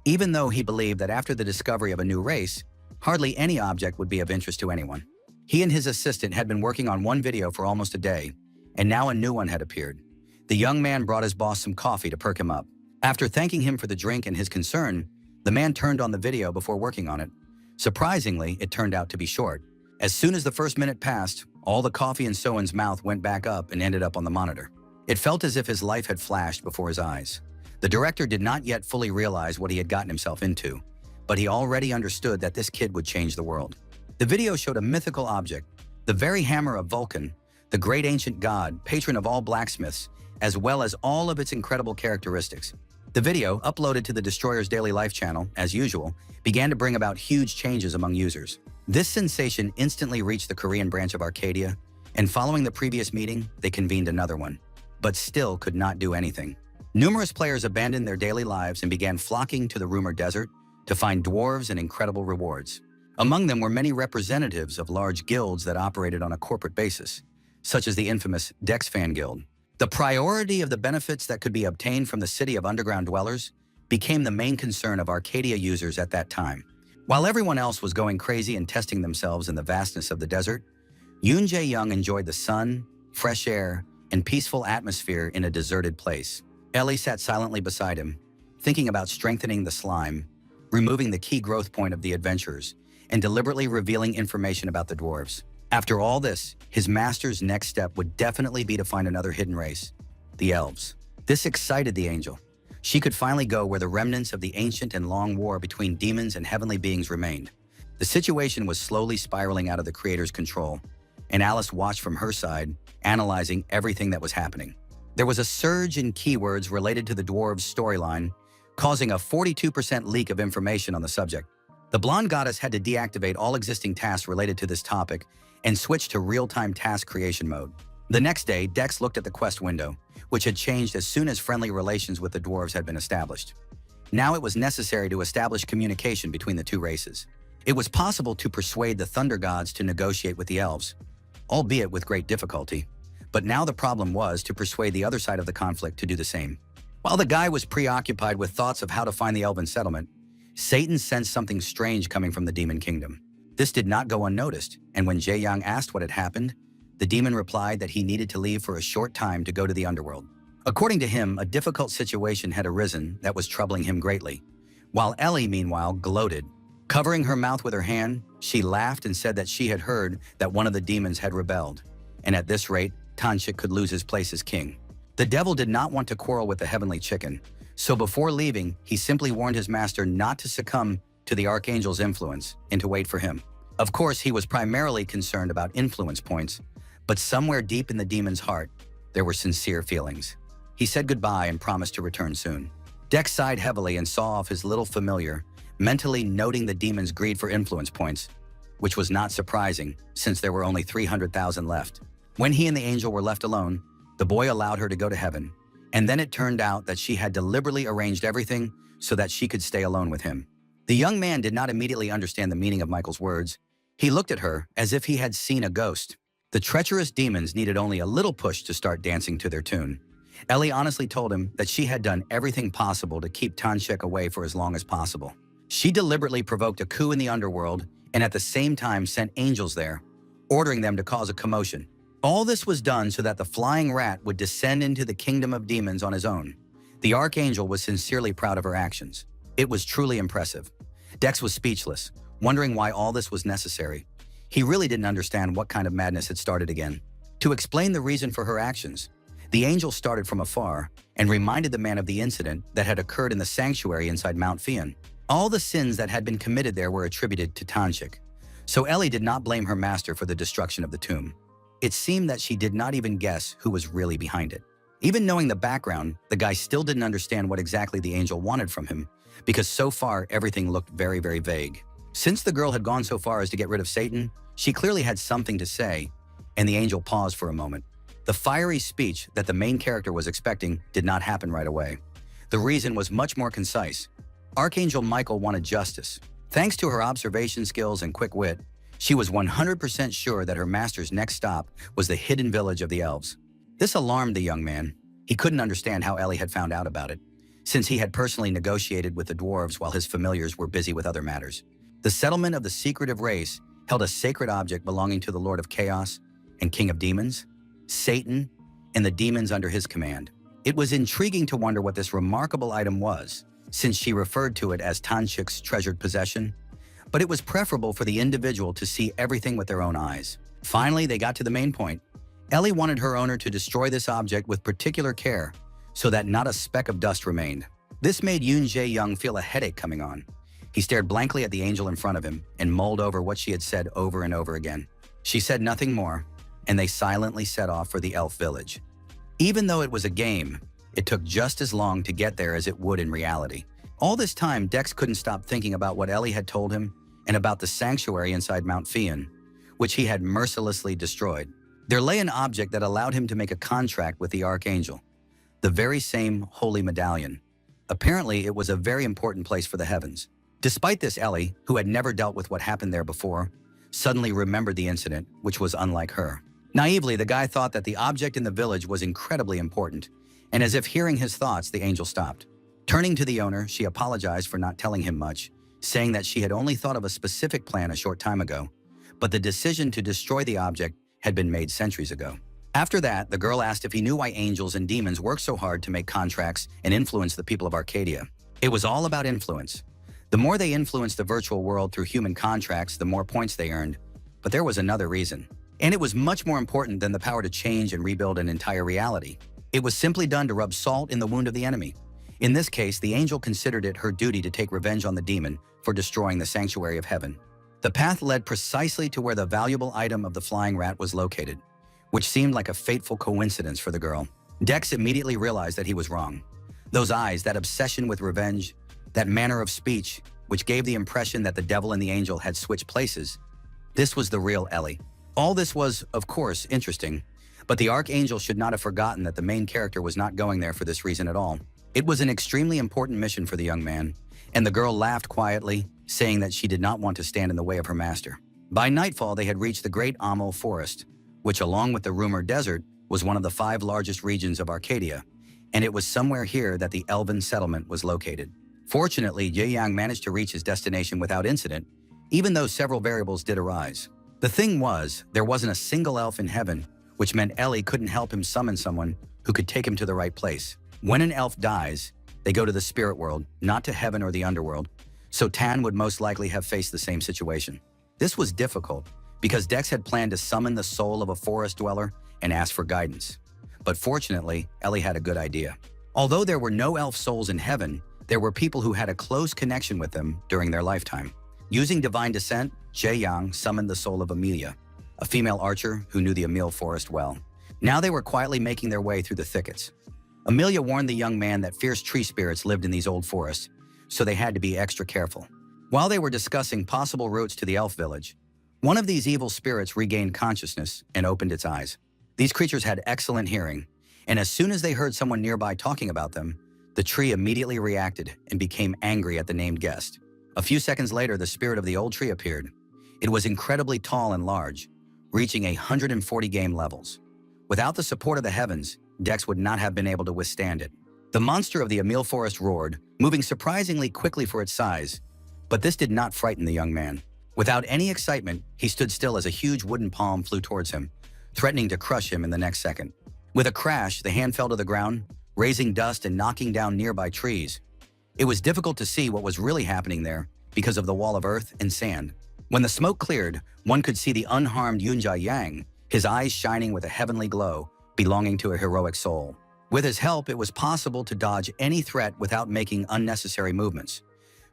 Even though he believed that after the discovery of a new race, Hardly any object would be of interest to anyone. He and his assistant had been working on one video for almost a day, and now a new one had appeared. The young man brought his boss some coffee to perk him up. After thanking him for the drink and his concern, the man turned on the video before working on it. Surprisingly, it turned out to be short. As soon as the first minute passed, all the coffee in Soen's mouth went back up and ended up on the monitor. It felt as if his life had flashed before his eyes. The director did not yet fully realize what he had gotten himself into, but he already understood that this kid would change the world. The video showed a mythical object, the very hammer of Vulcan, the great ancient god, patron of all blacksmiths, as well as all of its incredible characteristics. The video, uploaded to the Destroyer's Daily Life channel, as usual, began to bring about huge changes among users. This sensation instantly reached the Korean branch of Arcadia, and following the previous meeting, they convened another one, but still could not do anything. Numerous players abandoned their daily lives and began flocking to the rumored desert to find dwarves and incredible rewards. Among them were many representatives of large guilds that operated on a corporate basis, such as the infamous Dex Fan Guild. The priority of the benefits that could be obtained from the city of underground dwellers became the main concern of Arcadia users at that time. While everyone else was going crazy and testing themselves in the vastness of the desert, Yoon Jae-young enjoyed the sun, fresh air, and peaceful atmosphere in a deserted place. Ellie sat silently beside him, thinking about strengthening the slime, removing the key growth point of the adventurers, and deliberately revealing information about the dwarves. After all this, his master's next step would definitely be to find another hidden race, the elves. This excited the angel. She could finally go where the remnants of the ancient and long war between demons and heavenly beings remained. The situation was slowly spiraling out of the creator's control, and Alice watched from her side, analyzing everything that was happening. There was a surge in keywords related to the dwarves' storyline, causing a 42% leak of information on the subject. The blonde goddess had to deactivate all existing tasks related to this topic and switch to real-time task creation mode. The next day, Dex looked at the quest window, which had changed as soon as friendly relations with the dwarves had been established. Now it was necessary to establish communication between the two races. It was possible to persuade the thunder gods to negotiate with the elves, albeit with great difficulty. But now the problem was to persuade the other side of the conflict to do the same. While the guy was preoccupied with thoughts of how to find the elven settlement, Satan sensed something strange coming from the demon kingdom. This did not go unnoticed, and when Jae-young asked what had happened, the demon replied that he needed to leave for a short time to go to the underworld. According to him, a difficult situation had arisen that was troubling him greatly. While Ellie, meanwhile, gloated. Covering her mouth with her hand, she laughed and said that she had heard that one of the demons had rebelled, and at this rate, Tanchik could lose his place as king. The devil did not want to quarrel with the heavenly chicken, so before leaving, he simply warned his master not to succumb to the archangel's influence and to wait for him. Of course, he was primarily concerned about influence points, but somewhere deep in the demon's heart, there were sincere feelings. He said goodbye and promised to return soon. Dex sighed heavily and saw off his little familiar, mentally noting the demon's greed for influence points, which was not surprising since there were only 300,000 left. When he and the angel were left alone, the boy allowed her to go to heaven, and then it turned out that she had deliberately arranged everything so that she could stay alone with him. The young man did not immediately understand the meaning of Michael's words. He looked at her as if he had seen a ghost. The treacherous demons needed only a little push to start dancing to their tune. Ellie honestly told him that she had done everything possible to keep Tanchik away for as long as possible. She deliberately provoked a coup in the underworld and at the same time sent angels there, ordering them to cause a commotion. All this was done so that the flying rat would descend into the kingdom of demons on his own. The archangel was sincerely proud of her actions. It was truly impressive. Dex was speechless, wondering why all this was necessary. He really didn't understand what kind of madness had started again. To explain the reason for her actions, the angel started from afar and reminded the man of the incident that had occurred in the sanctuary inside Mount Fian. All the sins that had been committed there were attributed to Tanchik, so Ellie did not blame her master for the destruction of the tomb. It seemed that she did not even guess who was really behind it. Even knowing the background, the guy still didn't understand what exactly the angel wanted from him, because so far everything looked very, very vague. Since the girl had gone so far as to get rid of Satan, she clearly had something to say, and the angel paused for a moment. The fiery speech that the main character was expecting did not happen right away. The reason was much more concise. Archangel Michael wanted justice. Thanks to her observation skills and quick wit, she was 100% sure that her master's next stop was the hidden village of the elves. This alarmed the young man. He couldn't understand how Ellie had found out about it, since he had personally negotiated with the dwarves while his familiars were busy with other matters. The settlement of the secretive race held a sacred object belonging to the Lord of Chaos and King of Demons, Satan, and the demons under his command. It was intriguing to wonder what this remarkable item was, since she referred to it as Tanchik's treasured possession, but it was preferable for the individual to see everything with their own eyes. Finally, they got to the main point. Ellie wanted her owner to destroy this object with particular care so that not a speck of dust remained. This made Yoon Jae-young feel a headache coming on. He stared blankly at the angel in front of him and mulled over what she had said over and over again. She said nothing more, and they silently set off for the elf village. Even though it was a game, it took just as long to get there as it would in reality. All this time, Dex couldn't stop thinking about what Ellie had told him and about the sanctuary inside Mount Fian, which he had mercilessly destroyed. There lay an object that allowed him to make a contract with the Archangel, the very same holy medallion. Apparently, it was a very important place for the heavens. Despite this, Ellie, who had never dealt with what happened there before, suddenly remembered the incident, which was unlike her. Naively, the guy thought that the object in the village was incredibly important, and as if hearing his thoughts, the angel stopped. Turning to the owner, she apologized for not telling him much, saying that she had only thought of a specific plan a short time ago, but the decision to destroy the object had been made centuries ago. After that, the girl asked if he knew why angels and demons work so hard to make contracts and influence the people of Arcadia. It was all about influence. The more they influenced the virtual world through human contracts, the more points they earned. But there was another reason. And it was much more important than the power to change and rebuild an entire reality. It was simply done to rub salt in the wound of the enemy. In this case, the angel considered it her duty to take revenge on the demon for destroying the sanctuary of heaven. The path led precisely to where the valuable item of the flying rat was located, which seemed like a fateful coincidence for the girl. Dex immediately realized that he was wrong. Those eyes, that obsession with revenge, that manner of speech, which gave the impression that the devil and the angel had switched places. This was the real Ellie. All this was, of course, interesting, but the Archangel should not have forgotten that the main character was not going there for this reason at all. It was an extremely important mission for the young man, and the girl laughed quietly, saying that she did not want to stand in the way of her master. By nightfall, they had reached the Great Amel Forest, which, along with the rumored desert, was one of the 5 largest regions of Arcadia, and it was somewhere here that the elven settlement was located. Fortunately, Jae-young managed to reach his destination without incident, even though several variables did arise. The thing was, there wasn't a single elf in heaven, which meant Ellie couldn't help him summon someone who could take him to the right place. When an elf dies, they go to the spirit world, not to heaven or the underworld, so Tan would most likely have faced the same situation. This was difficult, because Dex had planned to summon the soul of a forest dweller and ask for guidance. But fortunately, Ellie had a good idea. Although there were no elf souls in heaven, there were people who had a close connection with them during their lifetime. Using divine descent, Jae-young summoned the soul of Amelia, a female archer who knew the Amel Forest well. Now they were quietly making their way through the thickets. Amelia warned the young man that fierce tree spirits lived in these old forests, so they had to be extra careful. While they were discussing possible routes to the elf village, one of these evil spirits regained consciousness and opened its eyes. These creatures had excellent hearing, and as soon as they heard someone nearby talking about them, the tree immediately reacted and became angry at the named guest. A few seconds later, the spirit of the old tree appeared. It was incredibly tall and large, reaching 140 game levels. Without the support of the heavens, Dex would not have been able to withstand it. The monster of the Amel Forest roared, moving surprisingly quickly for its size, but this did not frighten the young man. Without any excitement, he stood still as a huge wooden palm flew towards him, threatening to crush him in the next second. With a crash, the hand fell to the ground, raising dust and knocking down nearby trees. It was difficult to see what was really happening there because of the wall of earth and sand. When the smoke cleared, one could see the unharmed Yoon Jae-young, his eyes shining with a heavenly glow, belonging to a heroic soul. With his help, it was possible to dodge any threat without making unnecessary movements.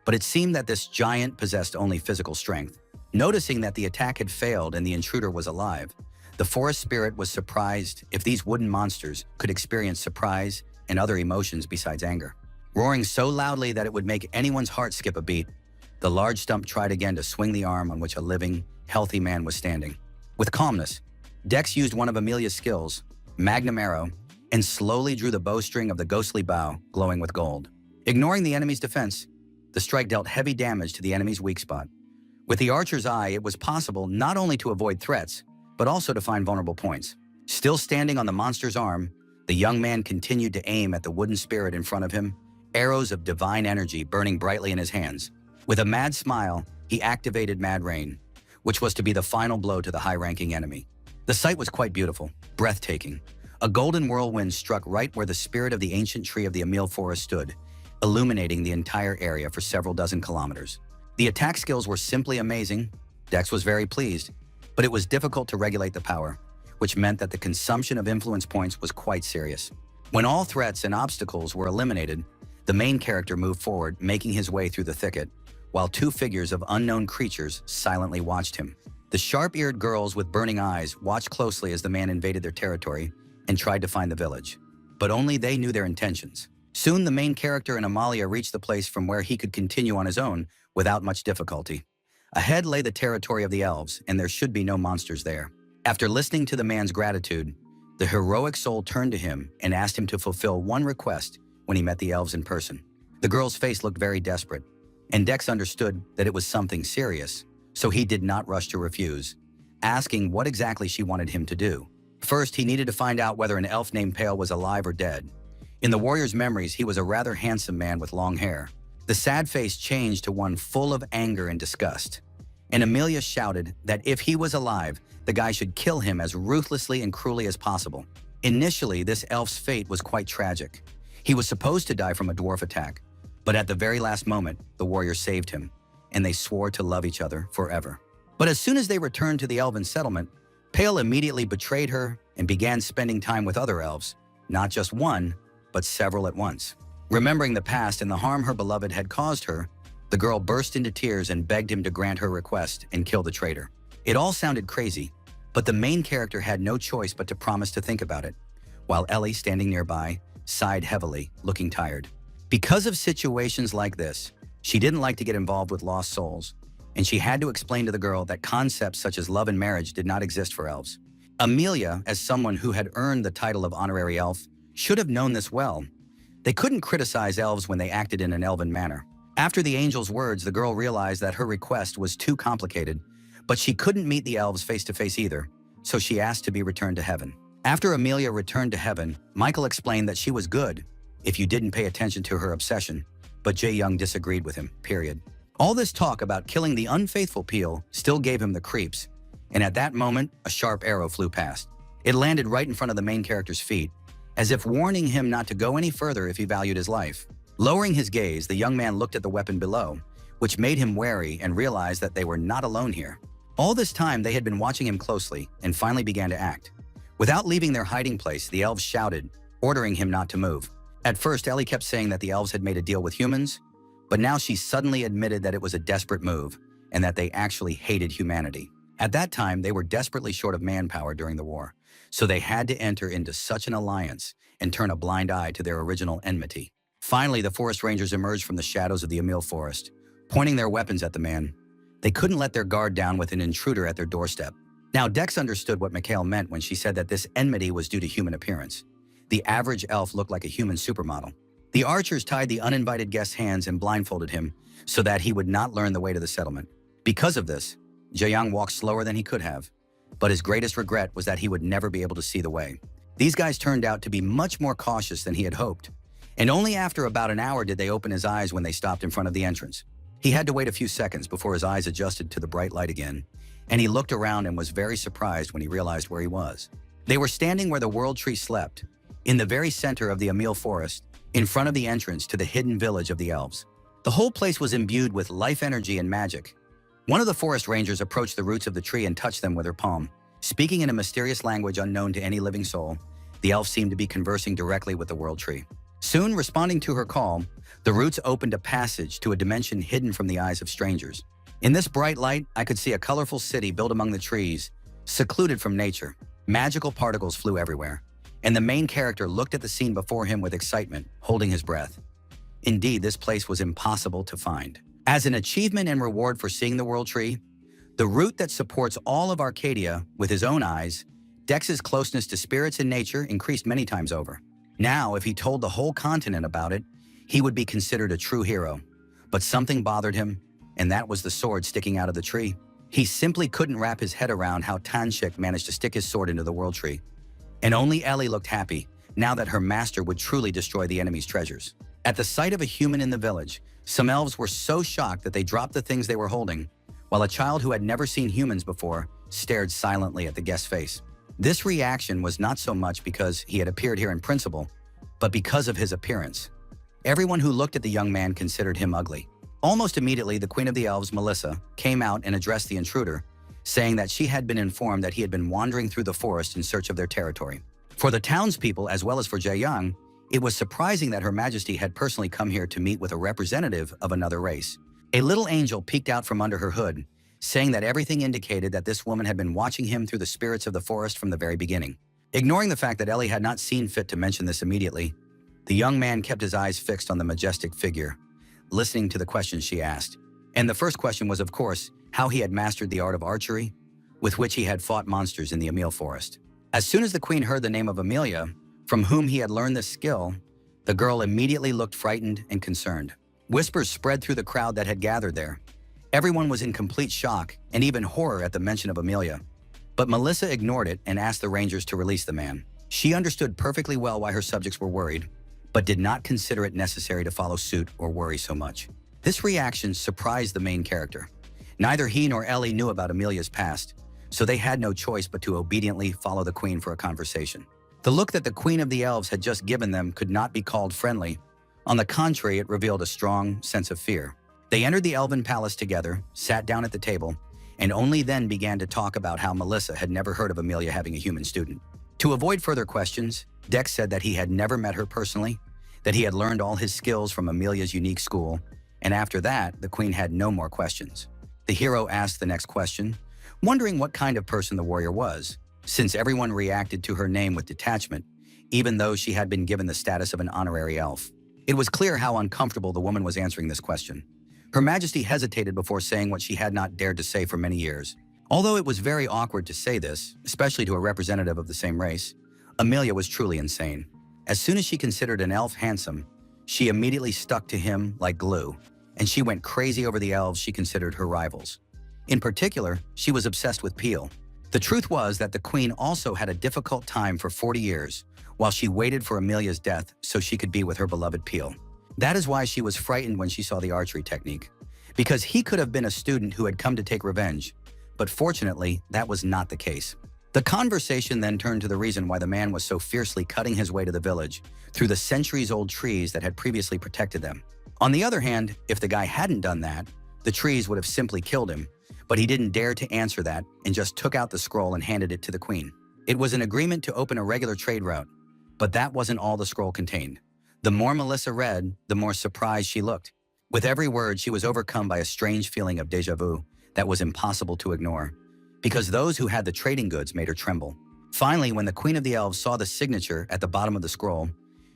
But it seemed that this giant possessed only physical strength. Noticing that the attack had failed and the intruder was alive, the forest spirit was surprised if these wooden monsters could experience surprise and other emotions besides anger. Roaring so loudly that it would make anyone's heart skip a beat, the large stump tried again to swing the arm on which a living, healthy man was standing. With calmness, Dex used one of Amelia's skills, Magnum Arrow, and slowly drew the bowstring of the ghostly bow, glowing with gold. Ignoring the enemy's defense, the strike dealt heavy damage to the enemy's weak spot. With the archer's eye, it was possible not only to avoid threats, but also to find vulnerable points. Still standing on the monster's arm, the young man continued to aim at the wooden spirit in front of him, arrows of divine energy burning brightly in his hands. With a mad smile, he activated Mad Rain, which was to be the final blow to the high-ranking enemy. The sight was quite beautiful, breathtaking. A golden whirlwind struck right where the spirit of the ancient tree of the Emil Forest stood, illuminating the entire area for several dozen kilometers. The attack skills were simply amazing. Dex was very pleased, but it was difficult to regulate the power, which meant that the consumption of influence points was quite serious. When all threats and obstacles were eliminated, the main character moved forward, making his way through the thicket, while two figures of unknown creatures silently watched him. The sharp-eared girls with burning eyes watched closely as the man invaded their territory and tried to find the village. But only they knew their intentions. Soon the main character and Amalia reached the place from where he could continue on his own without much difficulty. Ahead lay the territory of the elves, and there should be no monsters there. After listening to the man's gratitude, the heroic soul turned to him and asked him to fulfill one request when he met the elves in person. The girl's face looked very desperate, and Dex understood that it was something serious, so he did not rush to refuse, asking what exactly she wanted him to do. First, he needed to find out whether an elf named Pale was alive or dead. In the warrior's memories, he was a rather handsome man with long hair. The sad face changed to one full of anger and disgust, and Amelia shouted that if he was alive, the guy should kill him as ruthlessly and cruelly as possible. Initially, this elf's fate was quite tragic. He was supposed to die from a dwarf attack, but at the very last moment, the warrior saved him, and they swore to love each other forever. But as soon as they returned to the elven settlement, Pale immediately betrayed her and began spending time with other elves, not just one, but several at once. Remembering the past and the harm her beloved had caused her, the girl burst into tears and begged him to grant her request and kill the traitor. It all sounded crazy, but the main character had no choice but to promise to think about it, while Ellie, standing nearby, sighed heavily, looking tired. Because of situations like this, she didn't like to get involved with lost souls, and she had to explain to the girl that concepts such as love and marriage did not exist for elves. Amelia, as someone who had earned the title of honorary elf, should have known this well. They couldn't criticize elves when they acted in an elven manner. After the angel's words, the girl realized that her request was too complicated, but she couldn't meet the elves face-to-face either, so she asked to be returned to heaven. After Amelia returned to heaven, Michael explained that she was good if you didn't pay attention to her obsession, but Jae Young disagreed with him, period. All this talk about killing the unfaithful Peel still gave him the creeps, and at that moment, a sharp arrow flew past. It landed right in front of the main character's feet, as if warning him not to go any further if he valued his life. Lowering his gaze, the young man looked at the weapon below, which made him wary and realized that they were not alone here. All this time, they had been watching him closely and finally began to act. Without leaving their hiding place, the elves shouted, ordering him not to move. At first, Ellie kept saying that the elves had made a deal with humans, but now she suddenly admitted that it was a desperate move and that they actually hated humanity. At that time, they were desperately short of manpower during the war, so they had to enter into such an alliance and turn a blind eye to their original enmity. Finally, the forest rangers emerged from the shadows of the Emil Forest, pointing their weapons at the man. They couldn't let their guard down with an intruder at their doorstep. Now, Dex understood what Mikhail meant when she said that this enmity was due to human appearance. The average elf looked like a human supermodel. The archers tied the uninvited guest's hands and blindfolded him so that he would not learn the way to the settlement. Because of this, Jae-young walked slower than he could have, but his greatest regret was that he would never be able to see the way. These guys turned out to be much more cautious than he had hoped, and only after about an hour did they open his eyes when they stopped in front of the entrance. He had to wait a few seconds before his eyes adjusted to the bright light again, and he looked around and was very surprised when he realized where he was. They were standing where the World Tree slept, in the very center of the Emil Forest, in front of the entrance to the hidden village of the elves. The whole place was imbued with life energy and magic. One of the forest rangers approached the roots of the tree and touched them with her palm. Speaking in a mysterious language unknown to any living soul, the elf seemed to be conversing directly with the World Tree. Soon, responding to her call, the roots opened a passage to a dimension hidden from the eyes of strangers. In this bright light, I could see a colorful city built among the trees, secluded from nature. Magical particles flew everywhere, and the main character looked at the scene before him with excitement, holding his breath. Indeed, this place was impossible to find. As an achievement and reward for seeing the World Tree, the root that supports all of Arcadia with his own eyes, Dex's closeness to spirits and nature increased many times over. Now, if he told the whole continent about it, he would be considered a true hero. But something bothered him, and that was the sword sticking out of the tree. He simply couldn't wrap his head around how Tanshik managed to stick his sword into the World Tree. And only Ellie looked happy, now that her master would truly destroy the enemy's treasures. At the sight of a human in the village, some elves were so shocked that they dropped the things they were holding while a child who had never seen humans before stared silently at the guest's face. This reaction was not so much because he had appeared here in principle, but because of his appearance. Everyone who looked at the young man considered him ugly. Almost immediately, the Queen of the Elves, Melissa, came out and addressed the intruder, saying that she had been informed that he had been wandering through the forest in search of their territory. For the townspeople, as well as for Jae-young, it was surprising that Her Majesty had personally come here to meet with a representative of another race. A little angel peeked out from under her hood, saying that everything indicated that this woman had been watching him through the spirits of the forest from the very beginning. Ignoring the fact that Ellie had not seen fit to mention this immediately, the young man kept his eyes fixed on the majestic figure, listening to the questions she asked. And the first question was, of course, how he had mastered the art of archery, with which he had fought monsters in the Emil Forest. As soon as the queen heard the name of Amelia, from whom he had learned this skill, the girl immediately looked frightened and concerned. Whispers spread through the crowd that had gathered there. Everyone was in complete shock and even horror at the mention of Amelia. But Melissa ignored it and asked the rangers to release the man. She understood perfectly well why her subjects were worried, but did not consider it necessary to follow suit or worry so much. This reaction surprised the main character. Neither he nor Ellie knew about Amelia's past, so they had no choice but to obediently follow the queen for a conversation. The look that the Queen of the Elves had just given them could not be called friendly. On the contrary, it revealed a strong sense of fear. They entered the Elven Palace together, sat down at the table, and only then began to talk about how Melissa had never heard of Amelia having a human student. To avoid further questions, Dex said that he had never met her personally, that he had learned all his skills from Amelia's unique school, and after that, the queen had no more questions. The hero asked the next question, wondering what kind of person the warrior was, since everyone reacted to her name with detachment, even though she had been given the status of an honorary elf. It was clear how uncomfortable the woman was answering this question. Her Majesty hesitated before saying what she had not dared to say for many years. Although it was very awkward to say this, especially to a representative of the same race, Amelia was truly insane. As soon as she considered an elf handsome, she immediately stuck to him like glue, and she went crazy over the elves she considered her rivals. In particular, she was obsessed with Peel. The truth was that the queen also had a difficult time for 40 years, while she waited for Amelia's death so she could be with her beloved Peel. That is why she was frightened when she saw the archery technique, because he could have been a student who had come to take revenge, but fortunately, that was not the case. The conversation then turned to the reason why the man was so fiercely cutting his way to the village through the centuries-old trees that had previously protected them. On the other hand, if the guy hadn't done that, the trees would have simply killed him, but he didn't dare to answer that and just took out the scroll and handed it to the queen. It was an agreement to open a regular trade route, but that wasn't all the scroll contained. The more Melissa read, the more surprised she looked. With every word, she was overcome by a strange feeling of déjà vu that was impossible to ignore, because those who had the trading goods made her tremble. Finally, when the Queen of the Elves saw the signature at the bottom of the scroll,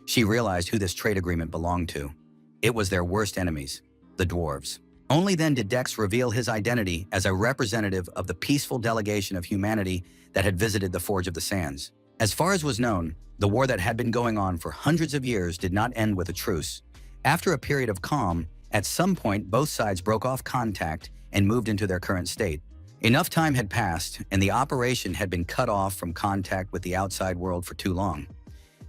she realized who this trade agreement belonged to. It was their worst enemies, the dwarves. Only then did Dex reveal his identity as a representative of the peaceful delegation of humanity that had visited the Forge of the Sands. As far as was known, the war that had been going on for hundreds of years did not end with a truce. After a period of calm, at some point both sides broke off contact and moved into their current state. Enough time had passed, and the operation had been cut off from contact with the outside world for too long.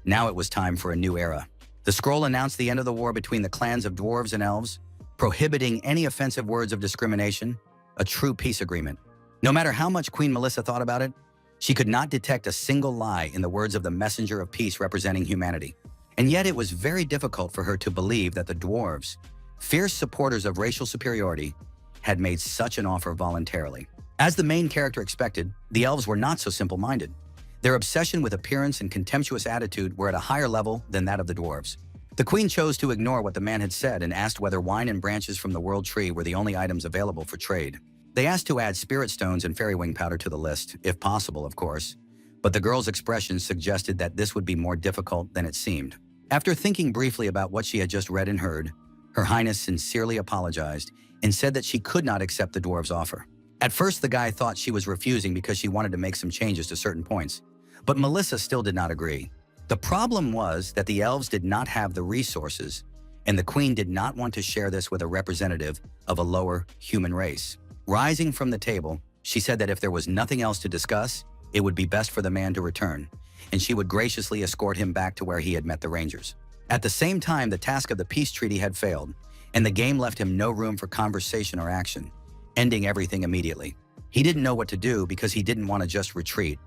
Now it was time for a new era. The scroll announced the end of the war between the clans of dwarves and elves, prohibiting any offensive words of discrimination, a true peace agreement. No matter how much Queen Melissa thought about it, she could not detect a single lie in the words of the messenger of peace representing humanity. And yet it was very difficult for her to believe that the dwarves, fierce supporters of racial superiority, had made such an offer voluntarily. As the main character expected, the elves were not so simple-minded. Their obsession with appearance and contemptuous attitude were at a higher level than that of the dwarves. The queen chose to ignore what the man had said and asked whether wine and branches from the world tree were the only items available for trade. They asked to add spirit stones and fairy wing powder to the list, if possible, of course, but the girl's expressions suggested that this would be more difficult than it seemed. After thinking briefly about what she had just read and heard, Her Highness sincerely apologized and said that she could not accept the dwarf's offer. At first, the guy thought she was refusing because she wanted to make some changes to certain points, but Melissa still did not agree. The problem was that the elves did not have the resources, and the queen did not want to share this with a representative of a lower human race. Rising from the table, she said that if there was nothing else to discuss, it would be best for the man to return, and she would graciously escort him back to where he had met the rangers. At the same time, the task of the peace treaty had failed, and the game left him no room for conversation or action. ending everything immediately. He didn't know what to do because he didn't want to just retreat.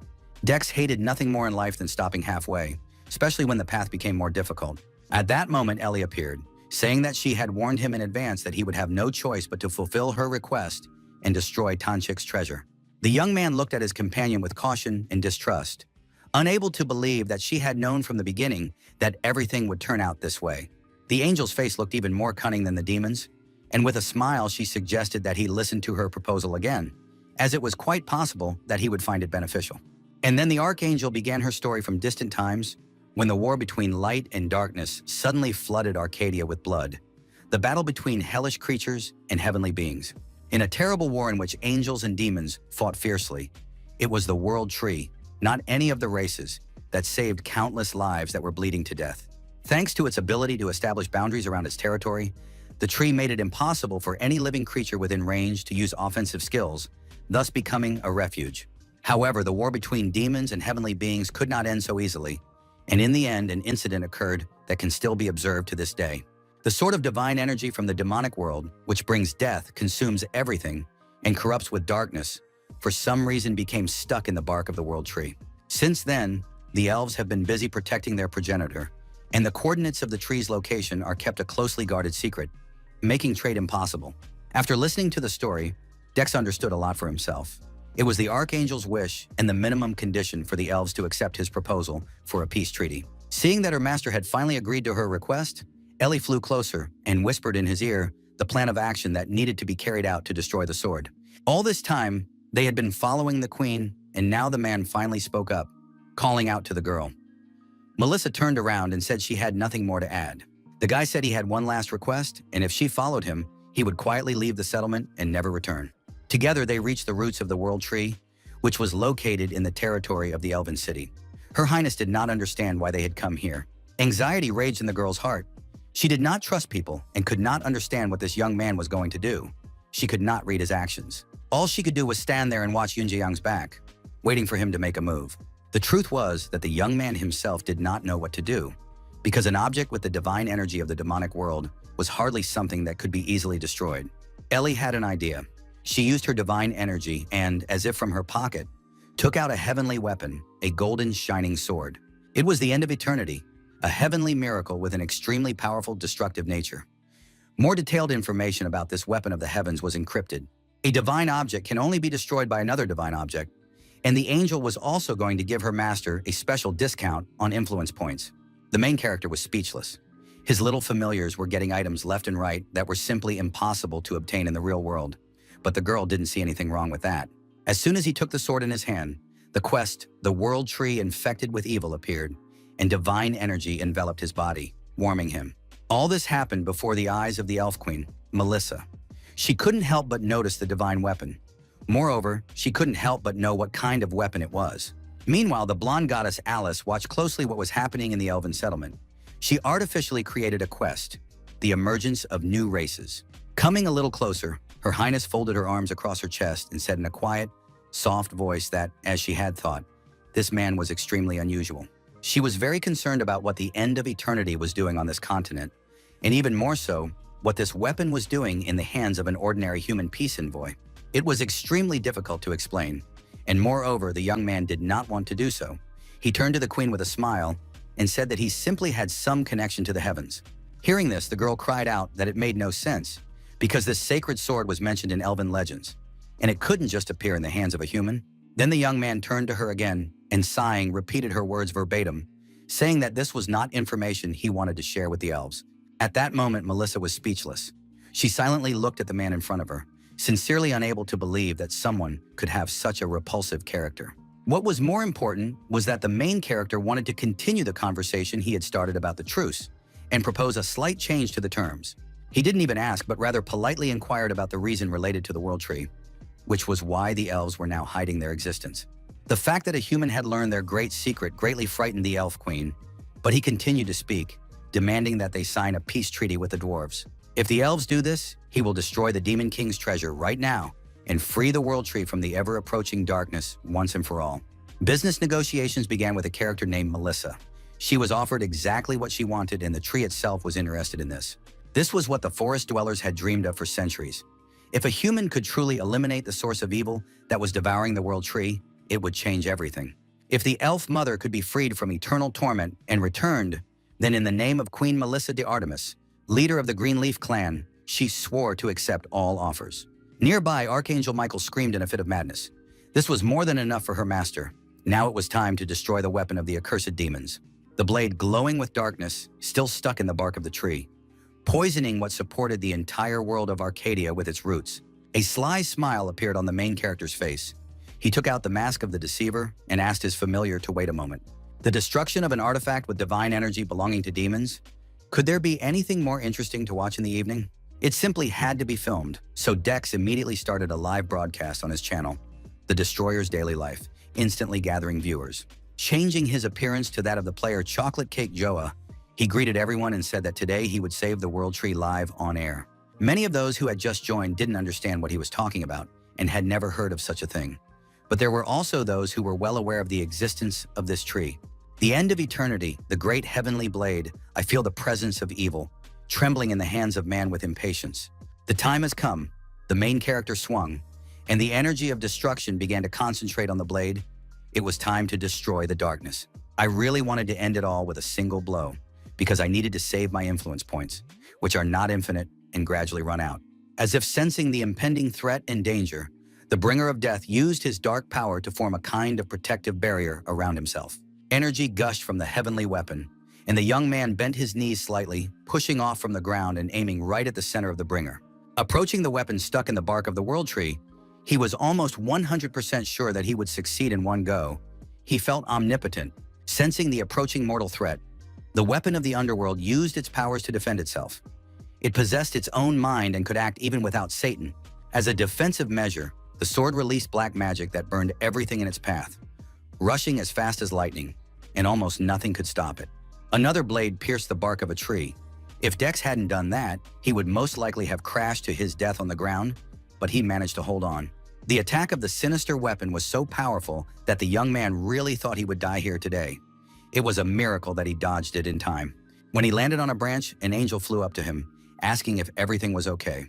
Dex hated nothing more in life than stopping halfway, especially when the path became more difficult. At that moment, Ellie appeared, saying that she had warned him in advance that he would have no choice but to fulfill her request and destroy Tanchik's treasure. The young man looked at his companion with caution and distrust, unable to believe that she had known from the beginning that everything would turn out this way. The angel's face looked even more cunning than the demon's, and with a smile she suggested that he listen to her proposal again, as it was quite possible that he would find it beneficial. And then the archangel began her story from distant times, when the war between light and darkness suddenly flooded Arcadia with blood, the battle between hellish creatures and heavenly beings. In a terrible war in which angels and demons fought fiercely, it was the World Tree, not any of the races, that saved countless lives that were bleeding to death. Thanks to its ability to establish boundaries around its territory, the tree made it impossible for any living creature within range to use offensive skills, thus becoming a refuge. However, the war between demons and heavenly beings could not end so easily, and in the end, an incident occurred that can still be observed to this day. The sort of divine energy from the demonic world, which brings death, consumes everything, and corrupts with darkness, for some reason became stuck in the bark of the World Tree. Since then, the elves have been busy protecting their progenitor, and the coordinates of the tree's location are kept a closely guarded secret, making trade impossible. After listening to the story, Dex understood a lot for himself. It was the Archangel's wish and the minimum condition for the elves to accept his proposal for a peace treaty. Seeing that her master had finally agreed to her request, Ellie flew closer and whispered in his ear the plan of action that needed to be carried out to destroy the sword. All this time, they had been following the queen, and now the man finally spoke up, calling out to the girl. Melissa turned around and said she had nothing more to add. The guy said he had one last request, and if she followed him, he would quietly leave the settlement and never return. Together, they reached the roots of the World Tree, which was located in the territory of the Elven City. Her Highness did not understand why they had come here. Anxiety raged in the girl's heart. She did not trust people and could not understand what this young man was going to do. She could not read his actions. All she could do was stand there and watch Yunjiang's back, waiting for him to make a move. The truth was that the young man himself did not know what to do, because an object with the divine energy of the demonic world was hardly something that could be easily destroyed. Ellie had an idea. She used her divine energy and, as if from her pocket, took out a heavenly weapon, a golden shining sword. It was the end of eternity, a heavenly miracle with an extremely powerful destructive nature. More detailed information about this weapon of the heavens was encrypted. A divine object can only be destroyed by another divine object, and the angel was also going to give her master a special discount on influence points. The main character was speechless. His little familiars were getting items left and right that were simply impossible to obtain in the real world, but the girl didn't see anything wrong with that. As soon as he took the sword in his hand, the quest, the World Tree infected with evil, appeared, and divine energy enveloped his body, warming him. All this happened before the eyes of the Elf Queen, Melissa. She couldn't help but notice the divine weapon. Moreover, she couldn't help but know what kind of weapon it was. Meanwhile, the blonde goddess Alice watched closely what was happening in the elven settlement. She artificially created a quest, the emergence of new races. Coming a little closer, Her Highness folded her arms across her chest and said in a quiet, soft voice that, as she had thought, this man was extremely unusual. She was very concerned about what the end of eternity was doing on this continent, and even more so, what this weapon was doing in the hands of an ordinary human peace envoy. It was extremely difficult to explain, and moreover, the young man did not want to do so. He turned to the queen with a smile and said that he simply had some connection to the heavens. Hearing this, the girl cried out that it made no sense, because this sacred sword was mentioned in elven legends, and it couldn't just appear in the hands of a human. Then the young man turned to her again and, sighing, repeated her words verbatim, saying that this was not information he wanted to share with the elves. At that moment, Melissa was speechless. She silently looked at the man in front of her, sincerely unable to believe that someone could have such a repulsive character. What was more important was that the main character wanted to continue the conversation he had started about the truce and propose a slight change to the terms. He didn't even ask, but rather politely inquired about the reason related to the World Tree, which was why the elves were now hiding their existence. The fact that a human had learned their great secret greatly frightened the Elf Queen, but he continued to speak, demanding that they sign a peace treaty with the dwarves. If the elves do this, he will destroy the Demon King's treasure right now and free the World Tree from the ever-approaching darkness once and for all. Business negotiations began with a character named Melissa. She was offered exactly what she wanted, and the tree itself was interested in this. This was what the forest dwellers had dreamed of for centuries. If a human could truly eliminate the source of evil that was devouring the world tree, it would change everything. If the elf mother could be freed from eternal torment and returned, then in the name of Queen Melissa de Artemis, leader of the Greenleaf clan, she swore to accept all offers. Nearby, Archangel Michael screamed in a fit of madness. This was more than enough for her master. Now it was time to destroy the weapon of the accursed demons. The blade, glowing with darkness, still stuck in the bark of the tree, poisoning what supported the entire world of Arcadia with its roots. A sly smile appeared on the main character's face. He took out the mask of the deceiver and asked his familiar to wait a moment. The destruction of an artifact with divine energy belonging to demons? Could there be anything more interesting to watch in the evening? It simply had to be filmed, so Dex immediately started a live broadcast on his channel, The Destroyer's Daily Life, instantly gathering viewers. Changing his appearance to that of the player Chocolate Cake Joa, he greeted everyone and said that today he would save the world tree live on air. Many of those who had just joined didn't understand what he was talking about and had never heard of such a thing. But there were also those who were well aware of the existence of this tree. The end of eternity, the great heavenly blade, I feel the presence of evil, trembling in the hands of man with impatience. The time has come, the main character swung, and the energy of destruction began to concentrate on the blade. It was time to destroy the darkness. I really wanted to end it all with a single blow, because I needed to save my influence points, which are not infinite and gradually run out. As if sensing the impending threat and danger, the bringer of death used his dark power to form a kind of protective barrier around himself. Energy gushed from the heavenly weapon, and the young man bent his knees slightly, pushing off from the ground and aiming right at the center of the bringer. Approaching the weapon stuck in the bark of the world tree, he was almost 100% sure that he would succeed in one go. He felt omnipotent, sensing the approaching mortal threat. The weapon of the underworld used its powers to defend itself. It possessed its own mind and could act even without Satan. As a defensive measure, the sword released black magic that burned everything in its path, rushing as fast as lightning, and almost nothing could stop it. Another blade pierced the bark of a tree. If Dex hadn't done that, he would most likely have crashed to his death on the ground, but he managed to hold on. The attack of the sinister weapon was so powerful that the young man really thought he would die here today. It was a miracle that he dodged it in time. When he landed on a branch, an angel flew up to him, asking if everything was okay.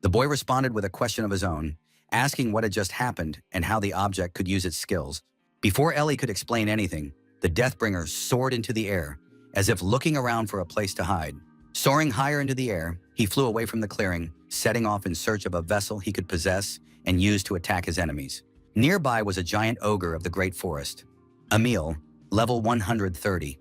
The boy responded with a question of his own, asking what had just happened and how the object could use its skills. Before Ellie could explain anything, the Deathbringer soared into the air, as if looking around for a place to hide. Soaring higher into the air, he flew away from the clearing, setting off in search of a vessel he could possess and use to attack his enemies. Nearby was a giant ogre of the great forest, Emil, level 130.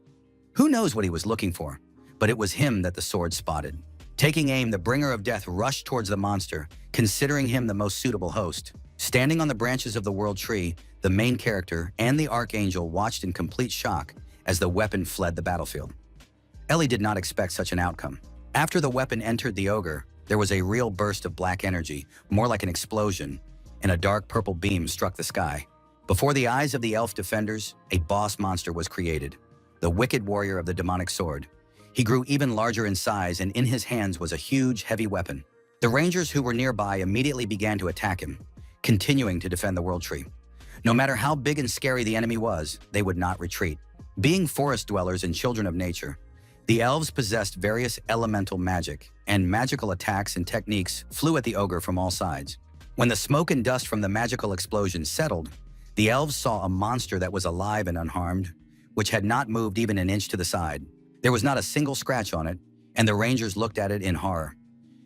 Who knows what he was looking for, but it was him that the sword spotted. Taking aim, the bringer of death rushed towards the monster, considering him the most suitable host. Standing on the branches of the world tree, the main character and the archangel watched in complete shock as the weapon fled the battlefield. Ellie did not expect such an outcome. After the weapon entered the ogre, there was a real burst of black energy, more like an explosion, and a dark purple beam struck the sky. Before the eyes of the elf defenders, a boss monster was created, the wicked warrior of the demonic sword. He grew even larger in size, and in his hands was a huge, heavy weapon. The rangers who were nearby immediately began to attack him, continuing to defend the world tree. No matter how big and scary the enemy was, they would not retreat. Being forest dwellers and children of nature, the elves possessed various elemental magic, and magical attacks and techniques flew at the ogre from all sides. When the smoke and dust from the magical explosion settled, the elves saw a monster that was alive and unharmed, which had not moved even an inch to the side. There was not a single scratch on it, and the rangers looked at it in horror.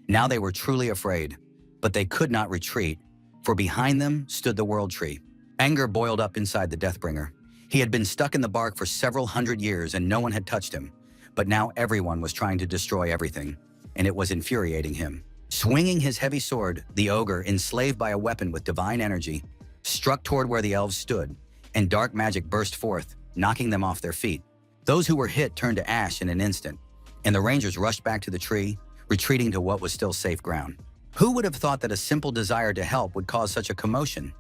Now they were truly afraid, but they could not retreat, for behind them stood the world tree. Anger boiled up inside the Deathbringer. He had been stuck in the bark for several hundred years and no one had touched him. But now everyone was trying to destroy everything, and it was infuriating him. Swinging his heavy sword, the ogre, enslaved by a weapon with divine energy, struck toward where the elves stood, and dark magic burst forth, knocking them off their feet. Those who were hit turned to ash in an instant, and the rangers rushed back to the tree, retreating to what was still safe ground. Who would have thought that a simple desire to help would cause such a commotion?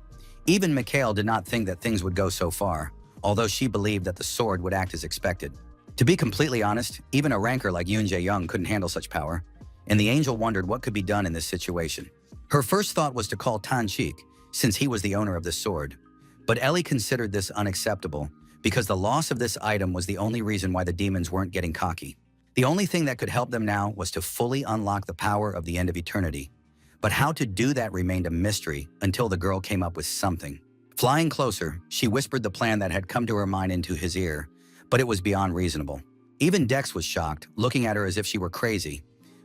Even Mikhail did not think that things would go so far, although she believed that the sword would act as expected. To be completely honest, even a ranker like Yoon Jae-young couldn't handle such power, and the angel wondered what could be done in this situation. Her first thought was to call Tan Cheek, since he was the owner of the sword. But Ellie considered this unacceptable, because the loss of this item was the only reason why the demons weren't getting cocky. The only thing that could help them now was to fully unlock the power of the end of eternity. But how to do that remained a mystery until the girl came up with something. Flying closer, she whispered the plan that had come to her mind into his ear, but it was beyond reasonable. Even Dex was shocked, looking at her as if she were crazy,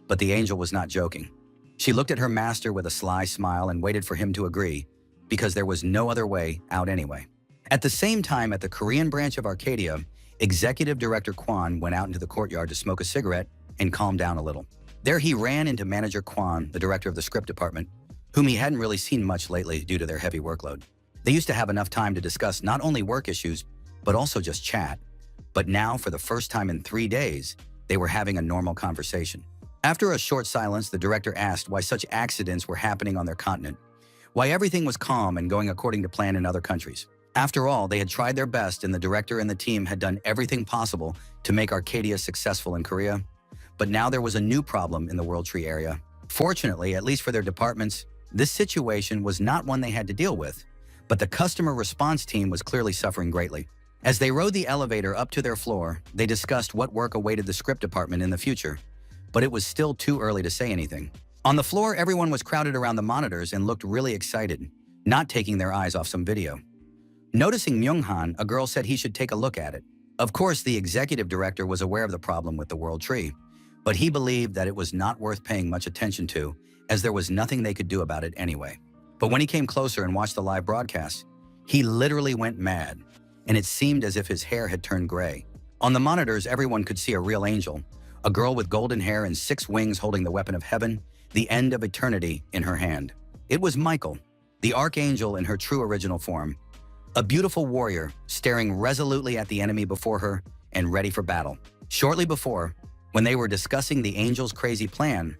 but the angel was not joking. She looked at her master with a sly smile and waited for him to agree, because there was no other way out anyway. At the same time, at the Korean branch of Arcadia, Executive Director Kwon went out into the courtyard to smoke a cigarette and calm down a little. There he ran into Manager Kwon, the director of the script department, whom he hadn't really seen much lately due to their heavy workload. They used to have enough time to discuss not only work issues, but also just chat. But now, for the first time in 3 days, they were having a normal conversation. After a short silence, the director asked why such accidents were happening on their continent, why everything was calm and going according to plan in other countries. After all, they had tried their best and the director and the team had done everything possible to make Arcadia successful in Korea. But now there was a new problem in the World Tree area. Fortunately, at least for their departments, this situation was not one they had to deal with, but the customer response team was clearly suffering greatly. As they rode the elevator up to their floor, they discussed what work awaited the script department in the future, but it was still too early to say anything. On the floor, everyone was crowded around the monitors and looked really excited, not taking their eyes off some video. Noticing Myung-han, a girl said he should take a look at it. Of course, the executive director was aware of the problem with the World Tree, but he believed that it was not worth paying much attention to, as there was nothing they could do about it anyway. But when he came closer and watched the live broadcast, he literally went mad, and it seemed as if his hair had turned gray. On the monitors, everyone could see a real angel, a girl with golden hair and 6 wings holding the weapon of heaven, the end of eternity, in her hand. It was Michael, the archangel in her true original form, a beautiful warrior staring resolutely at the enemy before her and ready for battle. Shortly before, when they were discussing the angel's crazy plan,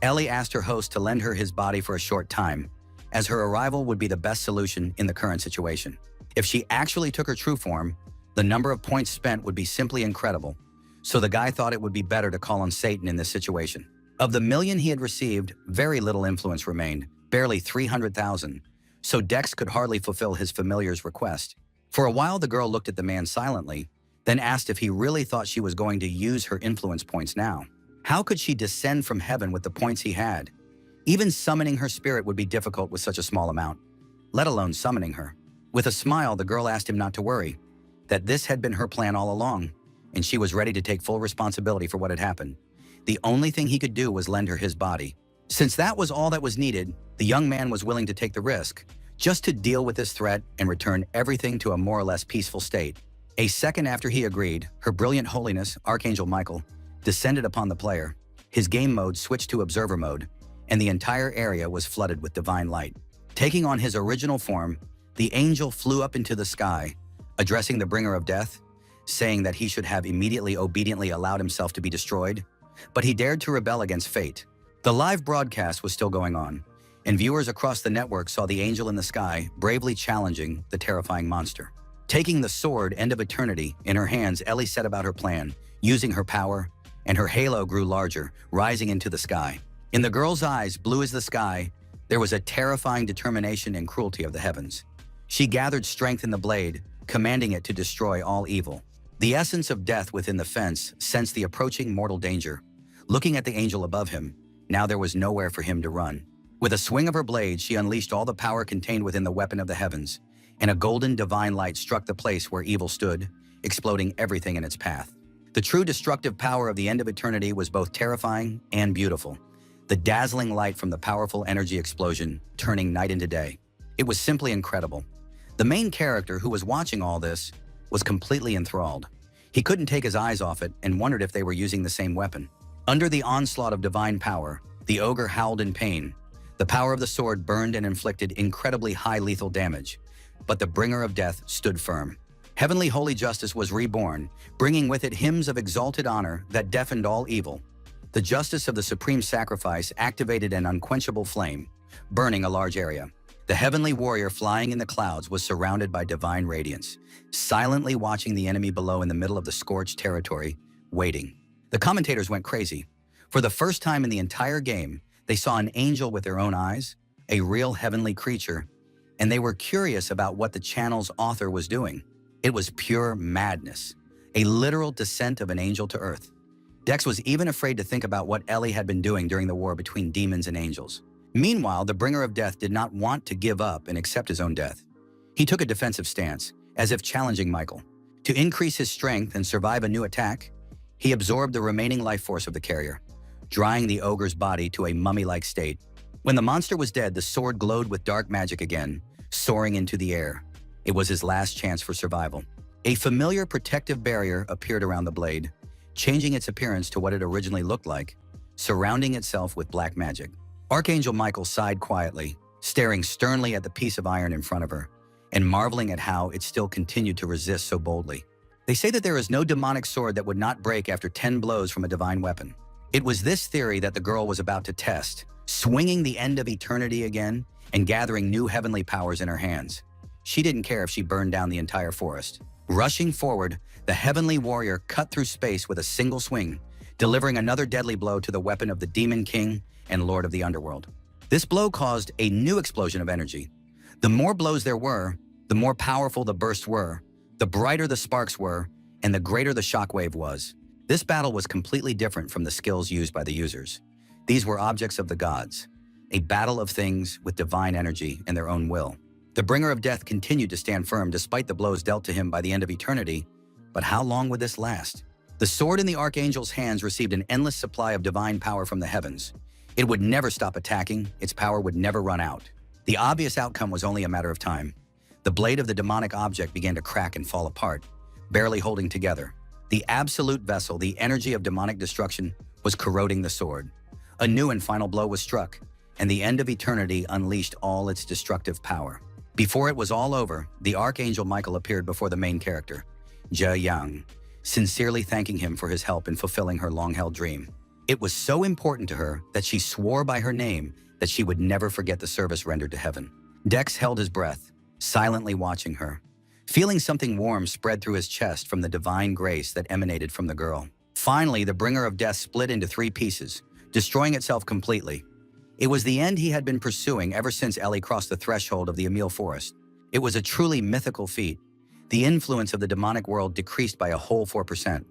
Ellie asked her host to lend her his body for a short time, as her arrival would be the best solution in the current situation. If she actually took her true form, the number of points spent would be simply incredible, so the guy thought it would be better to call on Satan in this situation. Of the million he had received, very little influence remained, barely 300,000, so Dex could hardly fulfill his familiar's request. For a while, the girl looked at the man silently, then asked if he really thought she was going to use her influence points now. How could she descend from heaven with the points he had? Even summoning her spirit would be difficult with such a small amount, let alone summoning her. With a smile, the girl asked him not to worry, that this had been her plan all along, and she was ready to take full responsibility for what had happened. The only thing he could do was lend her his body. Since that was all that was needed, the young man was willing to take the risk, just to deal with this threat and return everything to a more or less peaceful state. A second after he agreed, her brilliant holiness, Archangel Michael, descended upon the player. His game mode switched to observer mode, and the entire area was flooded with divine light. Taking on his original form, the angel flew up into the sky, addressing the bringer of death, saying that he should have immediately obediently allowed himself to be destroyed, but he dared to rebel against fate. The live broadcast was still going on, and viewers across the network saw the angel in the sky bravely challenging the terrifying monster. Taking the sword, End of Eternity, in her hands, Ellie set about her plan, using her power, and her halo grew larger, rising into the sky. In the girl's eyes, blue as the sky, there was a terrifying determination and cruelty of the heavens. She gathered strength in the blade, commanding it to destroy all evil. The essence of death within the fence sensed the approaching mortal danger. Looking at the angel above him, now there was nowhere for him to run. With a swing of her blade, she unleashed all the power contained within the weapon of the heavens, and a golden divine light struck the place where evil stood, exploding everything in its path. The true destructive power of the End of Eternity was both terrifying and beautiful, the dazzling light from the powerful energy explosion turning night into day. It was simply incredible. The main character, who was watching all this, was completely enthralled. He couldn't take his eyes off it and wondered if they were using the same weapon. Under the onslaught of divine power, the ogre howled in pain. The power of the sword burned and inflicted incredibly high lethal damage, but the bringer of death stood firm. Heavenly holy justice was reborn, bringing with it hymns of exalted honor that deafened all evil. The justice of the supreme sacrifice activated an unquenchable flame, burning a large area. The heavenly warrior flying in the clouds was surrounded by divine radiance, silently watching the enemy below in the middle of the scorched territory, waiting. The commentators went crazy. For the first time in the entire game, they saw an angel with their own eyes, a real heavenly creature, and they were curious about what the channel's author was doing. It was pure madness, a literal descent of an angel to earth. Dex was even afraid to think about what Ellie had been doing during the war between demons and angels. Meanwhile, the bringer of death did not want to give up and accept his own death. He took a defensive stance, as if challenging Michael. To increase his strength and survive a new attack, he absorbed the remaining life force of the carrier, drying the ogre's body to a mummy-like state. When the monster was dead, the sword glowed with dark magic again, soaring into the air. It was his last chance for survival. A familiar protective barrier appeared around the blade, changing its appearance to what it originally looked like, surrounding itself with black magic. Archangel Michael sighed quietly, staring sternly at the piece of iron in front of her, and marveling at how it still continued to resist so boldly. They say that there is no demonic sword that would not break after 10 blows from a divine weapon. It was this theory that the girl was about to test, swinging the end of eternity again and gathering new heavenly powers in her hands. She didn't care if she burned down the entire forest. Rushing forward, the heavenly warrior cut through space with a single swing, delivering another deadly blow to the weapon of the Demon King and Lord of the Underworld. This blow caused a new explosion of energy. The more blows there were, the more powerful the bursts were, the brighter the sparks were, and the greater the shockwave was. This battle was completely different from the skills used by the users. These were objects of the gods, a battle of things with divine energy and their own will. The bringer of death continued to stand firm despite the blows dealt to him by the end of eternity, but how long would this last? The sword in the archangel's hands received an endless supply of divine power from the heavens. It would never stop attacking, its power would never run out. The obvious outcome was only a matter of time. The blade of the demonic object began to crack and fall apart, barely holding together. The absolute vessel, the energy of demonic destruction, was corroding the sword. A new and final blow was struck, and the end of eternity unleashed all its destructive power. Before it was all over, the Archangel Michael appeared before the main character, Jia Yang, sincerely thanking him for his help in fulfilling her long-held dream. It was so important to her that she swore by her name that she would never forget the service rendered to heaven. Dex held his breath, silently watching her, feeling something warm spread through his chest from the divine grace that emanated from the girl. Finally, the bringer of death split into 3 pieces, destroying itself completely. It was the end he had been pursuing ever since Ellie crossed the threshold of the Emil Forest. It was a truly mythical feat. The influence of the demonic world decreased by a whole 4%.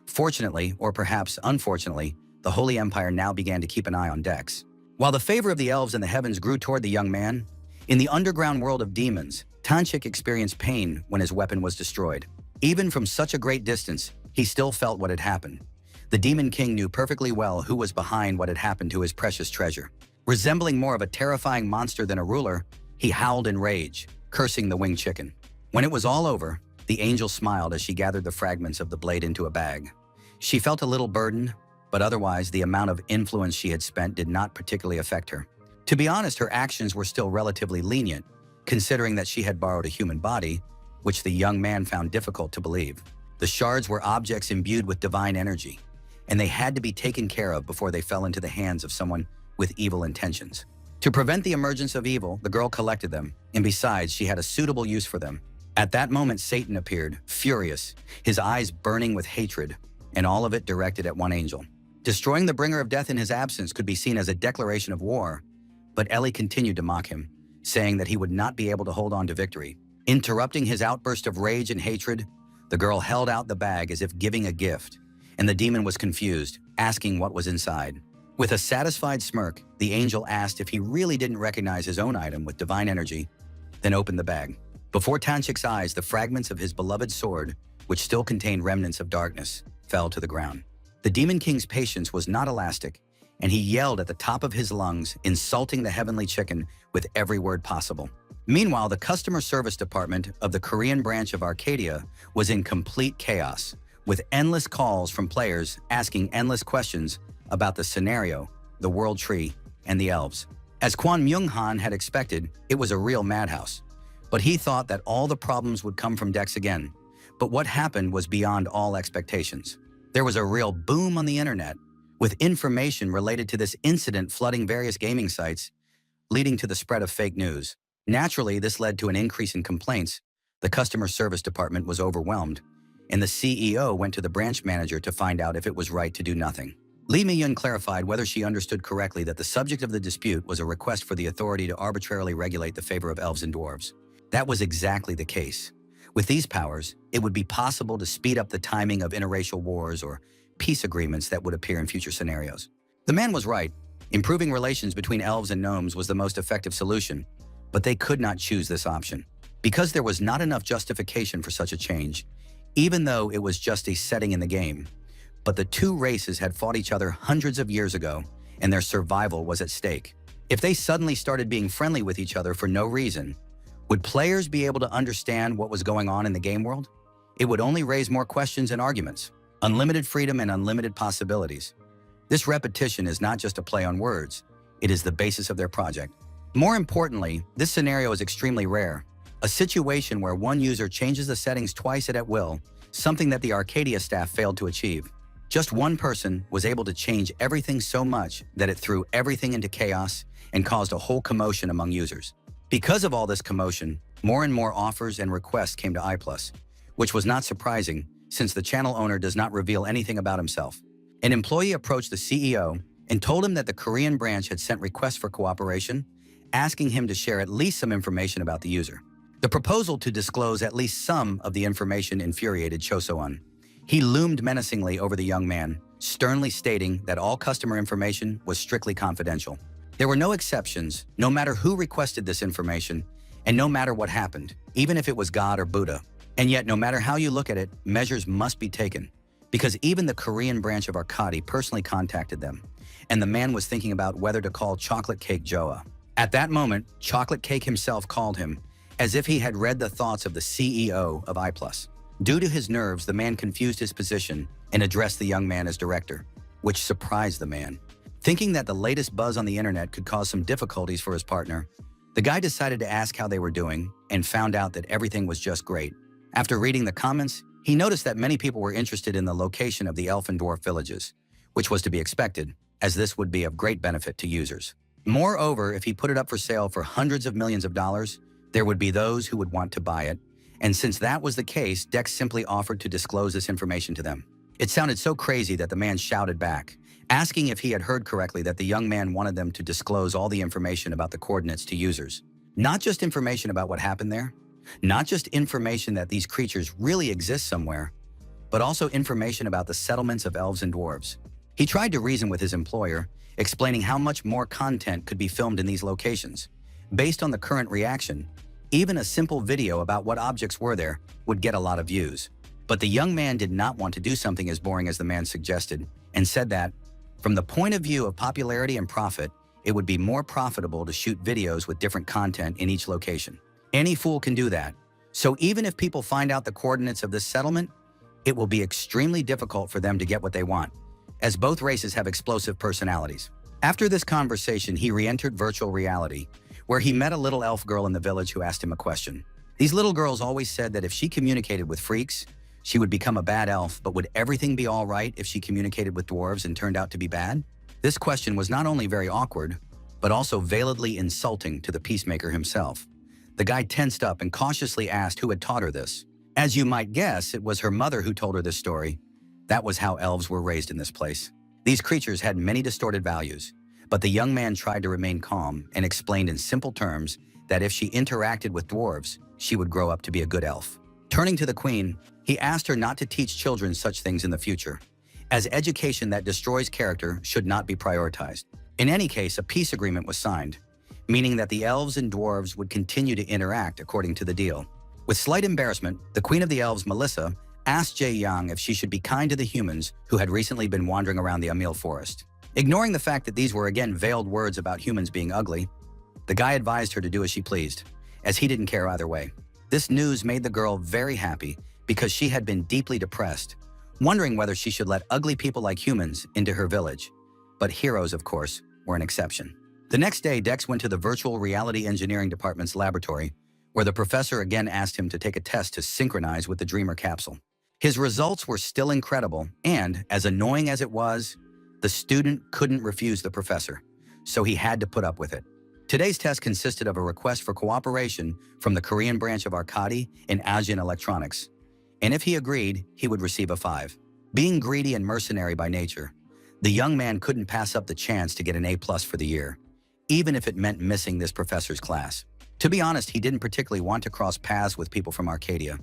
Fortunately, or perhaps unfortunately, the Holy Empire now began to keep an eye on Dex. While the favor of the elves in the heavens grew toward the young man, in the underground world of demons, Tanchik experienced pain when his weapon was destroyed. Even from such a great distance, he still felt what had happened. The Demon King knew perfectly well who was behind what had happened to his precious treasure. Resembling more of a terrifying monster than a ruler, he howled in rage, cursing the winged chicken. When it was all over, the angel smiled as she gathered the fragments of the blade into a bag. She felt a little burdened, but otherwise the amount of influence she had spent did not particularly affect her. To be honest, her actions were still relatively lenient, considering that she had borrowed a human body, which the young man found difficult to believe. The shards were objects imbued with divine energy, and they had to be taken care of before they fell into the hands of someone with evil intentions. To prevent the emergence of evil, the girl collected them, and besides, she had a suitable use for them. At that moment, Satan appeared, furious, his eyes burning with hatred, and all of it directed at one angel. Destroying the bringer of death in his absence could be seen as a declaration of war, but Ellie continued to mock him, saying that he would not be able to hold on to victory. Interrupting his outburst of rage and hatred, the girl held out the bag as if giving a gift, and the demon was confused, asking what was inside. With a satisfied smirk, the angel asked if he really didn't recognize his own item with divine energy, then opened the bag. Before Tanchik's eyes, the fragments of his beloved sword, which still contained remnants of darkness, fell to the ground. The Demon King's patience was not elastic, and he yelled at the top of his lungs, insulting the heavenly chicken with every word possible. Meanwhile, the customer service department of the Korean branch of Arcadia was in complete chaos, with endless calls from players asking endless questions about the scenario, the world tree, and the elves. As Kwon Myung-han had expected, it was a real madhouse. But he thought that all the problems would come from Dex again. But what happened was beyond all expectations. There was a real boom on the internet, with information related to this incident flooding various gaming sites, leading to the spread of fake news. Naturally, this led to an increase in complaints. The customer service department was overwhelmed, and the CEO went to the branch manager to find out if it was right to do nothing. Lee Mi-yun clarified whether she understood correctly that the subject of the dispute was a request for the authority to arbitrarily regulate the favor of elves and dwarves. That was exactly the case. With these powers, it would be possible to speed up the timing of interracial wars or peace agreements that would appear in future scenarios. The man was right. Improving relations between elves and gnomes was the most effective solution, but they could not choose this option. Because there was not enough justification for such a change, even though it was just a setting in the game. But the two races had fought each other hundreds of years ago, and their survival was at stake. If they suddenly started being friendly with each other for no reason, would players be able to understand what was going on in the game world? It would only raise more questions and arguments. Unlimited freedom and unlimited possibilities. This repetition is not just a play on words, it is the basis of their project. More importantly, this scenario is extremely rare. A situation where one user changes the settings twice at will, something that the Arcadia staff failed to achieve. Just one person was able to change everything so much that it threw everything into chaos and caused a whole commotion among users. Because of all this commotion, more and more offers and requests came to I+, which was not surprising since the channel owner does not reveal anything about himself. An employee approached the CEO and told him that the Korean branch had sent requests for cooperation, asking him to share at least some information about the user. The proposal to disclose at least some of the information infuriated Choso-un. He loomed menacingly over the young man, sternly stating that all customer information was strictly confidential. There were no exceptions, no matter who requested this information, and no matter what happened, even if it was God or Buddha. And yet, no matter how you look at it, measures must be taken, because even the Korean branch of Arcadi personally contacted them, and the man was thinking about whether to call Chocolate Cake Joa. At that moment, Chocolate Cake himself called him, as if he had read the thoughts of the CEO of I+. Due to his nerves, the man confused his position and addressed the young man as director, which surprised the man. Thinking that the latest buzz on the internet could cause some difficulties for his partner, the guy decided to ask how they were doing and found out that everything was just great. After reading the comments, he noticed that many people were interested in the location of the elf and dwarf villages, which was to be expected, as this would be of great benefit to users. Moreover, if he put it up for sale for hundreds of millions of dollars, there would be those who would want to buy it, and since that was the case, Dex simply offered to disclose this information to them. It sounded so crazy that the man shouted back, asking if he had heard correctly that the young man wanted them to disclose all the information about the coordinates to users. Not just information about what happened there, not just information that these creatures really exist somewhere, but also information about the settlements of elves and dwarves. He tried to reason with his employer, explaining how much more content could be filmed in these locations. Based on the current reaction, even a simple video about what objects were there would get a lot of views. But the young man did not want to do something as boring as the man suggested, and said that, from the point of view of popularity and profit, it would be more profitable to shoot videos with different content in each location. Any fool can do that. So even if people find out the coordinates of this settlement, it will be extremely difficult for them to get what they want, as both races have explosive personalities. After this conversation, he re-entered virtual reality, where he met a little elf girl in the village who asked him a question. These little girls always said that if she communicated with freaks, she would become a bad elf, but would everything be all right if she communicated with dwarves and turned out to be bad? This question was not only very awkward, but also veiledly insulting to the peacemaker himself. The guy tensed up and cautiously asked who had taught her this. As you might guess, it was her mother who told her this story. That was how elves were raised in this place. These creatures had many distorted values, but the young man tried to remain calm and explained in simple terms that if she interacted with dwarves, she would grow up to be a good elf. Turning to the queen, he asked her not to teach children such things in the future, as education that destroys character should not be prioritized. In any case, a peace agreement was signed, meaning that the elves and dwarves would continue to interact according to the deal. With slight embarrassment, the queen of the elves, Melissa, asked Jae Young if she should be kind to the humans who had recently been wandering around the Amil forest. Ignoring the fact that these were again veiled words about humans being ugly, the guy advised her to do as she pleased, as he didn't care either way. This news made the girl very happy because she had been deeply depressed, wondering whether she should let ugly people like humans into her village. But heroes, of course, were an exception. The next day, Dex went to the virtual reality engineering department's laboratory, where the professor again asked him to take a test to synchronize with the Dreamer capsule. His results were still incredible, and, as annoying as it was, the student couldn't refuse the professor, so he had to put up with it. Today's test consisted of a request for cooperation from the Korean branch of Arcadi and Asian Electronics, and if he agreed, he would receive a 5. Being greedy and mercenary by nature, the young man couldn't pass up the chance to get an A+ for the year, even if it meant missing this professor's class. To be honest, he didn't particularly want to cross paths with people from Arcadia,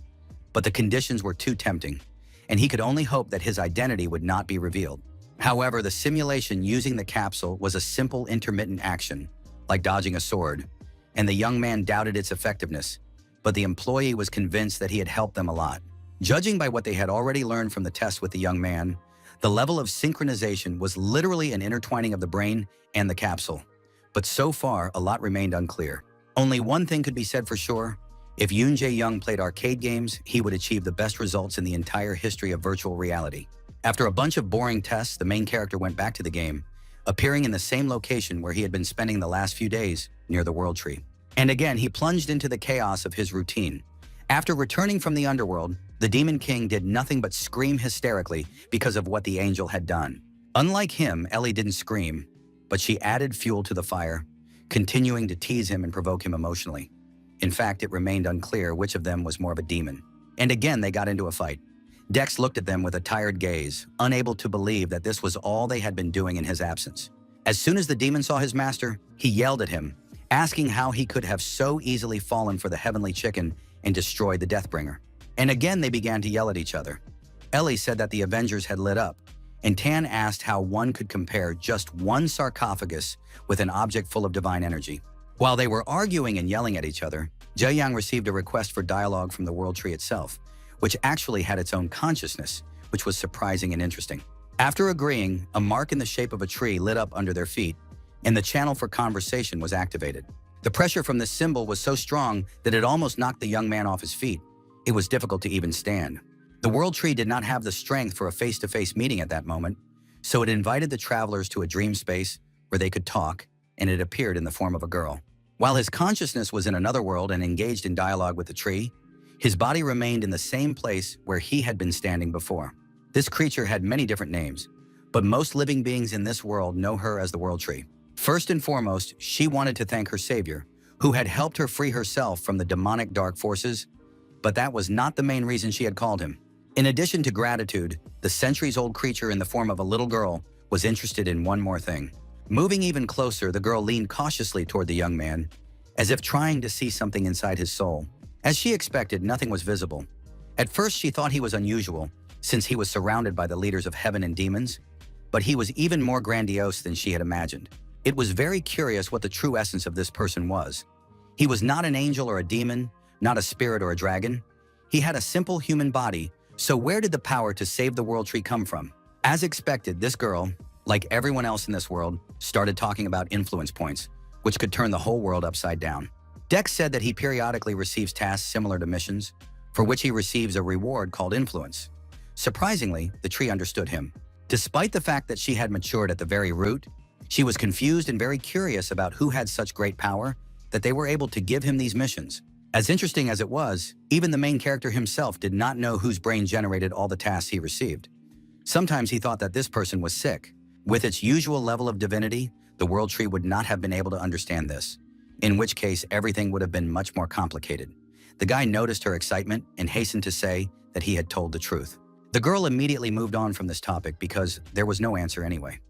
but the conditions were too tempting, and he could only hope that his identity would not be revealed. However, the simulation using the capsule was a simple intermittent action, like dodging a sword, and the young man doubted its effectiveness, but the employee was convinced that he had helped them a lot. Judging by what they had already learned from the test with the young man, the level of synchronization was literally an intertwining of the brain and the capsule. But so far, a lot remained unclear. Only one thing could be said for sure. If Yoon Jae-young played arcade games, he would achieve the best results in the entire history of virtual reality. After a bunch of boring tests, the main character went back to the game, appearing in the same location where he had been spending the last few days, near the World Tree. And again, he plunged into the chaos of his routine. After returning from the underworld, the Demon King did nothing but scream hysterically because of what the angel had done. Unlike him, Ellie didn't scream, but she added fuel to the fire, continuing to tease him and provoke him emotionally. In fact, it remained unclear which of them was more of a demon. And again, they got into a fight. Dex looked at them with a tired gaze, unable to believe that this was all they had been doing in his absence. As soon as the demon saw his master, he yelled at him, asking how he could have so easily fallen for the heavenly chicken and destroyed the Deathbringer. And again, they began to yell at each other. Ellie said that the Avengers had lit up, and Tan asked how one could compare just one sarcophagus with an object full of divine energy. While they were arguing and yelling at each other, Jae-young received a request for dialogue from the World Tree itself, which actually had its own consciousness, which was surprising and interesting. After agreeing, a mark in the shape of a tree lit up under their feet, and the channel for conversation was activated. The pressure from this symbol was so strong that it almost knocked the young man off his feet. It was difficult to even stand. The World Tree did not have the strength for a face-to-face meeting at that moment, so it invited the travelers to a dream space where they could talk, and it appeared in the form of a girl. While his consciousness was in another world and engaged in dialogue with the tree, his body remained in the same place where he had been standing before. This creature had many different names, but most living beings in this world know her as the World Tree. First and foremost, she wanted to thank her savior, who had helped her free herself from the demonic dark forces, but that was not the main reason she had called him. In addition to gratitude, the centuries-old creature in the form of a little girl was interested in one more thing. Moving even closer, the girl leaned cautiously toward the young man, as if trying to see something inside his soul. As she expected, nothing was visible. At first, she thought he was unusual, since he was surrounded by the leaders of heaven and demons, but he was even more grandiose than she had imagined. It was very curious what the true essence of this person was. He was not an angel or a demon, not a spirit or a dragon. He had a simple human body, so where did the power to save the World Tree come from? As expected, this girl, like everyone else in this world, started talking about influence points, which could turn the whole world upside down. Dex said that he periodically receives tasks similar to missions, for which he receives a reward called influence. Surprisingly, the tree understood him. Despite the fact that she had matured at the very root, she was confused and very curious about who had such great power that they were able to give him these missions. As interesting as it was, even the main character himself did not know whose brain generated all the tasks he received. Sometimes he thought that this person was sick. With its usual level of divinity, the World Tree would not have been able to understand this, in which case everything would have been much more complicated. The guy noticed her excitement and hastened to say that he had told the truth. The girl immediately moved on from this topic because there was no answer anyway.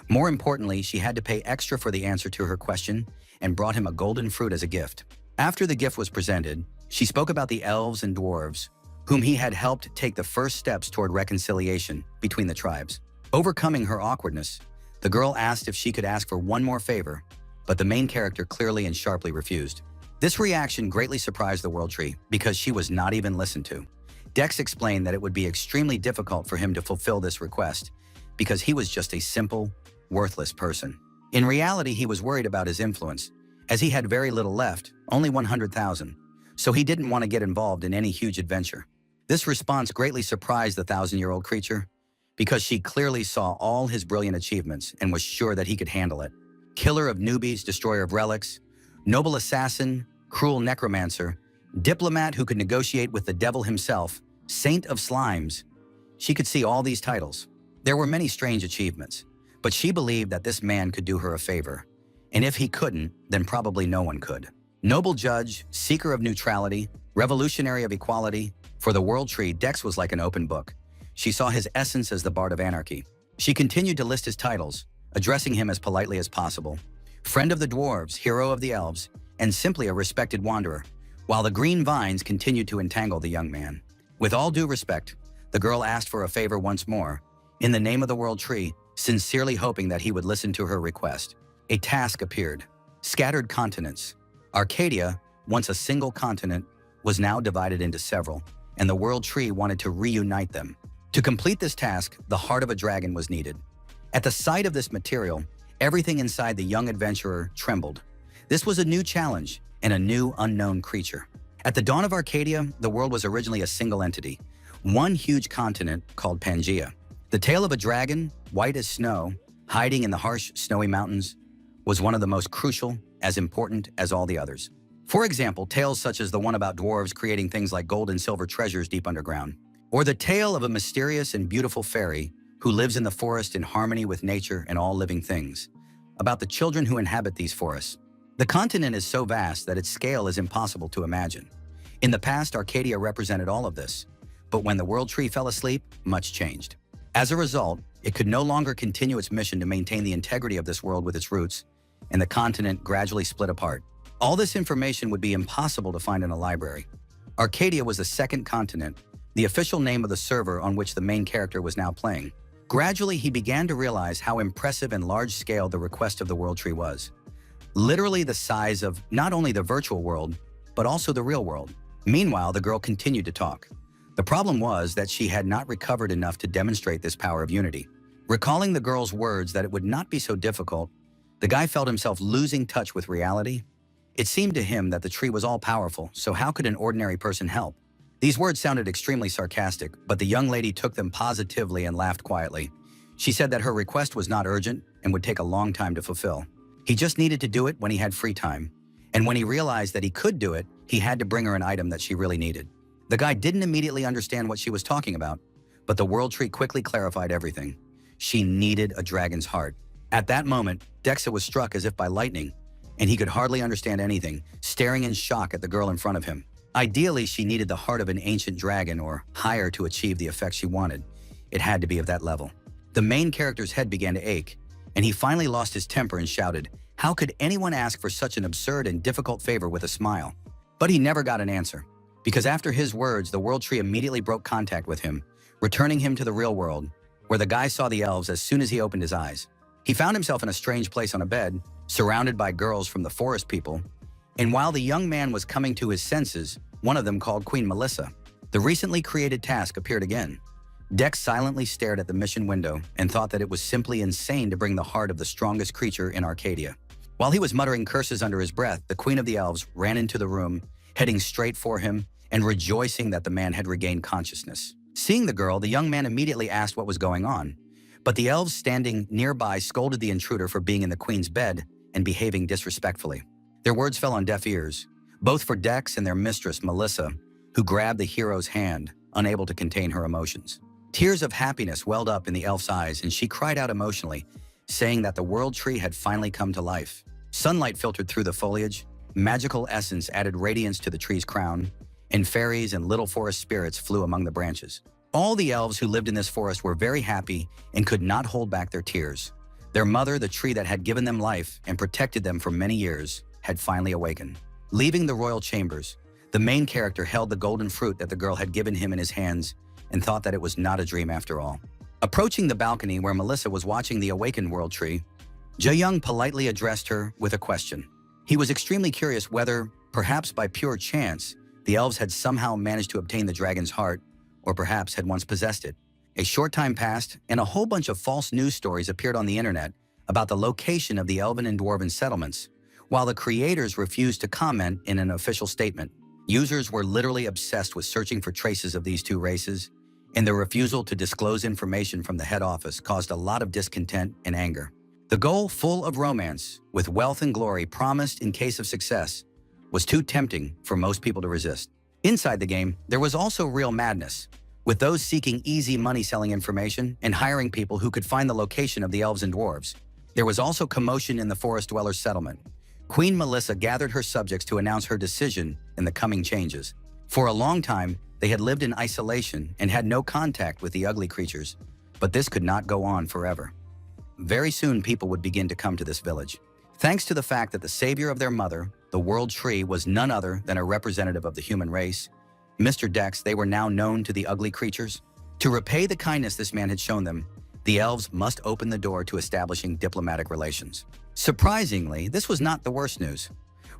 More importantly, she had to pay extra for the answer to her question and brought him a golden fruit as a gift. After the gift was presented, she spoke about the elves and dwarves, whom he had helped take the first steps toward reconciliation between the tribes. Overcoming her awkwardness, the girl asked if she could ask for one more favor, but the main character clearly and sharply refused. This reaction greatly surprised the World Tree because she was not even listened to. Dex explained that it would be extremely difficult for him to fulfill this request because he was just a simple, worthless person. In reality, he was worried about his influence, as he had very little left, only 100,000, so he didn't want to get involved in any huge adventure. This response greatly surprised the 1,000-year-old creature because she clearly saw all his brilliant achievements and was sure that he could handle it. Killer of newbies, destroyer of relics, noble assassin, cruel necromancer, diplomat who could negotiate with the devil himself, saint of slimes. She could see all these titles. There were many strange achievements, but she believed that this man could do her a favor. And if he couldn't, then probably no one could. Noble judge, seeker of neutrality, revolutionary of equality, for the World Tree, Dex was like an open book. She saw his essence as the Bard of Anarchy. She continued to list his titles, addressing him as politely as possible. Friend of the dwarves, hero of the elves, and simply a respected wanderer, while the green vines continued to entangle the young man. With all due respect, the girl asked for a favor once more. In the name of the World Tree, sincerely hoping that he would listen to her request. A task appeared. Scattered continents. Arcadia, once a single continent, was now divided into several, and the World Tree wanted to reunite them. To complete this task, the heart of a dragon was needed. At the sight of this material, everything inside the young adventurer trembled. This was a new challenge and a new unknown creature. At the dawn of Arcadia, the world was originally a single entity, one huge continent called Pangaea. The tale of a dragon, white as snow, hiding in the harsh, snowy mountains, was one of the most crucial, as important as all the others. For example, tales such as the one about dwarves creating things like gold and silver treasures deep underground, or the tale of a mysterious and beautiful fairy who lives in the forest in harmony with nature and all living things, about the children who inhabit these forests. The continent is so vast that its scale is impossible to imagine. In the past, Arcadia represented all of this, but when the World Tree fell asleep, much changed. As a result, it could no longer continue its mission to maintain the integrity of this world with its roots, and the continent gradually split apart. All this information would be impossible to find in a library. Arcadia was the second continent, the official name of the server on which the main character was now playing. Gradually, he began to realize how impressive and large-scale the request of the World Tree was. Literally the size of not only the virtual world, but also the real world. Meanwhile, the girl continued to talk. The problem was that she had not recovered enough to demonstrate this power of unity. Recalling the girl's words that it would not be so difficult, the guy felt himself losing touch with reality. It seemed to him that the tree was all-powerful, so how could an ordinary person help? These words sounded extremely sarcastic, but the young lady took them positively and laughed quietly. She said that her request was not urgent and would take a long time to fulfill. He just needed to do it when he had free time. And when he realized that he could do it, he had to bring her an item that she really needed. The guy didn't immediately understand what she was talking about, but the World Tree quickly clarified everything. She needed a dragon's heart. At that moment, Dexa was struck as if by lightning, and he could hardly understand anything, staring in shock at the girl in front of him. Ideally, she needed the heart of an ancient dragon or higher to achieve the effect she wanted. It had to be of that level. The main character's head began to ache, and he finally lost his temper and shouted, "How could anyone ask for such an absurd and difficult favor with a smile?" But he never got an answer, because after his words, the World Tree immediately broke contact with him, returning him to the real world, where the guy saw the elves as soon as he opened his eyes. He found himself in a strange place on a bed, surrounded by girls from the forest people, and while the young man was coming to his senses, one of them called Queen Melissa. The recently created task appeared again. Dex silently stared at the mission window and thought that it was simply insane to bring the heart of the strongest creature in Arcadia. While he was muttering curses under his breath, the Queen of the Elves ran into the room, heading straight for him and rejoicing that the man had regained consciousness. Seeing the girl, the young man immediately asked what was going on, but the elves standing nearby scolded the intruder for being in the Queen's bed and behaving disrespectfully. Their words fell on deaf ears, both for Dex and their mistress, Melissa, who grabbed the hero's hand, unable to contain her emotions. Tears of happiness welled up in the elf's eyes, and she cried out emotionally, saying that the World Tree had finally come to life. Sunlight filtered through the foliage, magical essence added radiance to the tree's crown, and fairies and little forest spirits flew among the branches. All the elves who lived in this forest were very happy and could not hold back their tears. Their mother, the tree that had given them life and protected them for many years, had finally awakened. Leaving the royal chambers, the main character held the golden fruit that the girl had given him in his hands and thought that it was not a dream after all. Approaching the balcony where Melissa was watching the awakened World Tree, Jae-young politely addressed her with a question. He was extremely curious whether, perhaps by pure chance, the elves had somehow managed to obtain the dragon's heart, or perhaps had once possessed it. A short time passed, and a whole bunch of false news stories appeared on the internet about the location of the elven and dwarven settlements, while the creators refused to comment in an official statement. Users were literally obsessed with searching for traces of these two races, and their refusal to disclose information from the head office caused a lot of discontent and anger. The goal, full of romance, with wealth and glory promised in case of success, was too tempting for most people to resist. Inside the game, there was also real madness, with those seeking easy money selling information and hiring people who could find the location of the elves and dwarves. There was also commotion in the forest dwellers' settlement. Queen Melissa gathered her subjects to announce her decision in the coming changes. For a long time, they had lived in isolation and had no contact with the ugly creatures, but this could not go on forever. Very soon, people would begin to come to this village. Thanks to the fact that the savior of their mother, the World Tree, was none other than a representative of the human race, Mr. Dex, they were now known to the ugly creatures. To repay the kindness this man had shown them, The elves must open the door to establishing diplomatic relations. Surprisingly, this was not the worst news.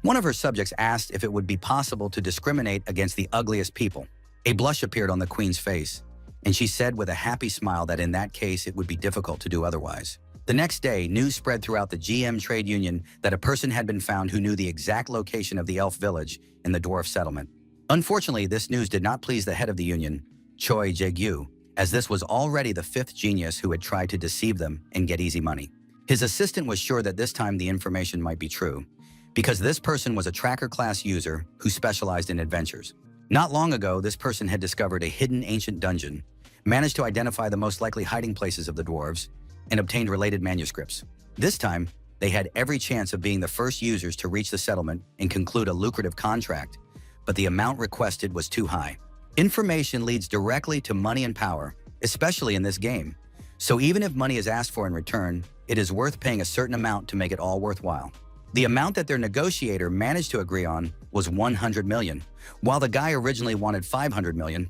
One of her subjects asked if it would be possible to discriminate against the ugliest people. A blush appeared on the queen's face, and she said with a happy smile that in that case it would be difficult to do otherwise. The next day, news spread throughout the GM trade union that a person had been found who knew the exact location of the elf village in the dwarf settlement. Unfortunately, this news did not please the head of the union, Choi Jae-gyu, as this was already the fifth genius who had tried to deceive them and get easy money. His assistant was sure that this time the information might be true, because this person was a tracker class user who specialized in adventures. Not long ago, this person had discovered a hidden ancient dungeon, managed to identify the most likely hiding places of the dwarves, and obtained related manuscripts. This time, they had every chance of being the first users to reach the settlement and conclude a lucrative contract, but the amount requested was too high. Information leads directly to money and power, especially in this game. So even if money is asked for in return, it is worth paying a certain amount to make it all worthwhile. The amount that their negotiator managed to agree on was 100 million, while the guy originally wanted 500 million.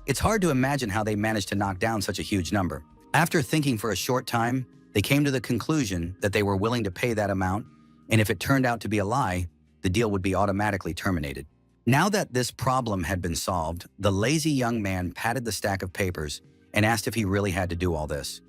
It's hard to imagine how they managed to knock down such a huge number. After thinking for a short time, they came to the conclusion that they were willing to pay that amount, and if it turned out to be a lie, the deal would be automatically terminated. Now that this problem had been solved, the lazy young man patted the stack of papers and asked if he really had to do all this,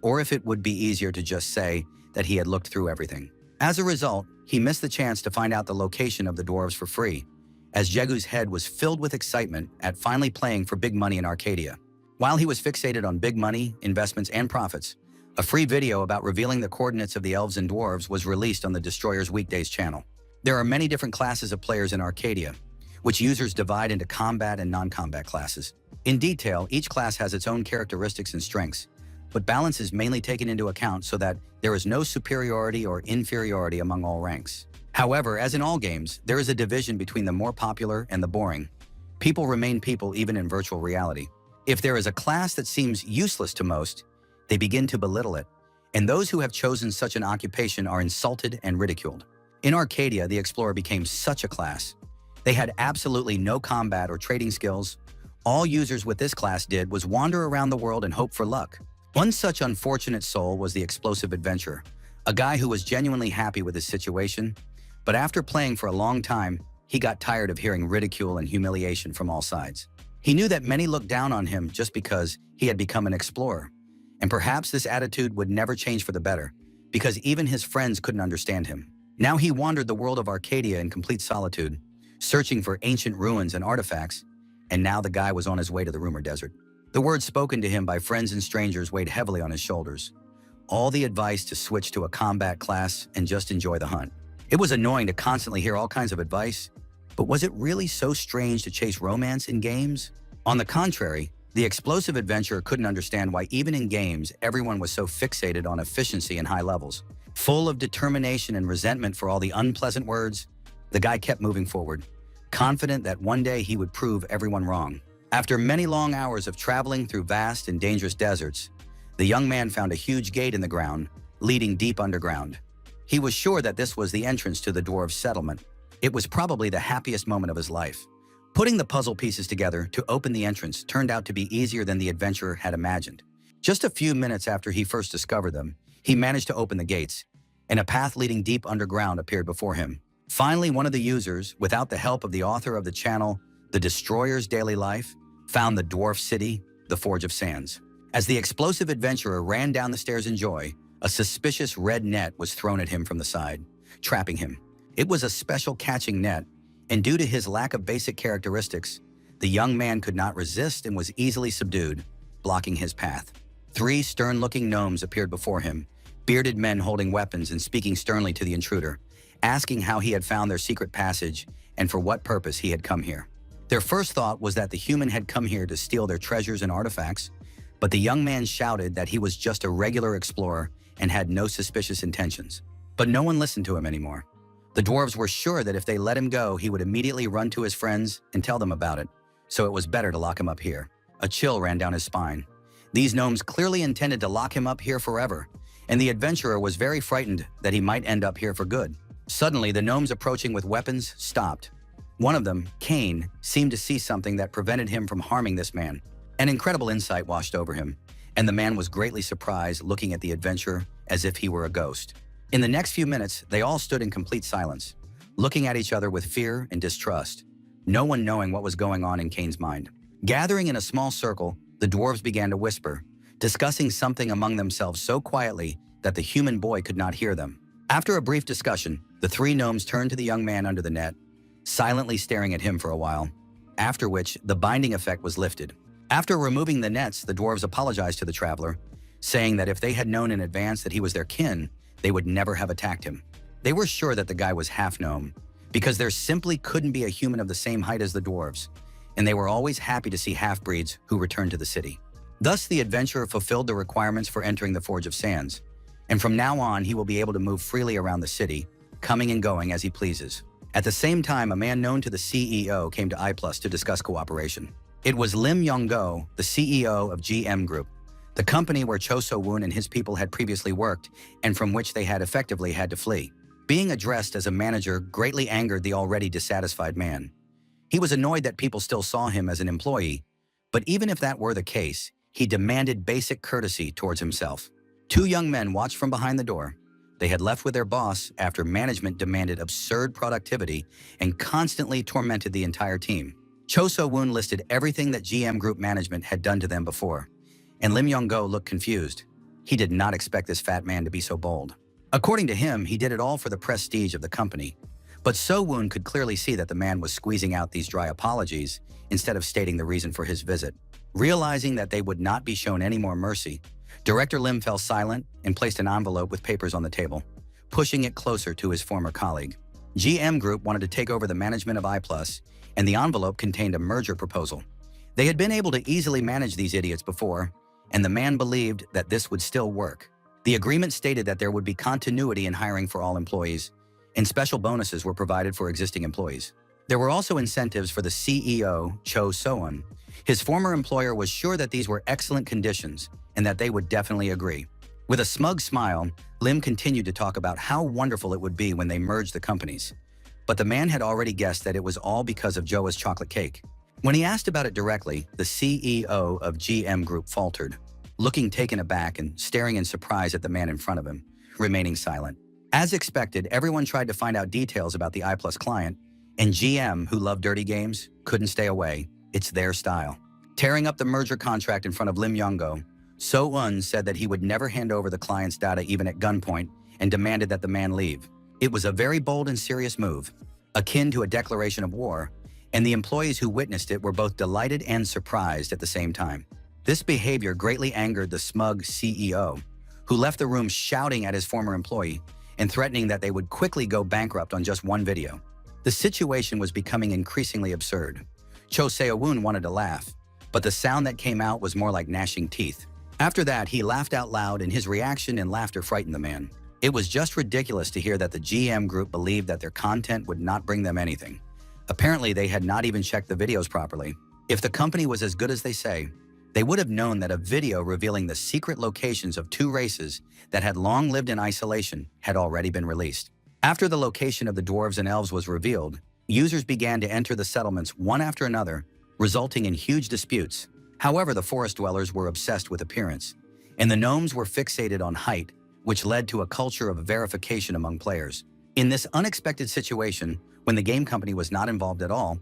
or if it would be easier to just say that he had looked through everything. As a result, he missed the chance to find out the location of the dwarves for free, as Jegu's head was filled with excitement at finally playing for big money in Arcadia. While he was fixated on big money, investments, and profits, a free video about revealing the coordinates of the elves and dwarves was released on the Destroyer's Weekdays channel. There are many different classes of players in Arcadia, which users divide into combat and non-combat classes. In detail, each class has its own characteristics and strengths, but balance is mainly taken into account so that there is no superiority or inferiority among all ranks. However, as in all games, there is a division between the more popular and the boring. People remain people even in virtual reality. If there is a class that seems useless to most, they begin to belittle it, and those who have chosen such an occupation are insulted and ridiculed. In Arcadia, the Explorer became such a class. They had absolutely no combat or trading skills. All users with this class did was wander around the world and hope for luck. One such unfortunate soul was the Explosive Adventurer, a guy who was genuinely happy with his situation, but after playing for a long time, he got tired of hearing ridicule and humiliation from all sides. He knew that many looked down on him just because he had become an explorer, and perhaps this attitude would never change for the better, because even his friends couldn't understand him. Now he wandered the world of Arcadia in complete solitude, searching for ancient ruins and artifacts, and now the guy was on his way to the Rumor Desert. The words spoken to him by friends and strangers weighed heavily on his shoulders. All the advice to switch to a combat class and just enjoy the hunt. It was annoying to constantly hear all kinds of advice, but was it really so strange to chase romance in games? On the contrary, the Explosive Adventurer couldn't understand why even in games everyone was so fixated on efficiency and high levels. Full of determination and resentment for all the unpleasant words, the guy kept moving forward, confident that one day he would prove everyone wrong. After many long hours of traveling through vast and dangerous deserts, the young man found a huge gate in the ground, leading deep underground. He was sure that this was the entrance to the dwarves' settlement. It was probably the happiest moment of his life. Putting the puzzle pieces together to open the entrance turned out to be easier than the adventurer had imagined. Just a few minutes after he first discovered them, he managed to open the gates, and a path leading deep underground appeared before him. Finally, one of the users, without the help of the author of the channel, The Destroyer's Daily Life, found the dwarf city, the Forge of Sands. As the Explosive Adventurer ran down the stairs in joy, a suspicious red net was thrown at him from the side, trapping him. It was a special catching net, and due to his lack of basic characteristics, the young man could not resist and was easily subdued, blocking his path. 3 stern-looking gnomes appeared before him, bearded men holding weapons and speaking sternly to the intruder, asking how he had found their secret passage and for what purpose he had come here. Their first thought was that the human had come here to steal their treasures and artifacts, but the young man shouted that he was just a regular explorer and had no suspicious intentions. But no one listened to him anymore. The dwarves were sure that if they let him go, he would immediately run to his friends and tell them about it, so it was better to lock him up here. A chill ran down his spine. These gnomes clearly intended to lock him up here forever, and the adventurer was very frightened that he might end up here for good. Suddenly, the gnomes approaching with weapons stopped. One of them, Cain, seemed to see something that prevented him from harming this man. An incredible insight washed over him, and the man was greatly surprised, looking at the adventurer as if he were a ghost. In the next few minutes, they all stood in complete silence, looking at each other with fear and distrust, no one knowing what was going on in Kane's mind. Gathering in a small circle, the dwarves began to whisper, discussing something among themselves so quietly that the human boy could not hear them. After a brief discussion, the three gnomes turned to the young man under the net, silently staring at him for a while, after which the binding effect was lifted. After removing the nets, the dwarves apologized to the traveler, saying that if they had known in advance that he was their kin, they would never have attacked him. They were sure that the guy was half-gnome, because there simply couldn't be a human of the same height as the dwarves, and they were always happy to see half-breeds who returned to the city. Thus, the adventurer fulfilled the requirements for entering the Forge of Sands, and from now on he will be able to move freely around the city, coming and going as he pleases. At the same time, a man known to the CEO came to I+ to discuss cooperation. It was Lim Yong-go, the CEO of GM Group, the company where Cho So-woon and his people had previously worked and from which they had effectively had to flee. Being addressed as a manager greatly angered the already dissatisfied man. He was annoyed that people still saw him as an employee, but even if that were the case, he demanded basic courtesy towards himself. Two young men watched from behind the door. They had left with their boss after management demanded absurd productivity and constantly tormented the entire team. Cho So-woon listed everything that GM Group management had done to them before, and Lim Yong-go looked confused. He did not expect this fat man to be so bold. According to him, he did it all for the prestige of the company, but So-woon could clearly see that the man was squeezing out these dry apologies instead of stating the reason for his visit. Realizing that they would not be shown any more mercy, Director Lim fell silent and placed an envelope with papers on the table, pushing it closer to his former colleague. GM Group wanted to take over the management of I+, and the envelope contained a merger proposal. They had been able to easily manage these idiots before, and the man believed that this would still work. The agreement stated that there would be continuity in hiring for all employees, and special bonuses were provided for existing employees. There were also incentives for the CEO, Cho So-woon. His former employer was sure that these were excellent conditions and that they would definitely agree. With a smug smile, Lim continued to talk about how wonderful it would be when they merged the companies. But the man had already guessed that it was all because of Joa's chocolate cake. When he asked about it directly, the CEO of GM Group faltered, looking taken aback and staring in surprise at the man in front of him, remaining silent. As expected, everyone tried to find out details about the I+ client, and GM, who loved dirty games, couldn't stay away. It's their style. Tearing up the merger contract in front of Lim Yong-go, So-woon said that he would never hand over the client's data even at gunpoint and demanded that the man leave. It was a very bold and serious move, akin to a declaration of war, and the employees who witnessed it were both delighted and surprised at the same time. This behavior greatly angered the smug CEO, who left the room shouting at his former employee and threatening that they would quickly go bankrupt on just one video. The situation was becoming increasingly absurd. Cho So-woon wanted to laugh, but the sound that came out was more like gnashing teeth. After that, he laughed out loud, and his reaction and laughter frightened the man. It was just ridiculous to hear that the GM Group believed that their content would not bring them anything. Apparently, they had not even checked the videos properly. If the company was as good as they say, they would have known that a video revealing the secret locations of two races that had long lived in isolation had already been released. After the location of the dwarves and elves was revealed, users began to enter the settlements one after another, resulting in huge disputes. However, the forest dwellers were obsessed with appearance, and the gnomes were fixated on height, which led to a culture of verification among players. In this unexpected situation, when the game company was not involved at all,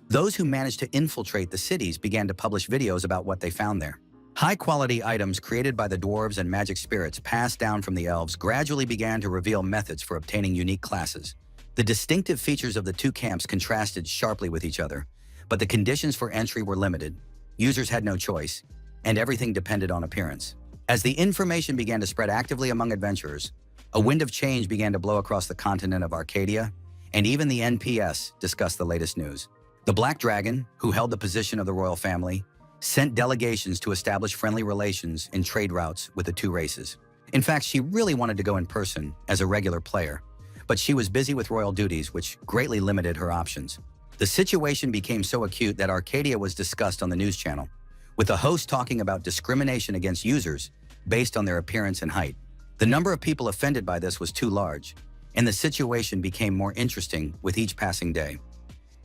those who managed to infiltrate the cities began to publish videos about what they found there. High-quality items created by the dwarves and magic spirits passed down from the elves gradually began to reveal methods for obtaining unique classes. The distinctive features of the two camps contrasted sharply with each other, but the conditions for entry were limited. Users had no choice, and everything depended on appearance. As the information began to spread actively among adventurers, a wind of change began to blow across the continent of Arcadia, and even the NPS discussed the latest news. The Black Dragon, who held the position of the royal family, sent delegations to establish friendly relations and trade routes with the two races. In fact, she really wanted to go in person as a regular player, but she was busy with royal duties, which greatly limited her options. The situation became so acute that Arcadia was discussed on the news channel, with the host talking about discrimination against users based on their appearance and height. The number of people offended by this was too large, and the situation became more interesting with each passing day.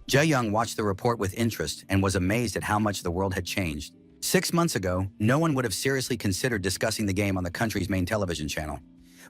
Jae-young watched the report with interest and was amazed at how much the world had changed. 6 months ago, no one would have seriously considered discussing the game on the country's main television channel.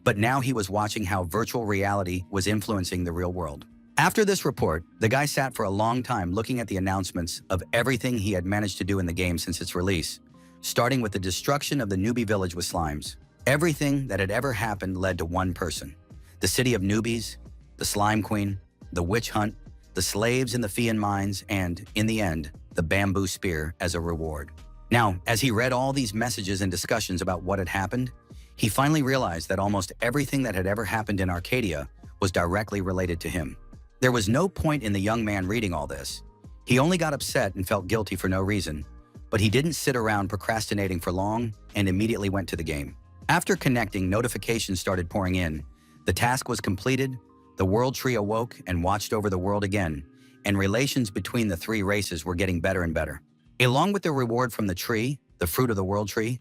But now he was watching how virtual reality was influencing the real world. After this report, the guy sat for a long time looking at the announcements of everything he had managed to do in the game since its release, starting with the destruction of the newbie village with slimes. Everything that had ever happened led to one person: the city of newbies, the slime queen, the witch hunt, the slaves in the Fian mines, and, in the end, the bamboo spear as a reward. Now, as he read all these messages and discussions about what had happened, he finally realized that almost everything that had ever happened in Arcadia was directly related to him. There was no point in the young man reading all this. He only got upset and felt guilty for no reason, but he didn't sit around procrastinating for long and immediately went to the game. After connecting, notifications started pouring in. The task was completed, the world tree awoke and watched over the world again, and relations between the three races were getting better and better. Along with the reward from the tree, the fruit of the world tree,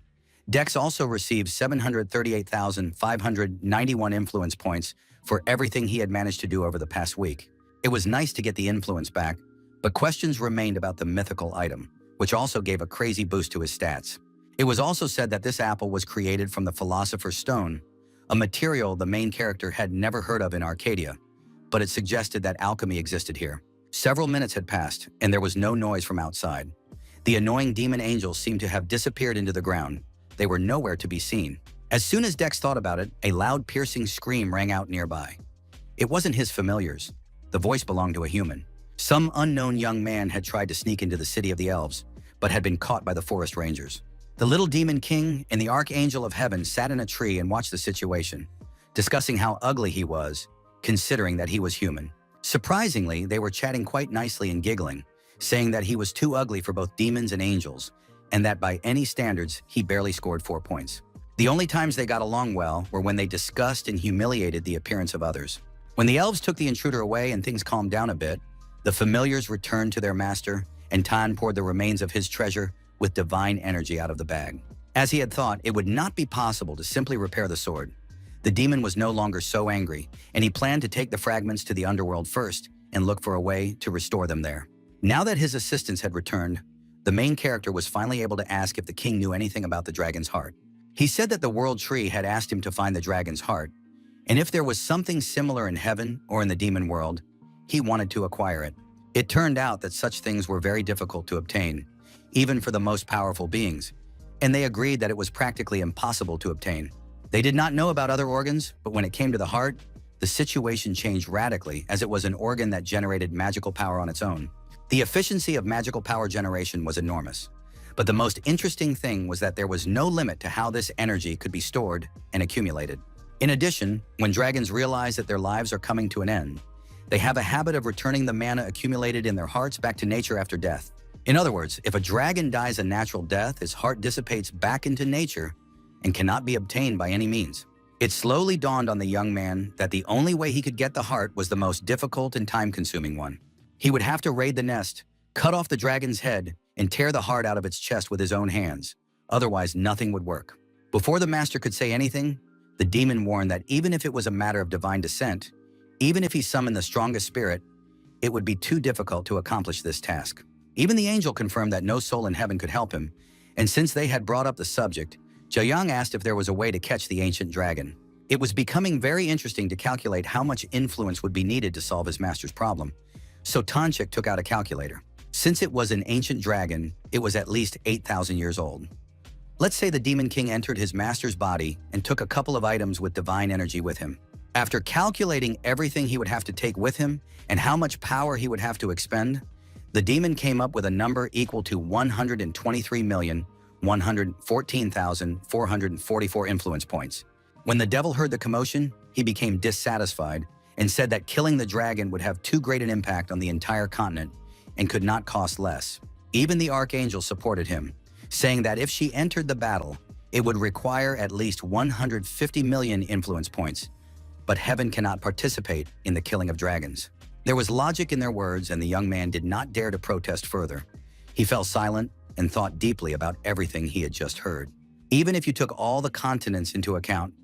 Dex also received 738,591 influence points for everything he had managed to do over the past week. It was nice to get the influence back, but questions remained about the mythical item, which also gave a crazy boost to his stats. It was also said that this apple was created from the Philosopher's Stone, a material the main character had never heard of in Arcadia, but it suggested that alchemy existed here. Several minutes had passed, and there was no noise from outside. The annoying demon angels seemed to have disappeared into the ground. They were nowhere to be seen. As soon as Dex thought about it, a loud, piercing scream rang out nearby. It wasn't his familiars. The voice belonged to a human. Some unknown young man had tried to sneak into the city of the elves, but had been caught by the forest rangers. The little demon king and the archangel of heaven sat in a tree and watched the situation, discussing how ugly he was, considering that he was human. Surprisingly, they were chatting quite nicely and giggling, saying that he was too ugly for both demons and angels, and that by any standards, he barely scored 4 points. The only times they got along well were when they discussed and humiliated the appearance of others. When the elves took the intruder away and things calmed down a bit, the familiars returned to their master, and Tan poured the remains of his treasure with divine energy out of the bag. As he had thought, it would not be possible to simply repair the sword. The demon was no longer so angry, and he planned to take the fragments to the underworld first and look for a way to restore them there. Now that his assistants had returned, the main character was finally able to ask if the king knew anything about the dragon's heart. He said that the world tree had asked him to find the dragon's heart, and if there was something similar in heaven or in the demon world, he wanted to acquire it. It turned out that such things were very difficult to obtain, even for the most powerful beings, and they agreed that it was practically impossible to obtain. They did not know about other organs, but when it came to the heart, the situation changed radically, as it was an organ that generated magical power on its own. The efficiency of magical power generation was enormous. But the most interesting thing was that there was no limit to how this energy could be stored and accumulated. In addition, when dragons realize that their lives are coming to an end, they have a habit of returning the mana accumulated in their hearts back to nature after death. In other words, if a dragon dies a natural death, his heart dissipates back into nature and cannot be obtained by any means. It slowly dawned on the young man that the only way he could get the heart was the most difficult and time-consuming one. He would have to raid the nest, cut off the dragon's head, and tear the heart out of its chest with his own hands. Otherwise, nothing would work. Before the master could say anything, the demon warned that even if it was a matter of divine descent, even if he summoned the strongest spirit, it would be too difficult to accomplish this task. Even the angel confirmed that no soul in heaven could help him, and since they had brought up the subject, Jiayang asked if there was a way to catch the ancient dragon. It was becoming very interesting to calculate how much influence would be needed to solve his master's problem, so Tanchik took out a calculator. Since it was an ancient dragon, it was at least 8,000 years old. Let's say the Demon King entered his master's body and took a couple of items with divine energy with him. After calculating everything he would have to take with him and how much power he would have to expend, the demon came up with a number equal to 123,114,444 influence points. When the devil heard the commotion, he became dissatisfied and said that killing the dragon would have too great an impact on the entire continent and could not cost less. Even the archangel supported him, saying that if she entered the battle, it would require at least 150 million influence points, but heaven cannot participate in the killing of dragons. There was logic in their words, and the young man did not dare to protest further. He fell silent and thought deeply about everything he had just heard. Even if you took all the continents into account,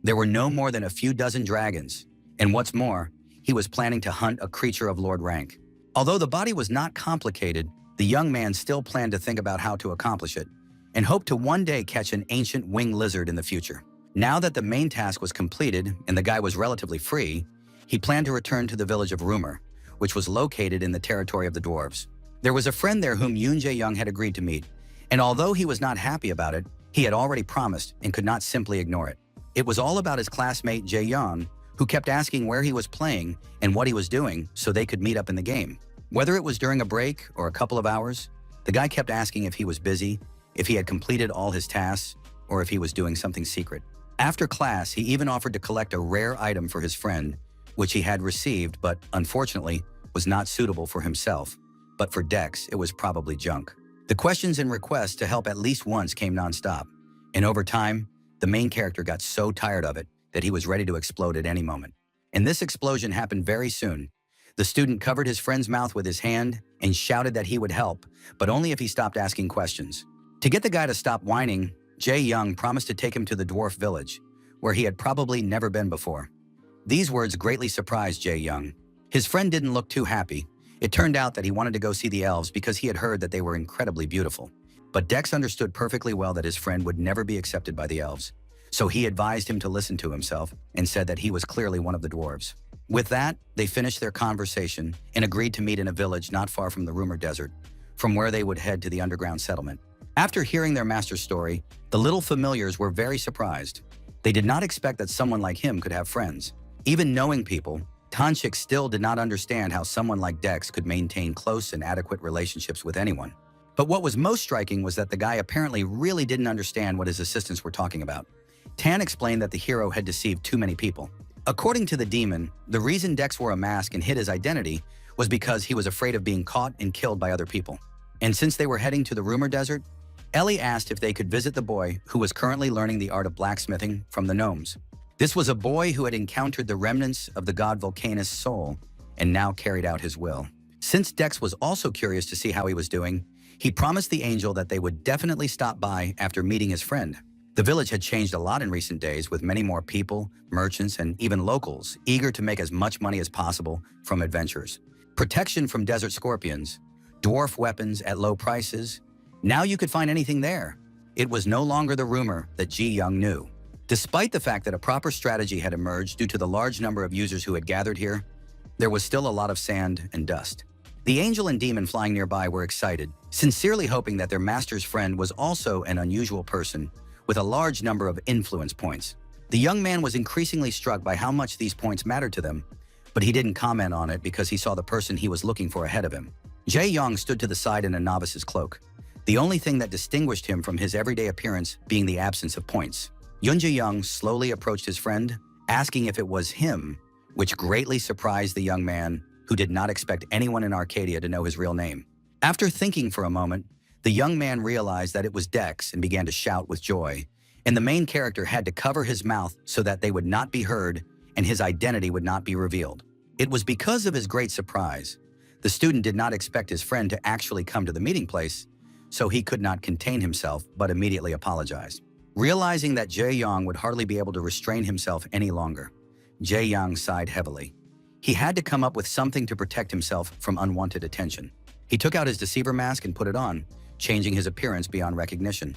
there were no more than a few dozen dragons, and what's more, he was planning to hunt a creature of lord rank. Although the body was not complicated, the young man still planned to think about how to accomplish it, and hoped to one day catch an ancient winged lizard in the future. Now that the main task was completed and the guy was relatively free, he planned to return to the village of Rumor, which was located in the territory of the dwarves. There was a friend there whom Yoon Jae-young had agreed to meet, and although he was not happy about it, he had already promised and could not simply ignore it. It was all about his classmate Jae-young, who kept asking where he was playing and what he was doing so they could meet up in the game. Whether it was during a break or a couple of hours, the guy kept asking if he was busy, if he had completed all his tasks, or if he was doing something secret. After class, he even offered to collect a rare item for his friend, which he had received but, unfortunately, was not suitable for himself. But for Dex, it was probably junk. The questions and requests to help at least once came nonstop, and over time, the main character got so tired of it that he was ready to explode at any moment. And this explosion happened very soon. The student covered his friend's mouth with his hand and shouted that he would help, but only if he stopped asking questions. To get the guy to stop whining, Jae-young promised to take him to the dwarf village, where he had probably never been before. These words greatly surprised Jae-young. His friend didn't look too happy. It turned out that he wanted to go see the elves because he had heard that they were incredibly beautiful. But Dex understood perfectly well that his friend would never be accepted by the elves. So he advised him to listen to himself and said that he was clearly one of the dwarves. With that, they finished their conversation and agreed to meet in a village not far from the Rumor Desert, from where they would head to the underground settlement. After hearing their master's story, the little familiars were very surprised. They did not expect that someone like him could have friends. Even knowing people, Tanchik still did not understand how someone like Dex could maintain close and adequate relationships with anyone. But what was most striking was that the guy apparently really didn't understand what his assistants were talking about. Tan explained that the hero had deceived too many people. According to the demon, the reason Dex wore a mask and hid his identity was because he was afraid of being caught and killed by other people. And since they were heading to the Rumor Desert, Ellie asked if they could visit the boy who was currently learning the art of blacksmithing from the gnomes. This was a boy who had encountered the remnants of the god Volcanus' soul and now carried out his will. Since Dex was also curious to see how he was doing, he promised the angel that they would definitely stop by after meeting his friend. The village had changed a lot in recent days, with many more people, merchants, and even locals eager to make as much money as possible from adventures. Protection from desert scorpions, dwarf weapons at low prices. Now you could find anything there. It was no longer the rumor that Ji-young knew. Despite the fact that a proper strategy had emerged due to the large number of users who had gathered here, there was still a lot of sand and dust. The angel and demon flying nearby were excited, sincerely hoping that their master's friend was also an unusual person with a large number of influence points. The young man was increasingly struck by how much these points mattered to them, but he didn't comment on it because he saw the person he was looking for ahead of him. Jae-young stood to the side in a novice's cloak, the only thing that distinguished him from his everyday appearance being the absence of points. Yoon Jae-young slowly approached his friend, asking if it was him, which greatly surprised the young man, who did not expect anyone in Arcadia to know his real name. After thinking for a moment, the young man realized that it was Dex and began to shout with joy, and the main character had to cover his mouth so that they would not be heard and his identity would not be revealed. It was because of his great surprise. The student did not expect his friend to actually come to the meeting place, so he could not contain himself but immediately apologized. Realizing that Jae-young would hardly be able to restrain himself any longer, Jae-young sighed heavily. He had to come up with something to protect himself from unwanted attention. He took out his deceiver mask and put it on, changing his appearance beyond recognition,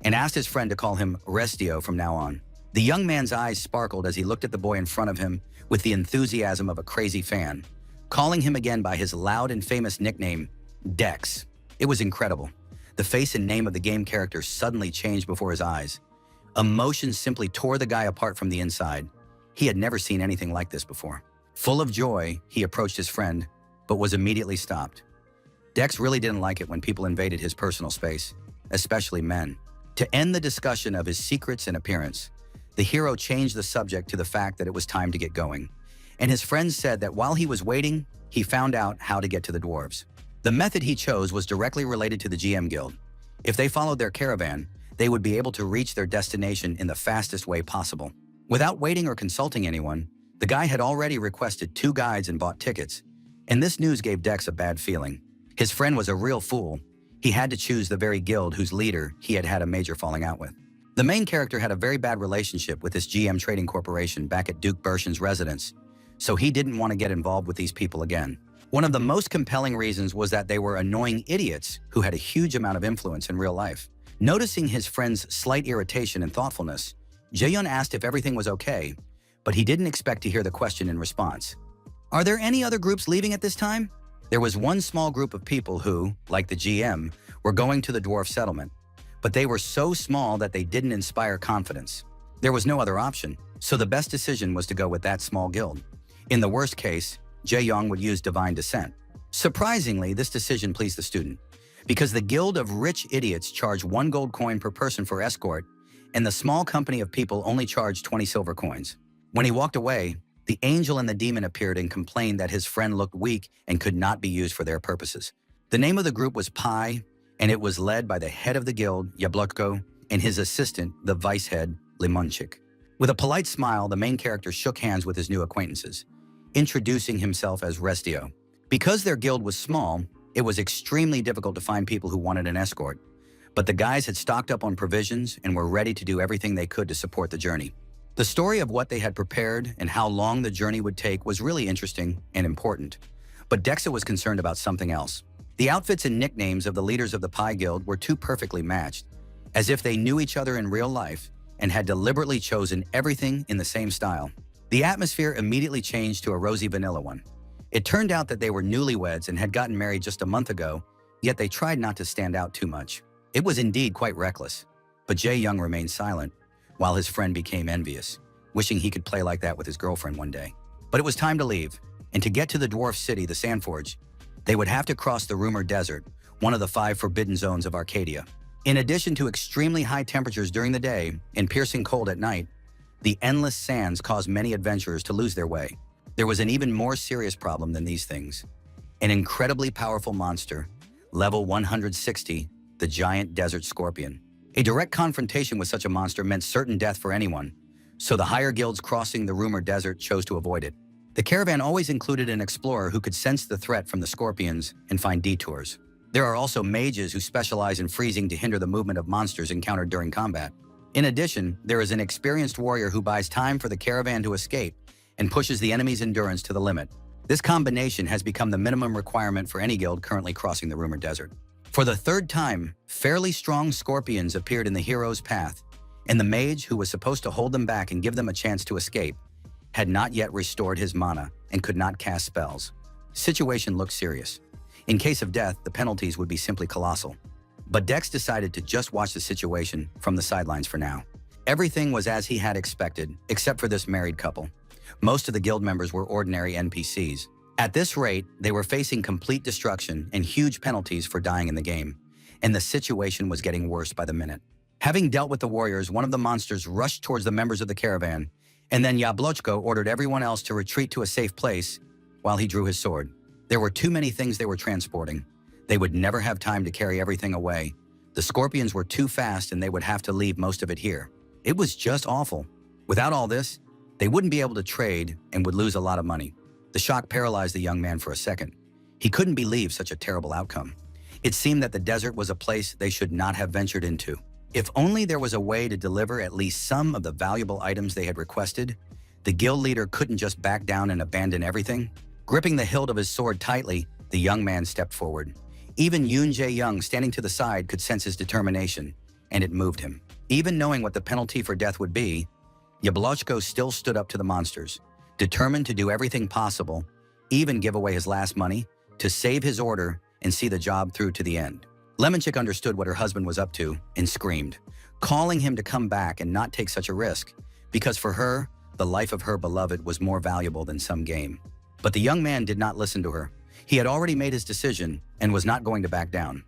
and asked his friend to call him Restio from now on. The young man's eyes sparkled as he looked at the boy in front of him with the enthusiasm of a crazy fan, calling him again by his loud and famous nickname, Dex. It was incredible. The face and name of the game character suddenly changed before his eyes. Emotion simply tore the guy apart from the inside. He had never seen anything like this before. Full of joy, he approached his friend, but was immediately stopped. Dex really didn't like it when people invaded his personal space, especially men. To end the discussion of his secrets and appearance, the hero changed the subject to the fact that it was time to get going, and his friend said that while he was waiting, he found out how to get to the dwarves. The method he chose was directly related to the GM Guild. If they followed their caravan, they would be able to reach their destination in the fastest way possible. Without waiting or consulting anyone, the guy had already requested 2 guides and bought tickets, and this news gave Dex a bad feeling. His friend was a real fool. He had to choose the very guild whose leader he had had a major falling out with. The main character had a very bad relationship with this GM trading corporation back at Duke Bershin's residence, so he didn't want to get involved with these people again. One of the most compelling reasons was that they were annoying idiots who had a huge amount of influence in real life. Noticing his friend's slight irritation and thoughtfulness, Jae-yun asked if everything was okay, but he didn't expect to hear the question in response. Are there any other groups leaving at this time? There was one small group of people who, like the GM, were going to the dwarf settlement, but they were so small that they didn't inspire confidence. There was no other option, so the best decision was to go with that small guild. In the worst case, Jae-young would use divine descent. Surprisingly, this decision pleased the student, because the guild of rich idiots charged 1 gold coin per person for escort, and the small company of people only charged 20 silver coins. When he walked away, the angel and the demon appeared and complained that his friend looked weak and could not be used for their purposes. The name of the group was Pi, and it was led by the head of the guild, Yablotko, and his assistant, the vice head, Limonchik. With a polite smile, the main character shook hands with his new acquaintances, introducing himself as Restio. Because their guild was small, it was extremely difficult to find people who wanted an escort, but the guys had stocked up on provisions and were ready to do everything they could to support the journey. The story of what they had prepared and how long the journey would take was really interesting and important, but Dexa was concerned about something else. The outfits and nicknames of the leaders of the Pi Guild were too perfectly matched, as if they knew each other in real life and had deliberately chosen everything in the same style. The atmosphere immediately changed to a rosy vanilla one. It turned out that they were newlyweds and had gotten married just a month ago, yet they tried not to stand out too much. It was indeed quite reckless, but Jae-young remained silent, while his friend became envious, wishing he could play like that with his girlfriend one day. But it was time to leave, and to get to the dwarf city, the Sandforge, they would have to cross the rumored desert, one of the 5 forbidden zones of Arcadia. In addition to extremely high temperatures during the day and piercing cold at night, the endless sands caused many adventurers to lose their way. There was an even more serious problem than these things. An incredibly powerful monster, level 160, the giant desert scorpion. A direct confrontation with such a monster meant certain death for anyone, so the higher guilds crossing the rumored desert chose to avoid it. The caravan always included an explorer who could sense the threat from the scorpions and find detours. There are also mages who specialize in freezing to hinder the movement of monsters encountered during combat. In addition, there is an experienced warrior who buys time for the caravan to escape and pushes the enemy's endurance to the limit. This combination has become the minimum requirement for any guild currently crossing the rumored desert. For the 3rd time, fairly strong scorpions appeared in the hero's path, and the mage who was supposed to hold them back and give them a chance to escape had not yet restored his mana and could not cast spells. Situation looked serious. In case of death, the penalties would be simply colossal. But Dex decided to just watch the situation from the sidelines for now. Everything was as he had expected, except for this married couple. Most of the guild members were ordinary NPCs. At this rate, they were facing complete destruction and huge penalties for dying in the game, and the situation was getting worse by the minute. Having dealt with the warriors, one of the monsters rushed towards the members of the caravan, and then Yablotko ordered everyone else to retreat to a safe place while he drew his sword. There were too many things they were transporting. They would never have time to carry everything away. The scorpions were too fast and they would have to leave most of it here. It was just awful. Without all this, they wouldn't be able to trade and would lose a lot of money. The shock paralyzed the young man for a second. He couldn't believe such a terrible outcome. It seemed that the desert was a place they should not have ventured into. If only there was a way to deliver at least some of the valuable items they had requested, the guild leader couldn't just back down and abandon everything. Gripping the hilt of his sword tightly, the young man stepped forward. Even Yoon Jae-young, standing to the side, could sense his determination, and it moved him. Even knowing what the penalty for death would be, Yablotko still stood up to the monsters, determined to do everything possible, even give away his last money, to save his order and see the job through to the end. Lemonchik understood what her husband was up to and screamed, calling him to come back and not take such a risk, because for her, the life of her beloved was more valuable than some game. But the young man did not listen to her. He had already made his decision and was not going to back down.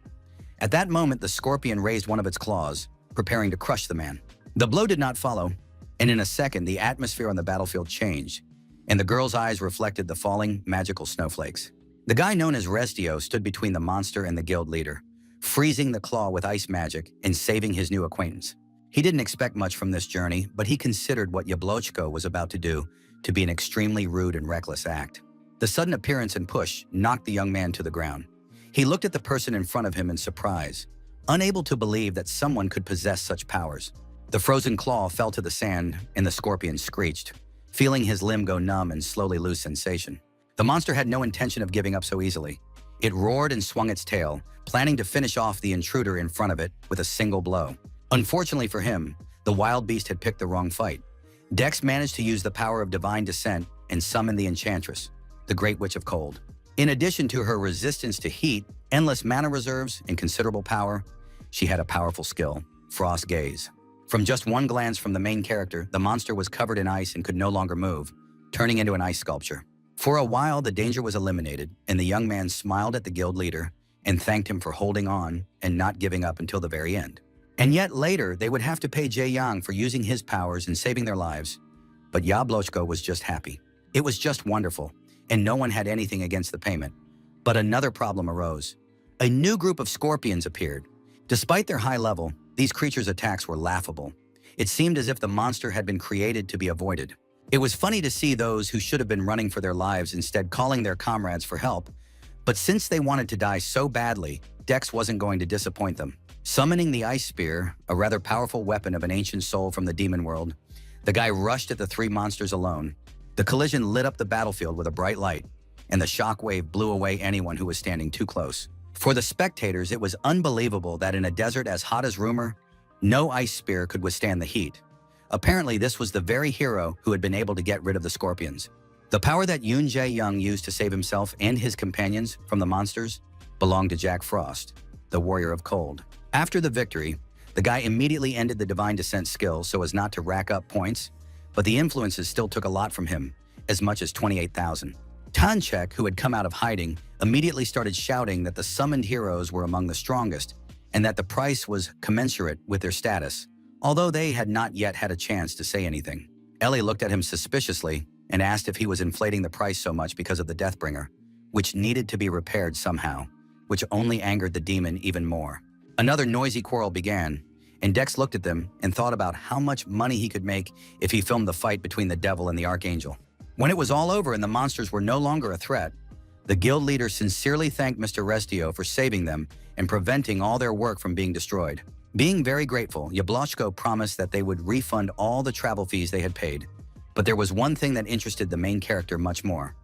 At that moment, the scorpion raised one of its claws, preparing to crush the man. The blow did not follow, and in a second, the atmosphere on the battlefield changed, and the girl's eyes reflected the falling magical snowflakes. The guy known as Restio stood between the monster and the guild leader, freezing the claw with ice magic and saving his new acquaintance. He didn't expect much from this journey, but he considered what Yablotko was about to do to be an extremely rude and reckless act. The sudden appearance and push knocked the young man to the ground. He looked at the person in front of him in surprise, unable to believe that someone could possess such powers. The frozen claw fell to the sand and the scorpion screeched, feeling his limb go numb and slowly lose sensation. The monster had no intention of giving up so easily. It roared and swung its tail, planning to finish off the intruder in front of it with a single blow. Unfortunately for him, the wild beast had picked the wrong fight. Dex managed to use the power of divine descent and summon the Enchantress, the Great Witch of Cold. In addition to her resistance to heat, endless mana reserves, and considerable power, she had a powerful skill, Frost Gaze. From just one glance from the main character, the monster was covered in ice and could no longer move, turning into an ice sculpture. For a while, the danger was eliminated, and the young man smiled at the guild leader and thanked him for holding on and not giving up until the very end. And yet later, they would have to pay Jae Yang for using his powers and saving their lives. But Yablochko was just happy. It was just wonderful, and no one had anything against the payment. But another problem arose. A new group of scorpions appeared. Despite their high level, these creatures' attacks were laughable. It seemed as if the monster had been created to be avoided. It was funny to see those who should have been running for their lives instead calling their comrades for help. But since they wanted to die so badly, Dex wasn't going to disappoint them. Summoning the Ice Spear, a rather powerful weapon of an ancient soul from the demon world, the guy rushed at the three monsters alone. The collision lit up the battlefield with a bright light, and the shockwave blew away anyone who was standing too close. For the spectators, it was unbelievable that in a desert as hot as Rumor, no Ice Spear could withstand the heat. Apparently, this was the very hero who had been able to get rid of the scorpions. The power that Yoon Jae-young used to save himself and his companions from the monsters belonged to Jack Frost, the Warrior of Cold. After the victory, the guy immediately ended the Divine Descent skill so as not to rack up points, but the influences still took a lot from him, as much as 28,000. Tanchek, who had come out of hiding, immediately started shouting that the summoned heroes were among the strongest and that the price was commensurate with their status, although they had not yet had a chance to say anything. Ellie looked at him suspiciously and asked if he was inflating the price so much because of the Deathbringer, which needed to be repaired somehow, which only angered the demon even more. Another noisy quarrel began, and Dex looked at them and thought about how much money he could make if he filmed the fight between the devil and the archangel. When it was all over and the monsters were no longer a threat, the guild leader sincerely thanked Mr. Restio for saving them and preventing all their work from being destroyed. Being very grateful, Yablochko promised that they would refund all the travel fees they had paid. But there was one thing that interested the main character much more.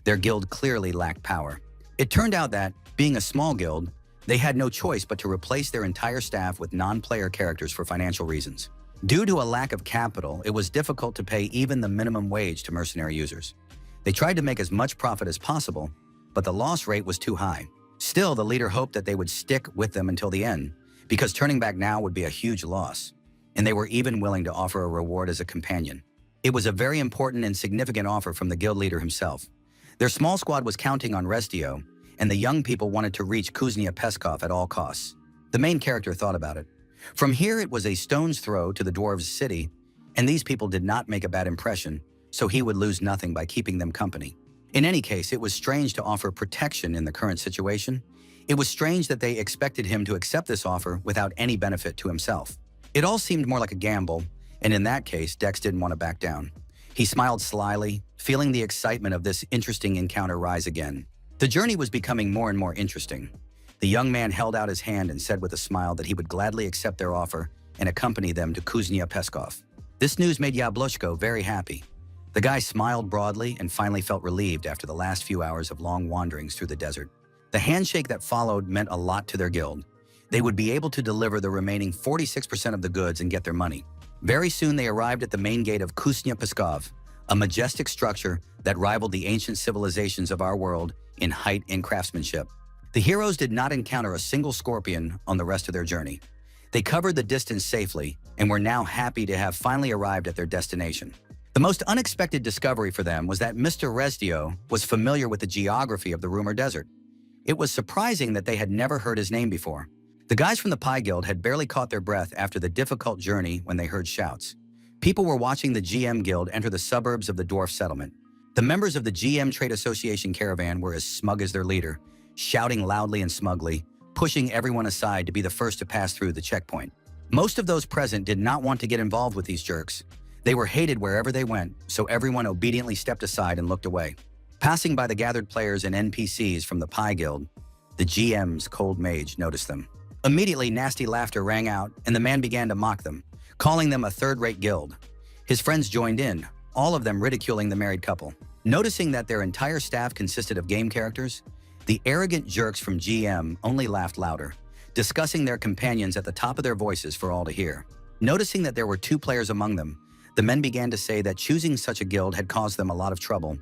Their guild clearly lacked power. It turned out that, being a small guild, they had no choice but to replace their entire staff with non-player characters for financial reasons. Due to a lack of capital, it was difficult to pay even the minimum wage to mercenary users. They tried to make as much profit as possible, but the loss rate was too high. Still, the leader hoped that they would stick with them until the end, because turning back now would be a huge loss, and they were even willing to offer a reward as a companion. It was a very important and significant offer from the guild leader himself. Their small squad was counting on Restio, and the young people wanted to reach Kuznia Peskov at all costs. The main character thought about it. From here, it was a stone's throw to the dwarves' city, and these people did not make a bad impression, so he would lose nothing by keeping them company. In any case, it was strange to offer protection in the current situation. It was strange that they expected him to accept this offer without any benefit to himself. It all seemed more like a gamble, and in that case, Dex didn't want to back down. He smiled slyly, feeling the excitement of this interesting encounter rise again. The journey was becoming more and more interesting. The young man held out his hand and said with a smile that he would gladly accept their offer and accompany them to Kuznia Peskov. This news made Yablochko very happy. The guy smiled broadly and finally felt relieved after the last few hours of long wanderings through the desert. The handshake that followed meant a lot to their guild. They would be able to deliver the remaining 46% of the goods and get their money. Very soon they arrived at the main gate of Kuznia Peskov, a majestic structure that rivaled the ancient civilizations of our world in height and craftsmanship. The heroes did not encounter a single scorpion on the rest of their journey. They covered the distance safely and were now happy to have finally arrived at their destination. The most unexpected discovery for them was that Mr. Restio was familiar with the geography of the Rumor Desert. It was surprising that they had never heard his name before. The guys from the Pie Guild had barely caught their breath after the difficult journey when they heard shouts. People were watching the GM Guild enter the suburbs of the dwarf settlement. The members of the GM Trade Association caravan were as smug as their leader, shouting loudly and smugly, pushing everyone aside to be the first to pass through the checkpoint. Most of those present did not want to get involved with these jerks. They were hated wherever they went, so everyone obediently stepped aside and looked away. Passing by the gathered players and NPCs from the Pie Guild, the GM's cold mage noticed them. Immediately, nasty laughter rang out, and the man began to mock them, calling them a third-rate guild. His friends joined in, all of them ridiculing the married couple. Noticing that their entire staff consisted of game characters, The arrogant jerks from GM only laughed louder, discussing their companions at the top of their voices for all to hear. Noticing that there were 2 players among them, the men began to say that choosing such a guild had caused them a lot of trouble,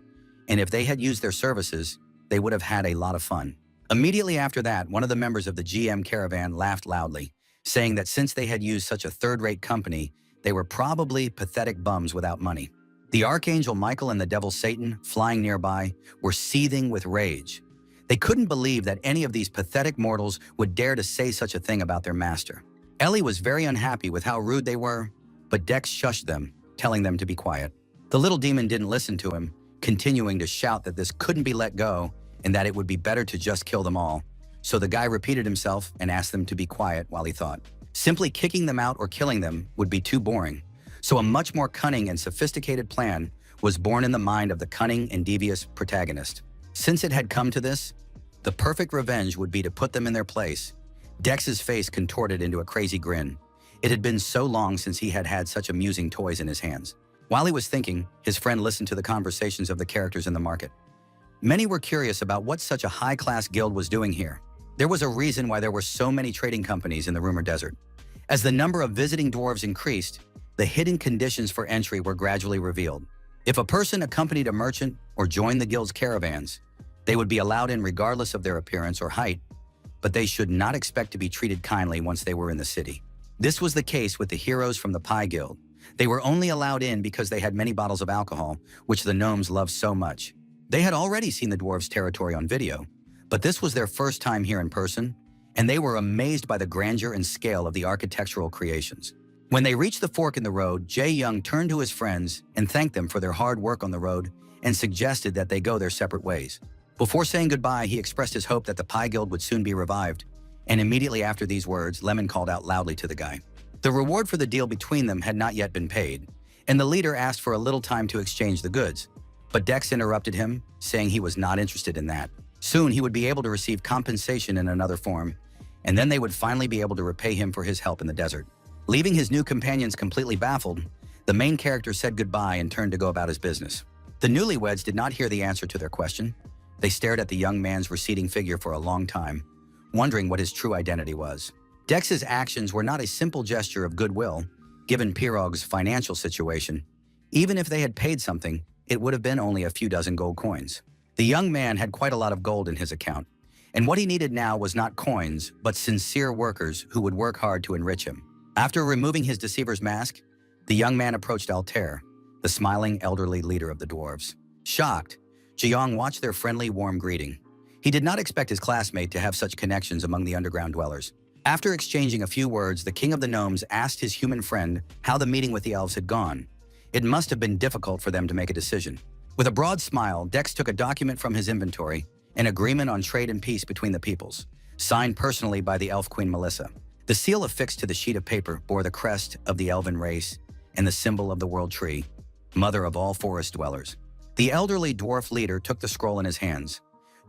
and if they had used their services, they would have had a lot of fun. Immediately after that, one of the members of the GM caravan laughed loudly, saying that since they had used such a third-rate company, they were probably pathetic bums without money. The Archangel Michael and the Devil Satan, flying nearby, were seething with rage. They couldn't believe that any of these pathetic mortals would dare to say such a thing about their master. Ellie was very unhappy with how rude they were, but Dex shushed them, telling them to be quiet. The little demon didn't listen to him, continuing to shout that this couldn't be let go and that it would be better to just kill them all. So the guy repeated himself and asked them to be quiet while he thought. Simply kicking them out or killing them would be too boring. So a much more cunning and sophisticated plan was born in the mind of the cunning and devious protagonist. Since it had come to this, the perfect revenge would be to put them in their place. Dex's face contorted into a crazy grin. It had been so long since he had had such amusing toys in his hands. While he was thinking, his friend listened to the conversations of the characters in the market. Many were curious about what such a high-class guild was doing here. There was a reason why there were so many trading companies in the Rumor Desert. As the number of visiting dwarves increased, the hidden conditions for entry were gradually revealed. If a person accompanied a merchant or joined the guild's caravans, they would be allowed in regardless of their appearance or height, but they should not expect to be treated kindly once they were in the city. This was the case with the heroes from the Pie Guild. They were only allowed in because they had many bottles of alcohol, which the gnomes loved so much. They had already seen the dwarves' territory on video, but this was their first time here in person, and they were amazed by the grandeur and scale of the architectural creations. When they reached the fork in the road, Jae Young turned to his friends and thanked them for their hard work on the road and suggested that they go their separate ways. Before saying goodbye, he expressed his hope that the Pie Guild would soon be revived, and immediately after these words, Lemon called out loudly to the guy. The reward for the deal between them had not yet been paid, and the leader asked for a little time to exchange the goods. But Dex interrupted him, saying he was not interested in that. Soon he would be able to receive compensation in another form, and then they would finally be able to repay him for his help in the desert. Leaving his new companions completely baffled, the main character said goodbye and turned to go about his business. The newlyweds did not hear the answer to their question. They stared at the young man's receding figure for a long time, wondering what his true identity was. Dex's actions were not a simple gesture of goodwill, given Pirog's financial situation. Even if they had paid something, it would have been only a few dozen gold coins. The young man had quite a lot of gold in his account, and what he needed now was not coins, but sincere workers who would work hard to enrich him. After removing his deceiver's mask, the young man approached Altair, the smiling elderly leader of the dwarves. Shocked, Jeong watched their friendly, warm greeting. He did not expect his classmate to have such connections among the underground dwellers. After exchanging a few words, the king of the gnomes asked his human friend how the meeting with the elves had gone. It must have been difficult for them to make a decision. With a broad smile, Dex took a document from his inventory, an agreement on trade and peace between the peoples, signed personally by the elf queen Melissa. The seal affixed to the sheet of paper bore the crest of the elven race and the symbol of the world tree, mother of all forest dwellers. The elderly dwarf leader took the scroll in his hands,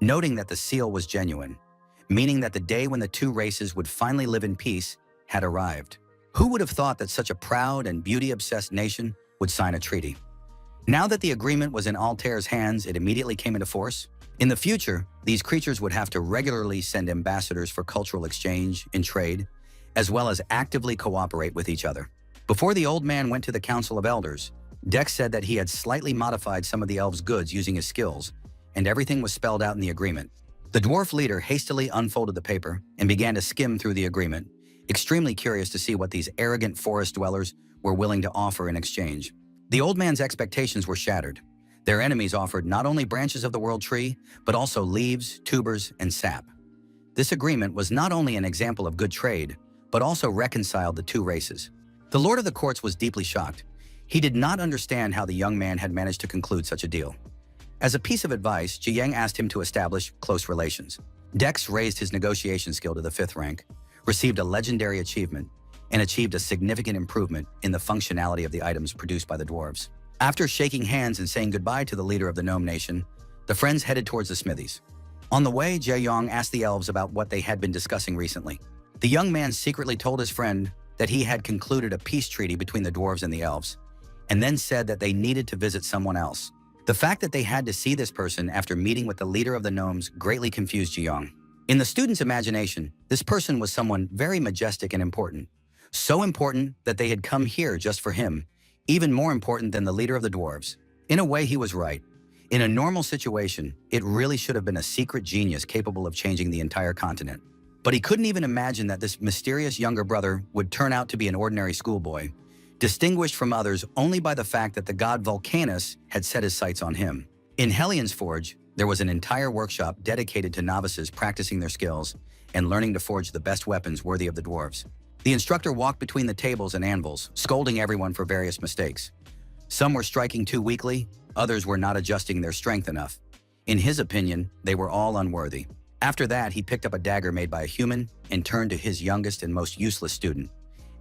noting that the seal was genuine, meaning that the day when the two races would finally live in peace had arrived. Who would have thought that such a proud and beauty-obsessed nation would sign a treaty? Now that the agreement was in Altair's hands, it immediately came into force. In the future, these creatures would have to regularly send ambassadors for cultural exchange and trade, as well as actively cooperate with each other. Before the old man went to the Council of Elders, Dex said that he had slightly modified some of the elves' goods using his skills, and everything was spelled out in the agreement. The dwarf leader hastily unfolded the paper and began to skim through the agreement, extremely curious to see what these arrogant forest dwellers were willing to offer in exchange. The old man's expectations were shattered. Their enemies offered not only branches of the world tree, but also leaves, tubers, and sap. This agreement was not only an example of good trade, but also reconciled the two races. The Lord of the Courts was deeply shocked. He did not understand how the young man had managed to conclude such a deal. As a piece of advice, Jiang asked him to establish close relations. Dex raised his negotiation skill to the 5th rank, received a legendary achievement, and achieved a significant improvement in the functionality of the items produced by the dwarves. After shaking hands and saying goodbye to the leader of the Gnome Nation, the friends headed towards the smithies. On the way, Jae-yong asked the elves about what they had been discussing recently. The young man secretly told his friend that he had concluded a peace treaty between the dwarves and the elves, and then said that they needed to visit someone else. The fact that they had to see this person after meeting with the leader of the gnomes greatly confused Ji-young. In the student's imagination, this person was someone very majestic and important. So important that they had come here just for him, even more important than the leader of the dwarves. In a way, he was right. In a normal situation, it really should have been a secret genius capable of changing the entire continent. But he couldn't even imagine that this mysterious younger brother would turn out to be an ordinary schoolboy, distinguished from others only by the fact that the god Vulcanus had set his sights on him. In Hellion's Forge, there was an entire workshop dedicated to novices practicing their skills and learning to forge the best weapons worthy of the dwarves. The instructor walked between the tables and anvils, scolding everyone for various mistakes. Some were striking too weakly, others were not adjusting their strength enough. In his opinion, they were all unworthy. After that, he picked up a dagger made by a human and turned to his youngest and most useless student,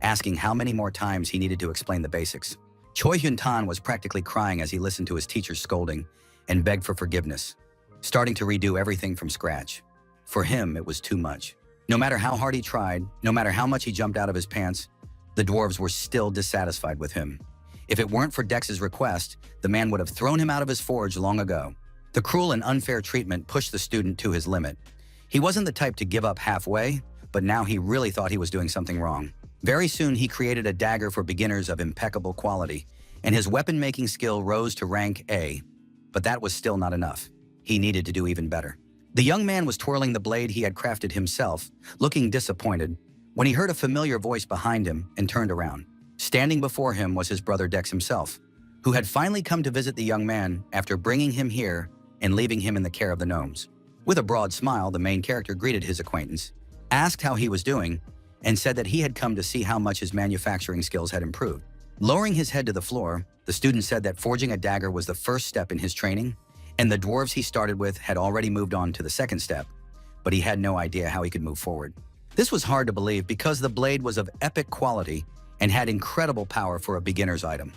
asking how many more times he needed to explain the basics. Choi Hyun-tan was practically crying as he listened to his teacher's scolding and begged for forgiveness, starting to redo everything from scratch. For him, it was too much. No matter how hard he tried, no matter how much he jumped out of his pants, the dwarves were still dissatisfied with him. If it weren't for Dex's request, the man would have thrown him out of his forge long ago. The cruel and unfair treatment pushed the student to his limit. He wasn't the type to give up halfway, but now he really thought he was doing something wrong. Very soon, he created a dagger for beginners of impeccable quality, and his weapon-making skill rose to rank A. But that was still not enough. He needed to do even better. The young man was twirling the blade he had crafted himself, looking disappointed, when he heard a familiar voice behind him and turned around. Standing before him was his brother Dex himself, who had finally come to visit the young man after bringing him here and leaving him in the care of the gnomes. With a broad smile, the main character greeted his acquaintance, asked how he was doing, and said that he had come to see how much his manufacturing skills had improved. Lowering his head to the floor, the student said that forging a dagger was the first step in his training, and the dwarves he started with had already moved on to the second step, but he had no idea how he could move forward. This was hard to believe because the blade was of epic quality and had incredible power for a beginner's item.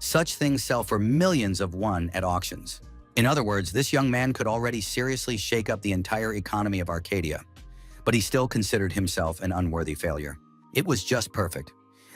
Such things sell for millions of won at auctions. In other words, this young man could already seriously shake up the entire economy of Arcadia, but he still considered himself an unworthy failure. It was just perfect.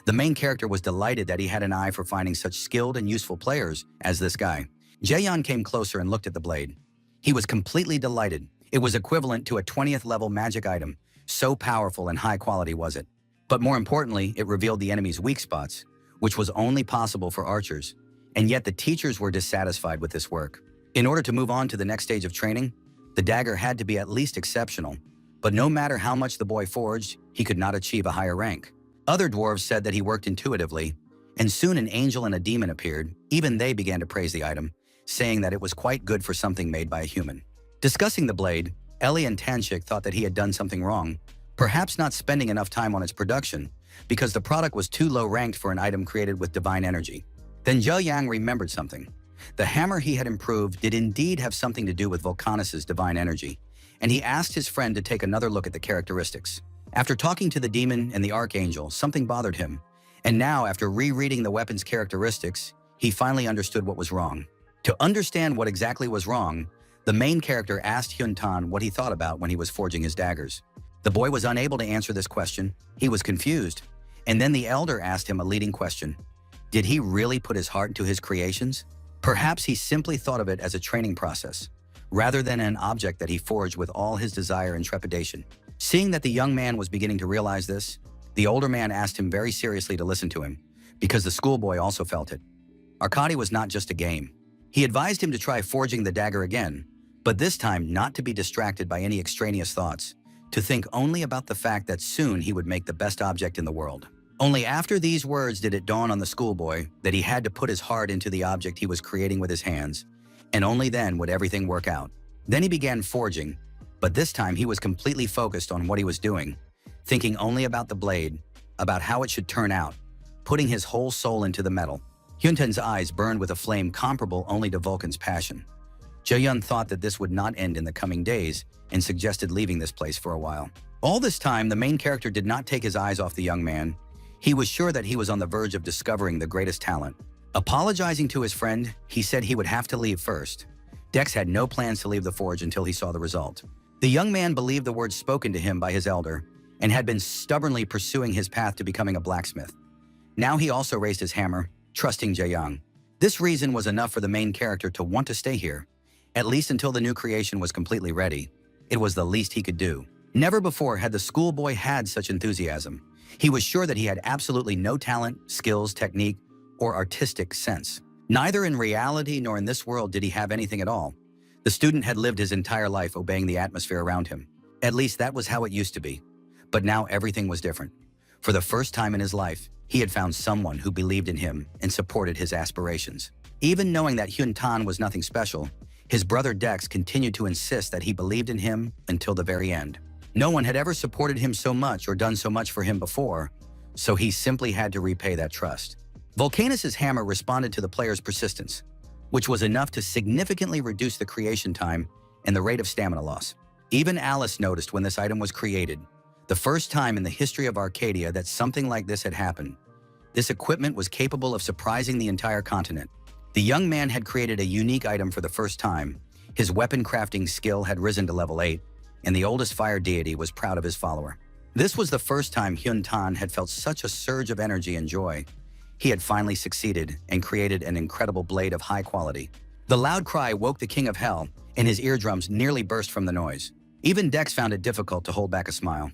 The main character was delighted that he had an eye for finding such skilled and useful players as this guy. Jaeyeon came closer and looked at the blade. He was completely delighted. It was equivalent to a 20th level magic item, so powerful and high quality was it. But more importantly, it revealed the enemy's weak spots, which was only possible for archers. And yet the teachers were dissatisfied with this work. In order to move on to the next stage of training, the dagger had to be at least exceptional. But no matter how much the boy forged, he could not achieve a higher rank. Other dwarves said that he worked intuitively, and soon an angel and a demon appeared. Even they began to praise the item, saying that it was quite good for something made by a human. Discussing the blade, Ellie and Tanshik thought that he had done something wrong, perhaps not spending enough time on its production, because the product was too low ranked for an item created with divine energy. Then Zhou Yang remembered something. The hammer he had improved did indeed have something to do with Vulcanus' divine energy, and he asked his friend to take another look at the characteristics. After talking to the demon and the archangel, something bothered him, and now, after rereading the weapon's characteristics, he finally understood what was wrong. To understand what exactly was wrong, the main character asked Hyun-tan what he thought about when he was forging his daggers. The boy was unable to answer this question. He was confused. And then the elder asked him a leading question. Did he really put his heart into his creations? Perhaps he simply thought of it as a training process, rather than an object that he forged with all his desire and trepidation. Seeing that the young man was beginning to realize this, the older man asked him very seriously to listen to him, because the schoolboy also felt it. Arcady was not just a game. He advised him to try forging the dagger again, but this time not to be distracted by any extraneous thoughts, to think only about the fact that soon he would make the best object in the world. Only after these words did it dawn on the schoolboy that he had to put his heart into the object he was creating with his hands, and only then would everything work out. Then he began forging, but this time he was completely focused on what he was doing, thinking only about the blade, about how it should turn out, putting his whole soul into the metal. Hyuntan's eyes burned with a flame comparable only to Vulcan's passion. Jaeyeon thought that this would not end in the coming days and suggested leaving this place for a while. All this time, the main character did not take his eyes off the young man. He was sure that he was on the verge of discovering the greatest talent. Apologizing to his friend, he said he would have to leave first. Dex had no plans to leave the forge until he saw the result. The young man believed the words spoken to him by his elder and had been stubbornly pursuing his path to becoming a blacksmith. Now he also raised his hammer, trusting Jaeyoung. This reason was enough for the main character to want to stay here, at least until the new creation was completely ready. It was the least he could do. Never before had the schoolboy had such enthusiasm. He was sure that he had absolutely no talent, skills, technique, or artistic sense. Neither in reality nor in this world did he have anything at all. The student had lived his entire life obeying the atmosphere around him. At least that was how it used to be. But now everything was different. For the first time in his life, he had found someone who believed in him and supported his aspirations. Even knowing that Hyun Tan was nothing special, his brother Dex continued to insist that he believed in him until the very end. No one had ever supported him so much or done so much for him before, so he simply had to repay that trust. Volcanus's hammer responded to the player's persistence, which was enough to significantly reduce the creation time and the rate of stamina loss. Even Alice noticed when this item was created, the first time in the history of Arcadia that something like this had happened. This equipment was capable of surprising the entire continent. The young man had created a unique item for the first time. His weapon crafting skill had risen to level 8, and the oldest fire deity was proud of his follower. This was the first time Hyun Tan had felt such a surge of energy and joy. He had finally succeeded and created an incredible blade of high quality. The loud cry woke the king of hell, and his eardrums nearly burst from the noise. Even Dex found it difficult to hold back a smile.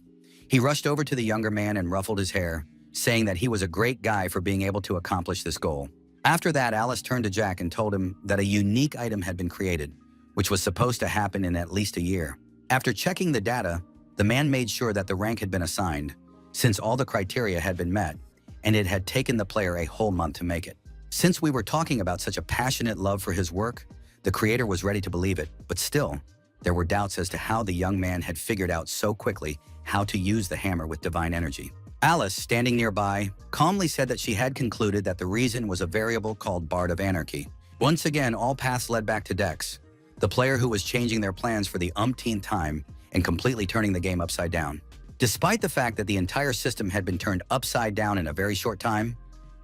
He rushed over to the younger man and ruffled his hair, saying that he was a great guy for being able to accomplish this goal. After that, Alice turned to Jack and told him that a unique item had been created, which was supposed to happen in at least a year. After checking the data, the man made sure that the rank had been assigned, since all the criteria had been met, and it had taken the player a whole month to make it. Since we were talking about such a passionate love for his work, the creator was ready to believe it, but still, there were doubts as to how the young man had figured out so quickly how to use the hammer with divine energy. Alice, standing nearby, calmly said that she had concluded that the reason was a variable called Bard of Anarchy. Once again, all paths led back to Dex, the player who was changing their plans for the umpteenth time and completely turning the game upside down. Despite the fact that the entire system had been turned upside down in a very short time,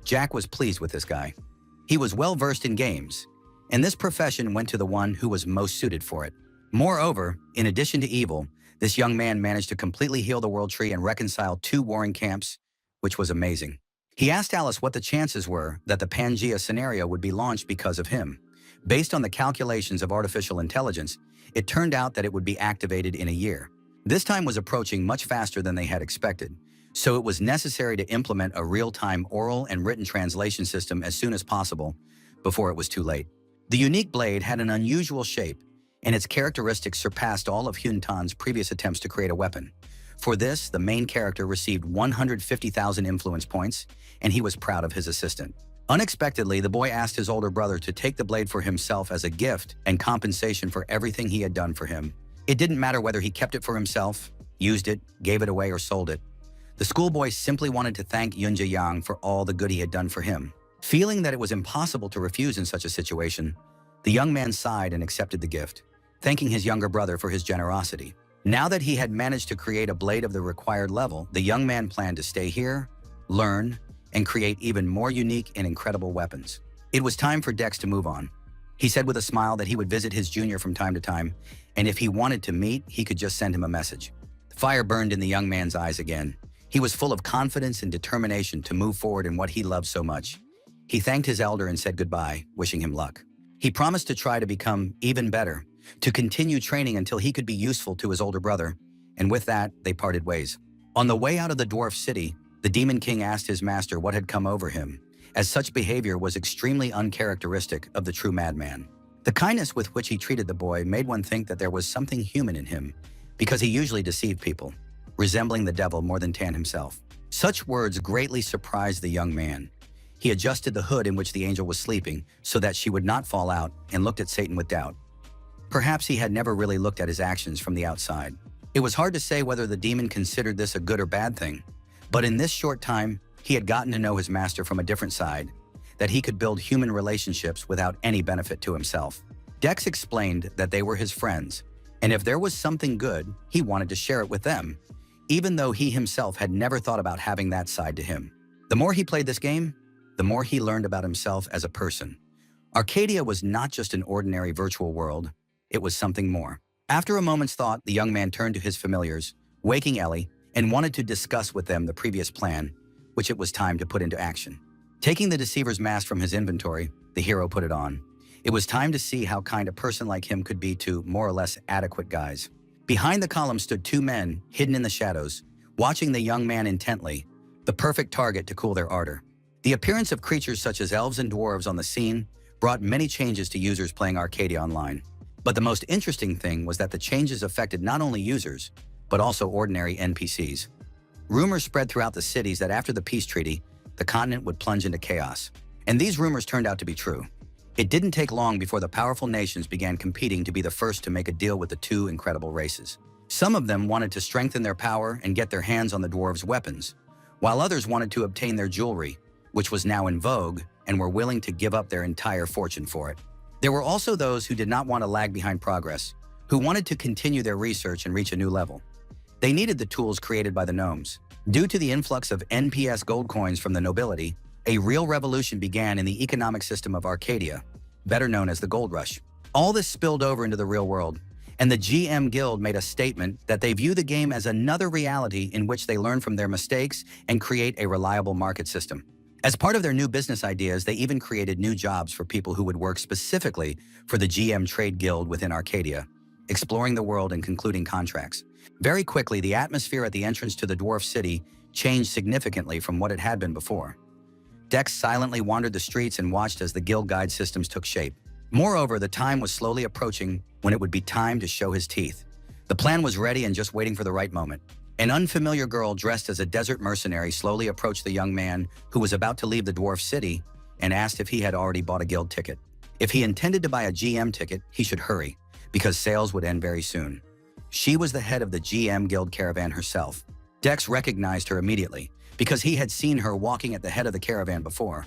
Jack was pleased with this guy. He was well versed in games, and this profession went to the one who was most suited for it. Moreover, in addition to evil, this young man managed to completely heal the world tree and reconcile 2 warring camps, which was amazing. He asked Alice what the chances were that the Pangea scenario would be launched because of him. Based on the calculations of artificial intelligence, it turned out that it would be activated in a year. This time was approaching much faster than they had expected, so it was necessary to implement a real-time oral and written translation system as soon as possible, before it was too late. The unique blade had an unusual shape, and its characteristics surpassed all of Hyun Tan's previous attempts to create a weapon. For this, the main character received 150,000 influence points, and he was proud of his assistant. Unexpectedly, the boy asked his older brother to take the blade for himself as a gift and compensation for everything he had done for him. It didn't matter whether he kept it for himself, used it, gave it away, or sold it. The schoolboy simply wanted to thank Yoon Jae-yang for all the good he had done for him. Feeling that it was impossible to refuse in such a situation, the young man sighed and accepted the gift, thanking his younger brother for his generosity. Now that he had managed to create a blade of the required level, the young man planned to stay here, learn, and create even more unique and incredible weapons. It was time for Dex to move on. He said with a smile that he would visit his junior from time to time, and if he wanted to meet, he could just send him a message. The fire burned in the young man's eyes again. He was full of confidence and determination to move forward in what he loved so much. He thanked his elder and said goodbye, wishing him luck. He promised to try to become even better, to continue training until he could be useful to his older brother, and with that, they parted ways. On the way out of the dwarf city, the Demon King asked his master what had come over him, as such behavior was extremely uncharacteristic of the true madman. The kindness with which he treated the boy made one think that there was something human in him, because he usually deceived people, resembling the devil more than Tan himself. Such words greatly surprised the young man. He adjusted the hood in which the angel was sleeping so that she would not fall out and looked at Satan with doubt. Perhaps he had never really looked at his actions from the outside. It was hard to say whether the demon considered this a good or bad thing, but in this short time, he had gotten to know his master from a different side, that he could build human relationships without any benefit to himself. Dex explained that they were his friends, and if there was something good, he wanted to share it with them, even though he himself had never thought about having that side to him. The more he played this game, the more he learned about himself as a person. Arcadia was not just an ordinary virtual world, it was something more. After a moment's thought, the young man turned to his familiars, waking Ellie, and wanted to discuss with them the previous plan, which it was time to put into action. Taking the deceiver's mask from his inventory, the hero put it on. It was time to see how kind a person like him could be to more or less adequate guys. Behind the column stood two men, hidden in the shadows, watching the young man intently, the perfect target to cool their ardor. The appearance of creatures such as elves and dwarves on the scene brought many changes to users playing Arcadia Online. But the most interesting thing was that the changes affected not only users, but also ordinary NPCs. Rumors spread throughout the cities that after the peace treaty, the continent would plunge into chaos. And these rumors turned out to be true. It didn't take long before the powerful nations began competing to be the first to make a deal with the two incredible races. Some of them wanted to strengthen their power and get their hands on the dwarves' weapons, while others wanted to obtain their jewelry, which was now in vogue, and were willing to give up their entire fortune for it. There were also those who did not want to lag behind progress, who wanted to continue their research and reach a new level. They needed the tools created by the gnomes. Due to the influx of NPS gold coins from the nobility, a real revolution began in the economic system of Arcadia, better known as the Gold Rush. All this spilled over into the real world, and the GM Guild made a statement that they view the game as another reality in which they learn from their mistakes and create a reliable market system. As part of their new business ideas, they even created new jobs for people who would work specifically for the GM Trade Guild within Arcadia, exploring the world and concluding contracts. Very quickly, the atmosphere at the entrance to the dwarf city changed significantly from what it had been before. Dex silently wandered the streets and watched as the guild guide systems took shape. Moreover, the time was slowly approaching when it would be time to show his teeth. The plan was ready and just waiting for the right moment. An unfamiliar girl dressed as a desert mercenary slowly approached the young man who was about to leave the dwarf city and asked if he had already bought a guild ticket. If he intended to buy a GM ticket, he should hurry, because sales would end very soon. She was the head of the GM Guild caravan herself. Dex recognized her immediately, because he had seen her walking at the head of the caravan before.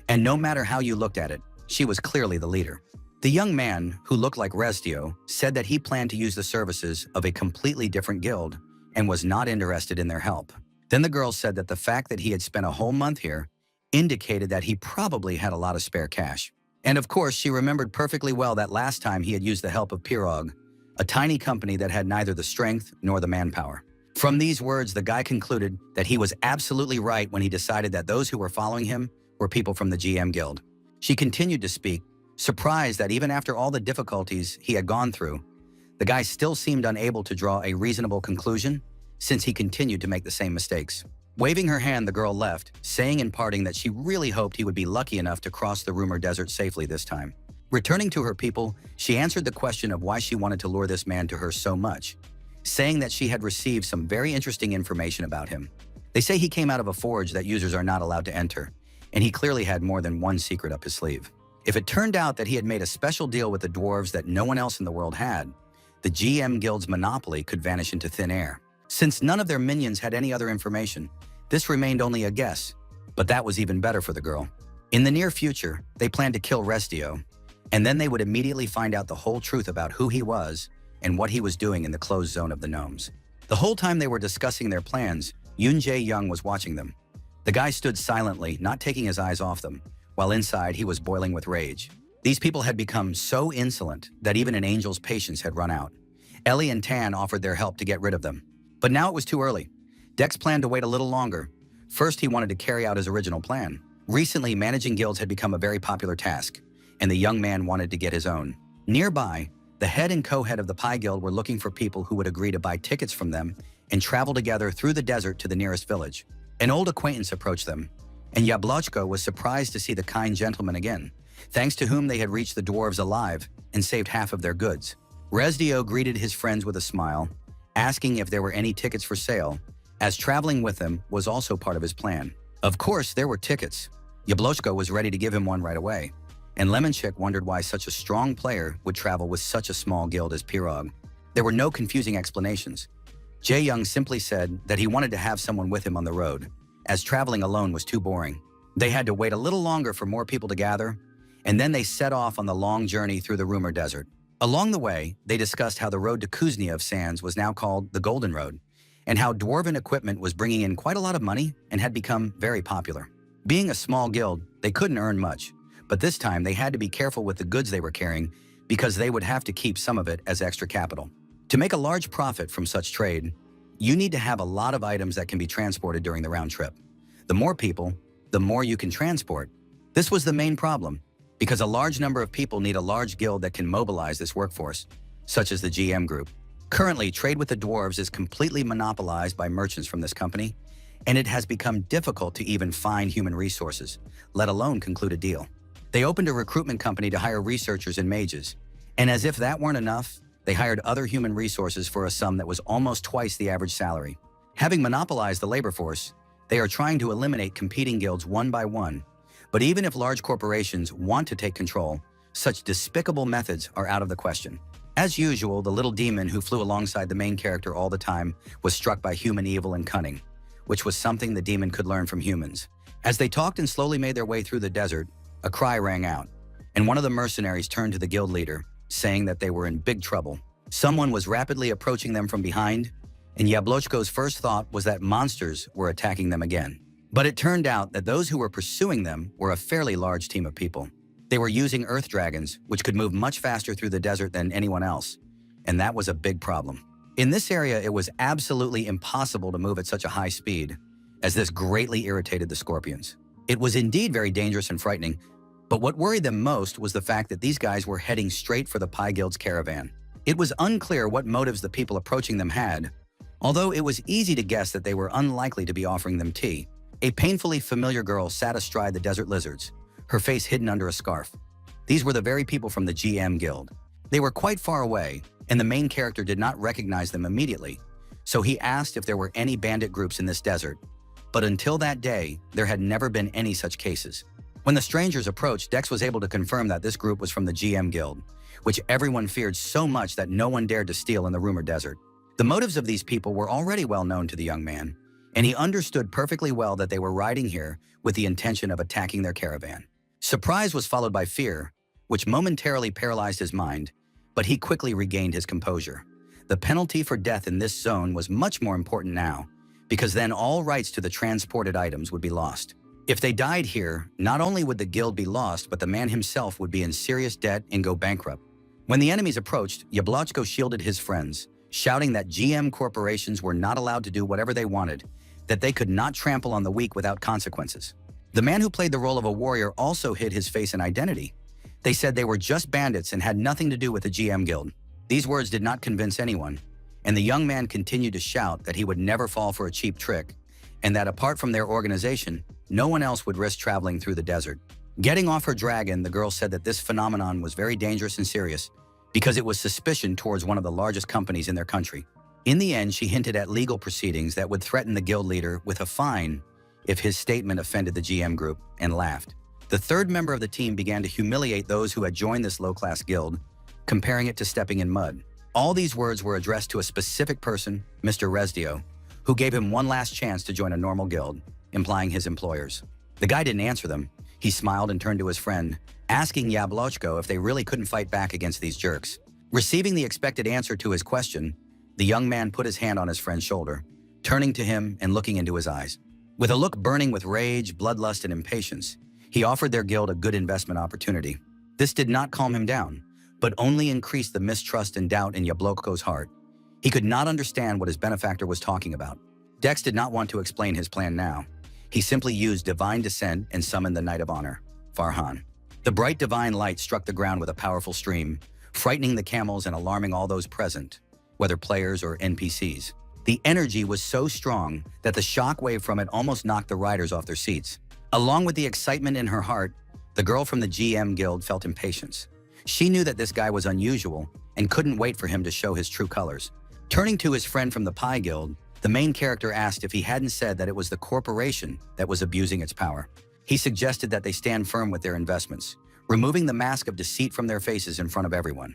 And no matter how you looked at it, she was clearly the leader. The young man, who looked like Restio, said that he planned to use the services of a completely different guild and was not interested in their help. Then the girl said that the fact that he had spent a whole month here indicated that he probably had a lot of spare cash. And of course, she remembered perfectly well that last time he had used the help of Pirog, a tiny company that had neither the strength nor the manpower. From these words, the guy concluded that he was absolutely right when he decided that those who were following him were people from the GM Guild. She continued to speak, surprised that even after all the difficulties he had gone through, the guy still seemed unable to draw a reasonable conclusion since he continued to make the same mistakes. Waving her hand, the girl left, saying in parting that she really hoped he would be lucky enough to cross the rumor desert safely this time. Returning to her people, she answered the question of why she wanted to lure this man to her so much, saying that she had received some very interesting information about him. They say he came out of a forge that users are not allowed to enter, and he clearly had more than one secret up his sleeve. If it turned out that he had made a special deal with the dwarves that no one else in the world had, the GM Guild's monopoly could vanish into thin air. Since none of their minions had any other information, this remained only a guess, but that was even better for the girl. In the near future, they planned to kill Restio, and then they would immediately find out the whole truth about who he was and what he was doing in the closed zone of the gnomes. The whole time they were discussing their plans, Yoon Jae-young was watching them. The guy stood silently, not taking his eyes off them, while inside he was boiling with rage. These people had become so insolent that even an angel's patience had run out. Ellie and Tan offered their help to get rid of them. But now it was too early. Dex planned to wait a little longer. First, he wanted to carry out his original plan. Recently, managing guilds had become a very popular task, and the young man wanted to get his own. Nearby, the head and co-head of the Pie Guild were looking for people who would agree to buy tickets from them and travel together through the desert to the nearest village. An old acquaintance approached them, and Yablochko was surprised to see the kind gentleman again, thanks to whom they had reached the dwarves alive and saved half of their goods. Rezdio greeted his friends with a smile, asking if there were any tickets for sale, as traveling with them was also part of his plan. Of course, there were tickets. Yablochko was ready to give him one right away, and Lemonchick wondered why such a strong player would travel with such a small guild as Pirog. There were no confusing explanations. Jae-young simply said that he wanted to have someone with him on the road, as traveling alone was too boring. They had to wait a little longer for more people to gather, and then they set off on the long journey through the rumor desert. Along the way, they discussed how the road to Kuznia Sands was now called the Golden Road, and how dwarven equipment was bringing in quite a lot of money and had become very popular. Being a small guild, they couldn't earn much, but this time they had to be careful with the goods they were carrying because they would have to keep some of it as extra capital. To make a large profit from such trade, you need to have a lot of items that can be transported during the round trip. The more people, the more you can transport. This was the main problem. because a large number of people need a large guild that can mobilize this workforce, such as the GM group. Currently, trade with the dwarves is completely monopolized by merchants from this company, and it has become difficult to even find human resources, let alone conclude a deal. They opened a recruitment company to hire researchers and mages, and as if that weren't enough, they hired other human resources for a sum that was almost twice the average salary. Having monopolized the labor force, they are trying to eliminate competing guilds one by one. But even if large corporations want to take control, such despicable methods are out of the question. As usual, the little demon who flew alongside the main character all the time was struck by human evil and cunning, which was something the demon could learn from humans. As they talked and slowly made their way through the desert, a cry rang out, and one of the mercenaries turned to the guild leader, saying that they were in big trouble. Someone was rapidly approaching them from behind, and Yablochko's first thought was that monsters were attacking them again. But it turned out that those who were pursuing them were a fairly large team of people. They were using earth dragons, which could move much faster through the desert than anyone else, and that was a big problem. In this area, it was absolutely impossible to move at such a high speed, as this greatly irritated the scorpions. It was indeed very dangerous and frightening, but what worried them most was the fact that these guys were heading straight for the Pi Guild's caravan. It was unclear what motives the people approaching them had, although it was easy to guess that they were unlikely to be offering them tea. A painfully familiar girl sat astride the desert lizards, her face hidden under a scarf. These were the very people from the GM Guild. They were quite far away, and the main character did not recognize them immediately, so he asked if there were any bandit groups in this desert. But until that day, there had never been any such cases. When the strangers approached, Dex was able to confirm that this group was from the GM Guild, which everyone feared so much that no one dared to steal in the rumored desert. The motives of these people were already well known to the young man, and he understood perfectly well that they were riding here with the intention of attacking their caravan. Surprise was followed by fear, which momentarily paralyzed his mind, but he quickly regained his composure. The penalty for death in this zone was much more important now, because then all rights to the transported items would be lost. If they died here, not only would the guild be lost, but the man himself would be in serious debt and go bankrupt. When the enemies approached, Yablochko shielded his friends, shouting that GM corporations were not allowed to do whatever they wanted, that they could not trample on the weak without consequences. The man who played the role of a warrior also hid his face and identity. They said they were just bandits and had nothing to do with the GM Guild. These words did not convince anyone, and the young man continued to shout that he would never fall for a cheap trick, and that apart from their organization, no one else would risk traveling through the desert. Getting off her dragon, the girl said that this phenomenon was very dangerous and serious because it was suspicion towards one of the largest companies in their country. In the end, she hinted at legal proceedings that would threaten the guild leader with a fine if his statement offended the GM group, and laughed. The third member of the team began to humiliate those who had joined this low-class guild, comparing it to stepping in mud. All these words were addressed to a specific person, Mr. Resdio, who gave him one last chance to join a normal guild, implying his employers. The guy didn't answer them. He smiled and turned to his friend, asking Yablochko if they really couldn't fight back against these jerks. Receiving the expected answer to his question, the young man put his hand on his friend's shoulder, turning to him and looking into his eyes. With a look burning with rage, bloodlust, and impatience, he offered their guild a good investment opportunity. This did not calm him down, but only increased the mistrust and doubt in Yablochko's heart. He could not understand what his benefactor was talking about. Dex did not want to explain his plan now. He simply used divine descent and summoned the Knight of Honor, Farhan. The bright divine light struck the ground with a powerful stream, frightening the camels and alarming all those present, whether players or NPCs. The energy was so strong that the shockwave from it almost knocked the riders off their seats. Along with the excitement in her heart, the girl from the GM Guild felt impatience. She knew that this guy was unusual and couldn't wait for him to show his true colors. Turning to his friend from the Pi Guild, the main character asked if he hadn't said that it was the corporation that was abusing its power. He suggested that they stand firm with their investments, removing the mask of deceit from their faces in front of everyone.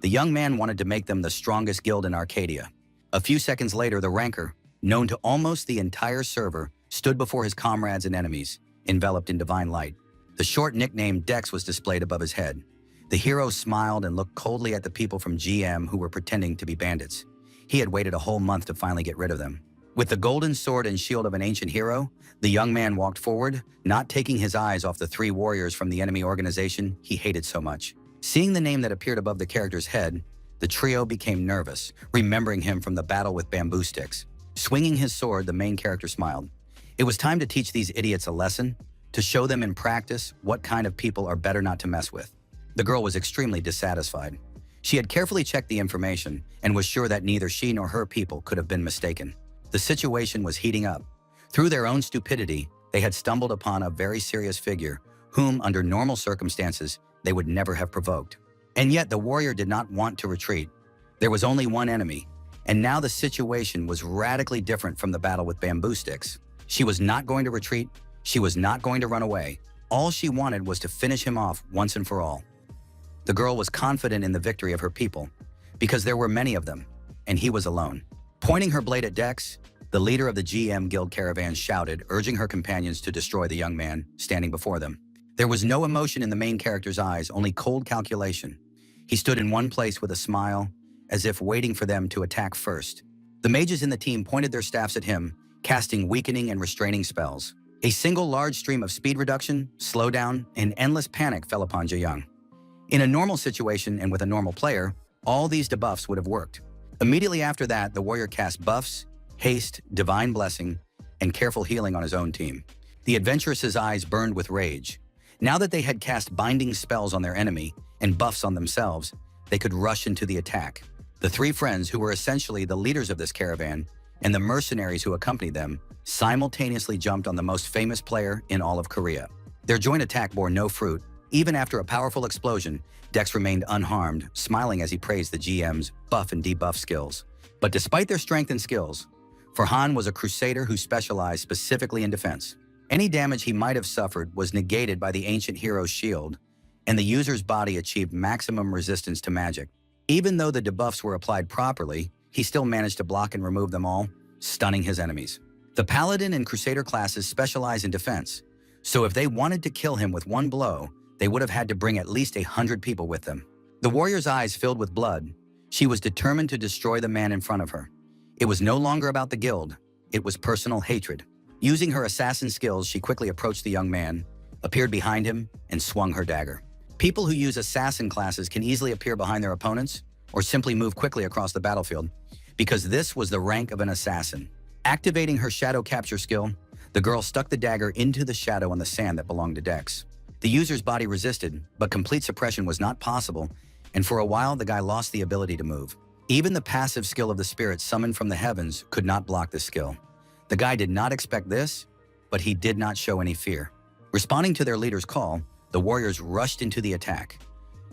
The young man wanted to make them the strongest guild in Arcadia. A few seconds later, the Ranker, known to almost the entire server, stood before his comrades and enemies, enveloped in divine light. The short nickname Dex was displayed above his head. The hero smiled and looked coldly at the people from GM who were pretending to be bandits. He had waited a whole month to finally get rid of them. With the golden sword and shield of an ancient hero, the young man walked forward, not taking his eyes off the three warriors from the enemy organization he hated so much. Seeing the name that appeared above the character's head, the trio became nervous, remembering him from the battle with bamboo sticks. Swinging his sword, the main character smiled. It was time to teach these idiots a lesson. to show them in practice what kind of people are better not to mess with. The girl was extremely dissatisfied. She had carefully checked the information and was sure that neither she nor her people could have been mistaken. The situation was heating up. Through their own stupidity, they had stumbled upon a very serious figure whom, under normal circumstances, they would never have provoked. And yet the warrior did not want to retreat. There was only one enemy, and now the situation was radically different from the battle with bamboo sticks. She was not going to retreat. She was not going to run away. All she wanted was to finish him off once and for all. The girl was confident in the victory of her people, because there were many of them, and he was alone. Pointing her blade at Dex, the leader of the GM Guild caravan shouted, urging her companions to destroy the young man standing before them. There was no emotion in the main character's eyes, only cold calculation. He stood in one place with a smile, as if waiting for them to attack first. The mages in the team pointed their staffs at him, casting weakening and restraining spells. A single large stream of speed reduction, slowdown, and endless panic fell upon Jaeyoung. In a normal situation and with a normal player, all these debuffs would have worked. Immediately after that, the warrior cast buffs, haste, divine blessing, and careful healing on his own team. The adventurous' eyes burned with rage. Now that they had cast binding spells on their enemy and buffs on themselves, they could rush into the attack. The three friends, who were essentially the leaders of this caravan, and the mercenaries who accompanied them, simultaneously jumped on the most famous player in all of Korea. Their joint attack bore no fruit. Even after a powerful explosion, Dex remained unharmed, smiling as he praised the GM's buff and debuff skills. But despite their strength and skills, Farhan was a crusader who specialized specifically in defense. Any damage he might have suffered was negated by the ancient hero's shield, and the user's body achieved maximum resistance to magic. Even though the debuffs were applied properly, he still managed to block and remove them all, stunning his enemies. The Paladin and Crusader classes specialize in defense, so if they wanted to kill him with one blow, they would have had to bring at least 100 people with them. The warrior's eyes filled with blood. She was determined to destroy the man in front of her. It was no longer about the guild, it was personal hatred. Using her assassin skills, she quickly approached the young man, appeared behind him, and swung her dagger. People who use assassin classes can easily appear behind their opponents or simply move quickly across the battlefield, because this was the rank of an assassin. Activating her shadow capture skill, the girl stuck the dagger into the shadow on the sand that belonged to Dex. The user's body resisted, but complete suppression was not possible, and for a while the guy lost the ability to move. Even the passive skill of the spirit summoned from the heavens could not block this skill. The guy did not expect this, but he did not show any fear. Responding to their leader's call, the warriors rushed into the attack.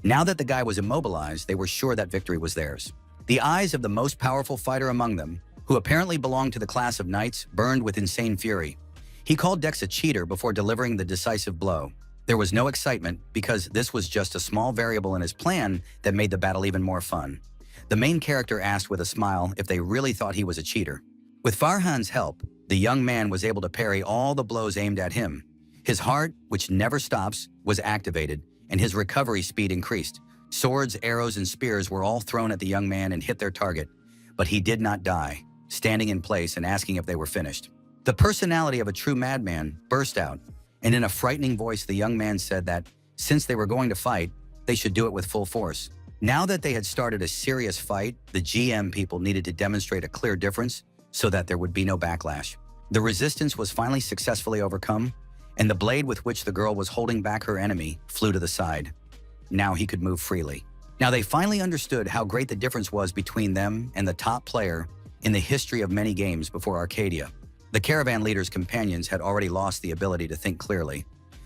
Now that the guy was immobilized, they were sure that victory was theirs. The eyes of the most powerful fighter among them, who apparently belonged to the class of knights, burned with insane fury. He called Dex a cheater before delivering the decisive blow. There was no excitement because this was just a small variable in his plan that made the battle even more fun. The main character asked with a smile if they really thought he was a cheater. With Farhan's help, the young man was able to parry all the blows aimed at him. His heart, which never stops, was activated, and his recovery speed increased. Swords, arrows, and spears were all thrown at the young man and hit their target, but he did not die, standing in place and asking if they were finished. The personality of a true madman burst out, and in a frightening voice the young man said that, since they were going to fight, they should do it with full force. Now that they had started a serious fight, the GM people needed to demonstrate a clear difference so that there would be no backlash. The resistance was finally successfully overcome, and the blade with which the girl was holding back her enemy flew to the side. Now he could move freely. Now they finally understood how great the difference was between them and the top player in the history of many games before Arcadia. The caravan leader's companions had already lost the ability to think clearly.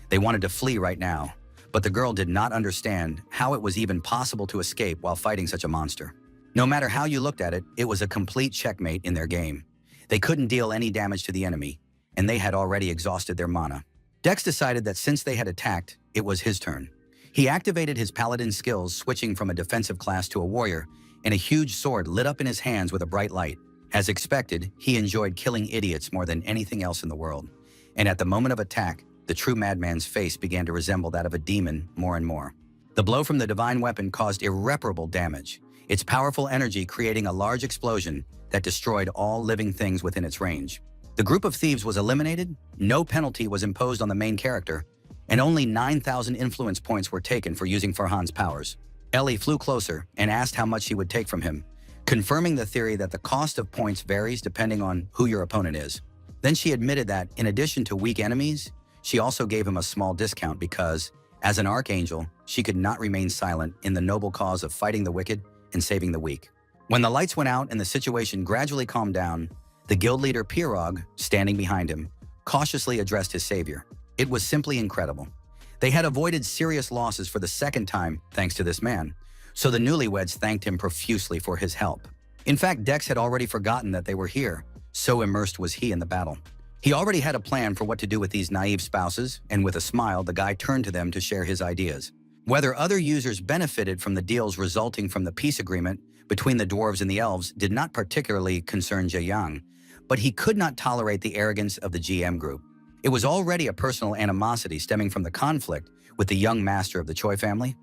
They wanted to flee right now, but the girl did not understand how it was even possible to escape while fighting such a monster. No matter how you looked at it, it was a complete checkmate in their game. They couldn't deal any damage to the enemy, and they had already exhausted their mana. Dex decided that since they had attacked, it was his turn. He activated his paladin skills, switching from a defensive class to a warrior, and a huge sword lit up in his hands with a bright light. As expected, he enjoyed killing idiots more than anything else in the world, and at the moment of attack, the true madman's face began to resemble that of a demon more and more. The blow from the divine weapon caused irreparable damage, its powerful energy creating a large explosion that destroyed all living things within its range. The group of thieves was eliminated, no penalty was imposed on the main character, and only 9,000 influence points were taken for using Farhan's powers. Ellie flew closer and asked how much she would take from him, confirming the theory that the cost of points varies depending on who your opponent is. Then she admitted that, in addition to weak enemies, she also gave him a small discount because, as an archangel, she could not remain silent in the noble cause of fighting the wicked and saving the weak. When the lights went out and the situation gradually calmed down, the guild leader Pirog, standing behind him, cautiously addressed his savior. It was simply incredible. They had avoided serious losses for the second time thanks to this man, so the newlyweds thanked him profusely for his help. In fact, Dex had already forgotten that they were here, so immersed was he in the battle. He already had a plan for what to do with these naive spouses, and with a smile, the guy turned to them to share his ideas. Whether other users benefited from the deals resulting from the peace agreement between the dwarves and the elves did not particularly concern Jae-young, but he could not tolerate the arrogance of the GM group. It was already a personal animosity stemming from the conflict with the young master of the Choi family.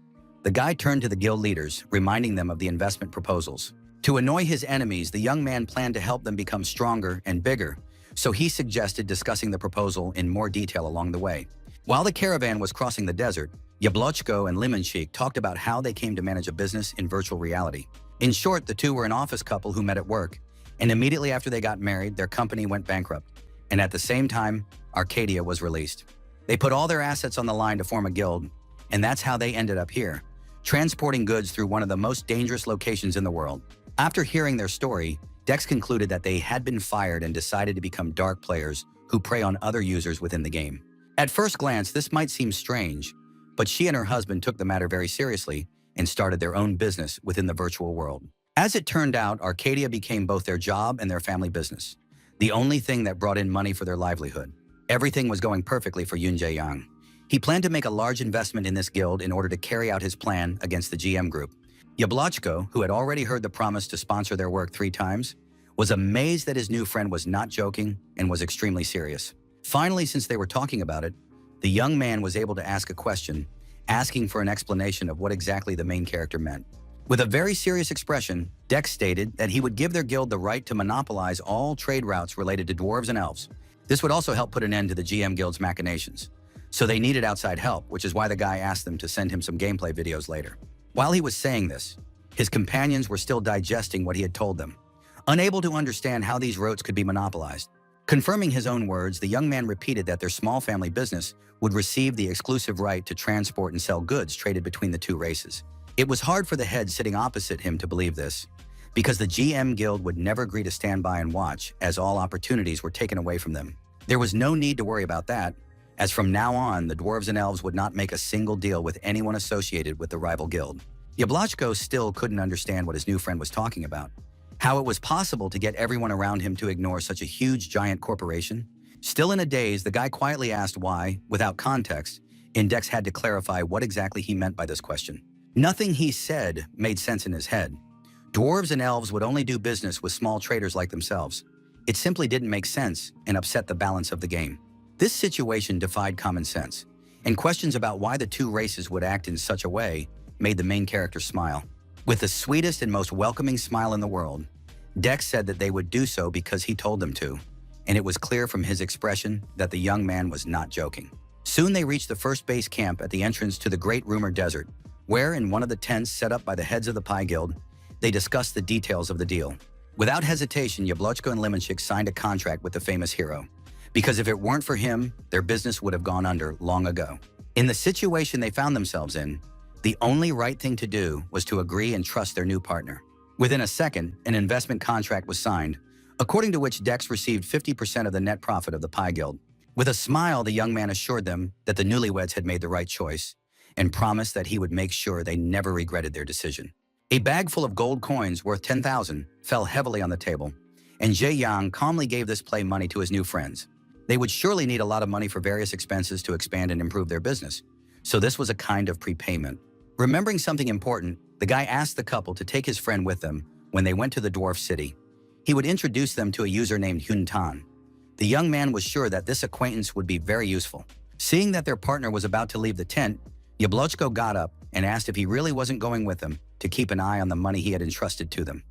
The guy turned to the guild leaders, reminding them of the investment proposals. To annoy his enemies, the young man planned to help them become stronger and bigger, so he suggested discussing the proposal in more detail along the way. While the caravan was crossing the desert, Yablochko and Limonchik talked about how they came to manage a business in virtual reality. In short, the two were an office couple who met at work, and immediately after they got married, their company went bankrupt. And at the same time, Arcadia was released. They put all their assets on the line to form a guild, and that's how they ended up here, transporting goods through one of the most dangerous locations in the world. After hearing their story, Dex concluded that they had been fired and decided to become dark players who prey on other users within the game. At first glance, this might seem strange, but she and her husband took the matter very seriously and started their own business within the virtual world. As it turned out, Arcadia became both their job and their family business, the only thing that brought in money for their livelihood. Everything was going perfectly for Yoon Jae-young. He planned to make a large investment in this guild in order to carry out his plan against the GM group. Yablochko, who had already heard the promise to sponsor their work 3 times, was amazed that his new friend was not joking and was extremely serious. Finally, since they were talking about it, the young man was able to ask a question, asking for an explanation of what exactly the main character meant. With a very serious expression, Dex stated that he would give their guild the right to monopolize all trade routes related to dwarves and elves. This would also help put an end to the GM guild's machinations. So they needed outside help, which is why the guy asked them to send him some gameplay videos later. While he was saying this, his companions were still digesting what he had told them, unable to understand how these routes could be monopolized. Confirming his own words, the young man repeated that their small family business would receive the exclusive right to transport and sell goods traded between the two races. It was hard for the head sitting opposite him to believe this, because the GM guild would never agree to stand by and watch as all opportunities were taken away from them. There was no need to worry about that, as from now on, the dwarves and elves would not make a single deal with anyone associated with the rival guild. Yablochko still couldn't understand what his new friend was talking about. How it was possible to get everyone around him to ignore such a huge giant corporation? Still in a daze, the guy quietly asked why, without context, Index had to clarify what exactly he meant by this question. Nothing he said made sense in his head. Dwarves and elves would only do business with small traders like themselves. It simply didn't make sense and upset the balance of the game. This situation defied common sense, and questions about why the two races would act in such a way made the main character smile. With the sweetest and most welcoming smile in the world, Dex said that they would do so because he told them to, and it was clear from his expression that the young man was not joking. Soon they reached the first base camp at the entrance to the Great Rumor Desert, where in one of the tents set up by the heads of the Pie Guild, they discussed the details of the deal. Without hesitation, Yablochko and Limonchik signed a contract with the famous hero, because if it weren't for him, their business would have gone under long ago. In the situation they found themselves in, the only right thing to do was to agree and trust their new partner. Within a second, an investment contract was signed, according to which Dex received 50% of the net profit of the Pie Guild. With a smile, the young man assured them that the newlyweds had made the right choice and promised that he would make sure they never regretted their decision. A bag full of gold coins worth 10,000 fell heavily on the table, and Jae-young calmly gave this play money to his new friends. They would surely need a lot of money for various expenses to expand and improve their business, so this was a kind of prepayment. Remembering something important, the guy asked the couple to take his friend with them when they went to the dwarf city. He would introduce them to a user named Hyun Tan. The young man was sure that this acquaintance would be very useful. Seeing that their partner was about to leave the tent, Yablochko got up and asked if he really wasn't going with them to keep an eye on the money he had entrusted to them.